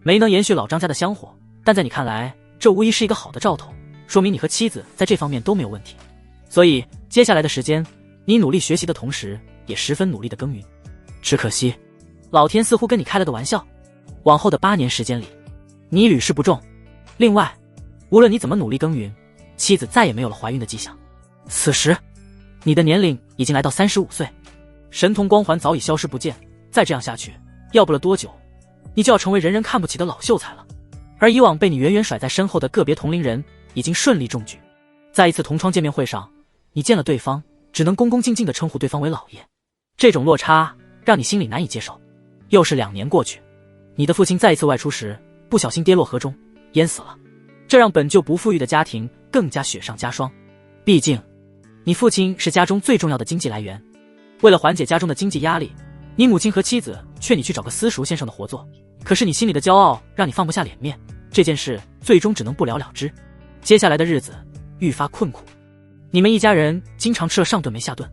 A: 没能延续老张家的香火，但在你看来，这无疑是一个好的兆头，说明你和妻子在这方面都没有问题。所以接下来的时间，你努力学习的同时，也十分努力的耕耘。只可惜，老天似乎跟你开了个玩笑，往后的8年时间里，你屡试不中。另外，无论你怎么努力耕耘，妻子再也没有了怀孕的迹象。此时，你的年龄已经来到35岁，神童光环早已消失不见，再这样下去，要不了多久，你就要成为人人看不起的老秀才了。而以往被你远远甩在身后的个别同龄人，已经顺利中举。在一次同窗见面会上，你见了对方，只能恭恭敬敬地称呼对方为老爷。这种落差让你心里难以接受。又是2年过去，你的父亲再一次外出时，不小心跌落河中，淹死了。这让本就不富裕的家庭更加雪上加霜。毕竟，你父亲是家中最重要的经济来源。为了缓解家中的经济压力，你母亲和妻子劝你去找个私塾先生的活做。可是你心里的骄傲让你放不下脸面，这件事最终只能不了了之。接下来的日子愈发困苦，你们一家人经常吃了上顿没下顿。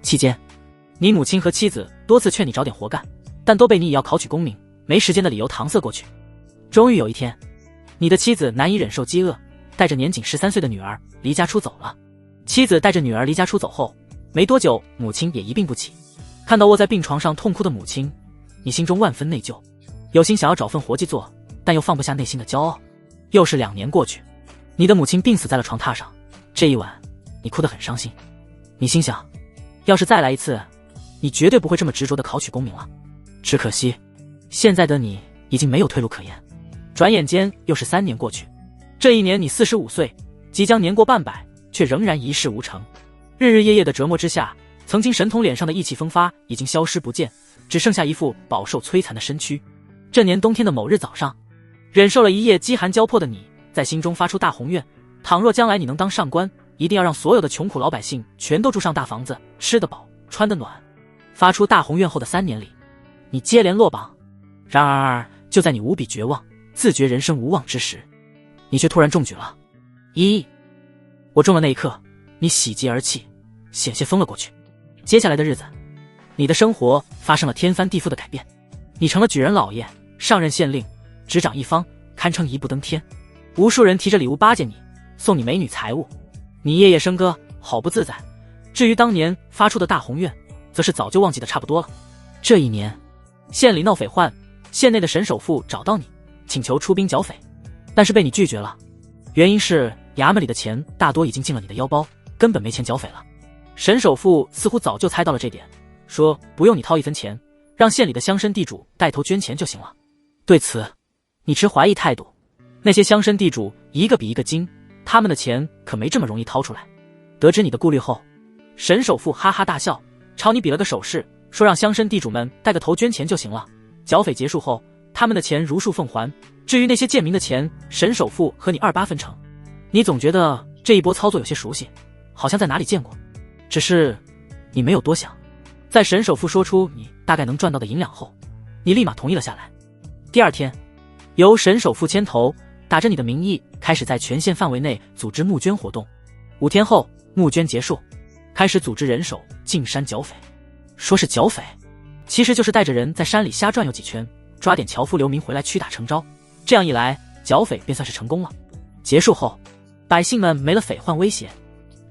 A: 期间，你母亲和妻子多次劝你找点活干，但都被你以要考取功名、没时间的理由搪塞过去。终于有一天，你的妻子难以忍受饥饿，带着年仅13岁的女儿离家出走了。妻子带着女儿离家出走后，没多久，母亲也一病不起。看到卧在病床上痛哭的母亲，你心中万分内疚，有心想要找份活计做，但又放不下内心的骄傲。又是2年过去，你的母亲病死在了床榻上。这一晚，你哭得很伤心。你心想，要是再来一次，你绝对不会这么执着地考取功名了。只可惜，现在的你已经没有退路可言。转眼间又是3年过去，这一年你45岁，即将年过半百，却仍然一事无成。日日夜夜的折磨之下，曾经神童脸上的意气风发已经消失不见，只剩下一副饱受摧残的身躯。这年冬天的某日早上，忍受了一夜饥寒交迫的你，在心中发出大宏愿，倘若将来你能当上官，一定要让所有的穷苦老百姓全都住上大房子，吃得饱，穿得暖。发出大宏愿后的3年里，你接连落榜。然而，就在你无比绝望，自觉人生无望之时，你却突然中举了。我中了那一刻，你喜极而泣，险些疯了过去。接下来的日子，你的生活发生了天翻地覆的改变，你成了举人老爷，上任县令，执掌一方，堪称一步登天。无数人提着礼物巴结你，送你美女财物，你夜夜笙歌，好不自在。至于当年发出的大宏愿，则是早就忘记的差不多了。这一年，县里闹匪患，县内的沈首富找到你，请求出兵剿匪，但是被你拒绝了。原因是衙门里的钱大多已经进了你的腰包，根本没钱剿匪了。沈首富似乎早就猜到了这点，说不用你掏一分钱，让县里的乡绅地主带头捐钱就行了。对此，你持怀疑态度。那些乡绅地主一个比一个精，他们的钱可没这么容易掏出来。得知你的顾虑后，沈首富哈哈大笑，朝你比了个手势，说让乡绅地主们带个头捐钱就行了。剿匪结束后，他们的钱如数奉还。至于那些贱民的钱，沈首富和你28分成。你总觉得这一波操作有些熟悉，好像在哪里见过，只是你没有多想。在沈首富说出你大概能赚到的银两后，你立马同意了下来。第二天，由沈首富牵头，打着你的名义开始在全县范围内组织募捐活动。5天后，募捐结束，开始组织人手进山剿匪。说是剿匪，其实就是带着人在山里瞎转悠几圈，抓点樵夫流民回来屈打成招。这样一来，剿匪便算是成功了。结束后，百姓们没了匪患威胁，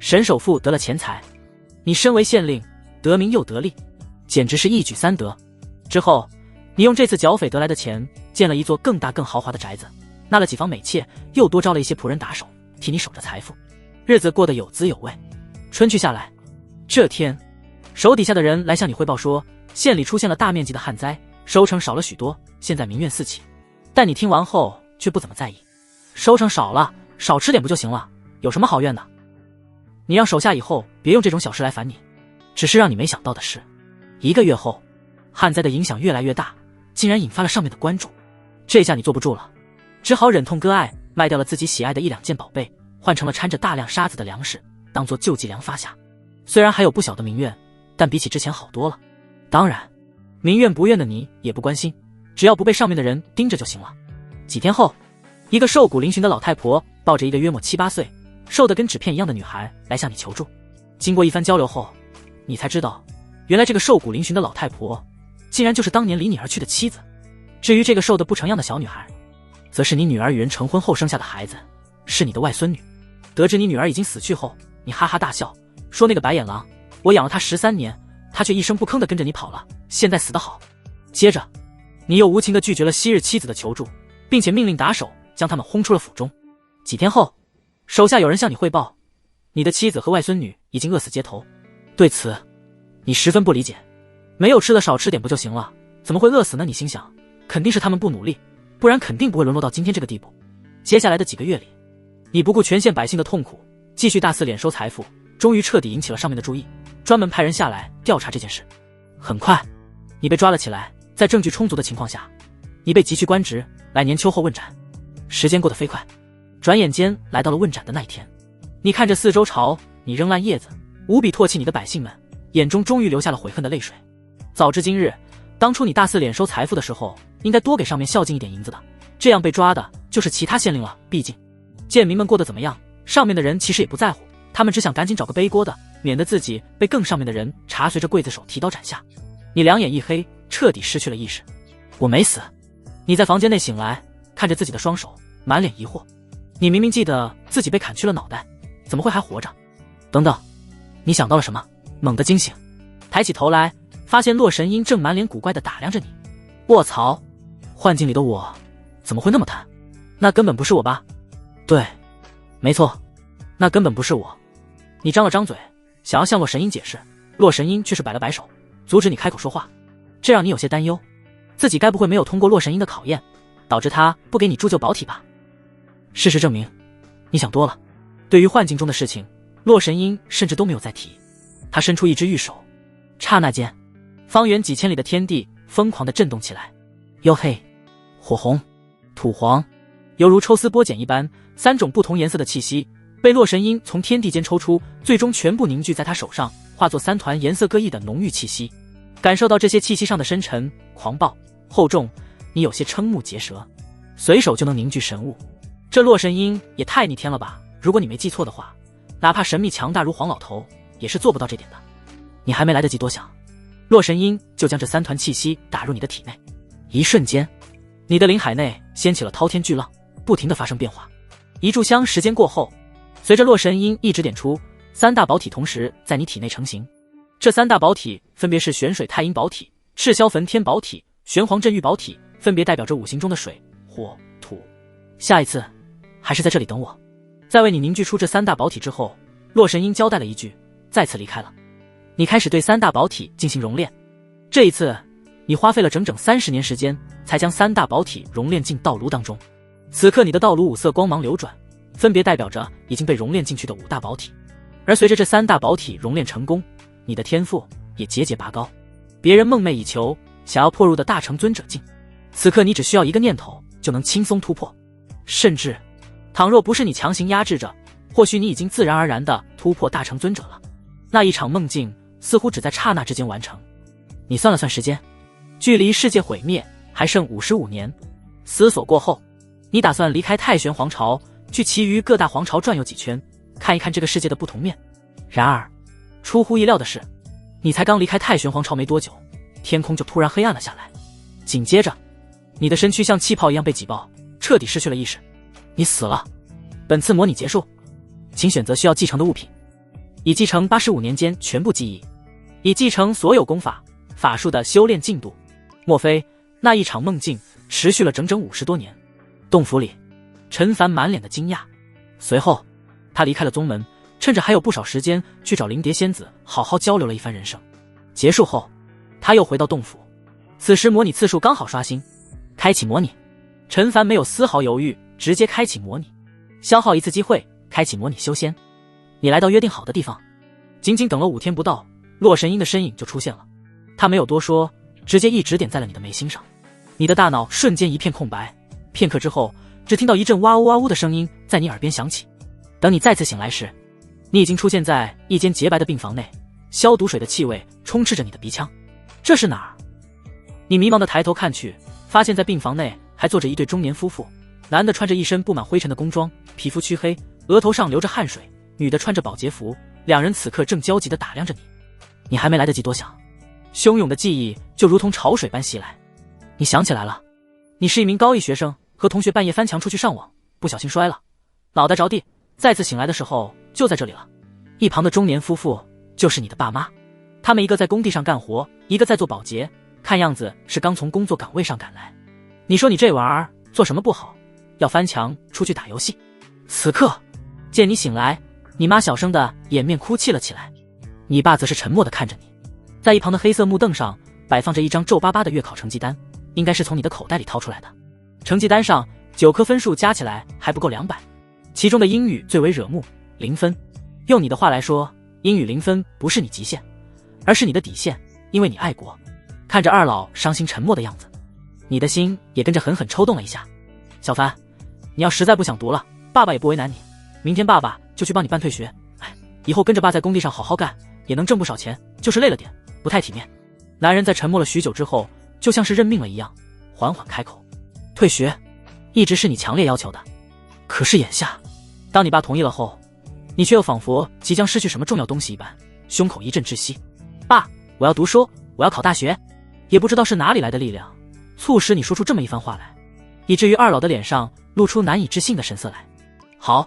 A: 沈首富得了钱财，你身为县令，得名又得利，简直是一举三得。之后，你用这次剿匪得来的钱，建了一座更大更豪华的宅子，纳了几房美妾，又多招了一些仆人打手，替你守着财富，日子过得有滋有味。春去下来，这天，手底下的人来向你汇报说，县里出现了大面积的旱灾，收成少了许多，现在民怨四起。但你听完后却不怎么在意，收成少了，少吃点不就行了，有什么好怨的？你让手下以后别用这种小事来烦你。只是让你没想到的是，1个月后，旱灾的影响越来越大，竟然引发了上面的关注。这下你坐不住了，只好忍痛割爱，卖掉了自己喜爱的1、2件宝贝，换成了掺着大量沙子的粮食，当做救济粮发下。虽然还有不小的民怨，但比起之前好多了。当然，民怨不怨的你也不关心，只要不被上面的人盯着就行了。几天后，一个瘦骨嶙峋的老太婆抱着一个约莫7、8岁、瘦得跟纸片一样的女孩来向你求助。经过一番交流后，你才知道，原来这个瘦骨嶙峋的老太婆，竟然就是当年离你而去的妻子。至于这个瘦得不成样的小女孩，则是你女儿与人成婚后生下的孩子，是你的外孙女。得知你女儿已经死去后，你哈哈大笑，说那个白眼狼，我养了她13年，她却一声不吭地跟着你跑了，现在死得好。接着，你又无情地拒绝了昔日妻子的求助，并且命令打手将他们轰出了府中。几天后，手下有人向你汇报，你的妻子和外孙女已经饿死街头。对此，你十分不理解，没有吃的少吃点不就行了，怎么会饿死呢？你心想，肯定是他们不努力，不然肯定不会沦落到今天这个地步。接下来的几个月里，你不顾全县百姓的痛苦，继续大肆敛收财富，终于彻底引起了上面的注意，专门派人下来调查这件事。很快，你被抓了起来，在证据充足的情况下，你被急去官职，来年秋后问斩。时间过得飞快，转眼间来到了问斩的那一天。你看着四周朝你扔烂叶子，无比唾弃你的百姓们，眼中终于流下了悔恨的泪水。早知今日，当初你大肆敛收财富的时候，应该多给上面孝敬一点银子的，这样被抓的就是其他县令了。毕竟贱民们过得怎么样，上面的人其实也不在乎，他们只想赶紧找个背锅的，免得自己被更上面的人查随着刽子手提刀斩下。你两眼一黑，彻底失去了意识。我没死。你在房间内醒来，看着自己的双手，满脸疑惑。你明明记得自己被砍去了脑袋，怎么会还活着？等等，你想到了什么？猛地惊醒，抬起头来，发现洛神鹰正满脸古怪地打量着你。卧槽，幻境里的我怎么会那么贪？那根本不是我吧？对，没错，那根本不是我。你张了张嘴，想要向洛神鹰解释，洛神鹰却是摆了摆手，阻止你开口说话。这让你有些担忧，自己该不会没有通过洛神鹰的考验，导致他不给你铸就保体吧？事实证明，你想多了。对于幻境中的事情，洛神鹰甚至都没有再提。他伸出一只玉手，刹那间，方圆几千里的天地疯狂地震动起来。黝黑、火红、土黄，犹如抽丝剥茧一般，3种不同颜色的气息被洛神鹰从天地间抽出，最终全部凝聚在他手上，化作3团颜色各异的浓郁气息。感受到这些气息上的深沉、狂暴、厚重，你有些瞠目结舌，随手就能凝聚神物。这洛神鹰也太逆天了吧！如果你没记错的话，哪怕神秘强大如黄老头，也是做不到这点的。你还没来得及多想，洛神音就将这3团气息打入你的体内。一瞬间，你的灵海内掀起了滔天巨浪，不停地发生变化。一炷香时间过后，随着洛神音一指点出，3大宝体同时在你体内成型。这3大宝体分别是玄水太阴宝体、赤霄焚天宝体、玄黄镇玉宝体，分别代表着5行中的水、火、土。下一次还是在这里等我。在为你凝聚出这3大宝体之后，洛神音交代了一句，再次离开了。你开始对3大宝体进行熔炼。这一次你花费了整整30年时间，才将3大宝体熔炼进道炉当中。此刻你的道炉5色光芒流转，分别代表着已经被熔炼进去的5大宝体。而随着这3大宝体熔炼成功，你的天赋也节节拔高。别人梦寐以求想要破入的大成尊者境，此刻你只需要一个念头就能轻松突破。甚至倘若不是你强行压制着，或许你已经自然而然地突破大成尊者了。那一场梦境似乎只在刹那之间完成。你算了算时间，距离世界毁灭还剩55年。思索过后，你打算离开太玄皇朝，去其余各大皇朝转悠几圈，看一看这个世界的不同面。然而出乎意料的是，你才刚离开太玄皇朝没多久，天空就突然黑暗了下来。紧接着，你的身躯像气泡一样被挤爆，彻底失去了意识。你死了。本次模拟结束，请选择需要继承的物品，已继承85年间全部记忆，已继承所有功法、法术的修炼进度。莫非那一场梦境持续了整整50多年？洞府里，陈凡满脸的惊讶。随后他离开了宗门，趁着还有不少时间去找灵蝶仙子好好交流了一番人生。结束后，他又回到洞府。此时模拟次数刚好刷新，开启模拟。陈凡没有丝毫犹豫，直接开启模拟。消耗1次机会，开启模拟修仙。你来到约定好的地方。仅仅等了5天不到，洛神音的身影就出现了。他没有多说，直接一指点在了你的眉心上。你的大脑瞬间一片空白，片刻之后，只听到一阵哇呜哇呜的声音在你耳边响起。等你再次醒来时，你已经出现在一间洁白的病房内，消毒水的气味充斥着你的鼻腔。这是哪儿？你迷茫地抬头看去，发现在病房内还坐着一对中年夫妇。男的穿着一身布满灰尘的工装，皮肤黢黑，额头上流着汗水；女的穿着保洁服，两人此刻正焦急地打量着你。你还没来得及多想，汹涌的记忆就如同潮水般袭来。你想起来了，你是一名高一学生，和同学半夜翻墙出去上网，不小心摔了，脑袋着地，再次醒来的时候就在这里了。一旁的中年夫妇就是你的爸妈，他们一个在工地上干活，一个在做保洁，看样子是刚从工作岗位上赶来。你说你这玩意儿做什么不好，要翻墙出去打游戏？此刻见你醒来，你妈小声的掩面哭泣了起来，你爸则是沉默的看着你。在一旁的黑色木凳上摆放着一张皱巴巴的月考成绩单，应该是从你的口袋里掏出来的。成绩单上9科分数加起来还不够200，其中的英语最为惹目，0分。用你的话来说，英语0分不是你极限，而是你的底线，因为你爱国。看着二老伤心沉默的样子，你的心也跟着狠狠抽动了一下。小凡，你要实在不想读了，爸爸也不为难你，明天爸爸就去帮你办退学。哎，以后跟着爸在工地上好好干，也能挣不少钱，就是累了点，不太体面。男人在沉默了许久之后，就像是认命了一样，缓缓开口：退学一直是你强烈要求的，可是眼下当你爸同意了后，你却又仿佛即将失去什么重要东西一般，胸口一阵窒息。爸，我要读书，我要考大学。也不知道是哪里来的力量，促使你说出这么一番话来，以至于二老的脸上露出难以置信的神色来。好，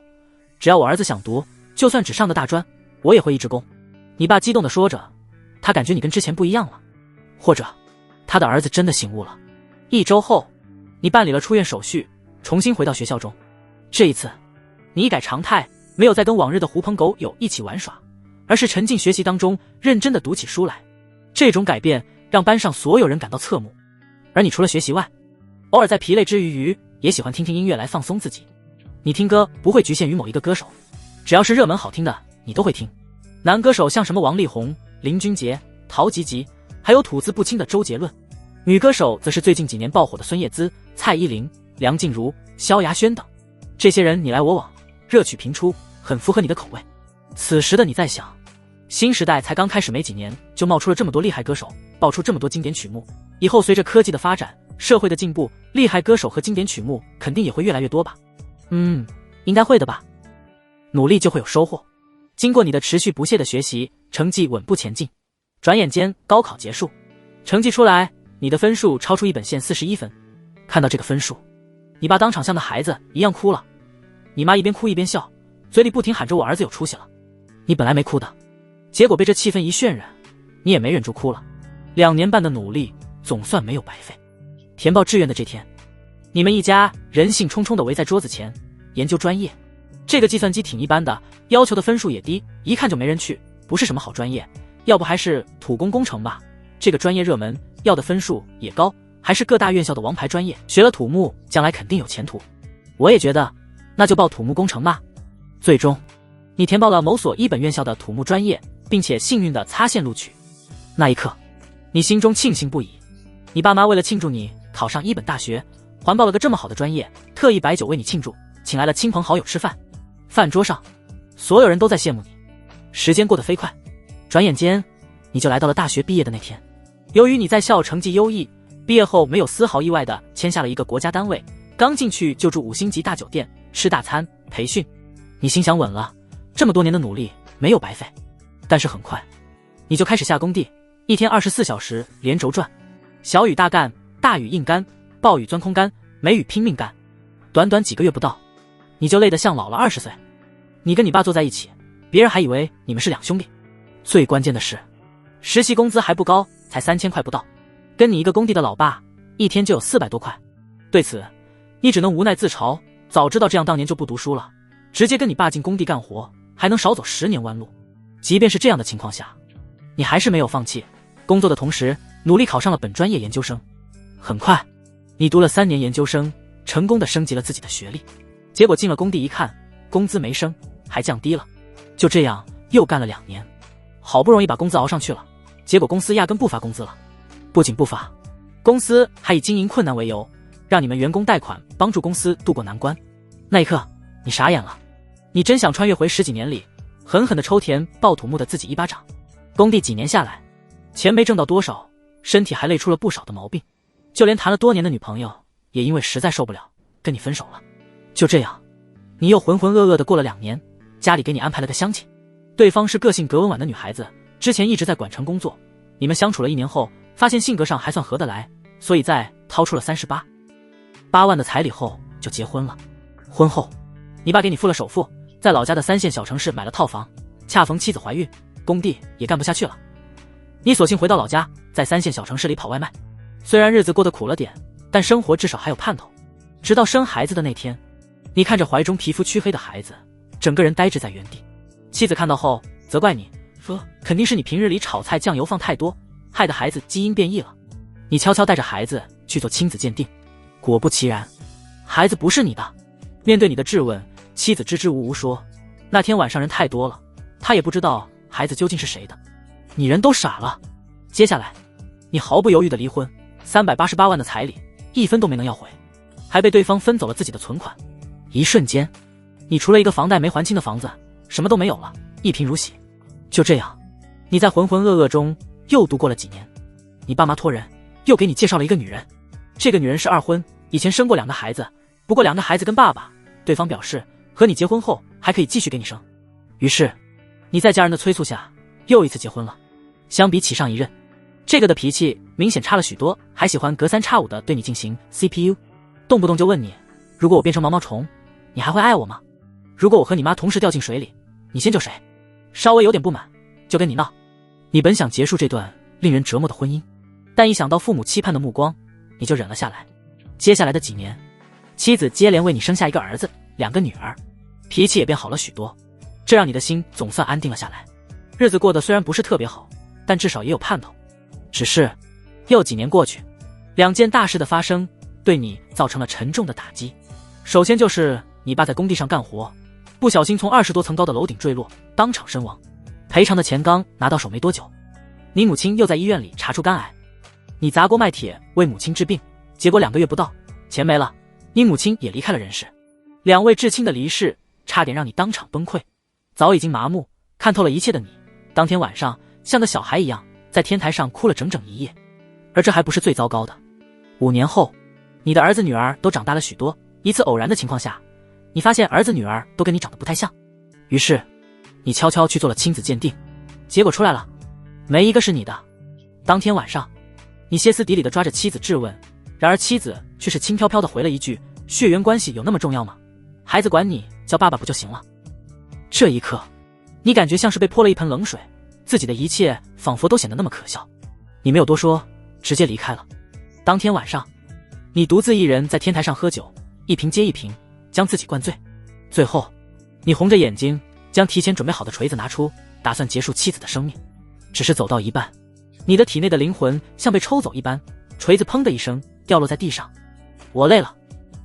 A: 只要我儿子想读，就算只上个大专，我也会一直供。你爸激动地说着，他感觉你跟之前不一样了，或者他的儿子真的醒悟了。1周后，你办理了出院手续，重新回到学校中。这一次你一改常态，没有再跟往日的狐朋狗友一起玩耍，而是沉浸学习当中，认真地读起书来。这种改变让班上所有人感到侧目。而你除了学习外，偶尔在疲累之余也喜欢听听音乐来放松自己。你听歌不会局限于某一个歌手，只要是热门好听的你都会听。男歌手像什么王力宏、林俊杰、陶吉吉，还有吐字不清的周杰伦。女歌手则是最近几年爆火的孙燕姿、蔡依林、梁静茹、萧亚轩等。这些人你来我往，热曲频出，很符合你的口味。此时的你在想，新时代才刚开始没几年，就冒出了这么多厉害歌手，爆出这么多经典曲目，以后随着科技的发展，社会的进步，厉害歌手和经典曲目肯定也会越来越多吧？应该会的吧。努力就会有收获。经过你的持续不懈的学习，成绩稳步前进。转眼间高考结束，成绩出来，你的分数超出一本线41分。看到这个分数，你爸当场像个孩子一样哭了，你妈一边哭一边笑，嘴里不停喊着我儿子有出息了。你本来没哭的，结果被这气氛一渲染，你也没忍住哭了。2年半的努力总算没有白费。填报志愿的这天，你们一家人兴冲冲地围在桌子前研究专业。这个计算机挺一般的，要求的分数也低，一看就没人去，不是什么好专业，要不还是土工工程吧。这个专业热门，要的分数也高，还是各大院校的王牌专业，学了土木将来肯定有前途。我也觉得，那就报土木工程吧。最终你填报了某所一本院校的土木专业，并且幸运地擦线录取。那一刻你心中庆幸不已。你爸妈为了庆祝你考上一本大学，环报了个这么好的专业，特意摆酒为你庆祝，请来了亲朋好友吃饭。饭桌上所有人都在羡慕你。时间过得飞快，转眼间你就来到了大学毕业的那天。由于你在校成绩优异，毕业后没有丝毫意外地签下了一个国家单位，刚进去就住5星级大酒店，吃大餐，培训。你心想稳了，这么多年的努力没有白费。但是很快你就开始下工地，一天24小时连轴转，小雨大干，大雨硬干，暴雨钻空干，梅雨拼命干。短短几个月不到，你就累得像老了20岁。你跟你爸坐在一起，别人还以为你们是2兄弟。最关键的是，实习工资还不高，才3000块不到，跟你一个工地的老爸一天就有400多块。对此你只能无奈自嘲，早知道这样当年就不读书了，直接跟你爸进工地干活，还能少走10年弯路。即便是这样的情况下，你还是没有放弃，工作的同时努力考上了本专业研究生。很快你读了3年研究生，成功的升级了自己的学历。结果进了工地一看，工资没升，还降低了。就这样又干了2年，好不容易把工资熬上去了，结果公司压根不发工资了。不仅不发，公司还以经营困难为由，让你们员工贷款帮助公司渡过难关。那一刻你傻眼了，你真想穿越回10几年里，狠狠地抽田爆土木的自己一巴掌。工地几年下来，钱没挣到多少，身体还累出了不少的毛病，就连谈了多年的女朋友也因为实在受不了跟你分手了。就这样你又浑浑噩噩地过了2年，家里给你安排了个相亲，对方是个性格温婉的女孩子，之前一直在管城工作，你们相处了1年后，发现性格上还算合得来，所以在掏出了38万的彩礼后就结婚了。婚后你爸给你付了首付，在老家的3线小城市买了套房，恰逢妻子怀孕，工地也干不下去了，你索性回到老家，在3线小城市里跑外卖。虽然日子过得苦了点，但生活至少还有盼头。直到生孩子的那天，你看着怀中皮肤黢黑的孩子，整个人呆滞在原地。妻子看到后责怪你说，肯定是你平日里炒菜酱油放太多，害得孩子基因变异了。你悄悄带着孩子去做亲子鉴定，果不其然，孩子不是你的。面对你的质问，妻子支支吾吾说，那天晚上人太多了，她也不知道孩子究竟是谁的。你人都傻了。接下来你毫不犹豫的离婚，388万的彩礼1分都没能要回，还被对方分走了自己的存款。一瞬间你除了一个房贷没还清的房子，什么都没有了，一贫如洗。就这样你在浑浑噩噩中又度过了几年。你爸妈托人又给你介绍了一个女人，这个女人是2婚，以前生过2个孩子，不过2个孩子跟爸爸，对方表示和你结婚后还可以继续给你生。于是你在家人的催促下又一次结婚了。相比起上一任，这个的脾气明显差了许多，还喜欢隔三差五的对你进行 CPU， 动不动就问你，如果我变成毛毛虫，你还会爱我吗？如果我和你妈同时掉进水里，你先救谁？稍微有点不满就跟你闹。你本想结束这段令人折磨的婚姻，但一想到父母期盼的目光，你就忍了下来。接下来的几年，妻子接连为你生下1个儿子2个女儿，脾气也变好了许多，这让你的心总算安定了下来。日子过得虽然不是特别好，但至少也有盼头。只是又几年过去，2件大事的发生对你造成了沉重的打击。首先就是你爸在工地上干活，不小心从20多层高的楼顶坠落，当场身亡。赔偿的钱刚拿到手没多久，你母亲又在医院里查出肝癌，你砸锅卖铁为母亲治病，结果2个月不到，钱没了，你母亲也离开了人世。2位至亲的离世差点让你当场崩溃。早已经麻木看透了一切的你，当天晚上像个小孩一样在天台上哭了整整1夜。而这还不是最糟糕的，5年后你的儿子女儿都长大了许多，一次偶然的情况下，你发现儿子女儿都跟你长得不太像，于是你悄悄去做了亲子鉴定，结果出来了，没一个是你的。当天晚上，你歇斯底里地抓着妻子质问，然而妻子却是轻飘飘地回了一句：血缘关系有那么重要吗？孩子管你叫爸爸不就行了？这一刻，你感觉像是被泼了一盆冷水，自己的一切仿佛都显得那么可笑。你没有多说，直接离开了。当天晚上，你独自一人在天台上喝酒，一瓶接一瓶，将自己灌醉。最后，你红着眼睛将提前准备好的锤子拿出，打算结束妻子的生命。只是走到一半，你的体内的灵魂像被抽走一般，锤子砰的一声掉落在地上。我累了，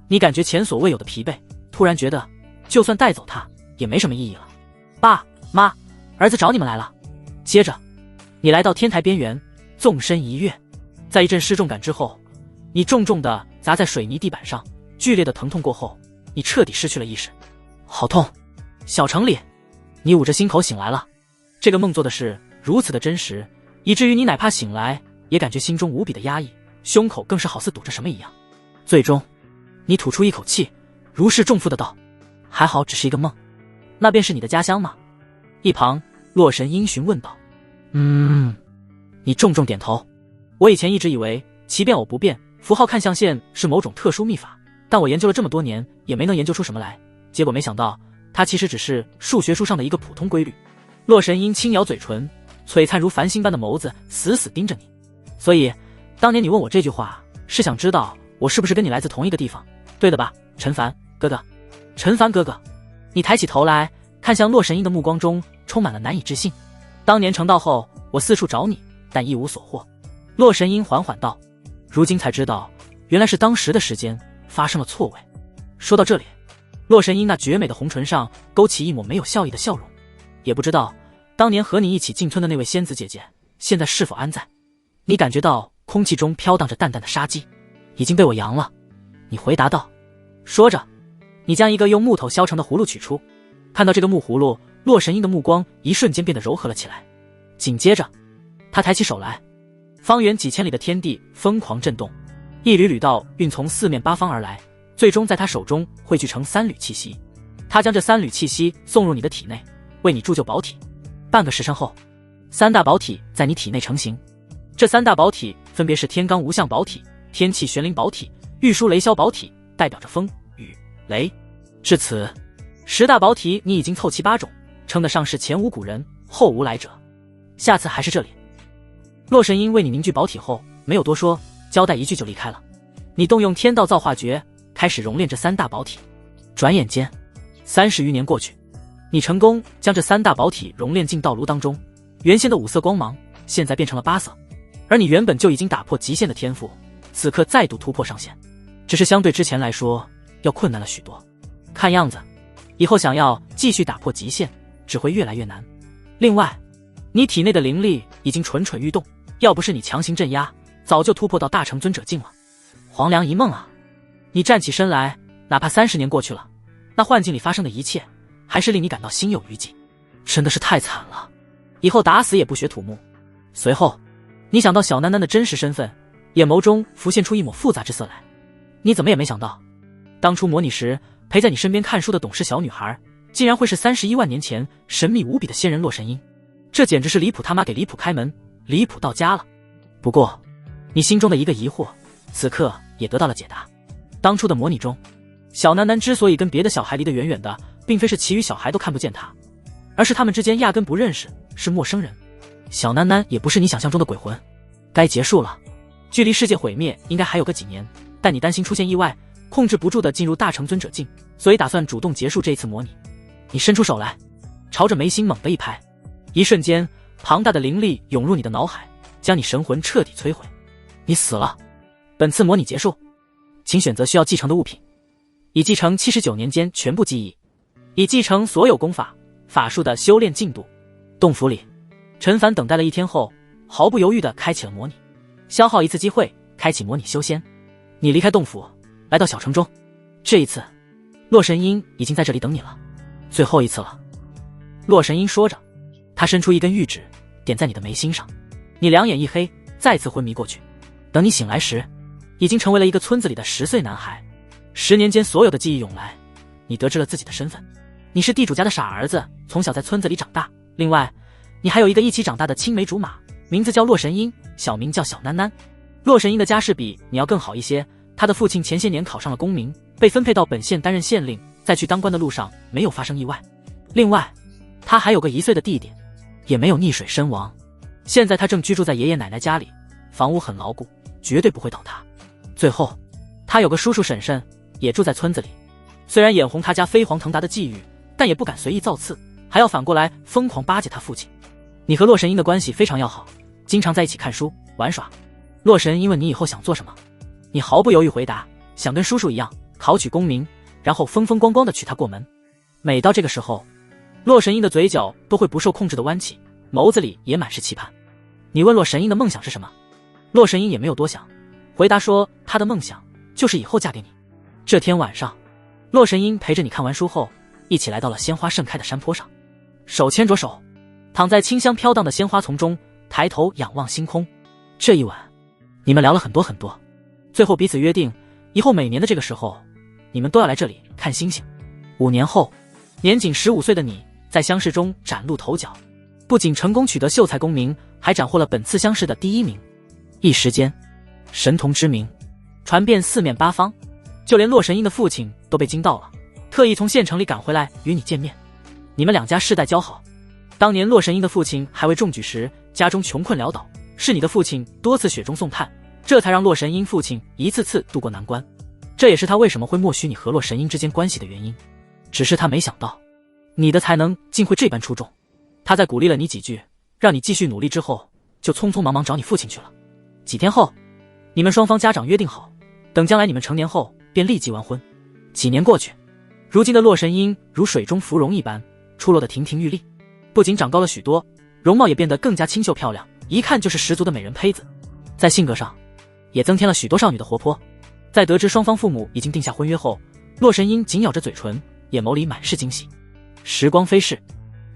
A: 你感觉前所未有的疲惫，突然觉得就算带走他也没什么意义了。爸妈，儿子找你们来了。接着，你来到天台边缘，纵身一跃，在一阵失重感之后，你重重地砸在水泥地板上，剧烈的疼痛过后，你彻底失去了意识。好痛！小城里，你捂着心口醒来了。这个梦做的是如此的真实，以至于你哪怕醒来也感觉心中无比的压抑，胸口更是好似堵着什么一样。最终，你吐出一口气，如释重负的道：还好只是一个梦。那便是你的家乡吗？一旁洛神英询问道。你重重点头。我以前一直以为奇变偶不变符号看象限是某种特殊秘法，但我研究了这么多年也没能研究出什么来，结果没想到它其实只是数学书上的一个普通规律。洛神英轻咬嘴唇，璀璨如繁星般的眸子死死盯着你。所以当年你问我这句话，是想知道我是不是跟你来自同一个地方，对的吧，陈凡哥哥？陈凡哥哥，你抬起头来，看向洛神英的目光中充满了难以置信。当年成道后，我四处找你，但一无所获。洛神英缓缓道，如今才知道，原来是当时的时间发生了错位。说到这里，洛神英那绝美的红唇上勾起一抹没有笑意的笑容。也不知道当年和你一起进村的那位仙子姐姐现在是否安在。你感觉到空气中飘荡着淡淡的杀机。已经被我扬了，你回答道。说着，你将一个用木头削成的葫芦取出。看到这个木葫芦，洛神英的目光一瞬间变得柔和了起来。紧接着，他抬起手来，方圆几千里的天地疯狂震动，一缕缕道运从四面八方而来，最终在他手中汇聚成三缕气息。他将这三缕气息送入你的体内，为你铸就宝体。半个时辰后，三大宝体在你体内成型。这三大宝体分别是天罡无相宝体、天气玄灵宝体、玉书雷霄宝体，代表着风、雨、雷。至此，10大宝体你已经凑齐8种，称得上是前无古人，后无来者。下次还是这里。洛神英为你凝聚宝体后，没有多说，交代一句就离开了。你动用天道造化诀，开始熔炼这三大宝体。转眼间，30余年过去，你成功将这三大宝体熔炼进道炉当中，原先的5色光芒，现在变成了8色。而你原本就已经打破极限的天赋，此刻再度突破上限，只是相对之前来说，要困难了许多。看样子，以后想要继续打破极限，只会越来越难。另外，你体内的灵力已经蠢蠢欲动，要不是你强行镇压，早就突破到大成尊者境了。黄粱一梦啊！你站起身来，哪怕30年过去了，那幻境里发生的一切，还是令你感到心有余悸。真的是太惨了，以后打死也不学土木。随后，你想到小囡囡的真实身份，眼眸中浮现出一抹复杂之色来。你怎么也没想到，当初模拟时陪在你身边看书的懂事小女孩，竟然会是31万年前神秘无比的仙人洛神英。这简直是离谱他妈给离谱开门，离谱到家了。不过，你心中的一个疑惑，此刻也得到了解答。当初的模拟中，小囡囡之所以跟别的小孩离得远远的，并非是其余小孩都看不见她，而是他们之间压根不认识，是陌生人。小囡囡也不是你想象中的鬼魂。该结束了，距离世界毁灭应该还有个几年，但你担心出现意外，控制不住的进入大成尊者境，所以打算主动结束这一次模拟。你伸出手来，朝着眉心猛地一拍，一瞬间，庞大的灵力涌入你的脑海，将你神魂彻底摧毁。你死了。本次模拟结束，请选择需要继承的物品，已继承79年间全部记忆，已继承所有功法、法术的修炼进度。洞府里，陈凡等待了1天后，毫不犹豫地开启了模拟，消耗一次机会，开启模拟修仙。你离开洞府，来到小城中。这一次，洛神英已经在这里等你了，最后一次了。洛神英说着，他伸出一根玉指，点在你的眉心上。你两眼一黑，再次昏迷过去。等你醒来时，已经成为了一个村子里的10岁男孩。10年间所有的记忆涌来，你得知了自己的身份。你是地主家的傻儿子，从小在村子里长大。另外，你还有一个一起长大的青梅竹马，名字叫洛神英，小名叫小囡囡。洛神英的家世比你要更好一些，他的父亲前些年考上了功名，被分配到本县担任县令，在去当官的路上没有发生意外。另外，他还有个1岁的弟弟，也没有溺水身亡。现在他正居住在爷爷奶奶家里，房屋很牢固，绝对不会倒塌。最后，他有个叔叔婶婶，也住在村子里。虽然眼红他家飞黄腾达的际遇，但也不敢随意造次，还要反过来疯狂巴结他父亲。你和洛神英的关系非常要好，经常在一起看书玩耍。洛神英问你以后想做什么，你毫不犹豫回答，想跟叔叔一样考取功名，然后风风光光的娶她过门。每到这个时候，洛神英的嘴角都会不受控制的弯起，眸子里也满是期盼。你问洛神英的梦想是什么，洛神英也没有多想，回答说她的梦想就是以后嫁给你。这天晚上，洛神英陪着你看完书后，一起来到了鲜花盛开的山坡上，手牵着手，躺在清香飘荡的鲜花丛中，抬头仰望星空。这一晚，你们聊了很多很多，最后彼此约定，以后每年的这个时候，你们都要来这里看星星。5年后，年仅15岁的你在乡试中崭露头角，不仅成功取得秀才功名，还斩获了本次乡试的第1名。一时间，神童之名传遍四面八方，就连洛神英的父亲都被惊到了，特意从县城里赶回来与你见面。你们2家世代交好。当年洛神英的父亲还未中举时，家中穷困潦倒，是你的父亲多次雪中送炭，这才让洛神英父亲一次次渡过难关。这也是他为什么会默许你和洛神英之间关系的原因。只是他没想到，你的才能竟会这般出众。他在鼓励了你几句，让你继续努力之后，就匆匆忙忙找你父亲去了。几天后，你们双方家长约定好，等将来你们成年后便立即完婚。几年过去，如今的洛神英如水中芙蓉一般，出落得亭亭玉立，不仅长高了许多，容貌也变得更加清秀漂亮，一看就是十足的美人胚子。在性格上，也增添了许多少女的活泼。在得知双方父母已经定下婚约后，洛神英紧咬着嘴唇，眼眸里满是惊喜。时光飞逝，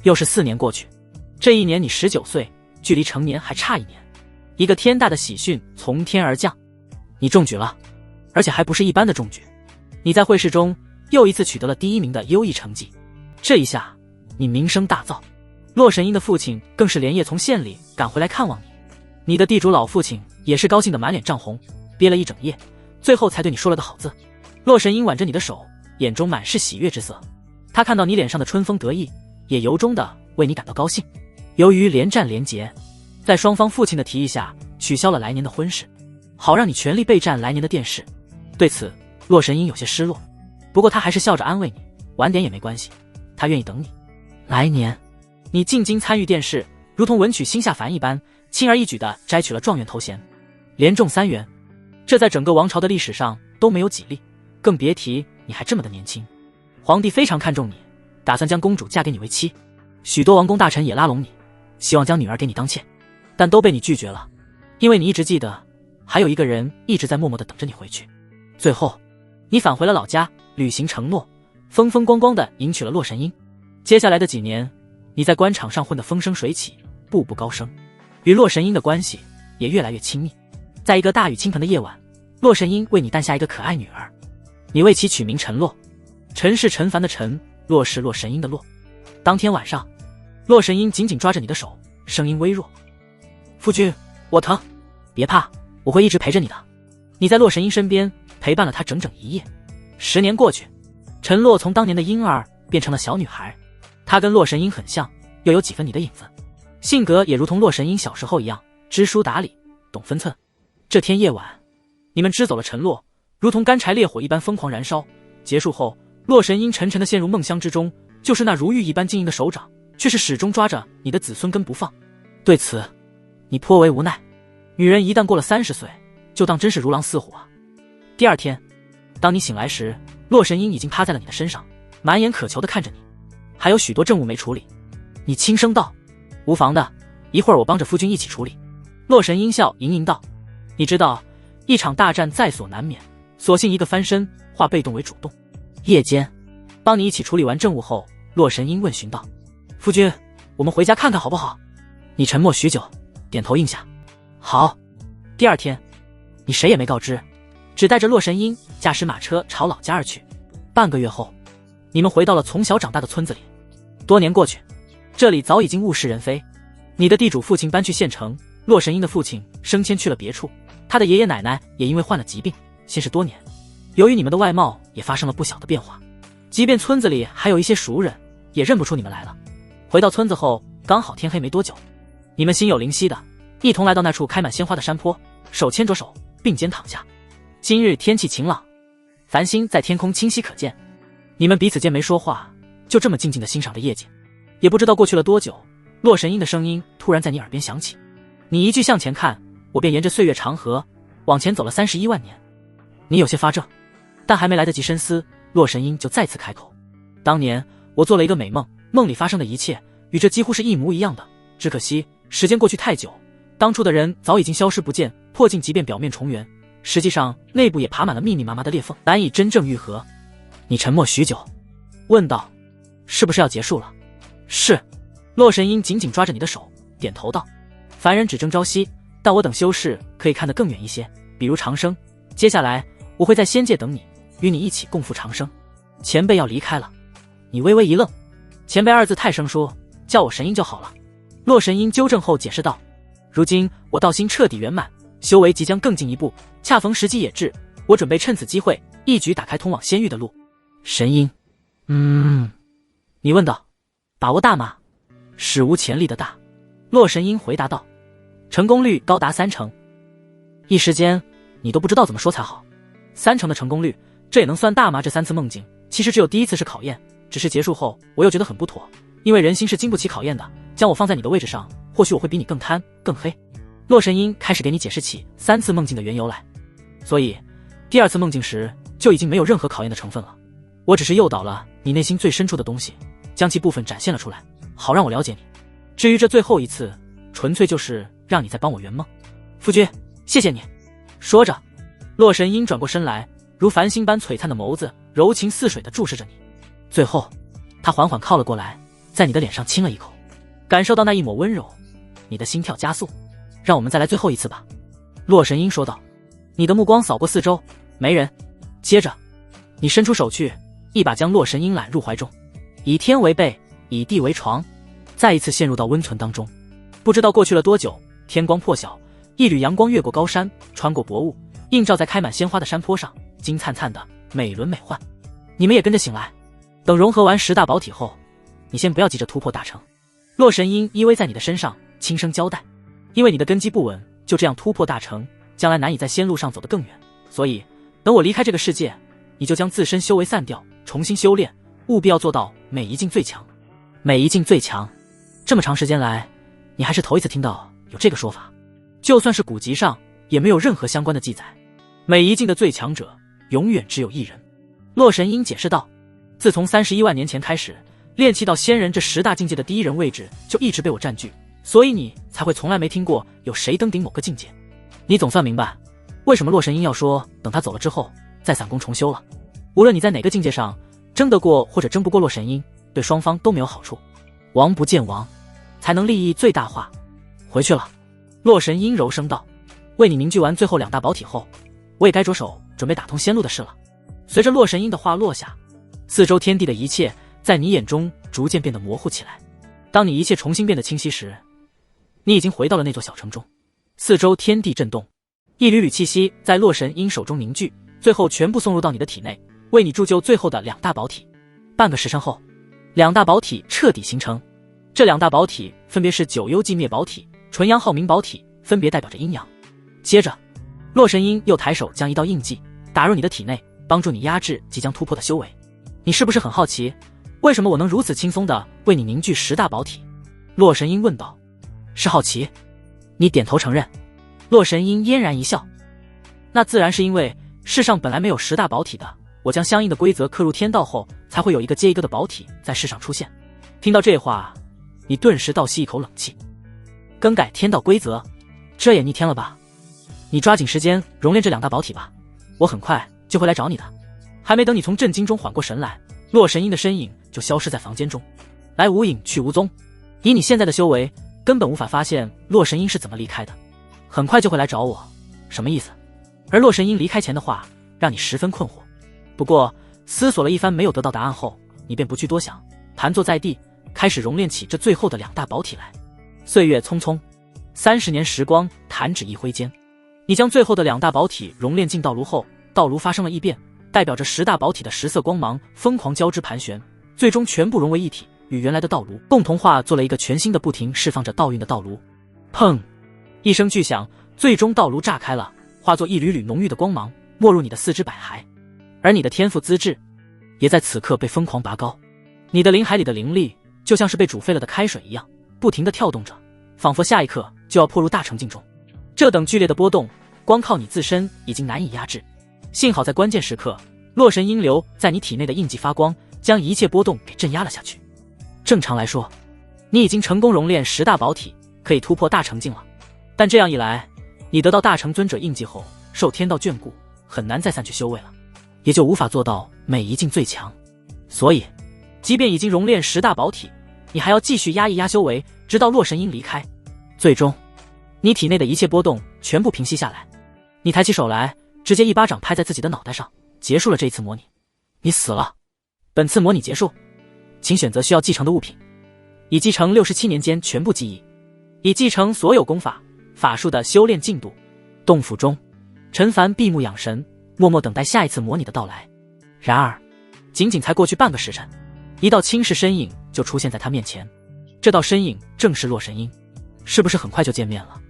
A: 又是4年过去。这一年你19岁，距离成年还差1年。一个天大的喜讯从天而降，你中举了，而且还不是一般的中举。你在会试中又一次取得了第1名的优异成绩，这一下你名声大噪。洛神英的父亲更是连夜从县里赶回来看望你，你的地主老父亲也是高兴得满脸涨红，憋了一整夜，最后才对你说了个好字。洛神英挽着你的手，眼中满是喜悦之色。他看到你脸上的春风得意，也由衷的为你感到高兴。由于连战连捷，在双方父亲的提议下，取消了来年的婚事，好让你全力备战来年的殿试。对此，洛神英有些失落，不过他还是笑着安慰你，晚点也没关系，他愿意等你。来年，你进京参与殿试，如同文曲星下凡一般，轻而易举地摘取了状元头衔，连中3元，这在整个王朝的历史上都没有几例，更别提你还这么的年轻。皇帝非常看重你，打算将公主嫁给你为妻，许多王公大臣也拉拢你，希望将女儿给你当妾，但都被你拒绝了，因为你一直记得，还有一个人一直在默默地等着你回去。最后，你返回了老家，履行承诺，风风光光地迎娶了洛神英。接下来的几年，你在官场上混得风生水起，步步高升，与洛神英的关系也越来越亲密。在一个大雨倾盆的夜晚，洛神英为你诞下一个可爱女儿，你为其取名陈洛，陈是陈凡的陈，洛是洛神英的洛。当天晚上，洛神英紧紧抓着你的手，声音微弱：“夫君，我疼。别怕，我会一直陪着你的。”你在洛神英身边陪伴了她整整1夜。10年过去，陈洛从当年的婴儿变成了小女孩，她跟洛神英很像，又有几分你的影子，性格也如同洛神英小时候一样，知书达理，懂分寸。这天夜晚，你们支走了陈洛，如同干柴烈火一般疯狂燃烧。结束后，洛神英沉沉地陷入梦乡之中，就是那如玉一般晶莹的手掌，却是始终抓着你的子孙根不放。对此，你颇为无奈。女人一旦过了30岁，就当真是如狼似虎啊。第2天，当你醒来时，洛神英已经趴在了你的身上，满眼渴求地看着你，还有许多政务没处理。你轻声道：“无妨的，一会儿我帮着夫君一起处理。”洛神英笑盈盈道：“你知道，一场大战在所难免，索性一个翻身，化被动为主动。”夜间，帮你一起处理完政务后，洛神英问询道：“夫君，我们回家看看好不好？”你沉默许久，点头应下：“好。”第2天，你谁也没告知，只带着洛神英驾驶马车朝老家而去。半个月后，你们回到了从小长大的村子里。多年过去，这里早已经物是人非。你的地主父亲搬去县城，洛神英的父亲升迁去了别处，他的爷爷奶奶也因为患了疾病，仙逝多年。由于你们的外貌也发生了不小的变化，即便村子里还有一些熟人，也认不出你们来了。回到村子后，刚好天黑没多久，你们心有灵犀的，一同来到那处开满鲜花的山坡，手牵着手，并肩躺下。今日天气晴朗，繁星在天空清晰可见。你们彼此间没说话，就这么静静地欣赏着夜景。也不知道过去了多久，洛神英的声音突然在你耳边响起。你一句向前看，我便沿着岁月长河往前走了31万年。你有些发怔，但还没来得及深思，洛神英就再次开口。当年我做了一个美梦，梦里发生的一切与这几乎是一模一样的，只可惜时间过去太久，当初的人早已经消失不见，破镜即便表面重圆，实际上内部也爬满了密密麻麻的裂缝，难以真正愈合。你沉默许久，问道：是不是要结束了？是。洛神英紧紧抓着你的手，点头道：凡人只争朝夕，但我等修士可以看得更远一些，比如长生。接下来我会在仙界等你，与你一起共赴长生。前辈要离开了。你微微一愣，前辈二字太生疏，叫我神英就好了。洛神英纠正后解释道：如今我道心彻底圆满，修为即将更进一步，恰逢时机也至，我准备趁此机会一举打开通往仙域的路。神英，你问道，把握大吗？史无前例的大。洛神英回答道，成功率高达30%。一时间你都不知道怎么说才好。30%的成功率，这也能算大吗？这3次梦境其实只有第一次是考验，只是结束后我又觉得很不妥，因为人心是经不起考验的，将我放在你的位置上，或许我会比你更贪更黑。洛神英开始给你解释起3次梦境的缘由来，所以第2次梦境时就已经没有任何考验的成分了。我只是诱导了你内心最深处的东西，将其部分展现了出来，好让我了解你。至于这最后一次，纯粹就是让你再帮我圆梦。夫君，谢谢你。说着，洛神英转过身来，如繁星般璀璨的眸子柔情似水地注视着你。最后他缓缓靠了过来，在你的脸上亲了一口，感受到那一抹温柔，你的心跳加速。让我们再来最后一次吧。洛神英说道。你的目光扫过四周，没人。接着你伸出手去，一把将洛神英揽入怀中，以天为被，以地为床，再一次陷入到温存当中。不知道过去了多久，天光破晓，一缕阳光越过高山，穿过薄雾，映照在开满鲜花的山坡上，金灿灿的，美轮美奂。你们也跟着醒来，等融合完10大宝体后，你先不要急着突破大成。洛神英依偎在你的身上，轻声交代，因为你的根基不稳，就这样突破大成，将来难以在仙路上走得更远，所以等我离开这个世界，你就将自身修为散掉，重新修炼，务必要做到每一境最强。每一境最强，这么长时间来，你还是头一次听到有这个说法，就算是古籍上也没有任何相关的记载。每一境的最强者永远只有一人。洛神英解释道，自从31万年前开始，炼气到仙人这10大境界的第一人位置就一直被我占据，所以你才会从来没听过有谁登顶某个境界。你总算明白为什么洛神英要说等他走了之后再散功重修了。无论你在哪个境界上争得过或者争不过洛神英，对双方都没有好处。王不见王，才能利益最大化。回去了。洛神英柔声道，为你凝聚完最后2大宝体后，我也该着手准备打通仙路的事了。随着洛神英的话落下，四周天地的一切在你眼中逐渐变得模糊起来。当你一切重新变得清晰时，你已经回到了那座小城中。四周天地震动，一缕缕气息在洛神英手中凝聚，最后全部送入到你的体内，为你铸就最后的2大宝体。半个时辰后，2大宝体彻底形成。这2大宝体分别是九幽寂灭宝体、纯阳浩明宝体，分别代表着阴阳。接着洛神英又抬手将一道印记打入你的体内，帮助你压制即将突破的修为。你是不是很好奇，为什么我能如此轻松地为你凝聚10大宝体？洛神英问道。是好奇。你点头承认。洛神英嫣然一笑，那自然是因为世上本来没有10大宝体的，我将相应的规则刻入天道后，才会有一个接一个的宝体在世上出现。听到这话，你顿时倒吸一口冷气。更改天道规则，这也逆天了吧？你抓紧时间熔炼这2大宝体吧，我很快就会来找你的。还没等你从震惊中缓过神来，洛神英的身影就消失在房间中，来无影去无踪。以你现在的修为，根本无法发现洛神英是怎么离开的。很快就会来找我，什么意思？而洛神英离开前的话让你十分困惑。不过思索了一番没有得到答案后，你便不去多想，盘坐在地，开始熔炼起这最后的2大宝体来。岁月匆匆，30年时光弹指一挥间，你将最后的2大宝体熔炼进道炉后，道炉发生了异变，代表着10大宝体的10色光芒疯狂交织盘旋，最终全部融为一体，与原来的道炉共同化作了一个全新的不停释放着道韵的道炉。砰！一声巨响，最终道炉炸开了，化作一缕缕浓郁的光芒，没入你的4肢百骸。而你的天赋资质也在此刻被疯狂拔高，你的灵海里的灵力就像是被煮沸了的开水一样，不停地跳动着，仿佛下一刻就要破入大成境中。这等剧烈的波动，光靠你自身已经难以压制。幸好在关键时刻，洛神阴流在你体内的印记发光，将一切波动给镇压了下去。正常来说，你已经成功熔炼10大宝体，可以突破大成境了。但这样一来，你得到大成尊者印记后，受天道眷顾，很难再散去修为了，也就无法做到每一境最强。所以，即便已经熔炼10大宝体，你还要继续压一压修为，直到洛神阴离开。最终，你体内的一切波动全部平息下来。你抬起手来，直接一巴掌拍在自己的脑袋上，结束了这一次模拟。你死了。本次模拟结束，请选择需要继承的物品，已继承67年间全部记忆，已继承所有功法、法术的修炼进度。洞府中，陈凡闭目养神，默默等待下一次模拟的到来。然而，仅仅才过去半个时辰，一道轻视身影就出现在他面前。这道身影正是洛神鹰。是不是很快就见面了？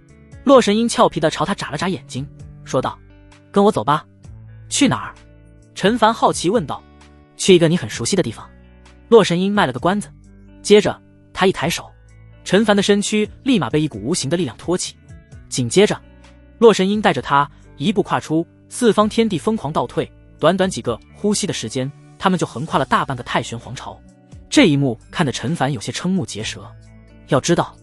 A: 洛神鹰俏皮地朝他眨了眨眼睛，说道：“跟我走吧。”去哪儿？陈凡好奇问道。去一个你很熟悉的地方。洛神鹰卖了个关子，接着他一抬手，陈凡的身躯立马被一股无形的力量托起。紧接着，洛神鹰带着他一步跨出，四方天地疯狂倒退，短短几个呼吸的时间，他们就横跨了大半个太玄皇朝。这一幕看得陈凡有些瞠目结舌。要知道，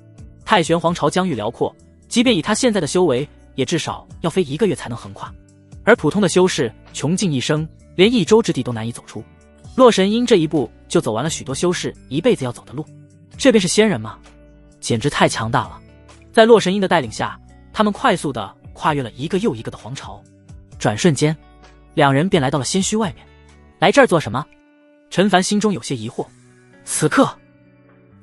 A: 太玄皇朝疆域辽阔，即便以他现在的修为，也至少要飞1个月才能横跨，而普通的修士穷尽一生，连1周之地都难以走出。洛神鹰这一步就走完了许多修士一辈子要走的路。这便是仙人吗？简直太强大了。在洛神鹰的带领下，他们快速地跨越了一个又一个的皇朝。转瞬间，两人便来到了仙墟外面。来这儿做什么？陈凡心中有些疑惑。此刻，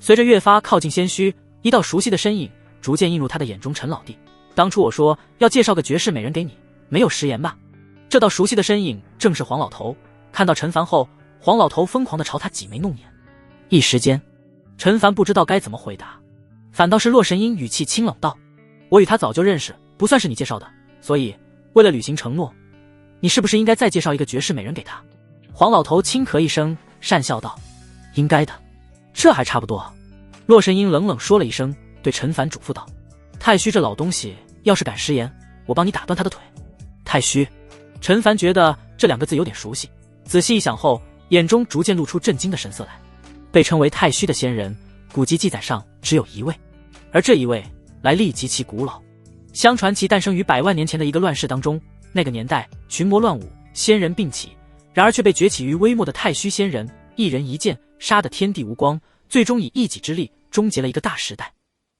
A: 随着越发靠近仙墟，一道熟悉的身影逐渐映入他的眼中。陈老弟，当初我说要介绍个绝世美人给你，没有食言吧？这道熟悉的身影正是黄老头。看到陈凡后，黄老头疯狂地朝他挤眉弄眼。一时间，陈凡不知道该怎么回答，反倒是洛神鹰语气清冷道：“我与他早就认识，不算是你介绍的，所以为了履行承诺，你是不是应该再介绍一个绝世美人给他？”黄老头轻咳一声，讪笑道：“应该的，这还差不多。”洛神鹰冷冷说了一声，对陈凡嘱咐道：“太虚这老东西，要是敢食言，我帮你打断他的腿。”太虚，陈凡觉得这2个字有点熟悉，仔细一想后，眼中逐渐露出震惊的神色来。被称为太虚的仙人，古籍记载上只有1位，而这一位来历极其古老。相传其诞生于100万年前的一个乱世当中，那个年代群魔乱舞，仙人并起，然而却被崛起于微末的太虚仙人一人一剑杀得天地无光，最终以一己之力终结了一个大时代。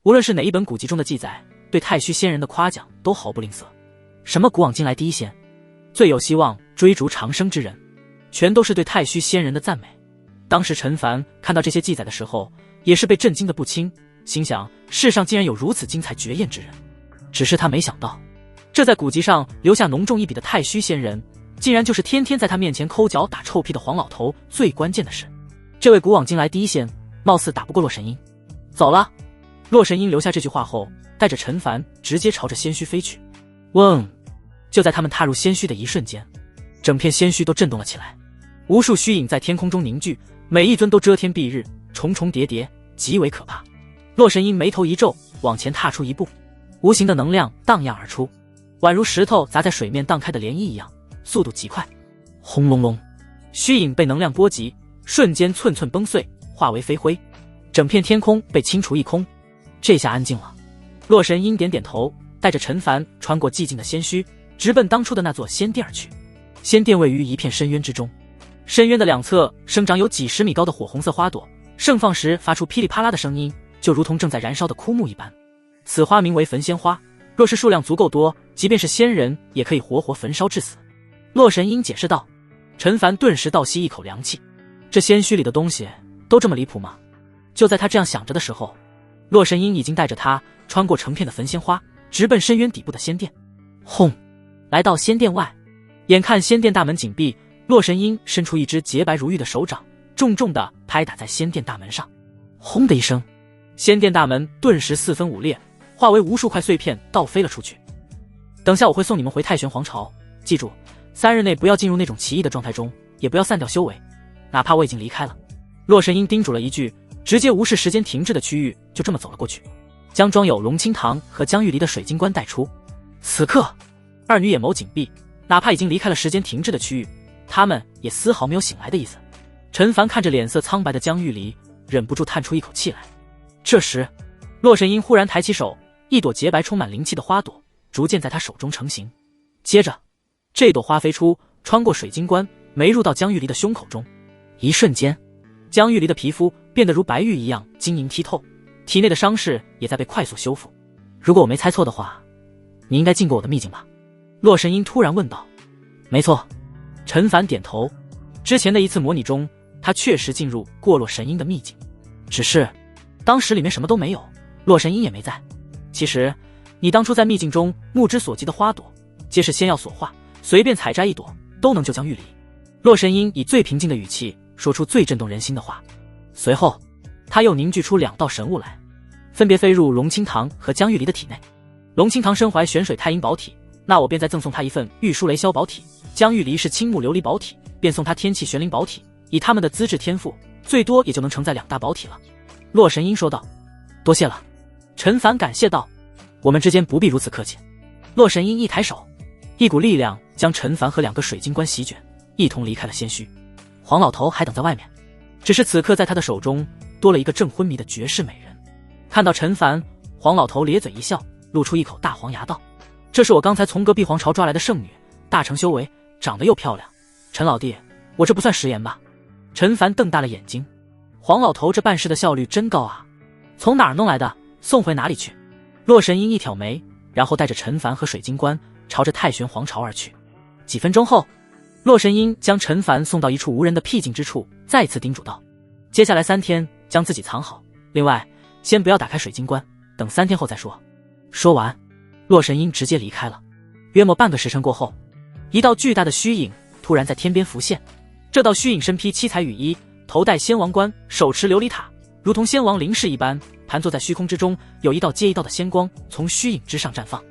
A: 无论是哪一本古籍中的记载，对太虚仙人的夸奖都毫不吝啬。什么古往今来第一仙，最有希望追逐长生之人，全都是对太虚仙人的赞美。当时陈凡看到这些记载的时候，也是被震惊的不轻，心想世上竟然有如此精彩绝艳之人。只是他没想到，这在古籍上留下浓重一笔的太虚仙人，竟然就是天天在他面前抠脚打臭屁的黄老头。最关键的是，这位古往今来第一仙，貌似打不过洛神鹰。走了。洛神鹰留下这句话后，带着陈凡直接朝着仙墟飞去。嗡！就在他们踏入仙墟的一瞬间，整片仙墟都震动了起来，无数虚影在天空中凝聚，每一尊都遮天蔽日，重重叠叠，极为可怕。洛神鹰眉头一皱，往前踏出一步，无形的能量荡漾而出，宛如石头砸在水面荡开的涟漪一样，速度极快。轰隆隆，虚影被能量波及，瞬间寸寸崩碎，化为飞灰，整片天空被清除一空。这下安静了。洛神鹰点点头，带着陈凡穿过寂静的仙墟，直奔当初的那座仙殿而去。仙殿位于一片深渊之中，深渊的两侧生长有几十米高的火红色花朵，盛放时发出噼里啪啦的声音，就如同正在燃烧的枯木一般。此花名为焚仙花，若是数量足够多，即便是仙人也可以活活焚烧致死。洛神鹰解释道。陈凡顿时倒吸一口凉气，这仙墟里的东西都这么离谱吗？就在他这样想着的时候，洛神英已经带着他穿过成片的焚仙花，直奔深渊底部的仙殿。轰！来到仙殿外，眼看仙殿大门紧闭，洛神英伸出一只洁白如玉的手掌，重重地拍打在仙殿大门上。轰的一声，仙殿大门顿时四分五裂，化为无数块碎片倒飞了出去。等下我会送你们回太玄皇朝，记住，3日内不要进入那种奇异的状态中，也不要散掉修为，哪怕我已经离开了。洛神英叮嘱了一句，直接无视时间停滞的区域，就这么走了过去，将装有龙清堂和江玉离的水晶棺带出。此刻，二女眼眸紧闭，哪怕已经离开了时间停滞的区域，他们也丝毫没有醒来的意思。陈凡看着脸色苍白的江玉离，忍不住叹出一口气来。这时，洛神英忽然抬起手，一朵洁白充满灵气的花朵逐渐在他手中成型。接着，这朵花飞出，穿过水晶棺，没入到江玉离的胸口中。一瞬间，江玉离的皮肤变得如白玉一样晶莹剔透，体内的伤势也在被快速修复。如果我没猜错的话，你应该进过我的秘境吧？洛神英突然问道。没错，陈凡点头。之前的一次模拟中，他确实进入过洛神英的秘境，只是当时里面什么都没有，洛神英也没在。其实你当初在秘境中目之所及的花朵，皆是仙药所化，随便采摘一朵都能救江玉离。洛神英以最平静的语气说出最震动人心的话，随后他又凝聚出2道神物来，分别飞入龙清堂和江玉离的体内。龙清堂身怀玄水太阴宝体，那我便再赠送他一份玉书雷霄宝体；江玉离是青木琉璃宝体，便送他天气玄灵宝体。以他们的资质天赋，最多也就能承载2大宝体了。洛神英说道。多谢了。陈凡感谢道。我们之间不必如此客气。洛神英一抬手，一股力量将陈凡和2个水晶棺席卷，一同离开了仙墟。黄老头还等在外面，只是此刻在他的手中多了一个正昏迷的绝世美人。看到陈凡，黄老头咧嘴一笑，露出一口大黄牙道：这是我刚才从隔壁皇朝抓来的圣女，大成修为，长得又漂亮。陈老弟，我这不算食言吧？陈凡瞪大了眼睛，黄老头这办事的效率真高啊！从哪儿弄来的？送回哪里去？洛神英一挑眉，然后带着陈凡和水晶棺朝着太玄皇朝而去。几分钟后，洛神英将陈凡送到一处无人的僻静之处，再次叮嘱道：接下来3天将自己藏好，另外先不要打开水晶棺，等3天后再说。说完，洛神英直接离开了。约莫半个时辰过后，一道巨大的虚影突然在天边浮现。这道虚影身披七彩羽衣，头戴仙王冠，手持琉璃塔，如同仙王灵士一般，盘坐在虚空之中，有一道接一道的仙光从虚影之上绽放，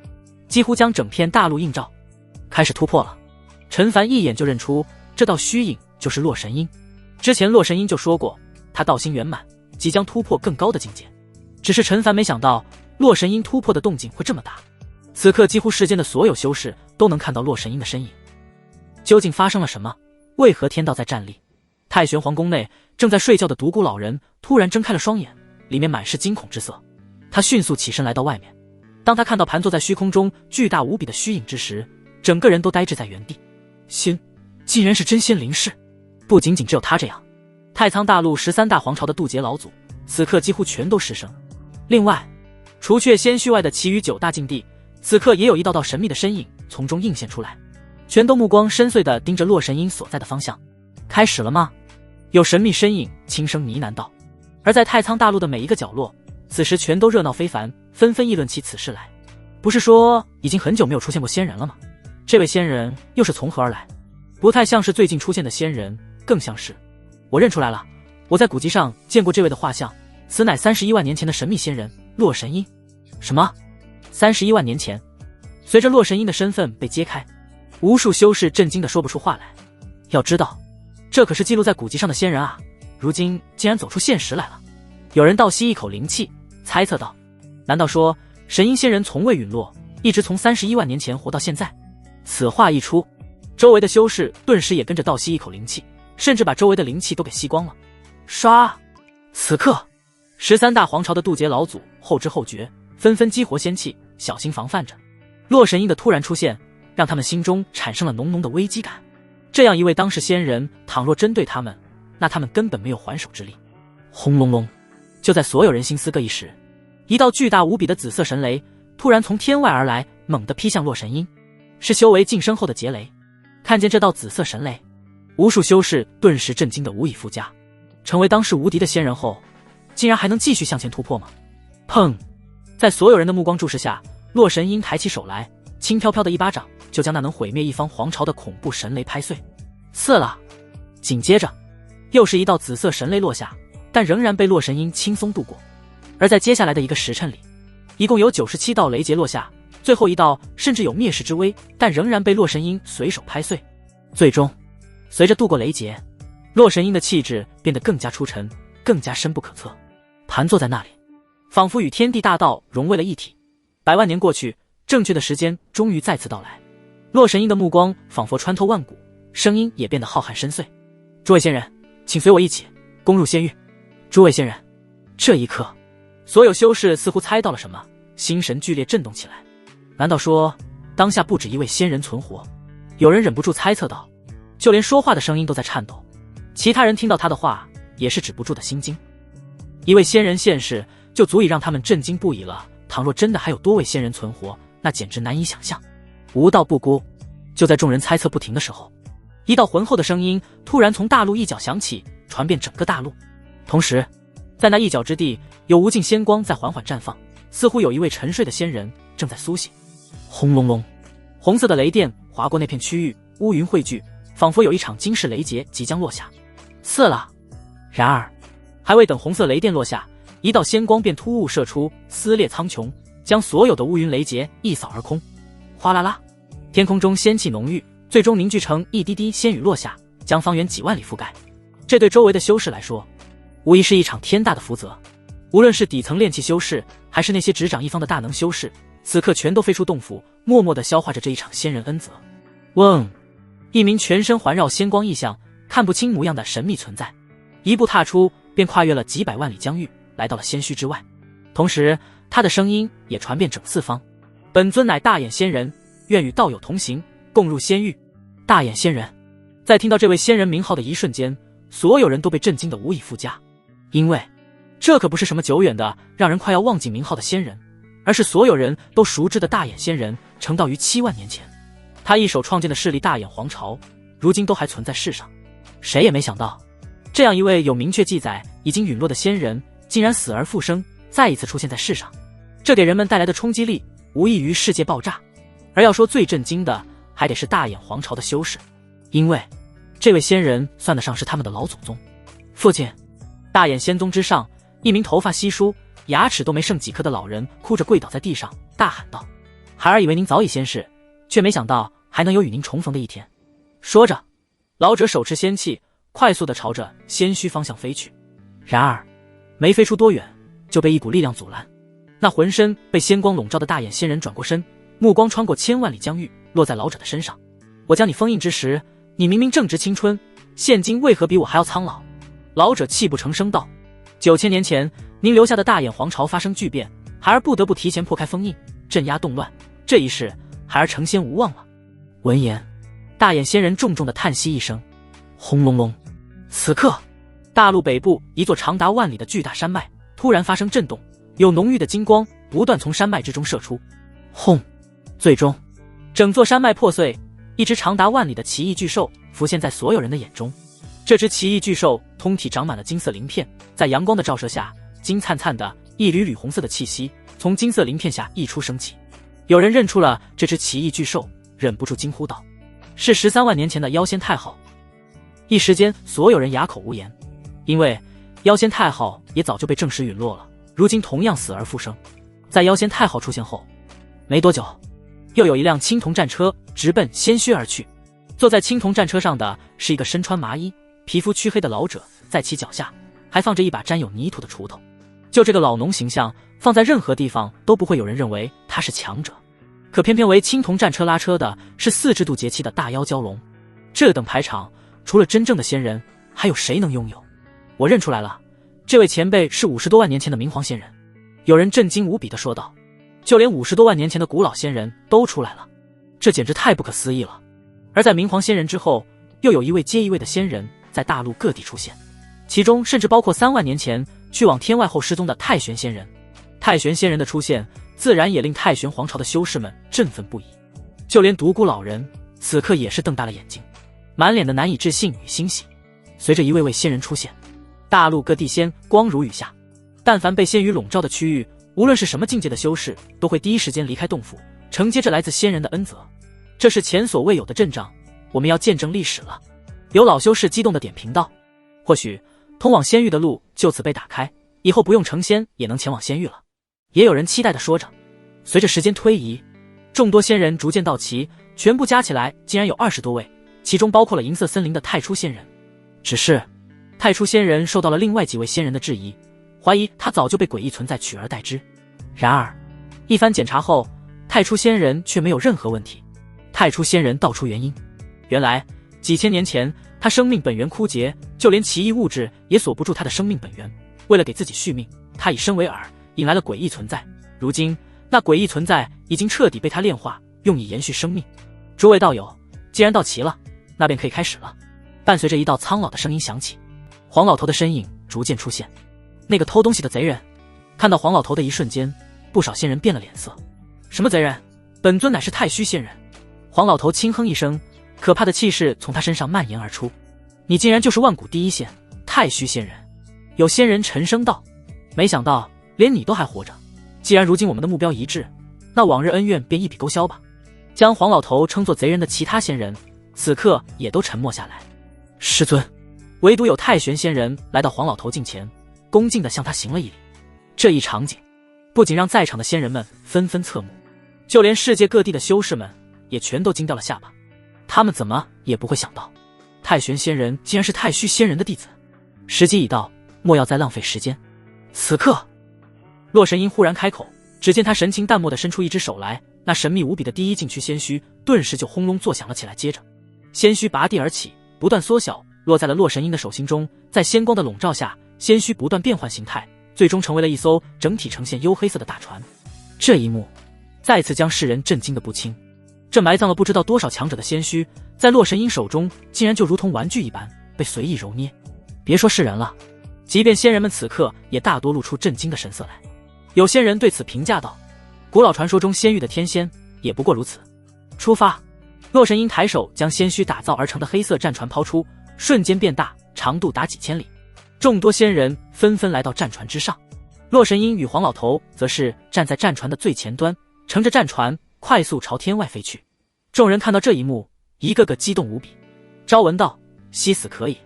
A: 几乎将整片大陆映照。开始突破了。陈凡一眼就认出这道虚影就是洛神英。之前洛神英就说过，他道心圆满，即将突破更高的境界。只是陈凡没想到洛神英突破的动静会这么大。此刻几乎世间的所有修士都能看到洛神英的身影。究竟发生了什么？为何天道在站立？太玄皇宫内正在睡觉的独孤老人突然睁开了双眼，里面满是惊恐之色。他迅速起身来到外面。当他看到盘坐在虚空中巨大无比的虚影之时，整个人都呆滞在原地。竟然是真仙灵士！不仅仅只有他这样，太仓大陆13大皇朝的渡劫老祖此刻几乎全都失声。另外，除却仙墟外的其余9大禁地，此刻也有一道道神秘的身影从中映现出来，全都目光深邃地盯着洛神英所在的方向。开始了吗？有神秘身影轻声呢喃道。而在太仓大陆的每一个角落，此时全都热闹非凡，纷纷议论起此事来。不是说已经很久没有出现过仙人了吗？这位仙人又是从何而来？不太像是最近出现的仙人，更像是……我认出来了，我在古籍上见过这位的画像，此乃31万年前的神秘仙人洛神英。什么？31万年前？随着洛神英的身份被揭开，无数修士震惊地说不出话来。要知道，这可是记录在古籍上的仙人啊，如今竟然走出现实来了。有人倒吸一口灵气，猜测道：难道说神鹰仙人从未陨落，一直从31万年前活到现在？此话一出，周围的修士顿时也跟着倒吸一口灵气，甚至把周围的灵气都给吸光了。唰！此刻13大皇朝的渡劫老祖后知后觉，纷纷激活仙气，小心防范着。洛神鹰的突然出现让他们心中产生了浓浓的危机感。这样一位当世仙人，倘若针对他们，那他们根本没有还手之力。轰隆隆！就在所有人心思各异时，一道巨大无比的紫色神雷突然从天外而来，猛地劈向洛神鹰。是修为晋升后的劫雷。看见这道紫色神雷，无数修士顿时震惊得无以复加。成为当世无敌的仙人后，竟然还能继续向前突破吗？砰！在所有人的目光注视下，洛神鹰抬起手来，轻飘飘的一巴掌就将那能毁灭一方皇朝的恐怖神雷拍碎。刺了！紧接着，又是一道紫色神雷落下，但仍然被洛神鹰轻松度过。而在接下来的一个时辰里，一共有97道雷劫落下，最后一道甚至有灭世之威，但仍然被洛神鹰随手拍碎。最终，随着度过雷劫，洛神鹰的气质变得更加出尘，更加深不可测，盘坐在那里，仿佛与天地大道融为了一体。100万年过去，正确的时间终于再次到来。洛神鹰的目光仿佛穿透万古，声音也变得浩瀚深邃。诸位仙人，请随我一起攻入仙域。诸位仙人，这一刻，所有修士似乎猜到了什么，心神剧烈震动起来。难道说，当下不止一位仙人存活？有人忍不住猜测道，就连说话的声音都在颤抖。其他人听到他的话，也是止不住的心惊。一位仙人现世，就足以让他们震惊不已了。倘若真的还有多位仙人存活，那简直难以想象。无道不孤。就在众人猜测不停的时候，一道浑厚的声音突然从大陆一角响起，传遍整个大陆。同时，在那一角之地，有无尽仙光在缓缓绽放，似乎有一位沉睡的仙人正在苏醒。轰隆隆，红色的雷电划过那片区域，乌云汇聚，仿佛有一场惊世雷劫即将落下。刺了！然而，还未等红色雷电落下，一道仙光便突兀射出，撕裂苍穹，将所有的乌云雷劫一扫而空。哗啦啦，天空中仙气浓郁，最终凝聚成一滴滴仙雨落下，将方圆几万里覆盖。这对周围的修士来说，无疑是一场天大的福泽。无论是底层炼气修士，还是那些执掌一方的大能修士，此刻全都飞出洞府，默默地消化着这一场仙人恩泽。嗡！一名全身环绕仙光异象、看不清模样的神秘存在，一步踏出，便跨越了几百万里疆域，来到了仙墟之外。同时，他的声音也传遍整四方：“本尊乃大眼仙人，愿与道友同行，共入仙域。”大眼仙人，在听到这位仙人名号的一瞬间，所有人都被震惊得无以复加，因为这可不是什么久远的让人快要忘记名号的仙人，而是所有人都熟知的大眼仙人，成道于7万年前。他一手创建的势力大眼皇朝，如今都还存在世上。谁也没想到，这样一位有明确记载已经陨落的仙人，竟然死而复生，再一次出现在世上。这给人们带来的冲击力，无异于世界爆炸。而要说最震惊的，还得是大眼皇朝的修士，因为这位仙人算得上是他们的老祖宗。父亲！大眼仙宗之上，一名头发稀疏、牙齿都没剩几颗的老人哭着跪倒在地上，大喊道：“孩儿以为您早已仙逝，却没想到还能有与您重逢的一天。”说着，老者手持仙气，快速地朝着仙墟方向飞去。然而，没飞出多远，就被一股力量阻拦。那浑身被仙光笼罩的大眼仙人转过身，目光穿过千万里疆域，落在老者的身上。我将你封印之时，你明明正值青春，现今为何比我还要苍老？老者泣不成声道：“9000年前，您留下的大眼皇朝发生巨变，孩儿不得不提前破开封印，镇压动乱。这一世，孩儿成仙无望了。”闻言，大眼仙人重重的叹息一声。轰隆隆，此刻，大陆北部一座长达万里的巨大山脉突然发生震动，有浓郁的金光不断从山脉之中射出。轰！最终，整座山脉破碎，一只长达万里的奇异巨兽浮现在所有人的眼中。这只奇异巨兽通体长满了金色鳞片，在阳光的照射下，金灿灿的一缕缕红色的气息从金色鳞片下溢出升起。有人认出了这只奇异巨兽，忍不住惊呼道：“是13万年前的妖仙太昊！”一时间，所有人哑口无言，因为妖仙太昊也早就被证实陨落了，如今同样死而复生。在妖仙太昊出现后，没多久，又有一辆青铜战车直奔仙墟而去。坐在青铜战车上的是一个身穿麻衣、皮肤黢黑的老者，在其脚下还放着一把沾有泥土的锄头。就这个老农形象，放在任何地方都不会有人认为他是强者，可偏偏为青铜战车拉车的是4制度节气的大妖蛟龙。这等排场，除了真正的仙人，还有谁能拥有？我认出来了，这位前辈是50多万年前的明皇仙人。有人震惊无比地说道，就连50多万年前的古老仙人都出来了，这简直太不可思议了。而在明皇仙人之后，又有一位接一位的仙人在大陆各地出现，其中甚至包括3万年前去往天外后失踪的太玄仙人。太玄仙人的出现，自然也令太玄皇朝的修士们振奋不已。就连独孤老人此刻也是瞪大了眼睛。满脸的难以置信与欣喜。随着一位位仙人出现，大陆各地仙光如雨下，但凡被仙雨笼罩的区域，无论是什么境界的修士，都会第一时间离开洞府，承接着来自仙人的恩泽。这是前所未有的阵仗，我们要见证历史了。有老修士激动地点评道：或许通往仙域的路就此被打开，以后不用成仙也能前往仙域了。也有人期待地说着。随着时间推移，众多仙人逐渐到齐，全部加起来竟然有20多位，其中包括了银色森林的太初仙人。只是太初仙人受到了另外几位仙人的质疑，怀疑他早就被诡异存在取而代之。然而一番检查后，太初仙人却没有任何问题。太初仙人道出原因，原来几千年前他生命本源枯竭，就连奇异物质也锁不住他的生命本源。为了给自己续命，他以身为饵，引来了诡异存在。如今那诡异存在已经彻底被他炼化，用以延续生命。诸位道友，既然到齐了，那便可以开始了。伴随着一道苍老的声音响起，黄老头的身影逐渐出现。那个偷东西的贼人。看到黄老头的一瞬间，不少仙人变了脸色。什么贼人？本尊乃是太虚仙人。黄老头轻哼一声，可怕的气势从他身上蔓延而出。你竟然就是万古第一仙太虚仙人。有仙人沉声道：没想到连你都还活着。既然如今我们的目标一致，那往日恩怨便一笔勾销吧。将黄老头称作贼人的其他仙人此刻也都沉默下来。师尊。唯独有太玄仙人来到黄老头近前，恭敬地向他行了一礼。这一场景不仅让在场的仙人们纷纷侧目，就连世界各地的修士们也全都惊掉了下巴。他们怎么也不会想到，太玄仙人竟然是太虚仙人的弟子。时机已到，莫要再浪费时间。此刻洛神音忽然开口，只见他神情淡漠地伸出一只手来，那神秘无比的第一禁区仙须顿时就轰隆作响了起来。接着仙须拔地而起，不断缩小，落在了洛神音的手心中。在仙光的笼罩下，仙须不断变换形态，最终成为了一艘整体呈现黝黑色的大船。这一幕再次将世人震惊得不轻。这埋葬了不知道多少强者的仙须，在洛神音手中竟然就如同玩具一般被随意揉捏。别说世人了，即便仙人们此刻也大多露出震惊的神色来。有仙人对此评价道：古老传说中仙域的天仙也不过如此。出发。洛神音抬手将仙须打造而成的黑色战船抛出，瞬间变大，长度达几千里。众多仙人纷纷来到战船之上，洛神音与黄老头则是站在战船的最前端，乘着战船快速朝天外飞去。众人看到这一幕，一个个激动无比。昭文道：惜死可以，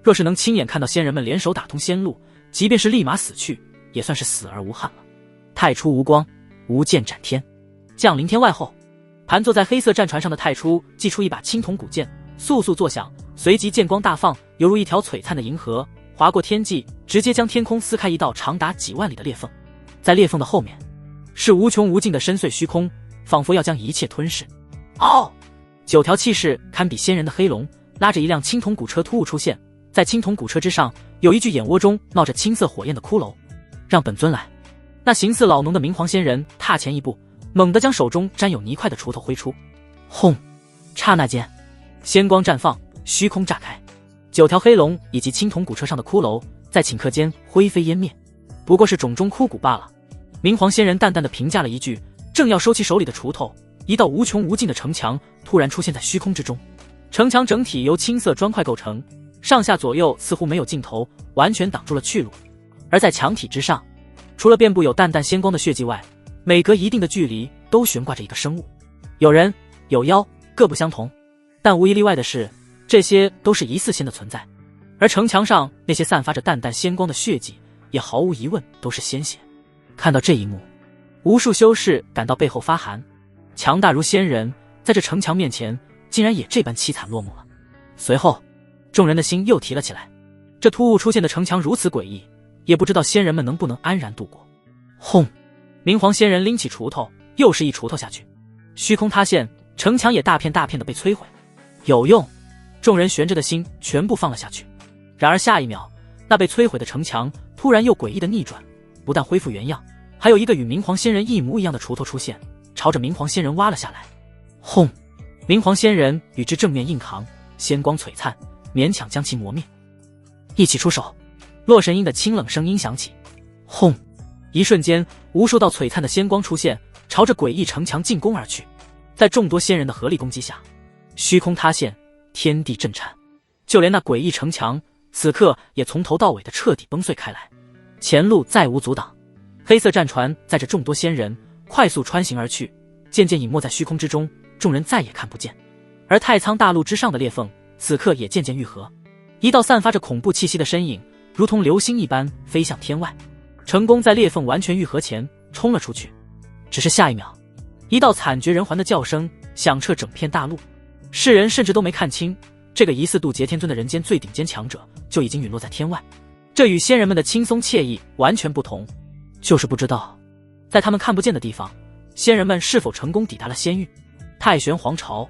A: 若是能亲眼看到仙人们联手打通仙路，即便是立马死去，也算是死而无憾了。太初无光，无剑斩天。降临天外后，盘坐在黑色战船上的太初祭出一把青铜古剑，簌簌作响，随即剑光大放，犹如一条璀璨的银河，划过天际，直接将天空撕开一道长达几万里的裂缝。在裂缝的后面，是无穷无尽的深邃虚空，仿佛要将一切吞噬。9条气势堪比仙人的黑龙拉着一辆青铜古车突兀出现，在青铜古车之上有一具眼窝中冒着青色火焰的骷髅。让本尊来。那形似老农的明黄仙人踏前一步，猛地将手中沾有泥块的锄头挥出。轰！刹那间，仙光绽放，虚空炸开，9条黑龙以及青铜古车上的骷髅在顷刻间灰飞烟灭，不过是种种枯骨罢了。明黄仙人淡淡的评价了一句，正要收起手里的锄头，一道无穷无尽的城墙突然出现在虚空之中。城墙整体由青色砖块构成，上下左右似乎没有尽头，完全挡住了去路。而在墙体之上，除了遍布有淡淡仙光的血迹外，每隔一定的距离都悬挂着一个生物，有人有妖，各不相同，但无一例外的是，这些都是疑似仙的存在。而城墙上那些散发着淡淡仙光的血迹，也毫无疑问都是仙血。看到这一幕，无数修士感到背后发寒，强大如仙人，在这城墙面前竟然也这般凄惨落幕了。随后众人的心又提了起来，这突兀出现的城墙如此诡异，也不知道仙人们能不能安然度过。轰！明黄仙人拎起锄头，又是一锄头下去，虚空塌陷，城墙也大片大片的被摧毁。有用！众人悬着的心全部放了下去。然而下一秒，那被摧毁的城墙突然又诡异的逆转，不但恢复原样，还有一个与明黄仙人一模一样的锄头出现，朝着明黄仙人挖了下来。轰！明黄仙人与之正面硬扛，仙光璀璨，勉强将其磨灭。一起出手！洛神音的清冷声音响起。轰！一瞬间，无数道璀璨的仙光出现，朝着诡异城墙进攻而去。在众多仙人的合力攻击下，虚空塌陷，天地震颤，就连那诡异城墙此刻也从头到尾的彻底崩碎开来，前路再无阻挡。黑色战船载着众多仙人快速穿行而去，渐渐隐没在虚空之中，众人再也看不见。而太仓大陆之上的裂缝此刻也渐渐愈合，一道散发着恐怖气息的身影如同流星一般飞向天外，成功在裂缝完全愈合前冲了出去。只是下一秒，一道惨绝人寰的叫声响彻整片大陆，世人甚至都没看清这个疑似渡劫天尊的人间最顶尖强者就已经陨落在天外。这与仙人们的轻松惬意完全不同，就是不知道在他们看不见的地方，仙人们是否成功抵达了仙域。太玄皇朝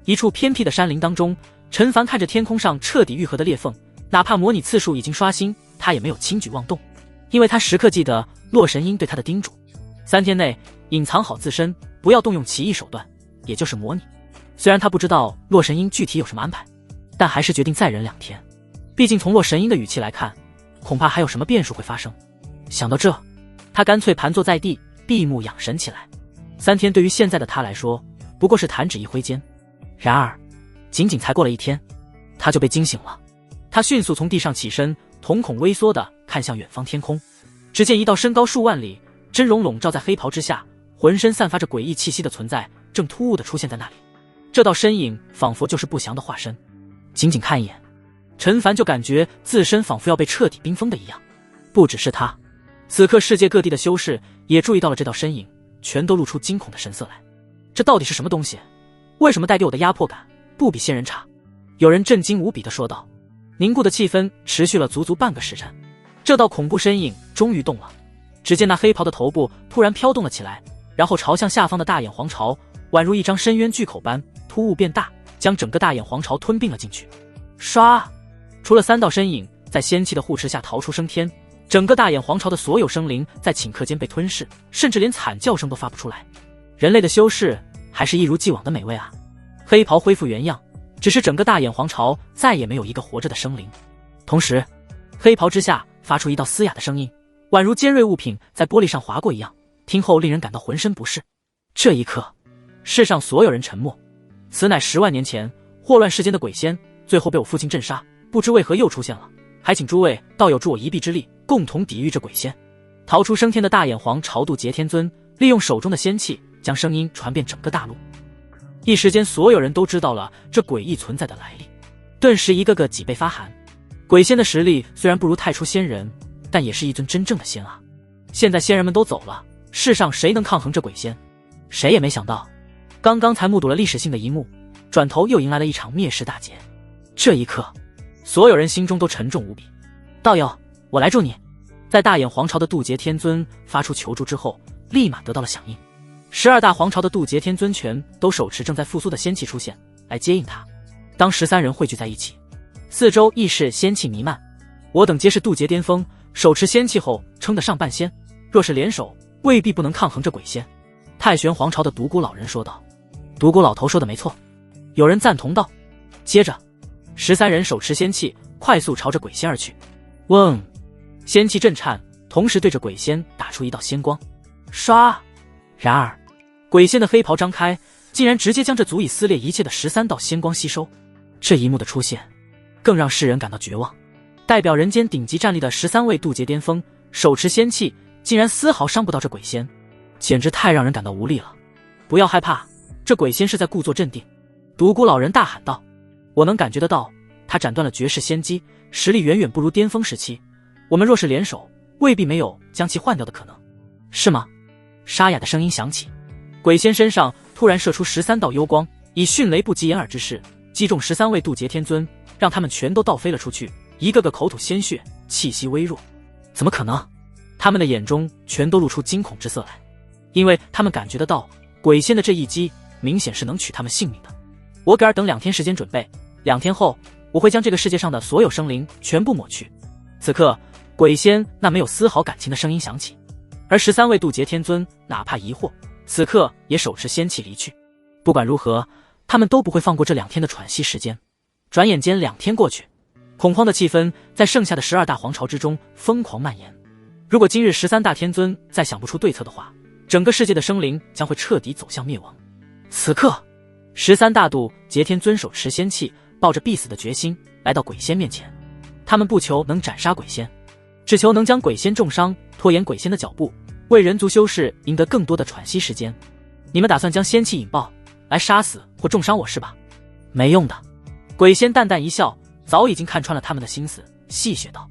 A: 一处偏僻的山林当中，陈凡看着天空上彻底愈合的裂缝，哪怕模拟次数已经刷新，他也没有轻举妄动，因为他时刻记得洛神鹰对他的叮嘱：3天内隐藏好自身，不要动用奇异手段，也就是模拟。虽然他不知道洛神鹰具体有什么安排，但还是决定再忍2天。毕竟从洛神鹰的语气来看，恐怕还有什么变数会发生。想到这，他干脆盘坐在地，闭目养神起来。3天对于现在的他来说，不过是弹指一挥间。然而，仅仅才过了1天，他就被惊醒了。他迅速从地上起身，瞳孔微缩地看向远方天空，只见一道身高数万里、真容笼罩在黑袍之下、浑身散发着诡异气息的存在，正突兀地出现在那里。这道身影仿佛就是不祥的化身。仅仅看一眼，陈凡就感觉自身仿佛要被彻底冰封的一样。不只是他，此刻世界各地的修士也注意到了这道身影，全都露出惊恐的神色来。这到底是什么东西？为什么带给我的压迫感不比仙人差？有人震惊无比地说道。凝固的气氛持续了足足半个时辰，这道恐怖身影终于动了。只见那黑袍的头部突然飘动了起来，然后朝向下方的大眼皇朝，宛如一张深渊巨口般突兀变大，将整个大眼皇朝吞并了进去。唰！除了3道身影在仙气的护持下逃出升天，整个大眼皇朝的所有生灵在顷刻间被吞噬，甚至连惨叫声都发不出来。人类的修士还是一如既往的美味啊！黑袍恢复原样，只是整个大眼皇朝再也没有一个活着的生灵。同时，黑袍之下发出一道嘶哑的声音，宛如尖锐物品在玻璃上划过一样，听后令人感到浑身不适。这一刻，世上所有人沉默。此乃10万年前祸乱世间的鬼仙，最后被我父亲镇杀，不知为何又出现了，还请诸位道友助我一臂之力，共同抵御这鬼仙。逃出升天的大眼皇朝渡劫天尊利用手中的仙气将声音传遍整个大陆，一时间所有人都知道了这诡异存在的来历，顿时一个个脊背发寒。鬼仙的实力虽然不如太初仙人，但也是一尊真正的仙啊！现在仙人们都走了，世上谁能抗衡这鬼仙？谁也没想到，刚刚才目睹了历史性的一幕，转头又迎来了一场灭世大劫。这一刻，所有人心中都沉重无比。道友，我来助你。在大眼皇朝的渡劫天尊发出求助之后，立马得到了响应。12大皇朝的渡劫天尊全都手持正在复苏的仙气出现，来接应他。当13人汇聚在一起，四周亦是仙气弥漫。我等皆是渡劫巅峰，手持仙气后称得上半仙，若是联手，未必不能抗衡这鬼仙。太玄皇朝的独孤老人说道。独孤老头说的没错，有人赞同道。接着13人手持仙气快速朝着鬼仙而去。嗡！仙气震颤，同时对着鬼仙打出一道仙光。唰！然而鬼仙的黑袍张开，竟然直接将这足以撕裂一切的13道仙光吸收。这一幕的出现更让世人感到绝望。代表人间顶级战力的13位渡劫巅峰手持仙气，竟然丝毫伤不到这鬼仙，简直太让人感到无力了。不要害怕，这鬼仙是在故作镇定。独孤老人大喊道。我能感觉得到，他斩断了绝世仙机，实力远远不如巅峰时期，我们若是联手，未必没有将其换掉的可能，是吗？沙哑的声音响起，鬼仙身上突然射出13道幽光，以迅雷不及掩耳之势击中13位渡劫天尊，让他们全都倒飞了出去，一个个口吐鲜血，气息微弱。怎么可能？他们的眼中全都露出惊恐之色来，因为他们感觉得到鬼仙的这一击明显是能取他们性命的。我给尔等2天时间准备，2天后我会将这个世界上的所有生灵全部抹去。此刻鬼仙那没有丝毫感情的声音响起，而13位渡劫天尊哪怕疑惑，此刻也手持仙气离去。不管如何，他们都不会放过这2天的喘息时间。转眼间2天过去，恐慌的气氛在剩下的12大皇朝之中疯狂蔓延。如果今日13大天尊再想不出对策的话，整个世界的生灵将会彻底走向灭亡。此刻13大渡劫天尊手持仙气抱着必死的决心来到鬼仙面前。他们不求能斩杀鬼仙，只求能将鬼仙重伤，拖延鬼仙的脚步，为人族修士赢得更多的喘息时间。你们打算将仙气引爆，来杀死或重伤我是吧？没用的。鬼仙淡淡一笑，早已经看穿了他们的心思，戏谑道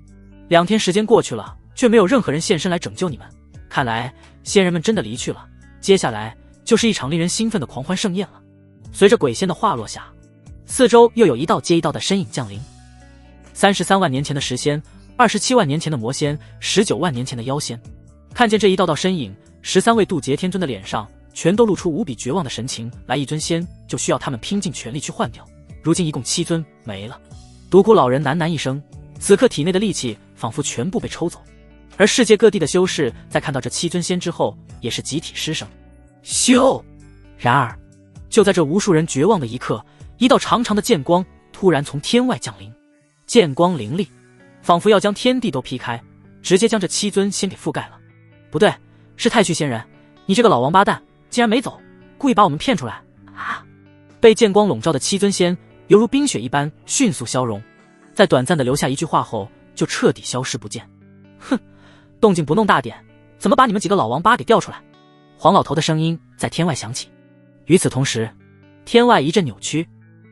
A: ：“2天时间过去了，却没有任何人现身来拯救你们，看来仙人们真的离去了。接下来就是一场令人兴奋的狂欢盛宴了。”随着鬼仙的话落下，四周又有一道接一道的身影降临。33万年前的石仙，27万年前的魔仙，19万年前的妖仙。看见这一道道身影，13位渡劫天尊的脸上全都露出无比绝望的神情来。一尊仙就需要他们拼尽全力去换掉，如今一共7尊没了。独孤老人喃喃一声，此刻体内的力气仿佛全部被抽走。而世界各地的修士在看到这7尊仙之后，也是集体失声。咻！然而就在这无数人绝望的一刻，一道长长的剑光突然从天外降临，剑光凌厉，仿佛要将天地都劈开，直接将这7尊仙给覆盖了。不对，是太虚仙人，你这个老王八蛋，竟然没走，故意把我们骗出来啊！被剑光笼罩的7尊仙犹如冰雪一般迅速消融，在短暂的留下一句话后就彻底消失不见。哼，动静不弄大点，怎么把你们几个老王八给调出来？黄老头的声音在天外响起。与此同时，天外一阵扭曲，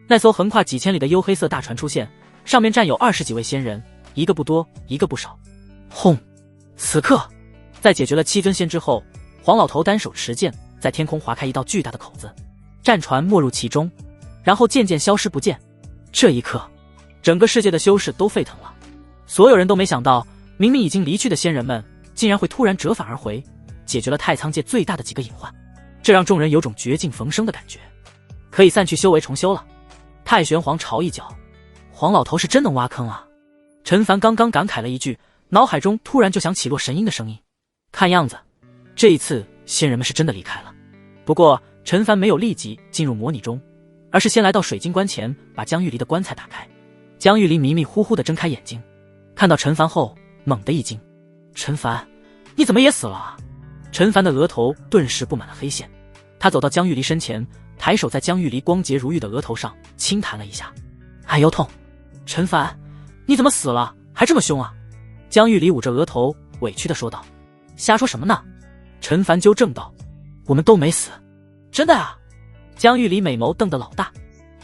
A: 那艘横跨几千里的幽黑色大船出现，上面站有20几位仙人，一个不多，一个不少。轰！此刻，在解决了7尊仙之后，黄老头单手持剑，在天空划开一道巨大的口子，战船没入其中，然后渐渐消失不见。这一刻，整个世界的修士都沸腾了，所有人都没想到，明明已经离去的仙人们，竟然会突然折返而回，解决了太仓界最大的几个隐患，这让众人有种绝境逢生的感觉。可以散去修为重修了。太玄皇朝一脚，黄老头是真能挖坑啊！陈凡刚刚感慨了一句，脑海中突然就想起洛神音的声音。看样子，这一次仙人们是真的离开了。不过陈凡没有立即进入模拟中，而是先来到水晶棺前，把江玉离的棺材打开。江玉离迷迷糊糊地睁开眼睛，看到陈凡后猛地一惊：“陈凡，你怎么也死了啊？”陈凡的额头顿时布满了黑线，他走到江玉离身前，抬手在江玉离光洁如玉的额头上轻弹了一下。哎呦痛！陈凡，你怎么死了？还这么凶啊？江玉离捂着额头委屈地说道。瞎说什么呢？陈凡纠正道。我们都没死。真的啊？江玉离美眸瞪得老大。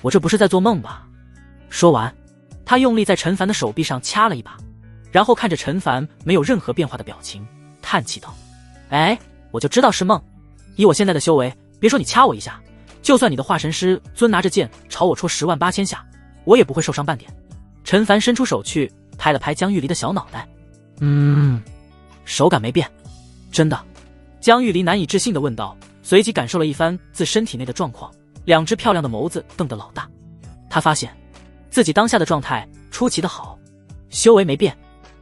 A: 我这不是在做梦吧？说完，他用力在陈凡的手臂上掐了一把，然后看着陈凡没有任何变化的表情，叹气道：哎，我就知道是梦。以我现在的修为，别说你掐我一下，就算你的化神师尊拿着剑朝我戳108000下，我也不会受伤半点。陈凡伸出手去拍了拍江玉离的小脑袋。手感没变。真的？江玉离难以置信地问道，随即感受了一番自身体内的状况，两只漂亮的眸子瞪得老大。他发现自己当下的状态出奇的好，修为没变，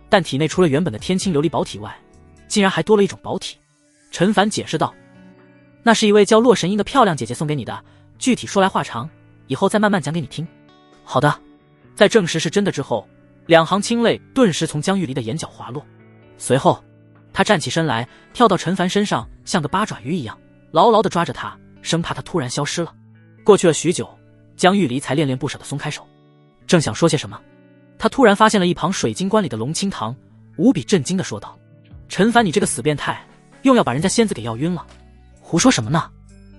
A: 但体内除了原本的天青琉璃宝体外，竟然还多了一种宝体。陈凡解释道，那是一位叫洛神音的漂亮姐姐送给你的，具体说来话长，以后再慢慢讲给你听。好的。在证实是真的之后，两行清泪顿时从江玉离的眼角滑落，随后他站起身来，跳到陈凡身上，像个八爪鱼一样牢牢地抓着他，生怕他突然消失了。过去了许久，江玉离才恋恋不舍地松开手，正想说些什么，他突然发现了一旁水晶棺里的龙清堂，无比震惊地说道：陈凡，你这个死变态，又要把人家仙子给要晕了。胡说什么呢？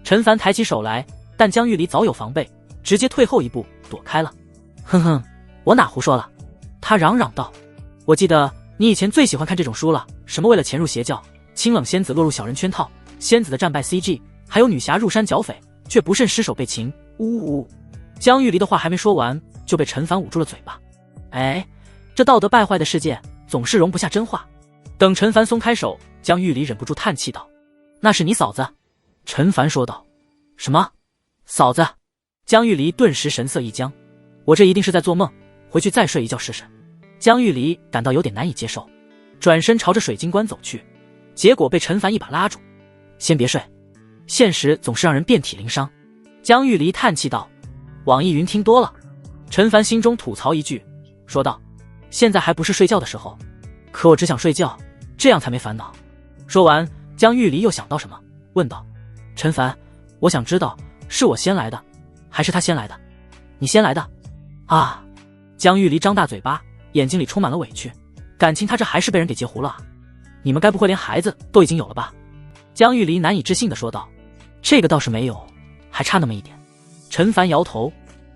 A: 陈凡抬起手来，但江玉离早有防备，直接退后一步躲开了。哼哼，我哪胡说了？他嚷嚷道。我记得你以前最喜欢看这种书了，什么为了潜入邪教，清冷仙子落入小人圈套，仙子的战败 CG， 还有女侠入山剿匪，却不慎失手被擒。呜。江玉离的话还没说完，就被陈凡捂住了嘴巴。哎，这道德败坏的世界总是容不下真话。等陈凡松开手，江玉离忍不住叹气道：那是你嫂子。陈凡说道。什么？嫂子？江玉离顿时神色一僵。我这一定是在做梦，回去再睡一觉试试。江玉离感到有点难以接受，转身朝着水晶棺走去，结果被陈凡一把拉住。先别睡，现实总是让人遍体鳞伤。江玉离叹气道。网易云听多了。陈凡心中吐槽一句，说道：现在还不是睡觉的时候，可我只想睡觉，这样才没烦恼。说完，江玉离又想到什么，问道：陈凡，我想知道是我先来的，还是他先来的？你先来的。啊！江玉离张大嘴巴，眼睛里充满了委屈，感情他这还是被人给截胡了啊！你们该不会连孩子都已经有了吧？江玉离难以置信地说道。这个倒是没有，还差那么一点。陈凡摇头，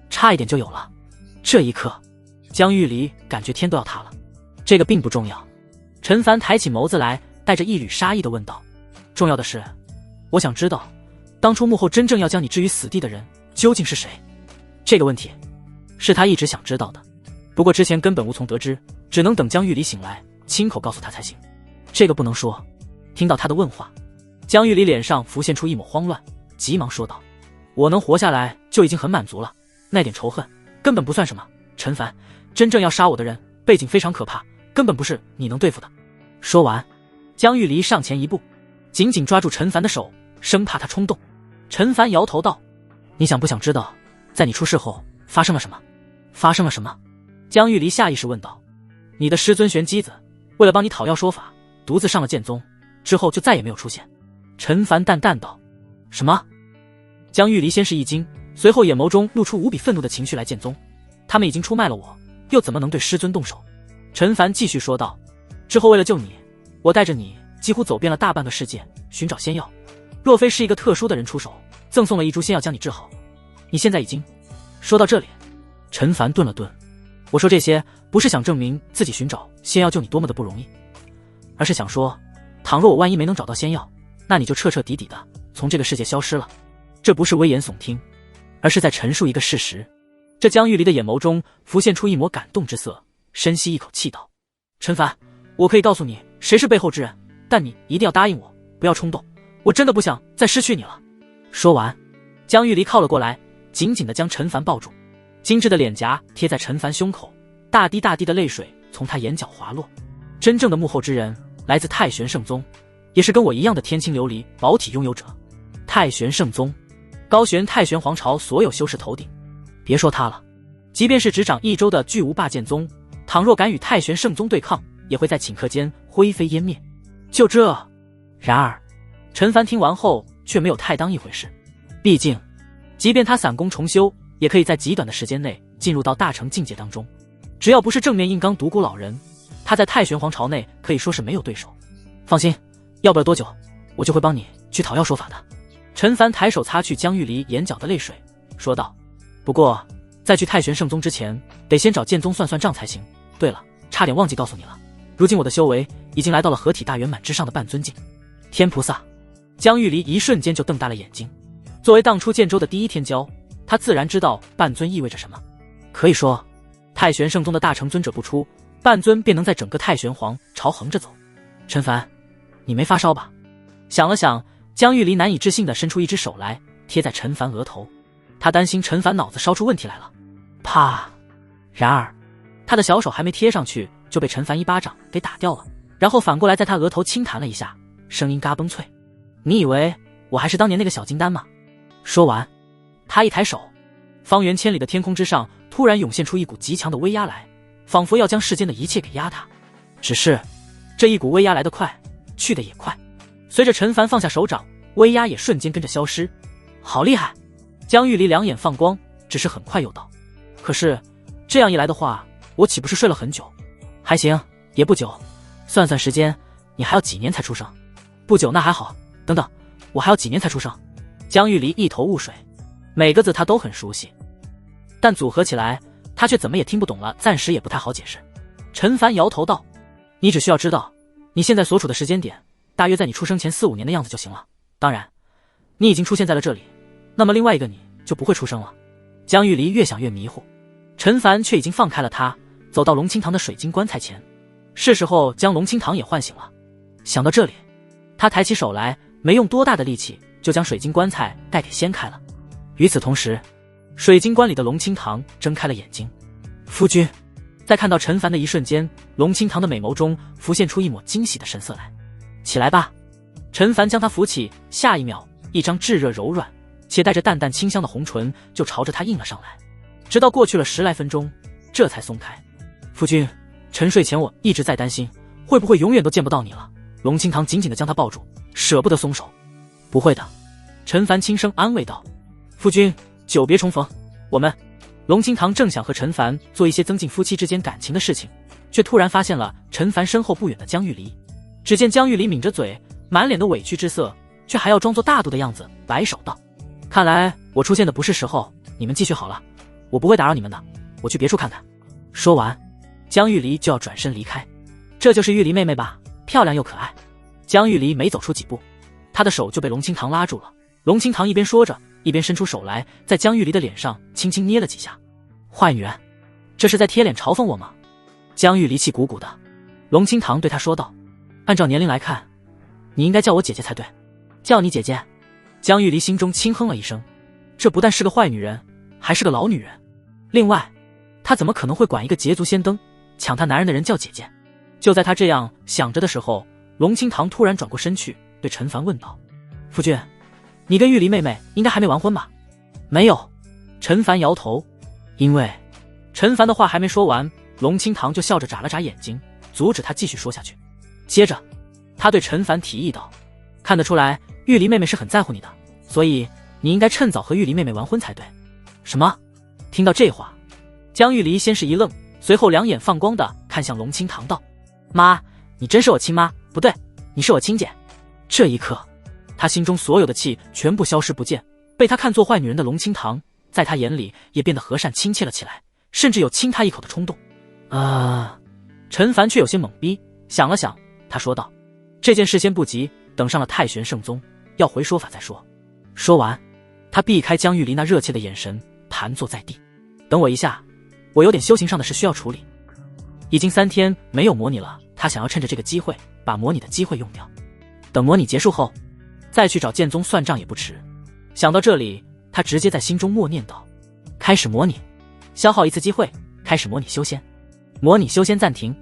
A: 差一点就有了。这一刻，江玉离感觉天都要塌了。这个并不重要。陈凡抬起眸子来，带着一缕杀意地问道：重要的是，我想知道，当初幕后真正要将你置于死地的人究竟是谁？这个问题是他一直想知道的，不过之前根本无从得知，只能等江玉离醒来亲口告诉他才行。这个不能说。听到他的问话，江玉离脸上浮现出一抹慌乱，急忙说道：我能活下来就已经很满足了，那点仇恨根本不算什么。陈凡，真正要杀我的人背景非常可怕，根本不是你能对付的。说完，江玉离上前一步，紧紧抓住陈凡的手，生怕他冲动。陈凡摇头道：你想不想知道，在你出事后发生了什么？发生了什么？江玉离下意识问道。你的师尊玄机子为了帮你讨要说法，独自上了剑宗，之后就再也没有出现。陈凡淡淡道。什么？江玉离先是一惊，随后眼眸中露出无比愤怒的情绪来。剑宗，他们已经出卖了我，又怎么能对师尊动手？陈凡继续说道。之后为了救你，我带着你几乎走遍了大半个世界寻找仙药，若非是一个特殊的人出手，赠送了一株仙药将你治好，你现在已经……说到这里，陈凡顿了顿。我说这些不是想证明自己寻找仙药救你多么的不容易，而是想说，倘若我万一没能找到仙药，那你就彻彻底底的从这个世界消失了。这不是危言耸听，而是在陈述一个事实。这江玉离的眼眸中浮现出一抹感动之色，深吸一口气道：陈凡，我可以告诉你谁是背后之人，但你一定要答应我，不要冲动，我真的不想再失去你了。说完，江玉离靠了过来，紧紧地将陈凡抱住，精致的脸颊贴在陈凡胸口，大滴大滴的泪水从他眼角滑落。真正的幕后之人来自太玄圣宗，也是跟我一样的天青琉璃宝体拥有者。太玄圣宗高悬太玄皇朝所有修士头顶，别说他了，即便是执掌一州的巨无霸剑宗，倘若敢与太玄圣宗对抗，也会在顷刻间灰飞烟灭。就这。然而陈凡听完后却没有太当一回事，毕竟即便他散功重修，也可以在极短的时间内进入到大成境界当中，只要不是正面硬刚独孤老人，他在太玄皇朝内可以说是没有对手。放心，要不了多久，我就会帮你去讨要说法的。陈凡抬手擦去江玉离眼角的泪水，说道：不过在去太玄圣宗之前，得先找剑宗算算账才行。对了，差点忘记告诉你了，如今我的修为已经来到了合体大圆满之上的半尊境。天菩萨！江玉离一瞬间就瞪大了眼睛。作为当初剑州的第一天骄，他自然知道半尊意味着什么。可以说，太玄圣宗的大成尊者不出，半尊便能在整个太玄皇朝横着走。陈凡，你没发烧吧？想了想，江玉离难以置信地伸出一只手来，贴在陈凡额头。他担心陈凡脑子烧出问题来了。啪！然而他的小手还没贴上去，就被陈凡一巴掌给打掉了，然后反过来在他额头轻弹了一下，声音嘎嘣脆。你以为我还是当年那个小金丹吗？说完，他一抬手，方圆千里的天空之上突然涌现出一股极强的威压来，仿佛要将世间的一切给压塌。只是这一股威压来得快，去得也快，随着陈凡放下手掌，威压也瞬间跟着消失。好厉害！江玉离两眼放光，只是很快又道：可是这样一来的话，我岂不是睡了很久？还行，也不久。算算时间，你还要几年才出生？不久那还好，等等，我还要几年才出生？江玉离一头雾水，每个字他都很熟悉，但组合起来他却怎么也听不懂了，暂时也不太好解释。陈凡摇头道：你只需要知道你现在所处的时间点大约在你出生前4-5年的样子就行了。当然你已经出现在了这里，那么另外一个你就不会出生了。江玉离越想越迷糊，陈凡却已经放开了他，走到龙清堂的水晶棺材前，是时候将龙清堂也唤醒了。想到这里，他抬起手来，没用多大的力气就将水晶棺材盖给掀开了。与此同时，水晶棺里的龙清堂睁开了眼睛。夫君！在看到陈凡的一瞬间，龙清堂的美眸中浮现出一抹惊喜的神色来。起来吧！陈凡将他扶起，下一秒，一张炙热柔软且带着淡淡清香的红唇就朝着他印了上来，直到过去了10来分钟，这才松开。夫君，沉睡前我一直在担心会不会永远都见不到你了。龙清堂紧紧地将他抱住，舍不得松手。不会的，陈凡轻声安慰道。夫君，久别重逢，我们……龙清堂正想和陈凡做一些增进夫妻之间感情的事情，却突然发现了陈凡身后不远的江玉离。只见江玉离抿着嘴，满脸的委屈之色，却还要装作大度的样子，摆手道：“看来我出现的不是时候，你们继续好了，我不会打扰你们的，我去别处看看。”说完，江玉离就要转身离开。这就是玉离妹妹吧，漂亮又可爱。江玉离没走出几步，她的手就被龙清堂拉住了。龙清堂一边说着，一边伸出手来，在江玉离的脸上轻轻捏了几下。坏女人，这是在贴脸嘲讽我吗？江玉离气鼓鼓的。龙清堂对她说道：“按照年龄来看，你应该叫我姐姐才对。”叫你姐姐？江玉离心中轻哼了一声，这不但是个坏女人，还是个老女人。另外，她怎么可能会管一个捷足先登、抢她男人的人叫姐姐？就在她这样想着的时候，龙清堂突然转过身去，对陈凡问道：“夫君，你跟玉离妹妹应该还没完婚吧？”没有。陈凡摇头。因为陈凡的话还没说完，龙清堂就笑着眨了眨眼睛，阻止他继续说下去。接着他对陈凡提议道：“看得出来玉离妹妹是很在乎你的，所以你应该趁早和玉离妹妹完婚才对。”什么？听到这话，江玉离先是一愣，随后两眼放光的看向龙清堂道：“妈，你真是我亲妈？不对，你是我亲姐。”这一刻，他心中所有的气全部消失不见，被他看作坏女人的龙清堂在他眼里也变得和善亲切了起来，甚至有亲他一口的冲动。陈凡却有些懵逼，想了想，他说道：“这件事先不急，等上了太玄圣宗，要回说法再说。”说完，他避开江玉离那热切的眼神，盘坐在地。等我一下，我有点修行上的事需要处理。已经3天没有模拟了，他想要趁着这个机会把模拟的机会用掉，等模拟结束后再去找剑宗算账也不迟。想到这里，他直接在心中默念道：“开始模拟，消耗1次机会，开始模拟修仙。”模拟修仙暂停，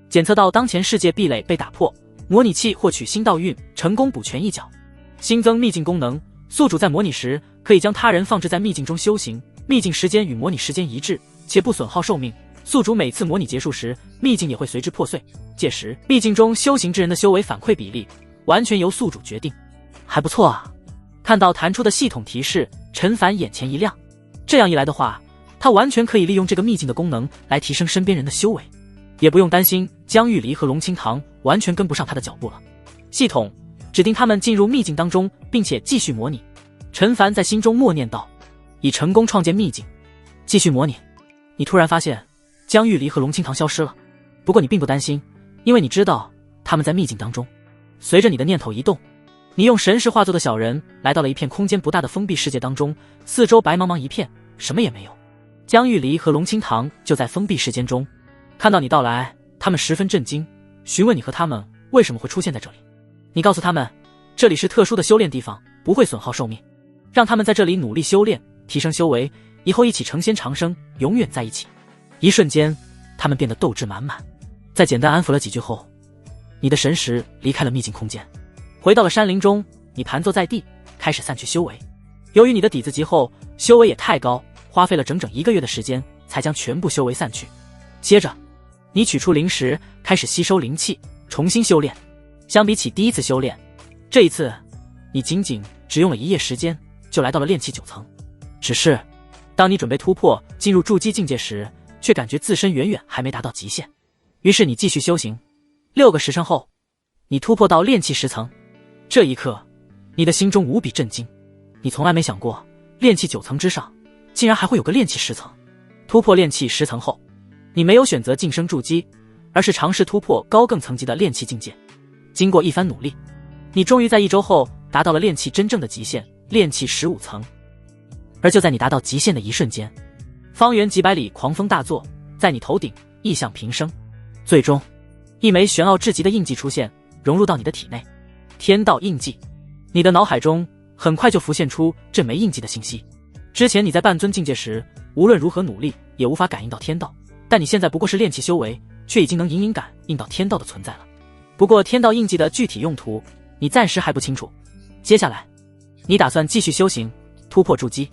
A: 检测到当前世界壁垒被打破，模拟器获取新道运，成功补全一角，新增秘境功能。宿主在模拟时可以将他人放置在秘境中修行，秘境时间与模拟时间一致，且不损耗寿命。宿主每次模拟结束时，秘境也会随之破碎，届时秘境中修行之人的修为反馈比例完全由宿主决定。还不错啊。看到弹出的系统提示，陈凡眼前一亮。这样一来的话，他完全可以利用这个秘境的功能来提升身边人的修为，也不用担心江玉离和龙清堂完全跟不上他的脚步了。系统指定他们进入秘境当中，并且继续模拟。陈凡在心中默念道：“已成功创建秘境，继续模拟。”你突然发现江玉离和龙清堂消失了，不过你并不担心，因为你知道他们在秘境当中。随着你的念头移动，你用神识化作的小人来到了一片空间不大的封闭世界当中，四周白茫茫一片，什么也没有。江玉离和龙清堂就在封闭世间中，看到你到来，他们十分震惊，询问你和他们为什么会出现在这里。你告诉他们，这里是特殊的修炼地方，不会损耗寿命，让他们在这里努力修炼，提升修为，以后一起成仙长生，永远在一起。一瞬间，他们变得斗志满满。在简单安抚了几句后，你的神识离开了秘境空间，回到了山林中。你盘坐在地，开始散去修为。由于你的底子极厚，修为也太高，花费了整整1个月的时间才将全部修为散去。接着你取出灵石，开始吸收灵气，重新修炼。相比起第一次修炼，这一次你仅仅只用了1夜时间就来到了炼气9层。只是当你准备突破进入筑基境界时，却感觉自身远远还没达到极限。于是你继续修行，6个时辰后，你突破到炼气10层。这一刻，你的心中无比震惊，你从来没想过炼气9层之上竟然还会有个炼气10层。突破炼气10层后，你没有选择晋升筑基，而是尝试突破高更层级的炼气境界。经过一番努力，你终于在1周后达到了炼气真正的极限，炼气15层。而就在你达到极限的一瞬间，方圆几百里狂风大作，在你头顶异象频生，最终一枚玄奥至极的印记出现，融入到你的体内。天道印记。你的脑海中很快就浮现出这枚印记的信息。之前你在半尊境界时，无论如何努力也无法感应到天道，但你现在不过是炼气修为，却已经能隐隐感应到天道的存在了。不过天道印记的具体用途，你暂时还不清楚。接下来你打算继续修行，突破筑基。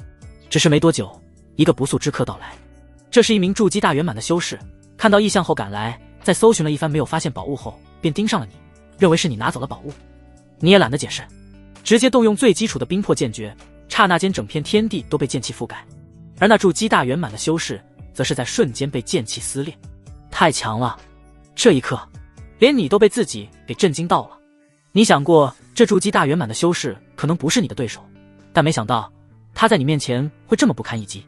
A: 只是没多久，一个不速之客到来。这是一名筑基大圆满的修士，看到异象后赶来，在搜寻了一番没有发现宝物后，便盯上了你，认为是你拿走了宝物。你也懒得解释，直接动用最基础的冰魄剑诀，刹那间整片天地都被剑气覆盖。而那筑基大圆满的修士，则是在瞬间被剑气撕裂。太强了！这一刻，连你都被自己给震惊到了。你想过，这筑基大圆满的修士可能不是你的对手，但没想到他在你面前会这么不堪一击。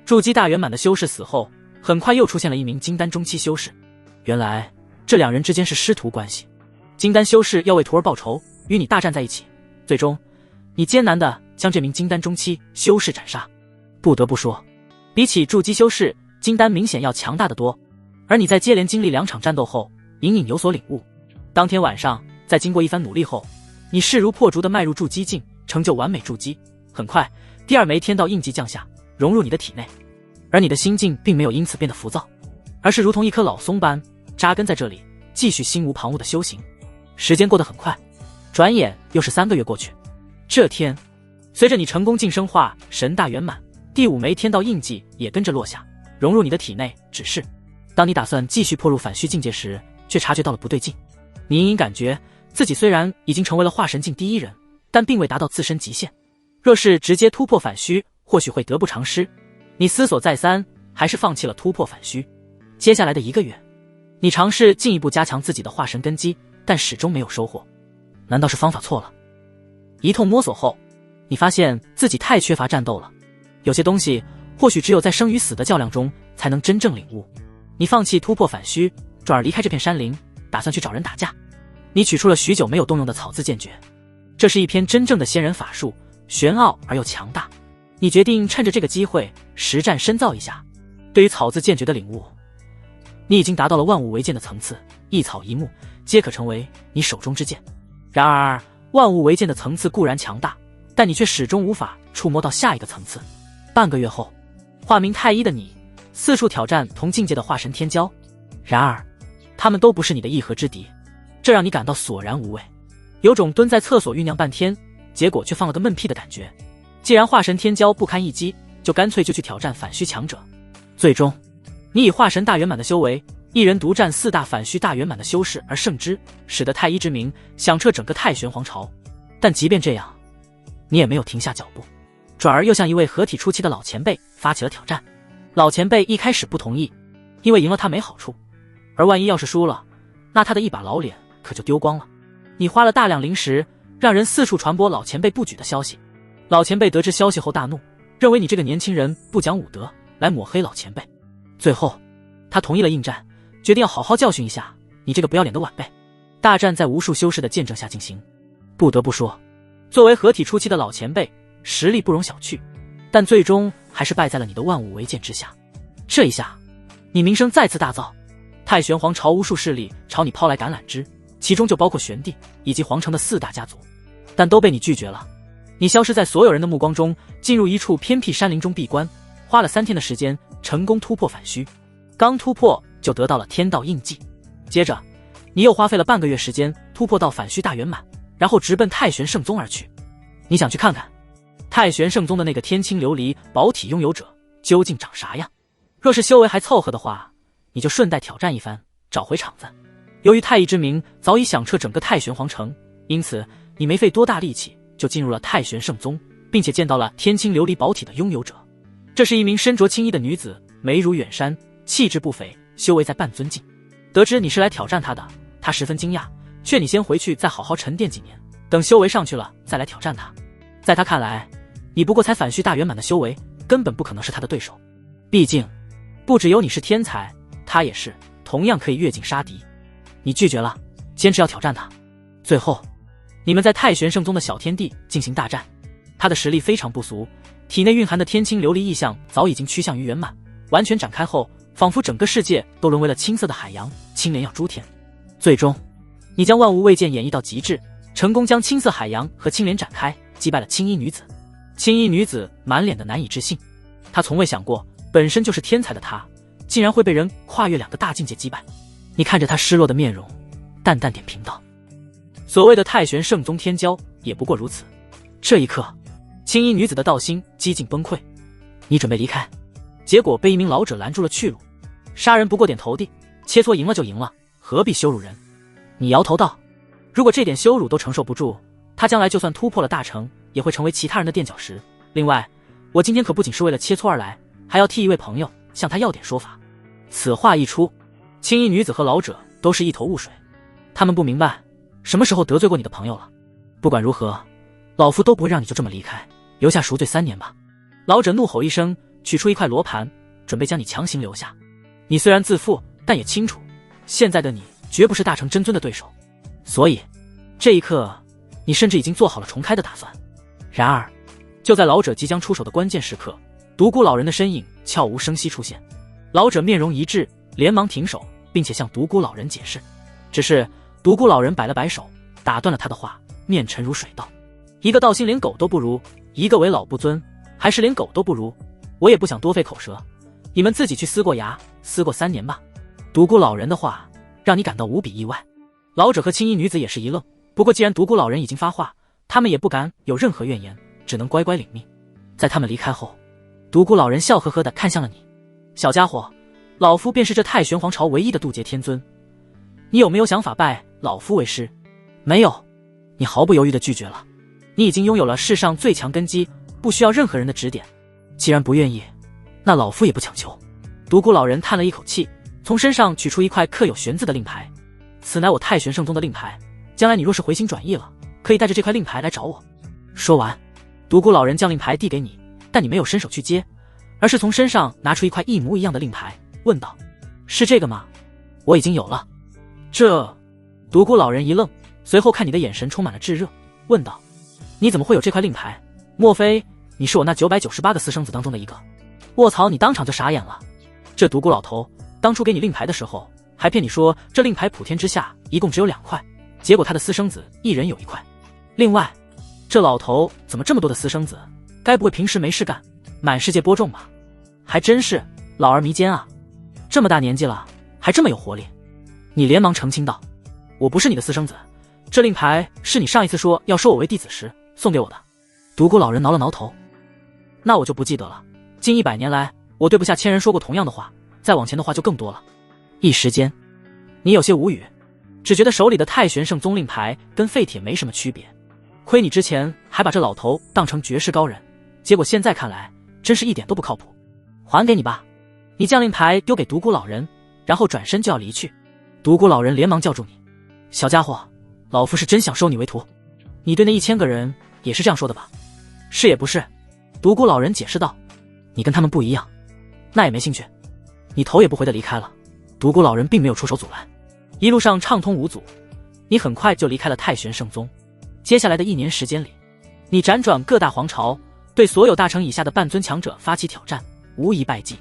A: 筑基大圆满的修士死后，很快又出现了一名金丹中期修士。原来这两人之间是师徒关系，金丹修士要为徒儿报仇，与你大战在一起。最终，你艰难地将这名金丹中期修士斩杀。不得不说，比起筑基修士，金丹明显要强大得多。而你在接连经历2场战斗后，隐隐有所领悟。当天晚上，在经过一番努力后，你势如破竹地迈入筑基境，成就完美筑基。很快，第2枚天道印记降下，融入你的体内。而你的心境并没有因此变得浮躁，而是如同一棵老松般扎根在这里，继续心无旁骛的修行。时间过得很快，转眼又是3个月过去。这天，随着你成功晋升化神大圆满，第5枚天道印记也跟着落下，融入你的体内。只是当你打算继续破入反虚境界时，却察觉到了不对劲。你隐隐感觉自己虽然已经成为了化神境第1人，但并未达到自身极限。若是直接突破反虚，或许会得不偿失。你思索再三，还是放弃了突破反虚。接下来的1个月，你尝试进一步加强自己的化神根基，但始终没有收获。难道是方法错了？一通摸索后，你发现自己太缺乏战斗了。有些东西或许只有在生与死的较量中才能真正领悟。你放弃突破反虚，转而离开这片山林，打算去找人打架。你取出了许久没有动用的草字剑诀，这是一篇真正的仙人法术，玄奥而又强大。你决定趁着这个机会实战深造一下。对于草字剑诀的领悟，你已经达到了万物为剑的层次，一草一木皆可成为你手中之剑。然而万物为剑的层次固然强大，但你却始终无法触摸到下一个层次。半个月后，化名太一的你四处挑战同境界的化神天骄，然而他们都不是你的一合之敌，这让你感到索然无味，有种蹲在厕所酝酿半天，结果却放了个闷屁的感觉。既然化神天骄不堪一击，就干脆去挑战反虚强者。最终，你以化神大圆满的修为，一人独占4大反虚大圆满的修士而胜之，使得太一之名响彻整个太玄皇朝。但即便这样，你也没有停下脚步，转而又向一位合体初期的老前辈发起了挑战。老前辈一开始不同意，因为赢了他没好处，而万一要是输了，那他的一把老脸可就丢光了。你花了大量灵石，让人四处传播老前辈不举的消息。老前辈得知消息后大怒，认为你这个年轻人不讲武德，来抹黑老前辈。最后他同意了应战，决定要好好教训一下你这个不要脸的晚辈。大战在无数修士的见证下进行。不得不说，作为合体初期的老前辈，实力不容小觑，但最终还是败在了你的万物为剑之下。这一下，你名声再次大噪，太玄皇朝无数势力朝你抛来橄榄枝，其中就包括玄帝以及皇城的4大家族，但都被你拒绝了。你消失在所有人的目光中，进入一处偏僻山林中闭关，花了3天的时间成功突破反虚。刚突破就得到了天道印记，接着你又花费了半个月时间突破到反虚大圆满，然后直奔太玄圣宗而去。你想去看看太玄圣宗的那个天青琉璃宝体拥有者究竟长啥样。若是修为还凑合的话，你就顺带挑战一番，找回场子。由于太一之名早已响彻整个太玄皇城，因此你没费多大力气就进入了太玄圣宗，并且见到了天青琉璃宝体的拥有者。这是一名身着青衣的女子，眉如远山，气质不菲，修为在半尊境。得知你是来挑战她的，她十分惊讶，劝你先回去再好好沉淀几年，等修为上去了再来挑战她。在她看来，你不过才反虚大圆满的修为，根本不可能是她的对手。毕竟不只有你是天才，她也是，同样可以越境杀敌。你拒绝了，坚持要挑战她。最后你们在太玄圣宗的小天地进行大战，他的实力非常不俗，体内蕴含的天青琉璃意象早已经趋向于圆满，完全展开后，仿佛整个世界都沦为了青色的海洋，青莲耀诸天。最终你将万无畏剑演绎到极致，成功将青色海洋和青莲展开，击败了青衣女子。青衣女子满脸的难以置信，她从未想过本身就是天才的她竟然会被人跨越2个大境界击败。你看着她失落的面容，淡淡点评道，所谓的太玄圣宗天骄也不过如此。这一刻，青衣女子的道心几近崩溃。你准备离开，结果被一名老者拦住了去路。杀人不过点头地，切磋赢了就赢了，何必羞辱人？你摇头道，如果这点羞辱都承受不住，他将来就算突破了大成，也会成为其他人的垫脚石。另外，我今天可不仅是为了切磋而来，还要替一位朋友向他要点说法。此话一出，青衣女子和老者都是一头雾水，他们不明白什么时候得罪过你的朋友了。不管如何，老夫都不会让你就这么离开，留下赎罪3年吧。老者怒吼一声，取出一块罗盘，准备将你强行留下。你虽然自负，但也清楚，现在的你绝不是大成真尊的对手，所以这一刻，你甚至已经做好了重开的打算。然而，就在老者即将出手的关键时刻，独孤老人的身影悄无声息出现。老者面容一滞，连忙停手，并且向独孤老人解释。只是独孤老人摆了摆手，打断了他的话，面沉如水道：“一个道心连狗都不如，一个为老不尊，还是连狗都不如。我也不想多费口舌，你们自己去撕过牙，撕过3年吧。”独孤老人的话让你感到无比意外。老者和青衣女子也是一愣，不过既然独孤老人已经发话，他们也不敢有任何怨言，只能乖乖领命。在他们离开后，独孤老人笑呵呵地看向了你：“小家伙，老夫便是这太玄皇朝唯一的渡劫天尊，你有没有想法拜老夫为师？”“没有。”你毫不犹豫地拒绝了。你已经拥有了世上最强根基，不需要任何人的指点。既然不愿意，那老夫也不强求。独孤老人叹了一口气，从身上取出一块刻有玄字的令牌。此乃我太玄圣宗的令牌，将来你若是回心转意了，可以带着这块令牌来找我。说完，独孤老人将令牌递给你，但你没有伸手去接，而是从身上拿出一块一模一样的令牌，问道：“是这个吗？”“我已经有了。”这……独孤老人一愣，随后看你的眼神充满了炙热，问道：“你怎么会有这块令牌？莫非你是我那998个私生子当中的一个？”卧槽！你当场就傻眼了。这独孤老头当初给你令牌的时候，还骗你说这令牌普天之下一共只有2块，结果他的私生子一人有1块。另外，这老头怎么这么多的私生子？该不会平时没事干，满世界播种吧？还真是老而弥坚啊！这么大年纪了，还这么有活力。你连忙澄清道：“我不是你的私生子，这令牌是你上一次说要收我为弟子时送给我的。”独孤老人挠了挠头：“那我就不记得了。近100年来，我对不下千人说过同样的话，再往前的话就更多了。”一时间，你有些无语，只觉得手里的太玄圣宗令牌跟废铁没什么区别。亏你之前还把这老头当成绝世高人，结果现在看来真是一点都不靠谱。还给你吧。你将令牌丢给独孤老人，然后转身就要离去。独孤老人连忙叫住你：“小家伙，老夫是真想收你为徒。你对那1000个人也是这样说的吧？”“是也不是。”独孤老人解释道：“你跟他们不一样，那也没兴趣。”你头也不回地离开了。独孤老人并没有出手阻拦，一路上畅通无阻。你很快就离开了太玄圣宗。接下来的1年时间里，你辗转各大皇朝，对所有大成以下的半尊强者发起挑战，无一败绩。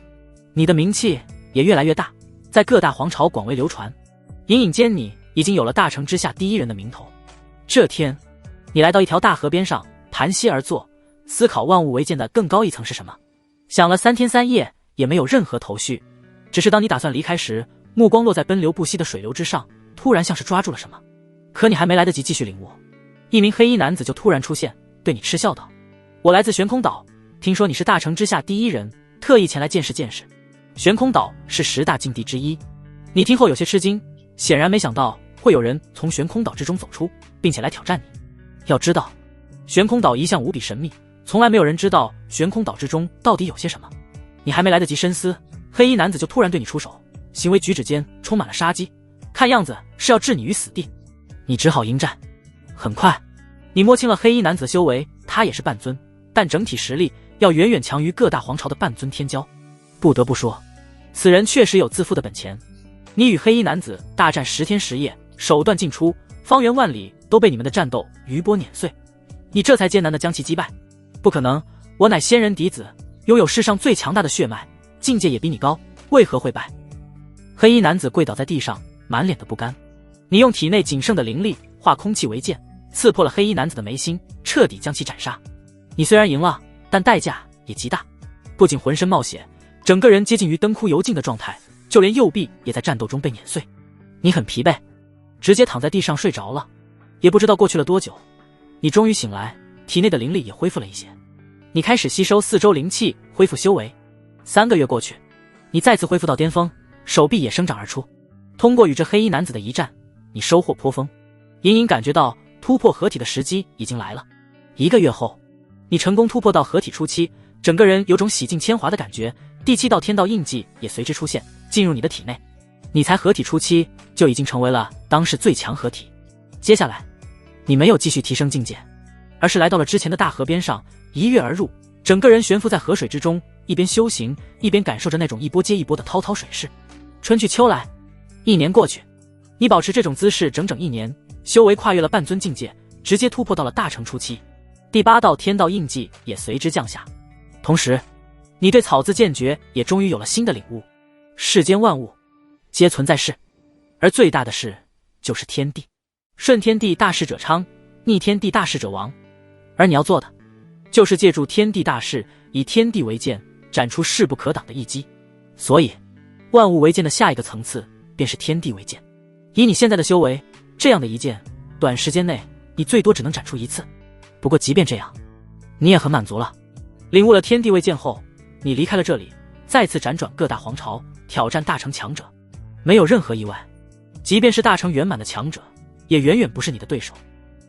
A: 你的名气也越来越大，在各大皇朝广为流传。隐隐间，你已经有了大成之下第1人的名头。这天，你来到一条大河边上，盘膝而坐，思考万物为鉴的更高一层是什么。想了3天3夜，也没有任何头绪。只是当你打算离开时，目光落在奔流不息的水流之上，突然像是抓住了什么。可你还没来得及继续领悟，一名黑衣男子就突然出现，对你嗤笑道：“我来自玄空岛，听说你是大成之下第1人，特意前来见识见识。玄空岛是10大禁地之一。”你听后有些吃惊，显然没想到会有人从玄空岛之中走出，并且来挑战你。要知道，玄空岛一向无比神秘，从来没有人知道玄空岛之中到底有些什么。你还没来得及深思，黑衣男子就突然对你出手，行为举止间充满了杀机，看样子是要置你于死地。你只好迎战。很快，你摸清了黑衣男子的修为，他也是半尊，但整体实力要远远强于各大皇朝的半尊天骄。不得不说，此人确实有自负的本钱。你与黑衣男子大战10天10夜，手段尽出，方圆万里都被你们的战斗余波碾碎，你这才艰难地将其击败。不可能，我乃仙人嫡子，拥有世上最强大的血脉，境界也比你高，为何会败？黑衣男子跪倒在地上，满脸的不甘。你用体内仅剩的灵力化空气为剑，刺破了黑衣男子的眉心，彻底将其斩杀。你虽然赢了，但代价也极大，不仅浑身冒血，整个人接近于灯枯油尽的状态，就连右臂也在战斗中被碾碎。你很疲惫，直接躺在地上睡着了。也不知道过去了多久，你终于醒来，体内的灵力也恢复了一些。你开始吸收4周灵气，恢复修为。3个月过去，你再次恢复到巅峰，手臂也生长而出。通过与这黑衣男子的一战，你收获颇丰，隐隐感觉到突破合体的时机已经来了。1个月后，你成功突破到合体初期，整个人有种洗尽铅华的感觉，第7道天道印记也随之出现，进入你的体内。你才合体初期就已经成为了当世最强合体。接下来，你没有继续提升境界，而是来到了之前的大河边上，一跃而入，整个人悬浮在河水之中，一边修行，一边感受着那种一波接一波的滔滔水势。春去秋来，1年过去，你保持这种姿势整整1年，修为跨越了半尊境界，直接突破到了大成初期。第8道天道印记也随之降下，同时，你对草字剑诀也终于有了新的领悟。世间万物皆存在世，而最大的事就是天地。顺天地大势者昌，逆天地大势者亡。而你要做的，就是借助天地大势，以天地为鉴，斩出势不可挡的一击。所以，万物为鉴的下一个层次，便是天地为鉴。以你现在的修为，这样的一剑，短时间内你最多只能斩出1次。不过即便这样，你也很满足了。领悟了天地为鉴后，你离开了这里，再次辗转各大皇朝，挑战大成强者。没有任何意外，即便是大成圆满的强者，也远远不是你的对手。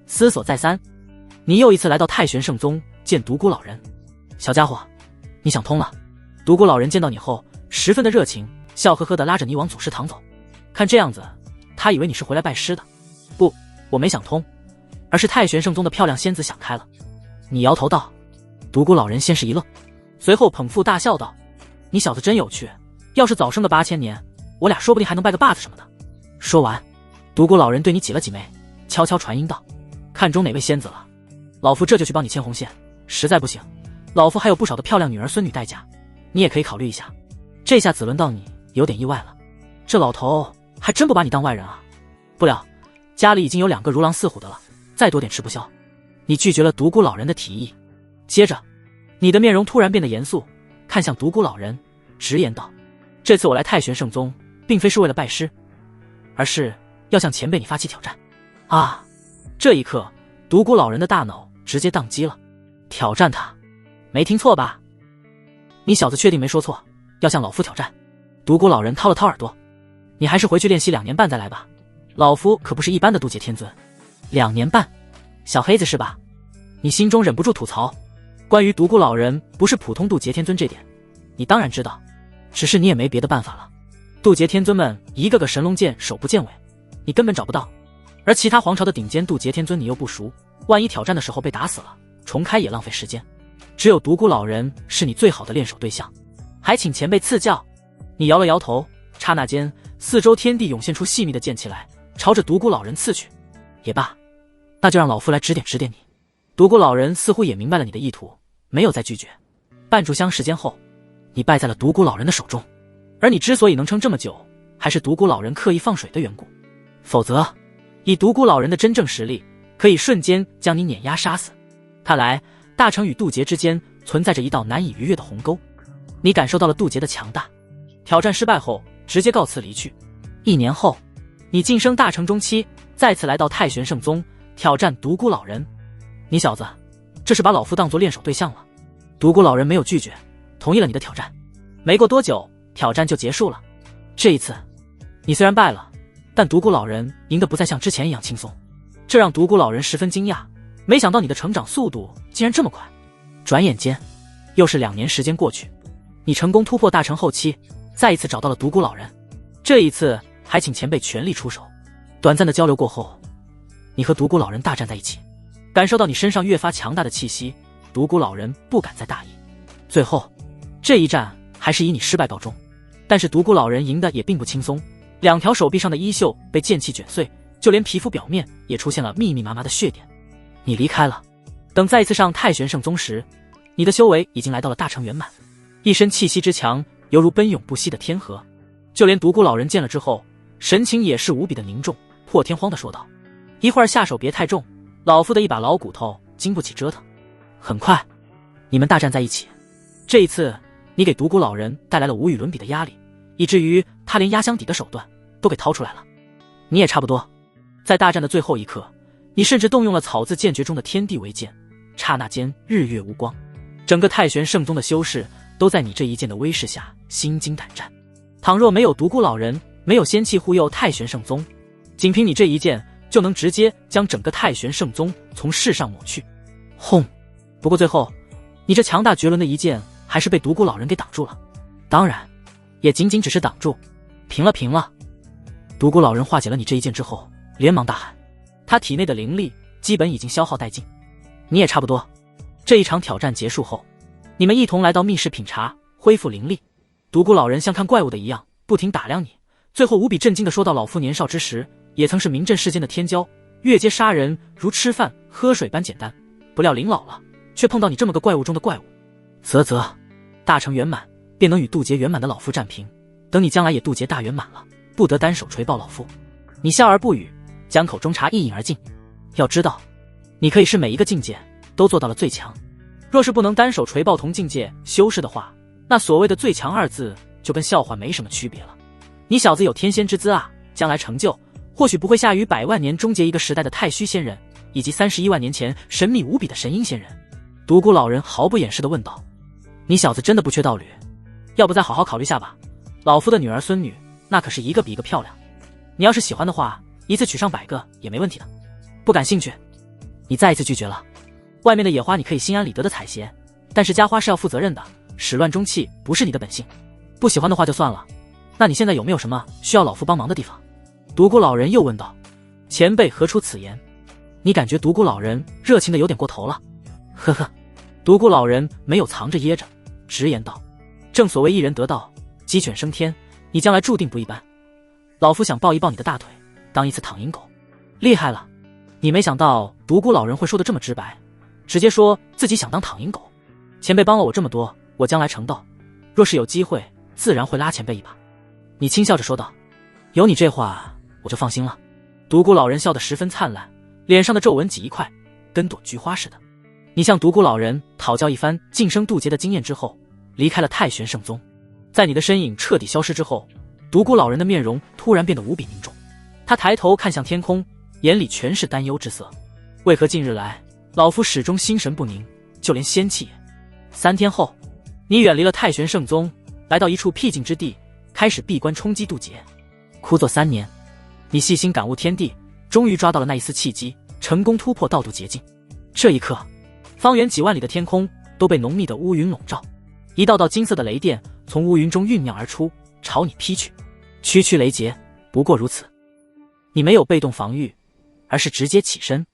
A: 思索再三，你又一次来到太玄圣宗见独孤老人。小家伙，你想通了。独孤老人见到你后，十分的热情，笑呵呵地拉着你往祖师堂走。看这样子，他以为你是回来拜师的。不，我没想通，而是太玄圣宗的漂亮仙子想开了。你摇头道。独孤老人先是一愣，随后捧腹大笑道：你小子真有趣，要是早生的8000年，我俩说不定还能拜个把子什么的。说完，独孤老人对你挤了挤眉，悄悄传音道：看中哪位仙子了？老夫这就去帮你牵红线，实在不行，老夫还有不少的漂亮女儿孙女待嫁，你也可以考虑一下。这下子轮到你，有点意外了。这老头还真不把你当外人啊。不了，家里已经有2个如狼似虎的了，再多点吃不消。你拒绝了独孤老人的提议。接着，你的面容突然变得严肃，看向独孤老人，直言道：这次我来太玄圣宗，并非是为了拜师，而是要向前辈你发起挑战。啊！这一刻，独孤老人的大脑直接宕机了。挑战他？没听错吧？你小子确定没说错，要向老夫挑战？独孤老人掏了掏耳朵，你还是回去练习2年半再来吧。老夫可不是一般的渡劫天尊。2年半？小黑子是吧？你心中忍不住吐槽。关于独孤老人不是普通渡劫天尊这点，你当然知道，只是你也没别的办法了。渡劫天尊们一个个神龙见首不见尾，你根本找不到。而其他皇朝的顶尖渡劫天尊你又不熟，万一挑战的时候被打死了，重开也浪费时间。只有独孤老人是你最好的练手对象，还请前辈赐教。你摇了摇头，刹那间，四周天地涌现出细密的剑气来，朝着独孤老人刺去。也罢，那就让老夫来指点指点你。独孤老人似乎也明白了你的意图，没有再拒绝。半炷香时间后，你败在了独孤老人的手中。而你之所以能撑这么久，还是独孤老人刻意放水的缘故。否则，以独孤老人的真正实力，可以瞬间将你碾压杀死。看来，大成与渡劫之间存在着一道难以逾越的鸿沟。你感受到了渡劫的强大，挑战失败后，直接告辞离去。1年后，你晋升大成中期，再次来到太玄圣宗，挑战独孤老人。你小子，这是把老夫当作练手对象了。独孤老人没有拒绝，同意了你的挑战。没过多久，挑战就结束了。这一次，你虽然败了，但独孤老人赢得不再像之前一样轻松，这让独孤老人十分惊讶。没想到你的成长速度竟然这么快。转眼间，又是2年时间过去，你成功突破大成后期，再一次找到了独孤老人。这一次还请前辈全力出手。短暂的交流过后，你和独孤老人大战在一起。感受到你身上越发强大的气息，独孤老人不敢再大意。最后，这一战还是以你失败告终。但是独孤老人赢得也并不轻松，2条手臂上的衣袖被剑气卷碎，就连皮肤表面也出现了密密麻麻的血点。你离开了。等再一次上太玄圣宗时，你的修为已经来到了大成圆满，一身气息之强，犹如奔涌不息的天河。就连独孤老人见了之后，神情也是无比的凝重，破天荒地说道：一会儿下手别太重，老夫的一把老骨头经不起折腾。很快，你们大战在一起。这一次，你给独孤老人带来了无与伦比的压力，以至于他连压箱底的手段都给掏出来了。你也差不多。在大战的最后一刻，你甚至动用了草字剑诀中的天地为鉴，刹那间日月无光，整个太玄圣宗的修士都在你这一剑的威势下心惊胆战。倘若没有独孤老人，没有仙气护佑太玄圣宗，仅凭你这一剑就能直接将整个太玄圣宗从世上抹去。轰！不过最后，你这强大绝伦的一剑还是被独孤老人给挡住了。当然，也仅仅只是挡住。平了，平了。独孤老人化解了你这一剑之后，连忙大喊，他体内的灵力基本已经消耗殆尽。你也差不多。这一场挑战结束后，你们一同来到密室品茶，恢复灵力。独孤老人像看怪物的一样，不停打量你，最后无比震惊地说道：“老夫年少之时，也曾是名震世间的天骄，越阶杀人如吃饭喝水般简单，不料临老了，却碰到你这么个怪物中的怪物。啧啧，大成圆满，便能与渡劫圆满的老夫战平。等你将来也渡劫大圆满了，不得单手锤爆老夫。”你笑而不语，将口中茶一饮而尽。要知道，你可以是每一个境界都做到了最强，若是不能单手锤爆同境界修士的话，那所谓的最强二字就跟笑话没什么区别了。你小子有天仙之姿啊，将来成就或许不会下于100万年终结一个时代的太虚仙人，以及31万年前神秘无比的神鹰仙人。独孤老人毫不掩饰地问道：“你小子真的不缺道侣？要不再好好考虑下吧？老夫的女儿孙女那可是一个比一个漂亮，你要是喜欢的话，一次娶上100个也没问题的。不感兴趣？你再一次拒绝了。外面的野花你可以心安理得的采撷，但是家花是要负责任的，始乱终弃不是你的本性。不喜欢的话就算了，那你现在有没有什么需要老夫帮忙的地方？”独孤老人又问道。前辈何出此言？你感觉独孤老人热情的有点过头了？呵呵，独孤老人没有藏着掖着，直言道：“正所谓一人得道，鸡犬升天，你将来注定不一般。老夫想抱一抱你的大腿，当一次躺赢狗。”厉害了，你没想到独孤老人会说的这么直白，直接说自己想当躺赢狗。前辈帮了我这么多，我将来成道，若是有机会，自然会拉前辈一把。你轻笑着说道。有你这话，我就放心了。独孤老人笑得十分灿烂，脸上的皱纹挤一块，跟朵菊花似的。你向独孤老人讨教一番晋升渡劫的经验之后，离开了太玄圣宗。在你的身影彻底消失之后，独孤老人的面容突然变得无比凝重。他抬头看向天空，眼里全是担忧之色。为何近日来，老夫始终心神不宁，就连仙气也。3天后，你远离了太玄圣宗，来到一处僻静之地，开始闭关冲击渡劫。枯坐3年，你细心感悟天地，终于抓到了那一丝契机，成功突破道渡劫境。这一刻，方圆几万里的天空都被浓密的乌云笼罩，一道道金色的雷电从乌云中酝酿而出，朝你劈去。区区雷劫，不过如此。你没有被动防御，而是直接起身，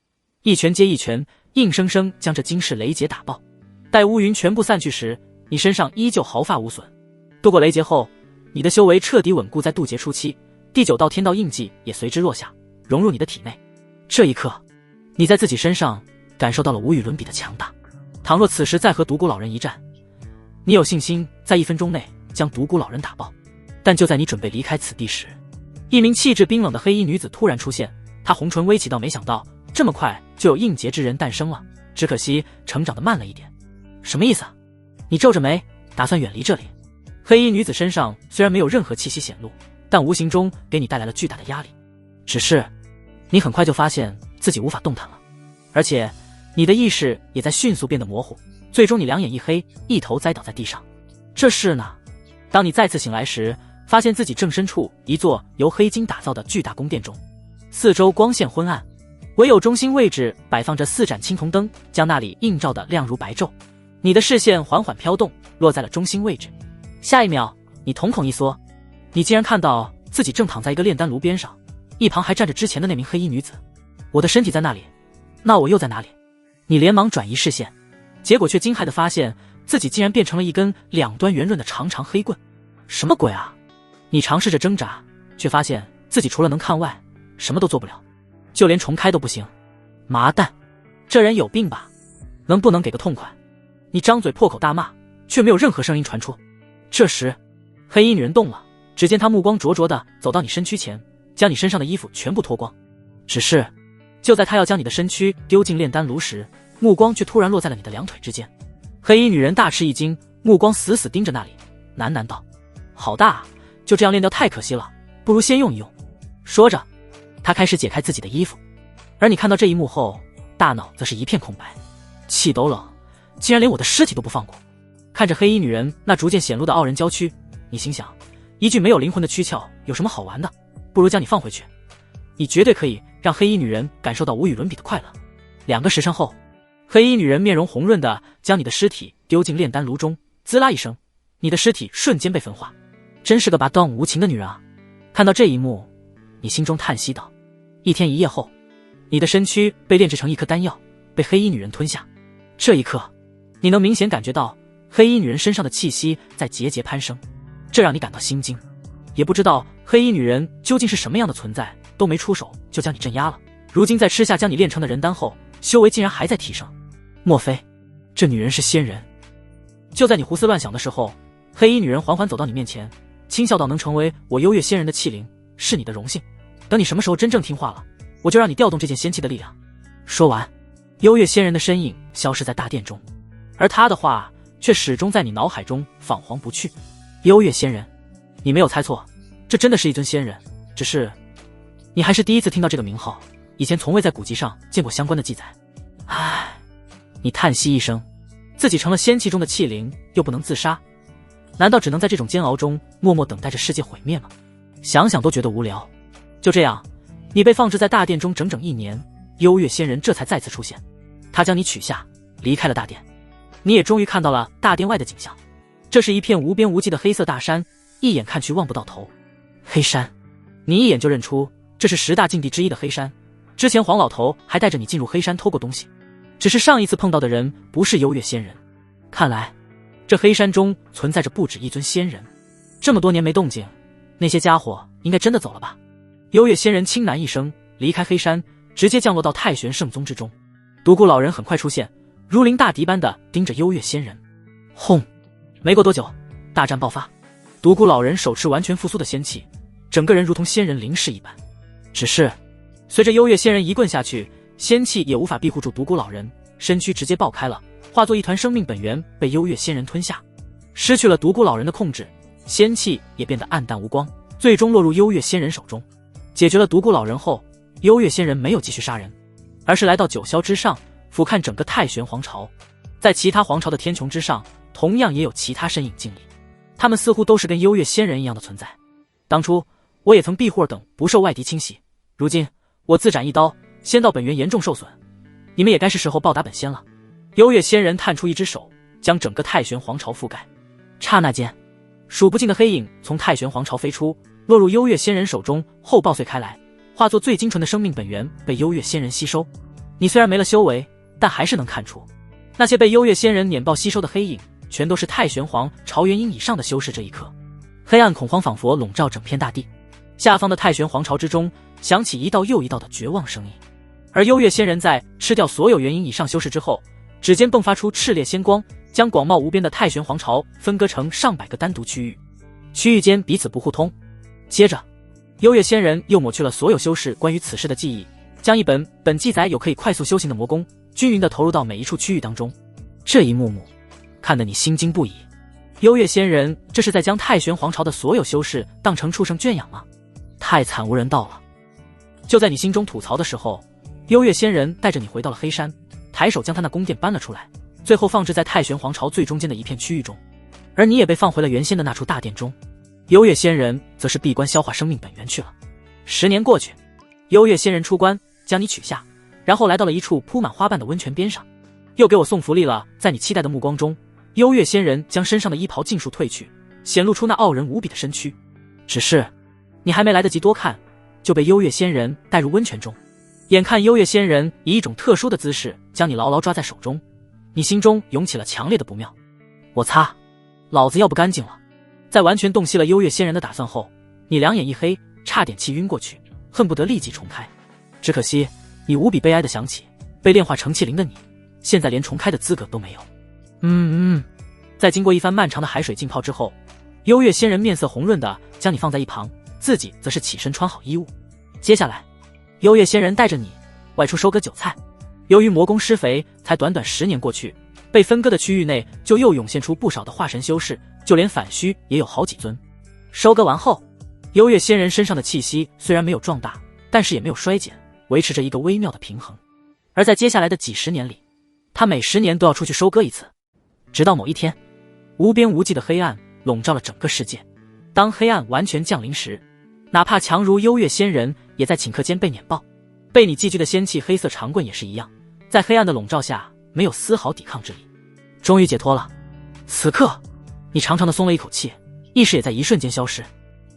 A: 一拳接一拳，硬生生将这惊世雷劫打爆。待乌云全部散去时，你身上依旧毫发无损。度过雷劫后，你的修为彻底稳固在渡劫初期，第9道天道印记也随之落下，融入你的体内。这一刻，你在自己身上感受到了无与伦比的强大。倘若此时再和独孤老人一战，你有信心在1分钟内将独孤老人打爆。但就在你准备离开此地时，一名气质冰冷的黑衣女子突然出现，她红唇微起道：“没想到这么快就有应劫之人诞生了，只可惜成长得慢了一点。”什么意思啊？你皱着眉，打算远离这里。黑衣女子身上虽然没有任何气息显露，但无形中给你带来了巨大的压力。只是你很快就发现自己无法动弹了，而且你的意识也在迅速变得模糊，最终你两眼一黑，一头栽倒在地上。这是呢？当你再次醒来时，发现自己正身处一座由黑金打造的巨大宫殿中，四周光线昏暗，唯有中心位置摆放着4盏青铜灯，将那里映照得亮如白昼。你的视线缓缓飘动，落在了中心位置。下一秒，你瞳孔一缩，你竟然看到自己正躺在一个炼丹炉边上，一旁还站着之前的那名黑衣女子。我的身体在那里，那我又在哪里？你连忙转移视线，结果却惊骇地发现自己竟然变成了一根2端圆润的长长黑棍。什么鬼啊！你尝试着挣扎，却发现自己除了能看外，什么都做不了，就连重开都不行。麻蛋，这人有病吧？能不能给个痛快？你张嘴破口大骂，却没有任何声音传出。这时，黑衣女人动了，只见她目光灼灼地走到你身躯前，将你身上的衣服全部脱光。只是，就在她要将你的身躯丢进炼丹炉时，目光却突然落在了你的2腿之间。黑衣女人大吃一惊，目光死死盯着那里，喃喃道：“好大啊，就这样炼掉太可惜了，不如先用一用。”说着，她开始解开自己的衣服。而你看到这一幕后，大脑则是一片空白，气都冷，竟然连我的尸体都不放过。看着黑衣女人那逐渐显露的傲人娇躯，你心想，一具没有灵魂的躯壳有什么好玩的，不如将你放回去，你绝对可以让黑衣女人感受到无与伦比的快乐。2个时辰后，黑衣女人面容红润的将你的尸体丢进炼丹炉中，滋啦一声，你的尸体瞬间被焚化，真是个拔断无情的女人啊！看到这一幕，你心中叹息道：一天一夜后，你的身躯被炼制成一颗丹药，被黑衣女人吞下。这一刻，你能明显感觉到黑衣女人身上的气息在节节攀升，这让你感到心惊。也不知道黑衣女人究竟是什么样的存在，都没出手就将你镇压了。如今在吃下将你炼成的人丹后，修为竟然还在提升。莫非这女人是仙人？就在你胡思乱想的时候，黑衣女人缓缓走到你面前，轻笑道：能成为我幽月仙人的器灵，是你的荣幸。等你什么时候真正听话了，我就让你调动这件仙器的力量。说完，幽月仙人的身影消失在大殿中，而他的话却始终在你脑海中放黄不去。幽月仙人，你没有猜错，这真的是一尊仙人，只是你还是第一次听到这个名号，以前从未在古籍上见过相关的记载。唉，你叹息一声，自己成了仙器中的器灵，又不能自杀，难道只能在这种煎熬中默默等待着世界毁灭吗？想想都觉得无聊。就这样，你被放置在大殿中整整1年，幽月仙人这才再次出现。他将你取下，离开了大殿。你也终于看到了大殿外的景象，这是一片无边无际的黑色大山，一眼看去望不到头。黑山，你一眼就认出这是10大禁地之一的黑山。之前黄老头还带着你进入黑山偷过东西，只是上一次碰到的人不是幽月仙人。看来这黑山中存在着不止一尊仙人。这么多年没动静，那些家伙应该真的走了吧？幽月仙人轻喃一声，离开黑山，直接降落到太玄圣宗之中。独孤老人很快出现，如临大敌般的盯着幽月仙人。轰！没过多久，大战爆发。独孤老人手持完全复苏的仙气，整个人如同仙人临世一般。只是随着幽月仙人一棍下去，仙气也无法庇护住独孤老人，身躯直接爆开了，化作一团生命本源被幽月仙人吞下。失去了独孤老人的控制，仙气也变得暗淡无光，最终落入幽月仙人手中。解决了独孤老人后，幽月仙人没有继续杀人，而是来到九霄之上，俯瞰整个太玄皇朝。在其他皇朝的天穹之上，同样也有其他身影静立，他们似乎都是跟幽月仙人一样的存在。当初我也曾庇护尔等不受外敌侵袭，如今我自斩一刀，仙道本源严重受损，你们也该是时候报答本仙了。幽月仙人探出一只手，将整个太玄皇朝覆盖。刹那间，数不尽的黑影从太玄皇朝飞出，落入幽月仙人手中后爆碎开来，化作最精纯的生命本源被幽月仙人吸收。你虽然没了修为，但还是能看出，那些被幽月仙人碾爆吸收的黑影，全都是太玄皇朝元婴以上的修士。这一刻，黑暗恐慌仿佛笼罩整片大地，下方的太玄皇朝之中响起一道又一道的绝望声音。而幽月仙人在吃掉所有元婴以上修士之后，指尖迸发出炽烈仙光，将广袤无边的太玄皇朝分割成上百个单独区域，区域间彼此不互通。接着，幽月仙人又抹去了所有修士关于此事的记忆，将一本记载有可以快速修行的魔功均匀地投入到每一处区域当中。这一幕幕看得你心惊不已。幽月仙人这是在将太玄皇朝的所有修士当成畜生圈养吗？太惨无人道了。就在你心中吐槽的时候，幽月仙人带着你回到了黑山，抬手将他那宫殿搬了出来，最后放置在太玄皇朝最中间的一片区域中，而你也被放回了原先的那处大殿中。幽月仙人则是闭关消化生命本源去了。10年过去，幽月仙人出关，将你取下，然后来到了一处铺满花瓣的温泉边上，又给我送福利了。在你期待的目光中，幽月仙人将身上的衣袍尽数褪去，显露出那傲人无比的身躯。只是你还没来得及多看，就被幽月仙人带入温泉中。眼看幽月仙人以一种特殊的姿势将你牢牢抓在手中，你心中涌起了强烈的不妙。我擦，老子要不干净了。在完全洞悉了幽月仙人的打算后，你两眼一黑，差点气晕过去，恨不得立即重开。只可惜你无比悲哀地想起，被炼化成气灵的你，现在连重开的资格都没有。在经过一番漫长的海水浸泡之后，幽月仙人面色红润地将你放在一旁，自己则是起身穿好衣物。接下来，幽月仙人带着你外出收割韭菜。由于魔功施肥，才短短10年过去，被分割的区域内就又涌现出不少的化神修士，就连反虚也有好几尊。收割完后，幽月仙人身上的气息虽然没有壮大，但是也没有衰减，维持着一个微妙的平衡。而在接下来的几十年里，他每10年都要出去收割一次。直到某一天，无边无际的黑暗笼罩了整个世界。当黑暗完全降临时，哪怕强如幽月仙人，也在顷刻间被碾爆。被你寄居的仙气黑色长棍也是一样，在黑暗的笼罩下没有丝毫抵抗之力，终于解脱了。此刻你长长的松了一口气，意识也在一瞬间消失。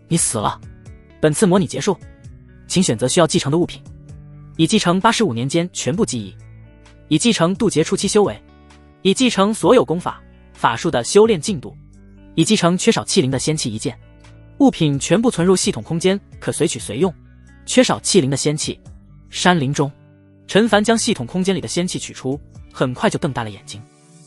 A: 你死了。本次模拟结束，请选择需要继承的物品，已继承85年间全部记忆，已继承渡劫初期修为，已继承所有功法法术的修炼进度，已继承缺少器灵的仙器一件。物品全部存入系统空间，可随取随用。缺少器灵的仙器。山林中，陈凡将系统空间里的仙器取出，很快就瞪大了眼睛。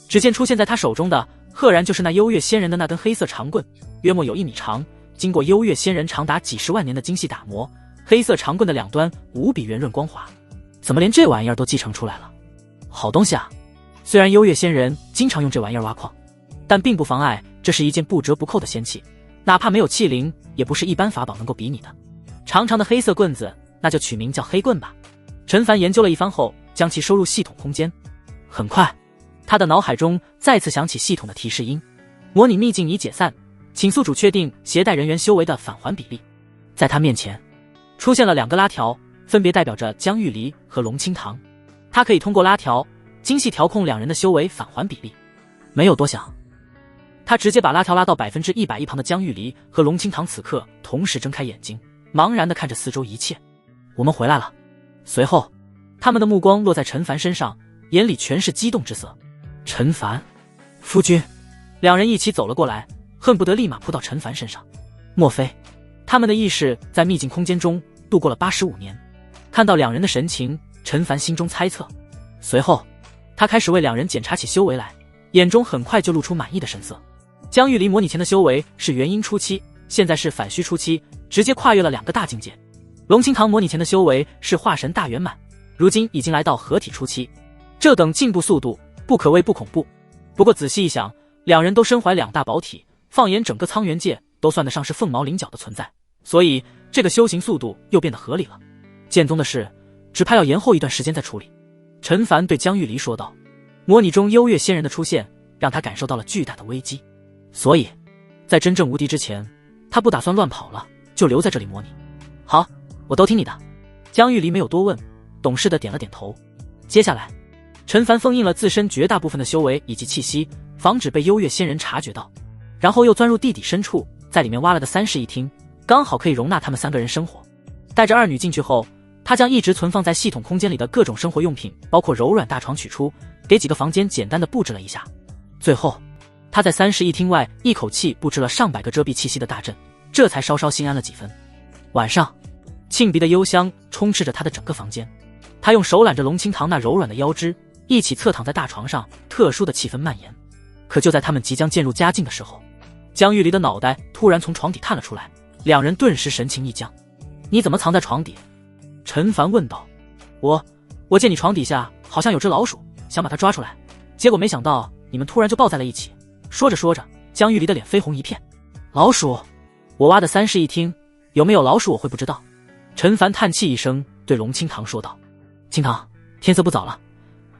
A: 只见出现在他手中的赫然就是那幽月仙人的那根黑色长棍，约莫有1米长，经过幽月仙人长达几十万年的精细打磨，黑色长棍的两端无比圆润光滑。怎么连这玩意儿都继承出来了？好东西啊！虽然幽月仙人经常用这玩意儿挖矿，但并不妨碍这是一件不折不扣的仙器，哪怕没有器灵，也不是一般法宝能够比拟的。长长的黑色棍子，那就取名叫黑棍吧。陈凡研究了一番后，将其收入系统空间。很快，他的脑海中再次响起系统的提示音：模拟秘境已解散，请宿主确定携带人员修为的返还比例。在他面前出现了2个拉条，分别代表着江玉离和龙清堂。他可以通过拉条精细调控2人的修为返还比例。没有多想，他直接把拉条拉到100%一旁的江玉离和龙清堂此刻同时睁开眼睛，茫然地看着四周一切。我们回来了。随后，他们的目光落在陈凡身上，眼里全是激动之色。陈凡，夫君，2人一起走了过来，恨不得立马扑到陈凡身上。莫非他们的意识在秘境空间中度过了85年？看到2人的神情，陈凡心中猜测。随后，他开始为2人检查起修为来，眼中很快就露出满意的神色。江玉离模拟前的修为是元婴初期，现在是反虚初期，直接跨越了2个大境界。龙清堂模拟前的修为是化神大圆满，如今已经来到合体初期，这等进步速度不可谓不恐怖。不过仔细一想，2人都身怀2大宝体，放眼整个苍元界都算得上是凤毛麟角的存在，所以这个修行速度又变得合理了。剑宗的事只怕要延后一段时间再处理。陈凡对江玉离说道。模拟中幽月仙人的出现让他感受到了巨大的危机，所以在真正无敌之前，他不打算乱跑了，就留在这里模拟。好，我都听你的。江玉离没有多问，懂事的点了点头。接下来，陈凡封印了自身绝大部分的修为以及气息，防止被幽月仙人察觉到，然后又钻入地底深处，在里面挖了个3室1厅，刚好可以容纳他们3个人生活。带着2女进去后，他将一直存放在系统空间里的各种生活用品，包括柔软大床取出，给几个房间简单的布置了一下。最后，他在3室1厅外一口气布置了上百个遮蔽气息的大阵，这才稍稍心安了几分。晚上，沁鼻的幽香充斥着他的整个房间。他用手揽着龙清堂那柔软的腰肢，一起侧躺在大床上，特殊的气氛蔓延。可就在他们即将渐入佳境的时候，江玉离的脑袋突然从床底探了出来，2人顿时神情一僵。你怎么藏在床底？陈凡问道。我见你床底下好像有只老鼠，想把它抓出来，结果没想到你们突然就抱在了一起。说着说着，江玉离的脸绯红一片。老鼠？我挖的3室1厅有没有老鼠我会不知道。陈凡叹气一声，对龙清堂说道。清堂，天色不早了，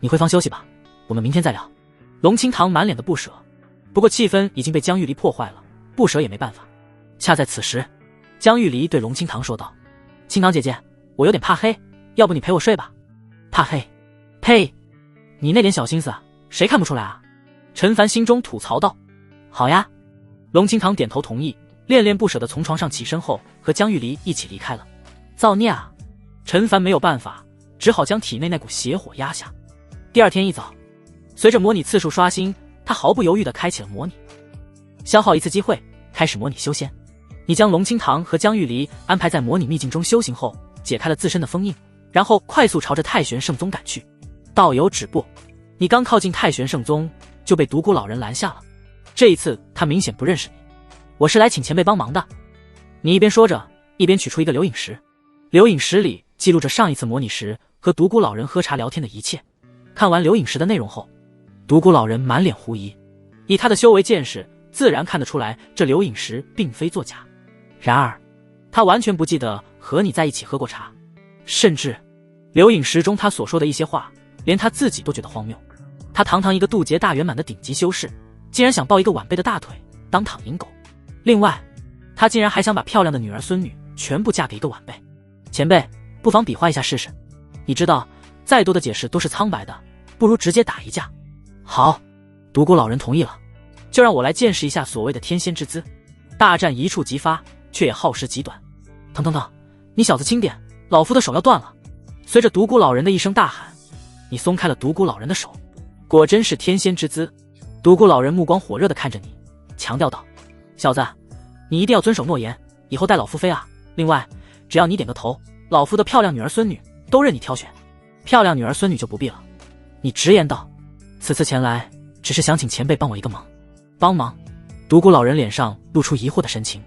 A: 你回房休息吧，我们明天再聊。龙清堂满脸的不舍，不过气氛已经被江玉离破坏了，不舍也没办法。恰在此时，江玉离对龙清堂说道。清堂姐姐，我有点怕黑，要不你陪我睡吧。怕黑？呸！你那点小心思啊，谁看不出来啊？陈凡心中吐槽道。好呀。龙清堂点头同意，恋恋不舍地从床上起身后，和江玉离一起离开了。造孽啊！陈凡没有办法，只好将体内那股邪火压下。第2天一早，随着模拟次数刷新，他毫不犹豫地开启了模拟。消耗1次机会，开始模拟修仙。你将龙清堂和江玉离安排在模拟秘境中修行后，解开了自身的封印，然后快速朝着太玄圣宗赶去。道友止步！你刚靠近太玄圣宗，就被独孤老人拦下了。这一次他明显不认识你。我是来请前辈帮忙的。你一边说着，一边取出一个留影石。留影石里记录着上一次模拟时和独孤老人喝茶聊天的一切。看完留影石的内容后，独孤老人满脸狐疑，以他的修为见识，自然看得出来这留影石并非作假。然而他完全不记得和你在一起喝过茶，甚至留影石中他所说的一些话，连他自己都觉得荒谬。他堂堂一个渡劫大圆满的顶级修士，竟然想抱一个晚辈的大腿当躺赢狗。另外，他竟然还想把漂亮的女儿孙女全部嫁给一个晚辈。前辈，不妨比划一下试试。你知道，再多的解释都是苍白的，不如直接打一架。好，独孤老人同意了。就让我来见识一下所谓的天仙之姿。大战一触即发，却也耗时极短。疼疼疼！你小子轻点，老夫的手要断了！随着独孤老人的一声大喊，你松开了独孤老人的手。果真是天仙之姿。独孤老人目光火热地看着你，强调道：小子，你一定要遵守诺言，以后带老夫飞啊！另外，只要你点个头，老夫的漂亮女儿孙女都任你挑选。漂亮女儿孙女就不必了。你直言道：此次前来只是想请前辈帮我一个忙。帮忙？独孤老人脸上露出疑惑的神情。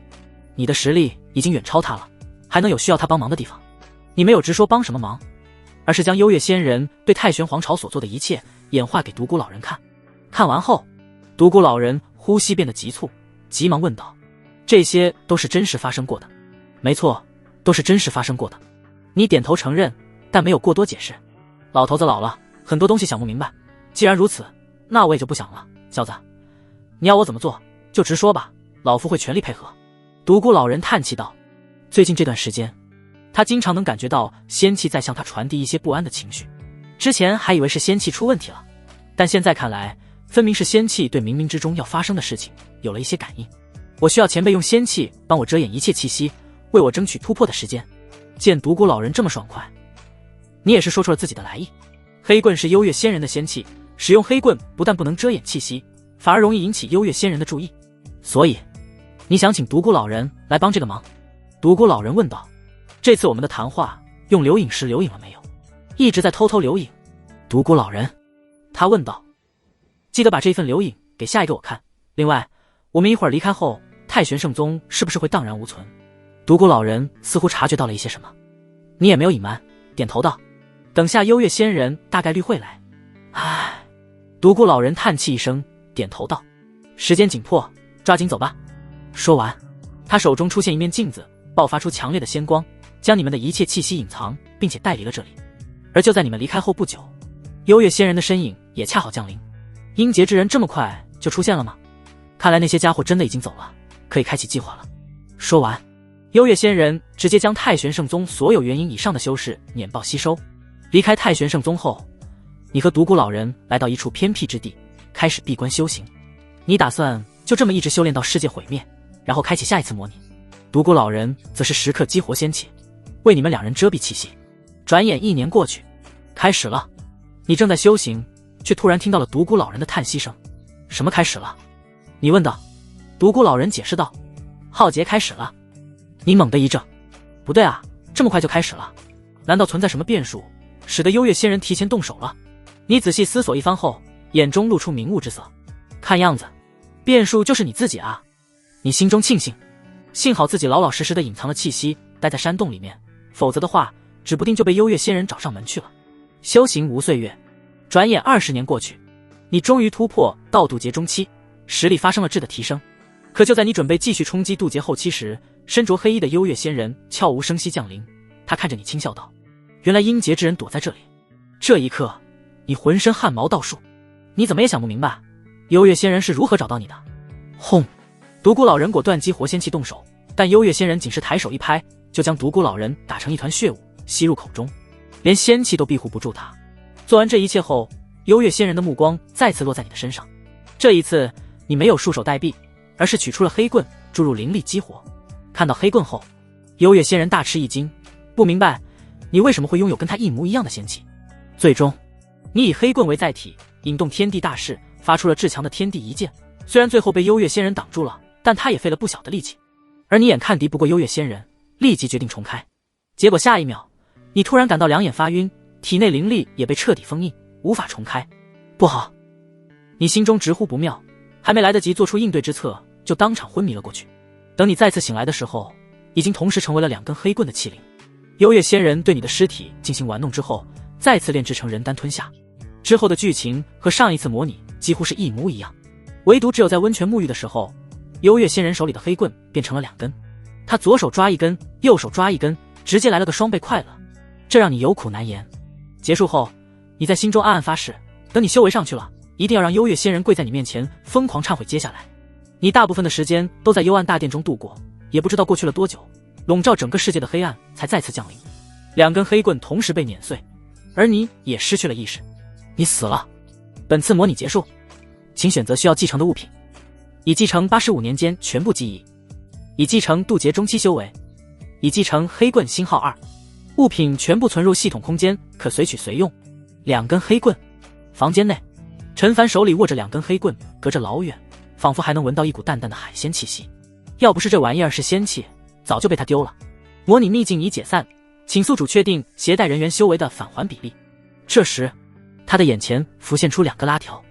A: 你的实力已经远超他了，还能有需要他帮忙的地方？你没有直说帮什么忙，而是将幽月仙人对太玄皇朝所做的一切演化给独孤老人看。看完后，独孤老人呼吸变得急促，急忙问道：这些都是真实发生过的？没错，都是真实发生过的。你点头承认，但没有过多解释。老头子老了，很多东西想不明白。既然如此，那我也就不想了。小子，你要我怎么做就直说吧，老夫会全力配合。独孤老人叹气道：最近这段时间，他经常能感觉到仙气在向他传递一些不安的情绪。之前还以为是仙气出问题了，但现在看来，分明是仙气对冥冥之中要发生的事情有了一些感应。我需要前辈用仙气帮我遮掩一切气息，为我争取突破的时间。见独孤老人这么爽快，你也是说出了自己的来意。黑棍是幽月仙人的仙气，使用黑棍不但不能遮掩气息，反而容易引起幽月仙人的注意。所以，你想请独孤老人来帮这个忙？独孤老人问道。这次我们的谈话用留影石留影了没有？一直在偷偷留影。独孤老人，他问道。记得把这一份留影给下一个我看。另外，我们一会儿离开后，太玄圣宗是不是会荡然无存？独孤老人似乎察觉到了一些什么，你也没有隐瞒，点头道：等下幽月仙人大概率会来。唉，独孤老人叹气一声，点头道：时间紧迫，抓紧走吧。说完，他手中出现一面镜子，爆发出强烈的仙光，将你们的一切气息隐藏，并且带离了这里。而就在你们离开后不久，幽月仙人的身影也恰好降临。阴劫之人这么快就出现了吗？看来那些家伙真的已经走了，可以开启计划了。说完，幽月仙人直接将太玄圣宗所有元婴以上的修士碾爆吸收。离开太玄圣宗后，你和独孤老人来到一处偏僻之地，开始闭关修行。你打算就这么一直修炼到世界毁灭，然后开启下一次模拟。独孤老人则是时刻激活仙气，为你们两人遮蔽气息。转眼1年过去，开始了。你正在修行，却突然听到了独孤老人的叹息声。什么开始了？你问道。独孤老人解释道：浩劫开始了。你猛地一怔，不对啊，这么快就开始了？难道存在什么变数，使得幽月仙人提前动手了？你仔细思索一番后，眼中露出明悟之色。看样子，变数就是你自己啊！你心中庆幸，幸好自己老老实实的隐藏了气息，待在山洞里面，否则的话，指不定就被幽月仙人找上门去了。修行无岁月，转眼20年过去，你终于突破到渡劫中期，实力发生了质的提升。可就在你准备继续冲击渡劫后期时，身着黑衣的幽月仙人悄无声息降临。他看着你轻笑道：原来阴劫之人躲在这里。这一刻，你浑身汗毛倒竖。你怎么也想不明白，幽月仙人是如何找到你的？轰！独孤老人果断激活仙气动手，但幽月仙人仅是抬手一拍，就将独孤老人打成一团血雾，吸入口中，连仙气都庇护不住他。做完这一切后，幽月仙人的目光再次落在你的身上。这一次，你没有束手待毙，而是取出了黑棍，注入灵力激活。看到黑棍后，幽月仙人大吃一惊，不明白你为什么会拥有跟他一模一样的仙气。最终，你以黑棍为载体，引动天地大势，发出了至强的天地一剑。虽然最后被幽月仙人挡住了，但他也费了不小的力气。而你眼看敌不过幽月仙人，立即决定重开。结果下一秒，你突然感到两眼发晕，体内灵力也被彻底封印，无法重开。不好！你心中直呼不妙，还没来得及做出应对之策，就当场昏迷了过去。等你再次醒来的时候，已经同时成为了2根黑棍的器灵。幽月仙人对你的尸体进行玩弄之后，再次炼制成人丹吞下。之后的剧情和上一次模拟几乎是一模一样，唯独只有在温泉沐浴的时候，幽月仙人手里的黑棍变成了2根。他左手抓1根，右手抓1根，直接来了个双倍快乐，这让你有苦难言。结束后，你在心中暗暗发誓，等你修为上去了，一定要让幽月仙人跪在你面前疯狂忏悔。接下来，你大部分的时间都在幽暗大殿中度过，也不知道过去了多久，笼罩整个世界的黑暗才再次降临。2根黑棍同时被碾碎，而你也失去了意识。你死了。本次模拟结束，请选择需要继承的物品。已继承85年间全部记忆，已继承渡劫中期修为，已继承黑棍星号2，物品全部存入系统空间，可随取随用。2根黑棍。房间内，陈凡手里握着2根黑棍，隔着老远，仿佛还能闻到一股淡淡的海鲜气息。要不是这玩意儿是仙气，早就被他丢了。模拟秘境已解散，请宿主确定携带人员修为的返还比例。这时，他的眼前浮现出2个拉条。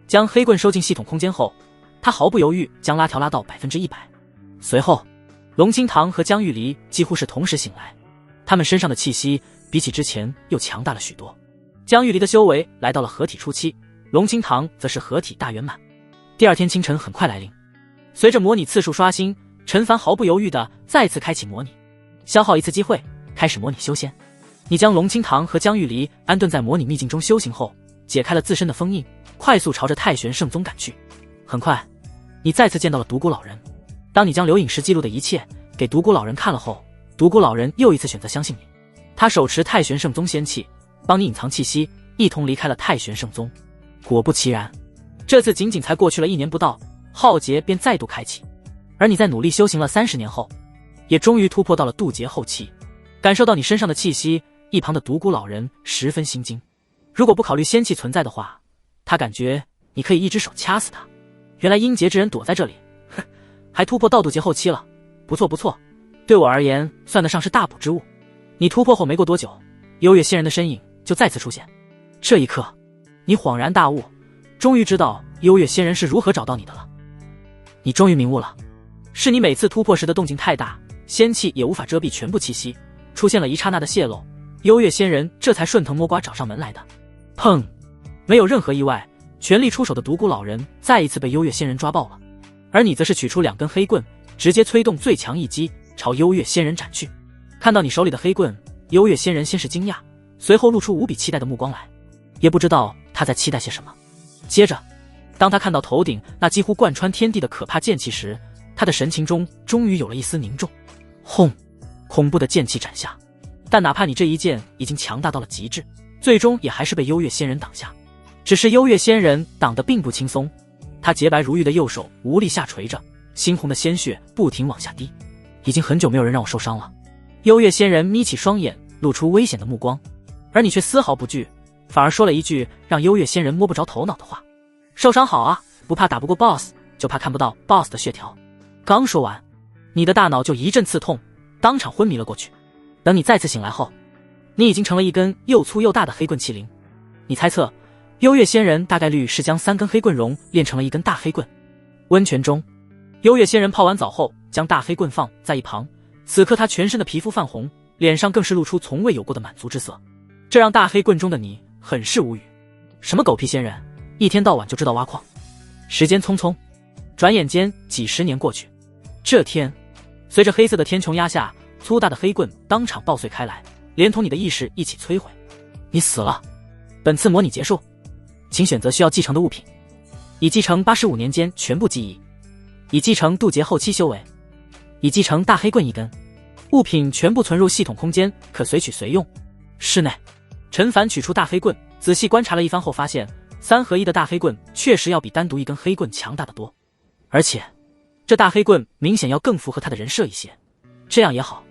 A: 将黑棍收进系统空间后，他毫不犹豫将拉条拉到100%。随后，龙清堂和江玉离几乎是同时醒来，他们身上的气息比起之前又强大了许多。江玉离的修为来到了合体初期，龙清堂则是合体大圆满。第2天清晨很快来临，随着模拟次数刷新，陈凡毫不犹豫地再次开启模拟，消耗1次机会，开始模拟修仙。你将龙清堂和江玉离安顿在模拟秘境中修行后，解开了自身的封印，快速朝着太玄圣宗赶去。很快，你再次见到了独孤老人。当你将刘颖时记录的一切给独孤老人看了后，独孤老人又一次选择相信你。他手持太玄圣宗仙气，帮你隐藏气息，一同离开了太玄圣宗。果不其然，这次仅仅才过去了1年不到，浩劫便再度开启。而你在努力修行了30年后，也终于突破到了渡劫后期。感受到你身上的气息，一旁的独孤老人十分心惊。如果不考虑仙气存在的话，他感觉你可以一只手掐死他。原来阴劫之人躲在这里，哼，还突破到渡劫后期了，不错不错，对我而言算得上是大补之物。你突破后没过多久，幽月仙人的身影就再次出现。这一刻，你恍然大悟，终于知道幽月仙人是如何找到你的了。你终于明悟了，是你每次突破时的动静太大，仙气也无法遮蔽全部气息，出现了一刹那的泄露，幽月仙人这才顺藤摸瓜找上门来的。砰！没有任何意外，全力出手的独孤老人再一次被幽月仙人抓爆了，而你则是取出2根黑棍，直接催动最强一击朝幽月仙人斩去。看到你手里的黑棍，幽月仙人先是惊讶，随后露出无比期待的目光来，也不知道他在期待些什么。接着，当他看到头顶那几乎贯穿天地的可怕剑气时，他的神情中终于有了一丝凝重。轰！恐怖的剑气斩下，但哪怕你这一剑已经强大到了极致，最终也还是被幽月仙人挡下。只是幽月仙人挡得并不轻松，他洁白如玉的右手无力下垂着，猩红的鲜血不停往下滴。已经很久没有人让我受伤了。幽月仙人眯起双眼，露出危险的目光，而你却丝毫不惧，反而说了一句让幽月仙人摸不着头脑的话：受伤好啊，不怕打不过 BOSS， 就怕看不到 BOSS 的血条。刚说完，你的大脑就一阵刺痛，当场昏迷了过去。等你再次醒来后，你已经成了一根又粗又大的黑棍麒麟。你猜测幽月仙人大概率是将3根黑棍熔炼成了一根大黑棍。温泉中，幽月仙人泡完澡后将大黑棍放在一旁，此刻他全身的皮肤泛红，脸上更是露出从未有过的满足之色，这让大黑棍中的你很是无语。什么狗屁仙人，一天到晚就知道挖矿。时间匆匆，转眼间几10年过去。这天，随着黑色的天穹压下，粗大的黑棍当场爆碎开来，连同你的意识一起摧毁。你死了。本次模拟结束，请选择需要继承的物品。已继承85年间全部记忆，已继承渡劫后期修为，已继承大黑棍1根。物品全部存入系统空间，可随取随用。室内，陈凡取出大黑棍，仔细观察了一番后发现，3合1的大黑棍确实要比单独1根黑棍强大得多，而且这大黑棍明显要更符合他的人设一些。这样也好，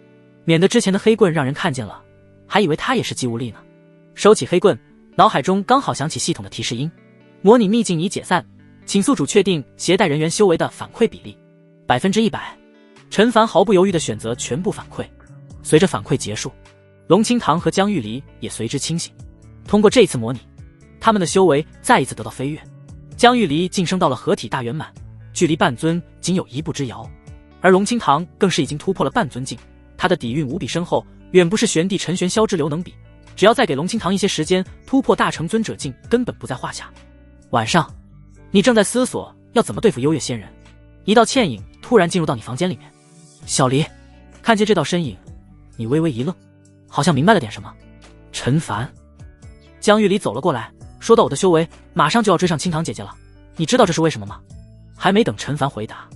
A: 免得之前的黑棍让人看见了，还以为他也是姬无力呢。收起黑棍，脑海中刚好响起系统的提示音：模拟秘境已解散，请宿主确定携带人员修为的反馈比例100%。陈凡毫不犹豫地选择全部反馈。随着反馈结束，龙清堂和江玉离也随之清醒。通过这次模拟，他们的修为再一次得到飞跃。江玉离晋升到了合体大圆满，距离半尊仅有1步之遥，而龙清堂更是已经突破了半尊境，他的底蕴无比深厚，远不是玄帝陈玄霄之流能比。只要再给龙清堂一些时间，突破大成尊者境根本不在话下。晚上，你正在思索要怎么对付幽月仙人，一道倩影突然进入到你房间里面。小离，看见这道身影，你微微一愣，好像明白了点什么。陈凡。江玉离走了过来，说到我的修为马上就要追上清堂姐姐了，你知道这是为什么吗？还没等陈凡回答，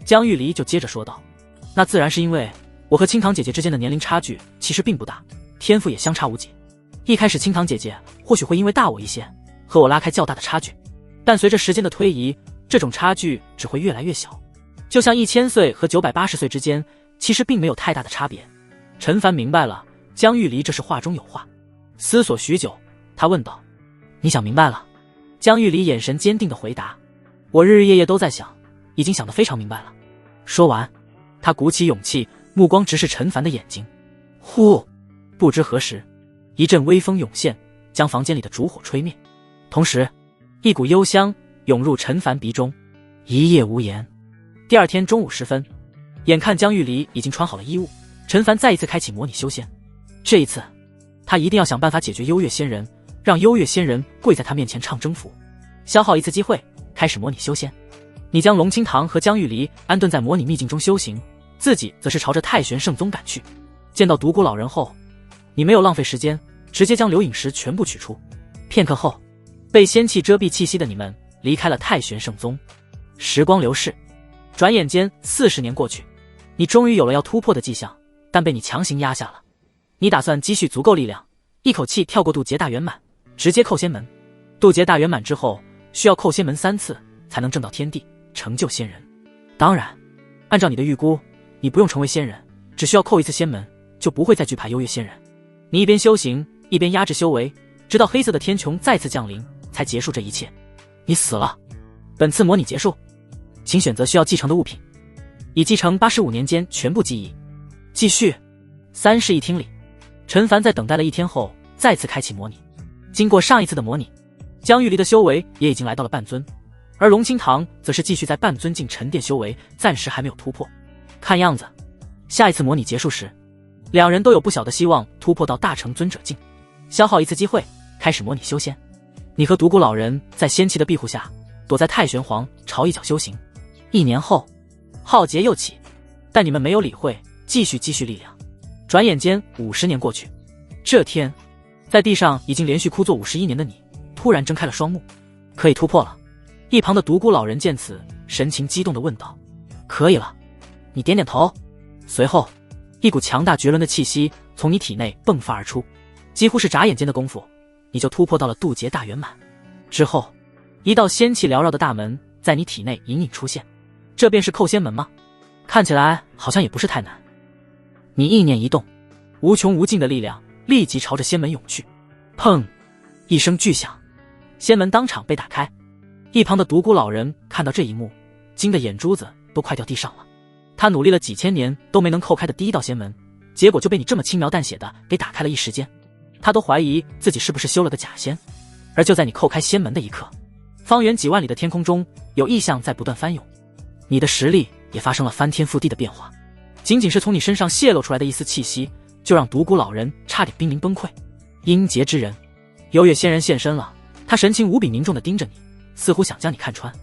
A: 江玉离就接着说道：那自然是因为我和清堂姐姐之间的年龄差距其实并不大，天赋也相差无几。一开始清堂姐姐或许会因为大我一些，和我拉开较大的差距，但随着时间的推移，这种差距只会越来越小。就像1000岁和980岁之间，其实并没有太大的差别。陈凡明白了，江玉离这是话中有话。思索许久，他问道：“你想明白了？”江玉离眼神坚定地回答：“我日日夜夜都在想，已经想得非常明白了。”说完，他鼓起勇气，目光直视陈凡的眼睛。呼！不知何时，一阵微风涌现，将房间里的烛火吹灭，同时一股幽香涌入陈凡鼻中。一夜无言。第二天中午时分，眼看江玉离已经穿好了衣物，陈凡再一次开启模拟修仙。这一次，他一定要想办法解决幽月仙人，让幽月仙人跪在他面前唱征服。消耗一次机会，开始模拟修仙。你将龙清堂和江玉离安顿在模拟秘境中修行，自己则是朝着太玄圣宗赶去。见到独孤老人后，你没有浪费时间，直接将流影石全部取出。片刻后，被仙气遮蔽气息的你们离开了太玄圣宗。时光流逝，转眼间40年过去，你终于有了要突破的迹象，但被你强行压下了。你打算积蓄足够力量，一口气跳过渡劫大圆满，直接扣仙门。渡劫大圆满之后，需要扣仙门3次才能证到天地，成就仙人。当然，按照你的预估，你不用成为仙人，只需要扣1次仙门，就不会再惧怕幽月仙人。你一边修行，一边压制修为，直到黑色的天穹再次降临，才结束这一切。你死了。本次模拟结束，请选择需要继承的物品，已继承85年间全部记忆。继续。3室一厅里，陈凡在等待了1天后，再次开启模拟。经过上一次的模拟，江玉离的修为也已经来到了半尊，而龙清堂则是继续在半尊境沉淀修为，暂时还没有突破。看样子，下一次模拟结束时，两人都有不小的希望突破到大成尊者境。消耗1次机会，开始模拟修仙。你和独孤老人在仙气的庇护下，躲在太玄皇朝一角修行。1年后，浩劫又起，但你们没有理会，继续积蓄力量。转眼间50年过去，这天，在地上已经连续枯坐51年的你，突然睁开了双目。可以突破了。一旁的独孤老人见此，神情激动地问道：“可以了。”你点点头。随后，一股强大绝伦的气息从你体内迸发而出，几乎是眨眼间的功夫，你就突破到了渡劫大圆满。之后，一道仙气缭绕的大门在你体内隐隐出现。这便是扣仙门吗？看起来好像也不是太难。你意念一动，无穷无尽的力量立即朝着仙门涌去。砰！一声巨响，仙门当场被打开。一旁的独孤老人看到这一幕，惊得眼珠子都快掉地上了。他努力了几千年都没能扣开的第一道仙门，结果就被你这么轻描淡写的给打开了，一时间他都怀疑自己是不是修了个假仙。而就在你扣开仙门的一刻，方圆几万里的天空中有异象在不断翻涌，你的实力也发生了翻天覆地的变化。仅仅是从你身上泄露出来的一丝气息，就让独孤老人差点濒临崩溃。阴劫之人，幽月仙人现身了，他神情无比凝重地盯着你，似乎想将你看穿。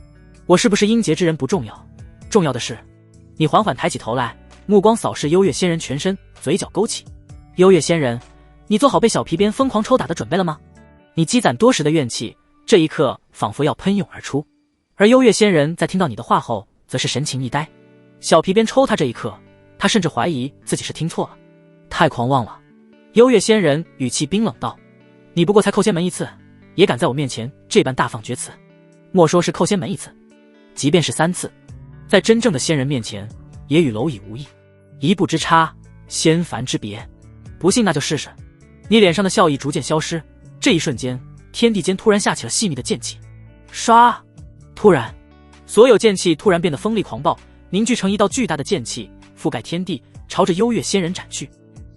A: 我是不是阴劫之人不重要，重要的是你缓缓抬起头来，目光扫视幽月仙人全身，嘴角勾起。幽月仙人，你做好被小皮鞭疯狂抽打的准备了吗？你积攒多时的怨气，这一刻仿佛要喷涌而出。而幽月仙人在听到你的话后，则是神情一呆。小皮鞭抽他这一刻，他甚至怀疑自己是听错了。太狂妄了！幽月仙人语气冰冷道：“你不过才扣仙门1次，也敢在我面前这般大放厥词？莫说是扣仙门1次，即便是3次，在真正的仙人面前，也与蝼蚁无异。一步之差，仙凡之别。不信那就试试。”你脸上的笑意逐渐消失，这一瞬间，天地间突然下起了细密的剑气。唰！突然，所有剑气突然变得锋利狂暴，凝聚成一道巨大的剑气，覆盖天地，朝着幽月仙人斩去。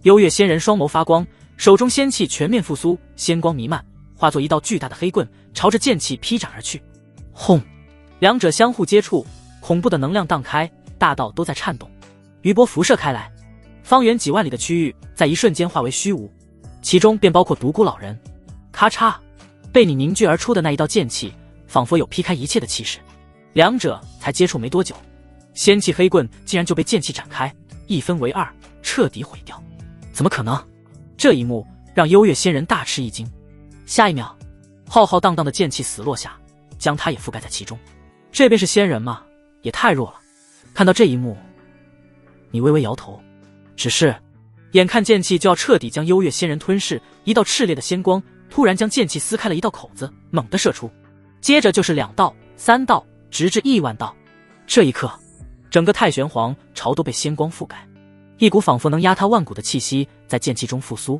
A: 幽月仙人双眸发光，手中仙气全面复苏，仙光弥漫，化作一道巨大的黑棍，朝着剑气劈斩而去。轰！两者相互接触，恐怖的能量荡开，大道都在颤动，余波辐射开来，方圆几万里的区域在一瞬间化为虚无，其中便包括独孤老人。咔嚓！被你凝聚而出的那一道剑气，仿佛有劈开一切的气势。两者才接触没多久，仙气黑棍竟然就被剑气展开，一分为2，彻底毁掉。怎么可能？这一幕让幽月仙人大吃一惊。下一秒，浩浩荡荡的剑气死落下，将他也覆盖在其中。这便是仙人吗？也太弱了。看到这一幕，你微微摇头。只是眼看剑气就要彻底将幽月仙人吞噬，一道炽烈的仙光突然将剑气撕开了一道口子，猛地射出。接着就是2道、3道、直至亿万道。这一刻，整个太玄皇朝都被仙光覆盖，一股仿佛能压塌万古的气息在剑气中复苏。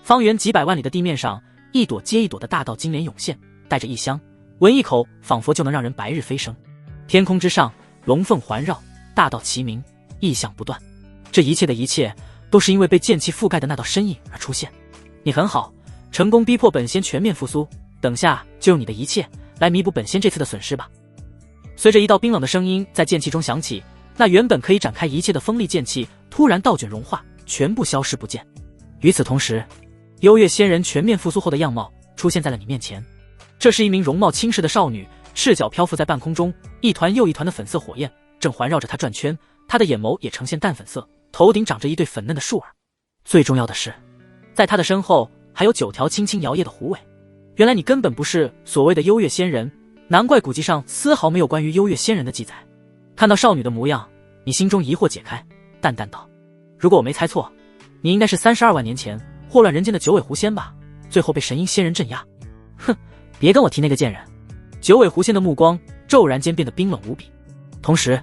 A: 方圆几百万里的地面上，一朵接一朵的大道金莲涌现，带着异香，闻一口仿佛就能让人白日飞升。天空之上，龙凤环绕，大道齐鸣，异象不断。这一切的一切，都是因为被剑气覆盖的那道身影而出现。你很好，成功逼迫本仙全面复苏，等下就用你的一切来弥补本仙这次的损失吧。随着一道冰冷的声音在剑气中响起，那原本可以展开一切的锋利剑气突然倒卷融化，全部消失不见。与此同时，幽月仙人全面复苏后的样貌出现在了你面前。这是一名容貌轻视的少女，赤脚漂浮在半空中，一团又一团的粉色火焰正环绕着她转圈，她的眼眸也呈现淡粉色，头顶长着一对粉嫩的竖耳。最重要的是，在她的身后还有9条轻轻摇曳的狐尾。原来你根本不是所谓的幽月仙人，难怪古籍上丝毫没有关于幽月仙人的记载。看到少女的模样，你心中疑惑解开，淡淡道：如果我没猜错，你应该是32万年前祸乱人间的九尾狐仙吧，最后被神鹰仙人镇压。哼，别跟我提那个贱人。九尾狐仙的目光骤然间变得冰冷无比，同时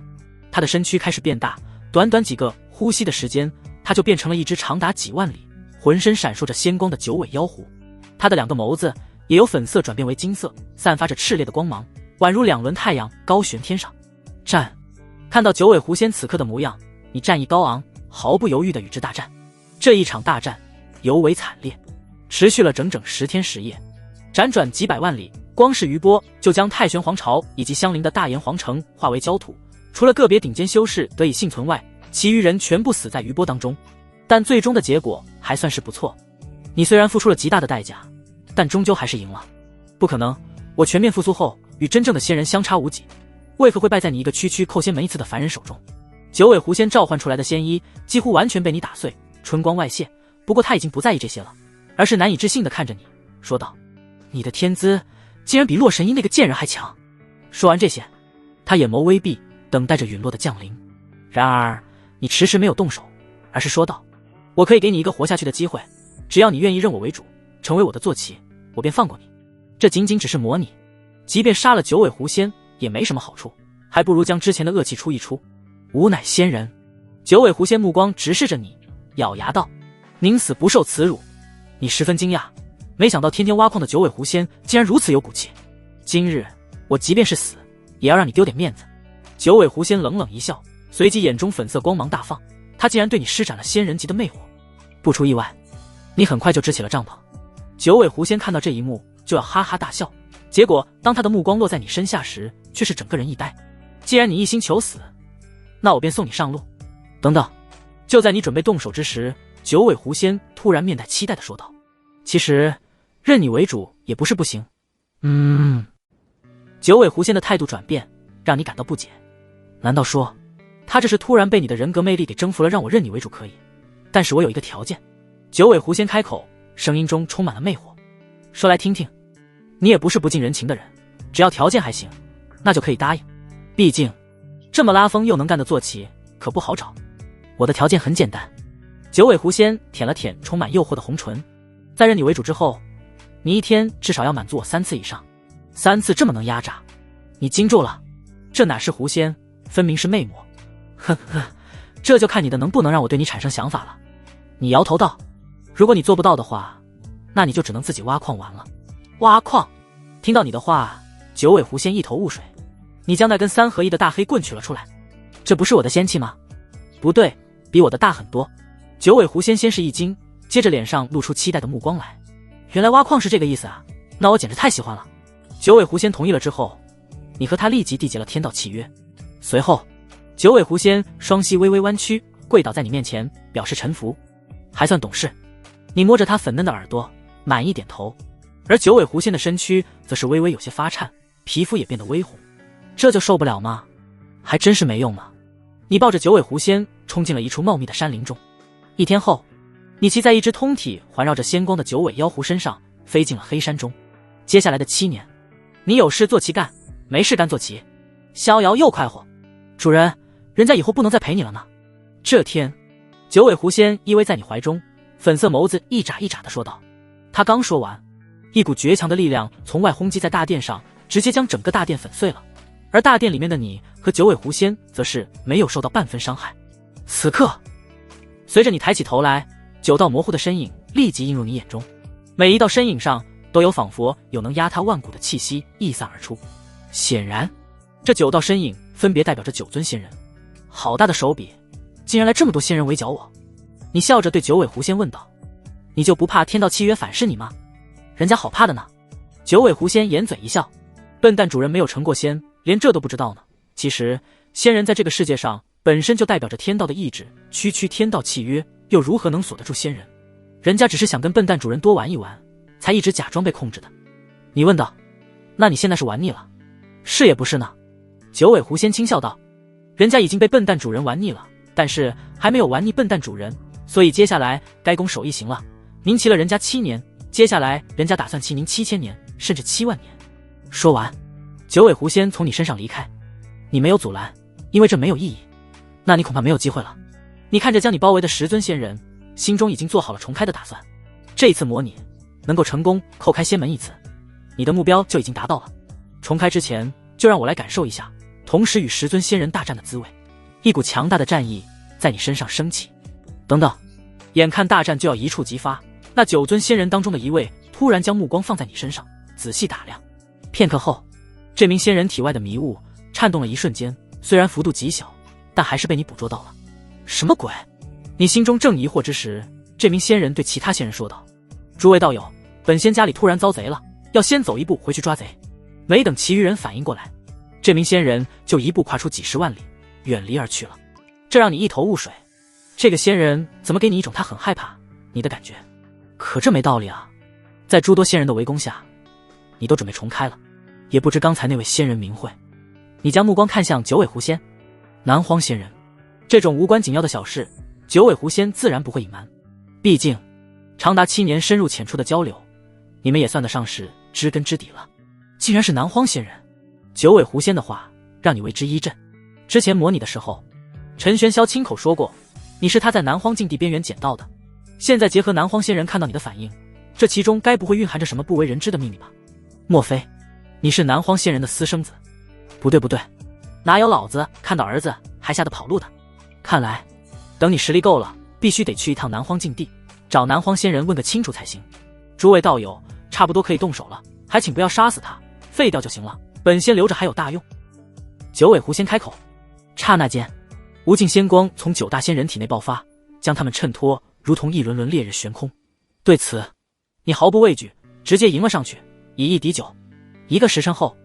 A: 他的身躯开始变大，短短几个呼吸的时间，他就变成了一只长达几万里，浑身闪烁着仙光的九尾妖狐。他的2个眸子也由粉色转变为金色，散发着炽烈的光芒，宛如2轮太阳高悬天上。战！看到九尾狐仙此刻的模样，你战意高昂，毫不犹豫地与之大战。这一场大战尤为惨烈，持续了整整10天10夜，辗转几百万里，光是余波就将太玄皇朝以及相邻的大炎皇城化为焦土。除了个别顶尖修士得以幸存外，其余人全部死在余波当中。但最终的结果还算是不错，你虽然付出了极大的代价，但终究还是赢了。不可能，我全面复苏后与真正的仙人相差无几，为何会败在你一个区区扣仙门一次的凡人手中？九尾狐仙召唤出来的仙衣几乎完全被你打碎，春光外泄。不过他已经不在意这些了，而是难以置信地看着你，说道：你的天资竟然比洛神医那个贱人还强。说完这些，他眼眸微闭，等待着陨落的降临。然而你迟迟没有动手，而是说道：我可以给你一个活下去的机会，只要你愿意认我为主，成为我的坐骑，我便放过你。这仅仅只是模拟，即便杀了九尾狐仙也没什么好处，还不如将之前的恶气出一出。吾乃仙人。九尾狐仙目光直视着你，咬牙道：宁死不受此辱。你十分惊讶，没想到天天挖矿的九尾狐仙竟然如此有骨气。今日我即便是死，也要让你丢点面子。九尾狐仙冷冷一笑，随即眼中粉色光芒大放，他竟然对你施展了仙人级的魅火。不出意外，你很快就支起了帐篷。九尾狐仙看到这一幕就要哈哈大笑，结果当他的目光落在你身下时，却是整个人一呆。既然你一心求死，那我便送你上路。等等，就在你准备动手之时，九尾狐仙突然面带期待地说道：其实认你为主也不是不行。九尾狐仙的态度转变让你感到不解，难道说他这是突然被你的人格魅力给征服了，让我认你为主可以，但是我有一个条件。九尾狐仙开口，声音中充满了魅惑，说来听听。你也不是不近人情的人，只要条件还行，那就可以答应。毕竟这么拉风又能干的坐骑可不好找。我的条件很简单。九尾狐仙舔了舔充满诱惑的红唇，在认你为主之后，你一天至少要满足我3次以上。3次这么能压榨，你惊住了？这哪是狐仙，分明是魅魔。呵呵，这就看你的能不能让我对你产生想法了。你摇头道：如果你做不到的话，那你就只能自己挖矿完了。挖矿？听到你的话，九尾狐仙一头雾水。你将那根3合1的大黑棍取了出来，这不是我的仙器吗？不对，比我的大很多。九尾狐仙先是一惊，接着脸上露出期待的目光来。原来挖矿是这个意思啊，那我简直太喜欢了。九尾狐仙同意了之后，你和他立即缔结了天道契约。随后九尾狐仙双膝微微弯曲，跪倒在你面前，表示臣服。还算懂事。你摸着他粉嫩的耳朵，满意点头。而九尾狐仙的身躯则是微微有些发颤，皮肤也变得微红。这就受不了吗？还真是没用呢。你抱着九尾狐仙冲进了一处茂密的山林中。1天后，你骑在一只通体环绕着仙光的九尾妖狐身上，飞进了黑山中。接下来的7年，你有事做旗干，没事干坐骑，逍遥又快活。主人，人家以后不能再陪你了呢。这天，九尾狐仙依偎在你怀中，粉色眸子一眨一眨地说道。他刚说完，一股绝强的力量从外轰击在大殿上，直接将整个大殿粉碎了。而大殿里面的你和九尾狐仙则是没有受到半分伤害。此刻，随着你抬起头来，9道模糊的身影立即映入你眼中，每一道身影上都有仿佛有能压塌万古的气息溢散而出。显然，这9道身影分别代表着9尊仙人。好大的手笔，竟然来这么多仙人围剿我！你笑着对九尾狐仙问道：“你就不怕天道契约反噬你吗？”人家好怕的呢。九尾狐仙掩嘴一笑：“笨蛋主人没有成过仙，连这都不知道呢。其实，仙人在这个世界上本身就代表着天道的意志，区区天道契约又如何能锁得住仙人？人家只是想跟笨蛋主人多玩一玩，才一直假装被控制的。”你问道：“那你现在是玩腻了？”“是也不是呢。”九尾狐仙轻笑道：“人家已经被笨蛋主人玩腻了，但是还没有玩腻笨蛋主人，所以接下来该攻守一行了。您骑了人家7年，接下来人家打算骑您7000年，甚至7万年。”说完，九尾狐仙从你身上离开，你没有阻拦，因为这没有意义。那你恐怕没有机会了。你看着将你包围的10尊仙人，心中已经做好了重开的打算。这一次模拟能够成功叩开仙门一次，你的目标就已经达到了。重开之前，就让我来感受一下同时与10尊仙人大战的滋味。一股强大的战意在你身上升起。等等，眼看大战就要一触即发，那9尊仙人当中的一位突然将目光放在你身上，仔细打量。片刻后，这名仙人体外的迷雾颤动了一瞬间，虽然幅度极小，但还是被你捕捉到了。什么鬼？你心中正疑惑之时，这名仙人对其他仙人说道：“诸位道友，本仙家里突然遭贼了，要先走一步回去抓贼。”没等其余人反应过来，这名仙人就一步跨出几10万里，远离而去了。这让你一头雾水，这个仙人怎么给你一种他很害怕你的感觉？可这没道理啊！在诸多仙人的围攻下，你都准备重开了，也不知刚才那位仙人名讳。你将目光看向九尾狐仙、南荒仙人，这种无关紧要的小事，九尾狐仙自然不会隐瞒。毕竟，长达7年深入浅出的交流，你们也算得上是知根知底了。竟然是南荒仙人！九尾狐仙的话让你为之一振。之前模拟的时候，陈玄霄亲口说过，你是他在南荒禁地边缘捡到的。现在结合南荒仙人看到你的反应，这其中该不会蕴含着什么不为人知的秘密吧？莫非你是南荒仙人的私生子？不对不对，哪有老子看到儿子还吓得跑路的？看来等你实力够了，必须得去一趟南荒禁地，找南荒仙人问个清楚才行。诸位道友，差不多可以动手了，还请不要杀死他，废掉就行了，本仙留着还有大用。九尾狐仙开口。刹那间，无尽仙光从9大仙人体内爆发，将他们衬托如同一轮轮烈日悬空。对此，你毫不畏惧，直接迎了上去，以1敌9。1个时辰后，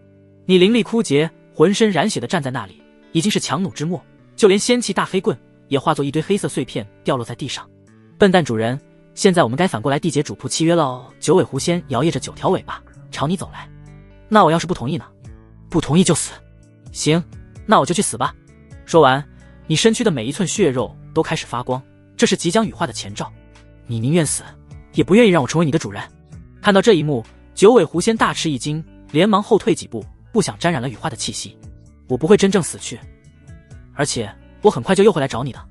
A: 你灵力枯竭，浑身染血的站在那里，已经是强弩之末，就连仙气大黑棍也化作一堆黑色碎片掉落在地上。笨蛋主人，现在我们该反过来缔结主仆契约了哦。九尾狐仙摇曳着9条尾巴朝你走来。那我要是不同意呢？不同意就死。行，那我就去死吧。说完，你身躯的每一寸血肉都开始发光，这是即将羽化的前兆。你宁愿死，也不愿意让我成为你的主人。看到这一幕，九尾狐仙大吃一惊，连忙后退几步，不想沾染了羽化的气息。我不会真正死去，而且我很快就又会来找你的。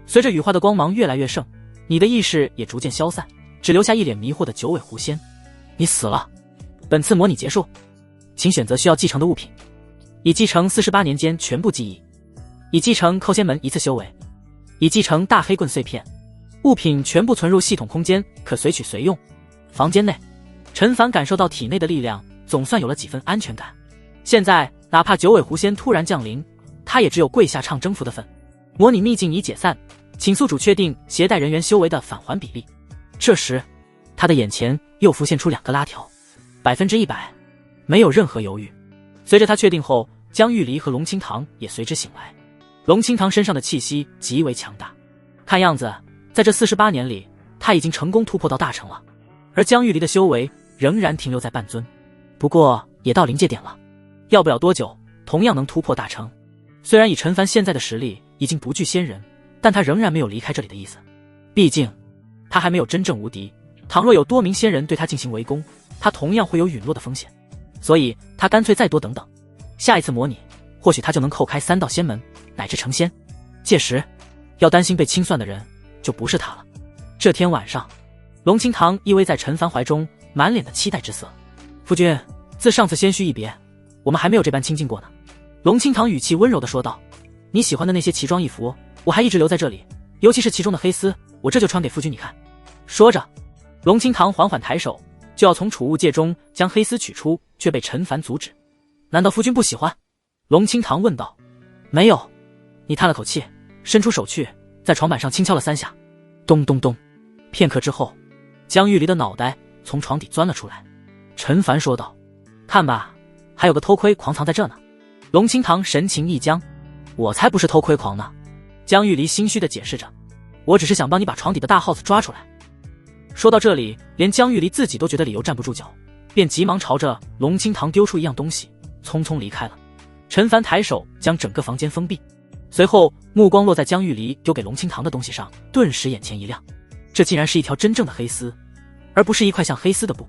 A: 随着羽化的光芒越来越盛，你的意识也逐渐消散，只留下一脸迷惑的九尾狐仙。你死了。本次模拟结束，请选择需要继承的物品，已继承48年间全部记忆，已继承叩仙门1次修为，已继承大黑棍碎片。物品全部存入系统空间，可随取随用。房间内，陈凡感受到体内的力量，总算有了几分安全感。现在哪怕九尾狐仙突然降临，他也只有跪下唱征服的份。模拟秘境已解散，请宿主确定携带人员修为的返还比例。这时，他的眼前又浮现出2个拉条，100%，没有任何犹豫。随着他确定后，江玉离和龙清堂也随之醒来。龙清堂身上的气息极为强大，看样子在这48年里，他已经成功突破到大成了。而江玉离的修为仍然停留在半尊，不过也到临界点了，要不了多久，同样能突破大成。虽然以陈凡现在的实力已经不惧仙人，但他仍然没有离开这里的意思。毕竟他还没有真正无敌，倘若有多名仙人对他进行围攻，他同样会有陨落的风险。所以他干脆再多等等，下一次模拟，或许他就能叩开3道仙门，乃至成仙。届时，要担心被清算的人就不是他了。这天晚上，龙清堂依偎在陈凡怀中，满脸的期待之色。夫君，自上次仙虚一别，我们还没有这般亲近过呢。龙清堂语气温柔地说道：“你喜欢的那些奇装异服，我还一直留在这里，尤其是其中的黑丝，我这就穿给夫君你看。”说着，龙清堂缓缓抬手，就要从储物戒中将黑丝取出，却被陈凡阻止。“难道夫君不喜欢？”龙清堂问道。“没有。”你叹了口气，伸出手去，在床板上轻敲了3下。咚咚咚。片刻之后，江玉离的脑袋从床底钻了出来。陈凡说道：“看吧，还有个偷窥狂藏在这呢。”龙清堂神情一僵：“我才不是偷窥狂呢。”江玉离心虚地解释着：“我只是想帮你把床底的大耗子抓出来。”说到这里，连江玉离自己都觉得理由站不住脚，便急忙朝着龙清堂丢出一样东西，匆匆离开了。陈凡抬手将整个房间封闭，随后目光落在江玉离丢给龙清堂的东西上，顿时眼前一亮，这竟然是一条真正的黑丝，而不是一块像黑丝的布。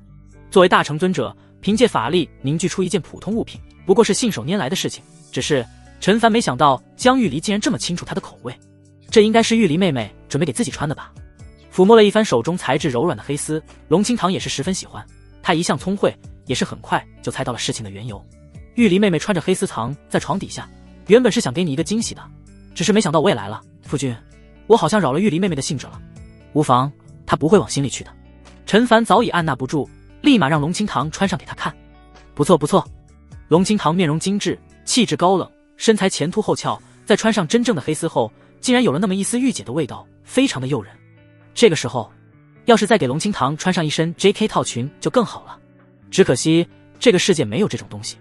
A: 作为大成尊者，凭借法力凝聚出一件普通物品，不过是信手拈来的事情。只是陈凡没想到江玉离竟然这么清楚他的口味，这应该是玉离妹妹准备给自己穿的吧。抚摸了一番手中材质柔软的黑丝，龙清堂也是十分喜欢。他一向聪慧，也是很快就猜到了事情的缘由。玉离妹妹穿着黑丝藏在床底下，原本是想给你一个惊喜的，只是没想到我也来了。夫君，我好像扰了玉离妹妹的兴致了。无妨，她不会往心里去的。陈凡早已按捺不住，立马让龙清堂穿上给他看。不错不错。龙清堂面容精致，气质高冷，身材前凸后翘，在穿上真正的黑丝后，竟然有了那么一丝御姐的味道，非常的诱人。这个时候，要是再给龙清堂穿上一身 JK 套裙就更好了。只可惜这个世界没有这种东西，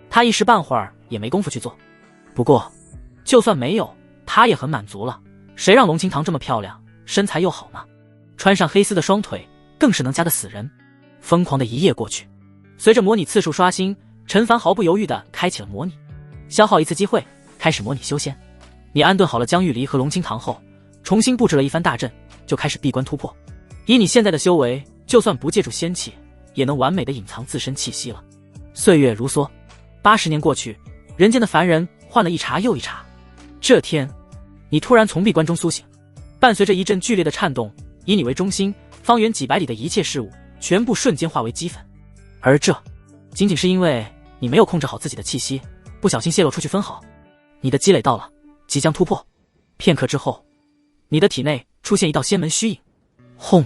A: 他一时半会儿也没工夫去做。不过就算没有，他也很满足了。谁让龙清堂这么漂亮，身材又好呢？穿上黑丝的双腿更是能夹得死人。疯狂的一夜过去，随着模拟次数刷新，陈凡毫不犹豫地开启了模拟。消耗一次机会，开始模拟修仙。你安顿好了江玉离和龙清堂后，重新布置了一番大阵，就开始闭关突破。以你现在的修为，就算不借助仙气，也能完美的隐藏自身气息了。岁月如梭，80年过去，人间的凡人换了一茬又一茬。这天，你突然从闭关中苏醒，伴随着一阵剧烈的颤动，以你为中心，方圆几百里的一切事物全部瞬间化为齑粉。而这仅仅是因为你没有控制好自己的气息，不小心泄露出去分毫。你的积累到了，即将突破。片刻之后，你的体内出现一道仙门虚影，轰！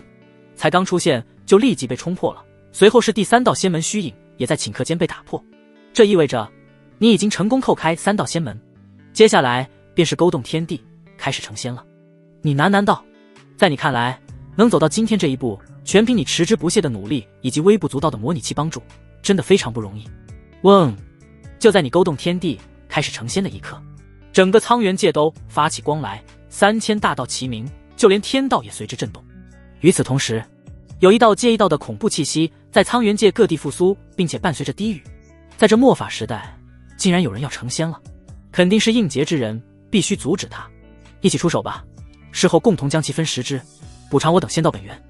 A: 才刚出现就立即被冲破了。随后是第3道仙门虚影，也在顷刻间被打破。这意味着你已经成功扣开3道仙门，接下来便是勾动天地，开始成仙了。你喃喃道：“在你看来，能走到今天这一步，全凭你持之不懈的努力以及微不足道的模拟器帮助，真的非常不容易。”嗡！就在你勾动天地，开始成仙的一刻，整个苍元界都发起光来，3000大道齐鸣，就连天道也随之震动。与此同时，有一道接一道的恐怖气息在苍元界各地复苏，并且伴随着低语。在这末法时代，竟然有人要成仙了，肯定是应劫之人，必须阻止他。一起出手吧，事后共同将其分10支，补偿我等仙道本源。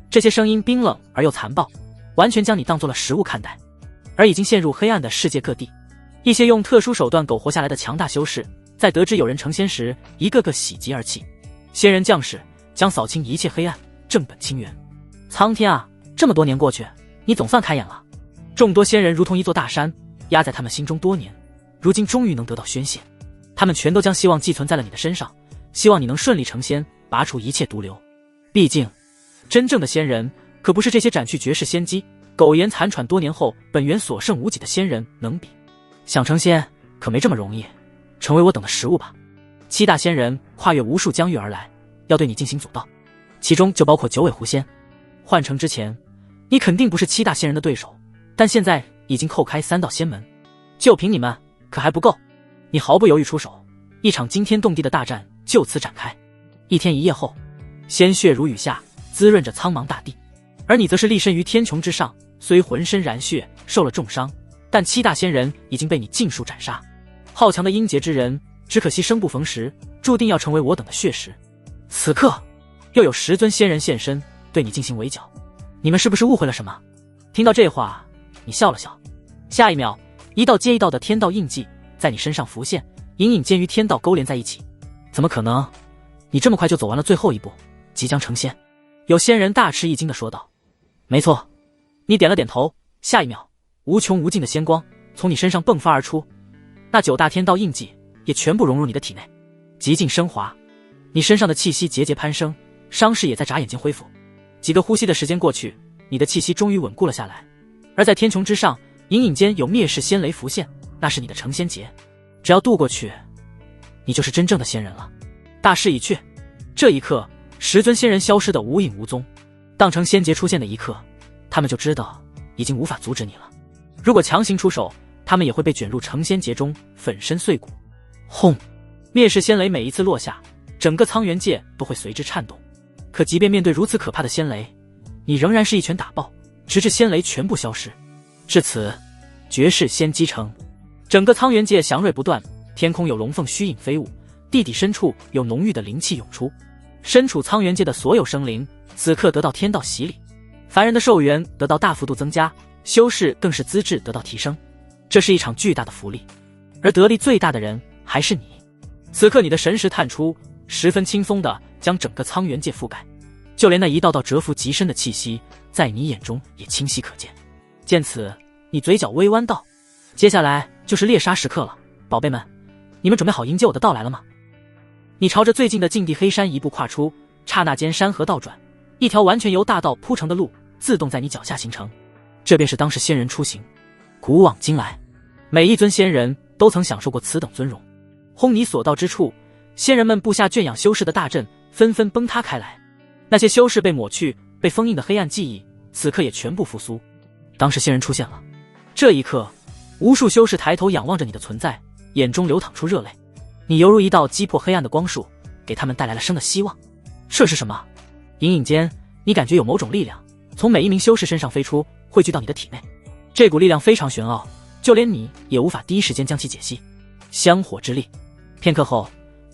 A: 这些声音冰冷而又残暴，完全将你当作了食物看待。而已经陷入黑暗的世界各地，一些用特殊手段苟活下来的强大修士，在得知有人成仙时，一个个喜极而泣。仙人降世，将扫清一切黑暗，正本清源。苍天啊，这么多年过去，你总算开眼了。众多仙人如同一座大山，压在他们心中多年，如今终于能得到宣泄。他们全都将希望寄存在了你的身上，希望你能顺利成仙，拔除一切毒瘤。毕竟，真正的仙人可不是这些斩去绝世仙机，苟延残喘多年后本源所剩无几的仙人能比。想成仙可没这么容易，成为我等的食物吧。7大仙人跨越无数疆域而来，要对你进行阻道，其中就包括9尾狐仙。换成之前，你肯定不是7大仙人的对手，但现在已经扣开3道仙门，就凭你们可还不够。你毫不犹豫出手，一场惊天动地的大战就此展开。1天1夜后，鲜血如雨下，滋润着苍茫大地，而你则是立身于天穹之上，虽浑身染血，受了重伤，但7大仙人已经被你尽数斩杀。好强的阴劫之人，只可惜生不逢时，注定要成为我等的血食。此刻，又有10尊仙人现身，对你进行围剿。你们是不是误会了什么？听到这话，你笑了笑。下一秒，一道接一道的天道印记在你身上浮现，隐隐间与天道勾连在一起。怎么可能？你这么快就走完了最后一步，即将成仙？有仙人大吃一惊地说道。没错，你点了点头。下一秒，无穷无尽的仙光从你身上迸发而出，那9大天道印记也全部融入你的体内，极尽升华。你身上的气息节节攀升，伤势也在眨眼间恢复。几个呼吸的时间过去，你的气息终于稳固了下来。而在天穹之上，隐隐间有灭世仙雷浮现，那是你的成仙劫。只要渡过去，你就是真正的仙人了。大势已去，这一刻10尊仙人消失得无影无踪。当成仙劫出现的一刻，他们就知道已经无法阻止你了。如果强行出手，他们也会被卷入成仙劫中，粉身碎骨。轰！灭世仙雷每一次落下，整个苍元界都会随之颤动。可即便面对如此可怕的仙雷，你仍然是一拳打爆，直至仙雷全部消失。至此，绝世仙机成，整个苍元界祥瑞不断，天空有龙凤虚影飞舞，地底深处有浓郁的灵气涌出。身处苍元界的所有生灵，此刻得到天道洗礼，凡人的寿元得到大幅度增加，修士更是资质得到提升。这是一场巨大的福利，而得利最大的人还是你。此刻你的神识探出，十分轻松地将整个苍元界覆盖，就连那一道道蛰伏极深的气息，在你眼中也清晰可见。见此，你嘴角微弯道：接下来就是猎杀时刻了，宝贝们，你们准备好迎接我的到来了吗？你朝着最近的禁地黑山一步跨出，刹那间山河倒转，一条完全由大道铺成的路自动在你脚下形成。这便是当时仙人出行。古往今来，每一尊仙人都曾享受过此等尊荣。轰！你所到之处，仙人们布下圈养修士的大阵纷纷崩塌开来。那些修士被抹去、被封印的黑暗记忆，此刻也全部复苏。当时仙人出现了，这一刻，无数修士抬头仰望着你的存在，眼中流淌出热泪。你犹如一道击破黑暗的光束，给他们带来了生的希望。这是什么？隐隐间，你感觉有某种力量从每一名修士身上飞出，汇聚到你的体内。这股力量非常玄奥，就连你也无法第一时间将其解析。香火之力。片刻后，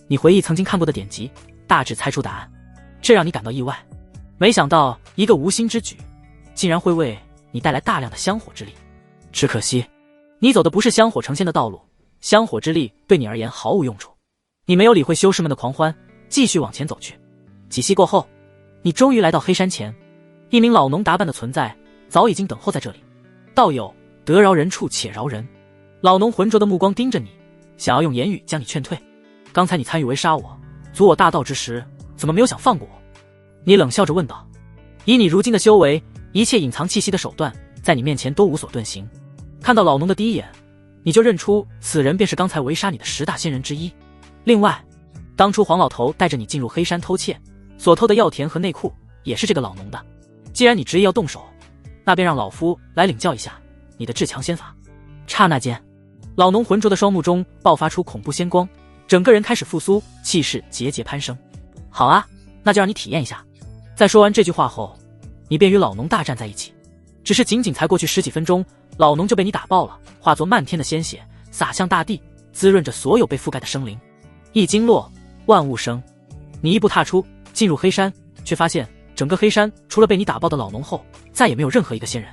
A: 你回忆曾经看过的典籍，大致猜出答案。这让你感到意外，没想到一个无心之举，竟然会为你带来大量的香火之力。只可惜，你走的不是香火成仙的道路，香火之力对你而言毫无用处。你没有理会修士们的狂欢，继续往前走去。几息过后，你终于来到黑山前，一名老农打扮的存在早已经等候在这里。道友，得饶人处且饶人。老农浑浊的目光盯着你，想要用言语将你劝退。刚才你参与围杀我，阻我大道之时，怎么没有想放过我？你冷笑着问道。以你如今的修为，一切隐藏气息的手段在你面前都无所遁形。看到老农的第一眼，你就认出此人便是刚才围杀你的10大仙人之一。另外，当初黄老头带着你进入黑山偷窃所偷的药田和内裤也是这个老农的。既然你执意要动手，那便让老夫来领教一下你的至强仙法。刹那间，老农浑浊的双目中爆发出恐怖仙光，整个人开始复苏，气势节节攀升。好啊，那就让你体验一下。在说完这句话后，你便与老农大战在一起。只是仅仅才过去10几分钟，老农就被你打爆了，化作漫天的鲜血洒向大地，滋润着所有被覆盖的生灵。一经落，万物生。你一步踏出，进入黑山，却发现整个黑山除了被你打爆的老农后，再也没有任何一个仙人。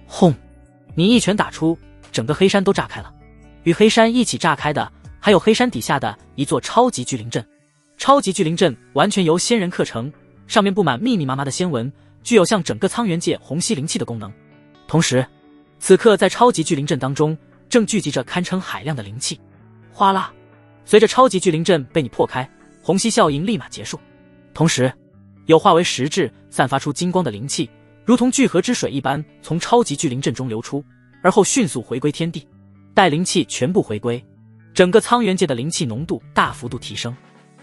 A: 轰！你一拳打出，整个黑山都炸开了。与黑山一起炸开的，还有黑山底下的一座超级聚灵阵。超级聚灵阵完全由仙人刻成，上面布满密密麻麻的仙纹，具有向整个苍元界虹吸灵气的功能。同时，此刻在超级聚灵阵当中，正聚集着堪称海量的灵气。哗啦！随着超级聚灵阵被你破开，虹吸效应立马结束。同时，有化为实质散发出金光的灵气，如同聚合之水一般从超级聚灵阵中流出，而后迅速回归天地。待灵气全部回归，整个苍元界的灵气浓度大幅度提升。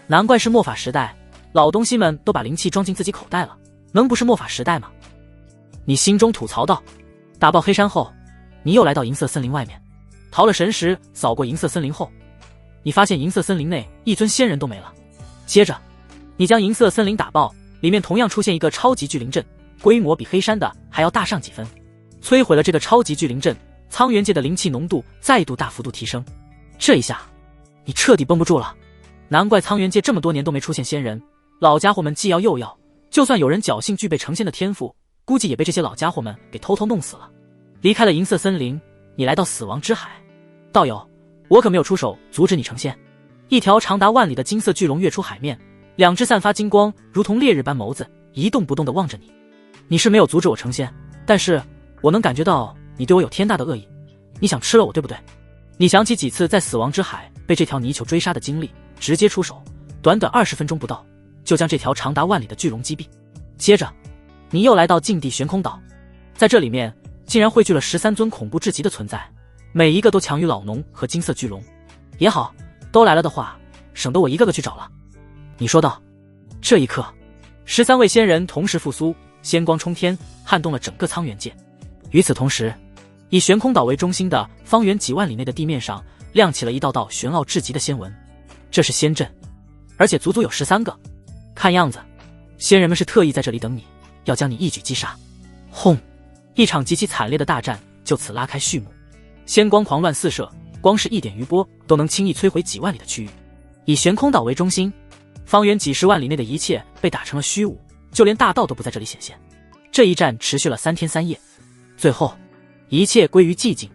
A: 难怪是末法时代，老东西们都把灵气装进自己口袋了，能不是末法时代吗？你心中吐槽道。打爆黑山后，你又来到银色森林外面，逃了神识，扫过银色森林后，你发现银色森林内一尊仙人都没了。接着，你将银色森林打爆，里面同样出现一个超级聚灵阵，规模比黑山的还要大上几分。摧毁了这个超级聚灵阵，苍元界的灵气浓度再度大幅度提升。这一下，你彻底绷不住了。难怪苍元界这么多年都没出现仙人，老家伙们既要又要，就算有人侥幸具备成仙的天赋，估计也被这些老家伙们给偷偷弄死了。离开了银色森林，你来到死亡之海。道友，我可没有出手阻止你成仙。一条长达万里的金色巨龙跃出海面，2只散发金光如同烈日般眸子一动不动地望着你。你是没有阻止我成仙，但是我能感觉到你对我有天大的恶意，你想吃了我，对不对？你想起几次在死亡之海被这条泥鳅追杀的经历，直接出手，短短20分钟不到，就将这条长达万里的巨龙击毙。接着，你又来到禁地悬空岛，在这里面竟然汇聚了13尊恐怖至极的存在，每一个都强于老农和金色巨龙。也好，都来了的话，省得我一个个去找了。你说道。这一刻，13位仙人同时复苏，仙光冲天，撼动了整个苍原界。与此同时，以悬空岛为中心的方圆几万里内的地面上亮起了一道道玄奥至极的仙纹，这是仙阵，而且足足有13个。看样子，仙人们是特意在这里等你，要将你一举击杀。轰！一场极其惨烈的大战就此拉开序幕，仙光狂乱四射，光是一点余波都能轻易摧毁几万里的区域。以悬空岛为中心，方圆几十万里内的一切被打成了虚无，就连大道都不在这里显现。这一战持续了3天3夜，最后一切归于寂静。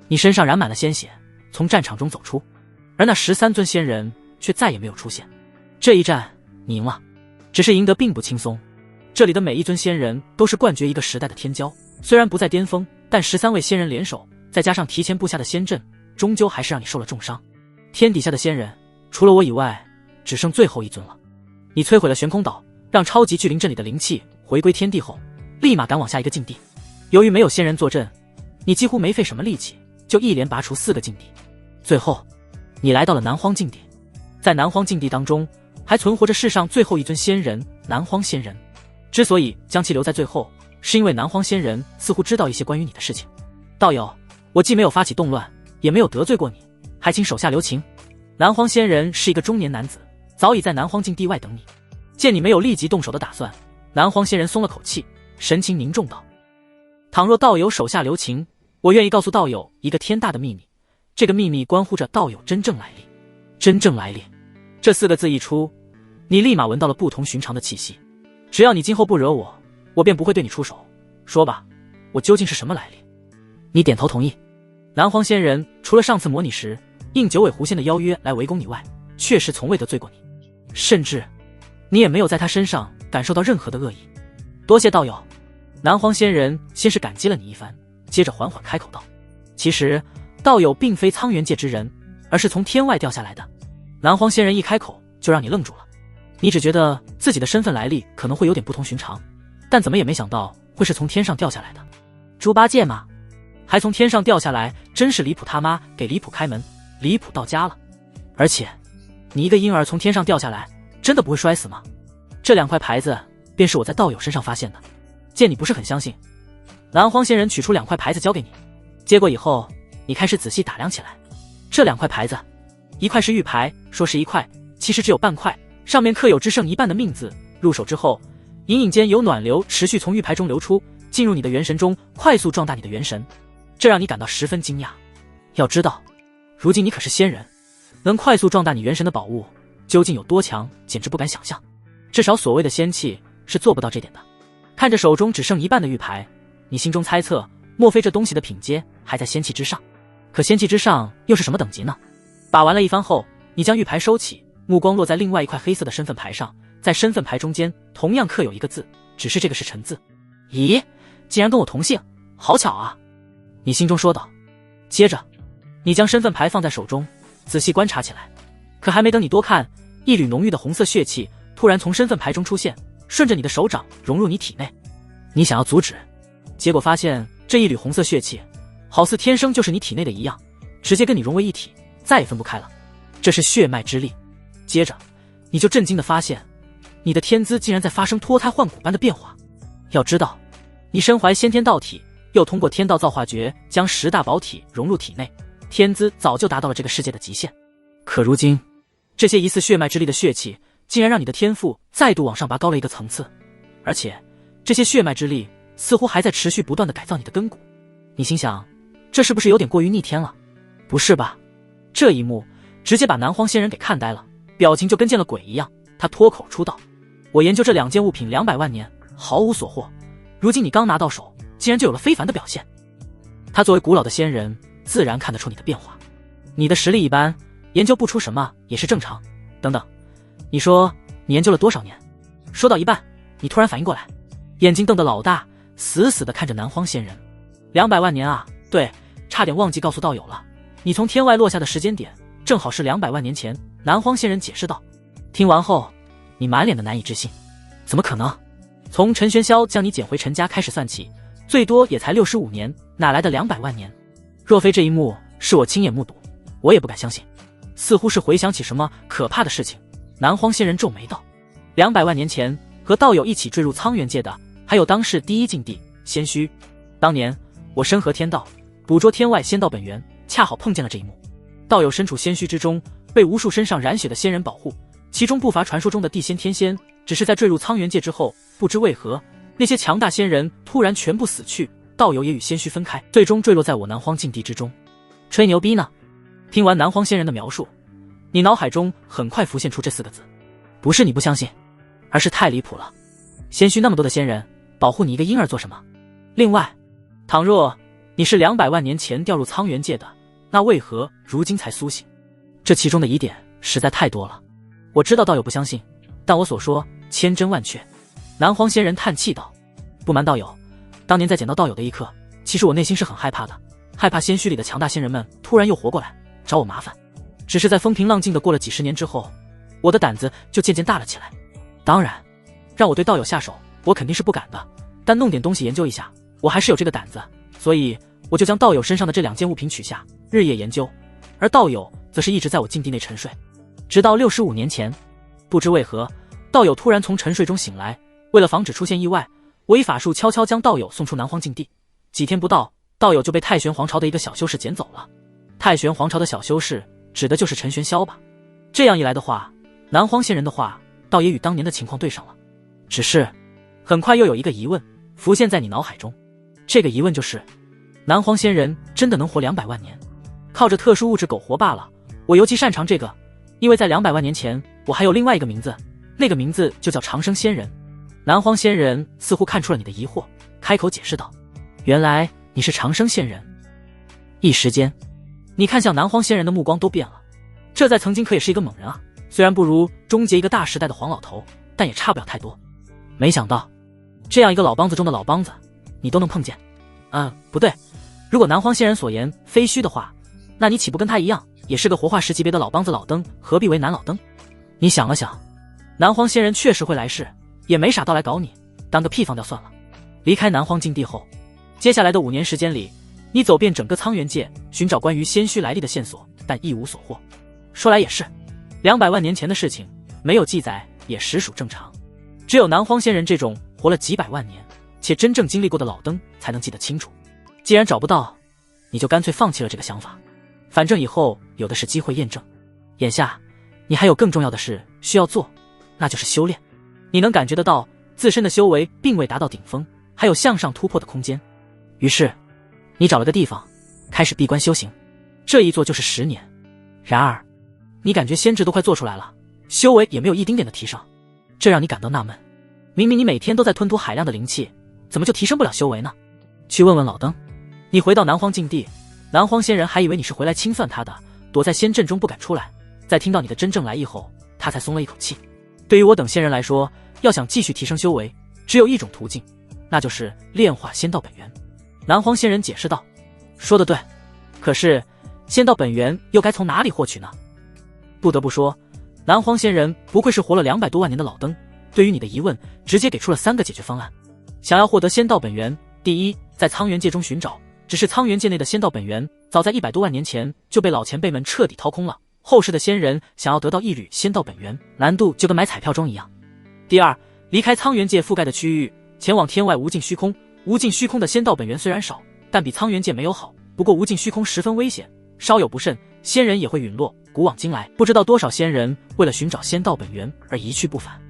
A: 你身上染满了鲜血，从战场中走出，而那13尊仙人却再也没有出现。这一战你赢了，只是赢得并不轻松。这里的每一尊仙人都是冠绝一个时代的天骄，虽然不在巅峰，但13位仙人联手，再加上提前布下的仙阵，终究还是让你受了重伤。天底下的仙人除了我以外，只剩最后一尊了。你摧毁了悬空岛，让超级巨灵阵里的灵气回归天地后，立马赶往下一个禁地。由于没有仙人坐镇，你几乎没费什么力气，就一连拔除4个禁地。最后，你来到了南荒禁地。在南荒禁地当中，还存活着世上最后一尊仙人南荒仙人。之所以将其留在最后，是因为南荒仙人似乎知道一些关于你的事情。道友，我既没有发起动乱，也没有得罪过你，还请手下留情。南荒仙人是一个中年男子，早已在南荒禁地外等你。见你没有立即动手的打算，南荒仙人松了口气，神情凝重道：倘若道友手下留情，我愿意告诉道友一个天大的秘密，这个秘密关乎着道友真正来历。真正来历，这4个字一出，你立马闻到了不同寻常的气息。只要你今后不惹我，我便不会对你出手。说吧，我究竟是什么来历？你点头同意。南荒仙人除了上次模拟时应九尾狐仙的邀约来围攻你外，确实从未得罪过你，甚至你也没有在他身上感受到任何的恶意。多谢道友。南荒仙人先是感激了你一番，接着缓缓开口道：其实道友并非苍原界之人，而是从天外掉下来的。南荒仙人一开口就让你愣住了，你只觉得自己的身份来历可能会有点不同寻常，但怎么也没想到会是从天上掉下来的。猪八戒吗？还从天上掉下来，真是离谱他妈给离谱开门，离谱到家了。而且你一个婴儿从天上掉下来，真的不会摔死吗？这2块牌子便是我在道友身上发现的。见你不是很相信，南荒仙人取出2块牌子交给你，接过以后你开始仔细打量起来。这2块牌子，一块是玉牌，说是1块，其实只有半块，上面刻有只剩1半的命字。入手之后，隐隐间有暖流持续从玉牌中流出，进入你的元神中，快速壮大你的元神，这让你感到十分惊讶。要知道，如今你可是仙人，能快速壮大你元神的宝物究竟有多强，简直不敢想象。至少所谓的仙气是做不到这点的。看着手中只剩1半的玉牌，你心中猜测，莫非这东西的品阶还在仙气之上？可仙气之上又是什么等级呢？把玩了一番后，你将玉牌收起，目光落在另外一块黑色的身份牌上，在身份牌中间同样刻有一个字，只是这个是陈字。咦，竟然跟我同姓，好巧啊！你心中说道。接着，你将身份牌放在手中，仔细观察起来。可还没等你多看，一缕浓郁的红色血气突然从身份牌中出现，顺着你的手掌融入你体内。你想要阻止，结果发现这一缕红色血气好似天生就是你体内的一样，直接跟你融为一体，再也分不开了。这是血脉之力。接着你就震惊地发现，你的天资竟然在发生脱胎换骨般的变化。要知道，你身怀先天道体，又通过天道造化诀将10大宝体融入体内，天资早就达到了这个世界的极限。可如今，这些疑似血脉之力的血气竟然让你的天赋再度往上拔高了一个层次，而且这些血脉之力似乎还在持续不断地改造你的根骨。你心想，这是不是有点过于逆天了？不是吧？这一幕直接把南荒仙人给看呆了，表情就跟见了鬼一样。他脱口出道：我研究这2件物品200万年，毫无所获，如今你刚拿到手，竟然就有了非凡的表现。他作为古老的仙人，自然看得出你的变化。你的实力一般，研究不出什么也是正常。等等，你说你研究了多少年？说到一半，你突然反应过来，眼睛瞪得老大，死死地看着南荒仙人。200万年啊，对，差点忘记告诉道友了，你从天外落下的时间点正好是200万年前。南荒仙人解释道。听完后，你满脸的难以置信。怎么可能？从陈玄霄将你捡回陈家开始算起，最多也才65年，哪来的200万年？若非这一幕是我亲眼目睹，我也不敢相信。似乎是回想起什么可怕的事情，南荒仙人皱眉道：200万年前和道友一起坠入苍元界的，还有当世第一禁地仙虚。当年我身合天道，捕捉天外仙道本源，恰好碰见了这一幕。道友身处仙虚之中，被无数身上染血的仙人保护，其中不乏传说中的地仙天仙。只是在坠入苍元界之后，不知为何，那些强大仙人突然全部死去，道友也与仙虚分开，最终坠落在我南荒禁地之中。吹牛逼呢？听完南荒仙人的描述，你脑海中很快浮现出这4个字。不是你不相信，而是太离谱了。仙虚那么多的仙人，保护你一个婴儿做什么？另外，倘若你是200万年前掉入苍元界的，那为何如今才苏醒？这其中的疑点实在太多了。我知道道友不相信，但我所说千真万确。南荒仙人叹气道：不瞒道友，当年在捡到道友的一刻，其实我内心是很害怕的，害怕仙虚里的强大仙人们突然又活过来找我麻烦。只是在风平浪静的过了几十年之后，我的胆子就渐渐大了起来。当然，让我对道友下手，我肯定是不敢的，但弄点东西研究一下，我还是有这个胆子，所以我就将道友身上的这2件物品取下，日夜研究。而道友则是一直在我禁地内沉睡，直到65年前，不知为何，道友突然从沉睡中醒来。为了防止出现意外，我以法术悄悄将道友送出南荒禁地。几天不到，道友就被太玄皇朝的一个小修士捡走了。太玄皇朝的小修士指的就是陈玄霄吧？这样一来的话，南荒仙人的话倒也与当年的情况对上了。只是很快又有一个疑问浮现在你脑海中，这个疑问就是：南荒仙人真的能活200万年？靠着特殊物质苟活罢了。我尤其擅长这个，因为在200万年前，我还有另外一个名字，那个名字就叫长生仙人。南荒仙人似乎看出了你的疑惑，开口解释道：原来你是长生仙人。一时间，你看向南荒仙人的目光都变了。这在曾经可也是一个猛人啊，虽然不如终结一个大时代的黄老头，但也差不了太多。没想到，这样一个老帮子中的老帮子，你都能碰见。不对，如果南荒仙人所言非虚的话，那你岂不跟他一样，也是个活化石级别的老帮子老登，何必为难老登？你想了想，南荒仙人确实会来世，也没傻到来搞你，当个屁放掉算了。离开南荒禁地后，接下来的5年时间里，你走遍整个苍元界，寻找关于仙虚来历的线索，但一无所获。说来也是，200万年前的事情没有记载也实属正常，只有南荒仙人这种活了几百万年且真正经历过的老登才能记得清楚。既然找不到，你就干脆放弃了这个想法，反正以后有的是机会验证。眼下你还有更重要的事需要做，那就是修炼。你能感觉得到自身的修为并未达到顶峰，还有向上突破的空间。于是你找了个地方开始闭关修行，这一做就是10年。然而你感觉仙智都快做出来了，修为也没有一丁点的提升，这让你感到纳闷。明明你每天都在吞吐海量的灵气，怎么就提升不了修为呢？去问问老登。你回到南荒禁地，南荒仙人还以为你是回来清算他的，躲在仙阵中不敢出来，在听到你的真正来意后，他才松了一口气。对于我等仙人来说，要想继续提升修为，只有一种途径，那就是炼化仙道本源。南荒仙人解释道。说得对，可是仙道本源又该从哪里获取呢？不得不说，南荒仙人不愧是活了200多万年的老登，对于你的疑问直接给出了3个解决方案。想要获得仙道本源，第一，在苍元界中寻找，只是苍元界内的仙道本源早在100多万年前就被老前辈们彻底掏空了，后世的仙人想要得到一缕仙道本源，难度就跟买彩票中一样。第二，离开苍元界覆盖的区域，前往天外无尽虚空。无尽虚空的仙道本源虽然少，但比苍元界没有好，不过无尽虚空十分危险，稍有不慎，仙人也会陨落。古往今来，不知道多少仙人为了寻找仙道本源而一去不返。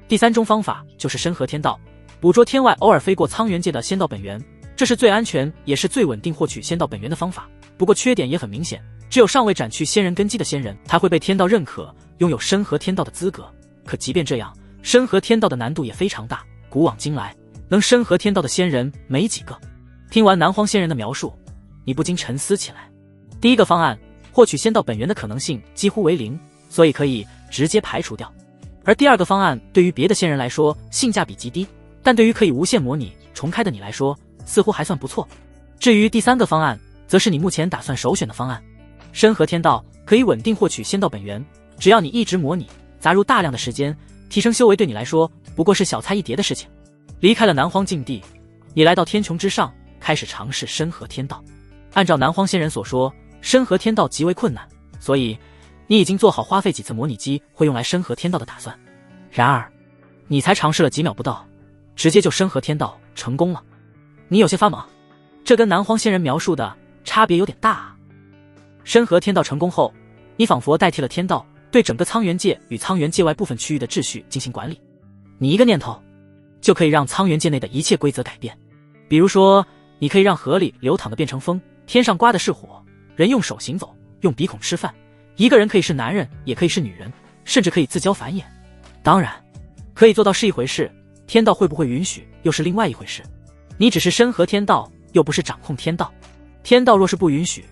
A: 第3种方法就是身合天道，捕捉天外偶尔飞过苍元界的仙道本源，这是最安全也是最稳定获取仙道本源的方法。不过缺点也很明显，只有尚未斩去仙人根基的仙人才会被天道认可，拥有身合天道的资格。可即便这样，身合天道的难度也非常大，古往今来能身合天道的仙人没几个。听完南荒仙人的描述，你不禁沉思起来。第一个方案，获取仙道本源的可能性几乎为0，所以可以直接排除掉。而第二个方案对于别的仙人来说性价比极低，但对于可以无限模拟重开的你来说似乎还算不错。至于第3个方案，则是你目前打算首选的方案。深河天道可以稳定获取仙道本源，只要你一直模拟，砸入大量的时间，提升修为对你来说不过是小菜一碟的事情。离开了南荒境地，你来到天穹之上，开始尝试深河天道。按照南荒仙人所说，深河天道极为困难，所以你已经做好花费几次模拟机会用来深河天道的打算。然而你才尝试了几秒不到，直接就深河天道成功了。你有些发懵，这跟南荒仙人描述的差别有点大啊。深河天道成功后，你仿佛代替了天道，对整个苍元界与苍元界外部分区域的秩序进行管理。你一个念头就可以让苍元界内的一切规则改变。比如说，你可以让河里流淌的变成风，天上刮的是火，人用手行走，用鼻孔吃饭，一个人可以是男人也可以是女人，甚至可以自交繁衍。当然可以做到是一回事，天道会不会允许又是另外一回事。你只是深河天道，又不是掌控天道，天道若是不允许，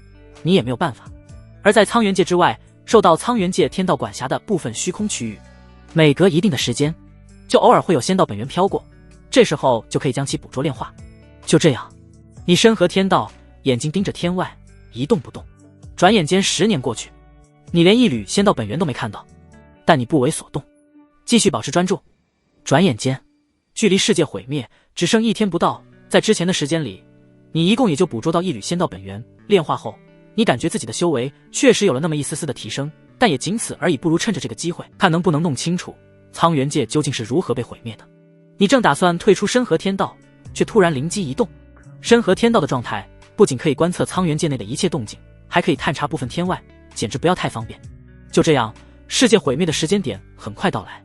A: 你也没有办法。而在苍元界之外，受到苍元界天道管辖的部分虚空区域，每隔一定的时间就偶尔会有仙道本源飘过，这时候就可以将其捕捉炼化。就这样，你深河天道，眼睛盯着天外一动不动。转眼间10年过去，你连一缕仙道本源都没看到，但你不为所动，继续保持专注。转眼间距离世界毁灭只剩1天不到，在之前的时间里，你一共也就捕捉到一缕仙道本源。炼化后，你感觉自己的修为确实有了那么一丝丝的提升，但也仅此而已。不如趁着这个机会，看能不能弄清楚苍元界究竟是如何被毁灭的。你正打算退出深河天道，却突然灵机一动。深河天道的状态不仅可以观测苍元界内的一切动静，还可以探查部分天外，简直不要太方便。就这样，世界毁灭的时间点很快到来。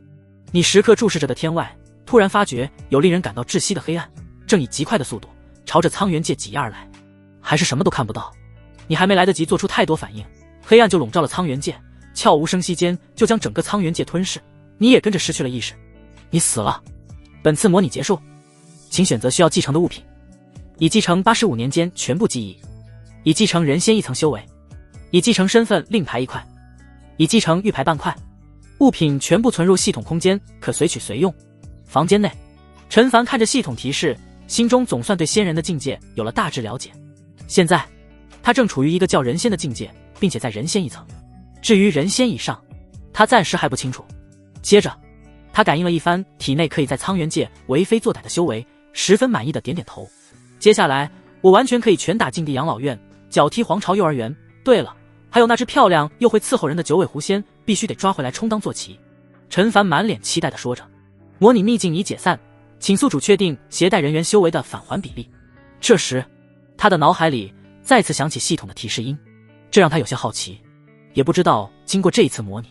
A: 你时刻注视着的天外，突然发觉有令人感到窒息的黑暗，正以极快的速度朝着苍元界挤压而来。还是什么都看不到，你还没来得及做出太多反应，黑暗就笼罩了苍元界，悄无声息间就将整个苍元界吞噬，你也跟着失去了意识。你死了。本次模拟结束，请选择需要继承的物品，已继承85年间全部记忆，已继承人仙1层修为，已继承身份另排1块，已继承玉牌半块。物品全部存入系统空间，可随取随用。房间内，陈凡看着系统提示，心中总算对仙人的境界有了大致了解。现在他正处于一个叫人仙的境界，并且在人仙1层。至于人仙以上，他暂时还不清楚。接着他感应了一番体内可以在苍元界为非作歹的修为，十分满意的点点头。接下来我完全可以拳打禁地养老院，脚踢皇朝幼儿园。对了，还有那只漂亮又会伺候人的九尾狐仙，必须得抓回来充当坐骑。陈凡满脸期待地说着。模拟秘境已解散，请宿主确定携带人员修为的返还比例。这时他的脑海里再次响起系统的提示音，这让他有些好奇，也不知道经过这一次模拟，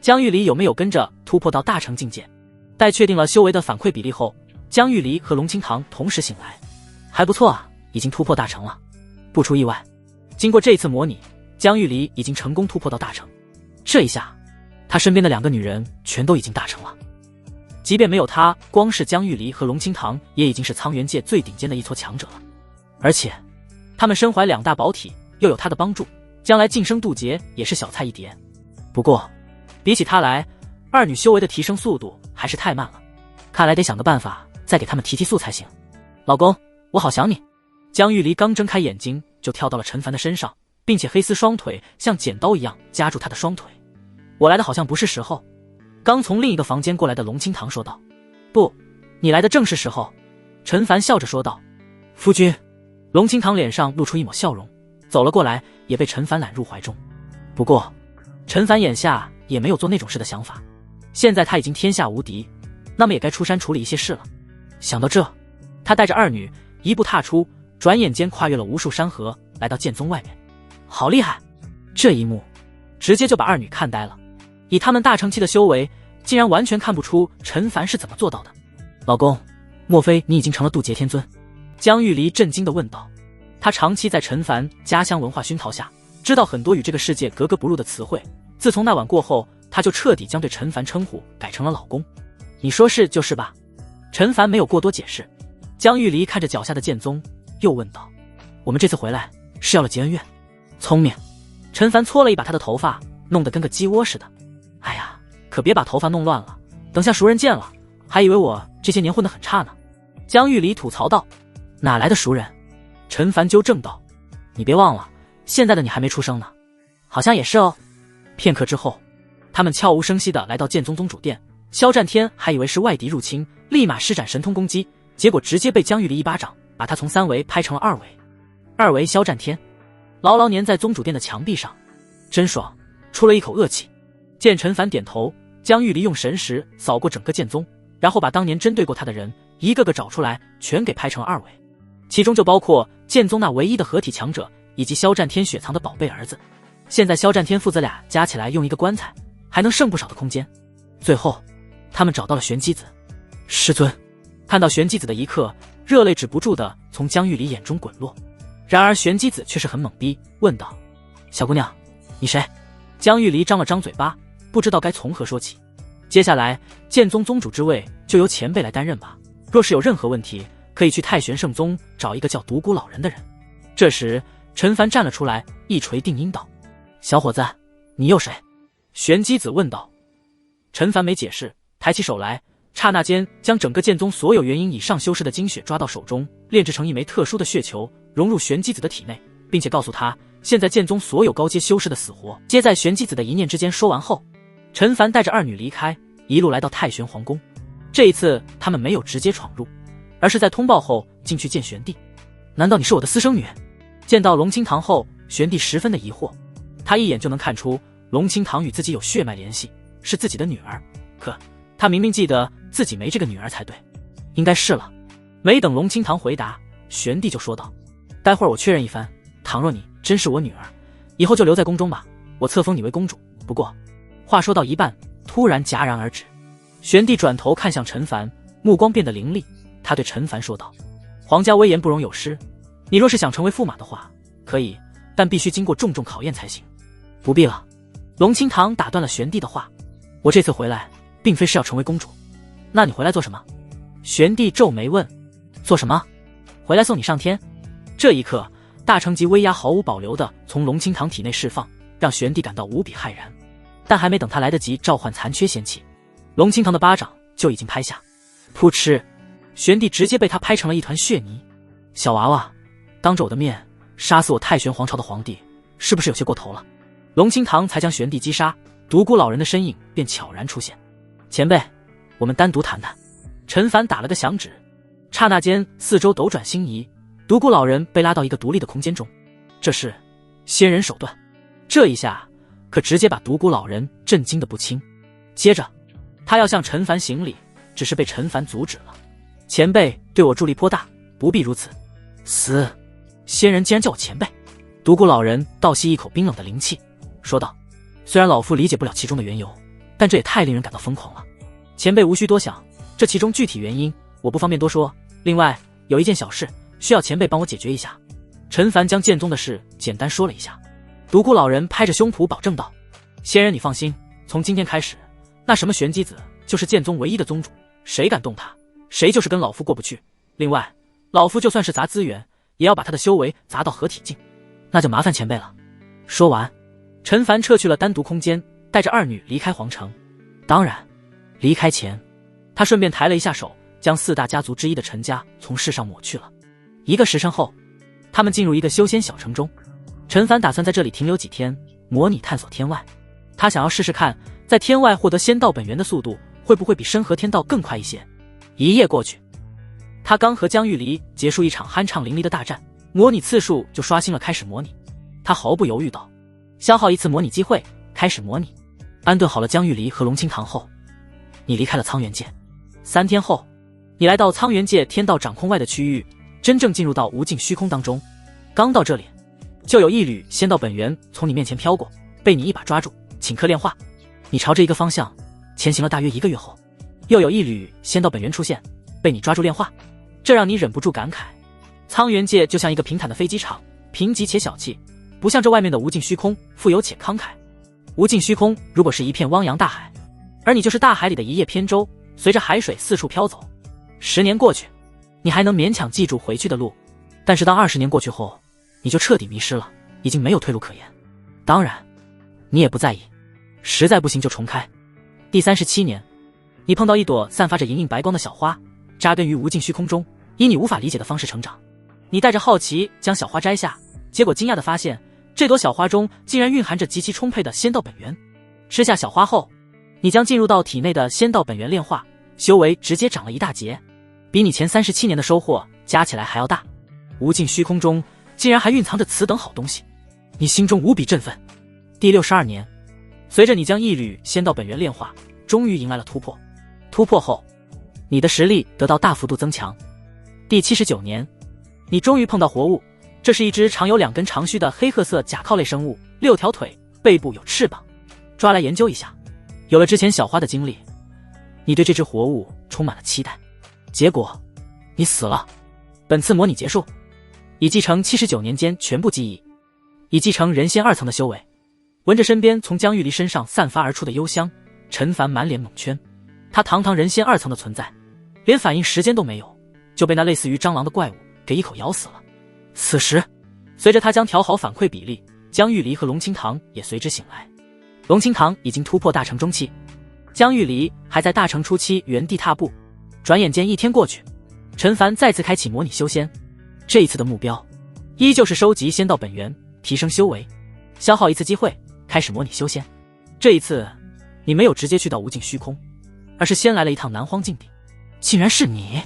A: 江玉离有没有跟着突破到大成境界。待确定了修为的反馈比例后，江玉离和龙清堂同时醒来。还不错啊，已经突破大成了。不出意外，经过这次模拟，江玉离已经成功突破到大成。这一下，他身边的2个女人全都已经大成了。即便没有他，光是江玉离和龙清堂也已经是苍元界最顶尖的一撮强者了。而且他们身怀2大宝体，又有他的帮助，将来晋升渡劫也是小菜一碟。不过比起他来，2女修为的提升速度还是太慢了，看来得想个办法再给他们提速才行。老公，我好想你。江玉离刚睁开眼睛就跳到了陈凡的身上，并且黑丝双腿像剪刀一样夹住他的双腿。我来的好像不是时候。刚从另一个房间过来的龙清堂说道。不，你来的正是时候。陈凡笑着说道。夫君。龙清堂脸上露出一抹笑容，走了过来，也被陈凡揽入怀中。不过陈凡眼下也没有做那种事的想法，现在他已经天下无敌，那么也该出山处理一些事了。想到这，他带着2女一步踏出，转眼间跨越了无数山河，来到剑宗外面。好厉害！这一幕直接就把2女看呆了，以他们大成期的修为，竟然完全看不出陈凡是怎么做到的。老公，莫非你已经成了渡劫天尊？江玉离震惊地问道。他长期在陈凡家乡文化熏陶下，知道很多与这个世界格格不入的词汇。自从那晚过后，他就彻底将对陈凡称呼改成了老公。你说是就是吧？陈凡没有过多解释。江玉离看着脚下的剑宗，又问道：我们这次回来是要了结恩怨？聪明。陈凡搓了一把他的头发，弄得跟个鸡窝似的。哎呀，可别把头发弄乱了，等下熟人见了还以为我这些年混得很差呢。江玉离吐槽道。哪来的熟人？陈凡纠正道。你别忘了，现在的你还没出生呢。好像也是哦。片刻之后，他们悄无声息地来到剑宗宗主殿。萧战天还以为是外敌入侵，立马施展神通攻击，结果直接被江玉离一巴掌把他从3维拍成了2维。2维萧战天牢牢粘在宗主殿的墙壁上，真爽，出了一口恶气。见陈凡点头，江玉离用神识扫过整个剑宗，然后把当年针对过他的人一个个找出来，全给拍成了2维，其中就包括剑宗那唯一的合体强者以及萧战天雪藏的宝贝儿子。现在萧战天父子俩加起来用一个棺材还能剩不少的空间。最后他们找到了玄机子。师尊看到玄机子的一刻，热泪止不住的从江玉离眼中滚落。然而玄机子却是很懵逼，问道：小姑娘，你谁？江玉离张了张嘴巴，不知道该从何说起。接下来剑宗宗主之位就由前辈来担任吧，若是有任何问题，可以去太玄圣宗找一个叫独孤老人的人。这时陈凡站了出来，一锤定音道：小伙子，你又谁？玄机子问道。陈凡没解释，抬起手来，刹那间将整个剑宗所有元婴以上修士的精血抓到手中，炼制成一枚特殊的血球，融入玄机子的体内，并且告诉他，现在剑宗所有高阶修士的死活皆在玄机子的一念之间。说完后，陈凡带着二女离开，一路来到太玄皇宫。这一次他们没有直接闯入，而是在通报后进去见玄帝。难道你是我的私生女？见到龙清堂后，玄帝十分的疑惑。他一眼就能看出龙清堂与自己有血脉联系，是自己的女儿，可他明明记得自己没这个女儿才对。应该是了。没等龙清堂回答，玄帝就说道：待会儿我确认一番，倘若你真是我女儿，以后就留在宫中吧，我册封你为公主。不过话说到一半，突然戛然而止。玄帝转头看向陈凡，目光变得凌厉，他对陈凡说道：皇家威严不容有失，你若是想成为驸马的话，可以，但必须经过重重考验才行。不必了。龙清堂打断了玄帝的话，我这次回来并非是要成为公主。那你回来做什么？玄帝皱眉问。做什么？回来送你上天。这一刻，大乘级威压毫无保留地从龙清堂体内释放，让玄帝感到无比骇然。但还没等他来得及召唤残缺仙气，龙清堂的巴掌就已经拍下。噗嗤，玄帝直接被他拍成了一团血泥。小娃娃，当着我的面杀死我太玄皇朝的皇帝，是不是有些过头了？龙清堂才将玄帝击杀，独孤老人的身影便悄然出现。前辈，我们单独谈谈。陈凡打了个响指，刹那间四周斗转星移，独孤老人被拉到一个独立的空间中。这是仙人手段，这一下可直接把独孤老人震惊得不轻。接着他要向陈凡行礼，只是被陈凡阻止了。前辈对我助力颇大，不必如此。死！仙人竟然叫我前辈！独孤老人倒吸一口冰冷的灵气，说道：虽然老夫理解不了其中的缘由，但这也太令人感到疯狂了。前辈无需多想，这其中具体原因我不方便多说。另外有一件小事需要前辈帮我解决一下。陈凡将剑宗的事简单说了一下。独孤老人拍着胸脯保证道：仙人你放心，从今天开始，那什么玄机子就是剑宗唯一的宗主，谁敢动他，谁就是跟老夫过不去。另外老夫就算是砸资源，也要把他的修为砸到合体境，那就麻烦前辈了。说完，陈凡撤去了单独空间，带着二女离开皇城。当然离开前，他顺便抬了一下手，将4大家族之一的陈家从世上抹去了。1个时辰后，他们进入一个修仙小城中。陈凡打算在这里停留几天，模拟探索天外。他想要试试看，在天外获得仙道本源的速度会不会比深河天道更快一些。1夜过去，他刚和江玉离结束一场酣畅淋漓的大战，模拟次数就刷新了开始模拟。他毫不犹豫道：消耗1次模拟机会，开始模拟。安顿好了江玉离和龙清堂后，你离开了苍元界。3天后，你来到苍元界天道掌控外的区域，真正进入到无尽虚空当中。刚到这里，就有一缕仙道本源从你面前飘过，被你一把抓住，顷刻炼化。你朝着一个方向前行了大约1个月后，又有一缕仙道本源出现，被你抓住炼化。这让你忍不住感慨，苍元界就像一个平坦的飞机场，贫瘠且小气，不像这外面的无尽虚空富有且慷慨。无尽虚空如果是一片汪洋大海，而你就是大海里的一叶扁舟，随着海水四处飘走。10年过去，你还能勉强记住回去的路，但是当20年过去后，你就彻底迷失了，已经没有退路可言。当然你也不在意，实在不行就重开。第37年，你碰到一朵散发着莹莹白光的小花，扎根于无尽虚空中，以你无法理解的方式成长。你带着好奇将小花摘下，结果惊讶地发现这朵小花中竟然蕴含着极其充沛的仙道本源。吃下小花后，你将进入到体内的仙道本源炼化，修为直接涨了一大截，比你前37年的收获加起来还要大。无尽虚空中竟然还蕴藏着此等好东西，你心中无比振奋。第62年，随着你将一缕仙道本源炼化，终于迎来了突破。突破后，你的实力得到大幅度增强。第79年，你终于碰到活物，这是一只长有2根长须的黑褐色甲壳类生物，6条腿，背部有翅膀。抓来研究一下。有了之前小花的经历，你对这只活物充满了期待。结果，你死了。本次模拟结束，已继承79年间全部记忆，已继承人仙2层的修为。闻着身边从江玉离身上散发而出的幽香，陈凡满脸蒙圈。他堂堂人仙2层的存在，连反应时间都没有，就被那类似于蟑螂的怪物给一口咬死了。此时，随着他将调好反馈比例，江玉离和龙清堂也随之醒来。龙清堂已经突破大成中期，江玉离还在大成初期原地踏步。转眼间1天过去，陈凡再次开启模拟修仙。这一次的目标依旧是收集仙道本源，提升修为，消耗一次机会开始模拟修仙。这一次你没有直接去到无尽虚空，而是先来了一趟南荒禁地。竟然是你！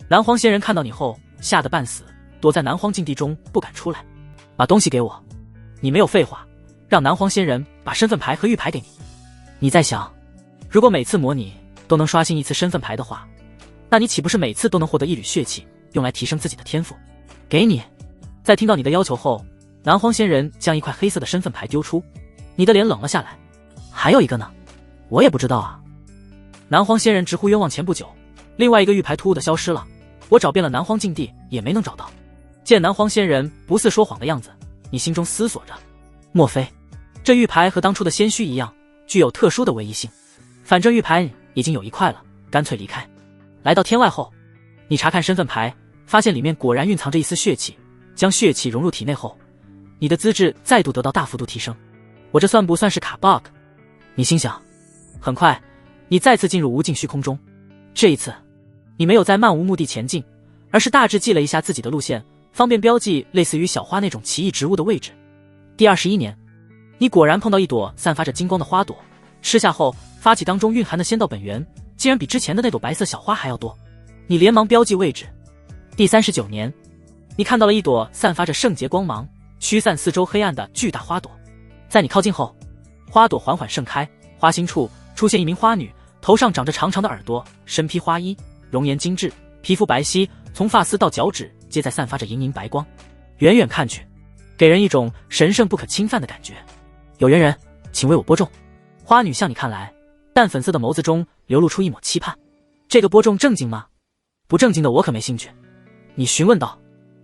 A: 南荒仙人看到你后吓得半死，躲在南荒禁地中不敢出来。把东西给我。你没有废话，让南荒仙人把身份牌和玉牌给你。你在想，如果每次模拟都能刷新一次身份牌的话，那你岂不是每次都能获得一缕血气，用来提升自己的天赋？给你。在听到你的要求后，南荒仙人将一块黑色的身份牌丢出。你的脸冷了下来。还有一个呢？我也不知道啊。南荒仙人直呼冤枉钱不久，另外一个玉牌突兀的消失了，我找遍了南荒禁地也没能找到。见南荒仙人不似说谎的样子，你心中思索着，莫非这玉牌和当初的仙虚一样，具有特殊的唯一性？反正玉牌已经有一块了，干脆离开。来到天外后，你查看身份牌，发现里面果然蕴藏着一丝血气，将血气融入体内后，你的资质再度得到大幅度提升。我这算不算是卡 bug？ 你心想。很快你再次进入无尽虚空中，这一次你没有再漫无目的前进，而是大致记了一下自己的路线，方便标记类似于小花那种奇异植物的位置。第21年，你果然碰到一朵散发着金光的花朵，吃下后发起当中蕴含的仙道本源竟然比之前的那朵白色小花还要多。你连忙标记位置。第39年，你看到了一朵散发着圣洁光芒，驱散四周黑暗的巨大花朵。在你靠近后，花朵缓缓盛开，花心处出现一名花女，头上长着长长的耳朵，身披花衣，容颜精致，皮肤白皙，从发丝到脚趾皆在散发着莹莹白光，远远看去给人一种神圣不可侵犯的感觉。有缘人，请为我播种。花女向你看来，淡粉色的眸子中流露出一抹期盼。这个播种正经吗？不正经的我可没兴趣。你询问道。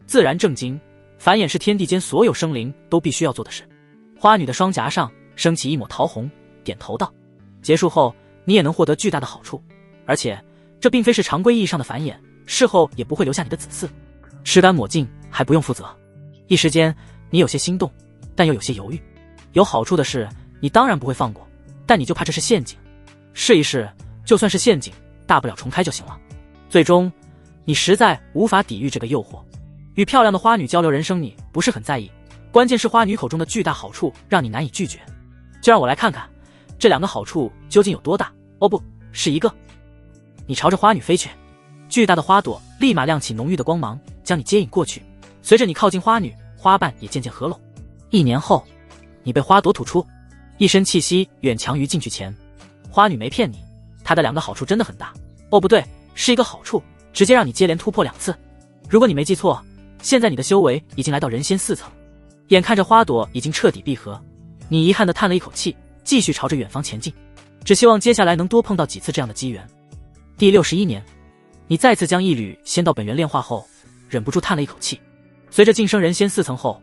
A: 自然正经，繁衍是天地间所有生灵都必须要做的事。花女的双颊上升起一抹桃红，点头道。结束后你也能获得巨大的好处，而且这并非是常规意义上的繁衍，事后也不会留下你的子嗣，吃干抹净还不用负责。一时间你有些心动，但又有些犹豫。有好处的事你当然不会放过，但你就怕这是陷阱。试一试，就算是陷阱，大不了重开就行了。最终你实在无法抵御这个诱惑。与漂亮的花女交流人生你不是很在意，关键是花女口中的巨大好处让你难以拒绝。就让我来看看这2个好处究竟有多大。哦不，是一个。你朝着花女飞去，巨大的花朵立马亮起浓郁的光芒，将你接引过去。随着你靠近花女，花瓣也渐渐合拢。1年后，你被花朵吐出，一身气息远强于进去前。花女没骗你，她的2个好处真的很大。哦不对，是一个好处，直接让你接连突破2次。如果你没记错，现在你的修为已经来到人仙4层。眼看着花朵已经彻底闭合，你遗憾地叹了一口气，继续朝着远方前进，只希望接下来能多碰到几次这样的机缘。第61年，你再次将一缕仙道本源炼化后，忍不住叹了一口气。随着晋升人仙4层后，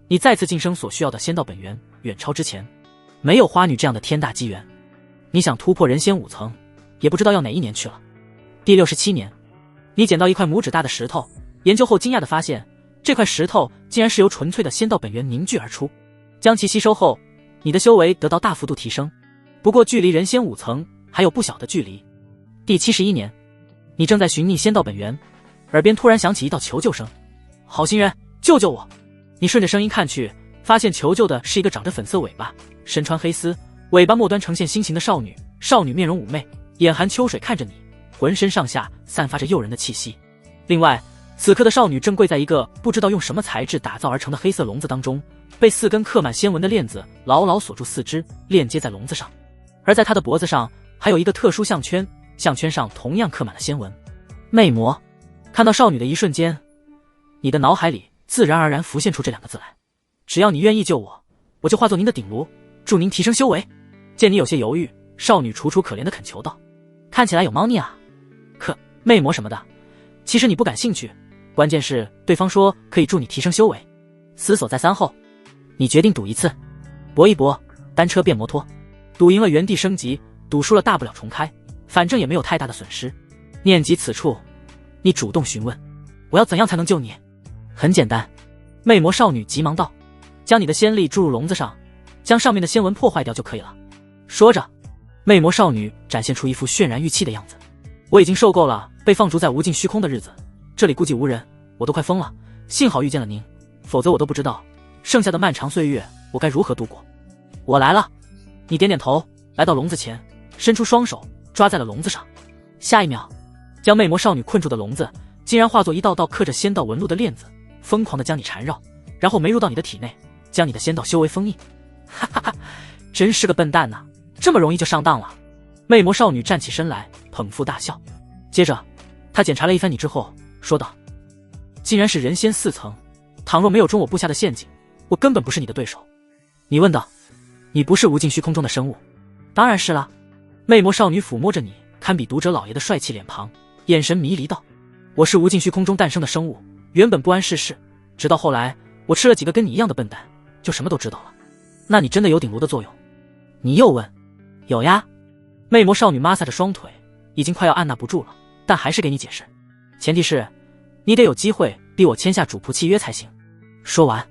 A: 你再次晋升所需要的仙道本源远超之前，没有花女这样的天大机缘。你想突破人仙5层，也不知道要哪一年去了。第67年，你捡到一块拇指大的石头，研究后惊讶地发现，这块石头竟然是由纯粹的仙道本源凝聚而出。将其吸收后，你的修为得到大幅度提升，不过距离人仙5层还有不小的距离。第71年，你正在寻觅仙道本源，耳边突然响起一道求救声：好心人，救救我！你顺着声音看去，发现求救的是一个长着粉色尾巴、身穿黑丝、尾巴末端呈现心形的少女。少女面容妩媚，眼含秋水看着你，浑身上下散发着诱人的气息。另外，此刻的少女正跪在一个不知道用什么材质打造而成的黑色笼子当中，被4根刻满纤纹的链子牢牢锁住四肢，链接在笼子上。而在她的脖子上还有一个特殊项圈，项圈上同样刻满了纤纹。魅魔。看到少女的一瞬间，你的脑海里自然而然浮现出这2个字来：只要你愿意救我，我就化作您的顶炉，助您提升修为。见你有些犹豫，少女楚楚可怜地恳求道：看起来有猫腻啊。可魅魔什么的，其实你不感兴趣，关键是对方说可以助你提升修为。思索再三后，你决定赌一次，搏一搏，单车变摩托。赌赢了原地升级，赌输了大不了重开，反正也没有太大的损失。念及此处，你主动询问：我要怎样才能救你？很简单。魅魔少女急忙道：将你的仙力注入笼子上，将上面的纤纹破坏掉就可以了。说着，魅魔少女展现出一副渲然欲泣的样子。我已经受够了被放逐在无尽虚空的日子，这里孤寂无人，我都快疯了。幸好遇见了您，否则我都不知道剩下的漫长岁月我该如何度过。我来了。你点点头，来到笼子前，伸出双手抓在了笼子上。下一秒，将魅魔少女困住的笼子竟然化作一道道刻着仙道纹路的链子，疯狂地将你缠绕，然后没入到你的体内，将你的仙道修为封印。哈哈哈，真是个笨蛋呐，这么容易就上当了。魅魔少女站起身来，捧腹大笑。接着她检查了一番你之后说道：竟然是人仙4层，倘若没有中我布下的陷阱，我根本不是你的对手。你问道：你不是无尽虚空中的生物？当然是了。魅魔少女抚摸着你堪比读者老爷的帅气脸庞，眼神迷离道：我是无尽虚空中诞生的生物，原本不谙世事，直到后来我吃了几个跟你一样的笨蛋，就什么都知道了。那你真的有顶炉的作用？你又问。有呀。魅魔少女抹撒着双腿，已经快要按捺不住了，但还是给你解释，前提是你得有机会逼我签下主仆契约才行。说完，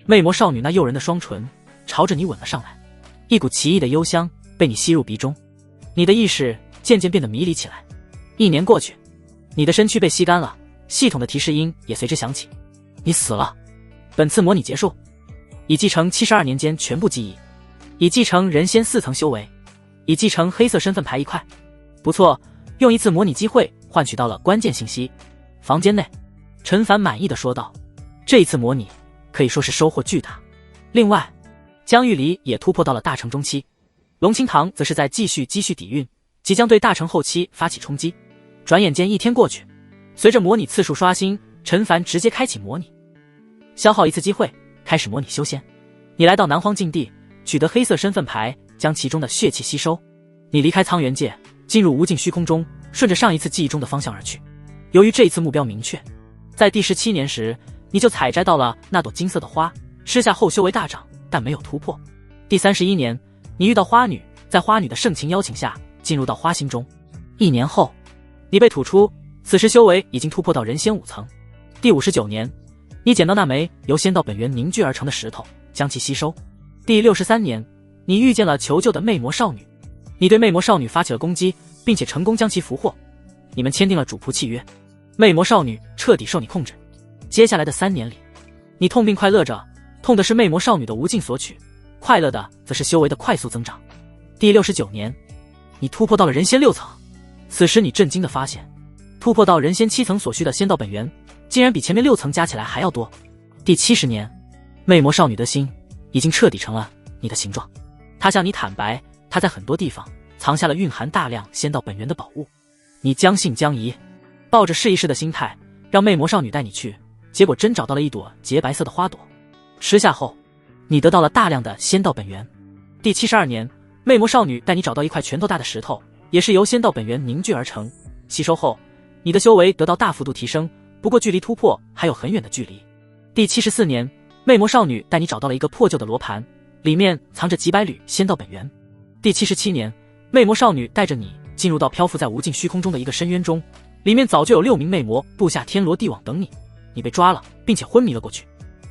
A: 魅魔少女那诱人的双唇朝着你吻了上来，一股奇异的幽香被你吸入鼻中，你的意识渐渐变得迷离起来。1年过去，你的身躯被吸干了，系统的提示音也随之响起：你死了，本次模拟结束，已继承72年间全部记忆，已继承人仙4层修为，已继承黑色身份牌1块。不错，用一次模拟机会换取到了关键信息。房间内，陈凡满意的说道：这一次模拟可以说是收获巨大。另外，江玉离也突破到了大成中期，龙清堂则是在继续积蓄底蕴，即将对大成后期发起冲击。转眼间1天过去，随着模拟次数刷新，陈凡直接开启模拟，消耗1次机会，开始模拟修仙。你来到南荒禁地，取得黑色身份牌，将其中的血气吸收。你离开苍元界，进入无尽虚空中，顺着上一次记忆中的方向而去。由于这一次目标明确，在第17年时，你就采摘到了那朵金色的花，吃下后修为大涨，但没有突破。第31年，你遇到花女，在花女的盛情邀请下，进入到花心中。1年后，你被吐出，此时修为已经突破到人仙5层。第59年，你捡到那枚由仙道本源凝聚而成的石头，将其吸收。第63年，你遇见了求救的魅魔少女，你对魅魔少女发起了攻击，并且成功将其俘获。你们签订了主仆契约，魅魔少女彻底受你控制。接下来的3年里，你痛并快乐着，痛的是魅魔少女的无尽索取，快乐的则是修为的快速增长。第69年，你突破到了人仙6层，此时你震惊地发现，突破到人仙7层所需的仙道本源，竟然比前面6层加起来还要多。第70年，魅魔少女的心已经彻底成了你的形状。她向你坦白，她在很多地方藏下了蕴含大量仙道本源的宝物。你将信将疑，抱着试一试的心态，让魅魔少女带你去，结果真找到了一朵洁白色的花朵。吃下后，你得到了大量的仙道本源。第72年，魅魔少女带你找到一块拳头大的石头，也是由仙道本源凝聚而成。吸收后，你的修为得到大幅度提升，不过距离突破还有很远的距离。第74年，魅魔少女带你找到了一个破旧的罗盘，里面藏着几百缕仙道本源。第77年，魅魔少女带着你进入到漂浮在无尽虚空中的一个深渊中，里面早就有6名魅魔布下天罗地网等你，你被抓了，并且昏迷了过去。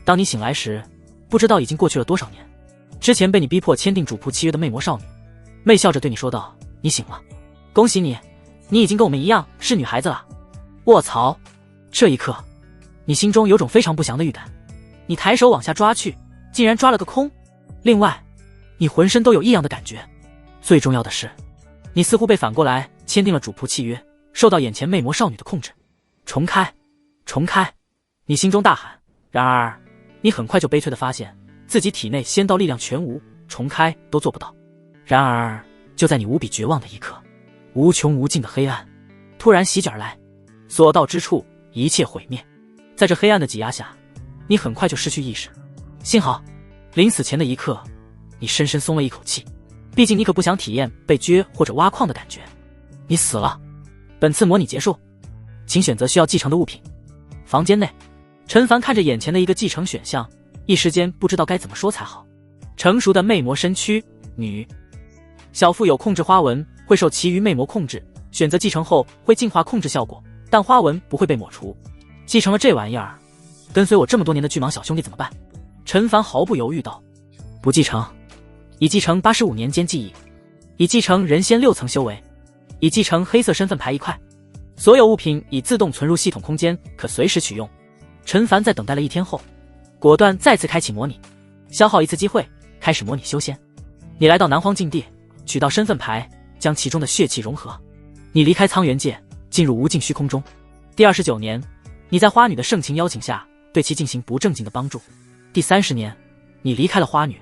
A: 当你醒来时，不知道已经过去了多少年。之前被你逼迫签订主仆契约的魅魔少女，媚笑着对你说道：你醒了，恭喜你，你已经跟我们一样是女孩子了。卧槽！这一刻，你心中有种非常不祥的预感。你抬手往下抓去，竟然抓了个空。另外，你浑身都有异样的感觉，最重要的是，你似乎被反过来签订了主仆契约，受到眼前魅魔少女的控制。重开，重开！你心中大喊。然而，你很快就悲催地发现自己体内仙道力量全无，重开都做不到。然而，就在你无比绝望的一刻，无穷无尽的黑暗突然袭击而来，所到之处一切毁灭。在这黑暗的挤压下，你很快就失去意识。幸好，临死前的一刻，你深深松了一口气。毕竟你可不想体验被撅或者挖矿的感觉。你死了。本次模拟结束，请选择需要继承的物品。房间内，陈凡看着眼前的一个继承选项，一时间不知道该怎么说才好。成熟的魅魔身躯，女。小腹有控制花纹，会受其余魅魔控制，选择继承后会净化控制效果，但花纹不会被抹除。继承了这玩意儿，跟随我这么多年的巨蟒小兄弟怎么办？陈凡毫不犹豫道：不继承。已继承85年间记忆，已继承人仙6层修为，已继承黑色身份牌1块。所有物品已自动存入系统空间，可随时取用。陈凡在等待了1天后，果断再次开启模拟，消耗一次机会，开始模拟修仙。你来到南荒禁地，取到身份牌，将其中的血气融合。你离开苍元界，进入无尽虚空中。第29年，你在花女的盛情邀请下，对其进行不正经的帮助。第30年，你离开了花女。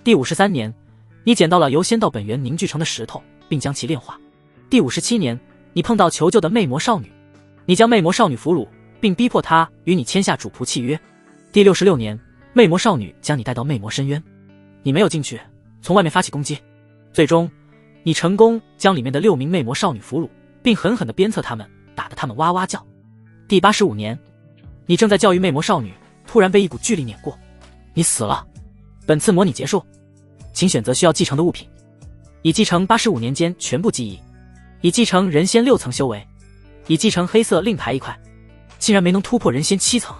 A: 第53年，你捡到了由仙道本源凝聚成的石头，并将其炼化。第57年，你碰到求救的魅魔少女，你将魅魔少女俘虏，并逼迫她与你签下主仆契约。第66年，魅魔少女将你带到魅魔深渊，你没有进去，从外面发起攻击。最终，你成功将里面的6名魅魔少女俘虏，并狠狠地鞭策他们，打得他们哇哇叫。第85年，你正在教育魅魔少女，突然被一股巨力碾过，你死了。本次模拟结束，请选择需要继承的物品。已继承85年间全部记忆，已继承人仙6层修为，已继承黑色令牌1块。竟然没能突破人仙7层。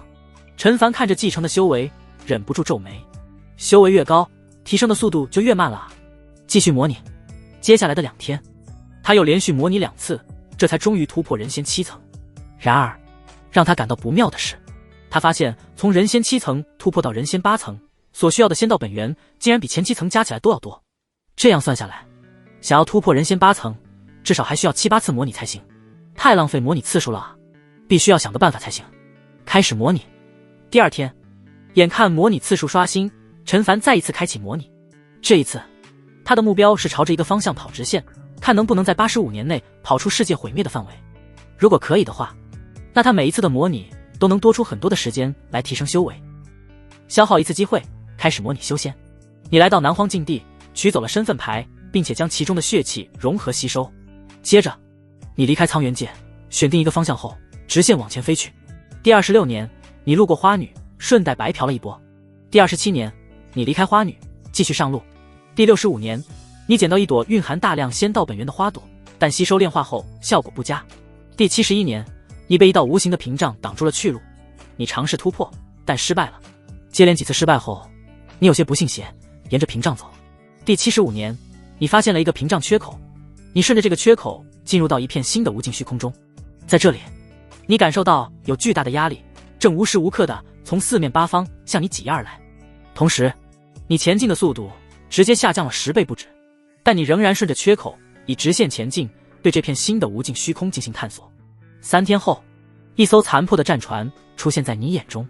A: 陈凡看着继承的修为，忍不住皱眉。修为越高，提升的速度就越慢了啊。继续模拟。接下来的2天，他又连续模拟2次，这才终于突破人仙7层。然而，让他感到不妙的是，他发现从人仙7层突破到人仙8层，所需要的仙道本源竟然比前7层加起来都要多。这样算下来，想要突破人仙8层，至少还需要7、8次模拟才行，太浪费模拟次数了啊！必须要想个办法才行。开始模拟。第2天，眼看模拟次数刷新，陈凡再一次开启模拟。这一次，他的目标是朝着一个方向跑直线，看能不能在85年内跑出世界毁灭的范围。如果可以的话，那他每一次的模拟都能多出很多的时间来提升修为。消耗一次机会，开始模拟修仙。你来到南荒禁地，取走了身份牌，并且将其中的血气融合吸收。接着，你离开苍元界，选定一个方向后，直线往前飞去。第26年，你路过花女，顺带白嫖了一波。第27年，你离开花女，继续上路。第65年，你捡到一朵蕴含大量仙道本源的花朵，但吸收炼化后效果不佳。第71年，你被一道无形的屏障挡住了去路，你尝试突破，但失败了。接连几次失败后，你有些不信邪，沿着屏障走。第75年，你发现了一个屏障缺口，你顺着这个缺口进入到一片新的无尽虚空中。在这里，你感受到有巨大的压力，正无时无刻的从4面8方向你挤压而来。同时，你前进的速度直接下降了10倍不止，但你仍然顺着缺口以直线前进，对这片新的无尽虚空进行探索。3天后，一艘残破的战船出现在你眼中。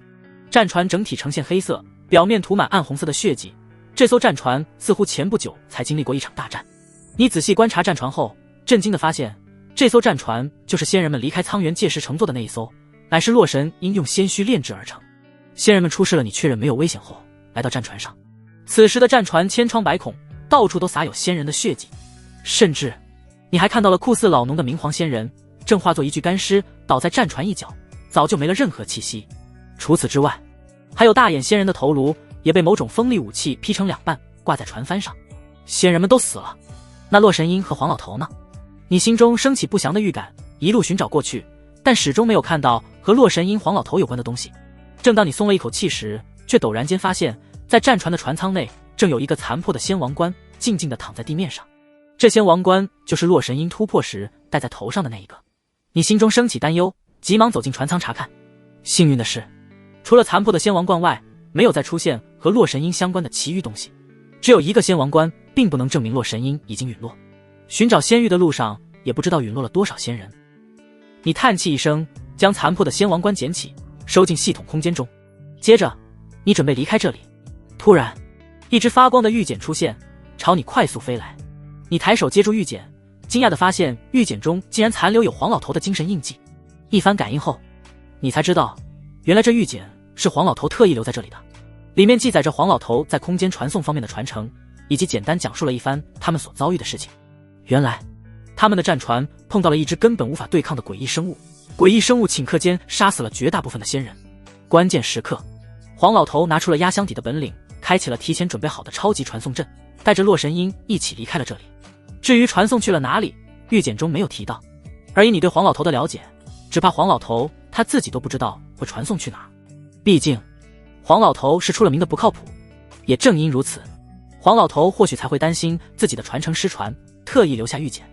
A: 战船整体呈现黑色，表面涂满暗红色的血迹。这艘战船似乎前不久才经历过一场大战。你仔细观察战船后，震惊地发现，这艘战船就是仙人们离开苍元界时乘坐的那一艘，乃是洛神因用仙虚炼制而成。仙人们出示了你确认没有危险后，来到战船上。此时的战船千疮百孔，到处都洒有仙人的血迹，甚至你还看到了酷似老农的明黄仙人，正化作一具干尸倒在战船一角，早就没了任何气息。除此之外，还有大眼仙人的头颅也被某种锋利武器劈成2半，挂在船帆上。仙人们都死了，那洛神鹰和黄老头呢？你心中升起不祥的预感，一路寻找过去，但始终没有看到和洛神鹰、黄老头有关的东西。正当你松了一口气时，却陡然间发现，在战船的船舱内正有一个残破的仙王冠静静地躺在地面上。这仙王冠就是洛神鹰突破时戴在头上的那一个。你心中升起担忧，急忙走进船舱查看。幸运的是，除了残破的仙王冠外，没有再出现和洛神鹰相关的其余东西。只有一个仙王关，并不能证明洛神鹰已经陨落。寻找仙域的路上，也不知道陨落了多少仙人。你叹气一声，将残破的仙王关捡起，收进系统空间中。接着，你准备离开这里。突然，一只发光的玉简出现，朝你快速飞来。你抬手接住玉简，惊讶地发现玉简中竟然残留有黄老头的精神印记。一番感应后，你才知道，原来这玉简是黄老头特意留在这里的。里面记载着黄老头在空间传送方面的传承，以及简单讲述了一番他们所遭遇的事情。原来，他们的战船碰到了一只根本无法对抗的诡异生物，诡异生物顷刻间杀死了绝大部分的仙人。关键时刻，黄老头拿出了压箱底的本领，开启了提前准备好的超级传送阵，带着洛神鹰一起离开了这里。至于传送去了哪里，玉简中没有提到。而以你对黄老头的了解，只怕黄老头他自己都不知道会传送去哪儿。毕竟，黄老头是出了名的不靠谱。也正因如此，黄老头或许才会担心自己的传承失传，特意留下玉简。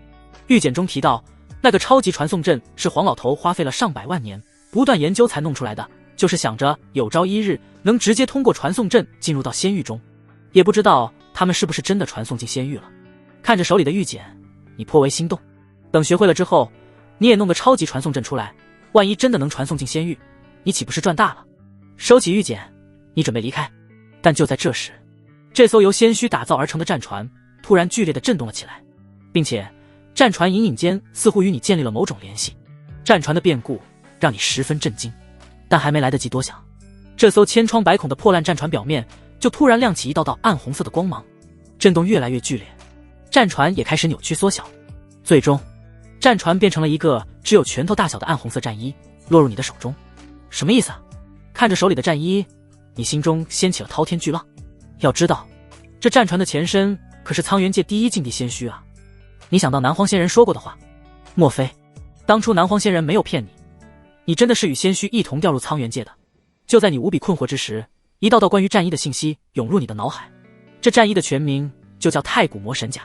A: 玉简中提到，那个超级传送阵是黄老头花费了上百万年，不断研究才弄出来的，就是想着有朝一日能直接通过传送阵进入到仙域中。也不知道他们是不是真的传送进仙域了。看着手里的玉简，你颇为心动。等学会了之后，你也弄个超级传送阵出来，万一真的能传送进仙域，你岂不是赚大了？收起玉简，你准备离开。但就在这时，这艘由仙虚打造而成的战船突然剧烈地震动了起来，并且战船隐隐间似乎与你建立了某种联系。战船的变故让你十分震惊，但还没来得及多想，这艘千疮百孔的破烂战船表面就突然亮起一道道暗红色的光芒，震动越来越剧烈，战船也开始扭曲缩小，最终战船变成了一个只有拳头大小的暗红色战衣，落入你的手中。什么意思啊？看着手里的战衣，你心中掀起了滔天巨浪。要知道，这战船的前身可是苍元界第一禁地仙虚啊！你想到南荒仙人说过的话，莫非当初南荒仙人没有骗你，你真的是与仙虚一同掉入苍元界的？就在你无比困惑之时，一道道关于战衣的信息涌入你的脑海。这战衣的全名就叫太古魔神甲，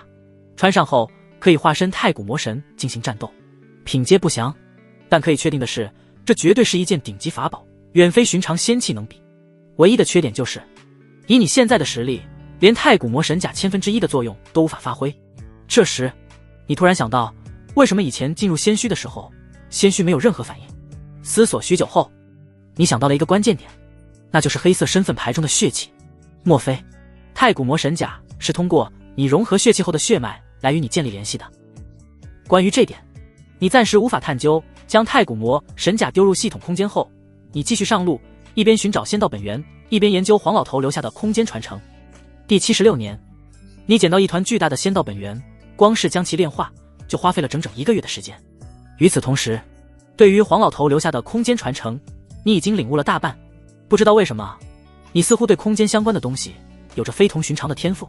A: 穿上后可以化身太古魔神进行战斗，品阶不详，但可以确定的是，这绝对是一件顶级法宝，远非寻常仙器能比。唯一的缺点就是，以你现在的实力，连太古魔神甲1/1000的作用都无法发挥。这时，你突然想到，为什么以前进入仙虚的时候，仙虚没有任何反应？思索许久后，你想到了一个关键点，那就是黑色身份牌中的血气。莫非，太古魔神甲是通过你融合血气后的血脉来与你建立联系的？关于这点，你暂时无法探究。将太古魔神甲丢入系统空间后，你继续上路，一边寻找仙道本源，一边研究黄老头留下的空间传承。第76年，你捡到一团巨大的仙道本源，光是将其炼化，就花费了整整1个月的时间。与此同时，对于黄老头留下的空间传承，你已经领悟了大半。不知道为什么，你似乎对空间相关的东西有着非同寻常的天赋。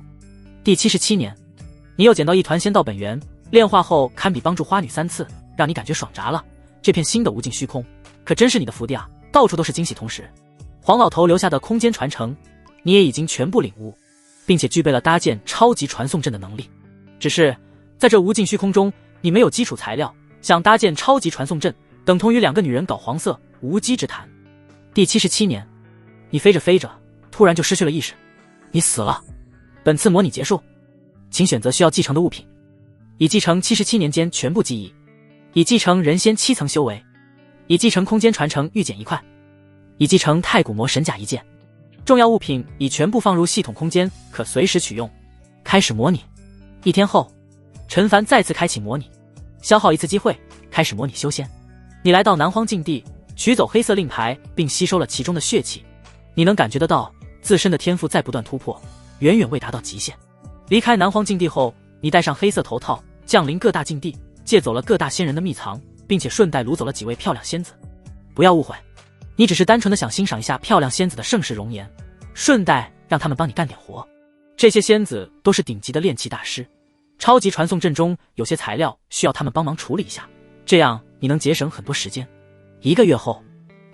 A: 第77年，你又捡到一团仙道本源，炼化后堪比帮助花女3次，让你感觉爽炸了。这片新的无尽虚空可真是你的福地啊，到处都是惊喜。同时，黄老头留下的空间传承你也已经全部领悟，并且具备了搭建超级传送阵的能力。只是在这无尽虚空中，你没有基础材料，想搭建超级传送阵，等同于2个女人搞黄色，无稽之谈。第77年，你飞着飞着，突然就失去了意识，你死了。本次模拟结束，请选择需要继承的物品，已继承77年间全部记忆，已继承人仙7层修为，已继承空间传承玉简1块，已继承太古魔神甲1件。重要物品已全部放入系统空间，可随时取用。开始模拟。1天后，陈凡再次开启模拟，消耗1次机会，开始模拟修仙。你来到南荒禁地，取走黑色令牌，并吸收了其中的血气。你能感觉得到自身的天赋在不断突破，远远未达到极限。离开南荒禁地后，你戴上黑色头套，降临各大禁地，借走了各大仙人的秘藏，并且顺带掳走了几位漂亮仙子。不要误会，你只是单纯的想欣赏一下漂亮仙子的盛世容颜，顺带让他们帮你干点活。这些仙子都是顶级的炼器大师，超级传送阵中有些材料需要他们帮忙处理一下，这样你能节省很多时间。1个月后，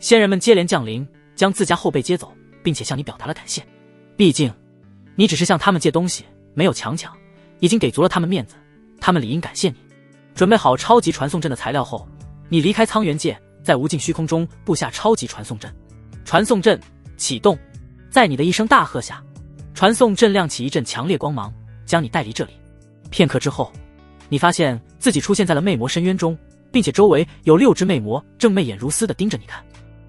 A: 仙人们接连降临，将自家后辈接走，并且向你表达了感谢。毕竟你只是向他们借东西，没有强抢，已经给足了他们面子，他们理应感谢你。准备好超级传送阵的材料后，你离开苍元界，在无尽虚空中布下超级传送阵。传送阵启动。在你的一声大喝下，传送阵亮起一阵强烈光芒，将你带离这里。片刻之后，你发现自己出现在了魅魔深渊中，并且周围有6只魅魔正媚眼如丝地盯着你看。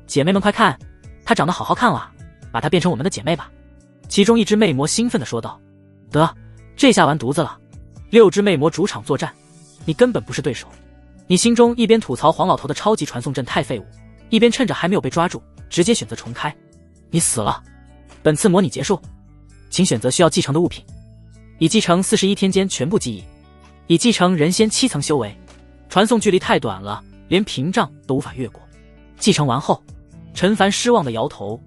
A: 姐妹们快看，她长得好好看啊，把她变成我们的姐妹吧。其中一只魅魔兴奋地说道。得，这下完犊子了，6只魅魔主场作战，你根本不是对手。你心中一边吐槽黄老头的超级传送阵太废物，一边趁着还没有被抓住，直接选择重开。你死了，本次模拟结束，请选择需要继承的物品，已继承41天间全部记忆，已继承人仙7层修为，传送距离太短了，连屏障都无法越过。继承完后，陈凡失望地摇头。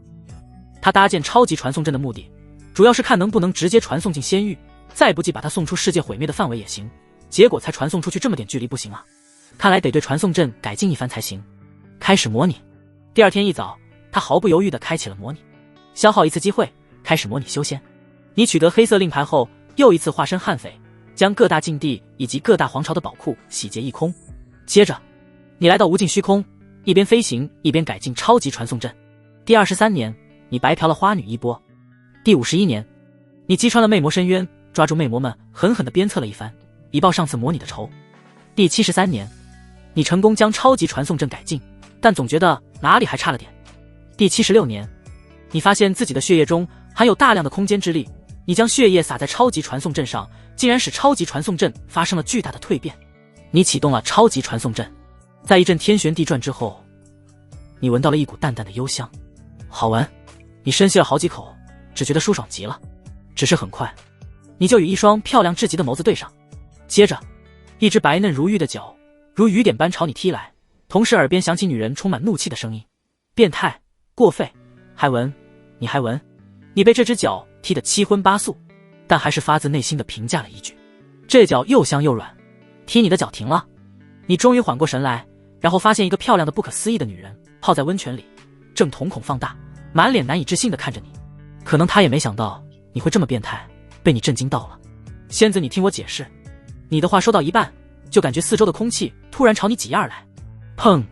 A: 他搭建超级传送阵的目的，主要是看能不能直接传送进仙域，再不济把他送出世界毁灭的范围也行，结果才传送出去这么点距离不行啊，看来得对传送阵改进一番才行。开始模拟。第二天一早，他毫不犹豫地开启了模拟，消耗一次机会，开始模拟修仙。你取得黑色令牌后，又一次化身悍匪，将各大禁地以及各大皇朝的宝库洗劫一空。接着，你来到无尽虚空，一边飞行一边改进超级传送阵。第23年，你白嫖了花女一波。第51年，你击穿了魅魔深渊，抓住魅魔们狠狠地鞭策了一番，以报上次模拟的仇。第73年，你成功将超级传送阵改进，但总觉得哪里还差了点。第76年，你发现自己的血液中含有大量的空间之力，你将血液洒在超级传送阵上，竟然使超级传送阵发生了巨大的蜕变。你启动了超级传送阵，在一阵天旋地转之后，你闻到了一股淡淡的幽香，好闻。你深吸了好几口，只觉得舒爽极了。只是很快，你就与一双漂亮至极的眸子对上，接着，一只白嫩如玉的脚如雨点般朝你踢来，同时耳边响起女人充满怒气的声音：变态，过分，还闻，你还闻。你被这只脚踢得七荤八素，但还是发自内心的评价了一句：这脚又香又软。踢你的脚停了，你终于缓过神来，然后发现一个漂亮的不可思议的女人泡在温泉里，正瞳孔放大，满脸难以置信地看着你。可能她也没想到你会这么变态，被你震惊到了。仙子，你听我解释。你的话说到一半，就感觉四周的空气突然朝你挤压而来。砰！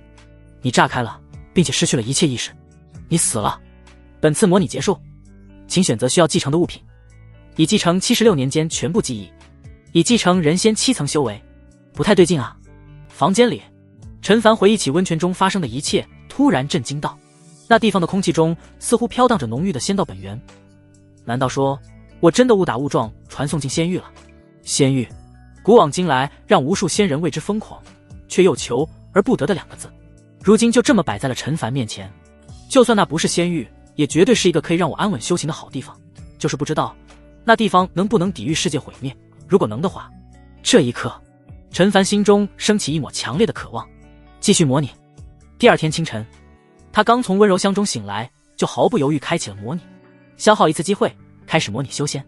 A: 你炸开了，并且失去了一切意识。你死了。本次模拟结束，请选择需要继承的物品。已继承76年间全部记忆，已继承人仙7层修为。不太对劲啊。房间里，陈凡回忆起温泉中发生的一切，突然震惊道：那地方的空气中似乎飘荡着浓郁的仙道本源。难道说我真的误打误撞传送进仙域了？仙域，古往今来让无数仙人为之疯狂，却又求而不得的2个字，如今就这么摆在了陈凡面前。就算那不是仙域，也绝对是一个可以让我安稳修行的好地方，就是不知道那地方能不能抵御世界毁灭。如果能的话，这一刻陈凡心中升起一抹强烈的渴望。继续模拟。第二天清晨，他刚从温柔乡中醒来，就毫不犹豫开启了模拟，消耗一次机会，开始模拟修仙。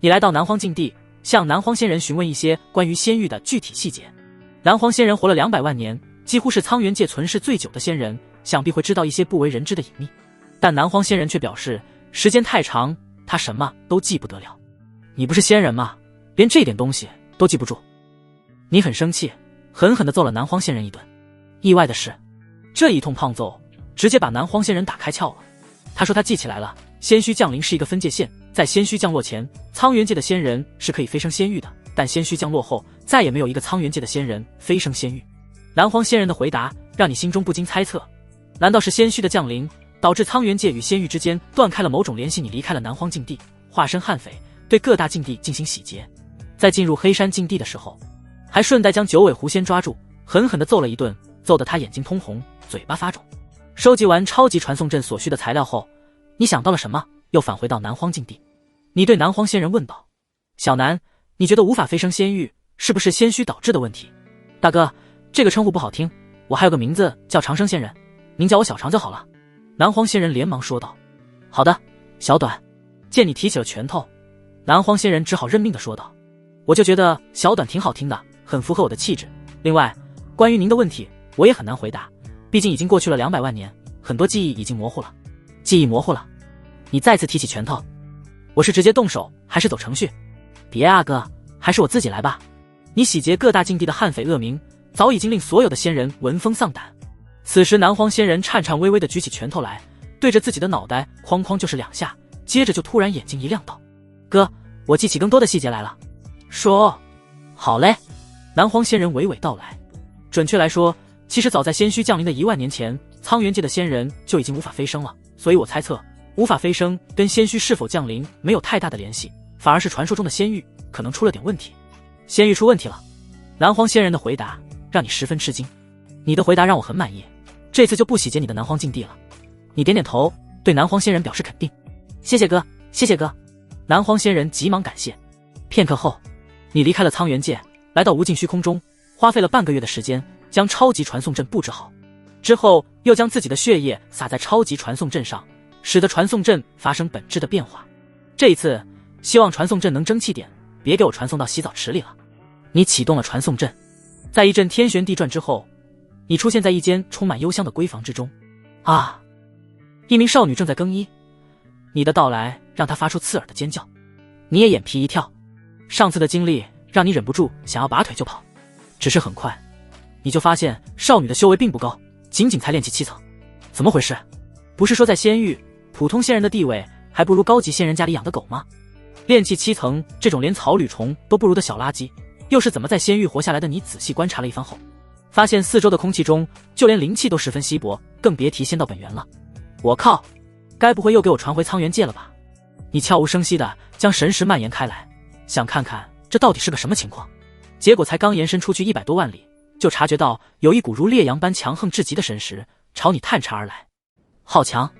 A: 你来到南荒禁地，向南荒仙人询问一些关于仙域的具体细节。南荒仙人活了200万年，几乎是苍元界存世最久的仙人，想必会知道一些不为人知的隐秘。但南荒仙人却表示，时间太长，他什么都记不得了。你不是仙人吗？连这点东西都记不住？你很生气，狠狠地揍了南荒仙人一顿。意外的是，这一通胖揍直接把南荒仙人打开窍了。他说他记起来了，仙虚降临是一个分界线，在仙虚降落前，苍元界的仙人是可以飞升仙域的，但仙虚降落后，再也没有一个苍元界的仙人飞升仙域。南荒仙人的回答让你心中不禁猜测，难道是仙虚的降临导致苍元界与仙域之间断开了某种联系？你离开了南荒禁地，化身悍匪，对各大禁地进行洗劫，在进入黑山禁地的时候，还顺带将九尾狐仙抓住，狠狠地揍了一顿，揍得他眼睛通红，嘴巴发肿。收集完超级传送阵所需的材料后，你想到了什么，又返回到南荒禁地。你对南荒仙人问道：小南，你觉得无法飞升仙域，是不是仙虚导致的问题？大哥，这个称呼不好听，我还有个名字叫长生仙人，您叫我小长就好了。南荒仙人连忙说道。好的，小短。见你提起了拳头，南荒仙人只好认命地说道：我就觉得小短挺好听的，很符合我的气质。另外，关于您的问题，我也很难回答，毕竟已经过去了200万年，很多记忆已经模糊了。记忆模糊了？你再次提起拳头。我是直接动手，还是走程序？别啊哥，还是我自己来吧。你洗劫各大禁地的悍匪恶名，早已经令所有的仙人闻风丧胆。此时南荒仙人颤颤巍巍地举起拳头来，对着自己的脑袋哐哐就是2下，接着就突然眼睛一亮道：“哥，我记起更多的细节来了。”说：“好嘞。”南荒仙人娓娓道来。准确来说，其实早在仙虚降临的1万年前，苍元界的仙人就已经无法飞升了。所以我猜测，无法飞升跟仙虚是否降临没有太大的联系，反而是传说中的仙域可能出了点问题。仙域出问题了？南荒仙人的回答让你十分吃惊。你的回答让我很满意，这次就不洗劫你的南荒境地了。你点点头，对南荒仙人表示肯定。谢谢哥，谢谢哥。南荒仙人急忙感谢。片刻后，你离开了苍元界，来到无尽虚空中，花费了半个月的时间将超级传送阵布置好，之后又将自己的血液洒在超级传送阵上，使得传送阵发生本质的变化。这一次希望传送阵能争气点，别给我传送到洗澡池里了。你启动了传送阵，在一阵天旋地转之后，你出现在一间充满幽香的闺房之中。啊！一名少女正在更衣，你的到来让她发出刺耳的尖叫。你也眼皮一跳，上次的经历让你忍不住想要拔腿就跑，只是很快你就发现少女的修为并不高，仅仅才炼气7层。怎么回事？不是说在仙域普通仙人的地位还不如高级仙人家里养的狗吗？炼气7层这种连草履虫都不如的小垃圾，又是怎么在仙域活下来的？你仔细观察了一番后，发现四周的空气中就连灵气都十分稀薄，更别提仙道本源了。我靠，该不会又给我传回苍元界了吧？你悄无声息地将神识蔓延开来，想看看这到底是个什么情况。结果才刚延伸出去100多万里，就察觉到有一股如烈阳般强横至极的神识朝你探查而来。好强！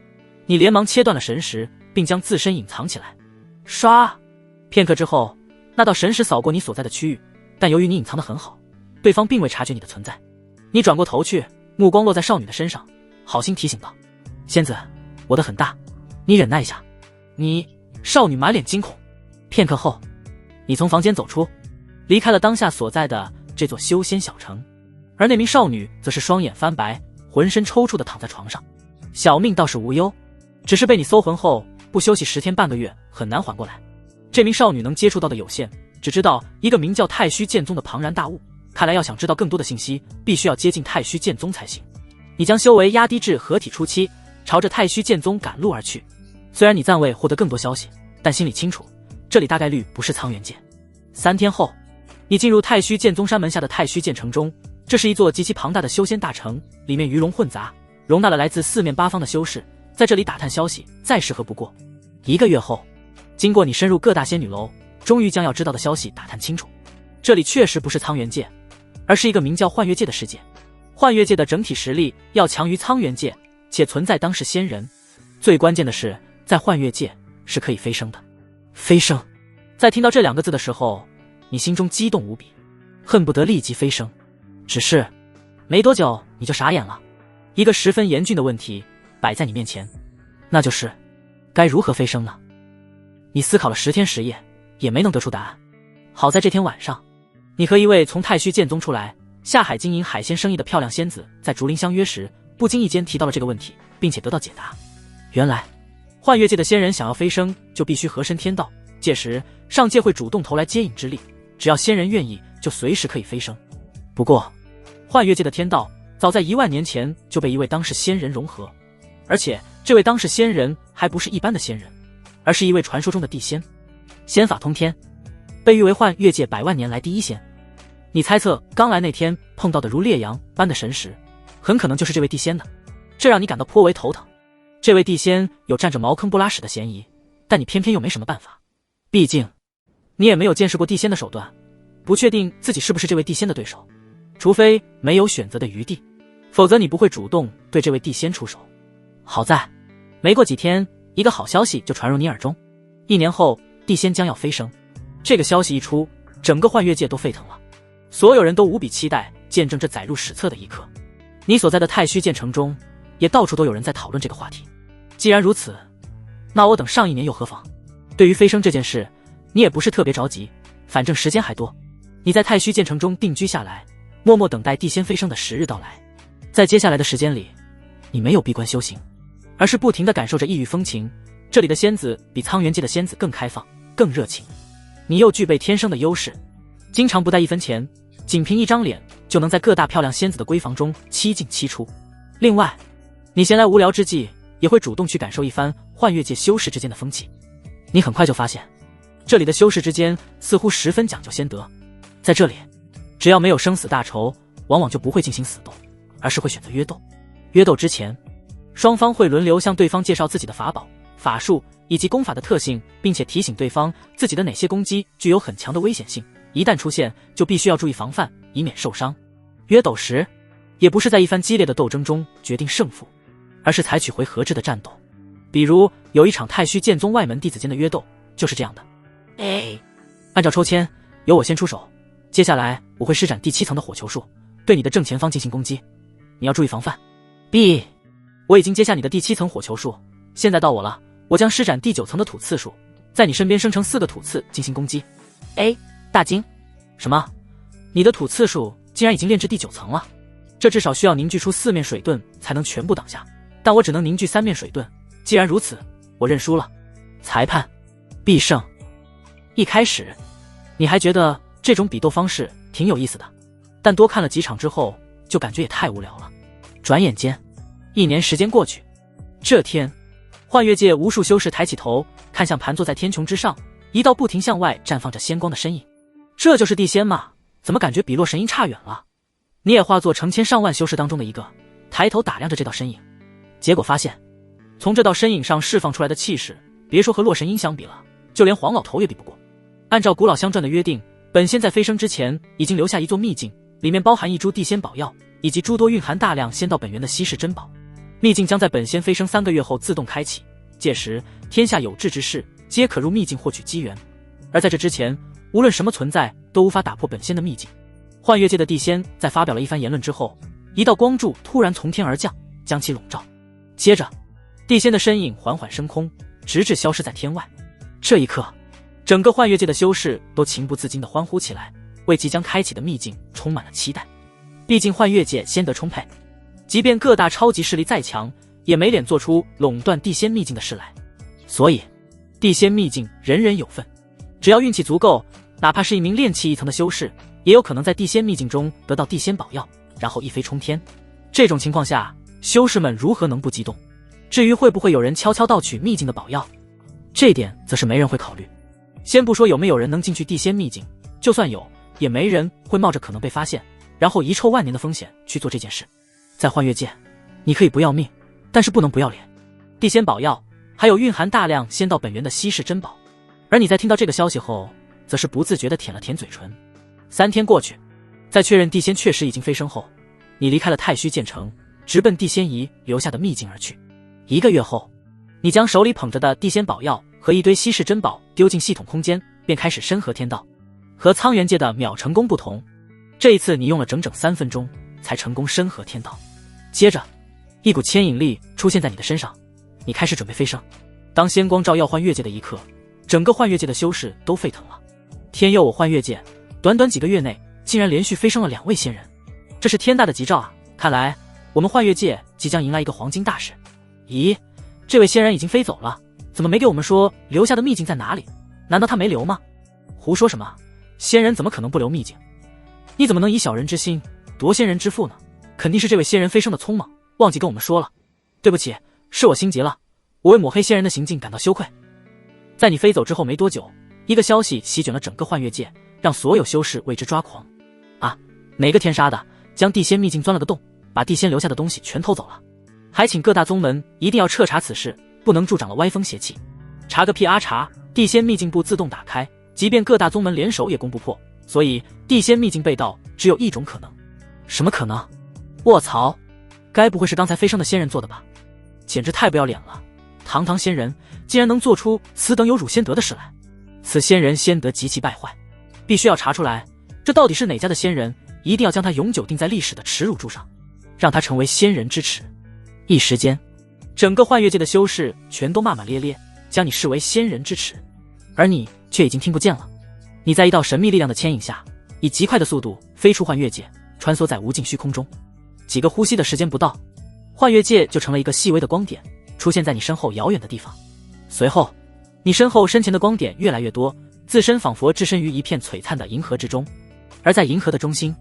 A: 你连忙切断了神识，并将自身隐藏起来。唰！片刻之后，那道神识扫过你所在的区域，但由于你隐藏得很好，对方并未察觉你的存在。你转过头去，目光落在少女的身上，好心提醒道：“仙子，我的很大，你忍耐一下。”你少女满脸惊恐。片刻后，你从房间走出，离开了当下所在的这座修仙小城。而那名少女则是双眼翻白，浑身抽搐地躺在床上，小命倒是无忧，只是被你搜魂后不休息10天半个月，很难缓过来。这名少女能接触到的有限，只知道一个名叫太虚剑宗的庞然大物，看来要想知道更多的信息，必须要接近太虚剑宗才行。你将修为压低至合体初期，朝着太虚剑宗赶路而去。虽然你暂未获得更多消息，但心里清楚，这里大概率不是苍元界。3天后，你进入太虚剑宗山门下的太虚剑城中，这是一座极其庞大的修仙大城，里面鱼龙混杂，容纳了来自4面8方的修士，在这里打探消息再适合不过。1个月后，经过你深入各大仙女楼，终于将要知道的消息打探清楚。这里确实不是苍元界，而是一个名叫幻月界的世界。幻月界的整体实力要强于苍元界，且存在当世仙人。最关键的是，在幻月界是可以飞升的。飞升！在听到这2个字的时候，你心中激动无比，恨不得立即飞升。只是没多久你就傻眼了，一个十分严峻的问题摆在你面前，那就是该如何飞升呢？你思考了10天10夜，也没能得出答案。好在这天晚上，你和一位从太虚剑宗出来下海经营海鲜生意的漂亮仙子在竹林相约时，不经意间提到了这个问题，并且得到解答。原来幻月界的仙人想要飞升，就必须合身天道，届时上界会主动投来接引之力，只要仙人愿意，就随时可以飞升。不过幻月界的天道早在1万年前就被一位当世仙人融合，而且这位当世仙人还不是一般的仙人，而是一位传说中的地仙，仙法通天，被誉为幻月界100万年来第一仙。你猜测刚来那天碰到的如烈阳般的神识，很可能就是这位地仙的，这让你感到颇为头疼。这位地仙有占着茅坑不拉屎的嫌疑，但你偏偏又没什么办法，毕竟你也没有见识过地仙的手段，不确定自己是不是这位地仙的对手。除非没有选择的余地，否则你不会主动对这位地仙出手。好在没过几天，一个好消息就传入你耳中，1年后地仙将要飞升。这个消息一出，整个幻月界都沸腾了，所有人都无比期待见证这载入史册的一刻。你所在的太虚剑城中也到处都有人在讨论这个话题。既然如此，那我等上1年又何妨？对于飞升这件事，你也不是特别着急，反正时间还多。你在太虚剑城中定居下来，默默等待地仙飞升的时日到来。在接下来的时间里，你没有闭关修行，而是不停地感受着异域风情。这里的仙子比苍元界的仙子更开放，更热情。你又具备天生的优势，经常不带1分钱，仅凭一张脸就能在各大漂亮仙子的闺房中7进7出。另外，你闲来无聊之际，也会主动去感受一番幻月界修士之间的风气。你很快就发现，这里的修士之间似乎十分讲究先得。在这里，只要没有生死大仇，往往就不会进行死斗，而是会选择约斗。约斗之前，双方会轮流向对方介绍自己的法宝、法术以及功法的特性，并且提醒对方自己的哪些攻击具有很强的危险性，一旦出现就必须要注意防范，以免受伤。约斗时，也不是在一番激烈的斗争中决定胜负，而是采取回合制的战斗。比如有一场太虚剑宗外门弟子间的约斗就是这样的。按照抽签，由我先出手，接下来我会施展第7层的火球术，对你的正前方进行攻击，你要注意防范。B， 我已经接下你的第7层火球术，现在到我了，我将施展第9层的土刺术，在你身边生成4个土刺进行攻击。A， 大惊，什么？你的土刺术竟然已经练至第9层了？这至少需要凝聚出4面水盾才能全部挡下，但我只能凝聚3面水盾。既然如此，我认输了。裁判，必胜。一开始，你还觉得这种比斗方式挺有意思的，但多看了几场之后，就感觉也太无聊了。转眼间，1年时间过去。这天，幻月界无数修士抬起头，看向盘坐在天穹之上，一道不停向外绽放着仙光的身影。这就是地仙吗？怎么感觉比洛神音差远了？你也化作成千上万修士当中的一个，抬头打量着这道身影，结果发现，从这道身影上释放出来的气势，别说和洛神音相比了，就连黄老头也比不过。按照古老相传的约定，本仙在飞升之前已经留下一座秘境，里面包含一株地仙宝药，以及诸多蕴含大量仙道本源的稀世珍宝。秘境将在本仙飞升3个月后自动开启，届时天下有志之士皆可入秘境获取机缘。而在这之前，无论什么存在都无法打破本仙的秘境。幻月界的地仙在发表了一番言论之后，一道光柱突然从天而降，将其笼罩。接着，地仙的身影缓缓升空，直至消失在天外。这一刻，整个幻月界的修士都情不自禁地欢呼起来，为即将开启的秘境充满了期待。毕竟幻月界仙德充沛，即便各大超级势力再强，也没脸做出垄断地仙秘境的事来。所以，地仙秘境人人有份，只要运气足够，哪怕是一名炼气1层的修士，也有可能在地仙秘境中得到地仙宝药，然后一飞冲天。这种情况下，修士们如何能不激动？至于会不会有人悄悄盗取秘境的宝药，这点则是没人会考虑。先不说有没有人能进去地仙秘境，就算有，也没人会冒着可能被发现，然后遗臭万年的风险去做这件事。在幻月界，你可以不要命，但是不能不要脸。地仙宝药还有蕴含大量仙道本源的稀世珍宝，而你在听到这个消息后，则是不自觉地舔了舔嘴唇。3天过去，在确认地仙确实已经飞升后，你离开了太虚剑城，直奔地仙仪留下的秘境而去。1个月后，你将手里捧着的地仙宝药和一堆稀世珍宝丢进系统空间，便开始深合天道。和苍元界的秒成功不同，这一次你用了整整3分钟才成功深合天道。接着，一股牵引力出现在你的身上，你开始准备飞升。当仙光照耀幻月界的一刻，整个幻月界的修士都沸腾了。天佑我幻月界，短短几个月内竟然连续飞升了2位仙人，这是天大的吉兆啊！看来我们幻月界即将迎来一个黄金大事。咦，这位仙人已经飞走了，怎么没给我们说留下的秘境在哪里？难道他没留吗？胡说什么？仙人怎么可能不留秘境？你怎么能以小人之心夺仙人之腹呢？肯定是这位仙人飞升的匆忙，忘记跟我们说了。对不起，是我心急了，我为抹黑仙人的行径感到羞愧。在你飞走之后没多久，一个消息席卷了整个幻月界，让所有修士为之抓狂。啊，哪个天杀的将地仙秘境钻了个洞，把地仙留下的东西全偷走了，还请各大宗门一定要彻查此事，不能助长了歪风邪气。查个屁啊查！地仙秘境不自动打开，即便各大宗门联手也攻不破，所以地仙秘境被盗只有一种可能。什么可能？卧槽，该不会是刚才飞升的仙人做的吧？简直太不要脸了！堂堂仙人竟然能做出此等有辱仙德的事来，此仙人仙德极其败坏，必须要查出来，这到底是哪家的仙人？一定要将他永久钉在历史的耻辱柱上，让他成为仙人之耻。一时间，整个幻月界的修士全都骂骂咧咧，将你视为仙人之耻，而你却已经听不见了。你在一道神秘力量的牵引下，以极快的速度飞出幻月界，穿梭在无尽虚空中。几个呼吸的时间不到，幻月界就成了一个细微的光点，出现在你身后遥远的地方。随后，你身后身前的光点越来越多，自身仿佛置身于一片璀璨的银河之中。而在银河的中心，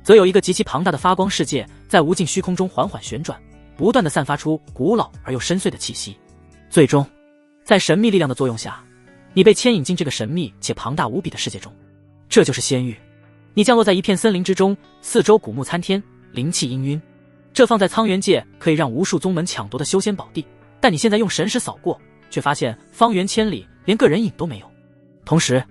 A: 则有一个极其庞大的发光世界，在无尽虚空中缓缓旋转，不断地散发出古老而又深邃的气息。最终，在神秘力量的作用下，你被牵引进这个神秘且庞大无比的世界中。这就是仙域。你降落在一片森林之中，四周古木参天，灵气氤氲。这放在苍元界可以让无数宗门抢夺的修仙宝地，但你现在用神识扫过，却发现方圆千里连个人影都没有。同时，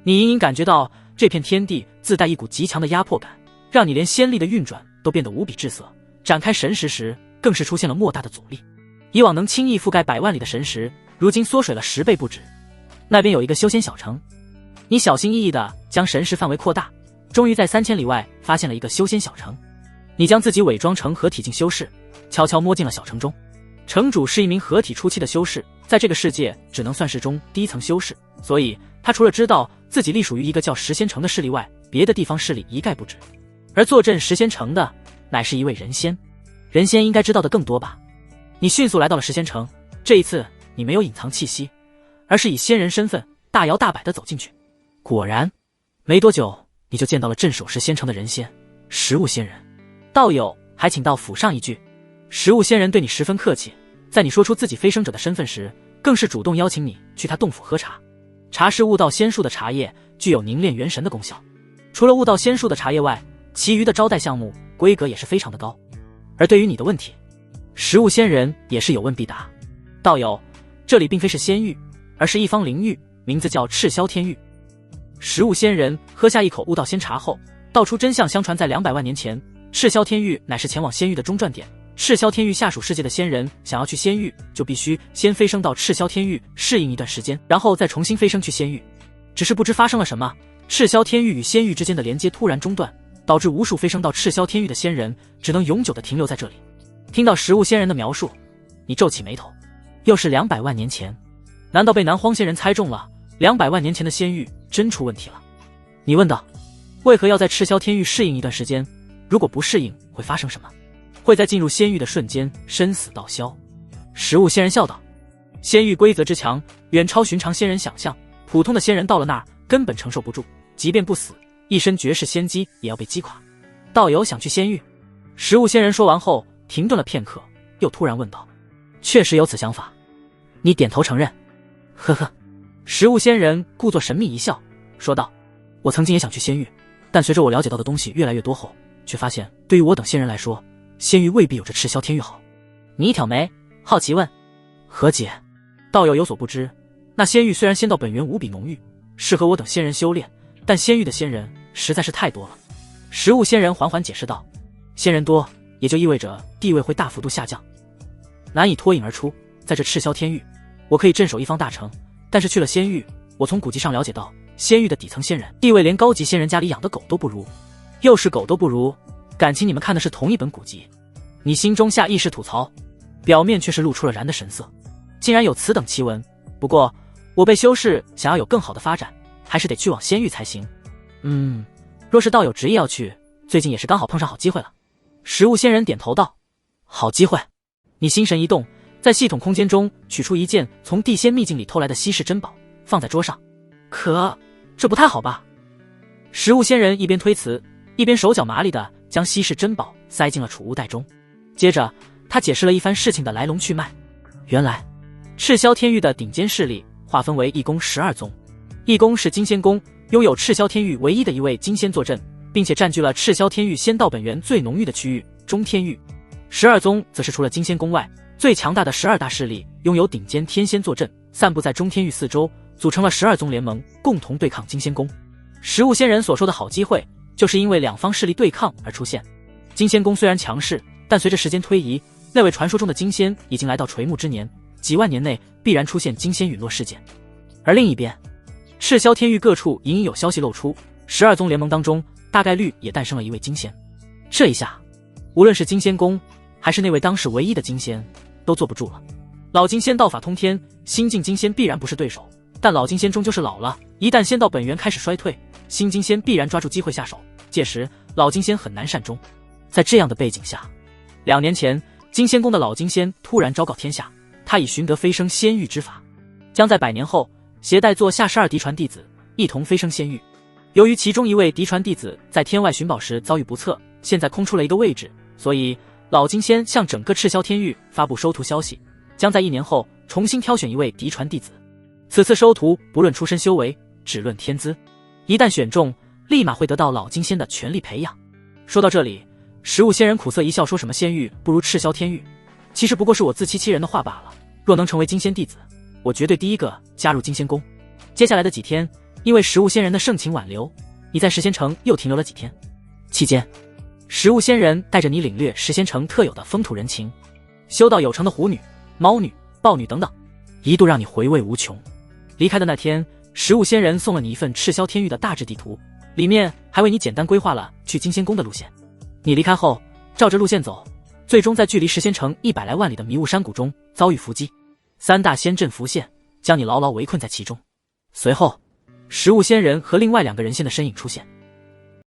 A: 你隐隐感觉到这片天地自带一股极强的压迫感，让你连仙力的运转都变得无比滞涩。展开神识时，更是出现了莫大的阻力。以往能轻易覆盖100万里的神识，如今缩水了10倍不止。那边有一个修仙小城，你小心翼翼地将神识范围扩大，终于在3000里外发现了一个修仙小城。你将自己伪装成合体境修士，悄悄摸进了小城中。城主是一名合体初期的修士，在这个世界只能算是中低层修士，所以他除了知道自己隶属于一个叫石仙城的势力外，别的地方势力一概不知。而坐镇石仙城的乃是一位人仙，人仙应该知道的更多吧。你迅速来到了石仙城，这一次你没有隐藏气息，而是以仙人身份大摇大摆地走进去。果然，没多久你就见到了镇守石仙城的人仙食物仙人。道友，还请到府上一聚。食物仙人对你十分客气，在你说出自己飞升者的身份时，更是主动邀请你去他洞府喝茶。茶是悟道仙术的茶叶，具有凝练元神的功效。除了悟道仙术的茶叶外，其余的招待项目规格也是非常的高。而对于你的问题，食物仙人也是有问必答。道友，这里并非是仙域，而是一方灵域，名字叫赤霄天域。食物仙人喝下一口悟道仙茶后，道出真相。相传在200万年前，赤霄天域乃是前往仙域的中转点。赤霄天域下属世界的仙人想要去仙域，就必须先飞升到赤霄天域适应一段时间，然后再重新飞升去仙域。只是不知发生了什么，赤霄天域与仙域之间的连接突然中断，导致无数飞升到赤霄天域的仙人只能永久地停留在这里。听到食物仙人的描述，你皱起眉头，又是200万年前，难道被南荒仙人猜中了？200万年前的仙域真出问题了？你问道。为何要在赤霄天域适应一段时间？如果不适应会发生什么？会在进入仙域的瞬间身死道消。食物仙人笑道，仙域规则之强，远超寻常仙人想象，普通的仙人到了那儿根本承受不住，即便不死，一身绝世仙机也要被击垮。道友想去仙域？食物仙人说完后停顿了片刻，又突然问道，确实有此想法。你点头承认。呵呵。食物仙人故作神秘一笑，说道，我曾经也想去仙域，但随着我了解到的东西越来越多后，却发现对于我等仙人来说，仙域未必有着赤霄天域好。你一挑眉，好奇问，何解？道友有所不知，那仙域虽然仙道本源无比浓郁，适合我等仙人修炼，但仙域的仙人实在是太多了。食物仙人缓缓解释道，仙人多也就意味着地位会大幅度下降，难以脱颖而出。在这赤霄天域，我可以镇守一方大城，但是去了仙域，我从古籍上了解到，仙域的底层仙人地位连高级仙人家里养的狗都不如。又是狗都不如，感情你们看的是同一本古籍。你心中下意识吐槽，表面却是露出了然的神色。竟然有此等奇闻，不过我辈修士想要有更好的发展，还是得去往仙域才行。若是道友执意要去，最近也是刚好碰上好机会了。食物仙人点头道，好机会。你心神一动，在系统空间中取出一件从地仙秘境里偷来的稀世珍宝，放在桌上。可这不太好吧？食物仙人一边推辞，一边手脚麻利地将稀世珍宝塞进了储物袋中。接着他解释了一番事情的来龙去脉。原来赤霄天域的顶尖势力划分为一宫12宗，一宫是金仙宫，拥有赤霄天域唯一的一位金仙坐镇，并且占据了赤霄天域仙道本源最浓郁的区域中天域。12宗则是除了金仙宫外最强大的12大势力，拥有顶尖天仙坐镇，散布在中天域四周，组成了12宗联盟，共同对抗金仙宫。食物仙人所说的好机会，就是因为两方势力对抗而出现。金仙宫虽然强势，但随着时间推移，那位传说中的金仙已经来到垂暮之年，几万年内必然出现金仙陨落事件。而另一边，赤霄天域各处隐隐有消息露出，12宗联盟当中大概率也诞生了一位金仙。这一下，无论是金仙宫还是那位当时唯一的金仙都坐不住了。老金仙道法通天，新晋金仙必然不是对手，但老金仙终究是老了，一旦仙道本源开始衰退，新金仙必然抓住机会下手，届时老金仙很难善终。在这样的背景下，2年前金仙宫的老金仙突然昭告天下，他已寻得飞升仙域之法，将在100年后携带座下12嫡传弟子一同飞升仙域。由于其中一位嫡传弟子在天外寻宝时遭遇不测，现在空出了一个位置，所以老金仙向整个赤霄天域发布收徒消息，将在1年后重新挑选一位嫡传弟子。此次收徒不论出身修为，只论天资，一旦选中，立马会得到老金仙的全力培养。说到这里，食物仙人苦涩一笑，说什么仙域不如赤霄天域，其实不过是我自欺欺人的话罢了。若能成为金仙弟子，我绝对第一个加入金仙宫。接下来的几天，因为食物仙人的盛情挽留，你在石仙城又停留了几天。期间，食物仙人带着你领略石仙城特有的风土人情，修道有成的狐女、猫女、豹女等等，一度让你回味无穷。离开的那天，食物仙人送了你一份赤霄天域的大致地图，里面还为你简单规划了去金仙宫的路线。你离开后，照着路线走，最终在距离石仙城100来万里的迷雾山谷中遭遇伏击，3大仙阵浮现，将你牢牢围困在其中。随后，食物仙人和另外2个人仙的身影出现。